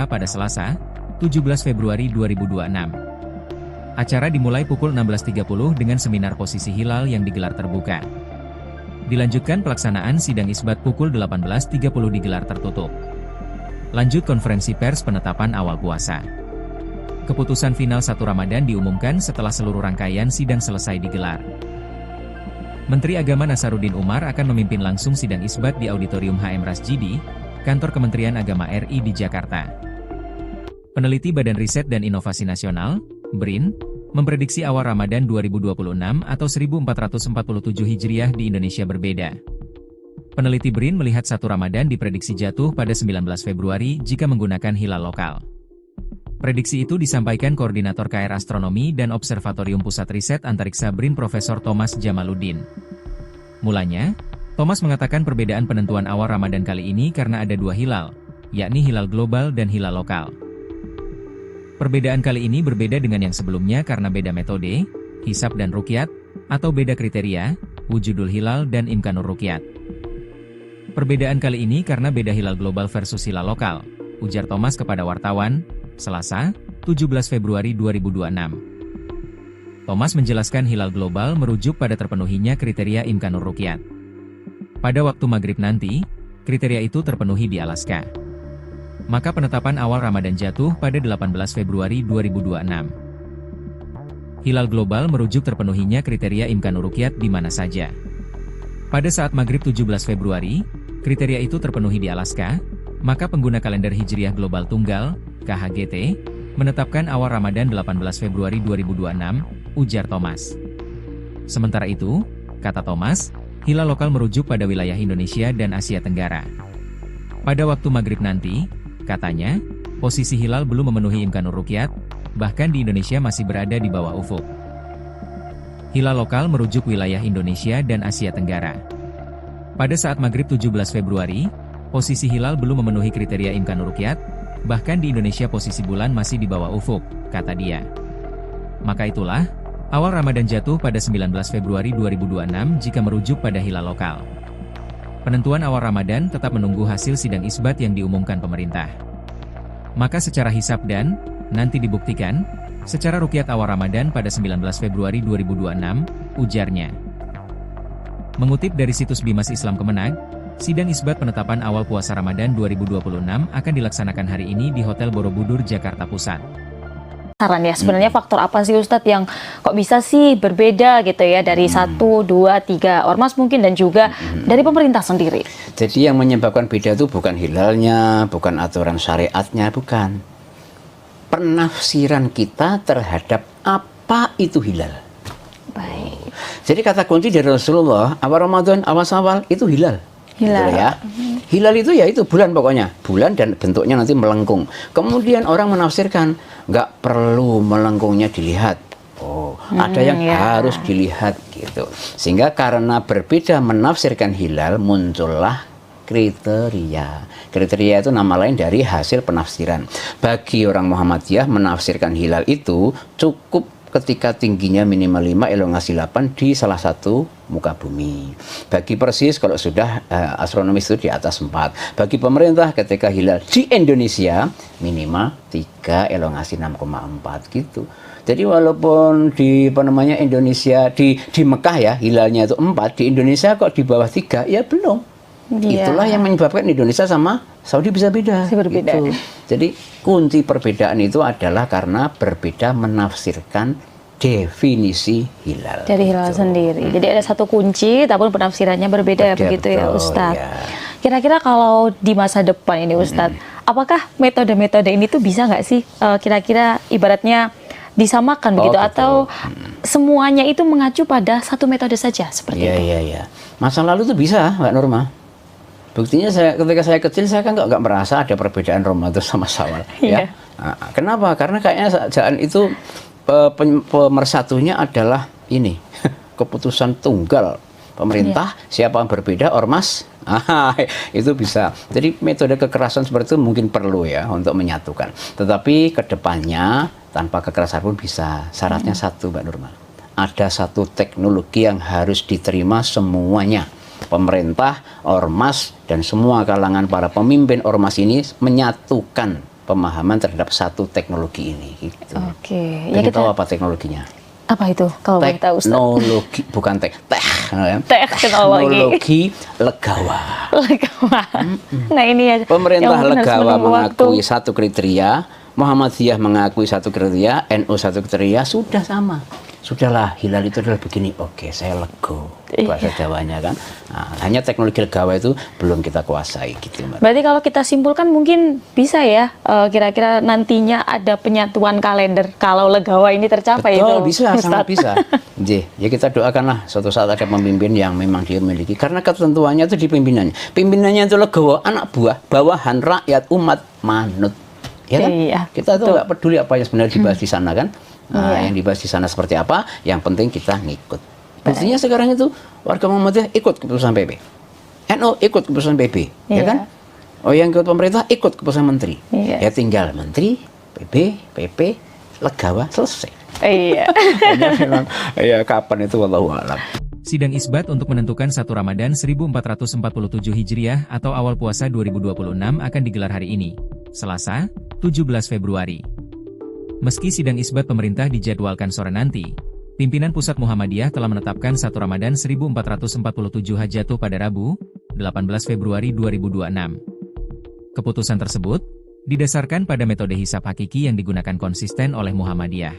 pada Selasa, 17 Februari 2026. Acara dimulai pukul 16.30 dengan seminar posisi hilal yang digelar terbuka. Dilanjutkan pelaksanaan sidang isbat pukul 18.30 digelar tertutup. Lanjut konferensi pers penetapan awal puasa. Keputusan final 1 Ramadan diumumkan setelah seluruh rangkaian sidang selesai digelar. Menteri Agama Nasaruddin Umar akan memimpin langsung sidang isbat di Auditorium HM Rasjidi, Kantor Kementerian Agama RI di Jakarta. Peneliti Badan Riset dan Inovasi Nasional, BRIN, memprediksi awal Ramadan 2026 atau 1447 Hijriah di Indonesia berbeda. Peneliti BRIN melihat 1 Ramadan diprediksi jatuh pada 19 Februari jika menggunakan hilal lokal. Prediksi itu disampaikan Koordinator KR Astronomi dan Observatorium Pusat Riset Antariksa BRIN Profesor Thomas Jamaluddin. Mulanya, Thomas mengatakan perbedaan penentuan awal Ramadan kali ini karena ada 2 hilal, yakni hilal global dan hilal lokal. Perbedaan kali ini berbeda dengan yang sebelumnya karena beda metode, hisab dan ruqyat, atau beda kriteria, wujudul hilal dan imkanur ruqyat. Perbedaan kali ini karena beda hilal global versus hilal lokal, ujar Thomas kepada wartawan, Selasa, 17 Februari 2026. Thomas menjelaskan hilal global merujuk pada terpenuhinya kriteria imkanur ruqyat. Pada waktu maghrib nanti, kriteria itu terpenuhi di Alaska. Maka penetapan awal Ramadan jatuh pada 18 Februari 2026. Hilal global merujuk terpenuhinya kriteria imkanur ruqyat di mana saja. Pada saat maghrib 17 Februari, kriteria itu terpenuhi di Alaska, maka pengguna kalender Hijriah Global Tunggal, KHGT, menetapkan awal Ramadan 18 Februari 2026, ujar Thomas. Sementara itu, kata Thomas, hilal lokal merujuk pada wilayah Indonesia dan Asia Tenggara. Pada waktu maghrib nanti, katanya, posisi hilal belum memenuhi imkanur ruqyat, bahkan di Indonesia masih berada di bawah ufuk. Hilal lokal merujuk wilayah Indonesia dan Asia Tenggara. Pada saat maghrib 17 Februari, posisi hilal belum memenuhi kriteria imkanur ruqyat, bahkan di Indonesia posisi bulan masih di bawah ufuk, kata dia. Maka itulah, awal Ramadan jatuh pada 19 Februari 2026 jika merujuk pada hilal lokal. Penentuan awal Ramadan tetap menunggu hasil sidang isbat yang diumumkan pemerintah. Maka secara hisab dan, nanti dibuktikan, secara ruqyat awal Ramadan pada 19 Februari 2026, ujarnya. Mengutip dari situs Bimas Islam Kemenag, sidang isbat penetapan awal puasa Ramadan 2026 akan dilaksanakan hari ini di Hotel Borobudur, Jakarta Pusat. penasaran ya, sebenarnya faktor apa sih Ustadz yang kok bisa sih berbeda gitu ya dari 1, 2, 3 ormas mungkin dan juga dari pemerintah sendiri. Jadi yang menyebabkan beda itu bukan hilalnya, bukan aturan syariatnya, bukan. Penafsiran kita terhadap apa itu hilal. Baik. Jadi kata kunci dari Rasulullah, awal Ramadan, awal itu hilal. Hilal. Gitu ya. Hilal itu ya itu bulan pokoknya. Bulan dan bentuknya nanti melengkung. Kemudian orang menafsirkan, nggak perlu melengkungnya dilihat. Oh, ada yang harus dilihat gitu. Sehingga karena berbeda menafsirkan hilal, muncullah kriteria. Kriteria itu nama lain dari hasil penafsiran. Bagi orang Muhammadiyah menafsirkan hilal itu cukup ketika tingginya minimal 5, elongasi 8 di salah satu muka bumi. Bagi Persis kalau sudah astronomis itu di atas 4. Bagi pemerintah ketika hilal di Indonesia minimal 3, elongasi 6,4 gitu. Jadi walaupun di Indonesia di Mekah ya hilalnya itu 4, di Indonesia kok di bawah 3 ya belum. Itulah yang menyebabkan Indonesia sama Saudi bisa beda. Berbeda. Gitu. Jadi kunci perbedaan itu adalah karena berbeda menafsirkan definisi hilal. Dari hilal sendiri. Jadi ada satu kunci, tapi penafsirannya berbeda begitu ya Ustadz. Ya. Kira-kira kalau di masa depan ini Ustadz, apakah metode-metode ini tuh bisa nggak sih kira-kira ibaratnya disamakan begitu atau semuanya itu mengacu pada satu metode saja seperti itu? Iya. Masa lalu tuh bisa, Mbak Norma. Buktinya ketika saya kecil saya kan nggak merasa ada perbedaan Ramadan sama Syawal. Ya. Nah, kenapa? Karena kayaknya saat itu pemersatunya adalah ini keputusan tunggal pemerintah. Siapa yang berbeda ormas itu bisa. Jadi metode kekerasan seperti itu mungkin perlu ya untuk menyatukan. Tetapi kedepannya tanpa kekerasan pun bisa. Syaratnya satu, Mbak Nurma. Ada satu teknologi yang harus diterima semuanya. Pemerintah, ormas, dan semua kalangan para pemimpin ormas ini menyatukan pemahaman terhadap satu teknologi ini. Gitu. Oke. Ya kita tahu apa teknologinya? Apa itu? Kalau boleh tahu, Ustaz? Teknologi, bukan teknologi legawa. Nah ini ya. Pemerintah legawa mengakui satu kriteria, Muhammadiyah mengakui satu kriteria, NU satu kriteria, sudah sama. Sudahlah, hilal itu adalah begini. Oke, saya lego. Bahasa Jawanya kan. Nah, hanya teknologi legawa itu belum kita kuasai gitu, Mbak. Berarti kalau kita simpulkan mungkin bisa ya, kira-kira nantinya ada penyatuan kalender kalau legawa ini tercapai. Betul, itu, bisa, Ustaz. sangat bisa. Ya kita doakanlah suatu saat ada pemimpin yang memang dia miliki. Karena ketentuannya itu di pimpinannya. Pimpinannya itu legawa, anak buah, bawahan, rakyat, umat, manut. Ya kan? Iya, kita tuh nggak peduli apa yang sebenarnya dibahas di sana kan. Nah, yang dibahas di sana seperti apa, yang penting kita ngikut. Buktinya sekarang itu warga Muhammadiyah ikut keputusan PP, NU ikut keputusan PP, ya kan? Oh, yang ikut pemerintah ikut keputusan menteri. Ya tinggal menteri, PP, legawa, selesai. Iya. Ya kapan itu wallahu a'lam. Sidang isbat untuk menentukan 1 Ramadan 1447 Hijriah atau awal puasa 2026 akan digelar hari ini, Selasa, 17 Februari. Meski sidang isbat pemerintah dijadwalkan sore nanti, pimpinan Pusat Muhammadiyah telah menetapkan 1 Ramadan 1447 jatuh pada Rabu, 18 Februari 2026. Keputusan tersebut didasarkan pada metode hisab hakiki yang digunakan konsisten oleh Muhammadiyah.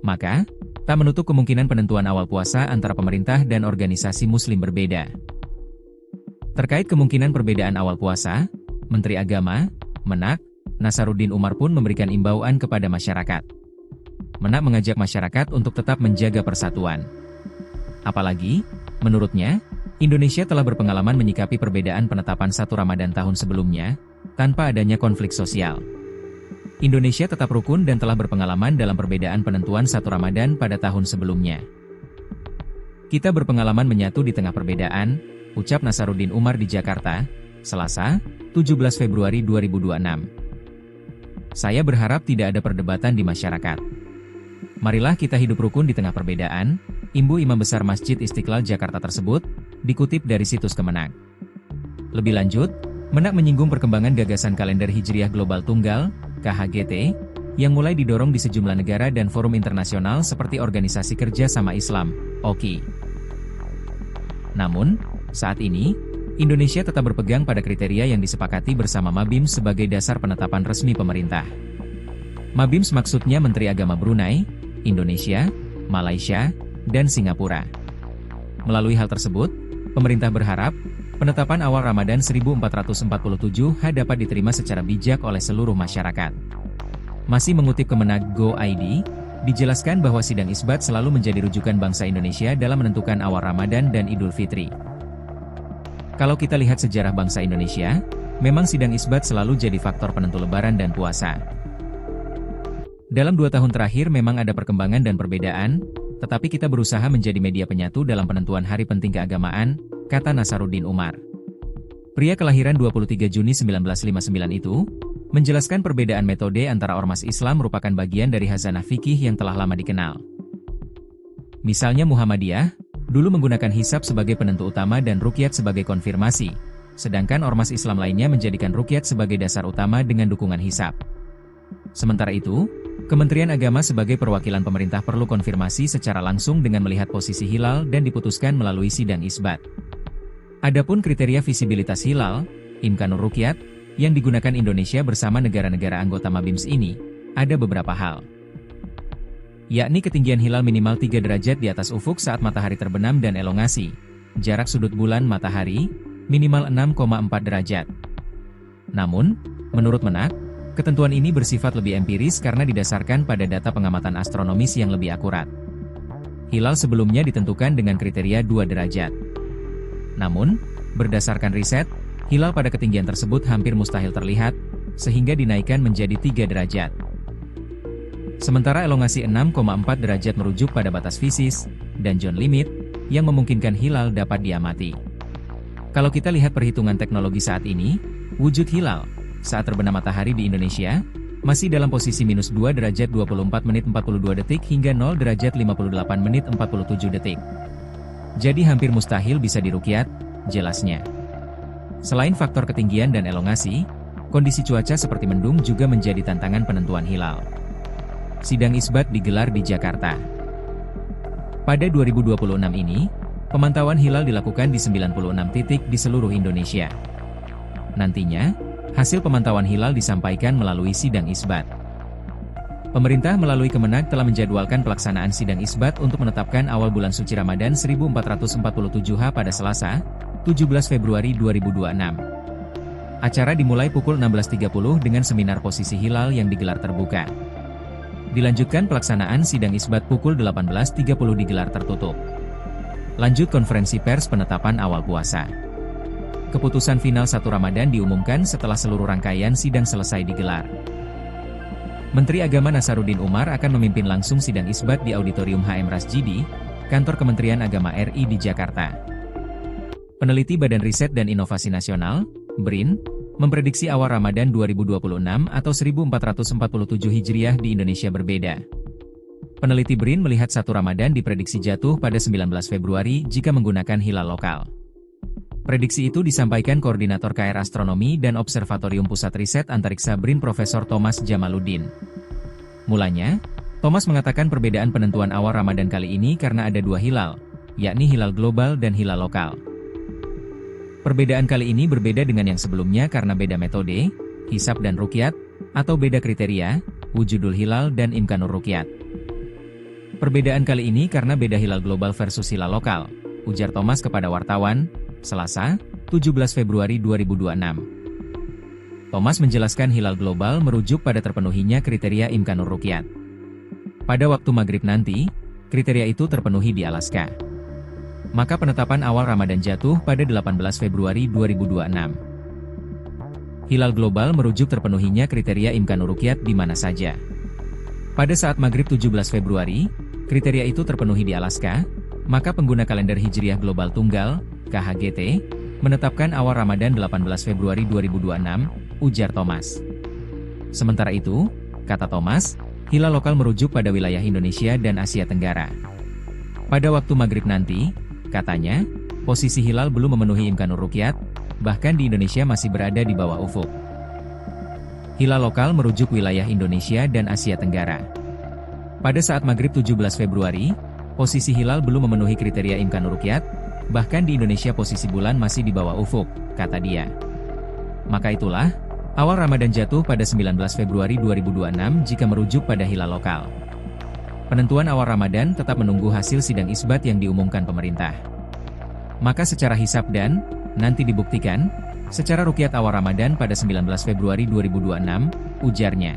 Maka, tak menutup kemungkinan penentuan awal puasa antara pemerintah dan organisasi muslim berbeda. Terkait kemungkinan perbedaan awal puasa, Menteri Agama, Menak, Nasaruddin Umar pun memberikan imbauan kepada masyarakat. Menak mengajak masyarakat untuk tetap menjaga persatuan. Apalagi, menurutnya, Indonesia telah berpengalaman menyikapi perbedaan penetapan 1 Ramadan tahun sebelumnya, tanpa adanya konflik sosial. Indonesia tetap rukun dan telah berpengalaman dalam perbedaan penentuan 1 Ramadan pada tahun sebelumnya. Kita berpengalaman menyatu di tengah perbedaan, ucap Nasaruddin Umar di Jakarta, Selasa, 17 Februari 2026. Saya berharap tidak ada perdebatan di masyarakat. Marilah kita hidup rukun di tengah perbedaan, imbu Imam Besar Masjid Istiqlal Jakarta tersebut, dikutip dari situs Kemenak. Lebih lanjut, Menak menyinggung perkembangan gagasan kalender Hijriah Global Tunggal, KHGT, yang mulai didorong di sejumlah negara dan forum internasional seperti Organisasi Kerja Sama Islam, OKI. Namun, saat ini, Indonesia tetap berpegang pada kriteria yang disepakati bersama Mabim sebagai dasar penetapan resmi pemerintah. Mabims maksudnya Menteri Agama Brunei, Indonesia, Malaysia, dan Singapura. Melalui hal tersebut, pemerintah berharap, penetapan awal Ramadan 1447 dapat diterima secara bijak oleh seluruh masyarakat. Masih mengutip Kemenag.go.id, dijelaskan bahwa sidang isbat selalu menjadi rujukan bangsa Indonesia dalam menentukan awal Ramadan dan Idul Fitri. Kalau kita lihat sejarah bangsa Indonesia, memang sidang isbat selalu jadi faktor penentu Lebaran dan puasa. Dalam 2 tahun terakhir memang ada perkembangan dan perbedaan, tetapi kita berusaha menjadi media penyatu dalam penentuan hari penting keagamaan, kata Nasaruddin Umar. Pria kelahiran 23 Juni 1959 itu, menjelaskan perbedaan metode antara ormas Islam merupakan bagian dari khazanah fikih yang telah lama dikenal. Misalnya Muhammadiyah, dulu menggunakan hisab sebagai penentu utama dan ruqyat sebagai konfirmasi, sedangkan ormas Islam lainnya menjadikan ruqyat sebagai dasar utama dengan dukungan hisab. Sementara itu, Kementerian Agama sebagai perwakilan pemerintah perlu konfirmasi secara langsung dengan melihat posisi hilal dan diputuskan melalui sidang isbat. Adapun kriteria visibilitas hilal, Imkanur Ruqyat, yang digunakan Indonesia bersama negara-negara anggota Mabims ini, ada beberapa hal. Yakni ketinggian hilal minimal 3 derajat di atas ufuk saat matahari terbenam dan elongasi, jarak sudut bulan matahari, minimal 6,4 derajat. Namun, menurut Menak, ketentuan ini bersifat lebih empiris karena didasarkan pada data pengamatan astronomis yang lebih akurat. Hilal sebelumnya ditentukan dengan kriteria 2 derajat. Namun, berdasarkan riset, hilal pada ketinggian tersebut hampir mustahil terlihat, sehingga dinaikkan menjadi 3 derajat. Sementara elongasi 6,4 derajat merujuk pada batas fisis, dan zone limit, yang memungkinkan hilal dapat diamati. Kalau kita lihat perhitungan teknologi saat ini, wujud hilal, saat terbenam matahari di Indonesia, masih dalam posisi minus 2 derajat 24 menit 42 detik hingga 0 derajat 58 menit 47 detik. Jadi hampir mustahil bisa diruqyat, jelasnya. Selain faktor ketinggian dan elongasi, kondisi cuaca seperti mendung juga menjadi tantangan penentuan hilal. Sidang isbat digelar di Jakarta. Pada 2026 ini, pemantauan hilal dilakukan di 96 titik di seluruh Indonesia. Nantinya, hasil pemantauan hilal disampaikan melalui sidang isbat. Pemerintah melalui Kemenag telah menjadwalkan pelaksanaan sidang isbat untuk menetapkan awal bulan suci Ramadan 1447 pada Selasa, 17 Februari 2026. Acara dimulai pukul 16.30 dengan seminar posisi hilal yang digelar terbuka. Dilanjutkan pelaksanaan sidang isbat pukul 18.30 digelar tertutup. Lanjut konferensi pers penetapan awal puasa. Keputusan final 1 Ramadan diumumkan setelah seluruh rangkaian sidang selesai digelar. Menteri Agama Nasaruddin Umar akan memimpin langsung sidang isbat di Auditorium HM Rasjidi, Kantor Kementerian Agama RI di Jakarta. Peneliti Badan Riset dan Inovasi Nasional, BRIN, memprediksi awal Ramadan 2026 atau 1447 Hijriah di Indonesia berbeda. Peneliti BRIN melihat 1 Ramadan diprediksi jatuh pada 19 Februari jika menggunakan hilal lokal. Prediksi itu disampaikan Koordinator KR Astronomi dan Observatorium Pusat Riset Antariksa BRIN Profesor Thomas Jamaluddin. Mulanya, Thomas mengatakan perbedaan penentuan awal Ramadan kali ini karena ada 2 hilal, yakni hilal global dan hilal lokal. Perbedaan kali ini berbeda dengan yang sebelumnya karena beda metode, hisab dan ruqyat, atau beda kriteria, wujudul hilal dan imkanur ruqyat. Perbedaan kali ini karena beda hilal global versus hilal lokal, ujar Thomas kepada wartawan, Selasa, 17 Februari 2026. Thomas menjelaskan hilal global merujuk pada terpenuhinya kriteria imkanur ruqyat. Pada waktu maghrib nanti, kriteria itu terpenuhi di Alaska. Maka penetapan awal Ramadan jatuh pada 18 Februari 2026. Hilal global merujuk terpenuhinya kriteria imkanur ruqyat di mana saja. Pada saat maghrib 17 Februari, kriteria itu terpenuhi di Alaska, maka pengguna kalender Hijriah Global Tunggal, KHGT, menetapkan awal Ramadan 18 Februari 2026, ujar Thomas. Sementara itu, kata Thomas, hilal lokal merujuk pada wilayah Indonesia dan Asia Tenggara. Pada waktu maghrib nanti, katanya, posisi hilal belum memenuhi imkanur ruqyat, bahkan di Indonesia masih berada di bawah ufuk. Hilal lokal merujuk wilayah Indonesia dan Asia Tenggara. Pada saat maghrib 17 Februari, posisi hilal belum memenuhi kriteria imkanur ruqyat, bahkan di Indonesia posisi bulan masih di bawah ufuk, kata dia. Maka itulah, Awal Ramadan jatuh pada 19 Februari 2026 jika merujuk pada hilal lokal. Penentuan awal Ramadan tetap menunggu hasil sidang isbat yang diumumkan pemerintah. Maka secara hisab dan nanti dibuktikan, secara ruqyat awal Ramadan pada 19 Februari 2026, ujarnya.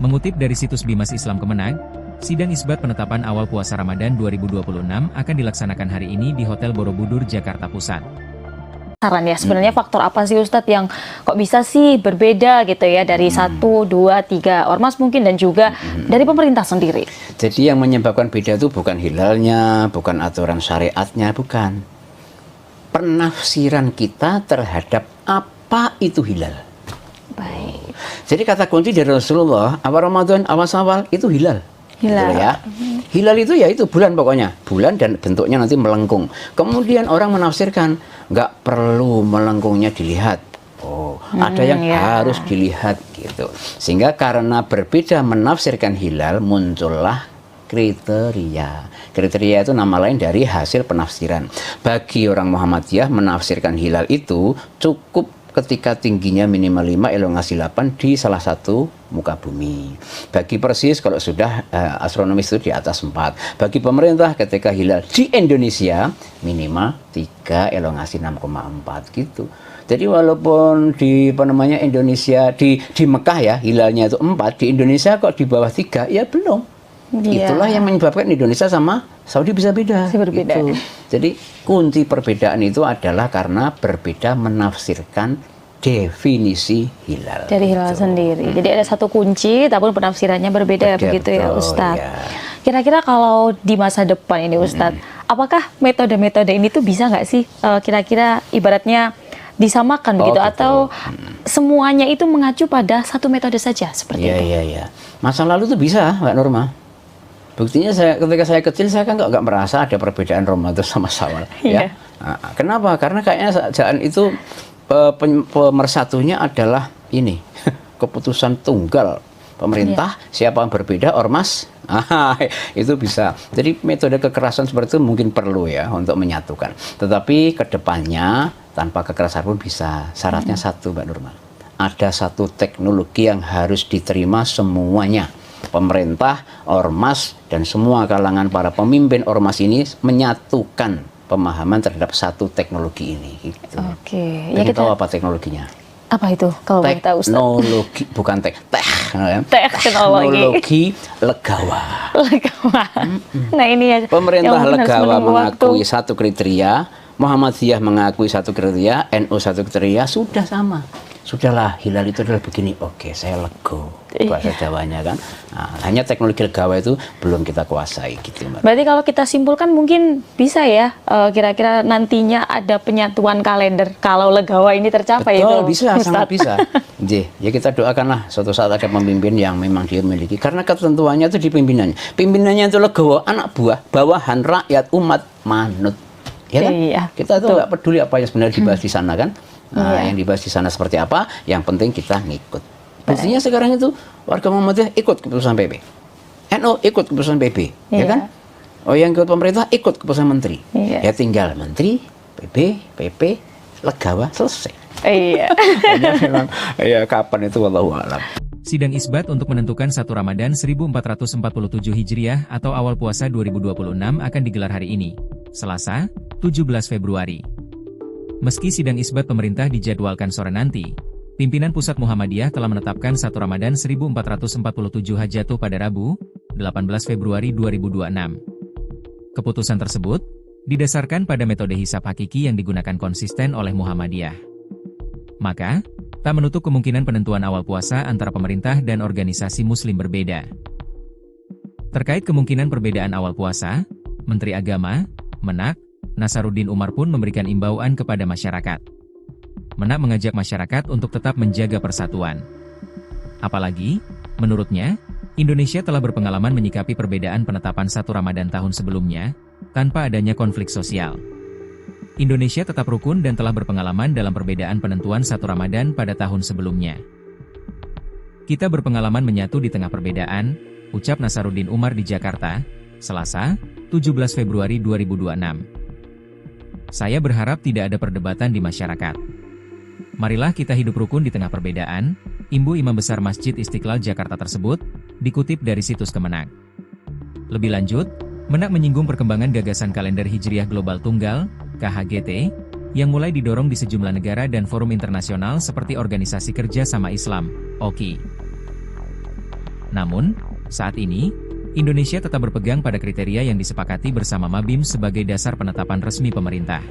Mengutip dari situs Bimas Islam Kemenag, sidang isbat penetapan awal puasa Ramadan 2026 akan dilaksanakan hari ini di Hotel Borobudur, Jakarta Pusat. Saran ya, sebenarnya faktor apa sih Ustadz yang kok bisa sih berbeda gitu ya dari 1, 2, 3 ormas mungkin dan juga dari pemerintah sendiri? Jadi yang menyebabkan beda itu bukan hilalnya, bukan aturan syariatnya, bukan. Penafsiran kita terhadap apa itu hilal. Baik. Jadi kata kunci dari Rasulullah, awal Ramadan, awal Syawal itu hilal. Hilal. Gitu ya. Hilal itu ya itu bulan pokoknya. Bulan dan bentuknya nanti melengkung. Kemudian orang menafsirkan, nggak perlu melengkungnya dilihat. Oh, ada yang harus dilihat gitu. Sehingga karena berbeda menafsirkan hilal, muncullah kriteria. Kriteria itu nama lain dari hasil penafsiran. Bagi orang Muhammadiyah menafsirkan hilal itu cukup ketika tingginya minimal 5, elongasi 8 di salah satu muka bumi. Bagi Persis kalau sudah astronomis itu di atas 4. Bagi pemerintah ketika hilal di Indonesia minimal 3, elongasi 6,4 gitu. Jadi walaupun di Indonesia di Mekah ya hilalnya itu 4, di Indonesia kok di bawah 3 ya belum. Itulah yang menyebabkan Indonesia sama Saudi bisa beda. Berbeda. Gitu. Jadi kunci perbedaan itu adalah karena berbeda menafsirkan definisi hilal. Dari hilal sendiri. Jadi ada satu kunci, tapi penafsirannya berbeda begitu betul, ya Ustadz. Ya. Kira-kira kalau di masa depan ini Ustadz, apakah metode-metode ini tuh bisa nggak sih kira-kira ibaratnya disamakan begitu atau semuanya itu mengacu pada satu metode saja seperti itu? Iya. Masa lalu tuh bisa, Mbak Norma. Buktinya ketika saya kecil saya kan nggak merasa ada perbedaan Ramadan sama Syawal. Ya. Nah, kenapa? Karena kayaknya jalan itu pemersatunya adalah ini keputusan tunggal pemerintah. Siapa yang berbeda ormas itu bisa. Jadi metode kekerasan seperti itu mungkin perlu ya untuk menyatukan. Tetapi kedepannya tanpa kekerasan pun bisa. Syaratnya satu, Mbak Nurma. Ada satu teknologi yang harus diterima semuanya. Pemerintah, ormas, dan semua kalangan para pemimpin ormas ini menyatukan pemahaman terhadap satu teknologi ini. Gitu. Oke. Ya kita tahu apa teknologinya? Apa itu? Kalau boleh tahu, Ustaz? Teknologi, bukan teknologi legawa. Legawa. Nah ini ya. Pemerintah legawa mengakui satu kriteria, Muhammadiyah mengakui satu kriteria, NU satu kriteria, sudah sama. Sudahlah, hilal itu adalah begini. Oke, saya lego. Bahasa Jawanya kan. Nah, hanya teknologi legawa itu belum kita kuasai gitu, Mbak. Berarti kalau kita simpulkan mungkin bisa ya, kira-kira nantinya ada penyatuan kalender kalau legawa ini tercapai. Betul, itu, bisa, Ustaz. sangat bisa. Ya kita doakanlah suatu saat ada pemimpin yang memang dia memiliki. Karena ketentuannya itu di pimpinannya. Pimpinannya itu legawa, anak buah, bawahan, rakyat, umat, manut. Ya kan? Iya, kita tuh nggak peduli apa yang sebenarnya dibahas di sana kan. Nah, yang dibahas di sana seperti apa, yang penting kita ngikut. Buktinya sekarang itu warga Muhammadiyah ikut keputusan PP, NU ikut keputusan PP, ya kan? Oh, yang ikut pemerintah ikut keputusan menteri. Ya tinggal menteri, PP, legawa, selesai. Iya. Memang, ya kapan itu wallahu a'lam. Sidang isbat untuk menentukan 1 Ramadan 1447 Hijriah atau awal puasa 2026 akan digelar hari ini, Selasa, 17 Februari. Meski sidang isbat pemerintah dijadwalkan sore nanti, pimpinan Pusat Muhammadiyah telah menetapkan 1 Ramadan 1447 jatuh pada Rabu, 18 Februari 2026. Keputusan tersebut didasarkan pada metode hisab hakiki yang digunakan konsisten oleh Muhammadiyah. Maka, tak menutup kemungkinan penentuan awal puasa antara pemerintah dan organisasi muslim berbeda. Terkait kemungkinan perbedaan awal puasa, Menteri Agama, Menak, Nasaruddin Umar pun memberikan imbauan kepada masyarakat. Menak mengajak masyarakat untuk tetap menjaga persatuan. Apalagi, menurutnya, Indonesia telah berpengalaman menyikapi perbedaan penetapan 1 Ramadan tahun sebelumnya, tanpa adanya konflik sosial. Indonesia tetap rukun dan telah berpengalaman dalam perbedaan penentuan 1 Ramadan pada tahun sebelumnya. Kita berpengalaman menyatu di tengah perbedaan, ucap Nasaruddin Umar di Jakarta, Selasa, 17 Februari 2026. Saya berharap tidak ada perdebatan di masyarakat. Marilah kita hidup rukun di tengah perbedaan, imbu Imam Besar Masjid Istiqlal Jakarta tersebut, dikutip dari situs Kemenak. Lebih lanjut, Menak menyinggung perkembangan gagasan kalender Hijriah Global Tunggal, KHGT, yang mulai didorong di sejumlah negara dan forum internasional seperti Organisasi Kerja Sama Islam, OKI. Namun, saat ini, Indonesia tetap berpegang pada kriteria yang disepakati bersama Mabims sebagai dasar penetapan resmi pemerintah.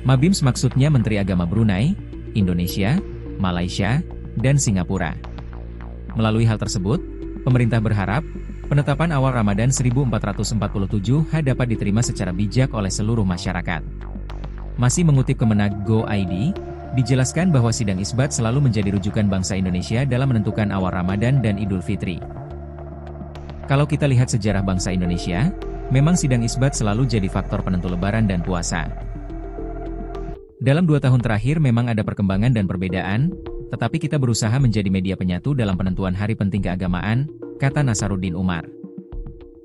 Mabims maksudnya Menteri Agama Brunei, Indonesia, Malaysia, dan Singapura. Melalui hal tersebut, pemerintah berharap, penetapan awal Ramadan 1447 dapat diterima secara bijak oleh seluruh masyarakat. Masih mengutip Kemenak Go.id, dijelaskan bahwa sidang isbat selalu menjadi rujukan bangsa Indonesia dalam menentukan awal Ramadan dan Idul Fitri. Kalau kita lihat sejarah bangsa Indonesia, memang sidang isbat selalu jadi faktor penentu Lebaran dan puasa. Dalam 2 tahun terakhir memang ada perkembangan dan perbedaan, tetapi kita berusaha menjadi media penyatu dalam penentuan hari penting keagamaan, kata Nasaruddin Umar.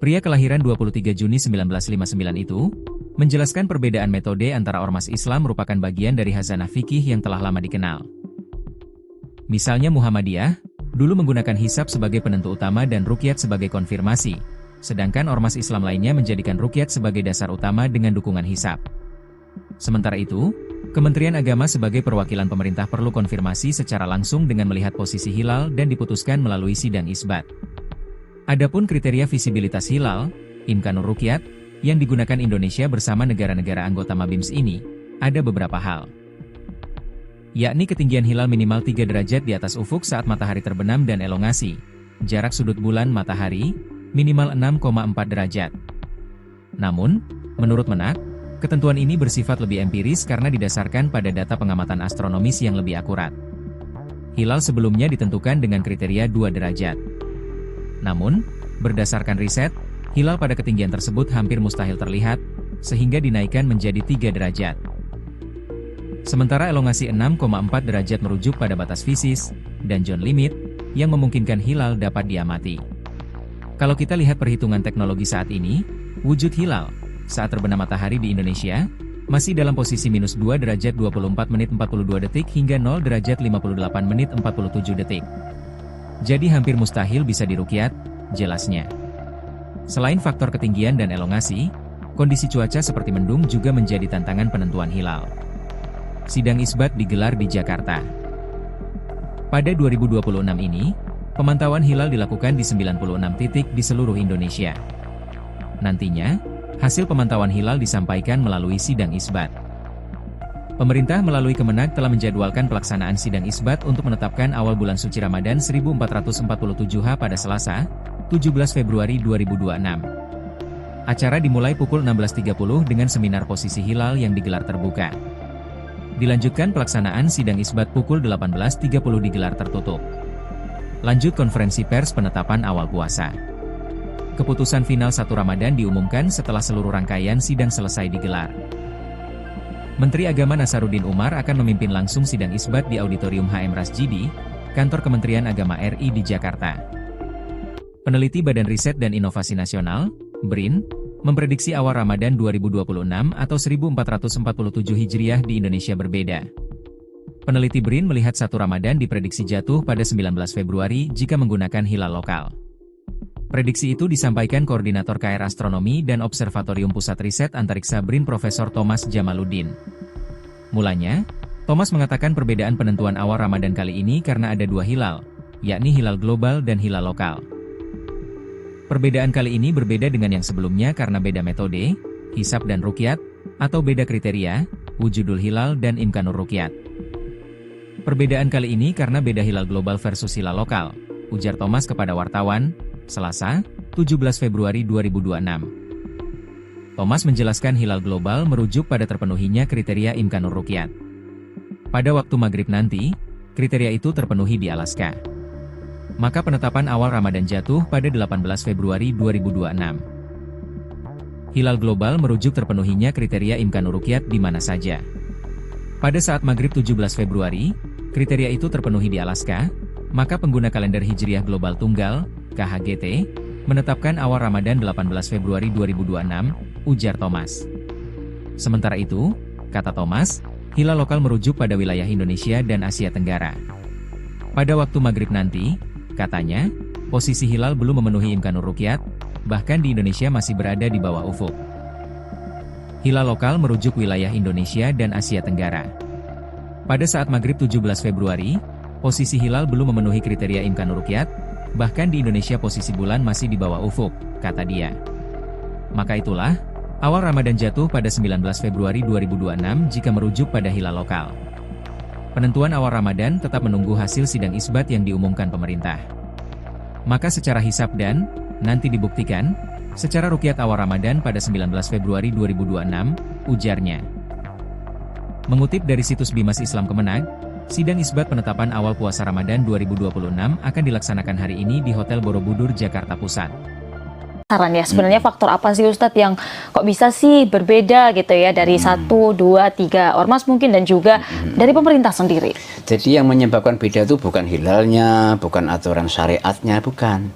Pria kelahiran 23 Juni 1959 itu, menjelaskan perbedaan metode antara ormas Islam merupakan bagian dari khazanah fikih yang telah lama dikenal. Misalnya Muhammadiyah, dulu menggunakan hisab sebagai penentu utama dan ruqyat sebagai konfirmasi, sedangkan ormas Islam lainnya menjadikan ruqyat sebagai dasar utama dengan dukungan hisab. Sementara itu, Kementerian Agama sebagai perwakilan pemerintah perlu konfirmasi secara langsung dengan melihat posisi hilal dan diputuskan melalui sidang isbat. Adapun kriteria visibilitas hilal, Imkanur Ruqyat, yang digunakan Indonesia bersama negara-negara anggota Mabims ini, ada beberapa hal. Yakni ketinggian hilal minimal 3 derajat di atas ufuk saat matahari terbenam dan elongasi, jarak sudut bulan matahari, minimal 6,4 derajat. Namun, menurut Menak, ketentuan ini bersifat lebih empiris karena didasarkan pada data pengamatan astronomis yang lebih akurat. Hilal sebelumnya ditentukan dengan kriteria 2 derajat. Namun, berdasarkan riset, hilal pada ketinggian tersebut hampir mustahil terlihat, sehingga dinaikkan menjadi 3 derajat. Sementara elongasi 6,4 derajat merujuk pada batas fisis, dan zone limit, yang memungkinkan hilal dapat diamati. Kalau kita lihat perhitungan teknologi saat ini, wujud hilal saat terbenam matahari di Indonesia, masih dalam posisi minus 2 derajat 24 menit 42 detik hingga 0 derajat 58 menit 47 detik. Jadi hampir mustahil bisa diruqyat, jelasnya. Selain faktor ketinggian dan elongasi, kondisi cuaca seperti mendung juga menjadi tantangan penentuan hilal. Sidang isbat digelar di Jakarta. Pada 2026 ini, pemantauan hilal dilakukan di 96 titik di seluruh Indonesia. Nantinya, hasil pemantauan hilal disampaikan melalui sidang isbat. Pemerintah melalui Kemenak telah menjadwalkan pelaksanaan sidang isbat untuk menetapkan awal bulan suci Ramadan 1447 pada Selasa, 17 Februari 2026. Acara dimulai pukul 16.30 dengan seminar posisi hilal yang digelar terbuka. Dilanjutkan pelaksanaan sidang isbat pukul 18.30 digelar tertutup. Lanjut konferensi pers penetapan awal puasa. Keputusan final 1 Ramadan diumumkan setelah seluruh rangkaian sidang selesai digelar. Menteri Agama Nasaruddin Umar akan memimpin langsung sidang isbat di Auditorium HM Rasjidi, Kantor Kementerian Agama RI di Jakarta. Peneliti Badan Riset dan Inovasi Nasional, BRIN, memprediksi awal Ramadan 2026 atau 1447 Hijriah di Indonesia berbeda. Peneliti BRIN melihat 1 Ramadan diprediksi jatuh pada 19 Februari jika menggunakan hilal lokal. Prediksi itu disampaikan Koordinator KR Astronomi dan Observatorium Pusat Riset Antariksa BRIN Profesor Thomas Jamaluddin. Mulanya, Thomas mengatakan perbedaan penentuan awal Ramadan kali ini karena ada 2 hilal, yakni hilal global dan hilal lokal. Perbedaan kali ini berbeda dengan yang sebelumnya karena beda metode, hisab dan ruqyat, atau beda kriteria, wujudul hilal dan imkanur ruqyat. Perbedaan kali ini karena beda hilal global versus hilal lokal, ujar Thomas kepada wartawan, Selasa, 17 Februari 2026. Thomas menjelaskan hilal global merujuk pada terpenuhinya kriteria imkanur ruqyat. Pada waktu maghrib nanti, kriteria itu terpenuhi di Alaska. Maka penetapan awal Ramadan jatuh pada 18 Februari 2026. Hilal global merujuk terpenuhinya kriteria imkanur ruqyat di mana saja. Pada saat maghrib 17 Februari, kriteria itu terpenuhi di Alaska, maka pengguna kalender Hijriah Global Tunggal, KHGT, menetapkan awal Ramadan 18 Februari 2026, ujar Thomas. Sementara itu, kata Thomas, hilal lokal merujuk pada wilayah Indonesia dan Asia Tenggara. Pada waktu maghrib nanti, katanya, posisi hilal belum memenuhi imkanur ruqyat, bahkan di Indonesia masih berada di bawah ufuk. Hilal lokal merujuk wilayah Indonesia dan Asia Tenggara. Pada saat maghrib 17 Februari, posisi hilal belum memenuhi kriteria imkanur ruqyat, bahkan di Indonesia posisi bulan masih di bawah ufuk, kata dia. Maka itulah, awal Ramadan jatuh pada 19 Februari 2026 jika merujuk pada hilal lokal. Penentuan awal Ramadan tetap menunggu hasil sidang isbat yang diumumkan pemerintah. Maka secara hisab dan, nanti dibuktikan, secara ruqyat awal Ramadan pada 19 Februari 2026, ujarnya. Mengutip dari situs Bimas Islam Kemenag, sidang isbat penetapan awal puasa Ramadan 2026 akan dilaksanakan hari ini di Hotel Borobudur, Jakarta Pusat. Saran ya, sebenarnya faktor apa sih Ustadz yang kok bisa sih berbeda gitu ya dari 1, 2, 3 ormas mungkin dan juga dari pemerintah sendiri? Jadi yang menyebabkan beda itu bukan hilalnya, bukan aturan syariatnya, bukan.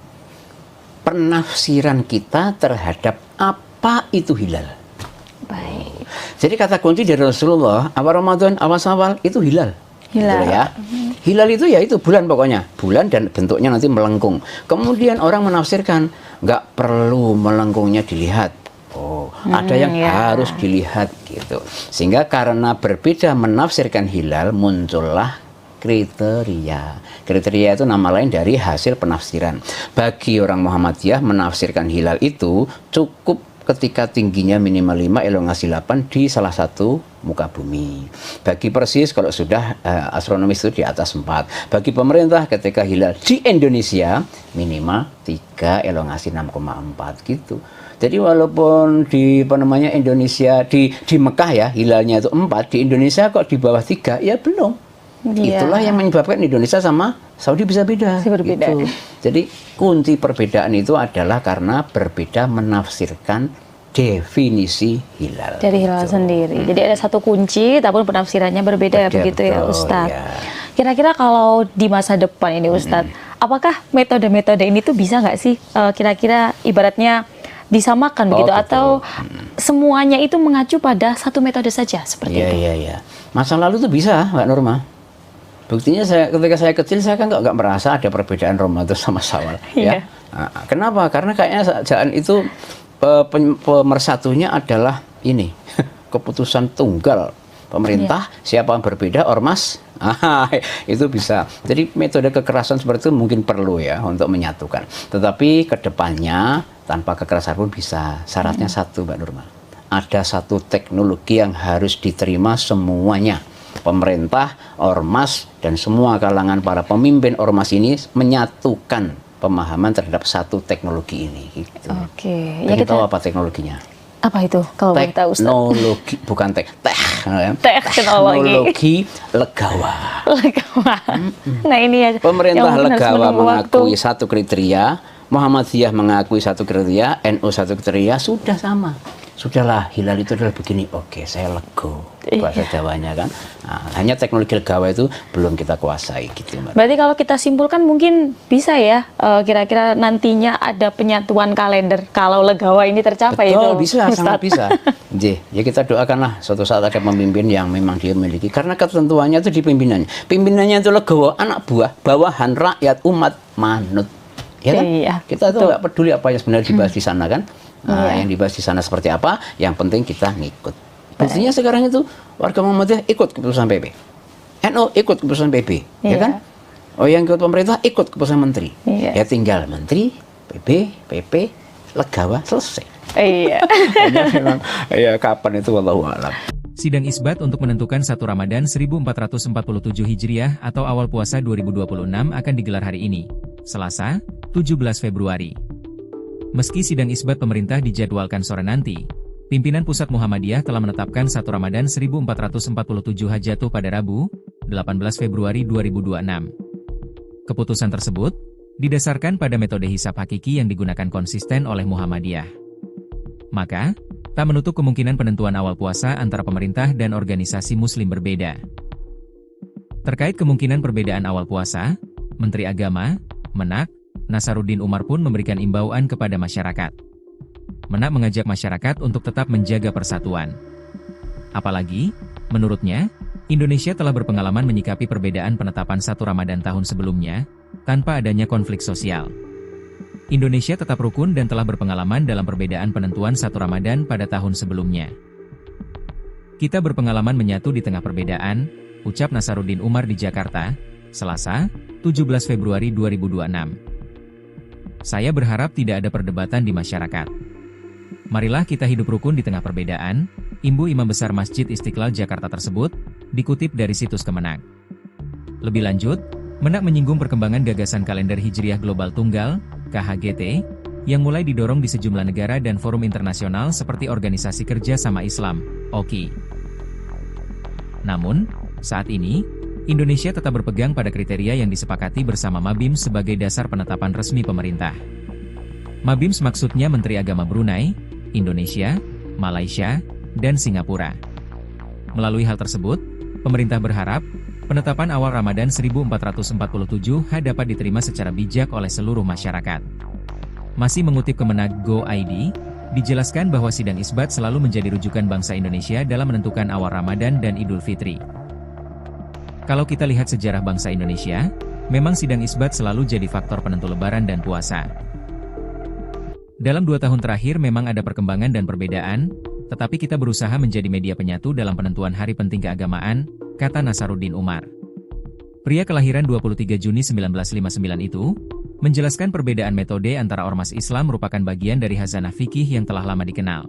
Penafsiran kita terhadap apa itu hilal. Baik. Jadi kata kunci dari Rasulullah, awal Ramadan, awal Syawal itu hilal. Hilal. Gitu ya. Hilal itu ya itu bulan pokoknya. Bulan dan bentuknya nanti melengkung. Kemudian orang menafsirkan, nggak perlu melengkungnya dilihat. Oh, ada yang harus dilihat gitu. Sehingga karena berbeda menafsirkan hilal, muncullah kriteria. Kriteria itu nama lain dari hasil penafsiran. Bagi orang Muhammadiyah menafsirkan hilal itu cukup ketika tingginya minimal 5, elongasi 8 di salah satu muka bumi. Bagi Persis kalau sudah astronomis itu di atas 4. Bagi pemerintah ketika hilal di Indonesia minimal 3, elongasi 6,4 gitu. Jadi walaupun di Indonesia di Mekah ya hilalnya itu 4, di Indonesia kok di bawah 3 ya belum. Itulah yang menyebabkan Indonesia sama Saudi bisa beda. Berbeda. Gitu. Jadi kunci perbedaan itu adalah karena berbeda menafsirkan definisi hilal. Dari hilal sendiri. Jadi ada satu kunci, tapi penafsirannya berbeda ya begitu ya Ustadz. Ya. Kira-kira kalau di masa depan ini Ustadz, apakah metode-metode ini tuh bisa nggak sih kira-kira ibaratnya disamakan begitu atau semuanya itu mengacu pada satu metode saja seperti itu? Iya. Masa lalu tuh bisa, Mbak Norma. Buktinya ketika saya kecil saya kan nggak merasa ada perbedaan Ramadan sama Syawal. Ya. Nah, kenapa? Karena kayaknya jangan itu pemersatunya adalah ini keputusan tunggal pemerintah. Siapa yang berbeda ormas itu bisa. Jadi metode kekerasan seperti itu mungkin perlu ya untuk menyatukan. Tetapi kedepannya tanpa kekerasan pun bisa. Syaratnya satu, Mbak Nurma. Ada satu teknologi yang harus diterima semuanya. Pemerintah, ormas, dan semua kalangan para pemimpin ormas ini menyatukan pemahaman terhadap satu teknologi ini. Gitu. Oke. Ya kita tahu apa teknologinya? Apa itu kalau boleh tahu Ustaz? Teknologi, bukan teknologi legawa. Nah ini ya. Pemerintah legawa mengakui satu kriteria, Muhammadiyah mengakui satu kriteria, NU satu kriteria, sudah sama. Sudahlah, hilal itu adalah begini. Oke, saya lego. Bahasa Jawanya kan. Nah, hanya teknologi legawa itu belum kita kuasai gitu, Mbak. Berarti kalau kita simpulkan mungkin bisa ya kira-kira nantinya ada penyatuan kalender kalau legawa ini tercapai. Betul, itu, bisa, Ustaz. sangat bisa. Ya kita doakanlah suatu saat ada pemimpin yang memang dia memiliki. Karena ketentuannya itu di pimpinannya. Pimpinannya itu legawa, anak buah, bawahan, rakyat, umat, manut. Ya kan? Iya, kita tuh nggak peduli apa yang sebenarnya dibahas di sana kan. Yang dibahas di sana seperti apa, yang penting kita ngikut. Buktinya sekarang itu warga Muhammadiyah ikut keputusan PP, NU ikut keputusan PP, ya kan? Oh yang ikut pemerintah ikut keputusan menteri, ya tinggal menteri, PP, legawa selesai. Iya. Memang, ya kapan itu wallahu a'lam. Sidang isbat untuk menentukan 1 Ramadan 1447 Hijriah atau awal puasa 2026 akan digelar hari ini, Selasa, 17 Februari. Meski sidang isbat pemerintah dijadwalkan sore nanti, pimpinan Pusat Muhammadiyah telah menetapkan 1 Ramadan 1447 jatuh pada Rabu, 18 Februari 2026. Keputusan tersebut didasarkan pada metode hisab hakiki yang digunakan konsisten oleh Muhammadiyah. Maka, tak menutup kemungkinan penentuan awal puasa antara pemerintah dan organisasi muslim berbeda. Terkait kemungkinan perbedaan awal puasa, Menteri Agama, Menak, Nasaruddin Umar pun memberikan imbauan kepada masyarakat. Menak mengajak masyarakat untuk tetap menjaga persatuan. Apalagi, menurutnya, Indonesia telah berpengalaman menyikapi perbedaan penetapan 1 Ramadan tahun sebelumnya, tanpa adanya konflik sosial. Indonesia tetap rukun dan telah berpengalaman dalam perbedaan penentuan 1 Ramadan pada tahun sebelumnya. Kita berpengalaman menyatu di tengah perbedaan, ucap Nasaruddin Umar di Jakarta, Selasa, 17 Februari 2026. Saya berharap tidak ada perdebatan di masyarakat. Marilah kita hidup rukun di tengah perbedaan, imbu Imam Besar Masjid Istiqlal Jakarta tersebut, dikutip dari situs Kemenak. Lebih lanjut, Menak menyinggung perkembangan gagasan kalender Hijriah Global Tunggal, KHGT, yang mulai didorong di sejumlah negara dan forum internasional seperti Organisasi Kerja Sama Islam, OKI. Namun, saat ini, Indonesia tetap berpegang pada kriteria yang disepakati bersama Mabim sebagai dasar penetapan resmi pemerintah. Mabim maksudnya Menteri Agama Brunei, Indonesia, Malaysia, dan Singapura. Melalui hal tersebut, pemerintah berharap, penetapan awal Ramadan 1447 dapat diterima secara bijak oleh seluruh masyarakat. Masih mengutip Kemenak Go.id, dijelaskan bahwa sidang isbat selalu menjadi rujukan bangsa Indonesia dalam menentukan awal Ramadan dan Idul Fitri. Kalau kita lihat sejarah bangsa Indonesia, memang sidang isbat selalu jadi faktor penentu Lebaran dan puasa. Dalam 2 tahun terakhir memang ada perkembangan dan perbedaan, tetapi kita berusaha menjadi media penyatu dalam penentuan hari penting keagamaan, kata Nasaruddin Umar. Pria kelahiran 23 Juni 1959 itu, menjelaskan perbedaan metode antara ormas Islam merupakan bagian dari khazanah fikih yang telah lama dikenal.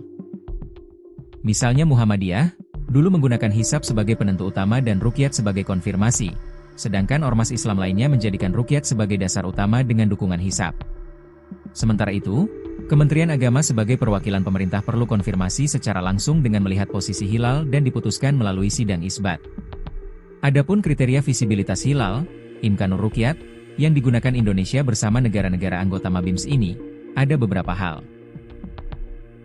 Misalnya Muhammadiyah, dulu menggunakan hisab sebagai penentu utama dan ruqyat sebagai konfirmasi, sedangkan ormas Islam lainnya menjadikan ruqyat sebagai dasar utama dengan dukungan hisab. Sementara itu, Kementerian Agama sebagai perwakilan pemerintah perlu konfirmasi secara langsung dengan melihat posisi hilal dan diputuskan melalui sidang isbat. Adapun kriteria visibilitas hilal, Imkanur Ruqyat, yang digunakan Indonesia bersama negara-negara anggota Mabims ini, ada beberapa hal.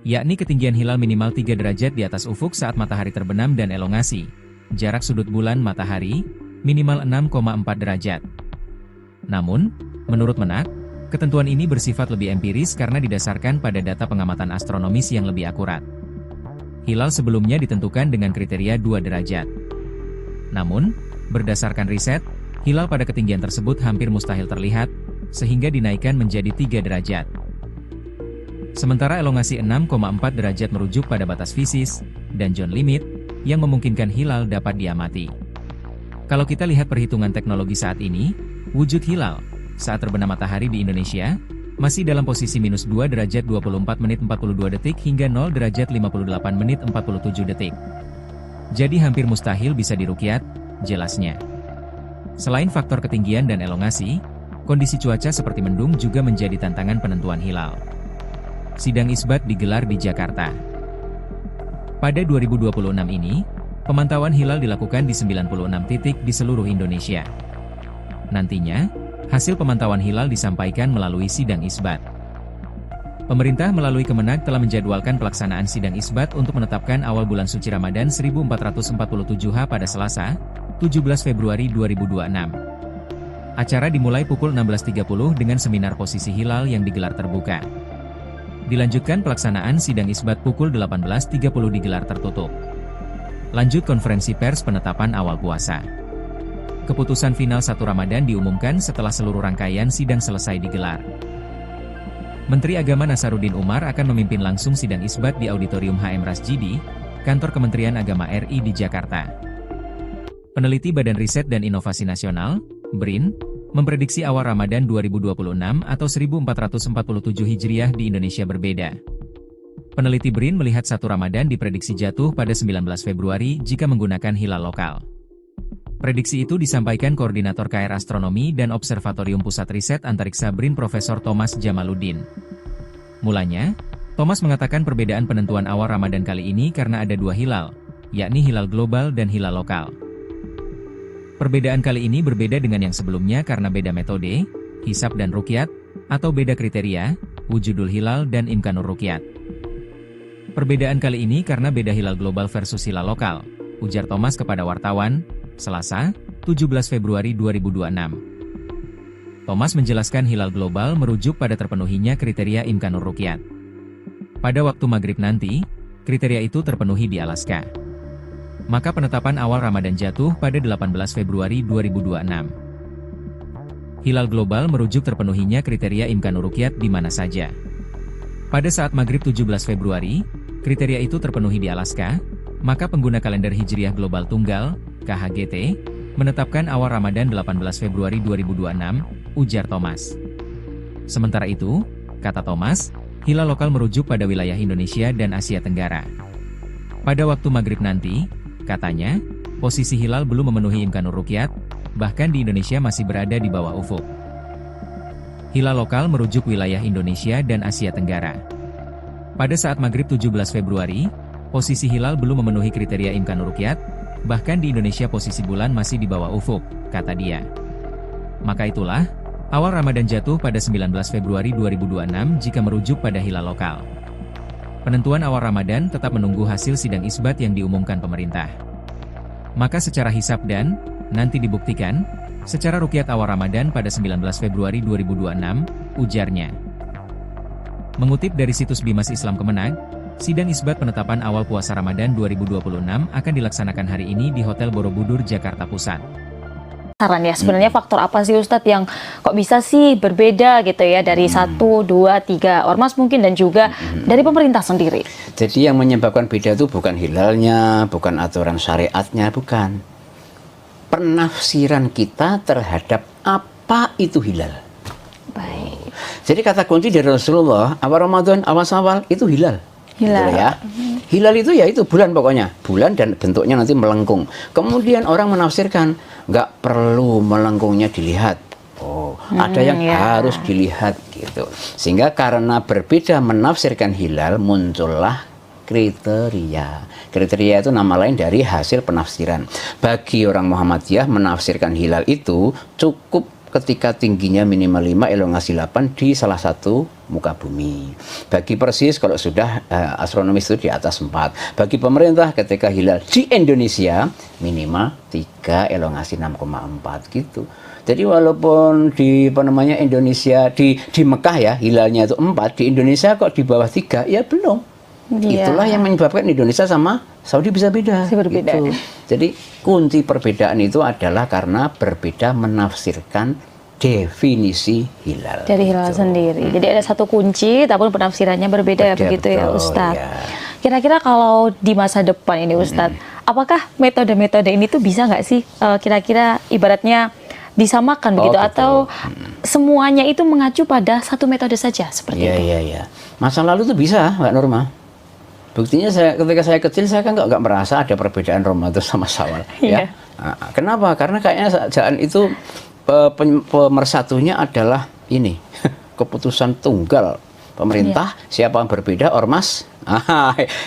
Yakni ketinggian hilal minimal 3 derajat di atas ufuk saat matahari terbenam dan elongasi, jarak sudut bulan matahari, minimal 6,4 derajat. Namun, menurut Menak, ketentuan ini bersifat lebih empiris karena didasarkan pada data pengamatan astronomis yang lebih akurat. Hilal sebelumnya ditentukan dengan kriteria 2 derajat. Namun, berdasarkan riset, hilal pada ketinggian tersebut hampir mustahil terlihat, sehingga dinaikkan menjadi 3 derajat. Sementara elongasi 6,4 derajat merujuk pada batas fisis, dan zone limit, yang memungkinkan hilal dapat diamati. Kalau kita lihat perhitungan teknologi saat ini, wujud hilal saat terbenam matahari di Indonesia, masih dalam posisi minus 2 derajat 24 menit 42 detik hingga 0 derajat 58 menit 47 detik. Jadi hampir mustahil bisa diruqyat, jelasnya. Selain faktor ketinggian dan elongasi, kondisi cuaca seperti mendung juga menjadi tantangan penentuan hilal. Sidang isbat digelar di Jakarta. Pada 2026 ini, pemantauan hilal dilakukan di 96 titik di seluruh Indonesia. Nantinya, hasil pemantauan hilal disampaikan melalui sidang isbat. Pemerintah melalui Kemenak telah menjadwalkan pelaksanaan sidang isbat untuk menetapkan awal bulan suci Ramadan 1447 pada Selasa, 17 Februari 2026. Acara dimulai pukul 16.30 dengan seminar posisi hilal yang digelar terbuka. Dilanjutkan pelaksanaan sidang isbat pukul 18.30 digelar tertutup. Lanjut konferensi pers penetapan awal puasa. Keputusan final 1 Ramadan diumumkan setelah seluruh rangkaian sidang selesai digelar. Menteri Agama Nasaruddin Umar akan memimpin langsung sidang isbat di Auditorium HM Rasjidi, Kantor Kementerian Agama RI di Jakarta. Peneliti Badan Riset dan Inovasi Nasional, BRIN, memprediksi awal Ramadan 2026 atau 1447 Hijriah di Indonesia berbeda. Peneliti BRIN melihat 1 Ramadan diprediksi jatuh pada 19 Februari jika menggunakan hilal lokal. Prediksi itu disampaikan Koordinator KR Astronomi dan Observatorium Pusat Riset Antariksa BRIN Profesor Thomas Jamaluddin. Mulanya, Thomas mengatakan perbedaan penentuan awal Ramadan kali ini karena ada 2 hilal, yakni hilal global dan hilal lokal. Perbedaan kali ini berbeda dengan yang sebelumnya karena beda metode, hisab dan ruqyat, atau beda kriteria, wujudul hilal dan imkanur ruqyat. Perbedaan kali ini karena beda hilal global versus hilal lokal, ujar Thomas kepada wartawan, Selasa, 17 Februari 2026. Thomas menjelaskan hilal global merujuk pada terpenuhinya kriteria imkanur ruqyat. Pada waktu maghrib nanti, kriteria itu terpenuhi di Alaska. maka penetapan awal Ramadan jatuh pada 18 Februari 2026. Hilal global merujuk terpenuhinya kriteria Imkanur Ruqyat di mana saja. Pada saat maghrib 17 Februari, kriteria itu terpenuhi di Alaska, maka pengguna kalender Hijriah Global Tunggal, KHGT, menetapkan awal Ramadan 18 Februari 2026, ujar Thomas. Sementara itu, kata Thomas, hilal lokal merujuk pada wilayah Indonesia dan Asia Tenggara. Pada waktu maghrib nanti, katanya, posisi hilal belum memenuhi Imkanur Ruqyat, bahkan di Indonesia masih berada di bawah ufuk. Hilal lokal merujuk wilayah Indonesia dan Asia Tenggara. Pada saat maghrib 17 Februari, posisi hilal belum memenuhi kriteria Imkanur Ruqyat, bahkan di Indonesia posisi bulan masih di bawah ufuk, kata dia. Maka itulah, awal Ramadan jatuh pada 19 Februari 2026 jika merujuk pada hilal lokal. Penentuan awal Ramadan tetap menunggu hasil sidang isbat yang diumumkan pemerintah. Maka secara hisab dan, nanti dibuktikan, secara ruqyat awal Ramadan pada 19 Februari 2026, ujarnya. Mengutip dari situs Bimas Islam Kemenag, sidang isbat penetapan awal puasa Ramadan 2026 akan dilaksanakan hari ini di Hotel Borobudur, Jakarta Pusat. Saran ya, sebenarnya faktor apa sih Ustadz yang kok bisa sih berbeda gitu ya dari 1, 2, 3 ormas mungkin dan juga dari pemerintah sendiri? Jadi yang menyebabkan beda itu bukan hilalnya, bukan aturan syariatnya, bukan. Penafsiran kita terhadap apa itu hilal. Baik. Jadi kata kunci dari Rasulullah, awal Ramadan, awal Syawal itu hilal. Hilal. Gitu ya. Hilal itu ya itu bulan pokoknya, bulan dan bentuknya nanti melengkung. Kemudian orang menafsirkan nggak perlu melengkungnya dilihat. Oh, ada yang harus dilihat gitu. Sehingga karena berbeda menafsirkan hilal muncullah kriteria. Kriteria itu nama lain dari hasil penafsiran. Bagi orang Muhammadiyah menafsirkan hilal itu cukup ketika tingginya minimal 5, elongasi 8 di salah satu muka bumi. Bagi Persis kalau sudah astronomis itu di atas 4. Bagi pemerintah ketika hilal di Indonesia minimal 3, elongasi 6,4 gitu. Jadi walaupun di Indonesia di Mekah ya hilalnya itu 4, di Indonesia kok di bawah 3 ya belum. Itulah yang menyebabkan Indonesia sama Saudi bisa beda. Berbeda. Gitu. Jadi kunci perbedaan itu adalah karena berbeda menafsirkan definisi hilal. Dari hilal sendiri. Jadi ada satu kunci, tapi penafsirannya berbeda ya begitu ya Ustadz. Ya. Kira-kira kalau di masa depan ini Ustadz, apakah metode-metode ini tuh bisa nggak sih kira-kira ibaratnya disamakan begitu atau semuanya itu mengacu pada satu metode saja seperti itu? Iya. Masa lalu tuh bisa, Mbak Norma. Buktinya ketika saya kecil saya kan nggak merasa ada perbedaan Ramadan sama Syawal. Ya. Nah, kenapa? Karena kayaknya jangan itu pemersatunya adalah ini keputusan tunggal pemerintah. Siapa yang berbeda ormas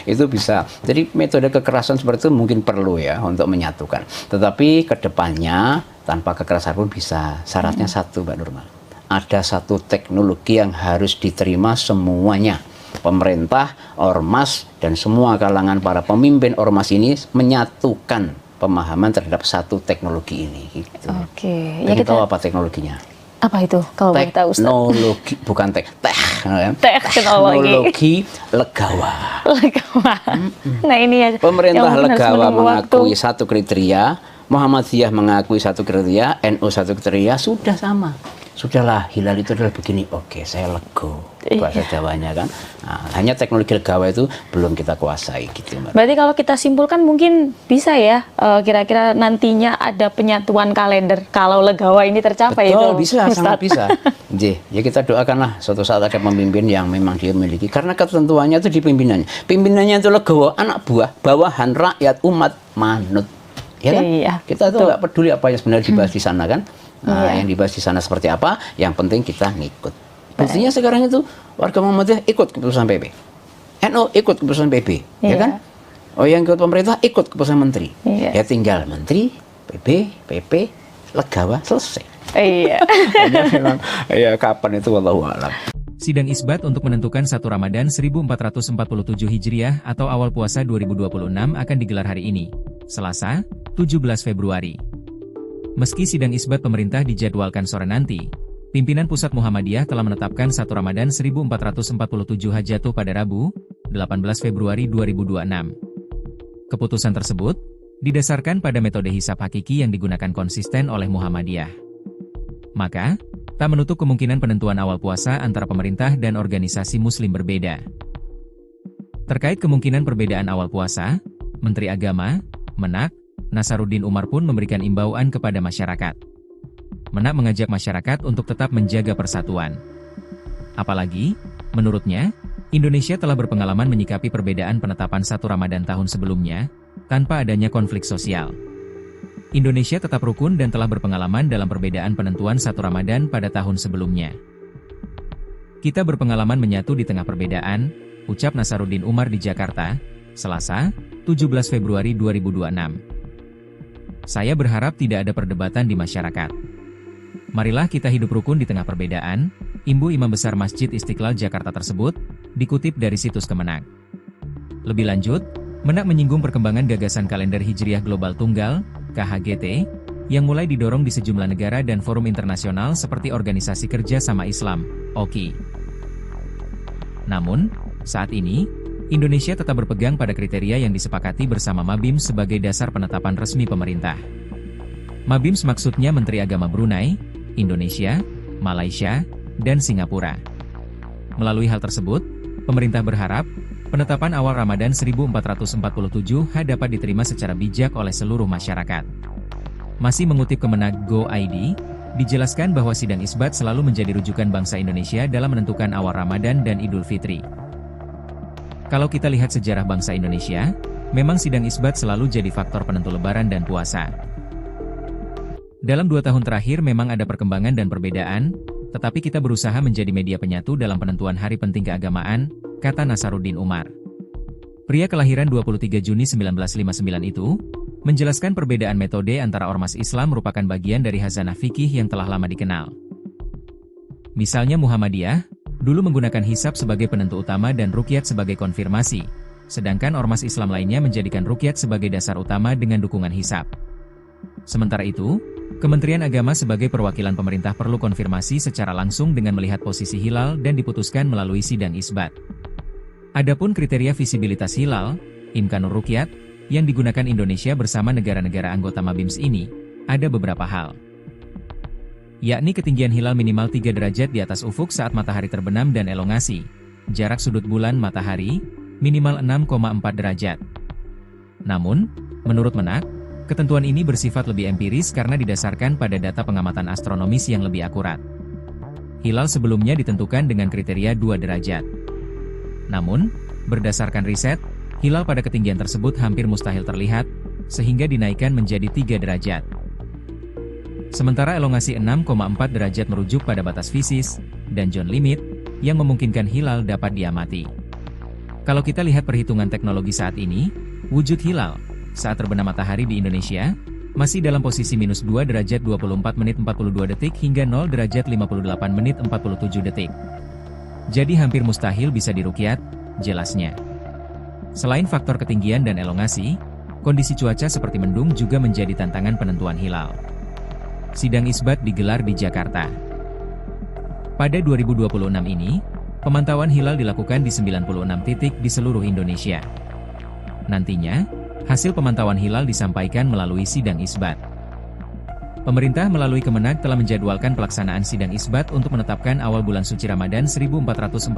itu bisa. Jadi metode kekerasan seperti itu mungkin perlu ya untuk menyatukan. Tetapi kedepannya tanpa kekerasan pun bisa. Syaratnya satu, Mbak Nurma. Ada satu teknologi yang harus diterima semuanya. Pemerintah, ormas, dan semua kalangan para pemimpin ormas ini menyatukan pemahaman terhadap satu teknologi ini. Gitu. Oke. Ya kita tahu apa teknologinya? Apa itu kalau boleh tahu Ustaz? Teknologi, bukan teknologi legawa. Nah ini ya. Pemerintah legawa mengakui satu kriteria, Muhammadiyah mengakui satu kriteria, NU satu kriteria, sudah sama. Sudahlah, hilal itu adalah begini. Oke, saya lego. Bahasa Jawanya kan. Nah, hanya teknologi legawa itu belum kita kuasai gitu. Berarti kalau kita simpulkan mungkin bisa ya kira-kira nantinya ada penyatuan kalender kalau legawa ini tercapai. Betul, itu, bisa, Ustaz. sangat bisa. Ya kita doakanlah suatu saat ada pemimpin yang memang dia memiliki. Karena ketentuannya itu di pimpinannya. Pimpinannya itu legawa, anak buah, bawahan, rakyat, umat, manut. Ya kan? Iya, kita tuh nggak peduli apa yang sebenarnya dibahas di sana kan. Nah, yang dibahas di sana seperti apa, yang penting kita ngikut. Buktinya sekarang itu warga Muhammadiyah ikut keputusan PP. NU ikut keputusan PP, ya kan? Oh, yang ikut pemerintah ikut keputusan menteri. Ya tinggal menteri, PP, legawa, selesai. Iya. Memang, ya kapan itu wallahu a'lam. Sidang isbat untuk menentukan 1 Ramadan 1447 Hijriah atau awal puasa 2026 akan digelar hari ini, Selasa, 17 Februari. Meski sidang isbat pemerintah dijadwalkan sore nanti, pimpinan Pusat Muhammadiyah telah menetapkan 1 Ramadan 1447 jatuh pada Rabu, 18 Februari 2026. Keputusan tersebut didasarkan pada metode hisab hakiki yang digunakan konsisten oleh Muhammadiyah. Maka, tak menutup kemungkinan penentuan awal puasa antara pemerintah dan organisasi Muslim berbeda. Terkait kemungkinan perbedaan awal puasa, Menteri Agama, Menak, Nasaruddin Umar pun memberikan imbauan kepada masyarakat. Menak mengajak masyarakat untuk tetap menjaga persatuan. Apalagi, menurutnya, Indonesia telah berpengalaman menyikapi perbedaan penetapan 1 Ramadan tahun sebelumnya, tanpa adanya konflik sosial. Indonesia tetap rukun dan telah berpengalaman dalam perbedaan penentuan 1 Ramadan pada tahun sebelumnya. Kita berpengalaman menyatu di tengah perbedaan, ucap Nasaruddin Umar di Jakarta, Selasa, 17 Februari 2026. Saya berharap tidak ada perdebatan di masyarakat. Marilah kita hidup rukun di tengah perbedaan, imbu Imam Besar Masjid Istiqlal Jakarta tersebut, dikutip dari situs Kemenak. Lebih lanjut, Menak menyinggung perkembangan gagasan kalender Hijriah Global Tunggal, KHGT, yang mulai didorong di sejumlah negara dan forum internasional seperti Organisasi Kerja Sama Islam, OKI. Namun, saat ini, Indonesia tetap berpegang pada kriteria yang disepakati bersama Mabim sebagai dasar penetapan resmi pemerintah. Mabim maksudnya Menteri Agama Brunei, Indonesia, Malaysia, dan Singapura. Melalui hal tersebut, pemerintah berharap, penetapan awal Ramadan 1447 dapat diterima secara bijak oleh seluruh masyarakat. Masih mengutip Kemenak Go.id, dijelaskan bahwa sidang isbat selalu menjadi rujukan bangsa Indonesia dalam menentukan awal Ramadan dan Idul Fitri. Kalau kita lihat sejarah bangsa Indonesia, memang sidang isbat selalu jadi faktor penentu Lebaran dan puasa. Dalam 2 tahun terakhir memang ada perkembangan dan perbedaan, tetapi kita berusaha menjadi media penyatu dalam penentuan hari penting keagamaan, kata Nasaruddin Umar. Pria kelahiran 23 Juni 1959 itu, menjelaskan perbedaan metode antara ormas Islam merupakan bagian dari khazanah fikih yang telah lama dikenal. Misalnya Muhammadiyah, dulu menggunakan hisab sebagai penentu utama dan ruqyat sebagai konfirmasi, sedangkan ormas Islam lainnya menjadikan ruqyat sebagai dasar utama dengan dukungan hisab. Sementara itu, Kementerian Agama sebagai perwakilan pemerintah perlu konfirmasi secara langsung dengan melihat posisi hilal dan diputuskan melalui sidang isbat. Adapun kriteria visibilitas hilal, imkanur ruqyat, yang digunakan Indonesia bersama negara-negara anggota Mabims ini, ada beberapa hal. Yakni ketinggian hilal minimal 3 derajat di atas ufuk saat matahari terbenam dan elongasi, jarak sudut bulan matahari, minimal 6,4 derajat. Namun, menurut Menak, ketentuan ini bersifat lebih empiris karena didasarkan pada data pengamatan astronomis yang lebih akurat. Hilal sebelumnya ditentukan dengan kriteria 2 derajat. Namun, berdasarkan riset, hilal pada ketinggian tersebut hampir mustahil terlihat, sehingga dinaikkan menjadi 3 derajat. Sementara elongasi 6,4 derajat merujuk pada batas fisis, dan John limit, yang memungkinkan hilal dapat diamati. Kalau kita lihat perhitungan teknologi saat ini, wujud hilal saat terbenam matahari di Indonesia, masih dalam posisi minus 2 derajat 24 menit 42 detik hingga 0 derajat 58 menit 47 detik. Jadi hampir mustahil bisa diruqyat, jelasnya. Selain faktor ketinggian dan elongasi, kondisi cuaca seperti mendung juga menjadi tantangan penentuan hilal. Sidang isbat digelar di Jakarta. Pada 2026 ini, pemantauan hilal dilakukan di 96 titik di seluruh Indonesia. Nantinya, hasil pemantauan hilal disampaikan melalui sidang isbat. Pemerintah melalui Kemenak telah menjadwalkan pelaksanaan sidang isbat untuk menetapkan awal bulan suci Ramadan 1447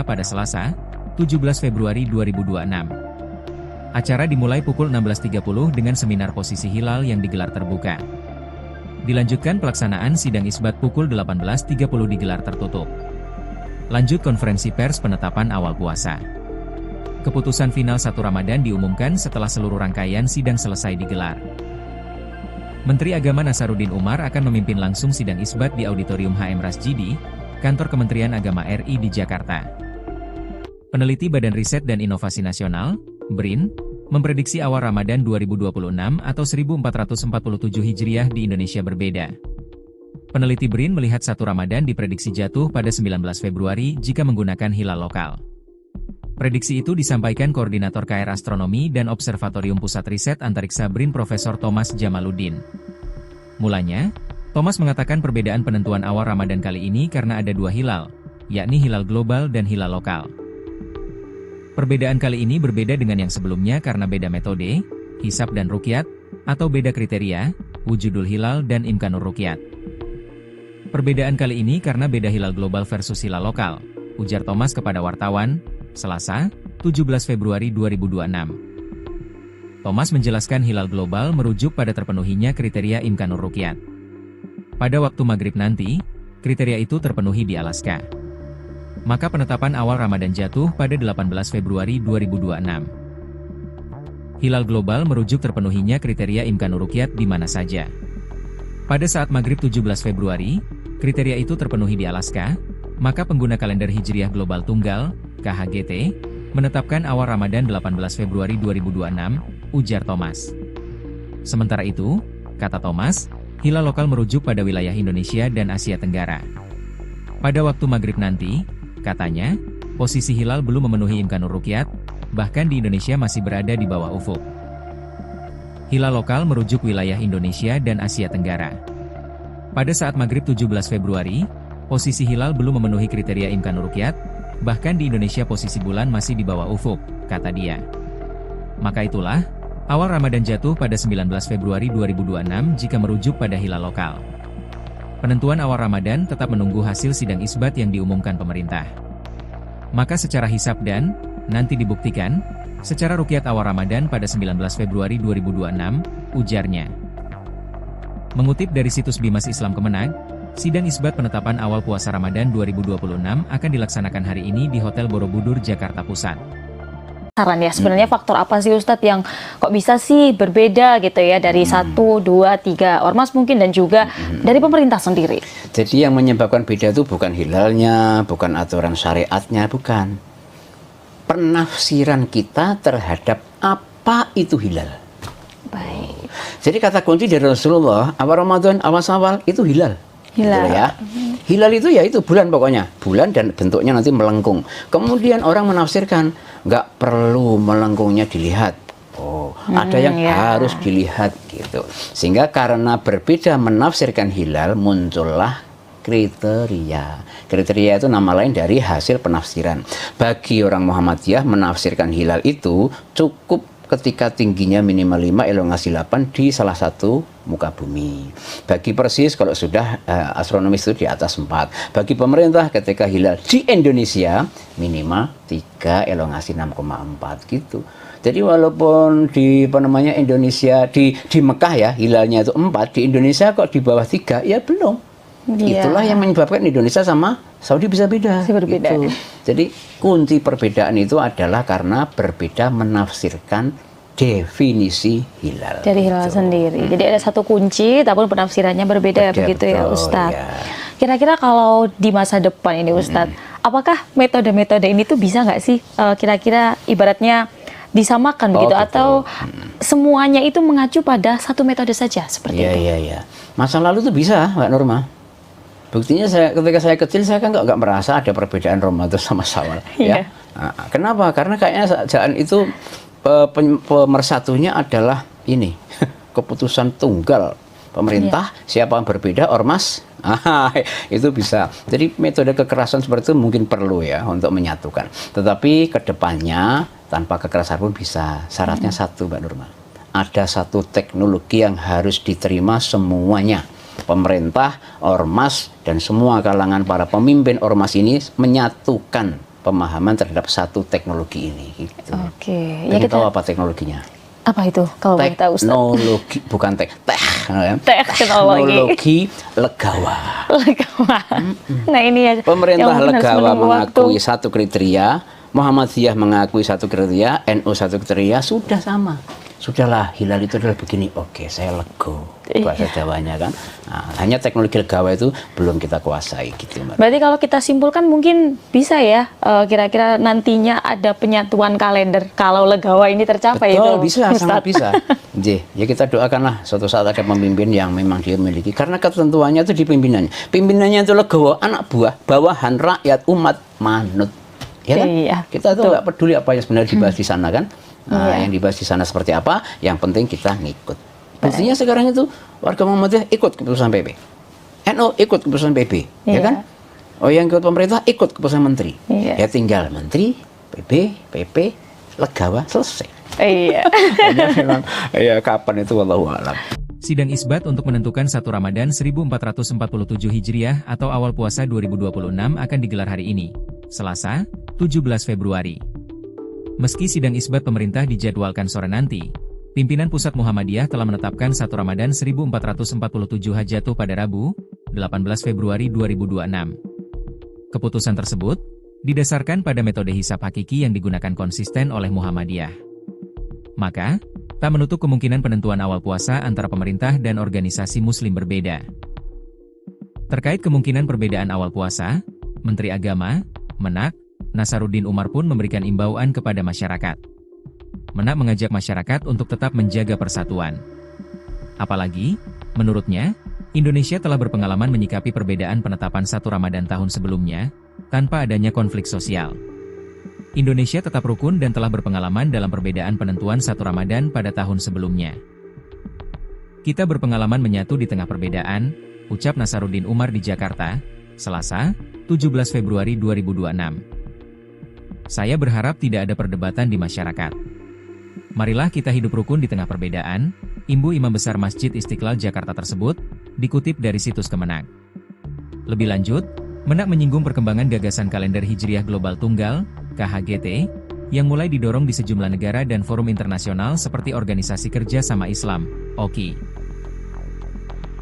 pada Selasa, 17 Februari 2026. Acara dimulai pukul 16.30 dengan seminar posisi hilal yang digelar terbuka. Dilanjutkan pelaksanaan sidang isbat pukul 18.30 digelar tertutup. Lanjut konferensi pers penetapan awal puasa. Keputusan final 1 Ramadan diumumkan setelah seluruh rangkaian sidang selesai digelar. Menteri Agama Nasaruddin Umar akan memimpin langsung sidang isbat di Auditorium HM Rasjidi, Kantor Kementerian Agama RI di Jakarta. Peneliti Badan Riset dan Inovasi Nasional, BRIN, memprediksi awal Ramadan 2026 atau 1447 Hijriah di Indonesia berbeda. Peneliti BRIN melihat 1 Ramadan diprediksi jatuh pada 19 Februari jika menggunakan hilal lokal. Prediksi itu disampaikan Koordinator KR Astronomi dan Observatorium Pusat Riset Antariksa BRIN Profesor Thomas Jamaluddin. Mulanya, Thomas mengatakan perbedaan penentuan awal Ramadan kali ini karena ada 2 hilal, yakni hilal global dan hilal lokal. Perbedaan kali ini berbeda dengan yang sebelumnya karena beda metode, hisab dan ruqyat, atau beda kriteria, wujudul hilal dan imkanur ruqyat. Perbedaan kali ini karena beda hilal global versus hilal lokal, ujar Thomas kepada wartawan, Selasa, 17 Februari 2026. Thomas menjelaskan hilal global merujuk pada terpenuhinya kriteria imkanur ruqyat. Pada waktu maghrib nanti, kriteria itu terpenuhi di Alaska. Maka penetapan awal Ramadan jatuh pada 18 Februari 2026. Hilal global merujuk terpenuhinya kriteria imkanur ruqyat di mana saja. Pada saat maghrib 17 Februari, kriteria itu terpenuhi di Alaska, maka pengguna kalender Hijriah Global Tunggal, KHGT, menetapkan awal Ramadan 18 Februari 2026, ujar Thomas. Sementara itu, kata Thomas, hilal lokal merujuk pada wilayah Indonesia dan Asia Tenggara. Pada waktu maghrib nanti, katanya, posisi hilal belum memenuhi imkanur ruqyat, bahkan di Indonesia masih berada di bawah ufuk. Hilal lokal merujuk wilayah Indonesia dan Asia Tenggara. Pada saat maghrib 17 Februari, posisi hilal belum memenuhi kriteria imkanur ruqyat, bahkan di Indonesia posisi bulan masih di bawah ufuk, kata dia. Maka itulah, awal Ramadan jatuh pada 19 Februari 2026 jika merujuk pada hilal lokal. Penentuan awal Ramadan tetap menunggu hasil sidang isbat yang diumumkan pemerintah. Maka secara hisab dan, nanti dibuktikan, secara ruqyat awal Ramadan pada 19 Februari 2026, ujarnya. Mengutip dari situs Bimas Islam Kemenag, sidang isbat penetapan awal puasa Ramadan 2026 akan dilaksanakan hari ini di Hotel Borobudur, Jakarta Pusat. Saran ya, sebenarnya faktor apa sih Ustadz yang kok bisa sih berbeda gitu ya dari 1, 2, 3 ormas mungkin dan juga dari pemerintah sendiri? Jadi yang menyebabkan beda itu bukan hilalnya, bukan aturan syariatnya, bukan. Penafsiran kita terhadap apa itu hilal. Baik. Jadi kata kunci dari Rasulullah, awal Ramadan, awal Syawal itu hilal. Hilal. Gitu ya. Hilal itu ya itu bulan pokoknya. Bulan dan bentuknya nanti melengkung. Kemudian orang menafsirkan, nggak perlu melengkungnya dilihat. Oh, ada yang harus dilihat gitu. Sehingga karena berbeda menafsirkan hilal, muncullah kriteria. Kriteria itu nama lain dari hasil penafsiran. Bagi orang Muhammadiyah menafsirkan hilal itu cukup ketika tingginya minimal 5, elongasi 8 di salah satu muka bumi. Bagi Persis kalau sudah astronomis itu di atas 4. Bagi pemerintah ketika hilal di Indonesia minimal 3, elongasi 6,4 gitu. Jadi walaupun di Indonesia di Mekah ya hilalnya itu 4, di Indonesia kok di bawah 3 ya belum. Iya. Itulah yang menyebabkan Indonesia sama Saudi bisa beda. Berbeda. Gitu. Jadi kunci perbedaan itu adalah karena berbeda menafsirkan definisi hilal. Dari hilal sendiri. Jadi ada satu kunci, tapi penafsirannya berbeda begitu ya Ustadz. Ya. Kira-kira kalau di masa depan ini Ustadz, apakah metode-metode ini tuh bisa nggak sih kira-kira ibaratnya disamakan begitu betul. Atau semuanya itu mengacu pada satu metode saja seperti itu? Iya. Masa lalu tuh bisa, Mbak Nurma. Buktinya ketika saya kecil saya kan nggak merasa ada perbedaan Ramadan sama Syawal. Ya. Nah, kenapa? Karena kayaknya jangan itu pemersatunya adalah ini keputusan tunggal pemerintah. Siapa yang berbeda ormas itu bisa. Jadi metode kekerasan seperti itu mungkin perlu ya untuk menyatukan. Tetapi kedepannya tanpa kekerasan pun bisa. Syaratnya satu, Mbak Nurma. Ada satu teknologi yang harus diterima semuanya. Pemerintah, ormas, dan semua kalangan para pemimpin ormas ini menyatukan pemahaman terhadap satu teknologi ini. Gitu. Oke. Ya, kita tahu apa teknologinya? Apa itu? Kalau boleh tahu, Ustaz? Teknologi, bukan teknologi legawa. Nah ini ya. Pemerintah legawa mengakui satu kriteria, Muhammadiyah mengakui satu kriteria, NU satu kriteria, sudah sama. Sudahlah, hilal itu adalah begini. Oke, saya lego. Bahasa Jawanya kan. Nah, hanya teknologi legawa itu belum kita kuasai gitu, Mbak. Berarti kalau kita simpulkan mungkin bisa ya, kira-kira nantinya ada penyatuan kalender kalau legawa ini tercapai. Betul, itu, bisa, sangat bisa. Ya kita doakanlah suatu saat ada pemimpin yang memang dia memiliki. Karena ketentuannya itu di pimpinannya. Pimpinannya itu legawa, anak buah, bawahan, rakyat, umat, manut. Ya kan? Iya, kita tuh nggak peduli apa yang sebenarnya dibahas di sana kan. Nah, yang dibahas di sana seperti apa, yang penting kita ngikut. Buktinya sekarang itu warga Muhammadiyah ikut keputusan PP, NU ikut keputusan PP, ya kan? Oh, yang ikut pemerintah ikut keputusan menteri. Ya tinggal menteri, PP, legawa, selesai. Iya. Hanya memang ya kapan itu wallahu a'lam. Sidang isbat untuk menentukan 1 Ramadan 1447 Hijriah atau awal puasa 2026 akan digelar hari ini, Selasa, 17 Februari. Meski sidang isbat pemerintah dijadwalkan sore nanti, pimpinan Pusat Muhammadiyah telah menetapkan 1 Ramadan 1447 jatuh pada Rabu, 18 Februari 2026. Keputusan tersebut didasarkan pada metode hisab hakiki yang digunakan konsisten oleh Muhammadiyah. Maka, tak menutup kemungkinan penentuan awal puasa antara pemerintah dan organisasi muslim berbeda. Terkait kemungkinan perbedaan awal puasa, Menteri Agama, Menak, Nasaruddin Umar pun memberikan imbauan kepada masyarakat. Menak mengajak masyarakat untuk tetap menjaga persatuan. Apalagi, menurutnya, Indonesia telah berpengalaman menyikapi perbedaan penetapan 1 Ramadan tahun sebelumnya, tanpa adanya konflik sosial. Indonesia tetap rukun dan telah berpengalaman dalam perbedaan penentuan 1 Ramadan pada tahun sebelumnya. Kita berpengalaman menyatu di tengah perbedaan, ucap Nasaruddin Umar di Jakarta, Selasa, 17 Februari 2026. Saya berharap tidak ada perdebatan di masyarakat. Marilah kita hidup rukun di tengah perbedaan, imbu Imam Besar Masjid Istiqlal Jakarta tersebut, dikutip dari situs Kemenak. Lebih lanjut, Menak menyinggung perkembangan gagasan kalender Hijriah Global Tunggal, KHGT, yang mulai didorong di sejumlah negara dan forum internasional seperti Organisasi Kerja Sama Islam, OKI.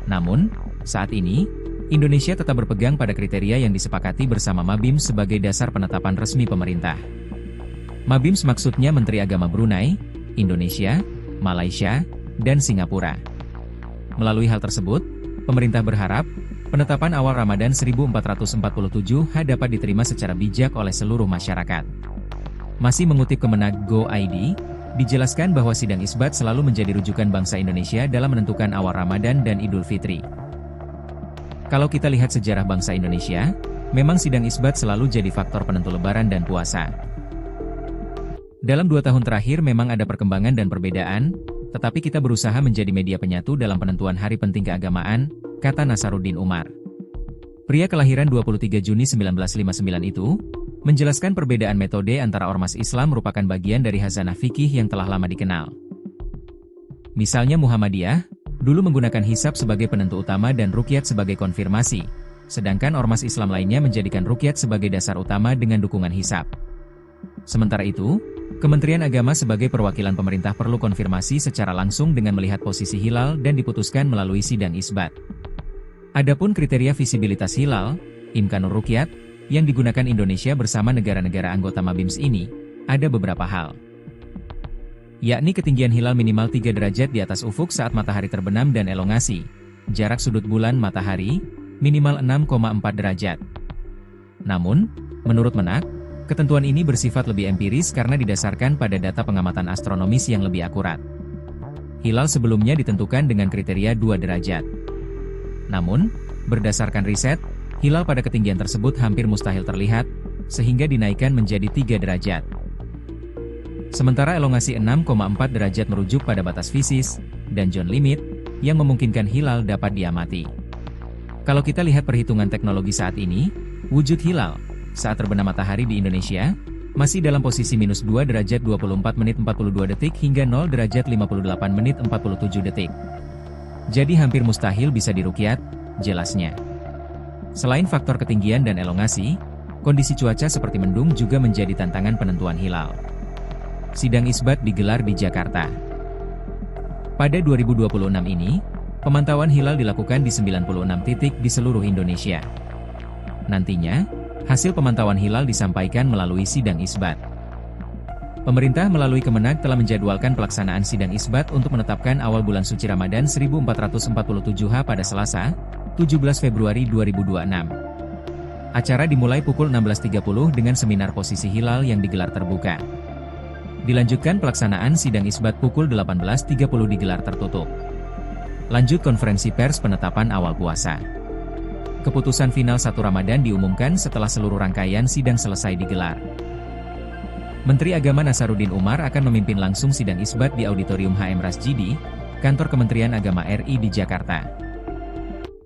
Namun, saat ini, Indonesia tetap berpegang pada kriteria yang disepakati bersama Mabims sebagai dasar penetapan resmi pemerintah. Mabims maksudnya Menteri Agama Brunei, Indonesia, Malaysia, dan Singapura. Melalui hal tersebut, pemerintah berharap, penetapan awal Ramadan 1447 dapat diterima secara bijak oleh seluruh masyarakat. Masih mengutip Kemenak Go.id, dijelaskan bahwa sidang isbat selalu menjadi rujukan bangsa Indonesia dalam menentukan awal Ramadan dan Idul Fitri. Kalau kita lihat sejarah bangsa Indonesia, memang sidang isbat selalu jadi faktor penentu Lebaran dan puasa. Dalam 2 tahun terakhir memang ada perkembangan dan perbedaan, tetapi kita berusaha menjadi media penyatu dalam penentuan hari penting keagamaan, kata Nasaruddin Umar. Pria kelahiran 23 Juni 1959 itu, menjelaskan perbedaan metode antara ormas Islam merupakan bagian dari khazanah fikih yang telah lama dikenal. Misalnya Muhammadiyah, dulu menggunakan hisab sebagai penentu utama dan ruqyat sebagai konfirmasi, sedangkan ormas Islam lainnya menjadikan ruqyat sebagai dasar utama dengan dukungan hisab. Sementara itu, Kementerian Agama sebagai perwakilan pemerintah perlu konfirmasi secara langsung dengan melihat posisi hilal dan diputuskan melalui sidang isbat. Adapun kriteria visibilitas hilal, imkanur ruqyat, yang digunakan Indonesia bersama negara-negara anggota Mabims ini, ada beberapa hal. Yakni ketinggian hilal minimal 3 derajat di atas ufuk saat matahari terbenam dan elongasi, jarak sudut bulan matahari, minimal 6,4 derajat. Namun, menurut Menak, ketentuan ini bersifat lebih empiris karena didasarkan pada data pengamatan astronomis yang lebih akurat. Hilal sebelumnya ditentukan dengan kriteria 2 derajat. Namun, berdasarkan riset, hilal pada ketinggian tersebut hampir mustahil terlihat, sehingga dinaikkan menjadi 3 derajat. Sementara elongasi 6,4 derajat merujuk pada batas fisis, dan zone limit, yang memungkinkan hilal dapat diamati. Kalau kita lihat perhitungan teknologi saat ini, wujud hilal saat terbenam matahari di Indonesia, masih dalam posisi minus 2 derajat 24 menit 42 detik hingga 0 derajat 58 menit 47 detik. Jadi hampir mustahil bisa diruqyat, jelasnya. Selain faktor ketinggian dan elongasi, kondisi cuaca seperti mendung juga menjadi tantangan penentuan hilal. Sidang isbat digelar di Jakarta. Pada 2026 ini, pemantauan hilal dilakukan di 96 titik di seluruh Indonesia. Nantinya, hasil pemantauan hilal disampaikan melalui sidang isbat. Pemerintah melalui Kemenak telah menjadwalkan pelaksanaan sidang isbat untuk menetapkan awal bulan suci Ramadan 1447 pada Selasa, 17 Februari 2026. Acara dimulai pukul 16.30 dengan seminar posisi hilal yang digelar terbuka. Dilanjutkan pelaksanaan sidang isbat pukul 18.30 digelar tertutup. Lanjut konferensi pers penetapan awal puasa. Keputusan final 1 Ramadan diumumkan setelah seluruh rangkaian sidang selesai digelar. Menteri Agama Nasaruddin Umar akan memimpin langsung sidang isbat di Auditorium HM Rasjidi, Kantor Kementerian Agama RI di Jakarta.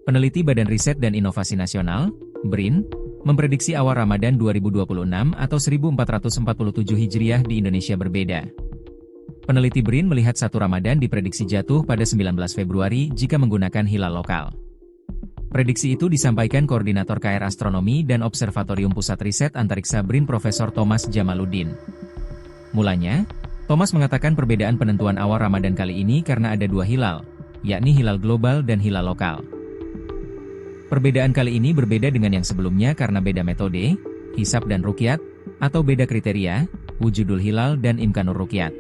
Peneliti Badan Riset dan Inovasi Nasional, BRIN, memprediksi awal Ramadan 2026 atau 1447 Hijriah di Indonesia berbeda. Peneliti BRIN melihat satu Ramadan diprediksi jatuh pada 19 Februari jika menggunakan hilal lokal. Prediksi itu disampaikan Koordinator KR Astronomi dan Observatorium Pusat Riset Antariksa BRIN Profesor Thomas Jamaluddin. Mulanya, Thomas mengatakan perbedaan penentuan awal Ramadan kali ini karena ada dua hilal, yakni hilal global dan hilal lokal. Perbedaan kali ini berbeda dengan yang sebelumnya karena beda metode, hisab dan ruqyat, atau beda kriteria, wujudul hilal dan imkanur ruqyat.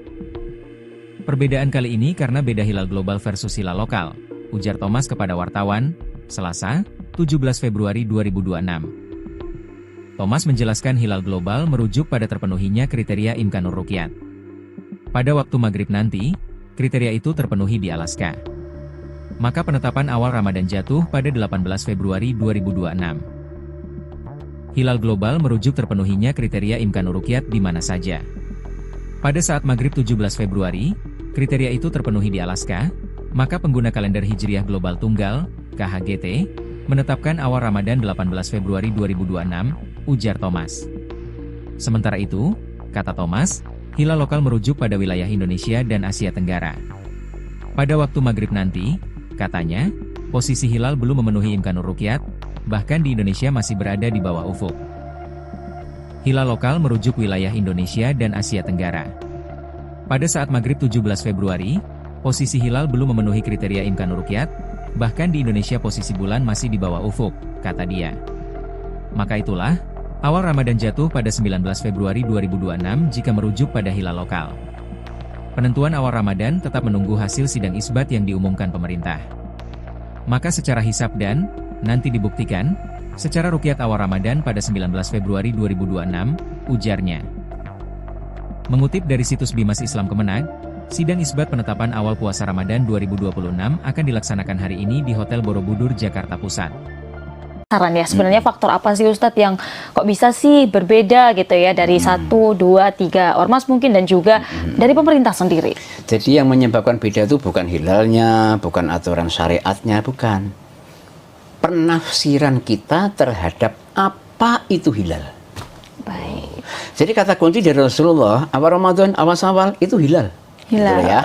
Perbedaan kali ini karena beda hilal global versus hilal lokal, ujar Thomas kepada wartawan, Selasa, 17 Februari 2026. Thomas menjelaskan hilal global merujuk pada terpenuhinya kriteria imkanur ruqyat. Pada waktu maghrib nanti, kriteria itu terpenuhi di Alaska. Maka penetapan awal Ramadan jatuh pada 18 Februari 2026. Hilal global merujuk terpenuhinya kriteria imkanur ruqyat di mana saja. Pada saat maghrib 17 Februari, kriteria itu terpenuhi di Alaska, maka pengguna kalender Hijriah Global Tunggal, KHGT, menetapkan awal Ramadan 18 Februari 2026, ujar Thomas. Sementara itu, kata Thomas, hilal lokal merujuk pada wilayah Indonesia dan Asia Tenggara. Pada waktu maghrib nanti, katanya, posisi hilal belum memenuhi imkanur ruqyat, bahkan di Indonesia masih berada di bawah ufuk. Hilal lokal merujuk wilayah Indonesia dan Asia Tenggara. Pada saat maghrib 17 Februari, posisi hilal belum memenuhi kriteria imkanur ruqyat, bahkan di Indonesia posisi bulan masih di bawah ufuk, kata dia. Maka itulah, awal Ramadan jatuh pada 19 Februari 2026 jika merujuk pada hilal lokal. Penentuan awal Ramadan tetap menunggu hasil sidang isbat yang diumumkan pemerintah. Maka secara hisab dan, nanti dibuktikan, secara ruqyat awal Ramadan pada 19 Februari 2026, ujarnya. Mengutip dari situs Bimas Islam Kemenag, sidang isbat penetapan awal puasa Ramadan 2026 akan dilaksanakan hari ini di Hotel Borobudur, Jakarta Pusat. Saran ya, sebenarnya faktor apa sih Ustadz yang kok bisa sih berbeda gitu ya dari 1, 2, 3 ormas mungkin dan juga dari pemerintah sendiri? Jadi yang menyebabkan beda itu bukan hilalnya, bukan aturan syariatnya, bukan. Penafsiran kita terhadap apa itu hilal. Baik. Jadi kata kunci dari Rasulullah, awal Ramadan, awal Syawal itu hilal. Hilal. Gitu ya.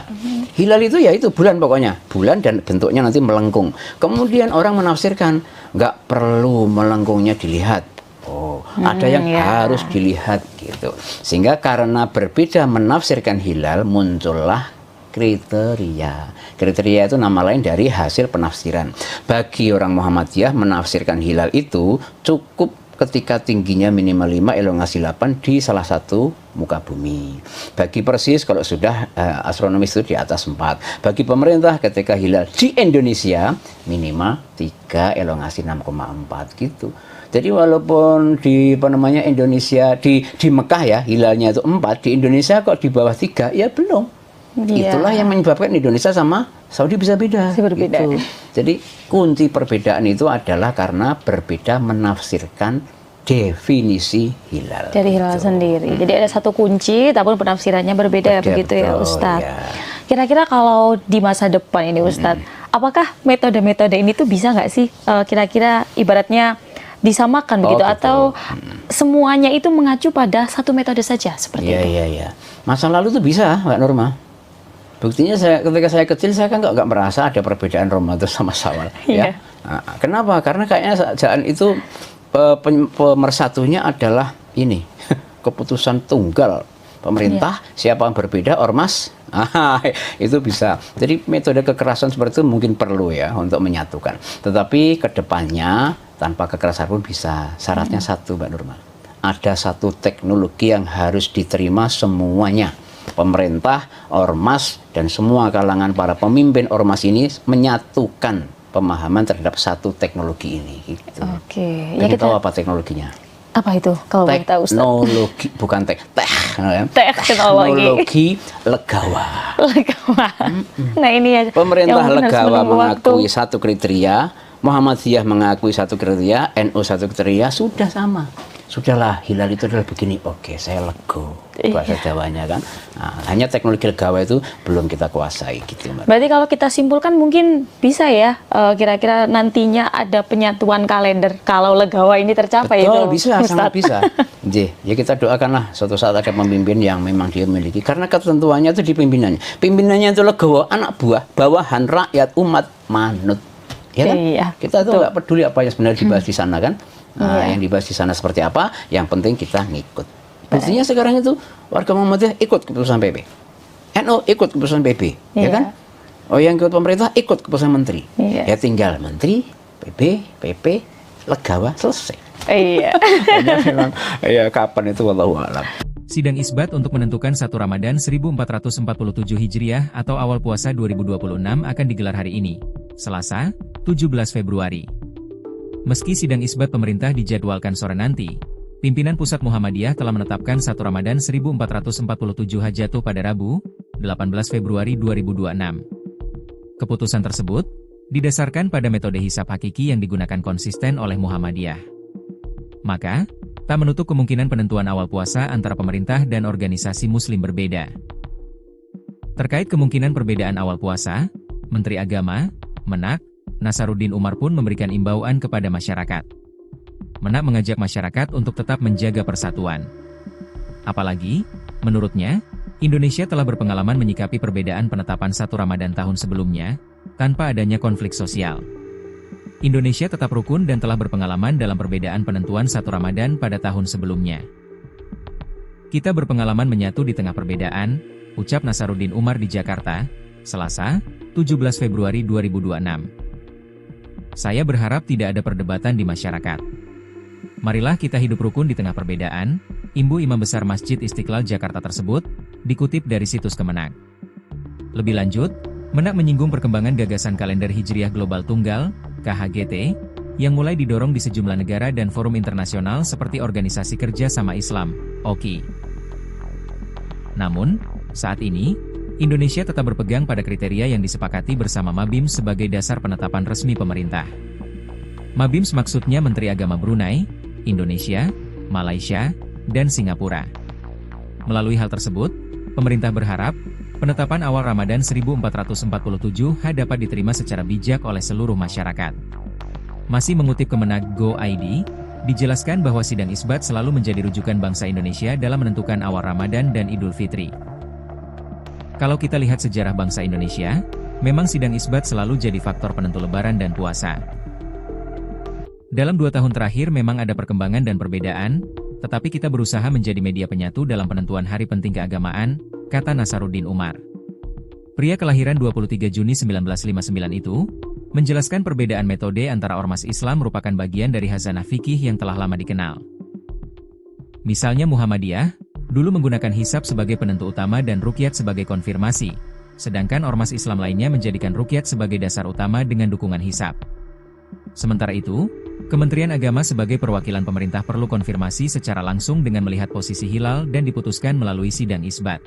Hilal itu ya itu bulan pokoknya, bulan dan bentuknya nanti melengkung. Kemudian orang menafsirkan nggak perlu melengkungnya dilihat. Oh, ada yang harus dilihat gitu. Sehingga karena berbeda menafsirkan hilal muncullah kriteria. Kriteria itu nama lain dari hasil penafsiran. Bagi orang Muhammadiyah menafsirkan hilal itu cukup ketika tingginya minimal 5, elongasi 8 di salah satu muka bumi. Bagi Persis kalau sudah astronomis itu di atas 4. Bagi pemerintah ketika hilal di Indonesia minimal 3, elongasi 6,4 gitu. Jadi walaupun di Indonesia di Mekah ya hilalnya itu 4, di Indonesia kok di bawah 3 ya belum. Itulah yang menyebabkan Indonesia sama Saudi bisa beda. Berbeda. Gitu. Jadi kunci perbedaan itu adalah karena berbeda menafsirkan definisi hilal. Dari hilal sendiri. Jadi ada satu kunci, tapi penafsirannya berbeda begitu ya Ustadz. Ya. Kira-kira kalau di masa depan ini Ustadz, apakah metode-metode ini tuh bisa nggak sih kira-kira ibaratnya disamakan begitu betul. Atau semuanya itu mengacu pada satu metode saja seperti itu? Iya. Masa lalu tuh bisa, Mbak Norma. Buktinya ketika saya kecil saya kan nggak merasa ada perbedaan Ramadan sama Syawal. Ya. Nah, kenapa? Karena kayaknya jangan itu pemersatunya adalah ini keputusan tunggal pemerintah. Siapa yang berbeda ormas itu bisa. Jadi metode kekerasan seperti itu mungkin perlu ya untuk menyatukan. Tetapi kedepannya tanpa kekerasan pun bisa. Syaratnya satu, Mbak Nurma. Ada satu teknologi yang harus diterima semuanya. Pemerintah, ormas, dan semua kalangan para pemimpin ormas ini menyatukan pemahaman terhadap satu teknologi ini. Gitu. Oke. Ya kita tahu apa teknologinya? Apa itu? Kalau boleh tahu, Ustaz? Teknologi, bukan teknologi legawa. Legawa. Nah ini ya. Pemerintah legawa mengakui satu kriteria Muhammadiyah mengakui satu kriteria, NU satu kriteria, sudah sama. Sudahlah, hilal itu adalah begini. Oke, saya lego. Bahasa Jawanya kan. Nah, hanya teknologi legawa itu belum kita kuasai gitu, Mbak. Berarti kalau kita simpulkan mungkin bisa ya, kira-kira nantinya ada penyatuan kalender kalau legawa ini tercapai. Betul, itu, bisa, Ustadz. sangat bisa. Ya kita doakanlah suatu saat ada pemimpin yang memang dia memiliki. Karena ketentuannya itu di pimpinannya. Pimpinannya itu legowo, anak buah, bawahan, rakyat, umat, manut. Ya kan? Iya, Kita tuh nggak peduli apa yang sebenarnya dibahas di sana kan. Nah, yang dibahas di sana seperti apa, yang penting kita ngikut. Buktinya sekarang itu warga Muhammadiyah ikut keputusan PP. NU ikut keputusan PP, ya kan? Oh, yang ikut pemerintah ikut keputusan menteri. Ya tinggal menteri, PP, legawa, selesai. Iya. Memang, ya kapan itu wallahu a'lam. Sidang isbat untuk menentukan 1 Ramadan 1447 Hijriah atau awal puasa 2026 akan digelar hari ini, Selasa, 17 Februari. Meski sidang isbat pemerintah dijadwalkan sore nanti, pimpinan Pusat Muhammadiyah telah menetapkan 1 Ramadan 1447 Hajatuh pada Rabu, 18 Februari 2026. Keputusan tersebut didasarkan pada metode hisab hakiki yang digunakan konsisten oleh Muhammadiyah. Maka, tak menutup kemungkinan penentuan awal puasa antara pemerintah dan organisasi muslim berbeda. Terkait kemungkinan perbedaan awal puasa, Menteri Agama, Menak, Nasaruddin Umar pun memberikan imbauan kepada masyarakat. Menak mengajak masyarakat untuk tetap menjaga persatuan. Apalagi, menurutnya, Indonesia telah berpengalaman menyikapi perbedaan penetapan 1 Ramadan tahun sebelumnya, tanpa adanya konflik sosial. Indonesia tetap rukun dan telah berpengalaman dalam perbedaan penentuan 1 Ramadan pada tahun sebelumnya. Kita berpengalaman menyatu di tengah perbedaan, ucap Nasaruddin Umar di Jakarta, Selasa, 17 Februari 2026. Saya berharap tidak ada perdebatan di masyarakat. Marilah kita hidup rukun di tengah perbedaan, imbu Imam Besar Masjid Istiqlal Jakarta tersebut, dikutip dari situs Kemenak. Lebih lanjut, Menak menyinggung perkembangan gagasan kalender Hijriah Global Tunggal, KHGT, yang mulai didorong di sejumlah negara dan forum internasional seperti Organisasi Kerja Sama Islam, OKI. Namun, saat ini, Indonesia tetap berpegang pada kriteria yang disepakati bersama Mabims sebagai dasar penetapan resmi pemerintah. Mabims maksudnya Menteri Agama Brunei, Indonesia, Malaysia, dan Singapura. Melalui hal tersebut, pemerintah berharap, penetapan awal Ramadan 1447 dapat diterima secara bijak oleh seluruh masyarakat. Masih mengutip Kemenak Go.id, dijelaskan bahwa sidang isbat selalu menjadi rujukan bangsa Indonesia dalam menentukan awal Ramadan dan Idul Fitri. Kalau kita lihat sejarah bangsa Indonesia, memang sidang isbat selalu jadi faktor penentu lebaran dan puasa. Dalam 2 tahun terakhir memang ada perkembangan dan perbedaan, tetapi kita berusaha menjadi media penyatu dalam penentuan hari penting keagamaan, kata Nasaruddin Umar. Pria kelahiran 23 Juni 1959 itu, menjelaskan perbedaan metode antara ormas Islam merupakan bagian dari hazanah fikih yang telah lama dikenal. Misalnya Muhammadiyah, dulu menggunakan hisab sebagai penentu utama dan ruqyat sebagai konfirmasi, sedangkan ormas Islam lainnya menjadikan ruqyat sebagai dasar utama dengan dukungan hisab. Sementara itu, Kementerian Agama sebagai perwakilan pemerintah perlu konfirmasi secara langsung dengan melihat posisi hilal dan diputuskan melalui sidang isbat.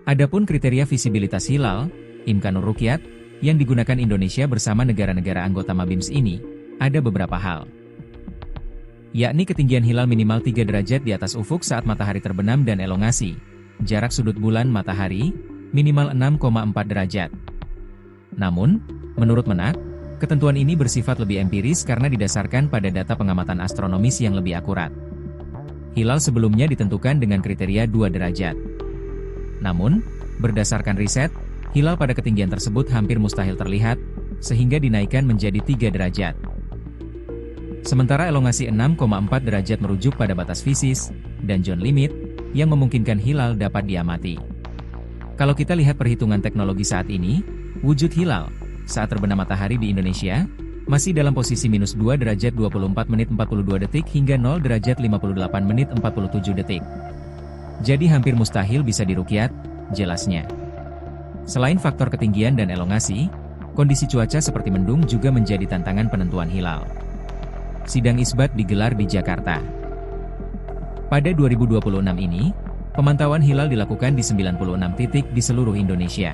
Adapun kriteria visibilitas hilal, imkanur ruqyat, yang digunakan Indonesia bersama negara-negara anggota Mabims ini, ada beberapa hal. Yakni ketinggian hilal minimal 3 derajat di atas ufuk saat matahari terbenam dan elongasi, jarak sudut bulan matahari, minimal 6,4 derajat. Namun, menurut Menak, ketentuan ini bersifat lebih empiris karena didasarkan pada data pengamatan astronomis yang lebih akurat. Hilal sebelumnya ditentukan dengan kriteria 2 derajat. Namun, berdasarkan riset, hilal pada ketinggian tersebut hampir mustahil terlihat, sehingga dinaikkan menjadi 3 derajat. Sementara elongasi 6,4 derajat merujuk pada batas fisis, dan zone limit, yang memungkinkan hilal dapat diamati. Kalau kita lihat perhitungan teknologi saat ini, wujud hilal, saat terbenam matahari di Indonesia, masih dalam posisi minus 2 derajat 24 menit 42 detik hingga 0 derajat 58 menit 47 detik. Jadi hampir mustahil bisa diruqyat, jelasnya. Selain faktor ketinggian dan elongasi, kondisi cuaca seperti mendung juga menjadi tantangan penentuan hilal. Sidang isbat digelar di Jakarta. Pada 2026 ini, pemantauan hilal dilakukan di 96 titik di seluruh Indonesia.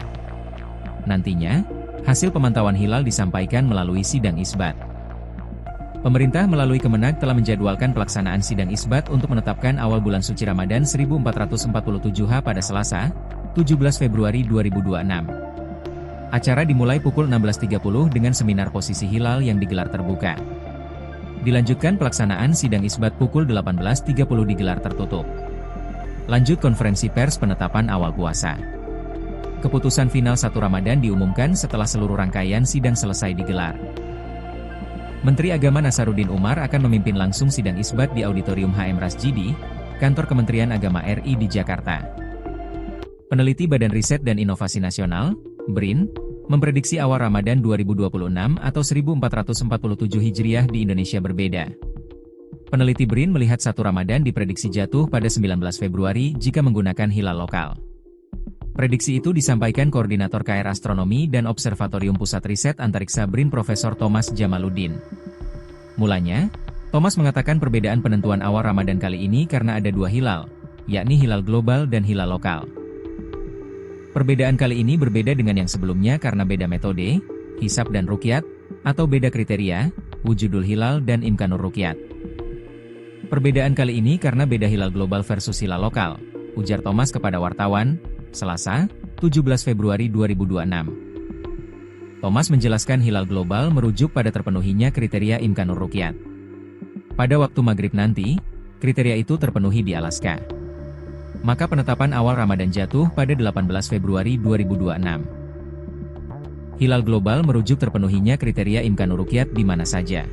Nantinya, Hasil pemantauan hilal disampaikan melalui sidang isbat. Pemerintah melalui Kemenag telah menjadwalkan pelaksanaan sidang isbat untuk menetapkan awal bulan suci Ramadan 1447 pada Selasa, 17 Februari 2026. Acara dimulai pukul 16.30 dengan seminar posisi hilal yang digelar terbuka. Dilanjutkan pelaksanaan sidang isbat pukul 18.30 digelar tertutup. Lanjut konferensi pers penetapan awal puasa. Keputusan final 1 Ramadan diumumkan setelah seluruh rangkaian sidang selesai digelar. Menteri Agama Nasaruddin Umar akan memimpin langsung sidang isbat di Auditorium HM Rasjidi, Kantor Kementerian Agama RI di Jakarta. Peneliti Badan Riset dan Inovasi Nasional, BRIN, memprediksi awal Ramadan 2026 atau 1447 Hijriah di Indonesia berbeda. Peneliti BRIN melihat 1 Ramadan diprediksi jatuh pada 19 Februari jika menggunakan hilal lokal. Prediksi itu disampaikan Koordinator KR Astronomi dan Observatorium Pusat Riset Antariksa BRIN Profesor Thomas Jamaluddin. Mulanya, Thomas mengatakan perbedaan penentuan awal Ramadan kali ini karena ada 2 hilal, yakni hilal global dan hilal lokal. Perbedaan kali ini berbeda dengan yang sebelumnya karena beda metode, hisab dan ruqyat, atau beda kriteria, wujudul hilal dan imkanur ruqyat. Perbedaan kali ini karena beda hilal global versus hilal lokal, ujar Thomas kepada wartawan, Selasa, 17 Februari 2026. Thomas menjelaskan hilal global merujuk pada terpenuhinya kriteria imkanur ruqyat. Pada waktu maghrib nanti, kriteria itu terpenuhi di Alaska. Maka penetapan awal Ramadan jatuh pada 18 Februari 2026. Hilal global merujuk terpenuhinya kriteria imkanur ruqyat di mana saja.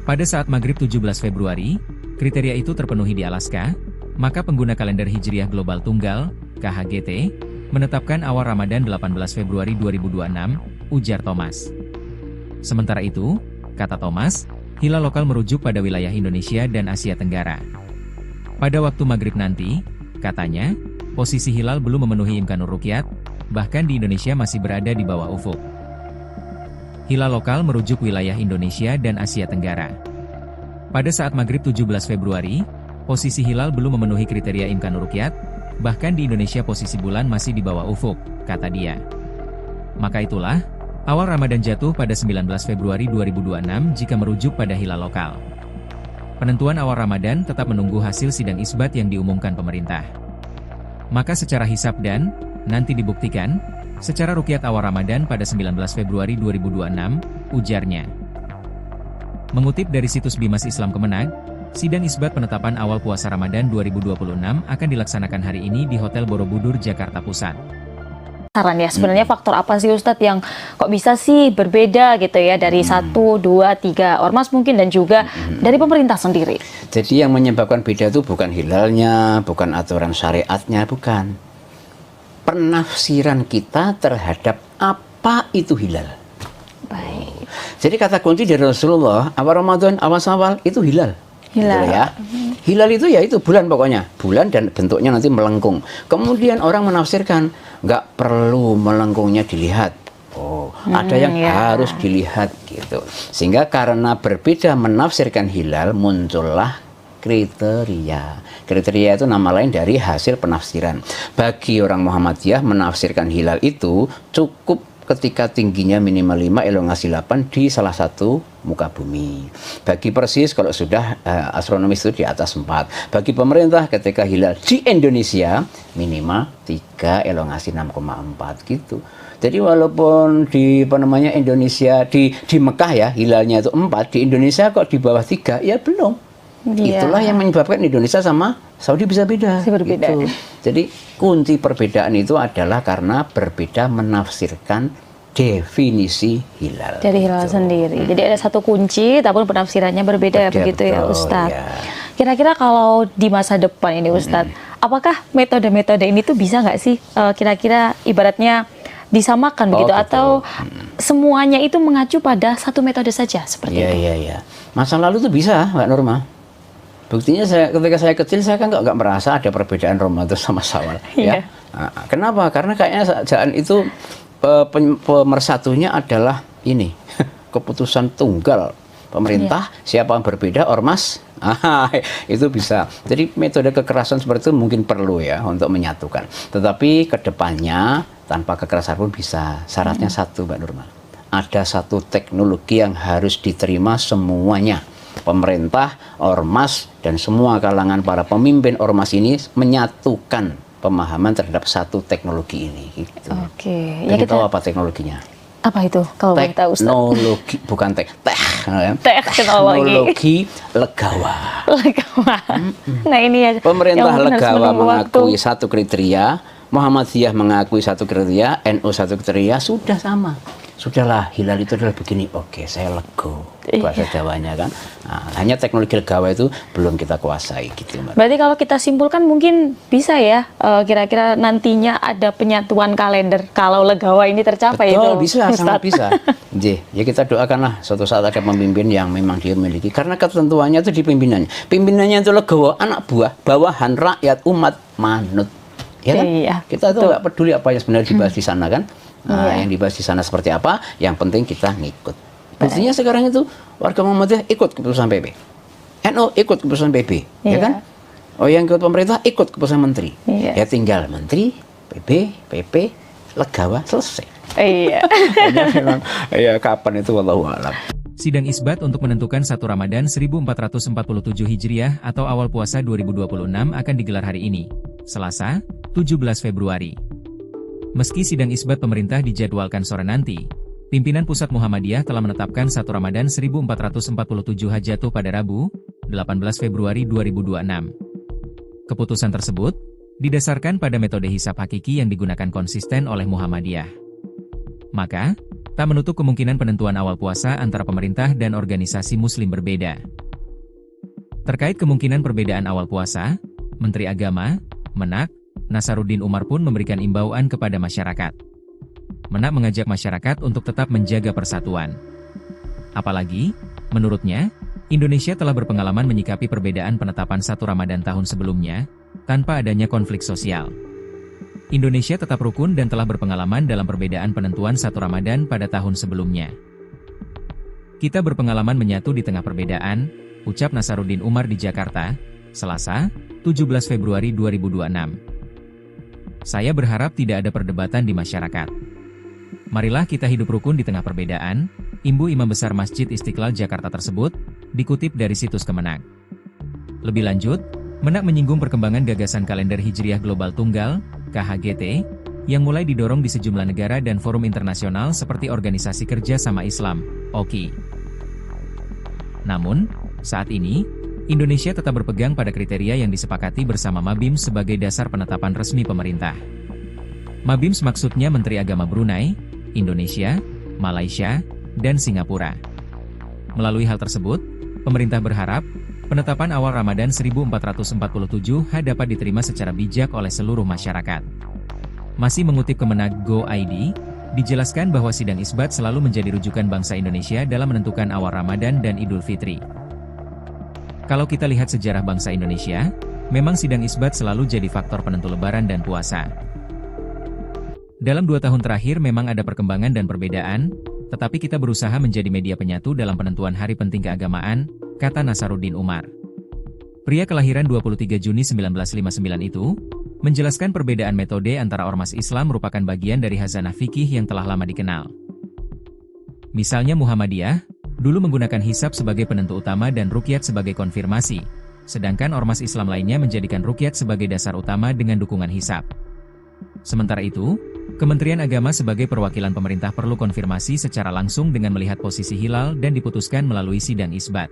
Pada saat maghrib 17 Februari, kriteria itu terpenuhi di Alaska, maka pengguna kalender Hijriah Global Tunggal, KHGT, menetapkan awal Ramadan 18 Februari 2026, ujar Thomas. Sementara itu, kata Thomas, hilal lokal merujuk pada wilayah Indonesia dan Asia Tenggara. Pada waktu maghrib nanti, katanya, posisi hilal belum memenuhi imkanur ruqyat, bahkan di Indonesia masih berada di bawah ufuk. Hilal lokal merujuk wilayah Indonesia dan Asia Tenggara. Pada saat maghrib 17 Februari, posisi hilal belum memenuhi kriteria imkanur ruqyat, bahkan di Indonesia posisi bulan masih di bawah ufuk, kata dia. Maka itulah, awal Ramadan jatuh pada 19 Februari 2026 jika merujuk pada hilal lokal. Penentuan awal Ramadan tetap menunggu hasil sidang isbat yang diumumkan pemerintah. Maka secara hisab dan, nanti dibuktikan, secara ruqyat awal Ramadan pada 19 Februari 2026, ujarnya. Mengutip dari situs Bimas Islam Kemenag, sidang isbat penetapan awal puasa Ramadan 2026 akan dilaksanakan hari ini di Hotel Borobudur, Jakarta Pusat. Saran ya, sebenarnya faktor apa sih Ustadz yang kok bisa sih berbeda gitu ya dari 1, 2, 3 ormas mungkin dan juga dari pemerintah sendiri? Jadi yang menyebabkan beda itu bukan hilalnya, bukan aturan syariatnya, bukan. Penafsiran kita terhadap apa itu hilal. Baik. Jadi kata kunci dari Rasulullah, awal Ramadan, awal itu hilal. Hilal. Gitu ya. Hilal itu ya itu bulan pokoknya, bulan dan bentuknya nanti melengkung. Kemudian orang menafsirkan nggak perlu melengkungnya dilihat. Oh, ada yang harus dilihat gitu. Sehingga karena berbeda menafsirkan hilal muncullah kriteria. Kriteria itu nama lain dari hasil penafsiran. Bagi orang Muhammadiyah menafsirkan hilal itu cukup ketika tingginya minimal 5, elongasi 8 di salah satu muka bumi. Bagi Persis kalau sudah astronomis itu di atas 4. Bagi pemerintah ketika hilal di Indonesia minimal 3, elongasi 6,4 gitu. Jadi walaupun di Indonesia di Mekah ya hilalnya itu 4, di Indonesia kok di bawah 3 ya belum. Itulah yang menyebabkan Indonesia sama Saudi bisa beda. Berbeda. Gitu. Jadi kunci perbedaan itu adalah karena berbeda menafsirkan definisi hilal. Dari hilal sendiri. Jadi ada satu kunci, tapi penafsirannya berbeda begitu ya Ustadz. Ya. Kira-kira kalau di masa depan ini Ustadz, apakah metode-metode ini tuh bisa nggak sih kira-kira ibaratnya disamakan begitu betul. Atau semuanya itu mengacu pada satu metode saja seperti itu? Iya. Masa lalu tuh bisa, Mbak Norma. Buktinya ketika saya kecil saya kan nggak merasa ada perbedaan Ramadan sama Syawal. Ya. Nah, kenapa? Karena kayaknya saat itu pemersatunya adalah ini keputusan tunggal pemerintah, siapa yang berbeda, ormas, itu bisa. Jadi metode kekerasan seperti itu mungkin perlu ya untuk menyatukan. Tetapi kedepannya tanpa kekerasan pun bisa. Syaratnya satu, Mbak Nurma. Ada satu teknologi yang harus diterima semuanya. Pemerintah, ormas, dan semua kalangan para pemimpin ormas ini menyatukan pemahaman terhadap satu teknologi ini. Gitu. Oke. Ya, kita tahu apa teknologinya? Apa itu? Kalau boleh tahu, Ustaz? Teknologi, bukan teknologi legawa. Legawa. Nah ini ya. Pemerintah legawa mengakui satu kriteria, Muhammadiyah mengakui satu kriteria, NU satu kriteria, sudah sama. Sudahlah, hilal itu adalah begini. Oke, saya lego. Bahasa Jawanya kan. Nah, hanya teknologi legawa itu belum kita kuasai gitu, Mbak. Berarti kalau kita simpulkan mungkin bisa ya, kira-kira nantinya ada penyatuan kalender kalau legawa ini tercapai. Betul, itu, bisa, Ustaz. sangat bisa. Ya kita doakanlah suatu saat ada pemimpin yang memang dia memiliki. Karena ketentuannya itu di pimpinannya. Pimpinannya itu legawa, anak buah, bawahan, rakyat, umat, manut. Ya kan? Iya, kita tuh nggak peduli apa yang sebenarnya dibahas di sana kan. Nah, yang dibahas di sana seperti apa, yang penting kita ngikut. Buktinya sekarang itu warga Muhammadiyah ikut keputusan PP, NU ikut keputusan PP, ya kan? Oh, yang ikut pemerintah ikut keputusan menteri. Ya tinggal menteri, PP, legawa, selesai. Iya. Ya kapan itu wallahu a'lam. Sidang isbat untuk menentukan 1 Ramadan 1447 Hijriah atau awal puasa 2026 akan digelar hari ini, Selasa, 17 Februari. Meski sidang isbat pemerintah dijadwalkan sore nanti, pimpinan Pusat Muhammadiyah telah menetapkan 1 Ramadan 1447 jatuh pada Rabu, 18 Februari 2026. Keputusan tersebut didasarkan pada metode hisab hakiki yang digunakan konsisten oleh Muhammadiyah. Maka, tak menutup kemungkinan penentuan awal puasa antara pemerintah dan organisasi muslim berbeda. Terkait kemungkinan perbedaan awal puasa, Menteri Agama, Menak, Nasaruddin Umar pun memberikan imbauan kepada masyarakat. Menak mengajak masyarakat untuk tetap menjaga persatuan. Apalagi, menurutnya, Indonesia telah berpengalaman menyikapi perbedaan penetapan 1 Ramadan tahun sebelumnya, tanpa adanya konflik sosial. Indonesia tetap rukun dan telah berpengalaman dalam perbedaan penentuan 1 Ramadan pada tahun sebelumnya. Kita berpengalaman menyatu di tengah perbedaan, ucap Nasaruddin Umar di Jakarta, Selasa, 17 Februari 2026. Saya berharap tidak ada perdebatan di masyarakat. Marilah kita hidup rukun di tengah perbedaan, imbu Imam Besar Masjid Istiqlal Jakarta tersebut, dikutip dari situs Kemenak. Lebih lanjut, Menak menyinggung perkembangan gagasan kalender Hijriah Global Tunggal, KHGT, yang mulai didorong di sejumlah negara dan forum internasional seperti Organisasi Kerja Sama Islam, OKI. Namun, saat ini, Indonesia tetap berpegang pada kriteria yang disepakati bersama Mabims sebagai dasar penetapan resmi pemerintah. Mabims maksudnya Menteri Agama Brunei, Indonesia, Malaysia, dan Singapura. Melalui hal tersebut, pemerintah berharap, penetapan awal Ramadan 1447 dapat diterima secara bijak oleh seluruh masyarakat. Masih mengutip Kemenak Go.id, dijelaskan bahwa sidang isbat selalu menjadi rujukan bangsa Indonesia dalam menentukan awal Ramadan dan Idul Fitri. Kalau kita lihat sejarah bangsa Indonesia, memang sidang isbat selalu jadi faktor penentu lebaran dan puasa. Dalam 2 tahun terakhir memang ada perkembangan dan perbedaan, tetapi kita berusaha menjadi media penyatu dalam penentuan hari penting keagamaan, kata Nasaruddin Umar. Pria kelahiran 23 Juni 1959 itu, menjelaskan perbedaan metode antara ormas Islam merupakan bagian dari hazanah fikih yang telah lama dikenal. Misalnya Muhammadiyah, dulu menggunakan hisab sebagai penentu utama dan ruqyat sebagai konfirmasi, sedangkan ormas Islam lainnya menjadikan ruqyat sebagai dasar utama dengan dukungan hisab. Sementara itu, Kementerian Agama sebagai perwakilan pemerintah perlu konfirmasi secara langsung dengan melihat posisi hilal dan diputuskan melalui sidang isbat.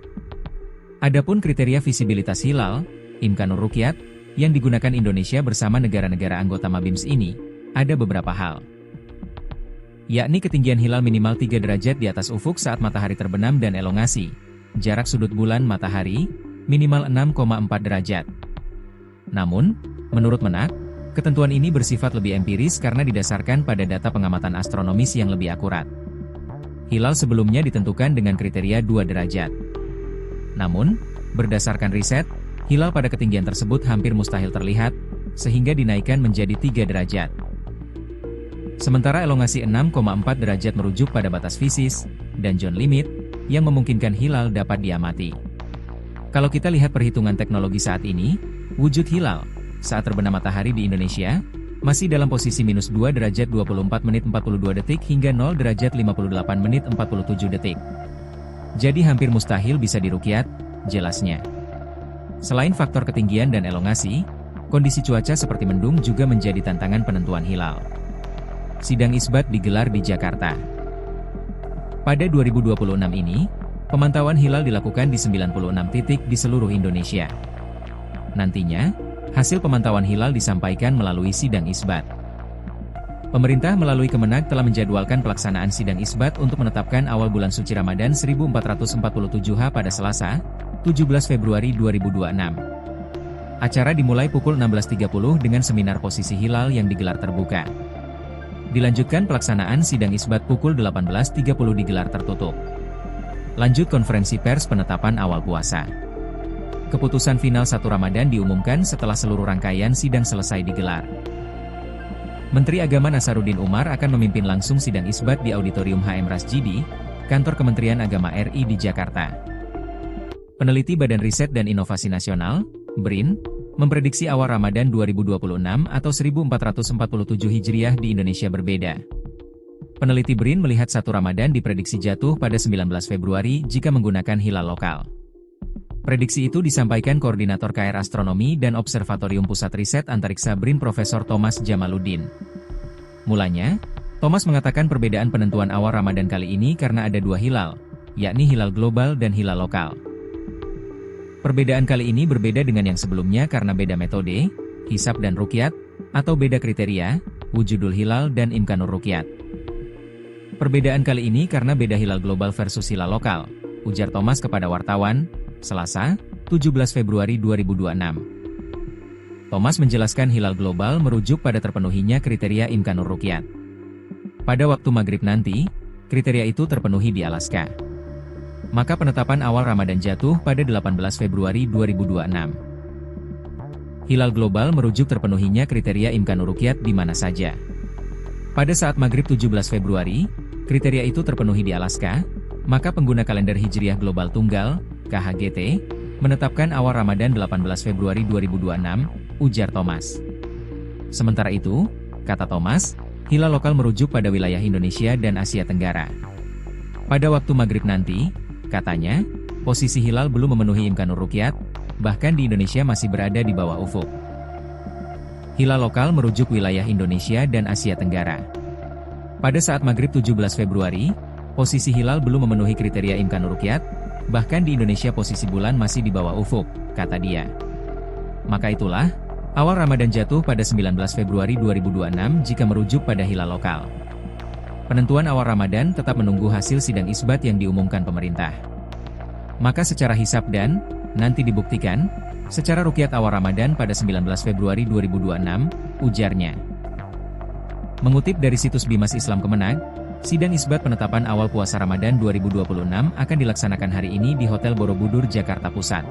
Adapun kriteria visibilitas hilal, imkanur ruqyat, yang digunakan Indonesia bersama negara-negara anggota Mabims ini, ada beberapa hal. Yakni ketinggian hilal minimal 3 derajat di atas ufuk saat matahari terbenam dan elongasi, jarak sudut bulan matahari, minimal 6,4 derajat. Namun, menurut Menak, ketentuan ini bersifat lebih empiris karena didasarkan pada data pengamatan astronomis yang lebih akurat. Hilal sebelumnya ditentukan dengan kriteria 2 derajat. Namun, berdasarkan riset, hilal pada ketinggian tersebut hampir mustahil terlihat, sehingga dinaikkan menjadi 3 derajat. Sementara elongasi 6,4 derajat merujuk pada batas fisis, dan zone limit, yang memungkinkan hilal dapat diamati. Kalau kita lihat perhitungan teknologi saat ini, wujud hilal saat terbenam matahari di Indonesia masih dalam posisi -2 derajat 24 menit 42 detik hingga 0 derajat 58 menit 47 detik. Jadi hampir mustahil bisa diruqyat, jelasnya. Selain faktor ketinggian dan elongasi, kondisi cuaca seperti mendung juga menjadi tantangan penentuan hilal. Sidang isbat digelar di Jakarta. Pada 2026 ini, pemantauan hilal dilakukan di 96 titik di seluruh Indonesia. Nantinya, hasil pemantauan hilal disampaikan melalui sidang isbat. Pemerintah melalui Kemenag telah menjadwalkan pelaksanaan sidang isbat untuk menetapkan awal bulan suci Ramadan 1447 pada Selasa, 17 Februari 2026. Acara dimulai pukul 16.30 dengan seminar posisi hilal yang digelar terbuka. Dilanjutkan pelaksanaan sidang isbat pukul 18.30 digelar tertutup. Lanjut konferensi pers penetapan awal puasa. Keputusan final 1 Ramadan diumumkan setelah seluruh rangkaian sidang selesai digelar. Menteri Agama Nasaruddin Umar akan memimpin langsung sidang isbat di Auditorium HM Rasjidi, Kantor Kementerian Agama RI di Jakarta. Peneliti Badan Riset dan Inovasi Nasional, BRIN, memprediksi awal Ramadan 2026 atau 1447 Hijriah di Indonesia berbeda. Peneliti BRIN melihat 1 Ramadan diprediksi jatuh pada 19 Februari jika menggunakan hilal lokal. Prediksi itu disampaikan Koordinator KR Astronomi dan Observatorium Pusat Riset Antariksa BRIN Profesor Thomas Jamaluddin. Mulanya, Thomas mengatakan perbedaan penentuan awal Ramadan kali ini karena ada 2 hilal, yakni hilal global dan hilal lokal. Perbedaan kali ini berbeda dengan yang sebelumnya karena beda metode, hisab dan ruqyat, atau beda kriteria, wujudul hilal dan imkanur ruqyat. Perbedaan kali ini karena beda hilal global versus hilal lokal, ujar Thomas kepada wartawan, Selasa, 17 Februari 2026. Thomas menjelaskan hilal global merujuk pada terpenuhinya kriteria imkanur ruqyat. Pada waktu maghrib nanti, kriteria itu terpenuhi di Alaska. Maka penetapan awal Ramadan jatuh pada 18 Februari 2026. Hilal global merujuk terpenuhinya kriteria imkanur ruqyat di mana saja. Pada saat maghrib 17 Februari, kriteria itu terpenuhi di Alaska, maka pengguna kalender Hijriah Global Tunggal, KHGT, menetapkan awal Ramadan 18 Februari 2026, ujar Thomas. Sementara itu, kata Thomas, hilal lokal merujuk pada wilayah Indonesia dan Asia Tenggara. Pada waktu maghrib nanti, katanya, posisi hilal belum memenuhi imkanur ruqyat, bahkan di Indonesia masih berada di bawah ufuk. Hilal lokal merujuk wilayah Indonesia dan Asia Tenggara. Pada saat maghrib 17 Februari, posisi hilal belum memenuhi kriteria imkanur ruqyat, bahkan di Indonesia posisi bulan masih di bawah ufuk, kata dia. Maka itulah, awal Ramadan jatuh pada 19 Februari 2026 jika merujuk pada hilal lokal. Penentuan awal Ramadan tetap menunggu hasil sidang isbat yang diumumkan pemerintah. Maka secara hisab dan, nanti dibuktikan, secara ruqyat awal Ramadan pada 19 Februari 2026, ujarnya. Mengutip dari situs Bimas Islam Kemenag, sidang isbat penetapan awal puasa Ramadan 2026 akan dilaksanakan hari ini di Hotel Borobudur, Jakarta Pusat.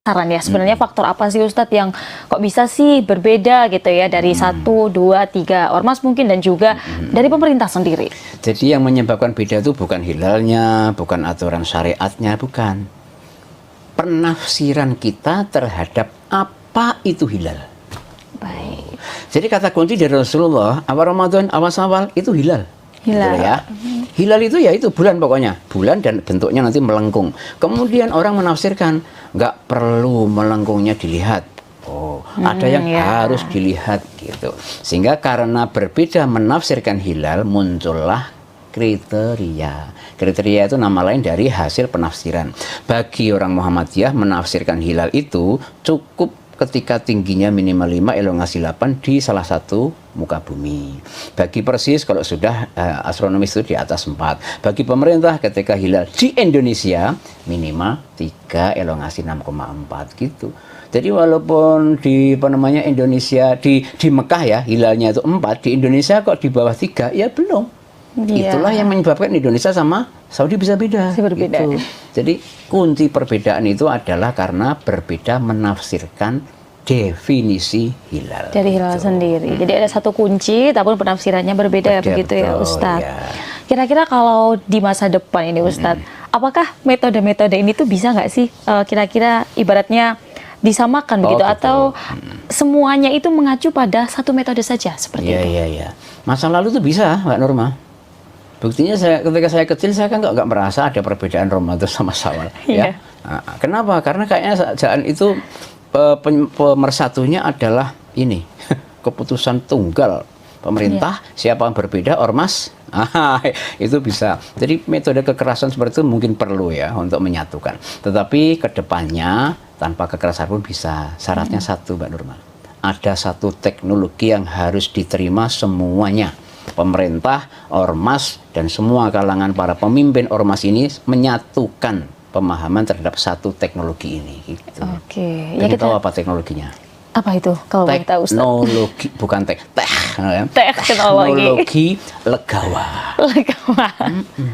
Saran ya, sebenarnya faktor apa sih Ustadz yang kok bisa sih berbeda gitu ya dari 1, 2, 3 ormas mungkin dan juga dari pemerintah sendiri? Jadi yang menyebabkan beda itu bukan hilalnya, bukan aturan syariatnya, bukan. Penafsiran kita terhadap apa itu hilal. Baik. Jadi kata kunci dari Rasulullah, awal Ramadan, awal itu hilal. Hilal. Gitu ya. Hilal itu ya itu bulan pokoknya, bulan dan bentuknya nanti melengkung. Kemudian orang menafsirkan nggak perlu melengkungnya dilihat. Oh, ada yang harus dilihat gitu. Sehingga karena berbeda menafsirkan hilal muncullah kriteria. Kriteria itu nama lain dari hasil penafsiran. Bagi orang Muhammadiyah menafsirkan hilal itu cukup ketika tingginya minimal 5, elongasi 8 di salah satu muka bumi. Bagi Persis kalau sudah astronomis itu di atas 4. Bagi pemerintah ketika hilal di Indonesia minimal 3, elongasi 6,4 gitu. Jadi walaupun di Indonesia di Mekah ya hilalnya itu 4, di Indonesia kok di bawah 3 ya belum. Itulah yang menyebabkan Indonesia sama Saudi bisa beda. Berbeda. Gitu. Jadi kunci perbedaan itu adalah karena berbeda menafsirkan definisi hilal. Dari hilal sendiri. Jadi ada satu kunci, tapi penafsirannya berbeda begitu ya Ustadz. Ya. Kira-kira kalau di masa depan ini Ustadz, apakah metode-metode ini tuh bisa nggak sih kira-kira ibaratnya disamakan begitu, atau semuanya itu mengacu pada satu metode saja seperti itu? Iya. Masa lalu tuh bisa, Mbak Nurma. Buktinya ketika saya kecil saya kan nggak merasa ada perbedaan Ramadan sama Syawal. Ya. Nah, kenapa? Karena kayaknya jalan itu pemersatunya adalah ini keputusan tunggal pemerintah, siapa yang berbeda ormas, itu bisa. Jadi metode kekerasan seperti itu mungkin perlu ya untuk menyatukan. Tetapi kedepannya tanpa kekerasan pun bisa. Syaratnya satu, Mbak Nurma. Ada satu teknologi yang harus diterima semuanya. Pemerintah, ormas, dan semua kalangan para pemimpin ormas ini menyatukan pemahaman terhadap satu teknologi ini. Gitu. Oke. Ya, kita tahu apa teknologinya? Apa itu kalau boleh tahu, Ustaz? Teknologi, bukan teknologi legawa.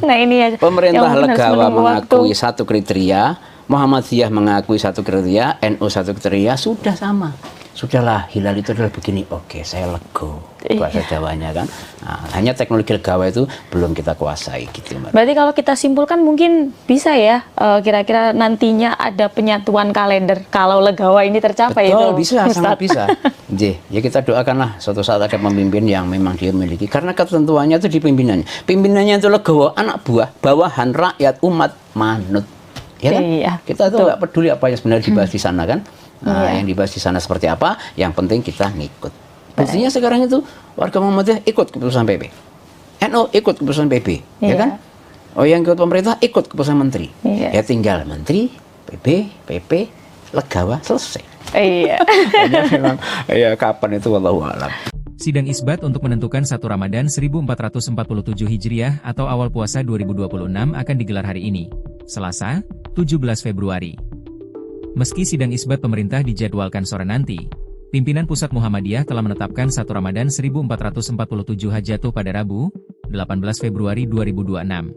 Nah ini ya. Pemerintah legawa mengakui satu kriteria, Muhammadiyah mengakui satu kriteria, NU satu kriteria, sudah sama. Sudahlah, hilal itu adalah begini. Oke, saya lego. Bahasa Jawanya kan. Nah, hanya teknologi legawa itu belum kita kuasai gitu, Mbak. Berarti kalau kita simpulkan mungkin bisa ya, kira-kira nantinya ada penyatuan kalender kalau legawa ini tercapai. Betul, itu, bisa, sangat bisa. Ya kita doakanlah suatu saat ada pemimpin yang memang dia memiliki. Karena ketentuannya itu di pimpinannya. Pimpinannya itu legawa, anak buah, bawahan, rakyat, umat, manut. Ya kan? Iya, kita tuh nggak peduli apa yang sebenarnya dibahas di sana kan. Nah, yang dibahas di sana seperti apa, yang penting kita ngikut. Buktinya sekarang itu warga Muhammadiyah ikut keputusan PP, NU ikut keputusan PP, ya kan? Oh, yang ikut pemerintah ikut keputusan menteri. Ya tinggal menteri, PP, legawa, selesai. Iya. Memang, ya kapan itu wallahu a'lam. Sidang isbat untuk menentukan 1 Ramadan 1447 Hijriah atau awal puasa 2026 akan digelar hari ini, Selasa, 17 Februari. Meski sidang isbat pemerintah dijadwalkan sore nanti, pimpinan Pusat Muhammadiyah telah menetapkan 1 Ramadan 1447 jatuh pada Rabu, 18 Februari 2026.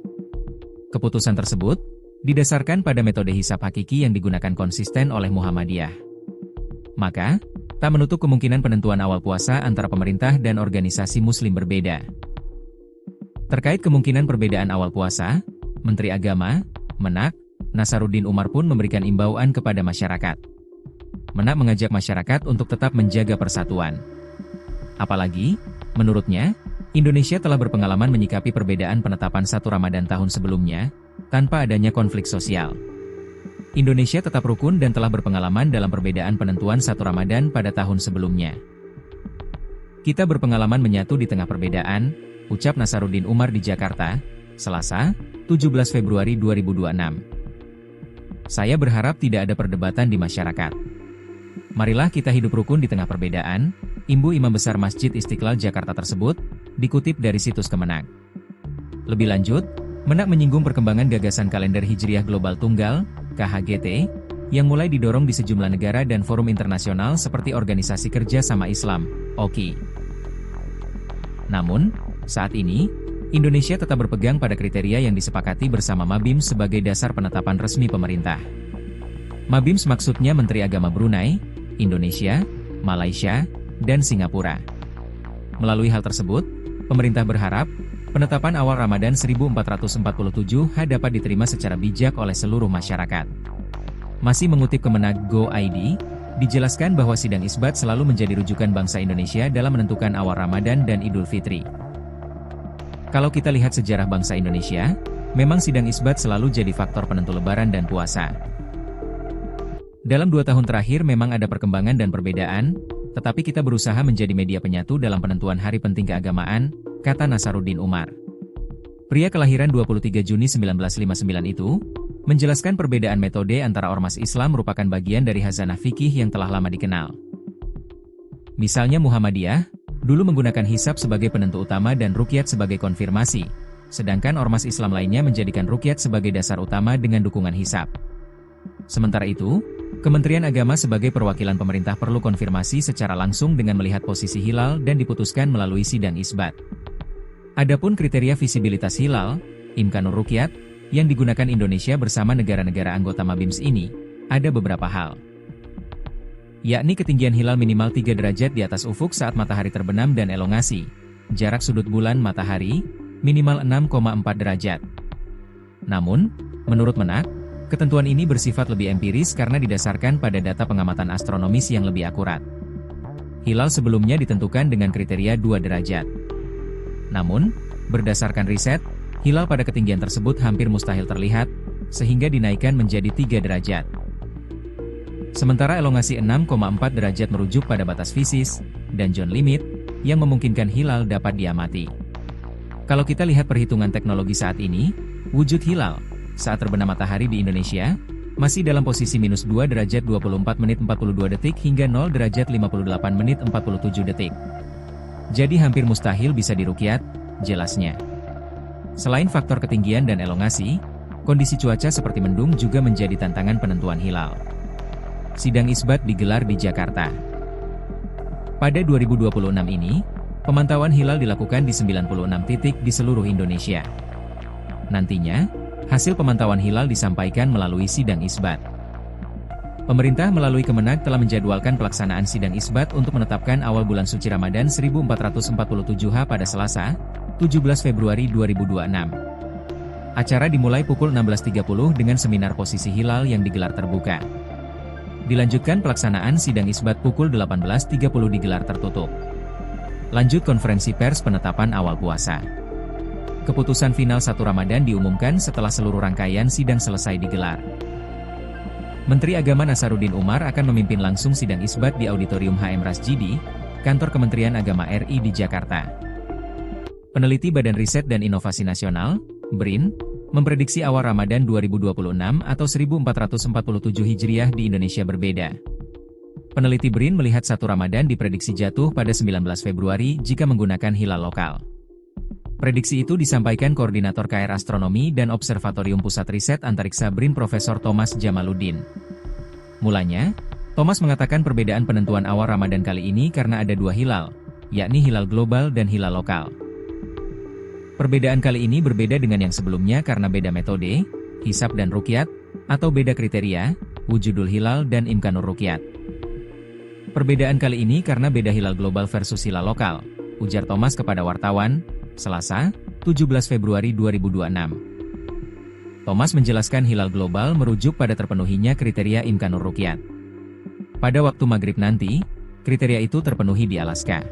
Keputusan tersebut didasarkan pada metode hisab hakiki yang digunakan konsisten oleh Muhammadiyah. Maka, tak menutup kemungkinan penentuan awal puasa antara pemerintah dan organisasi muslim berbeda. Terkait kemungkinan perbedaan awal puasa, Menteri Agama, Menak, Nasaruddin Umar pun memberikan imbauan kepada masyarakat. Menak mengajak masyarakat untuk tetap menjaga persatuan. Apalagi, menurutnya, Indonesia telah berpengalaman menyikapi perbedaan penetapan 1 Ramadan tahun sebelumnya, tanpa adanya konflik sosial. Indonesia tetap rukun dan telah berpengalaman dalam perbedaan penentuan 1 Ramadan pada tahun sebelumnya. Kita berpengalaman menyatu di tengah perbedaan, ucap Nasaruddin Umar di Jakarta, Selasa, 17 Februari 2026. Saya berharap tidak ada perdebatan di masyarakat. Marilah kita hidup rukun di tengah perbedaan, imbu Imam Besar Masjid Istiqlal Jakarta tersebut, dikutip dari situs Kemenak. Lebih lanjut, Menak menyinggung perkembangan gagasan kalender Hijriah Global Tunggal, KHGT, yang mulai didorong di sejumlah negara dan forum internasional seperti Organisasi Kerja Sama Islam, OKI. Namun, saat ini, Indonesia tetap berpegang pada kriteria yang disepakati bersama MABIMS sebagai dasar penetapan resmi pemerintah. MABIMS maksudnya Menteri Agama Brunei, Indonesia, Malaysia, dan Singapura. Melalui hal tersebut, pemerintah berharap, penetapan awal Ramadan 1447 dapat diterima secara bijak oleh seluruh masyarakat. Masih mengutip Kemenak Go.id, dijelaskan bahwa sidang isbat selalu menjadi rujukan bangsa Indonesia dalam menentukan awal Ramadan dan Idul Fitri. Kalau kita lihat sejarah bangsa Indonesia, memang sidang isbat selalu jadi faktor penentu lebaran dan puasa. Dalam 2 tahun terakhir memang ada perkembangan dan perbedaan, tetapi kita berusaha menjadi media penyatu dalam penentuan hari penting keagamaan, kata Nasaruddin Umar. Pria kelahiran 23 Juni 1959 itu, menjelaskan perbedaan metode antara ormas Islam merupakan bagian dari khazanah fikih yang telah lama dikenal. Misalnya Muhammadiyah, dulu menggunakan hisab sebagai penentu utama dan ruqyat sebagai konfirmasi, sedangkan ormas Islam lainnya menjadikan ruqyat sebagai dasar utama dengan dukungan hisab. Sementara itu, Kementerian Agama sebagai perwakilan pemerintah perlu konfirmasi secara langsung dengan melihat posisi hilal dan diputuskan melalui sidang isbat. Adapun kriteria visibilitas hilal, Imkanur Ruqyat, yang digunakan Indonesia bersama negara-negara anggota MABIMS ini, ada beberapa hal. Yakni ketinggian hilal minimal 3 derajat di atas ufuk saat matahari terbenam dan elongasi, jarak sudut bulan matahari, minimal 6,4 derajat. Namun, Menurut Menak, ketentuan ini bersifat lebih empiris karena didasarkan pada data pengamatan astronomis yang lebih akurat. Hilal sebelumnya ditentukan dengan kriteria 2 derajat. Namun, berdasarkan riset, hilal pada ketinggian tersebut hampir mustahil terlihat, sehingga dinaikkan menjadi 3 derajat. Sementara elongasi 6,4 derajat merujuk pada batas fisis, dan John limit, yang memungkinkan hilal dapat diamati. Kalau kita lihat perhitungan teknologi saat ini, wujud hilal saat terbenam matahari di Indonesia masih dalam posisi minus 2 derajat 24 menit 42 detik hingga 0 derajat 58 menit 47 detik. Jadi hampir mustahil bisa diruqyat, jelasnya. Selain faktor ketinggian dan elongasi, kondisi cuaca seperti mendung juga menjadi tantangan penentuan hilal. Sidang isbat digelar di Jakarta. Pada 2026 ini, pemantauan hilal dilakukan di 96 titik di seluruh Indonesia. Nantinya, hasil pemantauan hilal disampaikan melalui sidang isbat. Pemerintah melalui Kemenag telah menjadwalkan pelaksanaan sidang isbat untuk menetapkan awal bulan suci Ramadan 1447 pada Selasa, 17 Februari 2026. Acara dimulai pukul 16.30 dengan seminar posisi hilal yang digelar terbuka. Dilanjutkan pelaksanaan sidang isbat pukul 18.30 digelar tertutup. Lanjut konferensi pers penetapan awal puasa. Keputusan final 1 Ramadan diumumkan setelah seluruh rangkaian sidang selesai digelar. Menteri Agama Nasaruddin Umar akan memimpin langsung sidang isbat di Auditorium HM Rasjidi, Kantor Kementerian Agama RI di Jakarta. Peneliti Badan Riset dan Inovasi Nasional, BRIN, memprediksi awal Ramadan 2026 atau 1447 Hijriah di Indonesia berbeda. Peneliti BRIN melihat 1 Ramadan diprediksi jatuh pada 19 Februari jika menggunakan hilal lokal. Prediksi itu disampaikan Koordinator KR Astronomi dan Observatorium Pusat Riset Antariksa BRIN Profesor Thomas Jamaluddin. Mulanya, Thomas mengatakan perbedaan penentuan awal Ramadan kali ini karena ada 2 hilal, yakni hilal global dan hilal lokal. Perbedaan kali ini berbeda dengan yang sebelumnya karena beda metode, hisab dan ruqyat, atau beda kriteria, wujudul hilal dan imkanur ruqyat. Perbedaan kali ini karena beda hilal global versus hilal lokal, ujar Thomas kepada wartawan, Selasa, 17 Februari 2026. Thomas menjelaskan hilal global merujuk pada terpenuhinya kriteria imkanur ruqyat. Pada waktu maghrib nanti, kriteria itu terpenuhi di Alaska.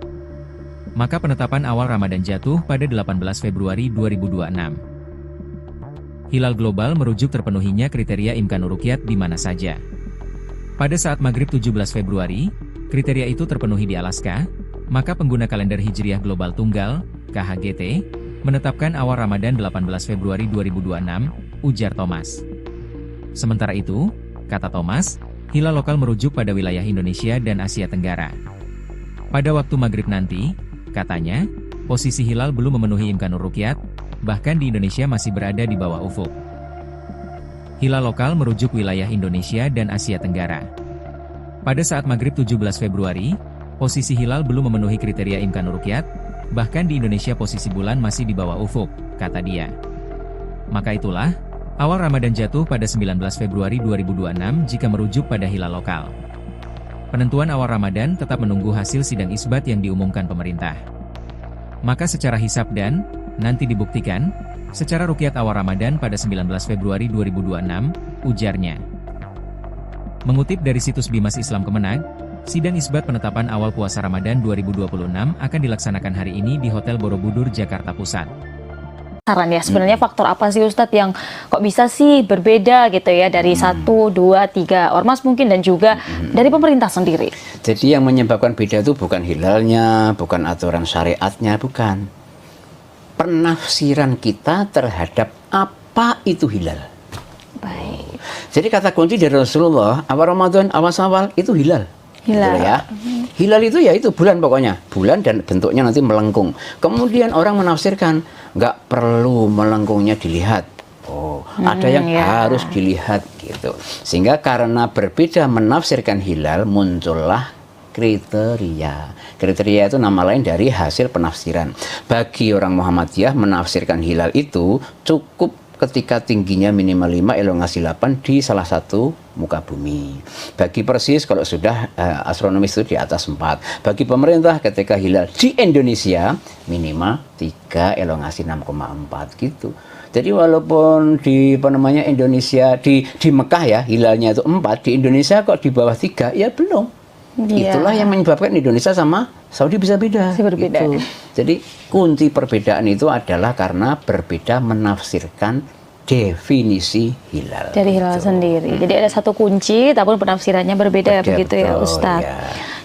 Maka penetapan awal Ramadan jatuh pada 18 Februari 2026. Hilal global merujuk terpenuhinya kriteria imkanur ruqyat di mana saja. Pada saat maghrib 17 Februari, kriteria itu terpenuhi di Alaska, maka pengguna kalender Hijriah Global Tunggal, KHGT, menetapkan awal Ramadan 18 Februari 2026, ujar Thomas. Sementara itu, kata Thomas, hilal lokal merujuk pada wilayah Indonesia dan Asia Tenggara. Pada waktu maghrib nanti, katanya, posisi hilal belum memenuhi imkanur ruqyat, bahkan di Indonesia masih berada di bawah ufuk. Hilal lokal merujuk wilayah Indonesia dan Asia Tenggara. Pada saat maghrib 17 Februari, posisi hilal belum memenuhi kriteria imkanur ruqyat, bahkan di Indonesia posisi bulan masih di bawah ufuk, kata dia. Maka itulah, awal Ramadan jatuh pada 19 Februari 2026 jika merujuk pada hilal lokal. Penentuan awal Ramadan tetap menunggu hasil sidang isbat yang diumumkan pemerintah. Maka secara hisab dan, nanti dibuktikan, secara ruqyat awal Ramadan pada 19 Februari 2026, ujarnya. Mengutip dari situs Bimas Islam Kemenag, sidang isbat penetapan awal puasa Ramadan 2026 akan dilaksanakan hari ini di Hotel Borobudur, Jakarta Pusat. Saran ya, sebenarnya faktor apa sih Ustadz yang kok bisa sih berbeda gitu ya dari 1, 2, 3 ormas mungkin dan juga dari pemerintah sendiri? Jadi yang menyebabkan beda itu bukan hilalnya, bukan aturan syariatnya, bukan. Penafsiran kita terhadap apa itu hilal. Baik. Jadi kata kunci dari Rasulullah, awal Ramadan, awal Syawal itu hilal. Hilal. Gitu ya. Hilal itu ya itu bulan pokoknya. Bulan dan bentuknya nanti melengkung. Kemudian orang menafsirkan, nggak perlu melengkungnya dilihat. Oh, ada yang harus dilihat gitu. Sehingga karena berbeda menafsirkan hilal, muncullah kriteria. Kriteria itu nama lain dari hasil penafsiran. Bagi orang Muhammadiyah menafsirkan hilal itu cukup ketika tingginya minimal 5, elongasi 8 di salah satu muka bumi. Bagi Persis kalau sudah astronomis itu di atas 4. Bagi pemerintah ketika hilal di Indonesia minimal 3, elongasi 6,4 gitu. Jadi walaupun di Indonesia di Mekah ya hilalnya itu 4, di Indonesia kok di bawah 3 ya belum. Itulah yang menyebabkan Indonesia sama Saudi bisa beda. Berbeda. Gitu. Jadi kunci perbedaan itu adalah karena berbeda menafsirkan definisi hilal. Dari hilal sendiri. Jadi ada satu kunci, tapi penafsirannya berbeda begitu ya Ustadz. Ya.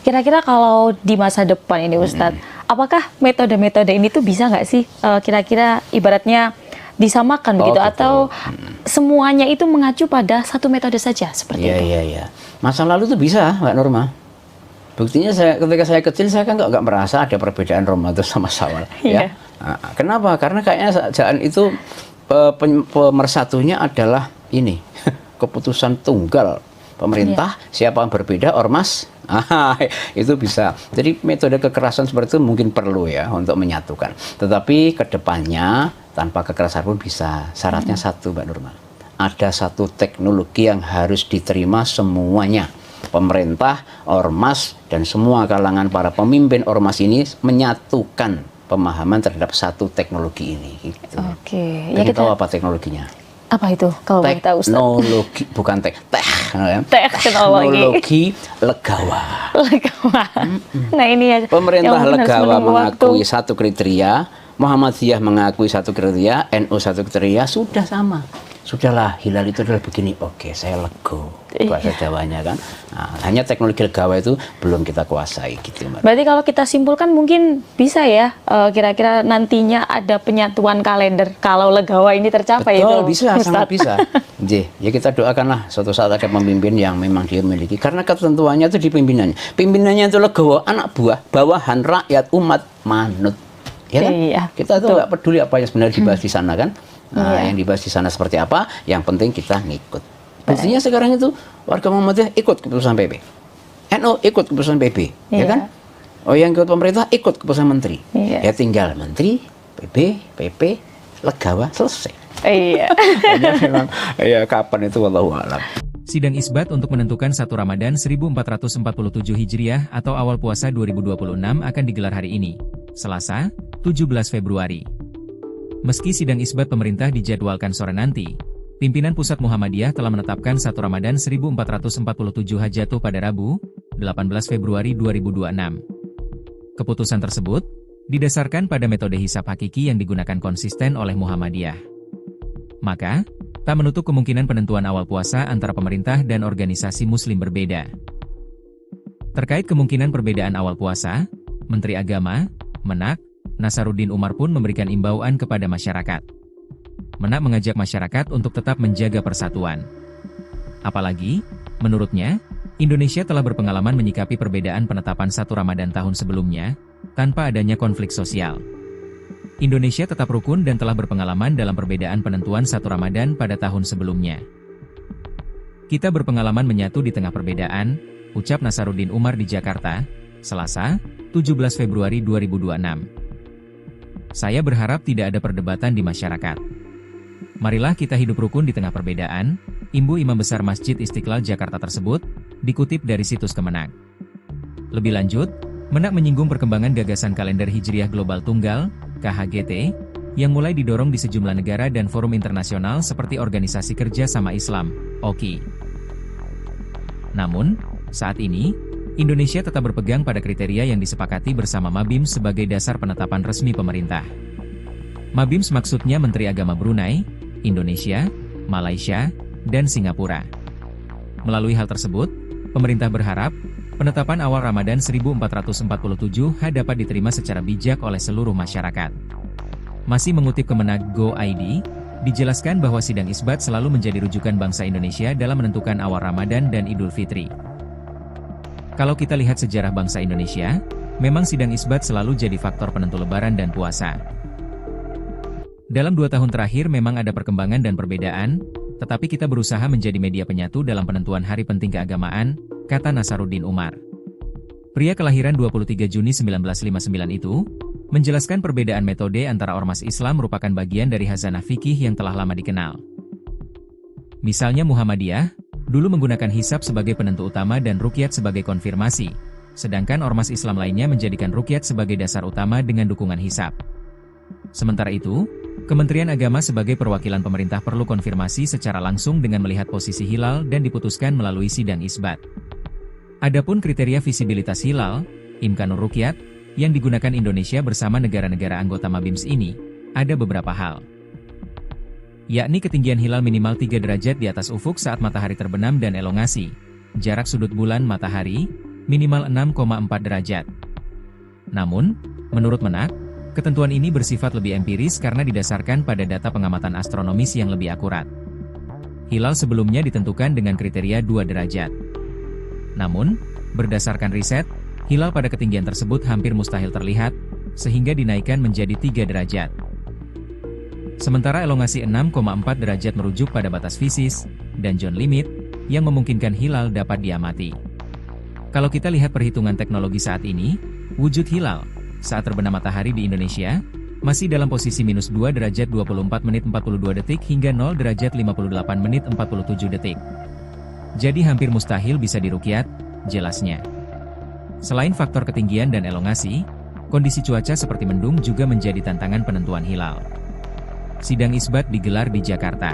Kira-kira kalau di masa depan ini Ustadz, apakah metode-metode ini tuh bisa nggak sih kira-kira ibaratnya disamakan begitu atau semuanya itu mengacu pada satu metode saja seperti itu? Iya. Masa lalu tuh bisa, Mbak Norma. Buktinya ketika saya kecil saya kan nggak merasa ada perbedaan Ramadan sama Syawal. Ya. Nah, kenapa? Karena kayaknya jalan itu pemersatunya adalah ini keputusan tunggal pemerintah. Siapa yang berbeda ormas itu bisa. Jadi metode kekerasan seperti itu mungkin perlu ya untuk menyatukan. Tetapi kedepannya tanpa kekerasan pun bisa. Syaratnya satu, Mbak Nurma. Ada satu teknologi yang harus diterima semuanya. Pemerintah, ormas, dan semua kalangan para pemimpin ormas ini menyatukan pemahaman terhadap satu teknologi ini. Gitu. Oke. Ya kita tahu apa teknologinya? Apa itu? Kalau boleh tahu, Ustaz? Teknologi, bukan teknologi legawa. Nah ini ya. Pemerintah legawa mengakui satu kriteria, Muhammadiyah mengakui satu kriteria, NU satu kriteria, sudah sama. Sudahlah, hilal itu adalah begini. Oke, saya lego. Bahasa Jawanya kan. Nah, hanya teknologi legawa itu belum kita kuasai gitu, Mbak. Berarti kalau kita simpulkan mungkin bisa ya, kira-kira nantinya ada penyatuan kalender kalau legawa ini tercapai. Betul, itu, bisa, Ustaz. sangat bisa. Ya kita doakanlah suatu saat ada pemimpin yang memang dia memiliki. Karena ketentuannya itu di pimpinannya. Pimpinannya itu legawa, anak buah, bawahan, rakyat, umat, manut. Ya kan? Iya, kita tuh nggak peduli apa yang sebenarnya dibahas di sana kan. Nah, yang dibahas di sana seperti apa, yang penting kita ngikut. Buktinya sekarang itu warga Muhammadiyah ikut keputusan PP, NU ikut keputusan PP, ya kan? Oh, yang ikut pemerintah ikut keputusan menteri. Ya tinggal menteri, PP, legawa, selesai. Iya. Memang, ya kapan itu wallahu a'lam. Sidang isbat untuk menentukan 1 Ramadan 1447 Hijriah atau awal puasa 2026 akan digelar hari ini, Selasa, 17 Februari. Meski sidang isbat pemerintah dijadwalkan sore nanti, pimpinan Pusat Muhammadiyah telah menetapkan 1 Ramadan 1447 jatuh pada Rabu, 18 Februari 2026. Keputusan tersebut didasarkan pada metode hisab hakiki yang digunakan konsisten oleh Muhammadiyah. Maka, tak menutup kemungkinan penentuan awal puasa antara pemerintah dan organisasi muslim berbeda. Terkait kemungkinan perbedaan awal puasa, Menteri Agama, Menak, Nasaruddin Umar pun memberikan imbauan kepada masyarakat. Menak mengajak masyarakat untuk tetap menjaga persatuan. Apalagi, menurutnya, Indonesia telah berpengalaman menyikapi perbedaan penetapan 1 Ramadan tahun sebelumnya, tanpa adanya konflik sosial. Indonesia tetap rukun dan telah berpengalaman dalam perbedaan penentuan 1 Ramadan pada tahun sebelumnya. Kita berpengalaman menyatu di tengah perbedaan, ucap Nasaruddin Umar di Jakarta, Selasa, 17 Februari 2026. Saya berharap tidak ada perdebatan di masyarakat. Marilah kita hidup rukun di tengah perbedaan, imbu Imam Besar Masjid Istiqlal Jakarta tersebut, dikutip dari situs Kemenak. Lebih lanjut, Menak menyinggung perkembangan gagasan kalender Hijriah Global Tunggal, KHGT, yang mulai didorong di sejumlah negara dan forum internasional seperti Organisasi Kerja Sama Islam, OKI. Namun, saat ini, Indonesia tetap berpegang pada kriteria yang disepakati bersama Mabims sebagai dasar penetapan resmi pemerintah. Mabims maksudnya Menteri Agama Brunei, Indonesia, Malaysia, dan Singapura. Melalui hal tersebut, pemerintah berharap, penetapan awal Ramadan 1447 dapat diterima secara bijak oleh seluruh masyarakat. Masih mengutip Kemenag Go.id, dijelaskan bahwa sidang isbat selalu menjadi rujukan bangsa Indonesia dalam menentukan awal Ramadan dan Idul Fitri. Kalau kita lihat sejarah bangsa Indonesia, memang sidang isbat selalu jadi faktor penentu Lebaran dan puasa. Dalam 2 tahun terakhir memang ada perkembangan dan perbedaan, tetapi kita berusaha menjadi media penyatu dalam penentuan hari penting keagamaan, kata Nasaruddin Umar. Pria kelahiran 23 Juni 1959 itu, Menjelaskan perbedaan metode antara ormas Islam merupakan bagian dari khazanah fikih yang telah lama dikenal. Misalnya Muhammadiyah, dulu menggunakan hisab sebagai penentu utama dan ruqyat sebagai konfirmasi, sedangkan ormas Islam lainnya menjadikan ruqyat sebagai dasar utama dengan dukungan hisab. Sementara itu, Kementerian Agama sebagai perwakilan pemerintah perlu konfirmasi secara langsung dengan melihat posisi hilal dan diputuskan melalui sidang isbat. Adapun kriteria visibilitas hilal, imkanur ruqyat, yang digunakan Indonesia bersama negara-negara anggota Mabims ini, ada beberapa hal. Yakni ketinggian hilal minimal 3 derajat di atas ufuk saat matahari terbenam dan elongasi, jarak sudut bulan matahari, minimal 6,4 derajat. Namun, menurut Menak, ketentuan ini bersifat lebih empiris karena didasarkan pada data pengamatan astronomis yang lebih akurat. Hilal sebelumnya ditentukan dengan kriteria 2 derajat. Namun, berdasarkan riset, hilal pada ketinggian tersebut hampir mustahil terlihat, sehingga dinaikkan menjadi 3 derajat. Sementara elongasi 6,4 derajat merujuk pada batas fisis, dan zone limit, yang memungkinkan hilal dapat diamati. Kalau kita lihat perhitungan teknologi saat ini, wujud hilal, saat terbenam matahari di Indonesia, masih dalam posisi minus 2 derajat 24 menit 42 detik hingga 0 derajat 58 menit 47 detik. Jadi hampir mustahil bisa diruqyat, jelasnya. Selain faktor ketinggian dan elongasi, kondisi cuaca seperti mendung juga menjadi tantangan penentuan hilal. Sidang isbat digelar di Jakarta.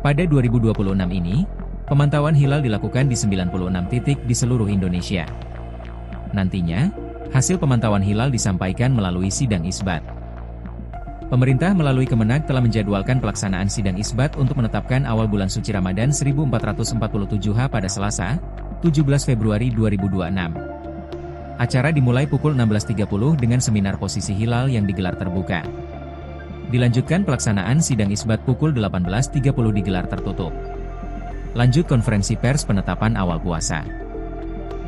Pada 2026 ini, pemantauan hilal dilakukan di 96 titik di seluruh Indonesia. Nantinya, hasil pemantauan hilal disampaikan melalui sidang isbat. Pemerintah melalui Kemenag telah menjadwalkan pelaksanaan sidang isbat untuk menetapkan awal bulan suci Ramadan 1447 pada Selasa, 17 Februari 2026. Acara dimulai pukul 16.30 dengan seminar posisi hilal yang digelar terbuka. Dilanjutkan pelaksanaan sidang isbat pukul 18.30 digelar tertutup. Lanjut konferensi pers penetapan awal puasa.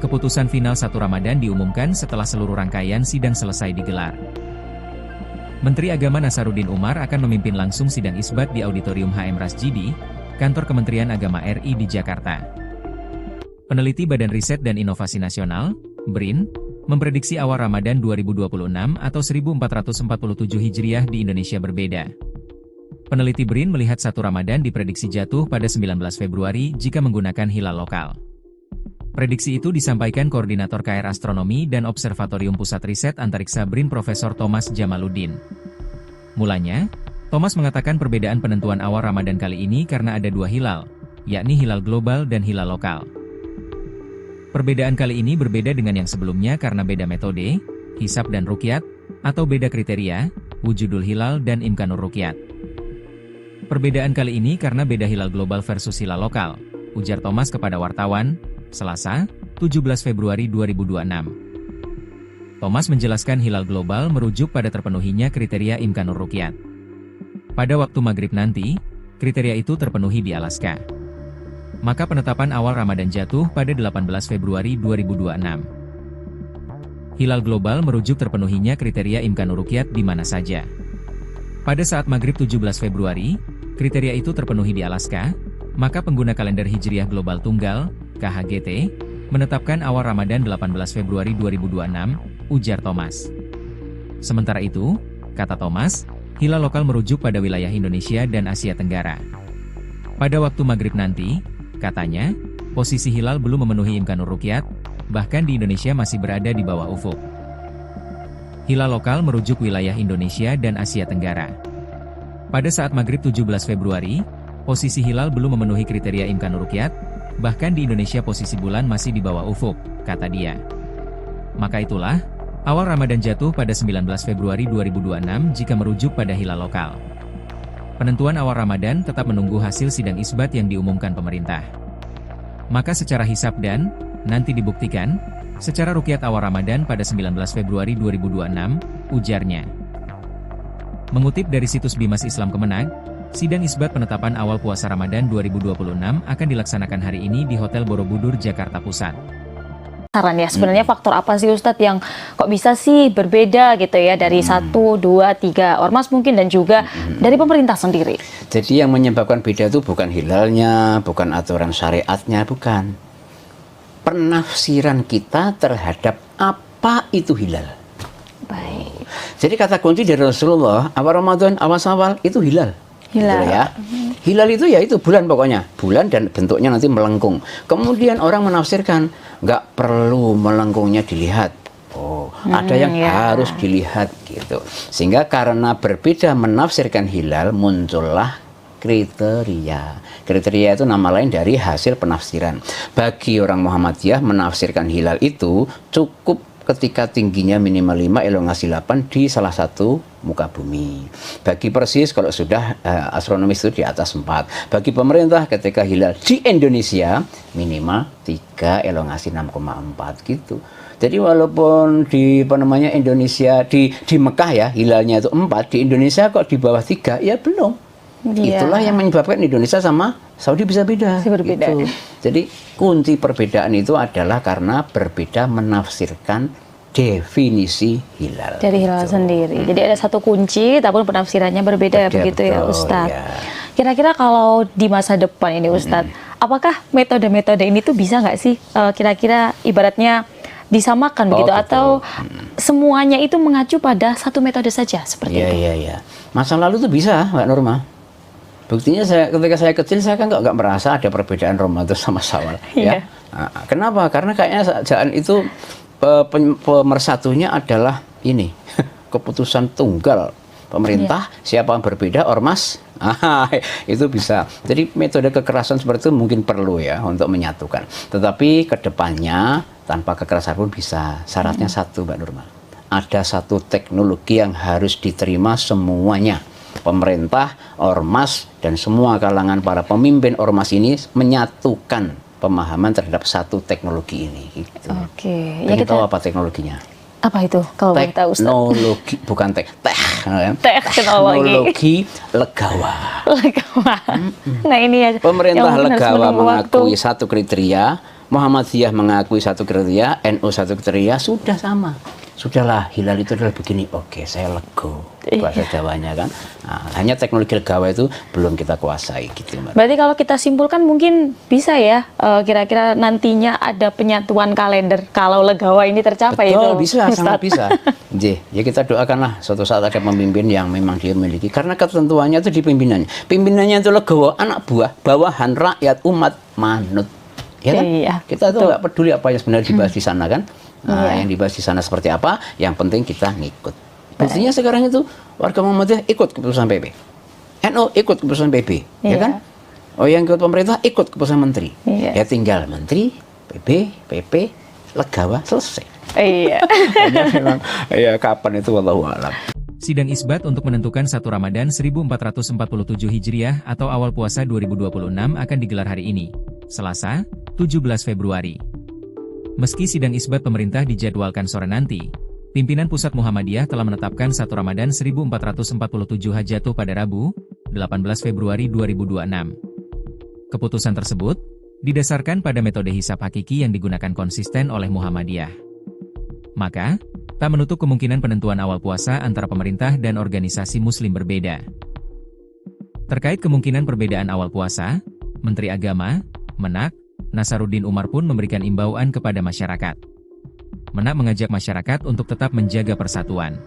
Keputusan final 1 Ramadan diumumkan setelah seluruh rangkaian sidang selesai digelar. Menteri Agama Nasaruddin Umar akan memimpin langsung sidang isbat di Auditorium HM Rasjidi, Kantor Kementerian Agama RI di Jakarta. Peneliti Badan Riset dan Inovasi Nasional, BRIN, memprediksi awal Ramadan 2026 atau 1447 Hijriah di Indonesia berbeda. Peneliti BRIN melihat 1 Ramadan diprediksi jatuh pada 19 Februari jika menggunakan hilal lokal. Prediksi itu disampaikan Koordinator KR Astronomi dan Observatorium Pusat Riset Antariksa BRIN Profesor Thomas Jamaluddin. Mulanya, Thomas mengatakan perbedaan penentuan awal Ramadan kali ini karena ada 2 hilal, yakni hilal global dan hilal lokal. Perbedaan kali ini berbeda dengan yang sebelumnya karena beda metode, hisab dan ruqyat, atau beda kriteria, wujudul hilal dan imkanur ruqyat. Perbedaan kali ini karena beda hilal global versus hilal lokal, ujar Thomas kepada wartawan, Selasa, 17 Februari 2026. Thomas menjelaskan hilal global merujuk pada terpenuhinya kriteria imkanur ruqyat. Pada waktu maghrib nanti, kriteria itu terpenuhi di Alaska. Maka penetapan awal Ramadan jatuh pada 18 Februari 2026. Hilal global merujuk terpenuhinya kriteria imkanur ruqyat di mana saja. Pada saat maghrib 17 Februari, kriteria itu terpenuhi di Alaska, maka pengguna kalender Hijriah Global Tunggal, KHGT, menetapkan awal Ramadan 18 Februari 2026, ujar Thomas. Sementara itu, kata Thomas, hilal lokal merujuk pada wilayah Indonesia dan Asia Tenggara. Pada waktu maghrib nanti, katanya, posisi hilal belum memenuhi imkanur ruqyat, bahkan di Indonesia masih berada di bawah ufuk. Hilal lokal merujuk wilayah Indonesia dan Asia Tenggara. Pada saat maghrib 17 Februari, posisi hilal belum memenuhi kriteria imkanur ruqyat, bahkan di Indonesia posisi bulan masih di bawah ufuk, kata dia. Maka itulah, awal Ramadan jatuh pada 19 Februari 2026 jika merujuk pada hilal lokal. Penentuan awal Ramadan tetap menunggu hasil sidang isbat yang diumumkan pemerintah. Maka secara hisab dan, nanti dibuktikan, secara ruqyat awal Ramadan pada 19 Februari 2026, ujarnya. Mengutip dari situs Bimas Islam Kemenag, sidang isbat penetapan awal puasa Ramadan 2026 akan dilaksanakan hari ini di Hotel Borobudur, Jakarta Pusat. Saran ya, sebenarnya faktor apa sih Ustadz yang kok bisa sih berbeda gitu ya dari 1, 2, 3 ormas mungkin dan juga dari pemerintah sendiri? Jadi yang menyebabkan beda itu bukan hilalnya, bukan aturan syariatnya, bukan. Penafsiran kita terhadap apa itu hilal. Baik. Jadi kata kunci dari Rasulullah, awal Ramadan, awal itu hilal. Hilal. Gitu ya. Hilal itu ya itu bulan pokoknya. Bulan dan bentuknya nanti melengkung. Kemudian orang menafsirkan, nggak perlu melengkungnya dilihat. Oh, ada yang harus dilihat gitu. Sehingga karena berbeda menafsirkan hilal, muncullah kriteria. Kriteria itu nama lain dari hasil penafsiran. Bagi orang Muhammadiyah menafsirkan hilal itu cukup ketika tingginya minimal 5, elongasi 8 di salah satu muka bumi. Bagi Persis kalau sudah astronomis itu di atas 4. Bagi pemerintah ketika hilal di Indonesia minimal 3, elongasi 6,4 gitu. Jadi walaupun di Indonesia di Mekah ya hilalnya itu 4, di Indonesia kok di bawah 3 ya belum. Itulah yang menyebabkan Indonesia sama Saudi bisa beda. Berbeda. Gitu. Jadi kunci perbedaan itu adalah karena berbeda menafsirkan definisi hilal. Dari hilal sendiri. Jadi ada satu kunci, tapi penafsirannya berbeda begitu ya Ustadz. Ya. Kira-kira kalau di masa depan ini Ustadz, apakah metode-metode ini tuh bisa nggak sih kira-kira ibaratnya disamakan begitu atau semuanya itu mengacu pada satu metode saja seperti itu? Iya. Masa lalu tuh bisa, Mbak Nurma. Buktinya ketika saya kecil saya kan nggak merasa ada perbedaan Ramadan sama Syawal. Ya. Kenapa? Karena kayaknya jalan itu pemersatunya adalah ini keputusan tunggal pemerintah. Siapa yang berbeda ormas itu bisa. Jadi metode kekerasan seperti itu mungkin perlu ya untuk menyatukan. Tetapi kedepannya tanpa kekerasan pun bisa. Syaratnya satu, Mbak Nurma. Ada satu teknologi yang harus diterima semuanya. Pemerintah, ormas, dan semua kalangan para pemimpin ormas ini menyatukan pemahaman terhadap satu teknologi ini. Gitu. Oke. Ya kita tahu apa teknologinya? Apa itu? Kalau boleh tahu, Ustaz? Teknologi, bukan teknologi legawa. Nah ini ya. Pemerintah legawa mengakui satu kriteria, Muhammadiyah mengakui satu kriteria, NU satu kriteria, sudah sama. Sudahlah, hilal itu adalah begini. Oke, saya lego. Bahasa Jawanya kan. Nah, hanya teknologi legawa itu belum kita kuasai gitu, Mbak. Berarti kalau kita simpulkan mungkin bisa ya kira-kira nantinya ada penyatuan kalender kalau legawa ini tercapai. Betul, itu, bisa, Ustaz. sangat bisa. Ya kita doakanlah suatu saat ada pemimpin yang memang dia memiliki. Karena ketentuannya itu di pimpinannya. Pimpinannya itu legawa, anak buah, bawahan, rakyat, umat, manut. Ya kan? Iya, kita tuh nggak peduli apa yang sebenarnya dibahas di sana kan. Nah, yang dibahas di sana seperti apa, yang penting kita ngikut. Buktinya sekarang itu warga Muhammadiyah ikut keputusan PP. NU ikut keputusan PP, ya kan? Oh, yang ikut pemerintah ikut keputusan menteri. Ya tinggal menteri, PP, legawa, selesai. Iya. Memang ya kapan itu wallahu a'lam. Sidang isbat untuk menentukan 1 Ramadan 1447 Hijriah atau awal puasa 2026 akan digelar hari ini, Selasa, 17 Februari. Meski sidang isbat pemerintah dijadwalkan sore nanti, pimpinan Pusat Muhammadiyah telah menetapkan 1 Ramadan 1447 jatuh pada Rabu, 18 Februari 2026. Keputusan tersebut didasarkan pada metode hisab hakiki yang digunakan konsisten oleh Muhammadiyah. Maka, tak menutup kemungkinan penentuan awal puasa antara pemerintah dan organisasi muslim berbeda. Terkait kemungkinan perbedaan awal puasa, Menteri Agama, Menak, Nasaruddin Umar pun memberikan imbauan kepada masyarakat. Menak mengajak masyarakat untuk tetap menjaga persatuan.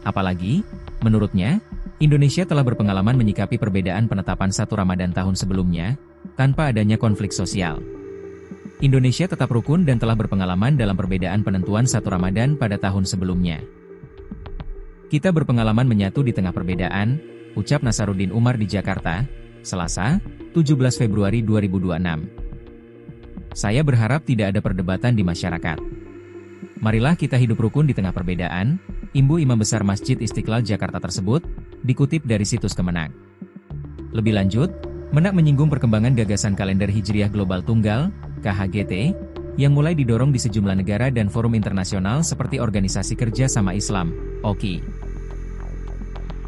Apalagi, menurutnya, Indonesia telah berpengalaman menyikapi perbedaan penetapan 1 Ramadan tahun sebelumnya, tanpa adanya konflik sosial. Indonesia tetap rukun dan telah berpengalaman dalam perbedaan penentuan 1 Ramadan pada tahun sebelumnya. Kita berpengalaman menyatu di tengah perbedaan, ucap Nasaruddin Umar di Jakarta, Selasa, 17 Februari 2026. Saya berharap tidak ada perdebatan di masyarakat. Marilah kita hidup rukun di tengah perbedaan, imbu Imam Besar Masjid Istiqlal Jakarta tersebut, dikutip dari situs Kemenak. Lebih lanjut, Menak menyinggung perkembangan gagasan kalender Hijriah Global Tunggal, KHGT, yang mulai didorong di sejumlah negara dan forum internasional seperti Organisasi Kerja Sama Islam, OKI.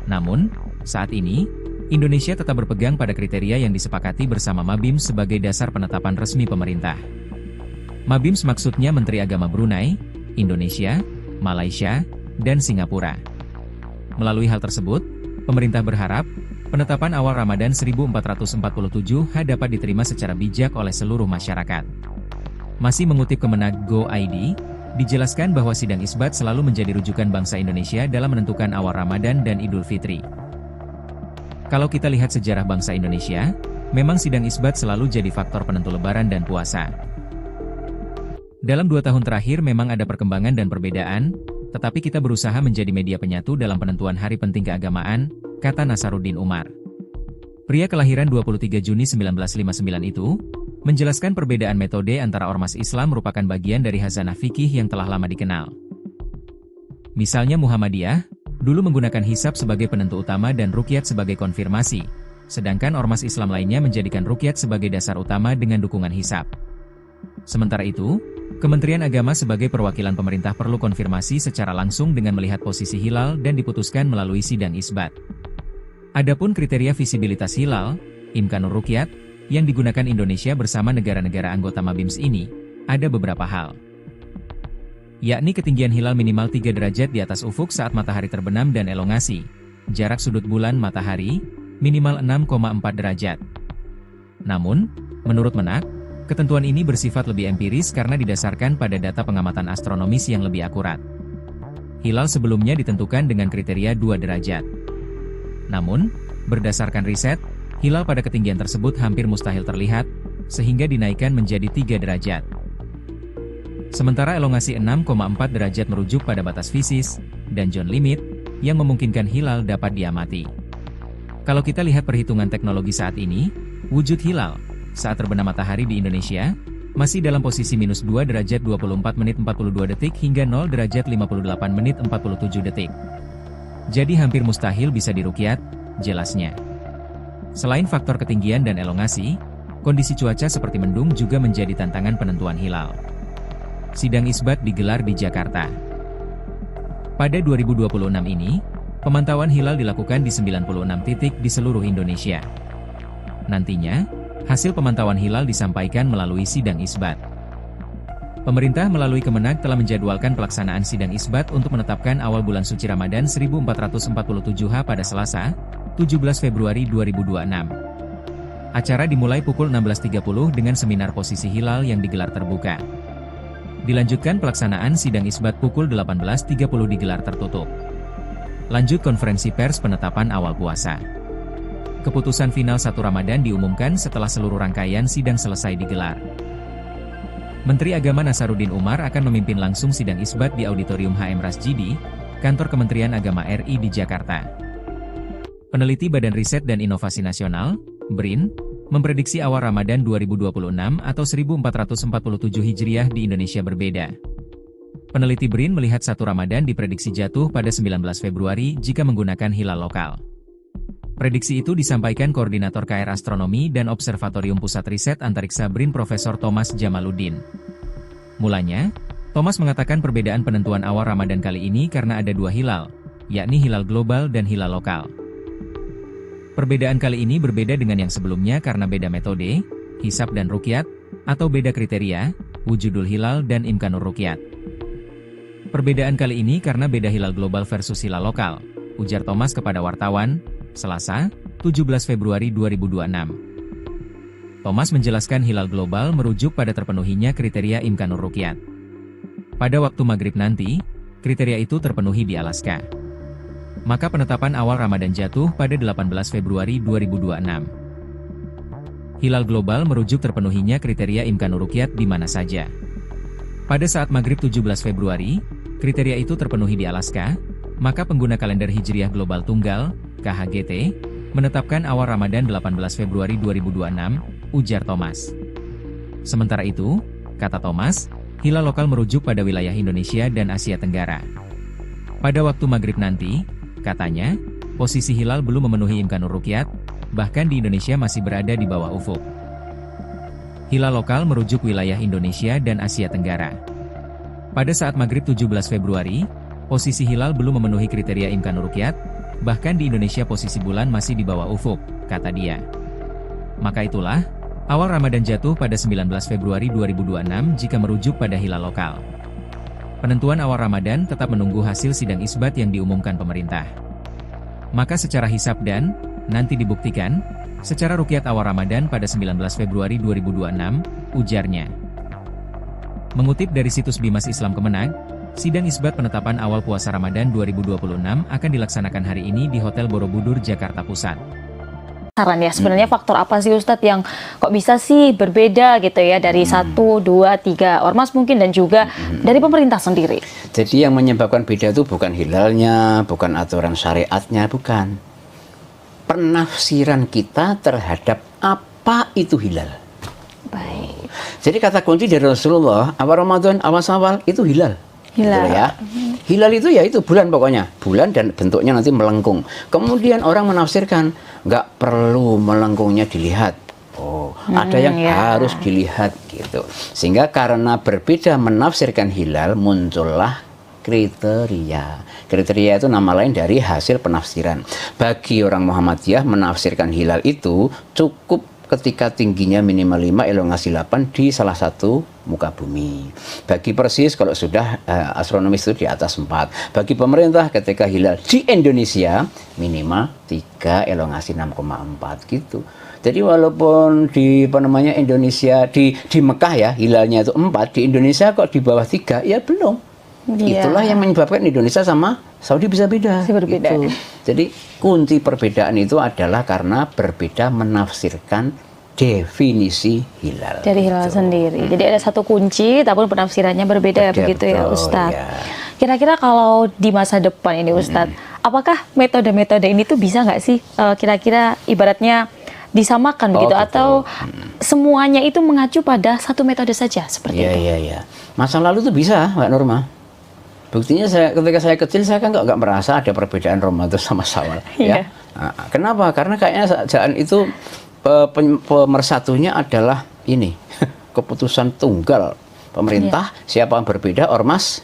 Namun, saat ini, Indonesia tetap berpegang pada kriteria yang disepakati bersama Mabims sebagai dasar penetapan resmi pemerintah. Mabims maksudnya Menteri Agama Brunei, Indonesia, Malaysia, dan Singapura. Melalui hal tersebut, pemerintah berharap, penetapan awal Ramadan 1447 dapat diterima secara bijak oleh seluruh masyarakat. Masih mengutip Kemenak Go.id, dijelaskan bahwa sidang isbat selalu menjadi rujukan bangsa Indonesia dalam menentukan awal Ramadan dan Idul Fitri. Kalau kita lihat sejarah bangsa Indonesia, memang sidang isbat selalu jadi faktor penentu Lebaran dan puasa. Dalam 2 tahun terakhir memang ada perkembangan dan perbedaan, tetapi kita berusaha menjadi media penyatu dalam penentuan hari penting keagamaan, kata Nasaruddin Umar. Pria kelahiran 23 Juni 1959 itu, menjelaskan perbedaan metode antara ormas Islam merupakan bagian dari khazanah fikih yang telah lama dikenal. Misalnya Muhammadiyah, dulu menggunakan hisab sebagai penentu utama dan ruqyat sebagai konfirmasi, sedangkan ormas Islam lainnya menjadikan ruqyat sebagai dasar utama dengan dukungan hisab. Sementara itu, Kementerian Agama sebagai perwakilan pemerintah perlu konfirmasi secara langsung dengan melihat posisi hilal dan diputuskan melalui sidang isbat. Adapun kriteria visibilitas hilal, imkanur ruqyat, yang digunakan Indonesia bersama negara-negara anggota MABIMS ini, ada beberapa hal. Yakni ketinggian hilal minimal 3 derajat di atas ufuk saat matahari terbenam dan elongasi, jarak sudut bulan matahari, minimal 6,4 derajat. Namun, menurut Menak, ketentuan ini bersifat lebih empiris karena didasarkan pada data pengamatan astronomis yang lebih akurat. Hilal sebelumnya ditentukan dengan kriteria 2 derajat. Namun, berdasarkan riset, hilal pada ketinggian tersebut hampir mustahil terlihat, sehingga dinaikkan menjadi 3 derajat. Sementara elongasi 6,4 derajat merujuk pada batas fisis, dan John limit, yang memungkinkan hilal dapat diamati. Kalau kita lihat perhitungan teknologi saat ini, wujud hilal, saat terbenam matahari di Indonesia, masih dalam posisi minus 2 derajat 24 menit 42 detik hingga 0 derajat 58 menit 47 detik. Jadi hampir mustahil bisa diruqyat, jelasnya. Selain faktor ketinggian dan elongasi, kondisi cuaca seperti mendung juga menjadi tantangan penentuan hilal. Sidang isbat digelar di Jakarta. Pada 2026 ini, pemantauan hilal dilakukan di 96 titik di seluruh Indonesia. Nantinya, hasil pemantauan hilal disampaikan melalui sidang isbat. Pemerintah melalui Kemenag telah menjadwalkan pelaksanaan sidang isbat untuk menetapkan awal bulan suci Ramadan 1447 pada Selasa, 17 Februari 2026. Acara dimulai pukul 16.30 dengan seminar posisi hilal yang digelar terbuka. Dilanjutkan pelaksanaan sidang isbat pukul 18.30 digelar tertutup. Lanjut konferensi pers penetapan awal puasa. Keputusan final 1 Ramadan diumumkan setelah seluruh rangkaian sidang selesai digelar. Menteri Agama Nasaruddin Umar akan memimpin langsung sidang isbat di Auditorium HM Rasjidi, Kantor Kementerian Agama RI di Jakarta. Peneliti Badan Riset dan Inovasi Nasional, BRIN, memprediksi awal Ramadan 2026 atau 1447 Hijriah di Indonesia berbeda. Peneliti BRIN melihat 1 Ramadan diprediksi jatuh pada 19 Februari jika menggunakan hilal lokal. Prediksi itu disampaikan Koordinator KR Astronomi dan Observatorium Pusat Riset Antariksa BRIN Profesor Thomas Jamaluddin. Mulanya, Thomas mengatakan perbedaan penentuan awal Ramadan kali ini karena ada 2 hilal, yakni hilal global dan hilal lokal. Perbedaan kali ini berbeda dengan yang sebelumnya karena beda metode, hisab dan ruqyat, atau beda kriteria, wujudul hilal dan imkanur ruqyat. Perbedaan kali ini karena beda hilal global versus hilal lokal, ujar Thomas kepada wartawan, Selasa, 17 Februari 2026. Thomas menjelaskan hilal global merujuk pada terpenuhinya kriteria imkanur ruqyat. Pada waktu maghrib nanti, kriteria itu terpenuhi di Alaska. Maka penetapan awal Ramadan jatuh pada 18 Februari 2026. Hilal global merujuk terpenuhinya kriteria imkanur ruqyat di mana saja. Pada saat maghrib 17 Februari, kriteria itu terpenuhi di Alaska, maka pengguna kalender Hijriah Global Tunggal, KHGT, menetapkan awal Ramadan 18 Februari 2026, ujar Thomas. Sementara itu, kata Thomas, hilal lokal merujuk pada wilayah Indonesia dan Asia Tenggara. Pada waktu maghrib nanti, katanya, posisi hilal belum memenuhi imkanur ruqyat, bahkan di Indonesia masih berada di bawah ufuk. Hilal lokal merujuk wilayah Indonesia dan Asia Tenggara. Pada saat maghrib 17 Februari, posisi hilal belum memenuhi kriteria imkanur ruqyat, bahkan di Indonesia posisi bulan masih di bawah ufuk, kata dia. Maka itulah, awal Ramadan jatuh pada 19 Februari 2026 jika merujuk pada hilal lokal. Penentuan awal Ramadan tetap menunggu hasil sidang isbat yang diumumkan pemerintah. Maka secara hisab dan, nanti dibuktikan, secara ruqyat awal Ramadan pada 19 Februari 2026, ujarnya. Mengutip dari situs Bimas Islam Kemenag, sidang isbat penetapan awal puasa Ramadan 2026 akan dilaksanakan hari ini di Hotel Borobudur, Jakarta Pusat. Saran ya, sebenarnya faktor apa sih Ustadz yang kok bisa sih berbeda gitu ya dari 1, 2, 3 ormas mungkin dan juga dari pemerintah sendiri? Jadi yang menyebabkan beda itu bukan hilalnya, bukan aturan syariatnya, bukan. Penafsiran kita terhadap apa itu hilal. Baik. Jadi kata kunci dari Rasulullah, awal Ramadan, awal Syawal itu hilal. Hilal. Gitu ya. Hilal itu ya itu bulan pokoknya, bulan dan bentuknya nanti melengkung. Kemudian orang menafsirkan nggak perlu melengkungnya dilihat. Oh, ada yang harus dilihat gitu. Sehingga karena berbeda menafsirkan hilal muncullah kriteria. Kriteria itu nama lain dari hasil penafsiran. Bagi orang Muhammadiyah menafsirkan hilal itu cukup ketika tingginya minimal 5, elongasi 8 di salah satu muka bumi. Bagi Persis kalau sudah astronomis itu di atas 4. Bagi pemerintah ketika hilal di Indonesia minimal 3, elongasi 6,4 gitu. Jadi walaupun di Indonesia di Mekah ya hilalnya itu 4, di Indonesia kok di bawah 3 ya belum. Itulah yang menyebabkan Indonesia sama Saudi bisa beda. Berbeda. Gitu. Jadi kunci perbedaan itu adalah karena berbeda menafsirkan definisi hilal. Dari hilal sendiri. Jadi ada satu kunci, tapi penafsirannya berbeda begitu ya Ustadz. Ya. Kira-kira kalau di masa depan ini Ustadz, apakah metode-metode ini tuh bisa nggak sih kira-kira ibaratnya disamakan begitu atau semuanya itu mengacu pada satu metode saja seperti itu? Iya. Masa lalu tuh bisa, Mbak Norma. Buktinya ketika saya kecil saya kan nggak merasa ada perbedaan Ramadan sama Syawal. Ya. Nah, kenapa? Karena kayaknya saat itu pemersatunya adalah ini keputusan tunggal pemerintah. Siapa yang berbeda ormas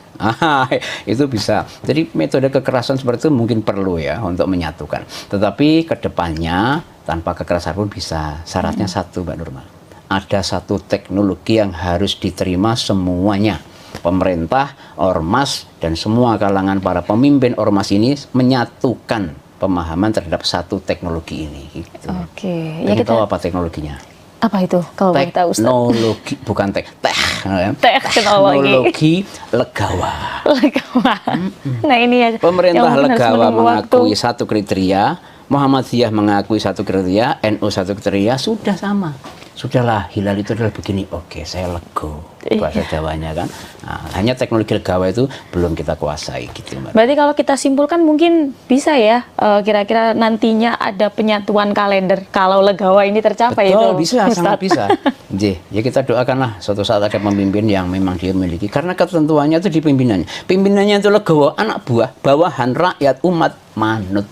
itu bisa. Jadi metode kekerasan seperti itu mungkin perlu ya untuk menyatukan. Tetapi kedepannya tanpa kekerasan pun bisa. Syaratnya satu, Mbak Nurma. Ada satu teknologi yang harus diterima semuanya. Pemerintah, ormas, dan semua kalangan para pemimpin ormas ini menyatukan pemahaman terhadap satu teknologi ini. Gitu. Oke. Ya kita tahu apa teknologinya? Apa itu? Kalau boleh tahu, Ustaz? Teknologi, bukan teknologi legawa. Nah ini ya. Pemerintah legawa mengakui satu kriteria, Muhammadiyah mengakui satu kriteria, NU satu kriteria, sudah sama. Sudahlah, hilal itu adalah begini. Oke, saya lego. Bahasa Jawanya kan. Nah, hanya teknologi legawa itu belum kita kuasai gitu, Mbak. Berarti kalau kita simpulkan mungkin bisa ya, kira-kira nantinya ada penyatuan kalender kalau legawa ini tercapai. Betul, itu, bisa, Ustaz. sangat bisa. Ya kita doakanlah suatu saat ada pemimpin yang memang dia memiliki. Karena ketentuannya itu di pimpinannya. Pimpinannya itu legawa, anak buah, bawahan, rakyat, umat, manut.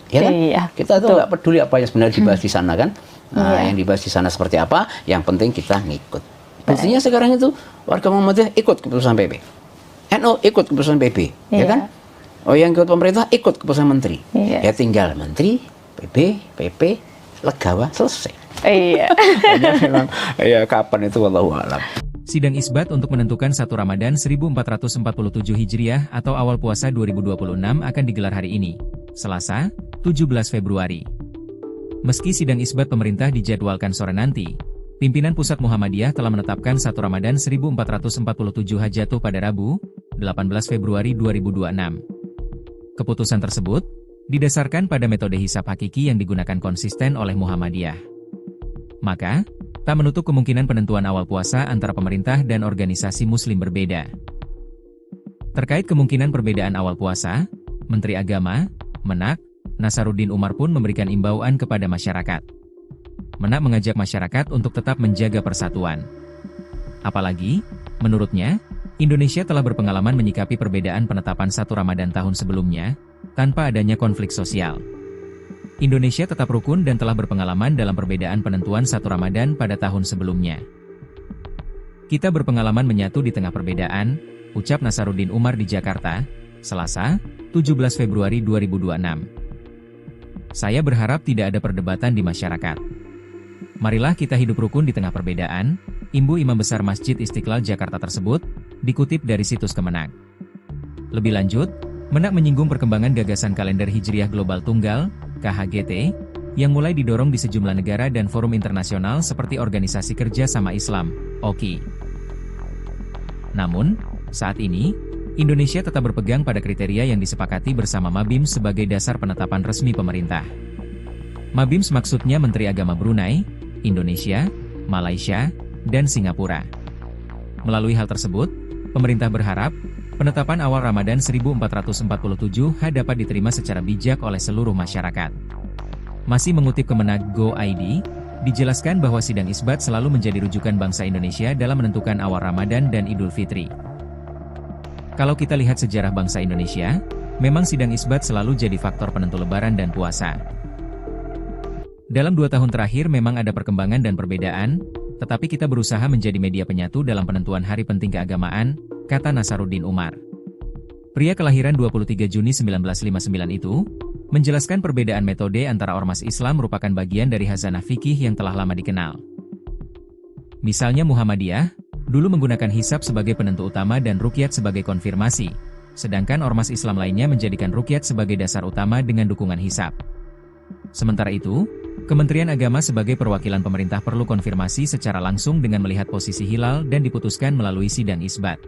Ya kan? Iya, kita tuh nggak peduli apa yang sebenarnya dibahas di sana kan. Nah, yang dibahas di sana seperti apa, yang penting kita ngikut. Buktinya sekarang itu warga Muhammadiyah ikut keputusan PP, NU ikut keputusan PP, ya kan? Oh, yang ikut pemerintah ikut keputusan menteri. Ya tinggal menteri, PP, legawa, selesai. Iya. Ya kapan itu wallahu a'lam. Sidang isbat untuk menentukan 1 Ramadan 1447 Hijriah atau awal puasa 2026 akan digelar hari ini, Selasa, 17 Februari. Meski sidang isbat pemerintah dijadwalkan sore nanti, pimpinan Pusat Muhammadiyah telah menetapkan 1 Ramadan 1447 Hajatuh pada Rabu, 18 Februari 2026. Keputusan tersebut didasarkan pada metode hisab hakiki yang digunakan konsisten oleh Muhammadiyah. Maka, tak menutup kemungkinan penentuan awal puasa antara pemerintah dan organisasi muslim berbeda. Terkait kemungkinan perbedaan awal puasa, Menteri Agama, Menak, Nasaruddin Umar pun memberikan imbauan kepada masyarakat. Menak mengajak masyarakat untuk tetap menjaga persatuan. Apalagi, menurutnya, Indonesia telah berpengalaman menyikapi perbedaan penetapan 1 Ramadan tahun sebelumnya, tanpa adanya konflik sosial. Indonesia tetap rukun dan telah berpengalaman dalam perbedaan penentuan 1 Ramadan pada tahun sebelumnya. Kita berpengalaman menyatu di tengah perbedaan, ucap Nasaruddin Umar di Jakarta, Selasa, 17 Februari 2026. Saya berharap tidak ada perdebatan di masyarakat. Marilah kita hidup rukun di tengah perbedaan, imbu Imam Besar Masjid Istiqlal Jakarta tersebut, dikutip dari situs Kemenag. Lebih lanjut, Menak menyinggung perkembangan gagasan kalender Hijriah Global Tunggal, KHGT, yang mulai didorong di sejumlah negara dan forum internasional seperti Organisasi Kerja Sama Islam, OKI. Namun, saat ini, Indonesia tetap berpegang pada kriteria yang disepakati bersama Mabims sebagai dasar penetapan resmi pemerintah. Mabims maksudnya Menteri Agama Brunei, Indonesia, Malaysia, dan Singapura. Melalui hal tersebut, pemerintah berharap, penetapan awal Ramadan 1447 dapat diterima secara bijak oleh seluruh masyarakat. Masih mengutip Kemenag Go.id, dijelaskan bahwa sidang isbat selalu menjadi rujukan bangsa Indonesia dalam menentukan awal Ramadan dan Idul Fitri. Kalau kita lihat sejarah bangsa Indonesia, memang sidang isbat selalu jadi faktor penentu lebaran dan puasa. Dalam 2 tahun terakhir memang ada perkembangan dan perbedaan, tetapi kita berusaha menjadi media penyatu dalam penentuan hari penting keagamaan, kata Nasaruddin Umar. Pria kelahiran 23 Juni 1959 itu, menjelaskan perbedaan metode antara ormas Islam merupakan bagian dari khazanah fikih yang telah lama dikenal. Misalnya Muhammadiyah, dulu menggunakan hisab sebagai penentu utama dan ruqyat sebagai konfirmasi, sedangkan ormas Islam lainnya menjadikan ruqyat sebagai dasar utama dengan dukungan hisab. Sementara itu, Kementerian Agama sebagai perwakilan pemerintah perlu konfirmasi secara langsung dengan melihat posisi hilal dan diputuskan melalui sidang isbat.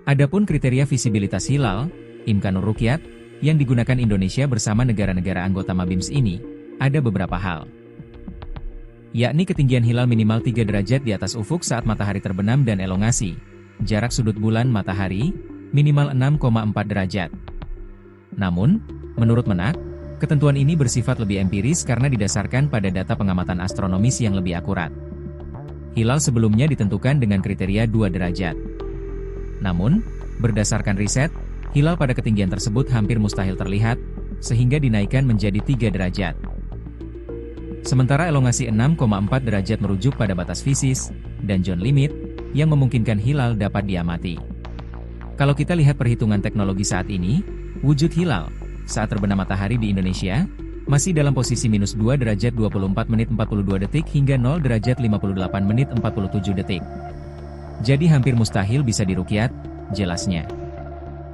Adapun kriteria visibilitas hilal, Imkanur Ruqyat, yang digunakan Indonesia bersama negara-negara anggota Mabims ini, ada beberapa hal. Yakni ketinggian hilal minimal 3 derajat di atas ufuk saat matahari terbenam dan elongasi, jarak sudut bulan matahari, minimal 6,4 derajat. Namun, menurut Menak, ketentuan ini bersifat lebih empiris karena didasarkan pada data pengamatan astronomis yang lebih akurat. Hilal sebelumnya ditentukan dengan kriteria 2 derajat. Namun, berdasarkan riset, hilal pada ketinggian tersebut hampir mustahil terlihat, sehingga dinaikkan menjadi 3 derajat. Sementara elongasi 6,4 derajat merujuk pada batas fisis, dan John limit, yang memungkinkan hilal dapat diamati. Kalau kita lihat perhitungan teknologi saat ini, wujud hilal, saat terbenam matahari di Indonesia, masih dalam posisi minus 2 derajat 24 menit 42 detik hingga 0 derajat 58 menit 47 detik. Jadi hampir mustahil bisa diruqyat, jelasnya.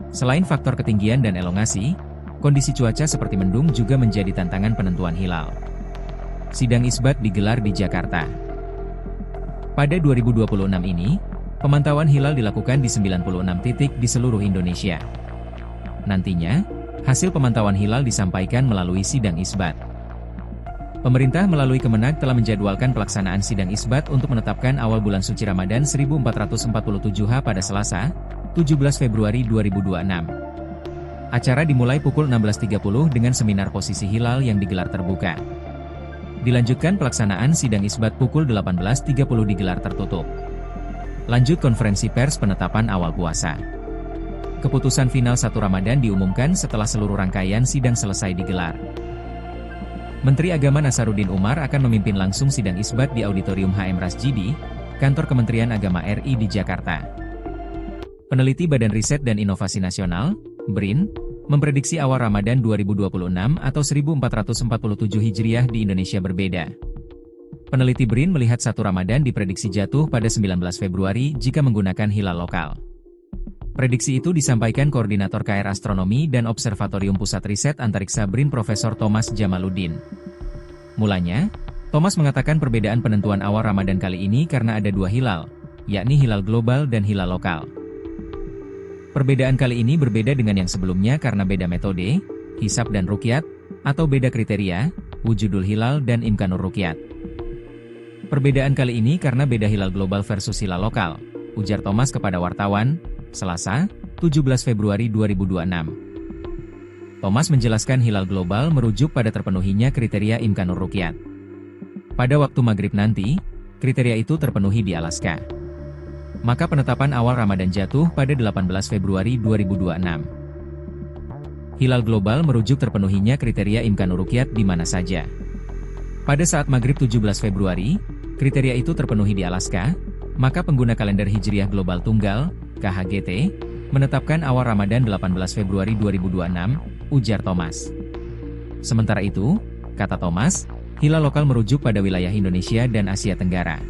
Selain faktor ketinggian dan elongasi, kondisi cuaca seperti mendung juga menjadi tantangan penentuan hilal. Sidang isbat digelar di Jakarta. Pada 2026 ini, pemantauan hilal dilakukan di 96 titik di seluruh Indonesia. Nantinya, hasil pemantauan hilal disampaikan melalui sidang isbat. Pemerintah melalui Kemenag telah menjadwalkan pelaksanaan sidang isbat untuk menetapkan awal bulan suci Ramadan 1447 pada Selasa, 17 Februari 2026. Acara dimulai pukul 16.30 dengan seminar posisi hilal yang digelar terbuka. Dilanjutkan pelaksanaan sidang isbat pukul 18.30 digelar tertutup. Lanjut konferensi pers penetapan awal puasa. Keputusan final 1 Ramadan diumumkan setelah seluruh rangkaian sidang selesai digelar. Menteri Agama Nasaruddin Umar akan memimpin langsung sidang isbat di Auditorium HM Rasjidi, Kantor Kementerian Agama RI di Jakarta. Peneliti Badan Riset dan Inovasi Nasional, BRIN, memprediksi awal Ramadan 2026 atau 1447 Hijriah di Indonesia berbeda. Peneliti BRIN melihat 1 Ramadan diprediksi jatuh pada 19 Februari jika menggunakan hilal lokal. Prediksi itu disampaikan Koordinator KR Astronomi dan Observatorium Pusat Riset Antariksa BRIN Profesor Thomas Jamaluddin. Mulanya, Thomas mengatakan perbedaan penentuan awal Ramadan kali ini karena ada 2 hilal, yakni hilal global dan hilal lokal. Perbedaan kali ini berbeda dengan yang sebelumnya karena beda metode, hisab dan ruqyat, atau beda kriteria, wujudul hilal dan imkanur ruqyat. Perbedaan kali ini karena beda hilal global versus hilal lokal, ujar Thomas kepada wartawan, Selasa, 17 Februari 2026. Thomas menjelaskan hilal global merujuk pada terpenuhinya kriteria imkanur ruqyat. Pada waktu maghrib nanti, kriteria itu terpenuhi di Alaska. Maka penetapan awal Ramadan jatuh pada 18 Februari 2026. Hilal global merujuk terpenuhinya kriteria imkanur ruqyat di mana saja. Pada saat maghrib 17 Februari, kriteria itu terpenuhi di Alaska, maka pengguna kalender Hijriah Global Tunggal, KHGT, menetapkan awal Ramadan 18 Februari 2026, ujar Thomas. Sementara itu, kata Thomas, hilal lokal merujuk pada wilayah Indonesia dan Asia Tenggara.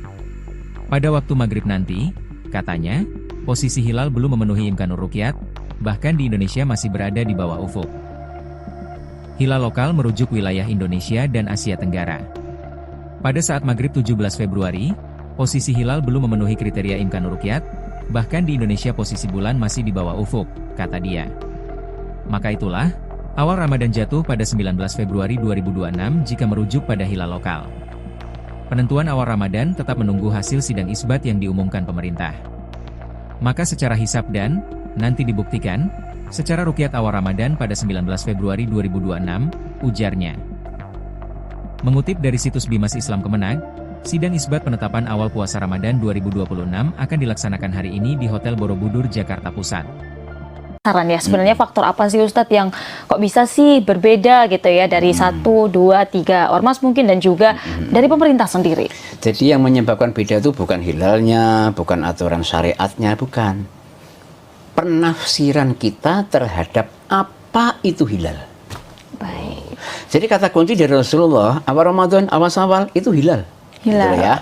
Pada waktu maghrib nanti, katanya, posisi hilal belum memenuhi imkanur ruqyat, bahkan di Indonesia masih berada di bawah ufuk. Hilal lokal merujuk wilayah Indonesia dan Asia Tenggara. Pada saat maghrib 17 Februari, posisi hilal belum memenuhi kriteria imkanur ruqyat, Bahkan di Indonesia posisi bulan masih di bawah ufuk, kata dia. Maka itulah, awal Ramadan jatuh pada 19 Februari 2026 jika merujuk pada hilal lokal. Penentuan awal Ramadan tetap menunggu hasil sidang isbat yang diumumkan pemerintah. Maka secara hisab dan, nanti dibuktikan, secara ruqyat awal Ramadan pada 19 Februari 2026, ujarnya. Mengutip dari situs Bimas Islam Kemenag, sidang isbat penetapan awal puasa Ramadan 2026 akan dilaksanakan hari ini di Hotel Borobudur, Jakarta Pusat. Saran ya, sebenarnya faktor apa sih Ustadz yang kok bisa sih berbeda gitu ya dari 1, 2, 3 ormas mungkin dan juga dari pemerintah sendiri? Jadi yang menyebabkan beda itu bukan hilalnya, bukan aturan syariatnya, bukan. Penafsiran kita terhadap apa itu hilal. Baik. Jadi kata kunci dari Rasulullah, awal Ramadan, awal Syawal itu hilal. Hilal. Gitu ya.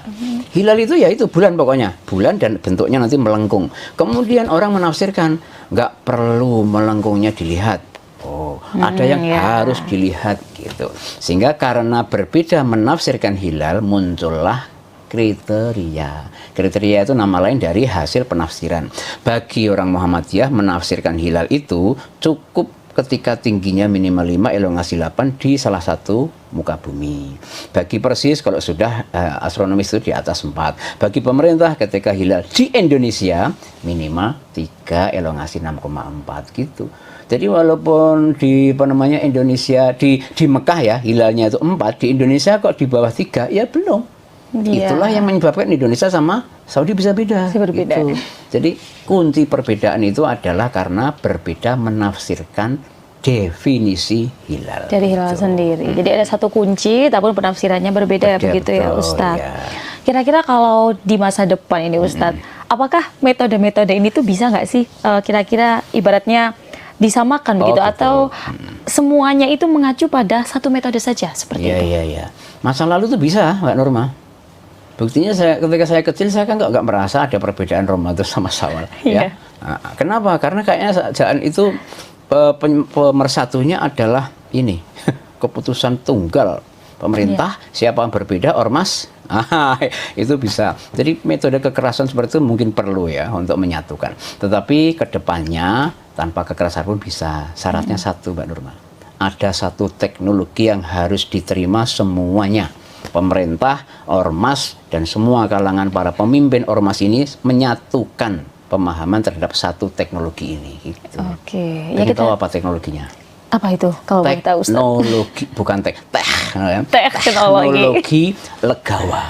Hilal itu ya itu bulan pokoknya, bulan dan bentuknya nanti melengkung. Kemudian orang menafsirkan nggak perlu melengkungnya dilihat. Oh, ada yang harus dilihat gitu. Sehingga karena berbeda menafsirkan hilal muncullah kriteria. Kriteria itu nama lain dari hasil penafsiran. Bagi orang Muhammadiyah menafsirkan hilal itu cukup ketika tingginya minimal 5, elongasi 8 di salah satu muka bumi. Bagi Persis kalau sudah astronomis itu di atas 4. Bagi pemerintah ketika hilal di Indonesia minimal 3, elongasi 6,4 gitu. Jadi walaupun di Indonesia di Mekah ya hilalnya itu 4, di Indonesia kok di bawah 3 ya belum. Itulah yang menyebabkan Indonesia sama Saudi bisa beda. Berbeda. Gitu. Jadi kunci perbedaan itu adalah karena berbeda menafsirkan definisi hilal. Dari hilal sendiri. Jadi ada satu kunci, tapi penafsirannya berbeda begitu ya Ustadz. Ya. Kira-kira kalau di masa depan ini Ustadz, apakah metode-metode ini tuh bisa nggak sih kira-kira ibaratnya disamakan begitu atau semuanya itu mengacu pada satu metode saja seperti itu? Iya. Masa lalu tuh bisa, Mbak Norma. Buktinya ketika saya kecil saya kan nggak merasa ada perbedaan Ramadan sama Syawal. Ya. Nah, kenapa? Karena kayaknya jangan itu pemersatunya adalah ini keputusan tunggal pemerintah. Siapa yang berbeda ormas itu bisa. Jadi metode kekerasan seperti itu mungkin perlu ya untuk menyatukan. Tetapi kedepannya tanpa kekerasan pun bisa. Syaratnya satu, Mbak Nurma. Ada satu teknologi yang harus diterima semuanya. Pemerintah, ormas, dan semua kalangan para pemimpin ormas ini menyatukan pemahaman terhadap satu teknologi ini. Gitu. Oke. Ya kita tahu apa teknologinya? Apa itu? Kalau boleh tahu, Ustaz? Teknologi, bukan teknologi legawa.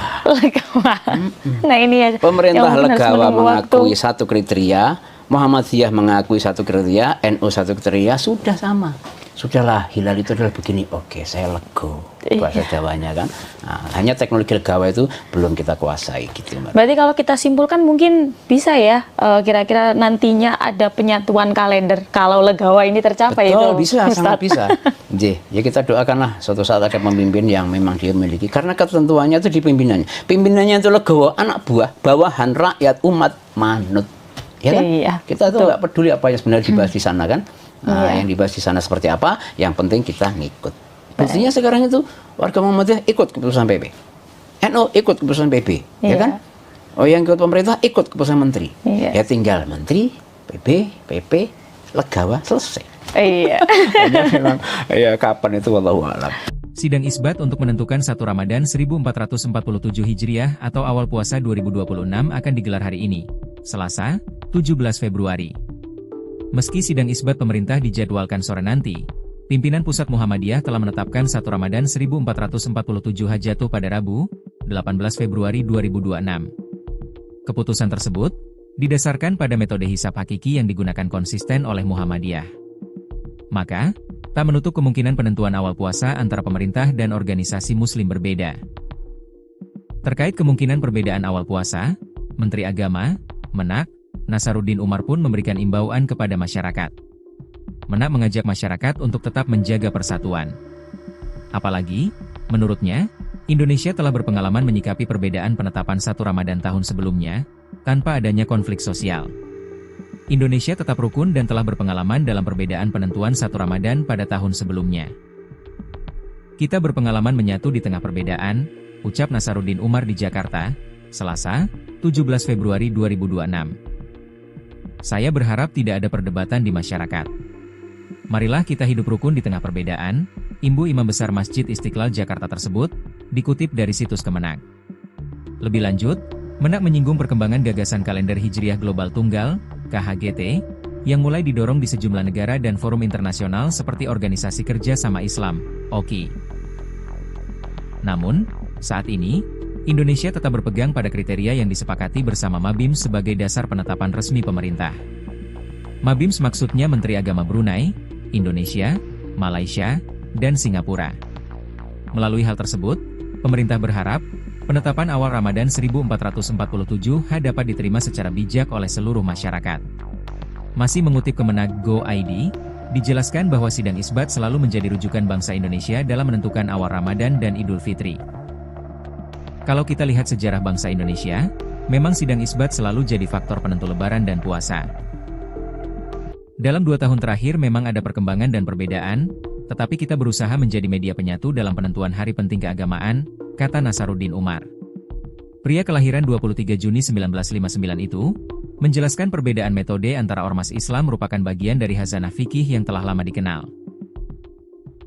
Nah ini ya. Pemerintah legawa mengakui satu kriteria, Muhammadiyah mengakui satu kriteria, NU satu kriteria, sudah sama. Sudahlah, hilal itu adalah begini. Oke, saya lego. Bahasa Jawanya kan. Nah, hanya teknologi legawa itu belum kita kuasai gitu. Berarti kalau kita simpulkan mungkin bisa ya, kira-kira nantinya ada penyatuan kalender kalau legawa ini tercapai. Betul, itu, bisa, Ustaz. sangat bisa. Ya kita doakanlah suatu saat ada pemimpin yang memang dia miliki. Karena ketentuannya itu di pimpinannya. Pimpinannya itu legawa, anak buah, bawahan, rakyat, umat, manut. Ya kan? Iya, kita tuh nggak peduli apa yang sebenarnya dibahas di sana kan. Nah, yang dibahas di sana seperti apa, yang penting kita ngikut. Buktinya sekarang itu warga Muhammadiyah ikut keputusan PP, NU ikut keputusan PP, ya kan? Oh, yang ikut pemerintah ikut keputusan menteri. Ya tinggal menteri, PP, legawa, selesai. Iya. Ya kapan itu wallahu a'lam. Sidang isbat untuk menentukan 1 Ramadan 1447 Hijriah atau awal puasa 2026 akan digelar hari ini, Selasa, 17 Februari. Meski sidang isbat pemerintah dijadwalkan sore nanti, pimpinan Pusat Muhammadiyah telah menetapkan 1 Ramadan 1447 jatuh pada Rabu, 18 Februari 2026. Keputusan tersebut didasarkan pada metode hisab hakiki yang digunakan konsisten oleh Muhammadiyah. Maka, tak menutup kemungkinan penentuan awal puasa antara pemerintah dan organisasi muslim berbeda. Terkait kemungkinan perbedaan awal puasa, Menteri Agama, Menak, Nasaruddin Umar pun memberikan imbauan kepada masyarakat. Menak mengajak masyarakat untuk tetap menjaga persatuan. Apalagi, menurutnya, Indonesia telah berpengalaman menyikapi perbedaan penetapan 1 Ramadan tahun sebelumnya, tanpa adanya konflik sosial. Indonesia tetap rukun dan telah berpengalaman dalam perbedaan penentuan 1 Ramadan pada tahun sebelumnya. Kita berpengalaman menyatu di tengah perbedaan, ucap Nasaruddin Umar di Jakarta, Selasa, 17 Februari 2026. Saya berharap tidak ada perdebatan di masyarakat. Marilah kita hidup rukun di tengah perbedaan, imbu Imam Besar Masjid Istiqlal Jakarta tersebut, dikutip dari situs Kemenak. Lebih lanjut, Menak menyinggung perkembangan gagasan kalender Hijriah Global Tunggal, KHGT, yang mulai didorong di sejumlah negara dan forum internasional seperti Organisasi Kerja Sama Islam, OKI. Namun, saat ini, Indonesia tetap berpegang pada kriteria yang disepakati bersama Mabims sebagai dasar penetapan resmi pemerintah. Mabims maksudnya Menteri Agama Brunei, Indonesia, Malaysia, dan Singapura. Melalui hal tersebut, pemerintah berharap, penetapan awal Ramadan 1447 dapat diterima secara bijak oleh seluruh masyarakat. Masih mengutip Kemenak Go.id, dijelaskan bahwa sidang isbat selalu menjadi rujukan bangsa Indonesia dalam menentukan awal Ramadan dan Idul Fitri. Kalau kita lihat sejarah bangsa Indonesia, memang sidang isbat selalu jadi faktor penentu Lebaran dan puasa. Dalam 2 tahun terakhir memang ada perkembangan dan perbedaan, tetapi kita berusaha menjadi media penyatu dalam penentuan hari penting keagamaan, kata Nasaruddin Umar. Pria kelahiran 23 Juni 1959 itu, menjelaskan perbedaan metode antara ormas Islam merupakan bagian dari khazanah fikih yang telah lama dikenal.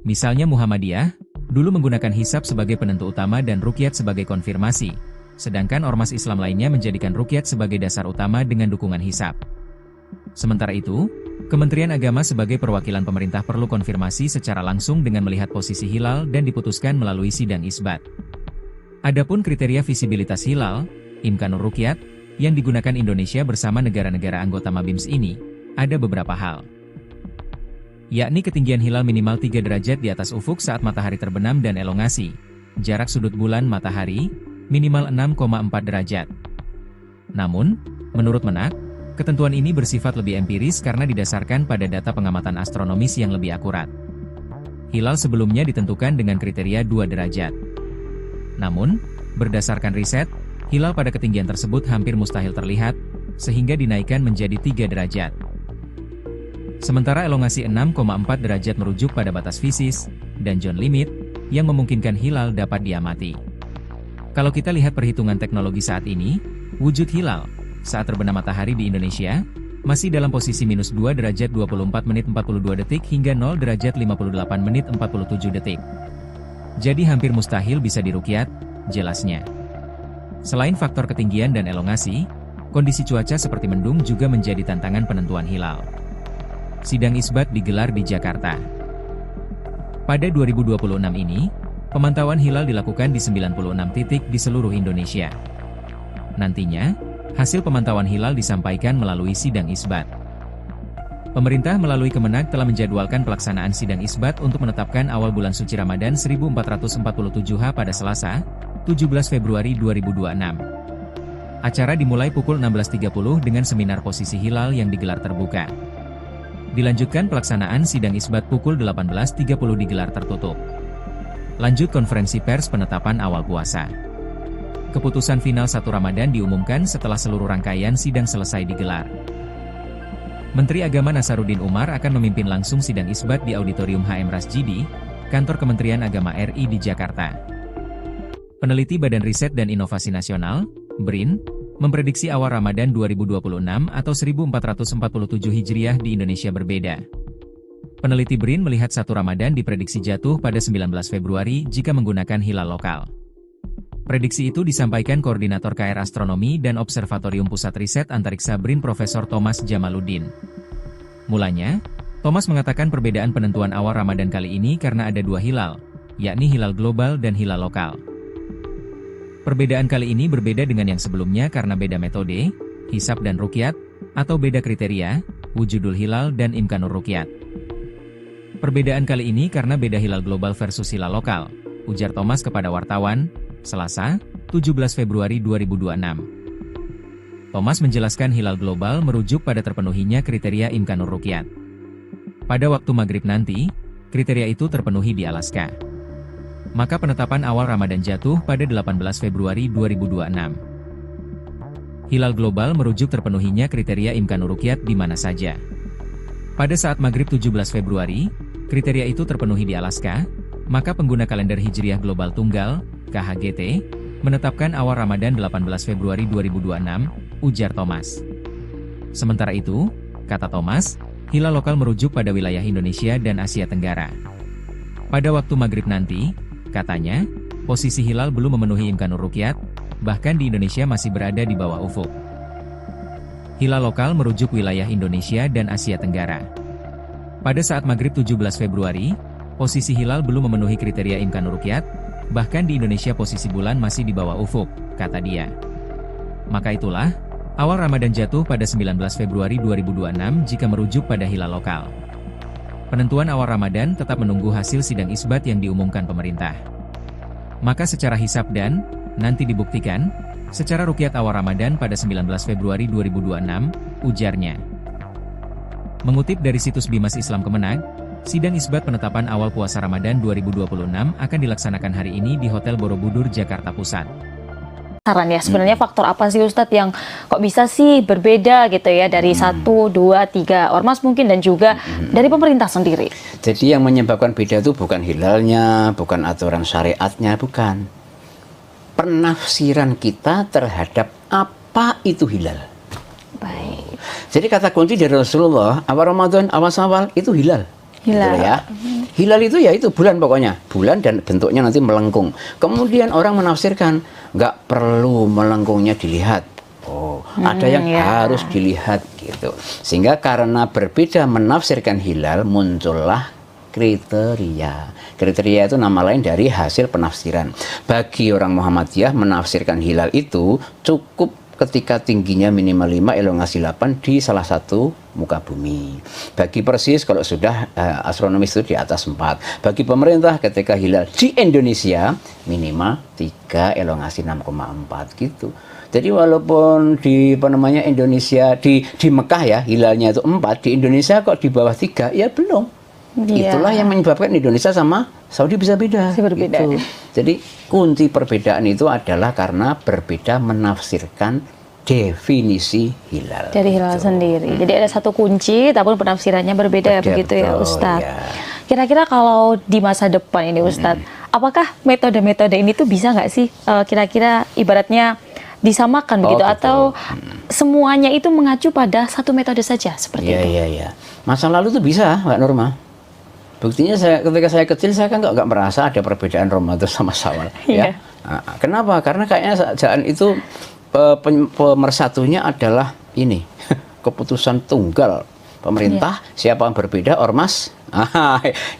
Misalnya Muhammadiyah, dulu menggunakan hisab sebagai penentu utama dan ruqyat sebagai konfirmasi, sedangkan ormas Islam lainnya menjadikan ruqyat sebagai dasar utama dengan dukungan hisab. Sementara itu, Kementerian Agama sebagai perwakilan pemerintah perlu konfirmasi secara langsung dengan melihat posisi hilal dan diputuskan melalui sidang isbat. Adapun kriteria visibilitas hilal, Imkanur Ruqyat, yang digunakan Indonesia bersama negara-negara anggota Mabims ini, ada beberapa hal. Yakni ketinggian hilal minimal 3 derajat di atas ufuk saat matahari terbenam dan elongasi, jarak sudut bulan matahari, minimal 6,4 derajat. Namun, menurut Menak, ketentuan ini bersifat lebih empiris karena didasarkan pada data pengamatan astronomis yang lebih akurat. Hilal sebelumnya ditentukan dengan kriteria 2 derajat. Namun, berdasarkan riset, hilal pada ketinggian tersebut hampir mustahil terlihat, sehingga dinaikkan menjadi 3 derajat. Sementara elongasi 6,4 derajat merujuk pada batas fisis, dan John limit, yang memungkinkan hilal dapat diamati. Kalau kita lihat perhitungan teknologi saat ini, wujud hilal saat terbenam matahari di Indonesia, masih dalam posisi minus 2 derajat 24 menit 42 detik hingga 0 derajat 58 menit 47 detik. Jadi hampir mustahil bisa diruqyat, jelasnya. Selain faktor ketinggian dan elongasi, kondisi cuaca seperti mendung juga menjadi tantangan penentuan hilal. Sidang isbat digelar di Jakarta. Pada 2026 ini, pemantauan hilal dilakukan di 96 titik di seluruh Indonesia. Nantinya, hasil pemantauan hilal disampaikan melalui sidang isbat. Pemerintah melalui Kemenak telah menjadwalkan pelaksanaan sidang isbat untuk menetapkan awal bulan suci Ramadan 1447 pada Selasa, 17 Februari 2026. Acara dimulai pukul 16.30 dengan seminar posisi hilal yang digelar terbuka. Dilanjutkan pelaksanaan sidang isbat pukul 18.30 digelar tertutup. Lanjut konferensi pers penetapan awal puasa. Keputusan final 1 Ramadan diumumkan setelah seluruh rangkaian sidang selesai digelar. Menteri Agama Nasaruddin Umar akan memimpin langsung sidang isbat di Auditorium HM Rasjidi, Kantor Kementerian Agama RI di Jakarta. Peneliti Badan Riset dan Inovasi Nasional, BRIN, memprediksi awal Ramadan 2026 atau 1447 Hijriah di Indonesia berbeda. Peneliti BRIN melihat 1 Ramadan diprediksi jatuh pada 19 Februari jika menggunakan hilal lokal. Prediksi itu disampaikan Koordinator KR Astronomi dan Observatorium Pusat Riset Antariksa BRIN Profesor Thomas Jamaluddin. Mulanya, Thomas mengatakan perbedaan penentuan awal Ramadan kali ini karena ada 2 hilal, yakni hilal global dan hilal lokal. Perbedaan kali ini berbeda dengan yang sebelumnya karena beda metode, hisab dan ruqyat, atau beda kriteria, wujudul hilal dan imkanur ruqyat. Perbedaan kali ini karena beda hilal global versus hilal lokal, ujar Thomas kepada wartawan, Selasa, 17 Februari 2026. Thomas menjelaskan hilal global merujuk pada terpenuhinya kriteria imkanur ruqyat. Pada waktu maghrib nanti, kriteria itu terpenuhi di Alaska. Maka penetapan awal Ramadan jatuh pada 18 Februari 2026. Hilal global merujuk terpenuhinya kriteria imkanur ruqyat di mana saja. Pada saat maghrib 17 Februari, kriteria itu terpenuhi di Alaska, maka pengguna kalender Hijriah Global Tunggal, KHGT, menetapkan awal Ramadan 18 Februari 2026, ujar Thomas. Sementara itu, kata Thomas, hilal lokal merujuk pada wilayah Indonesia dan Asia Tenggara. Pada waktu maghrib nanti, katanya, posisi hilal belum memenuhi imkanur ruqyat, bahkan di Indonesia masih berada di bawah ufuk. Hilal lokal merujuk wilayah Indonesia dan Asia Tenggara. Pada saat maghrib 17 Februari, posisi hilal belum memenuhi kriteria imkanur ruqyat, bahkan di Indonesia posisi bulan masih di bawah ufuk, kata dia. Maka itulah, awal Ramadan jatuh pada 19 Februari 2026 jika merujuk pada hilal lokal. Penentuan awal Ramadan tetap menunggu hasil sidang isbat yang diumumkan pemerintah. Maka secara hisab dan, nanti dibuktikan, secara ruqyat awal Ramadan pada 19 Februari 2026, ujarnya. Mengutip dari situs Bimas Islam Kemenag, sidang isbat penetapan awal puasa Ramadan 2026 akan dilaksanakan hari ini di Hotel Borobudur, Jakarta Pusat. Saran ya, sebenarnya faktor apa sih Ustadz yang kok bisa sih berbeda gitu ya dari 1, 2, 3 ormas mungkin dan juga dari pemerintah sendiri? Jadi yang menyebabkan beda itu bukan hilalnya, bukan aturan syariatnya, bukan. Penafsiran kita terhadap apa itu hilal. Baik. Jadi kata kunci dari Rasulullah, awal Ramadan, awal itu hilal. Hilal. Gitu ya. Hilal itu ya itu bulan pokoknya, bulan dan bentuknya nanti melengkung. Kemudian orang menafsirkan nggak perlu melengkungnya dilihat. Oh, ada yang harus dilihat gitu. Sehingga karena berbeda menafsirkan hilal muncullah kriteria. Kriteria itu nama lain dari hasil penafsiran. Bagi orang Muhammadiyah menafsirkan hilal itu cukup ketika tingginya minimal 5, elongasi 8 di salah satu muka bumi. Bagi Persis kalau sudah astronomis itu di atas 4. Bagi pemerintah ketika hilal di Indonesia minimal 3, elongasi 6,4 gitu. Jadi walaupun di Indonesia di Mekah ya hilalnya itu 4, di Indonesia kok di bawah 3 ya belum. Itulah yang menyebabkan Indonesia sama Saudi bisa beda. Berbeda. Gitu. Jadi kunci perbedaan itu adalah karena berbeda menafsirkan definisi hilal. Dari hilal sendiri. Jadi ada satu kunci, tapi penafsirannya berbeda begitu ya Ustadz. Ya. Kira-kira kalau di masa depan ini Ustadz, apakah metode-metode ini tuh bisa nggak sih kira-kira ibaratnya disamakan begitu atau semuanya itu mengacu pada satu metode saja seperti itu? Iya. Masa lalu tuh bisa, Mbak Norma. Buktinya ketika saya kecil saya kan nggak merasa ada perbedaan Ramadan sama Syawal. Ya. Nah, kenapa? Karena kayaknya saat itu pemersatunya adalah ini keputusan tunggal pemerintah. Siapa yang berbeda ormas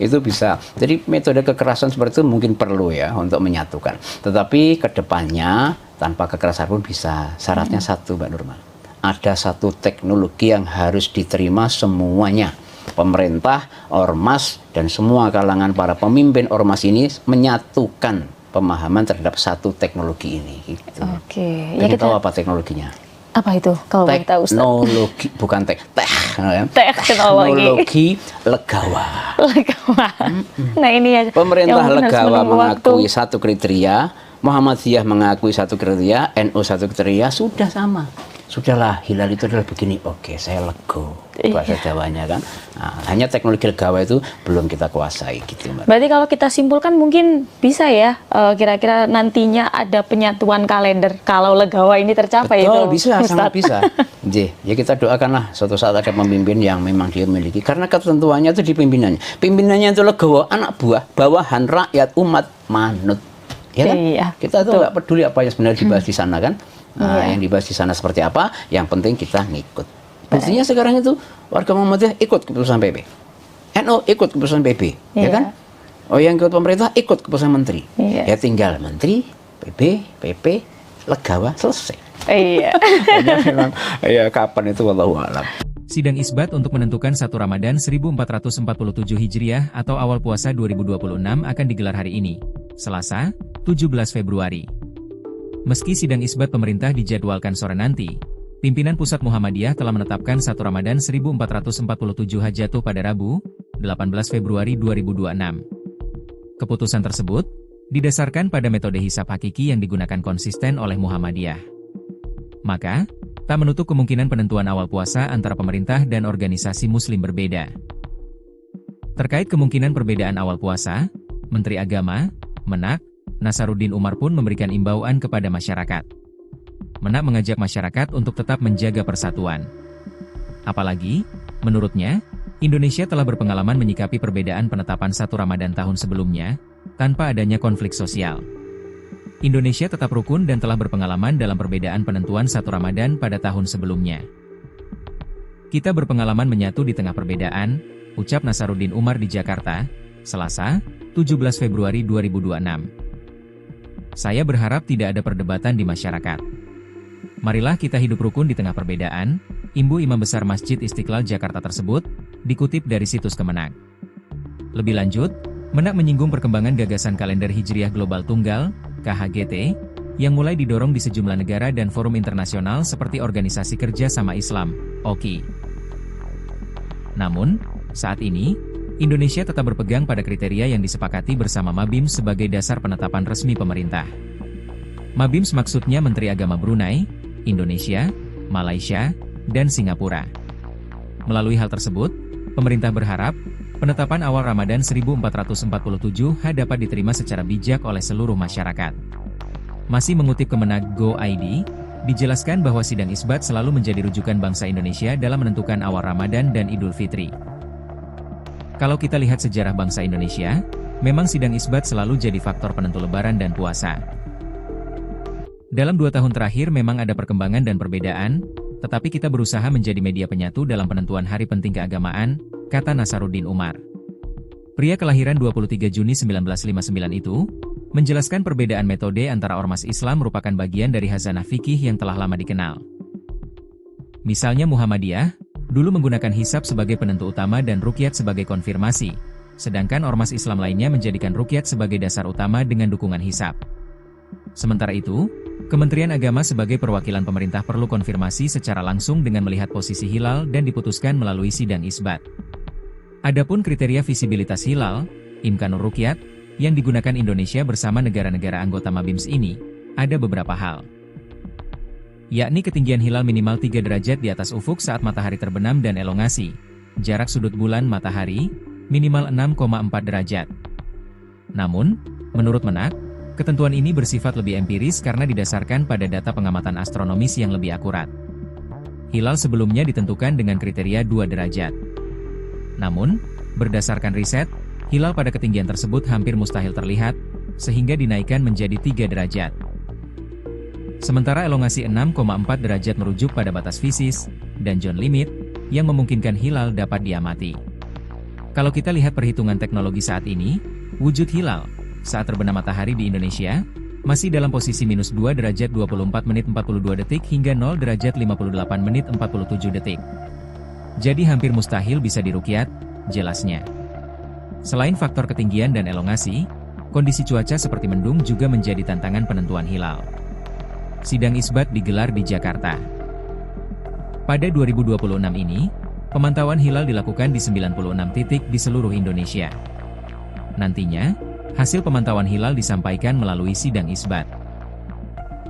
itu bisa. Jadi metode kekerasan seperti itu mungkin perlu ya untuk menyatukan. Tetapi kedepannya tanpa kekerasan pun bisa. Syaratnya satu, Mbak Nurma. Ada satu teknologi yang harus diterima semuanya. Pemerintah, ormas, dan semua kalangan para pemimpin ormas ini menyatukan pemahaman terhadap satu teknologi ini. Gitu. Oke. Ya kita tahu apa teknologinya? Apa itu? Kalau boleh tahu, Ustaz? Teknologi, bukan teknologi legawa. Nah ini ya. Pemerintah legawa mengakui satu kriteria, Muhammadiyah mengakui satu kriteria, NU satu kriteria, sudah sama. Sudahlah, hilal itu adalah begini. Oke, saya lego. Bahasa Jawanya kan. Nah, hanya teknologi legawa itu belum kita kuasai gitu, Mbak. Berarti kalau kita simpulkan mungkin bisa ya, kira-kira nantinya ada penyatuan kalender kalau legawa ini tercapai. Betul, itu, bisa, Ustaz. sangat bisa. Ya kita doakanlah suatu saat ada pemimpin yang memang dia miliki. Karena ketentuannya itu di pimpinannya. Pimpinannya itu legawa, anak buah, bawahan, rakyat, umat, manut. Ya kan? Iya, kita tuh nggak peduli apa yang sebenarnya dibahas di sana kan. Nah, yang dibahas di sana seperti apa, yang penting kita ngikut. Buktinya sekarang itu warga Muhammadiyah ikut keputusan PP, NU ikut keputusan PP, ya kan? Oh, yang ikut pemerintah ikut keputusan menteri. Ya tinggal menteri, PP, legawa, selesai. Iya. Ya kapan itu wallahu a'lam. Sidang isbat untuk menentukan 1 Ramadan 1447 Hijriah atau awal puasa 2026 akan digelar hari ini, Selasa, 17 Februari. Meski sidang isbat pemerintah dijadwalkan sore nanti, pimpinan Pusat Muhammadiyah telah menetapkan 1 Ramadan 1447 jatuh pada Rabu, 18 Februari 2026. Keputusan tersebut didasarkan pada metode hisab hakiki yang digunakan konsisten oleh Muhammadiyah. Maka, tak menutup kemungkinan penentuan awal puasa antara pemerintah dan organisasi muslim berbeda. Terkait kemungkinan perbedaan awal puasa, Menteri Agama, Menak, Nasaruddin Umar pun memberikan imbauan kepada masyarakat. Menak mengajak masyarakat untuk tetap menjaga persatuan. Apalagi, menurutnya, Indonesia telah berpengalaman menyikapi perbedaan penetapan 1 Ramadan tahun sebelumnya, tanpa adanya konflik sosial. Indonesia tetap rukun dan telah berpengalaman dalam perbedaan penentuan 1 Ramadan pada tahun sebelumnya. Kita berpengalaman menyatu di tengah perbedaan, ucap Nasaruddin Umar di Jakarta, Selasa, 17 Februari 2026. Saya berharap tidak ada perdebatan di masyarakat. Marilah kita hidup rukun di tengah perbedaan, imbu Imam Besar Masjid Istiqlal Jakarta tersebut, dikutip dari situs Kemenak. Lebih lanjut, Menak menyinggung perkembangan gagasan kalender Hijriah Global Tunggal, KHGT, yang mulai didorong di sejumlah negara dan forum internasional seperti Organisasi Kerja Sama Islam, OKI. Namun, saat ini, Indonesia tetap berpegang pada kriteria yang disepakati bersama Mabims sebagai dasar penetapan resmi pemerintah. Mabims maksudnya Menteri Agama Brunei, Indonesia, Malaysia, dan Singapura. Melalui hal tersebut, pemerintah berharap, penetapan awal Ramadan 1447 dapat diterima secara bijak oleh seluruh masyarakat. Masih mengutip Kemenak Go.id, dijelaskan bahwa sidang isbat selalu menjadi rujukan bangsa Indonesia dalam menentukan awal Ramadan dan Idul Fitri. Kalau kita lihat sejarah bangsa Indonesia, memang sidang isbat selalu jadi faktor penentu Lebaran dan puasa. Dalam 2 tahun terakhir memang ada perkembangan dan perbedaan, tetapi kita berusaha menjadi media penyatu dalam penentuan hari penting keagamaan, kata Nasaruddin Umar. Pria kelahiran 23 Juni 1959 itu, menjelaskan perbedaan metode antara ormas Islam merupakan bagian dari khazanah fikih yang telah lama dikenal. Misalnya Muhammadiyah, dulu menggunakan hisab sebagai penentu utama dan ruqyat sebagai konfirmasi, sedangkan ormas Islam lainnya menjadikan ruqyat sebagai dasar utama dengan dukungan hisab. Sementara itu, Kementerian Agama sebagai perwakilan pemerintah perlu konfirmasi secara langsung dengan melihat posisi hilal dan diputuskan melalui sidang isbat. Adapun kriteria visibilitas hilal, Imkanur Ruqyat, yang digunakan Indonesia bersama negara-negara anggota Mabims ini, ada beberapa hal. Yakni ketinggian hilal minimal 3 derajat di atas ufuk saat matahari terbenam dan elongasi, jarak sudut bulan matahari, minimal 6,4 derajat. Namun, menurut Menak, ketentuan ini bersifat lebih empiris karena didasarkan pada data pengamatan astronomis yang lebih akurat. Hilal sebelumnya ditentukan dengan kriteria 2 derajat. Namun, berdasarkan riset, hilal pada ketinggian tersebut hampir mustahil terlihat, sehingga dinaikkan menjadi 3 derajat. Sementara elongasi 6,4 derajat merujuk pada batas fisis, dan John limit, yang memungkinkan hilal dapat diamati. Kalau kita lihat perhitungan teknologi saat ini, wujud hilal saat terbenam matahari di Indonesia, masih dalam posisi minus 2 derajat 24 menit 42 detik hingga 0 derajat 58 menit 47 detik. Jadi hampir mustahil bisa diruqyat, jelasnya. Selain faktor ketinggian dan elongasi, kondisi cuaca seperti mendung juga menjadi tantangan penentuan hilal. Sidang isbat digelar di Jakarta. Pada 2026 ini, pemantauan hilal dilakukan di 96 titik di seluruh Indonesia. Nantinya, hasil pemantauan hilal disampaikan melalui sidang isbat.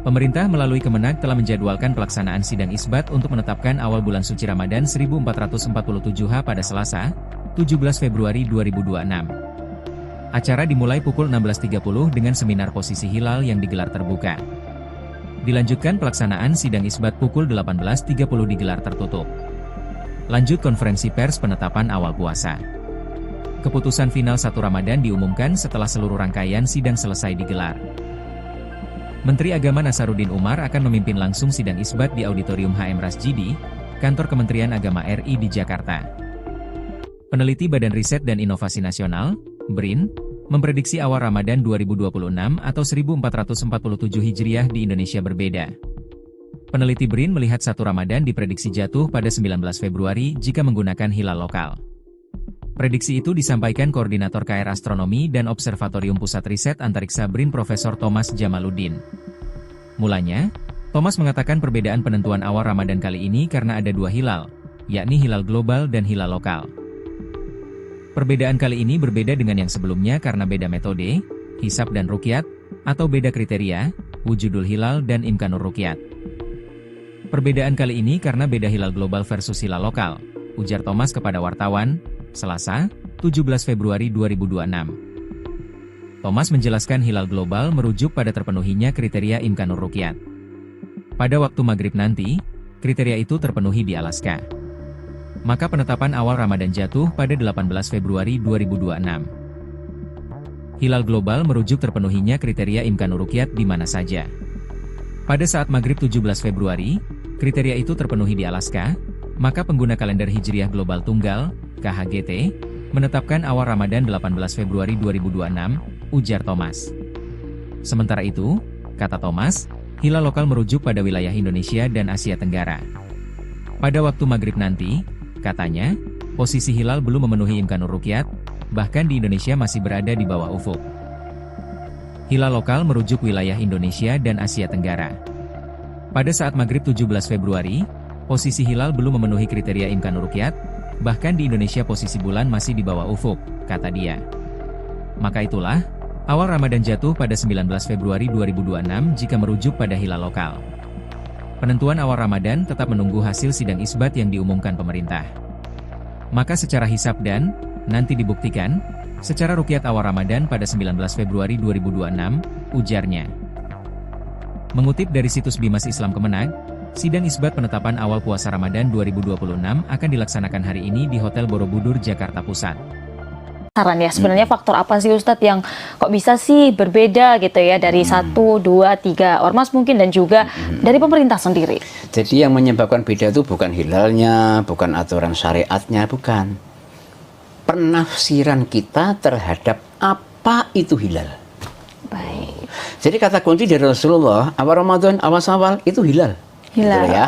Pemerintah melalui Kemenak telah menjadwalkan pelaksanaan sidang isbat untuk menetapkan awal bulan suci Ramadan 1447 pada Selasa, 17 Februari 2026. Acara dimulai pukul 16.30 dengan seminar posisi hilal yang digelar terbuka. Dilanjutkan pelaksanaan sidang isbat pukul 18.30 digelar tertutup. Lanjut konferensi pers penetapan awal puasa. Keputusan final 1 Ramadan diumumkan setelah seluruh rangkaian sidang selesai digelar. Menteri Agama Nasaruddin Umar akan memimpin langsung sidang isbat di Auditorium HM Rasjidi, Kantor Kementerian Agama RI di Jakarta. Peneliti Badan Riset dan Inovasi Nasional, BRIN, memprediksi awal Ramadan 2026 atau 1447 Hijriah di Indonesia berbeda. Peneliti BRIN melihat 1 Ramadan diprediksi jatuh pada 19 Februari jika menggunakan hilal lokal. Prediksi itu disampaikan Koordinator KR Astronomi dan Observatorium Pusat Riset Antariksa BRIN Profesor Thomas Jamaluddin. Mulanya, Thomas mengatakan perbedaan penentuan awal Ramadan kali ini karena ada 2 hilal, yakni hilal global dan hilal lokal. Perbedaan kali ini berbeda dengan yang sebelumnya karena beda metode, hisab dan ruqyat, atau beda kriteria, wujudul hilal dan imkanur ruqyat. Perbedaan kali ini karena beda hilal global versus hilal lokal, ujar Thomas kepada wartawan, Selasa, 17 Februari 2026. Thomas menjelaskan hilal global merujuk pada terpenuhinya kriteria imkanur ruqyat. Pada waktu maghrib nanti, kriteria itu terpenuhi di Alaska. maka penetapan awal Ramadan jatuh pada 18 Februari 2026. Hilal global merujuk terpenuhinya kriteria Imkanur Ruqyat di mana saja. Pada saat maghrib 17 Februari, kriteria itu terpenuhi di Alaska, maka pengguna kalender Hijriah Global Tunggal, KHGT, menetapkan awal Ramadan 18 Februari 2026, ujar Thomas. Sementara itu, kata Thomas, hilal lokal merujuk pada wilayah Indonesia dan Asia Tenggara. Pada waktu maghrib nanti, katanya, posisi hilal belum memenuhi Imkanur Ruqyat, bahkan di Indonesia masih berada di bawah ufuk. Hilal lokal merujuk wilayah Indonesia dan Asia Tenggara. Pada saat maghrib 17 Februari, posisi hilal belum memenuhi kriteria Imkanur Ruqyat, bahkan di Indonesia posisi bulan masih di bawah ufuk, kata dia. Maka itulah, awal Ramadan jatuh pada 19 Februari 2026 jika merujuk pada hilal lokal. Penentuan awal Ramadan tetap menunggu hasil sidang isbat yang diumumkan pemerintah. Maka secara hisab dan, nanti dibuktikan, secara ruqyat awal Ramadan pada 19 Februari 2026, ujarnya. Mengutip dari situs Bimas Islam Kemenag, sidang isbat penetapan awal puasa Ramadan 2026 akan dilaksanakan hari ini di Hotel Borobudur, Jakarta Pusat. Saran ya, sebenarnya faktor apa sih Ustadz yang kok bisa sih berbeda gitu ya dari 1, 2, 3 ormas mungkin dan juga dari pemerintah sendiri? Jadi yang menyebabkan beda itu bukan hilalnya, bukan aturan syariatnya, bukan. Penafsiran kita terhadap apa itu hilal. Baik. Jadi kata kunci dari Rasulullah, awal Ramadan, awal itu hilal. Hilal. Gitu ya.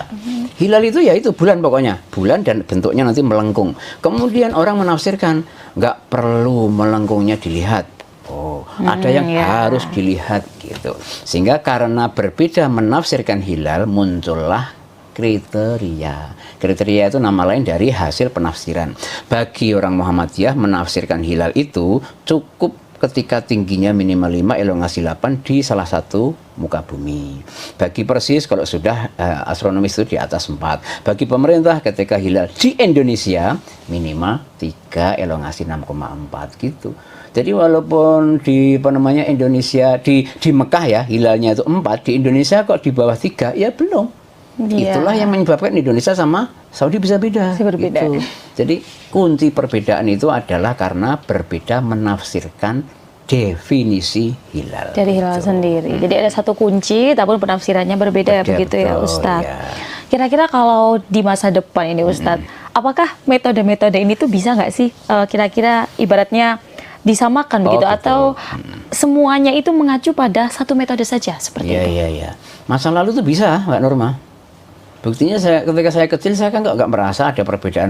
Hilal itu ya itu bulan pokoknya, bulan dan bentuknya nanti melengkung. Kemudian orang menafsirkan nggak perlu melengkungnya dilihat. Oh, ada yang harus dilihat gitu. Sehingga karena berbeda menafsirkan hilal muncullah kriteria. Kriteria itu nama lain dari hasil penafsiran. Bagi orang Muhammadiyah menafsirkan hilal itu cukup ketika tingginya minimal 5, elongasi 8 di salah satu muka bumi. Bagi Persis kalau sudah astronomis itu di atas 4. Bagi pemerintah ketika hilal di Indonesia minimal 3, elongasi 6,4 gitu. Jadi walaupun di Indonesia di Mekah ya hilalnya itu 4, di Indonesia kok di bawah 3 ya belum. Itulah yang menyebabkan Indonesia sama Saudi bisa beda. Berbeda. Gitu. Jadi kunci perbedaan itu adalah karena berbeda menafsirkan definisi hilal. Dari hilal sendiri. Jadi ada satu kunci, tapi penafsirannya berbeda begitu ya Ustadz. Ya. Kira-kira kalau di masa depan ini Ustadz, apakah metode-metode ini tuh bisa nggak sih kira-kira ibaratnya disamakan begitu atau semuanya itu mengacu pada satu metode saja seperti itu? Iya. Masa lalu tuh bisa, Mbak Norma. Buktinya ketika saya kecil saya kan nggak merasa ada perbedaan